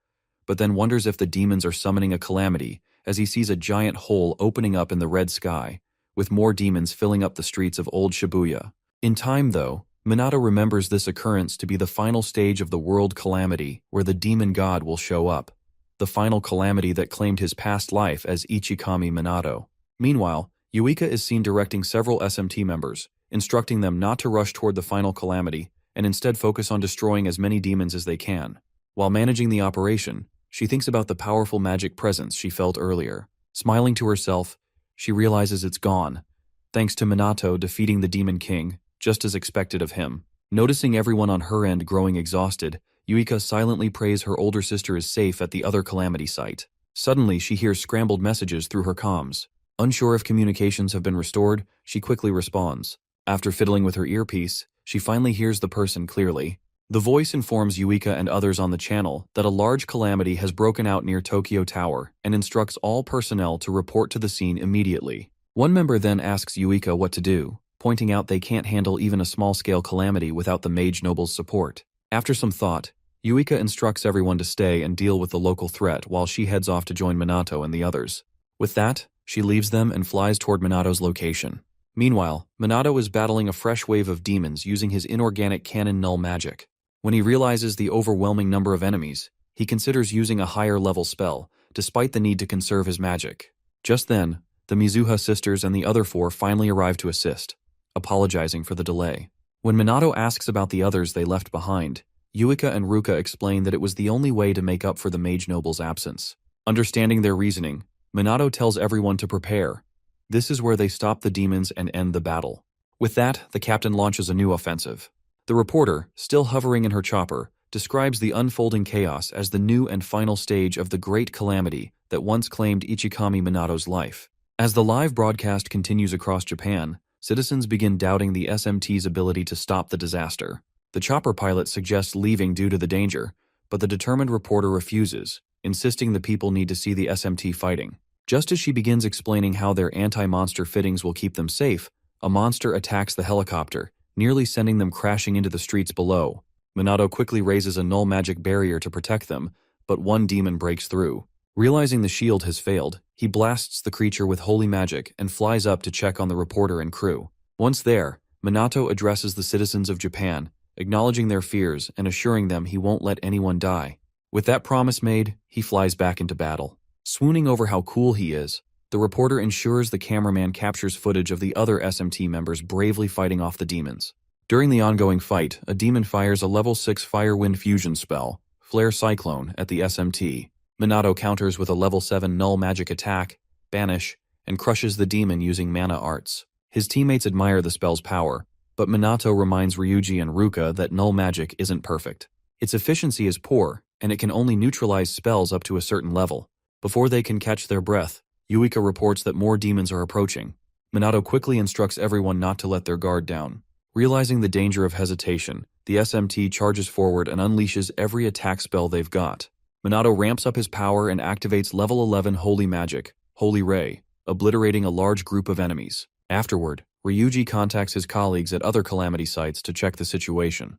but then wonders if the demons are summoning a calamity as he sees a giant hole opening up in the red sky, with more demons filling up the streets of old Shibuya. In time, though, Minato remembers this occurrence to be the final stage of the world calamity where the demon god will show up, the final calamity that claimed his past life as Ichikami Minato. Meanwhile, Yuika is seen directing several SMT members, instructing them not to rush toward the final calamity and instead focus on destroying as many demons as they can. While managing the operation, she thinks about the powerful magic presence she felt earlier. Smiling to herself, she realizes it's gone, thanks to Minato defeating the Demon King, just as expected of him. Noticing everyone on her end growing exhausted, Yuika silently prays her older sister is safe at the other calamity site. Suddenly, she hears scrambled messages through her comms. Unsure if communications have been restored, she quickly responds. After fiddling with her earpiece, she finally hears the person clearly. The voice informs Yuika and others on the channel that a large calamity has broken out near Tokyo Tower and instructs all personnel to report to the scene immediately. One member then asks Yuika what to do, pointing out they can't handle even a small-scale calamity without the mage noble's support. After some thought, Yuika instructs everyone to stay and deal with the local threat while she heads off to join Minato and the others. With that, she leaves them and flies toward Minato's location. Meanwhile, Minato is battling a fresh wave of demons using his inorganic cannon null magic. When he realizes the overwhelming number of enemies, he considers using a higher-level spell, despite the need to conserve his magic. Just then, the Mizuha sisters and the other four finally arrive to assist, apologizing for the delay. When Minato asks about the others they left behind, Yuika and Ruka explain that it was the only way to make up for the mage noble's absence. Understanding their reasoning, Minato tells everyone to prepare. This is where they stop the demons and end the battle. With that, the captain launches a new offensive. The reporter, still hovering in her chopper, describes the unfolding chaos as the new and final stage of the great calamity that once claimed Ichikami Minato's life. As the live broadcast continues across Japan, citizens begin doubting the SMT's ability to stop the disaster. The chopper pilot suggests leaving due to the danger, but the determined reporter refuses, insisting the people need to see the SMT fighting. Just as she begins explaining how their anti-monster fittings will keep them safe, a monster attacks the helicopter, nearly sending them crashing into the streets below. Minato quickly raises a null magic barrier to protect them, but one demon breaks through. Realizing the shield has failed, he blasts the creature with holy magic and flies up to check on the reporter and crew. Once there, Minato addresses the citizens of Japan, acknowledging their fears and assuring them he won't let anyone die. With that promise made, he flies back into battle. Swooning over how cool he is, the reporter ensures the cameraman captures footage of the other SMT members bravely fighting off the demons. During the ongoing fight, a demon fires a level 6 Fire-Wind fusion spell, Flare Cyclone, at the SMT. Minato counters with a level 7 Null Magic attack, Banish, and crushes the demon using mana arts. His teammates admire the spell's power, but Minato reminds Ryuji and Ruka that Null Magic isn't perfect. Its efficiency is poor, and it can only neutralize spells up to a certain level. Before they can catch their breath, Yuika reports that more demons are approaching. Minato quickly instructs everyone not to let their guard down. Realizing the danger of hesitation, the SMT charges forward and unleashes every attack spell they've got. Minato ramps up his power and activates level 11 Holy Magic, Holy Ray, obliterating a large group of enemies. Afterward, Ryuji contacts his colleagues at other Calamity sites to check the situation,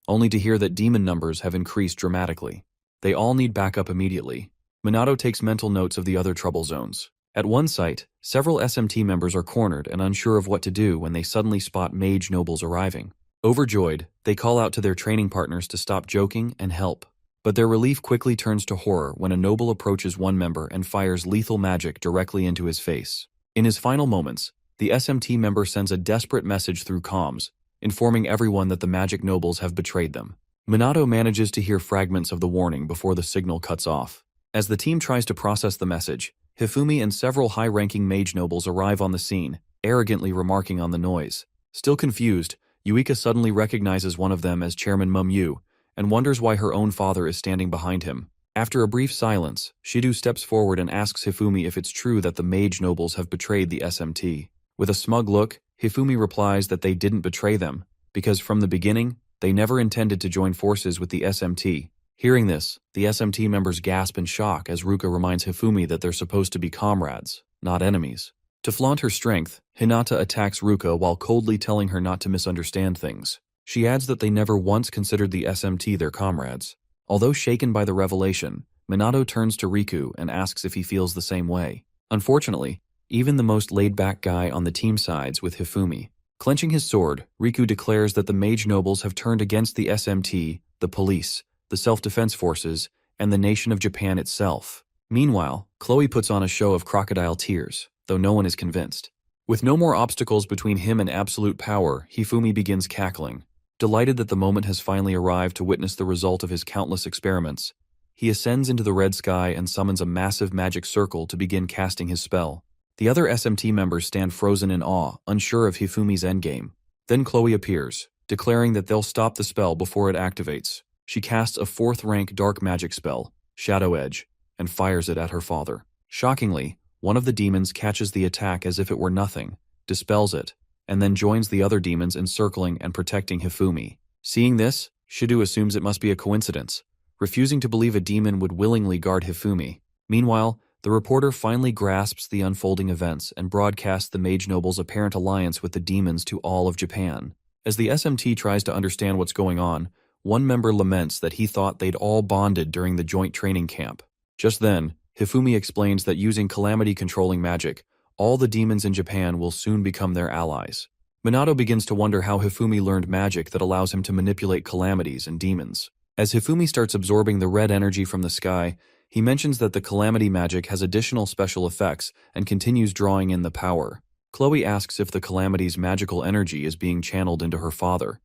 only to hear that demon numbers have increased dramatically. They all need backup immediately. Minato takes mental notes of the other trouble zones. At one site, several SMT members are cornered and unsure of what to do when they suddenly spot mage nobles arriving. Overjoyed, they call out to their training partners to stop joking and help. But their relief quickly turns to horror when a noble approaches one member and fires lethal magic directly into his face. In his final moments, the SMT member sends a desperate message through comms, informing everyone that the magic nobles have betrayed them. Minato manages to hear fragments of the warning before the signal cuts off. As the team tries to process the message, Hifumi and several high-ranking mage nobles arrive on the scene, arrogantly remarking on the noise. Still confused, Yuika suddenly recognizes one of them as Chairman Mumyu, and wonders why her own father is standing behind him. After a brief silence, Shido steps forward and asks Hifumi if it's true that the mage nobles have betrayed the SMT. With a smug look, Hifumi replies that they didn't betray them, because from the beginning, they never intended to join forces with the SMT. Hearing this, the SMT members gasp in shock as Ruka reminds Hifumi that they're supposed to be comrades, not enemies. To flaunt her strength, Hinata attacks Ruka while coldly telling her not to misunderstand things. She adds that they never once considered the SMT their comrades. Although shaken by the revelation, Minato turns to Riku and asks if he feels the same way. Unfortunately, even the most laid-back guy on the team sides with Hifumi. Clenching his sword, Riku declares that the mage nobles have turned against the SMT, the police, the self-defense forces, and the nation of Japan itself. Meanwhile, Chloe puts on a show of crocodile tears, though no one is convinced. With no more obstacles between him and absolute power, Hifumi begins cackling. Delighted that the moment has finally arrived to witness the result of his countless experiments, he ascends into the red sky and summons a massive magic circle to begin casting his spell. The other SMT members stand frozen in awe, unsure of Hifumi's endgame. Then Chloe appears, declaring that they'll stop the spell before it activates. She casts a 4th-rank dark magic spell, Shadow Edge, and fires it at her father. Shockingly, one of the demons catches the attack as if it were nothing, dispels it, and then joins the other demons encircling and protecting Hifumi. Seeing this, Shido assumes it must be a coincidence, refusing to believe a demon would willingly guard Hifumi. Meanwhile, the reporter finally grasps the unfolding events and broadcasts the mage nobles' apparent alliance with the demons to all of Japan. As the SMT tries to understand what's going on, one member laments that he thought they'd all bonded during the joint training camp. Just then, Hifumi explains that using calamity-controlling magic, all the demons in Japan will soon become their allies. Minato begins to wonder how Hifumi learned magic that allows him to manipulate calamities and demons. As Hifumi starts absorbing the red energy from the sky, he mentions that the calamity magic has additional special effects and continues drawing in the power. Chloe asks if the calamity's magical energy is being channeled into her father,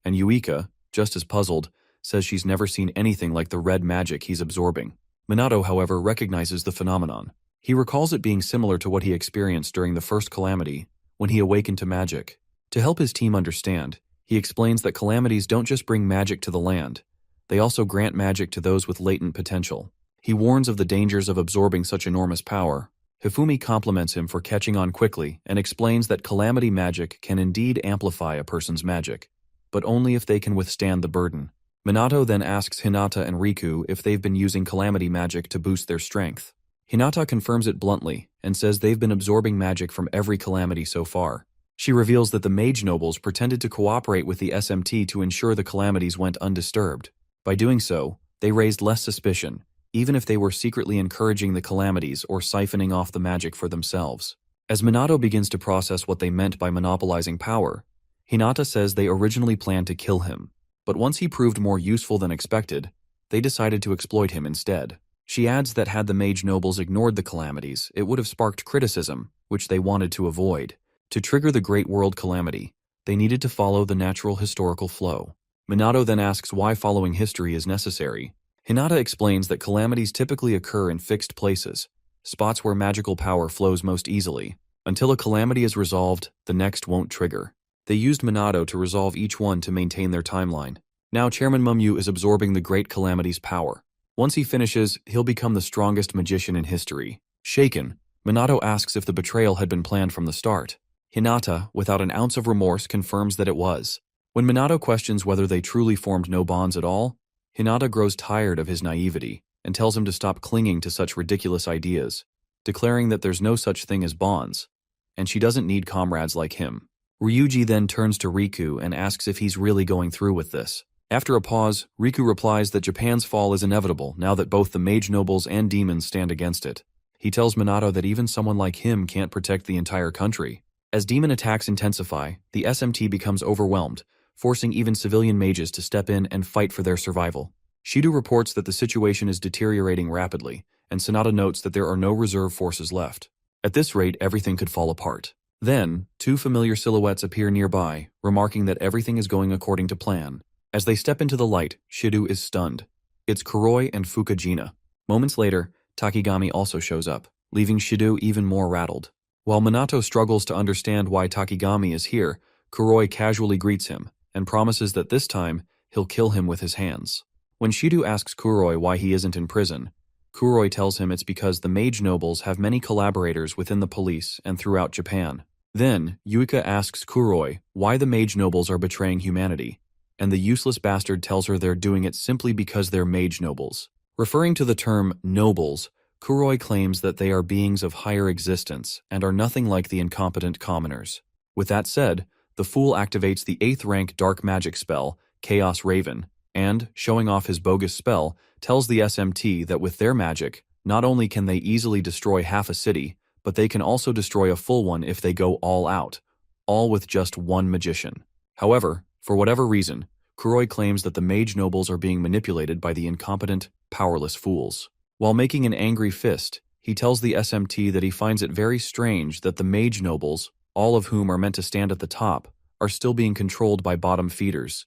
and Yuika, just as puzzled, says she's never seen anything like the red magic he's absorbing. Minato, however, recognizes the phenomenon. He recalls it being similar to what he experienced during the first calamity, when he awakened to magic. To help his team understand, he explains that calamities don't just bring magic to the land, they also grant magic to those with latent potential. He warns of the dangers of absorbing such enormous power. Hifumi compliments him for catching on quickly and explains that calamity magic can indeed amplify a person's magic, but only if they can withstand the burden. Minato then asks Hinata and Riku if they've been using calamity magic to boost their strength. Hinata confirms it bluntly and says they've been absorbing magic from every calamity so far. She reveals that the mage nobles pretended to cooperate with the SMT to ensure the calamities went undisturbed. By doing so, they raised less suspicion, even if they were secretly encouraging the calamities or siphoning off the magic for themselves. As Minato begins to process what they meant by monopolizing power, Hinata says they originally planned to kill him, but once he proved more useful than expected, they decided to exploit him instead. She adds that had the mage nobles ignored the calamities, it would have sparked criticism, which they wanted to avoid. To trigger the Great World Calamity, they needed to follow the natural historical flow. Minato then asks why following history is necessary. Hinata explains that calamities typically occur in fixed places, spots where magical power flows most easily. Until a calamity is resolved, the next won't trigger. They used Minato to resolve each one to maintain their timeline. Now Chairman Mumyu is absorbing the Great Calamity's power. Once he finishes, he'll become the strongest magician in history. Shaken, Minato asks if the betrayal had been planned from the start. Hinata, without an ounce of remorse, confirms that it was. When Minato questions whether they truly formed no bonds at all, Hinata grows tired of his naivety and tells him to stop clinging to such ridiculous ideas, declaring that there's no such thing as bonds, and she doesn't need comrades like him. Ryuji then turns to Riku and asks if he's really going through with this. After a pause, Riku replies that Japan's fall is inevitable now that both the mage nobles and demons stand against it. He tells Minato that even someone like him can't protect the entire country. As demon attacks intensify, the SMT becomes overwhelmed, forcing even civilian mages to step in and fight for their survival. Shido reports that the situation is deteriorating rapidly, and Sanada notes that there are no reserve forces left. At this rate, everything could fall apart. Then, two familiar silhouettes appear nearby, remarking that everything is going according to plan. As they step into the light, Shido is stunned. It's Kuroi and Fukajina. Moments later, Takigami also shows up, leaving Shido even more rattled. While Minato struggles to understand why Takigami is here, Kuroi casually greets him and promises that this time, he'll kill him with his hands. When Shido asks Kuroi why he isn't in prison, Kuroi tells him it's because the mage nobles have many collaborators within the police and throughout Japan. Then, Yuika asks Kuroi why the mage nobles are betraying humanity, and the useless bastard tells her they're doing it simply because they're mage nobles. Referring to the term nobles, Kuroi claims that they are beings of higher existence and are nothing like the incompetent commoners. With that said, the fool activates the 8th rank dark magic spell, Chaos Raven, and, showing off his bogus spell, tells the SMT that with their magic, not only can they easily destroy half a city, but they can also destroy a full one if they go all out, all with just one magician. However, for whatever reason, Kuroi claims that the mage nobles are being manipulated by the incompetent, powerless fools. While making an angry fist, he tells the SMT that he finds it very strange that the mage nobles, all of whom are meant to stand at the top, are still being controlled by bottom feeders,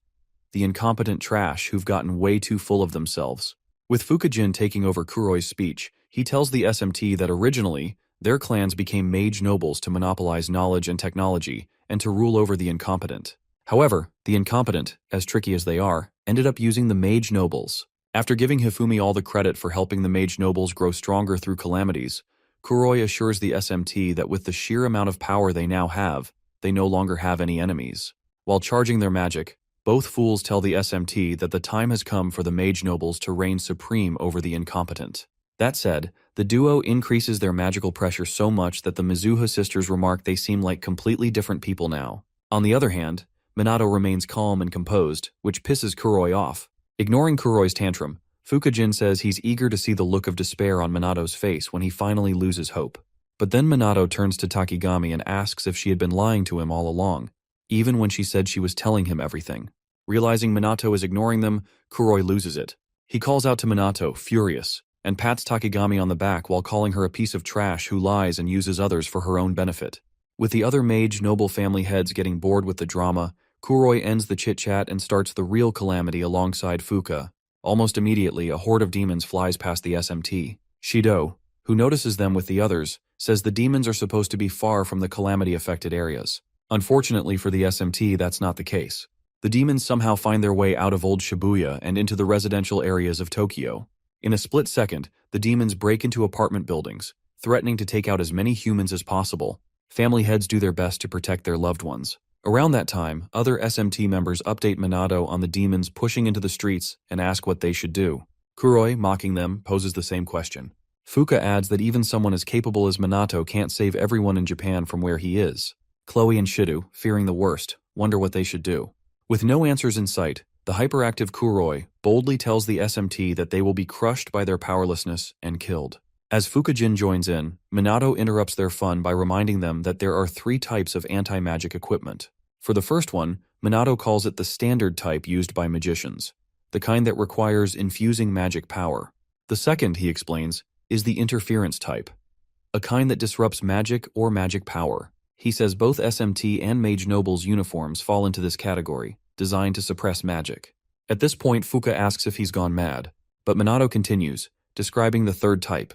the incompetent trash who've gotten way too full of themselves. With Fukajin taking over Kuroi's speech, he tells the SMT that originally, their clans became mage nobles to monopolize knowledge and technology and to rule over the incompetent. However, the incompetent, as tricky as they are, ended up using the mage nobles. After giving Hifumi all the credit for helping the mage nobles grow stronger through calamities, Kuroi assures the SMT that with the sheer amount of power they now have, they no longer have any enemies. While charging their magic, both fools tell the SMT that the time has come for the mage nobles to reign supreme over the incompetent. That said, the duo increases their magical pressure so much that the Mizuha sisters remark they seem like completely different people now. On the other hand, Minato remains calm and composed, which pisses Kuroi off. Ignoring Kuroi's tantrum, Fukajin says he's eager to see the look of despair on Minato's face when he finally loses hope. But then Minato turns to Takigami and asks if she had been lying to him all along, even when she said she was telling him everything. Realizing Minato is ignoring them, Kuroi loses it. He calls out to Minato, furious, and pats Takigami on the back while calling her a piece of trash who lies and uses others for her own benefit. With the other mage noble family heads getting bored with the drama, Kuroi ends the chit-chat and starts the real calamity alongside Fuka. Almost immediately, a horde of demons flies past the SMT. Shido, who notices them with the others, says the demons are supposed to be far from the calamity-affected areas. Unfortunately for the SMT, that's not the case. The demons somehow find their way out of old Shibuya and into the residential areas of Tokyo. In a split second, the demons break into apartment buildings, threatening to take out as many humans as possible. Family heads do their best to protect their loved ones. Around that time, other SMT members update Minato on the demons pushing into the streets and ask what they should do. Kuroi, mocking them, poses the same question. Fuka adds that even someone as capable as Minato can't save everyone in Japan from where he is. Chloe and Shido, fearing the worst, wonder what they should do. With no answers in sight, the hyperactive Kuroi boldly tells the SMT that they will be crushed by their powerlessness and killed. As Fukajin joins in, Minato interrupts their fun by reminding them that there are 3 types of anti-magic equipment. For the first one, Minato calls it the standard type used by magicians. the kind that requires infusing magic power. The second, he explains, is the interference type, a kind that disrupts magic or magic power. He says both SMT and Mage Noble's uniforms fall into this category, designed to suppress magic. At this point, Fuka asks if he's gone mad, but Minato continues, describing the third type,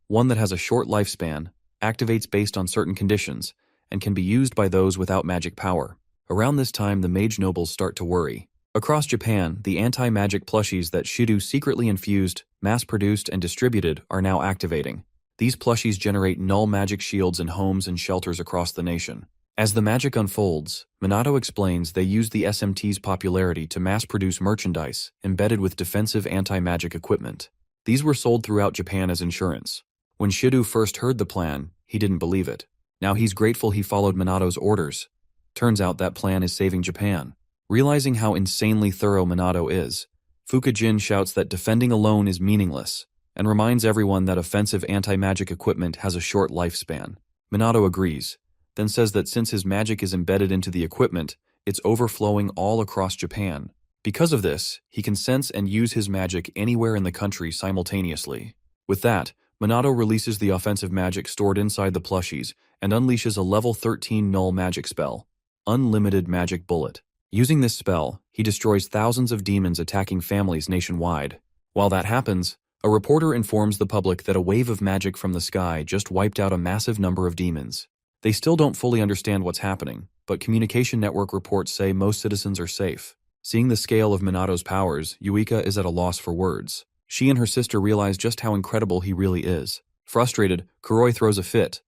one that has a short lifespan, activates based on certain conditions, and can be used by those without magic power. Around this time, the Mage Nobles start to worry. Across Japan, the anti-magic plushies that Shido secretly infused, mass-produced, and distributed are now activating. These plushies generate null magic shields in homes and shelters across the nation. As the magic unfolds, Minato explains they use the SMT's popularity to mass-produce merchandise embedded with defensive anti-magic equipment. These were sold throughout Japan as insurance. When Shido first heard the plan, he didn't believe it. Now he's grateful he followed Minato's orders. Turns out that plan is saving Japan. Realizing how insanely thorough Minato is, Fukujin shouts that defending alone is meaningless, and reminds everyone that offensive anti-magic equipment has a short lifespan. Minato agrees, then says that since his magic is embedded into the equipment, it's overflowing all across Japan. Because of this, he can sense and use his magic anywhere in the country simultaneously. With that, Minato releases the offensive magic stored inside the plushies and unleashes a level 13 null magic spell, Unlimited Magic Bullet. Using this spell, he destroys thousands of demons attacking families nationwide. While that happens, a reporter informs the public that a wave of magic from the sky just wiped out a massive number of demons. They still don't fully understand what's happening, but communication network reports say most citizens are safe. Seeing the scale of Minato's powers, Yuika is at a loss for words. She and her sister realize just how incredible he really is. Frustrated, Kuroi throws a fit.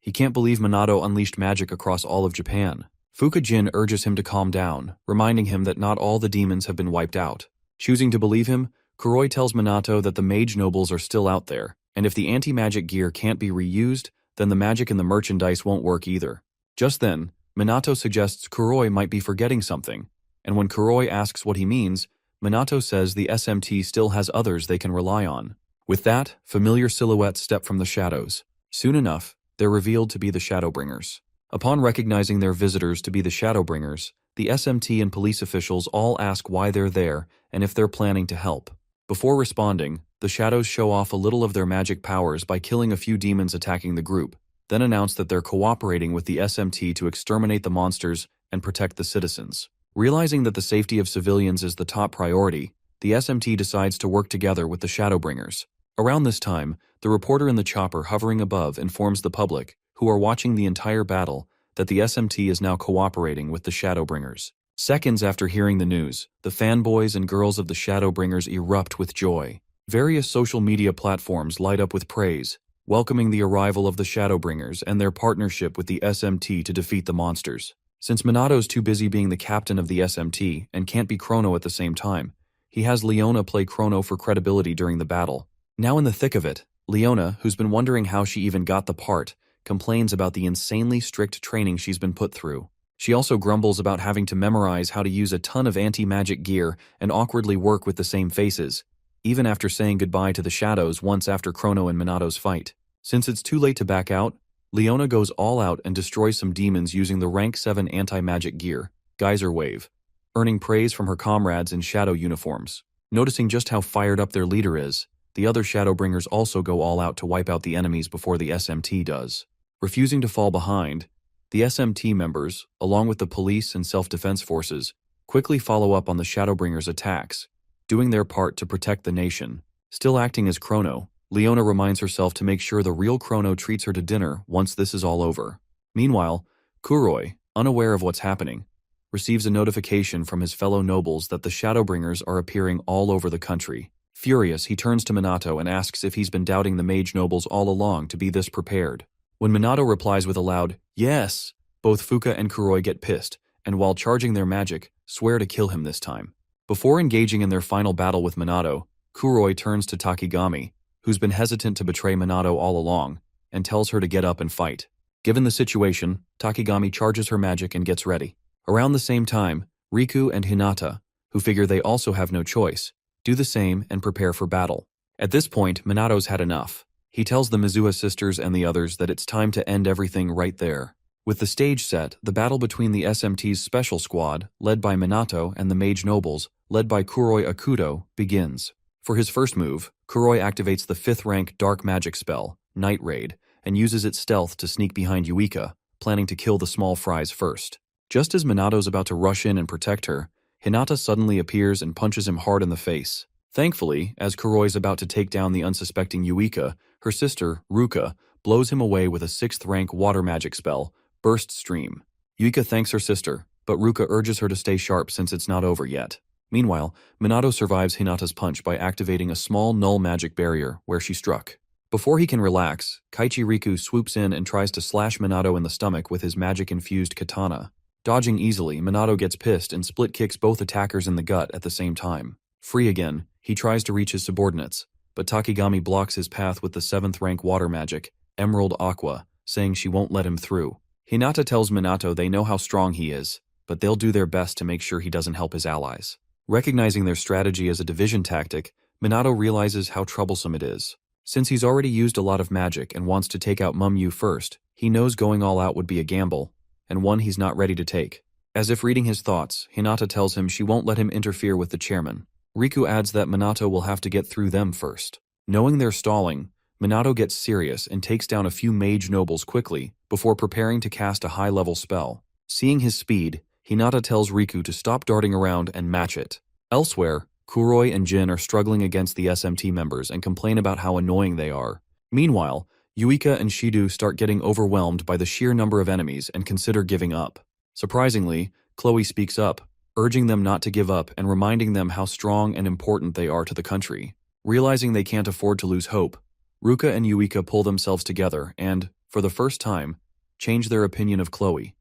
He can't believe Minato unleashed magic across all of Japan. Fukujin urges him to calm down, reminding him that not all the demons have been wiped out. Choosing to believe him, Kuroi tells Minato that the Mage Nobles are still out there, and if the anti-magic gear can't be reused, then the magic in the merchandise won't work either. Just then, Minato suggests Kuroi might be forgetting something, and when Kuroi asks what he means, Minato says the SMT still has others they can rely on. With that, familiar silhouettes step from the shadows. Soon enough, they're revealed to be the Shadowbringers. Upon recognizing their visitors to be the Shadowbringers, the SMT and police officials all ask why they're there and if they're planning to help. Before responding, the Shadows show off a little of their magic powers by killing a few demons attacking the group, then announce that they're cooperating with the SMT to exterminate the monsters and protect the citizens. Realizing that the safety of civilians is the top priority, the SMT decides to work together with the Shadowbringers. Around this time, the reporter in the chopper hovering above informs the public, who are watching the entire battle, that the SMT is now cooperating with the Shadowbringers. Seconds after hearing the news, the fanboys and girls of the Shadowbringers erupt with joy. Various social media platforms light up with praise, welcoming the arrival of the Shadowbringers and their partnership with the SMT to defeat the monsters. Since Minato's too busy being the captain of the SMT and can't be Chrono at the same time, he has Leona play Chrono for credibility during the battle. Now in the thick of it, Leona, who's been wondering how she even got the part, complains about the insanely strict training she's been put through. She also grumbles about having to memorize how to use a ton of anti-magic gear and awkwardly work with the same faces, even after saying goodbye to the Shadows once after Chrono and Minato's fight. Since it's too late to back out, Leona goes all out and destroys some demons using the rank 7 anti-magic gear, Geyser Wave, earning praise from her comrades in shadow uniforms. Noticing just how fired up their leader is, the other Shadowbringers also go all out to wipe out the enemies before the SMT does. Refusing to fall behind, the SMT members, along with the police and self-defense forces, quickly follow up on the Shadowbringers' attacks, doing their part to protect the nation. Still acting as Chrono, Leona reminds herself to make sure the real Chrono treats her to dinner once this is all over. Meanwhile, Kuroi, unaware of what's happening, receives a notification from his fellow nobles that the Shadowbringers are appearing all over the country. Furious, he turns to Minato and asks if he's been doubting the Mage Nobles all along to be this prepared. When Minato replies with a loud, "Yes!" both Fuka and Kuroi get pissed, and while charging their magic, swear to kill him this time. Before engaging in their final battle with Minato, Kuroi turns to Takigami, who's been hesitant to betray Minato all along, and tells her to get up and fight. Given the situation, Takigami charges her magic and gets ready. Around the same time, Riku and Hinata, who figure they also have no choice, do the same and prepare for battle. At this point, Minato's had enough. He tells the Mizuha sisters and the others that it's time to end everything right there. With the stage set, the battle between the SMT's special squad, led by Minato and the Mage Nobles, led by Kuroi Akuto, begins. For his first move, Kuroi activates the 5th rank dark magic spell, Night Raid, and uses its stealth to sneak behind Yuika, planning to kill the small fries first. Just as Minato's about to rush in and protect her, Hinata suddenly appears and punches him hard in the face. Thankfully, as Kuroi's about to take down the unsuspecting Yuika, her sister, Ruka, blows him away with a 6th rank water magic spell, Burst Stream. Yuika thanks her sister, but Ruka urges her to stay sharp since it's not over yet. Meanwhile, Minato survives Hinata's punch by activating a small null magic barrier where she struck. Before he can relax, Kaichi Riku swoops in and tries to slash Minato in the stomach with his magic-infused katana. Dodging easily, Minato gets pissed and split kicks both attackers in the gut at the same time. Free again, he tries to reach his subordinates, but Takigami blocks his path with the 7th rank water magic, Emerald Aqua, saying she won't let him through. Hinata tells Minato they know how strong he is, but they'll do their best to make sure he doesn't help his allies. Recognizing their strategy as a division tactic, Minato realizes how troublesome it is. Since he's already used a lot of magic and wants to take out Mumyu first, he knows going all out would be a gamble, and one he's not ready to take. As if reading his thoughts, Hinata tells him she won't let him interfere with the chairman. Riku adds that Minato will have to get through them first. Knowing they're stalling, Minato gets serious and takes down a few mage nobles quickly before preparing to cast a high-level spell. Seeing his speed, Hinata tells Riku to stop darting around and match it. Elsewhere, Kuroi and Jin are struggling against the SMT members and complain about how annoying they are. Meanwhile, Yuika and Shidu start getting overwhelmed by the sheer number of enemies and consider giving up. Surprisingly, Chloe speaks up, urging them not to give up and reminding them how strong and important they are to the country. Realizing they can't afford to lose hope, Ruka and Yuika pull themselves together and, for the first time, change their opinion of Chloe,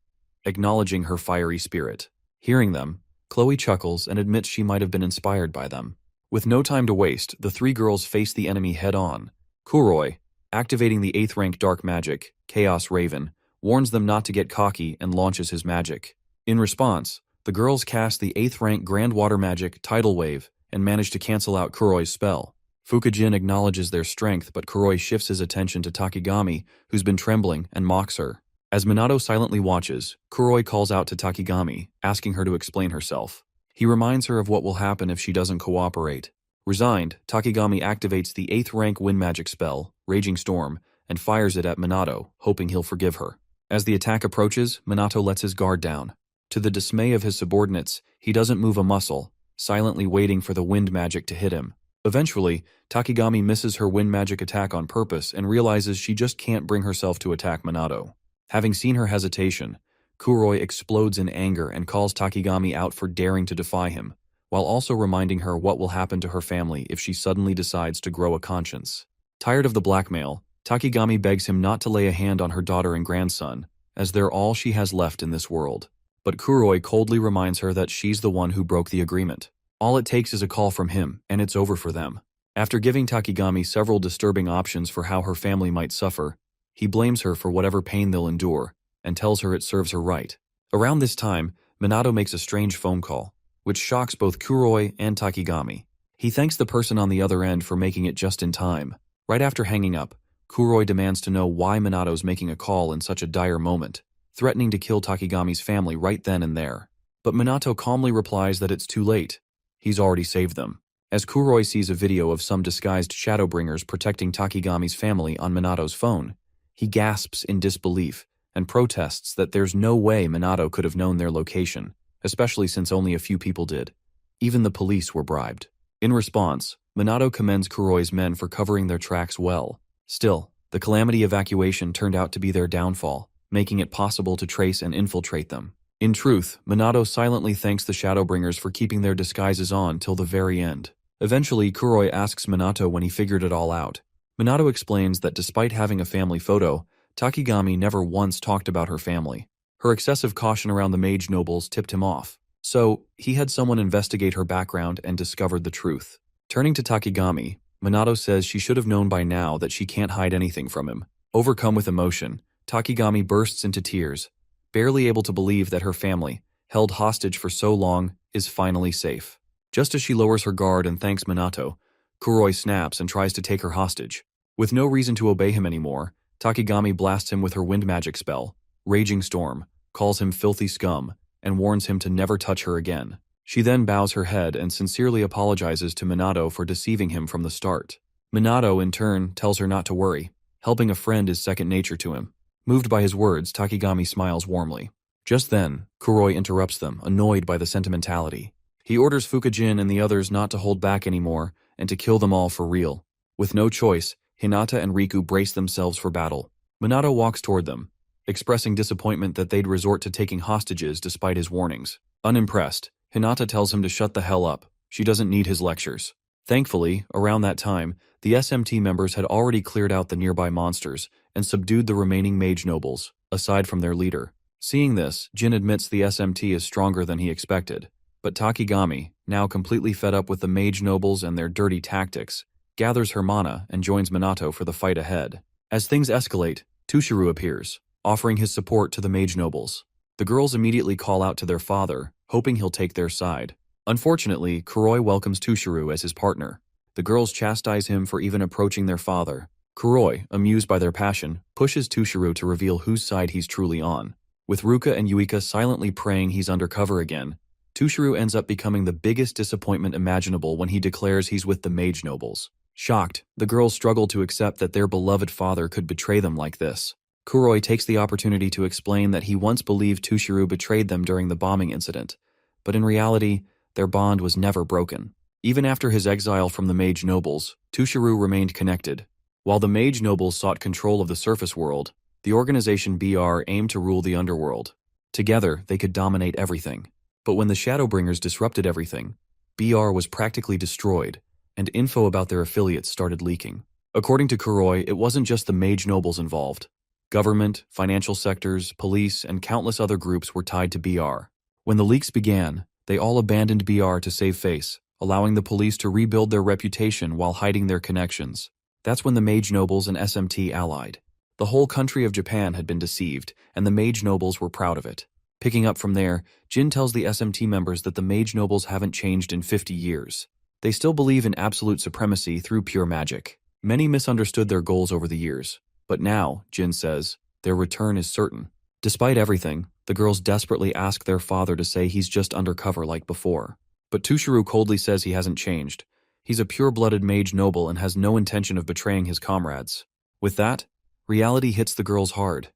acknowledging her fiery spirit. Hearing them, Chloe chuckles and admits she might have been inspired by them. With no time to waste, the 3 girls face the enemy head-on. Kuroi, activating the 8th rank dark magic, Chaos Raven, warns them not to get cocky and launches his magic. In response, the girls cast the 8th rank grand water magic, Tidal Wave, and manage to cancel out Kuroi's spell. Fukujin acknowledges their strength, but Kuroi shifts his attention to Takigami, who's been trembling, and mocks her. As Minato silently watches, Kuroi calls out to Takigami, asking her to explain herself. He reminds her of what will happen if she doesn't cooperate. Resigned, Takigami activates the 8th rank wind magic spell, Raging Storm, and fires it at Minato, hoping he'll forgive her. As the attack approaches, Minato lets his guard down. To the dismay of his subordinates, he doesn't move a muscle, silently waiting for the wind magic to hit him. Eventually, Takigami misses her wind magic attack on purpose and realizes she just can't bring herself to attack Minato. Having seen her hesitation, Kuroi explodes in anger and calls Takigami out for daring to defy him, while also reminding her what will happen to her family if she suddenly decides to grow a conscience. Tired of the blackmail, Takigami begs him not to lay a hand on her daughter and grandson, as they're all she has left in this world. But Kuroi coldly reminds her that she's the one who broke the agreement. All it takes is a call from him, and it's over for them. After giving Takigami several disturbing options for how her family might suffer, he blames her for whatever pain they'll endure, and tells her it serves her right. Around this time, Minato makes a strange phone call, which shocks both Kuroi and Takigami. He thanks the person on the other end for making it just in time. Right after hanging up, Kuroi demands to know why Minato's making a call in such a dire moment, threatening to kill Takigami's family right then and there. But Minato calmly replies that it's too late. He's already saved them. As Kuroi sees a video of some disguised Shadowbringers protecting Takigami's family on Minato's phone, he gasps in disbelief and protests that there's no way Minato could have known their location, especially since only a few people did. Even the police were bribed. In response, Minato commends Kuroi's men for covering their tracks well. Still, the Calamity evacuation turned out to be their downfall, making it possible to trace and infiltrate them. In truth, Minato silently thanks the Shadowbringers for keeping their disguises on till the very end. Eventually, Kuroi asks Minato when he figured it all out. Minato explains that despite having a family photo, Takigami never once talked about her family. Her excessive caution around the mage nobles tipped him off. So, he had someone investigate her background and discovered the truth. Turning to Takigami, Minato says she should have known by now that she can't hide anything from him. Overcome with emotion, Takigami bursts into tears, barely able to believe that her family, held hostage for so long, is finally safe. Just as she lowers her guard and thanks Minato, Kuroi snaps and tries to take her hostage. With no reason to obey him anymore, Takigami blasts him with her wind magic spell, Raging Storm, calls him filthy scum, and warns him to never touch her again. She then bows her head and sincerely apologizes to Minato for deceiving him from the start. Minato, in turn, tells her not to worry. Helping a friend is second nature to him. Moved by his words, Takigami smiles warmly. Just then, Kuroi interrupts them, annoyed by the sentimentality. He orders Fukujin and the others not to hold back anymore and to kill them all for real. With no choice, Hinata and Riku brace themselves for battle. Minato walks toward them, expressing disappointment that they'd resort to taking hostages despite his warnings. Unimpressed, Hinata tells him to shut the hell up. She doesn't need his lectures. Thankfully, around that time, the SMT members had already cleared out the nearby monsters and subdued the remaining mage nobles, aside from their leader. Seeing this, Jin admits the SMT is stronger than he expected. But Takigami, now completely fed up with the mage nobles and their dirty tactics, gathers her mana and joins Minato for the fight ahead. As things escalate, Tushiro appears, offering his support to the mage nobles. The girls immediately call out to their father, hoping he'll take their side. Unfortunately, Kuroi welcomes Tushiro as his partner. The girls chastise him for even approaching their father. Kuroi, amused by their passion, pushes Tushiro to reveal whose side he's truly on. With Ruka and Yuika silently praying he's undercover again, Tushiro ends up becoming the biggest disappointment imaginable when he declares he's with the mage nobles. Shocked, the girls struggle to accept that their beloved father could betray them like this. Kuroi takes the opportunity to explain that he once believed Tushiro betrayed them during the bombing incident, but in reality, their bond was never broken. Even after his exile from the mage nobles, Tushiro remained connected. While the mage nobles sought control of the surface world, the organization BR aimed to rule the underworld. Together, they could dominate everything. But when the Shadowbringers disrupted everything, BR was practically destroyed, and info about their affiliates started leaking. According to Kuroi, it wasn't just the mage nobles involved. Government, financial sectors, police, and countless other groups were tied to BR. When the leaks began, they all abandoned BR to save face, allowing the police to rebuild their reputation while hiding their connections. That's when the mage nobles and SMT allied. The whole country of Japan had been deceived, and the mage nobles were proud of it. Picking up from there, Jin tells the SMT members that the mage nobles haven't changed in 50 years. They still believe in absolute supremacy through pure magic. Many misunderstood their goals over the years, but now, Jin says, their return is certain. Despite everything, the girls desperately ask their father to say he's just undercover like before. But Tushiro coldly says he hasn't changed. He's a pure-blooded mage noble and has no intention of betraying his comrades. With that, reality hits the girls hard.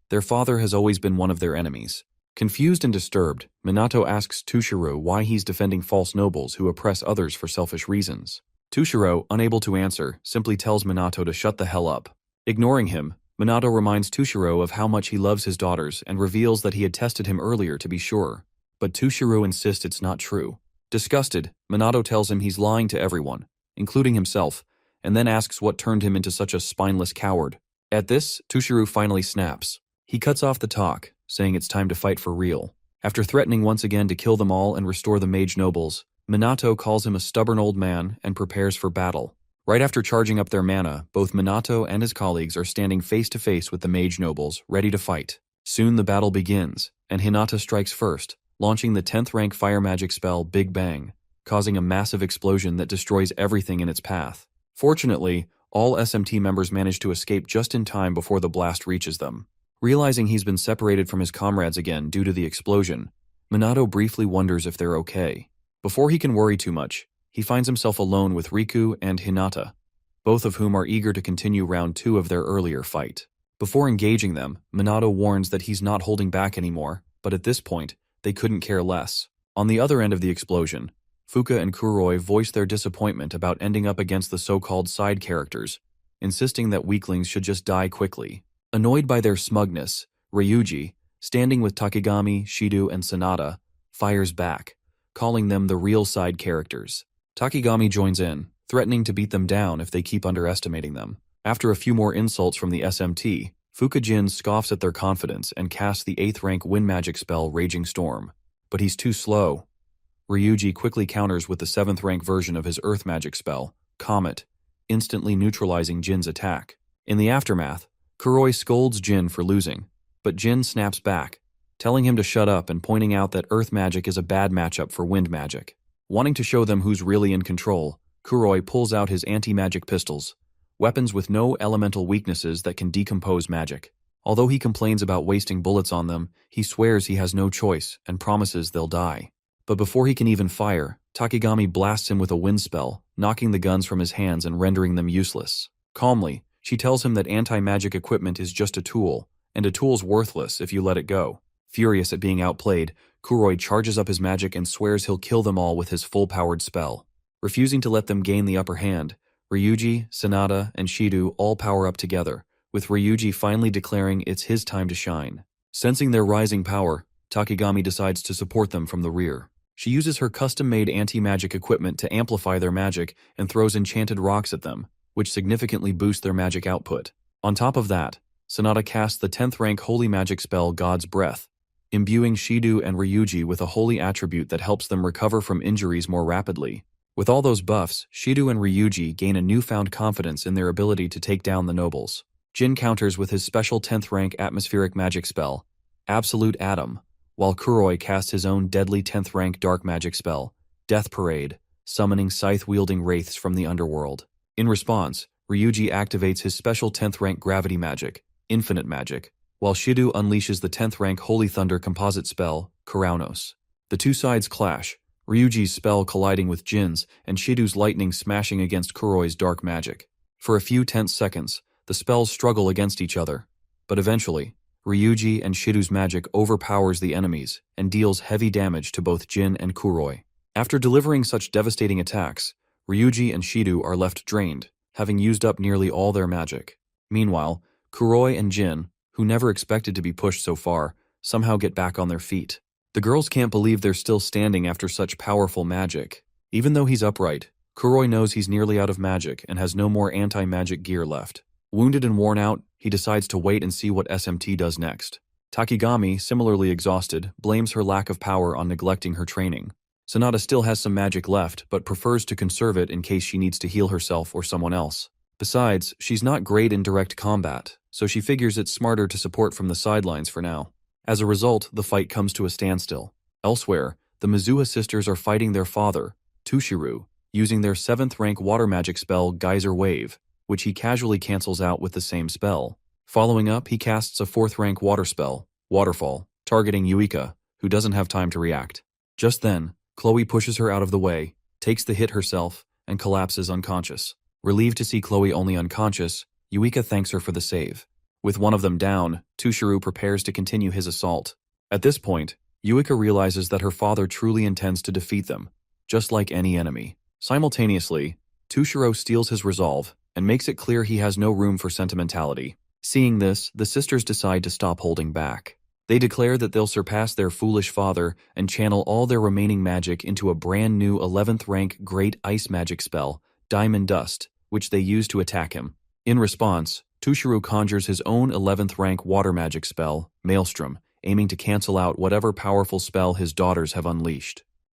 Their father has always been one of their enemies. Confused and disturbed, Minato asks Tushiro why he's defending false nobles who oppress others for selfish reasons. Tushiro, unable to answer, simply tells Minato to shut the hell up. Ignoring him, Minato reminds Tushiro of how much he loves his daughters and reveals that he had tested him earlier to be sure. But Tushiro insists it's not true. Disgusted, Minato tells him he's lying to everyone, including himself, and then asks what turned him into such a spineless coward. At this, Tushiro finally snaps. He cuts off the talk, saying it's time to fight for real. After threatening once again to kill them all and restore the mage nobles, Minato calls him a stubborn old man and prepares for battle. Right after charging up their mana, both Minato and his colleagues are standing face to face with the mage nobles, ready to fight. Soon the battle begins, and Hinata strikes first, launching the 10th rank fire magic spell Big Bang, causing a massive explosion that destroys everything in its path. Fortunately, all SMT members manage to escape just in time before the blast reaches them. Realizing he's been separated from his comrades again due to the explosion, Minato briefly wonders if they're okay. Before he can worry too much, he finds himself alone with Riku and Hinata, both of whom are eager to continue round 2 of their earlier fight. Before engaging them, Minato warns that he's not holding back anymore, but at this point, they couldn't care less. On the other end of the explosion, Fuka and Kuroi voice their disappointment about ending up against the so-called side characters, insisting that weaklings should just die quickly. Annoyed by their smugness, Ryuji, standing with Takigami, Shido, and Sanada, fires back, calling them the real side characters. Takigami joins in, threatening to beat them down if they keep underestimating them. After a few more insults from the SMT, Fukujin scoffs at their confidence and casts the 8th rank wind magic spell Raging Storm. But he's too slow. Ryuji quickly counters with the 7th rank version of his earth magic spell, Comet, instantly neutralizing Jin's attack. In the aftermath, Kuroi scolds Jin for losing, but Jin snaps back, telling him to shut up and pointing out that earth magic is a bad matchup for wind magic. Wanting to show them who's really in control, Kuroi pulls out his anti-magic pistols, weapons with no elemental weaknesses that can decompose magic. Although he complains about wasting bullets on them, he swears he has no choice and promises they'll die. But before he can even fire, Takigami blasts him with a wind spell, knocking the guns from his hands and rendering them useless. Calmly, she tells him that anti-magic equipment is just a tool, and a tool's worthless if you let it go. Furious at being outplayed, Kuroi charges up his magic and swears he'll kill them all with his full-powered spell. Refusing to let them gain the upper hand, Ryuji, Sanada, and Shido all power up together, with Ryuji finally declaring it's his time to shine. Sensing their rising power, Takigami decides to support them from the rear. She uses her custom-made anti-magic equipment to amplify their magic and throws enchanted rocks at them, which significantly boost their magic output. On top of that, Sanada casts the 10th rank holy magic spell God's Breath, imbuing Shido and Ryuji with a holy attribute that helps them recover from injuries more rapidly. With all those buffs, Shido and Ryuji gain a newfound confidence in their ability to take down the nobles. Jin counters with his special 10th rank atmospheric magic spell, Absolute Atom, while Kuroi casts his own deadly 10th rank dark magic spell, Death Parade, summoning scythe-wielding wraiths from the underworld. In response, Ryuji activates his special 10th rank gravity magic, Infinite Magic, while Shido unleashes the 10th rank Holy Thunder composite spell, Kuraunos. The two sides clash, Ryuji's spell colliding with Jin's and Shido's lightning smashing against Kuroi's dark magic. For a few tense seconds, the spells struggle against each other, but eventually, Ryuji and Shido's magic overpowers the enemies and deals heavy damage to both Jin and Kuroi. After delivering such devastating attacks, Ryuji and Shido are left drained, having used up nearly all their magic. Meanwhile, Kuroi and Jin, who never expected to be pushed so far, somehow get back on their feet. The girls can't believe they're still standing after such powerful magic. Even though he's upright, Kuroi knows he's nearly out of magic and has no more anti-magic gear left. Wounded and worn out, he decides to wait and see what SMT does next. Takigami, similarly exhausted, blames her lack of power on neglecting her training. Sanada still has some magic left, but prefers to conserve it in case she needs to heal herself or someone else. Besides, she's not great in direct combat, so she figures it's smarter to support from the sidelines for now. As a result, the fight comes to a standstill. Elsewhere, the Mizuha sisters are fighting their father, Tushiru, using their 7th rank water magic spell Geyser Wave, which he casually cancels out with the same spell. Following up, he casts a 4th rank water spell, Waterfall, targeting Yuika, who doesn't have time to react. Just then, Chloe pushes her out of the way, takes the hit herself, and collapses unconscious. Relieved to see Chloe only unconscious, Yuika thanks her for the save. With one of them down, Tushiru prepares to continue his assault. At this point, Yuika realizes that her father truly intends to defeat them, just like any enemy. Simultaneously, Tushiru steals his resolve and makes it clear he has no room for sentimentality. Seeing this, the sisters decide to stop holding back. They declare that they'll surpass their foolish father and channel all their remaining magic into a brand new 11th rank Great Ice Magic spell, Diamond Dust, which they use to attack him. In response, Tushiru conjures his own 11th rank water magic spell, Maelstrom, aiming to cancel out whatever powerful spell his daughters have unleashed.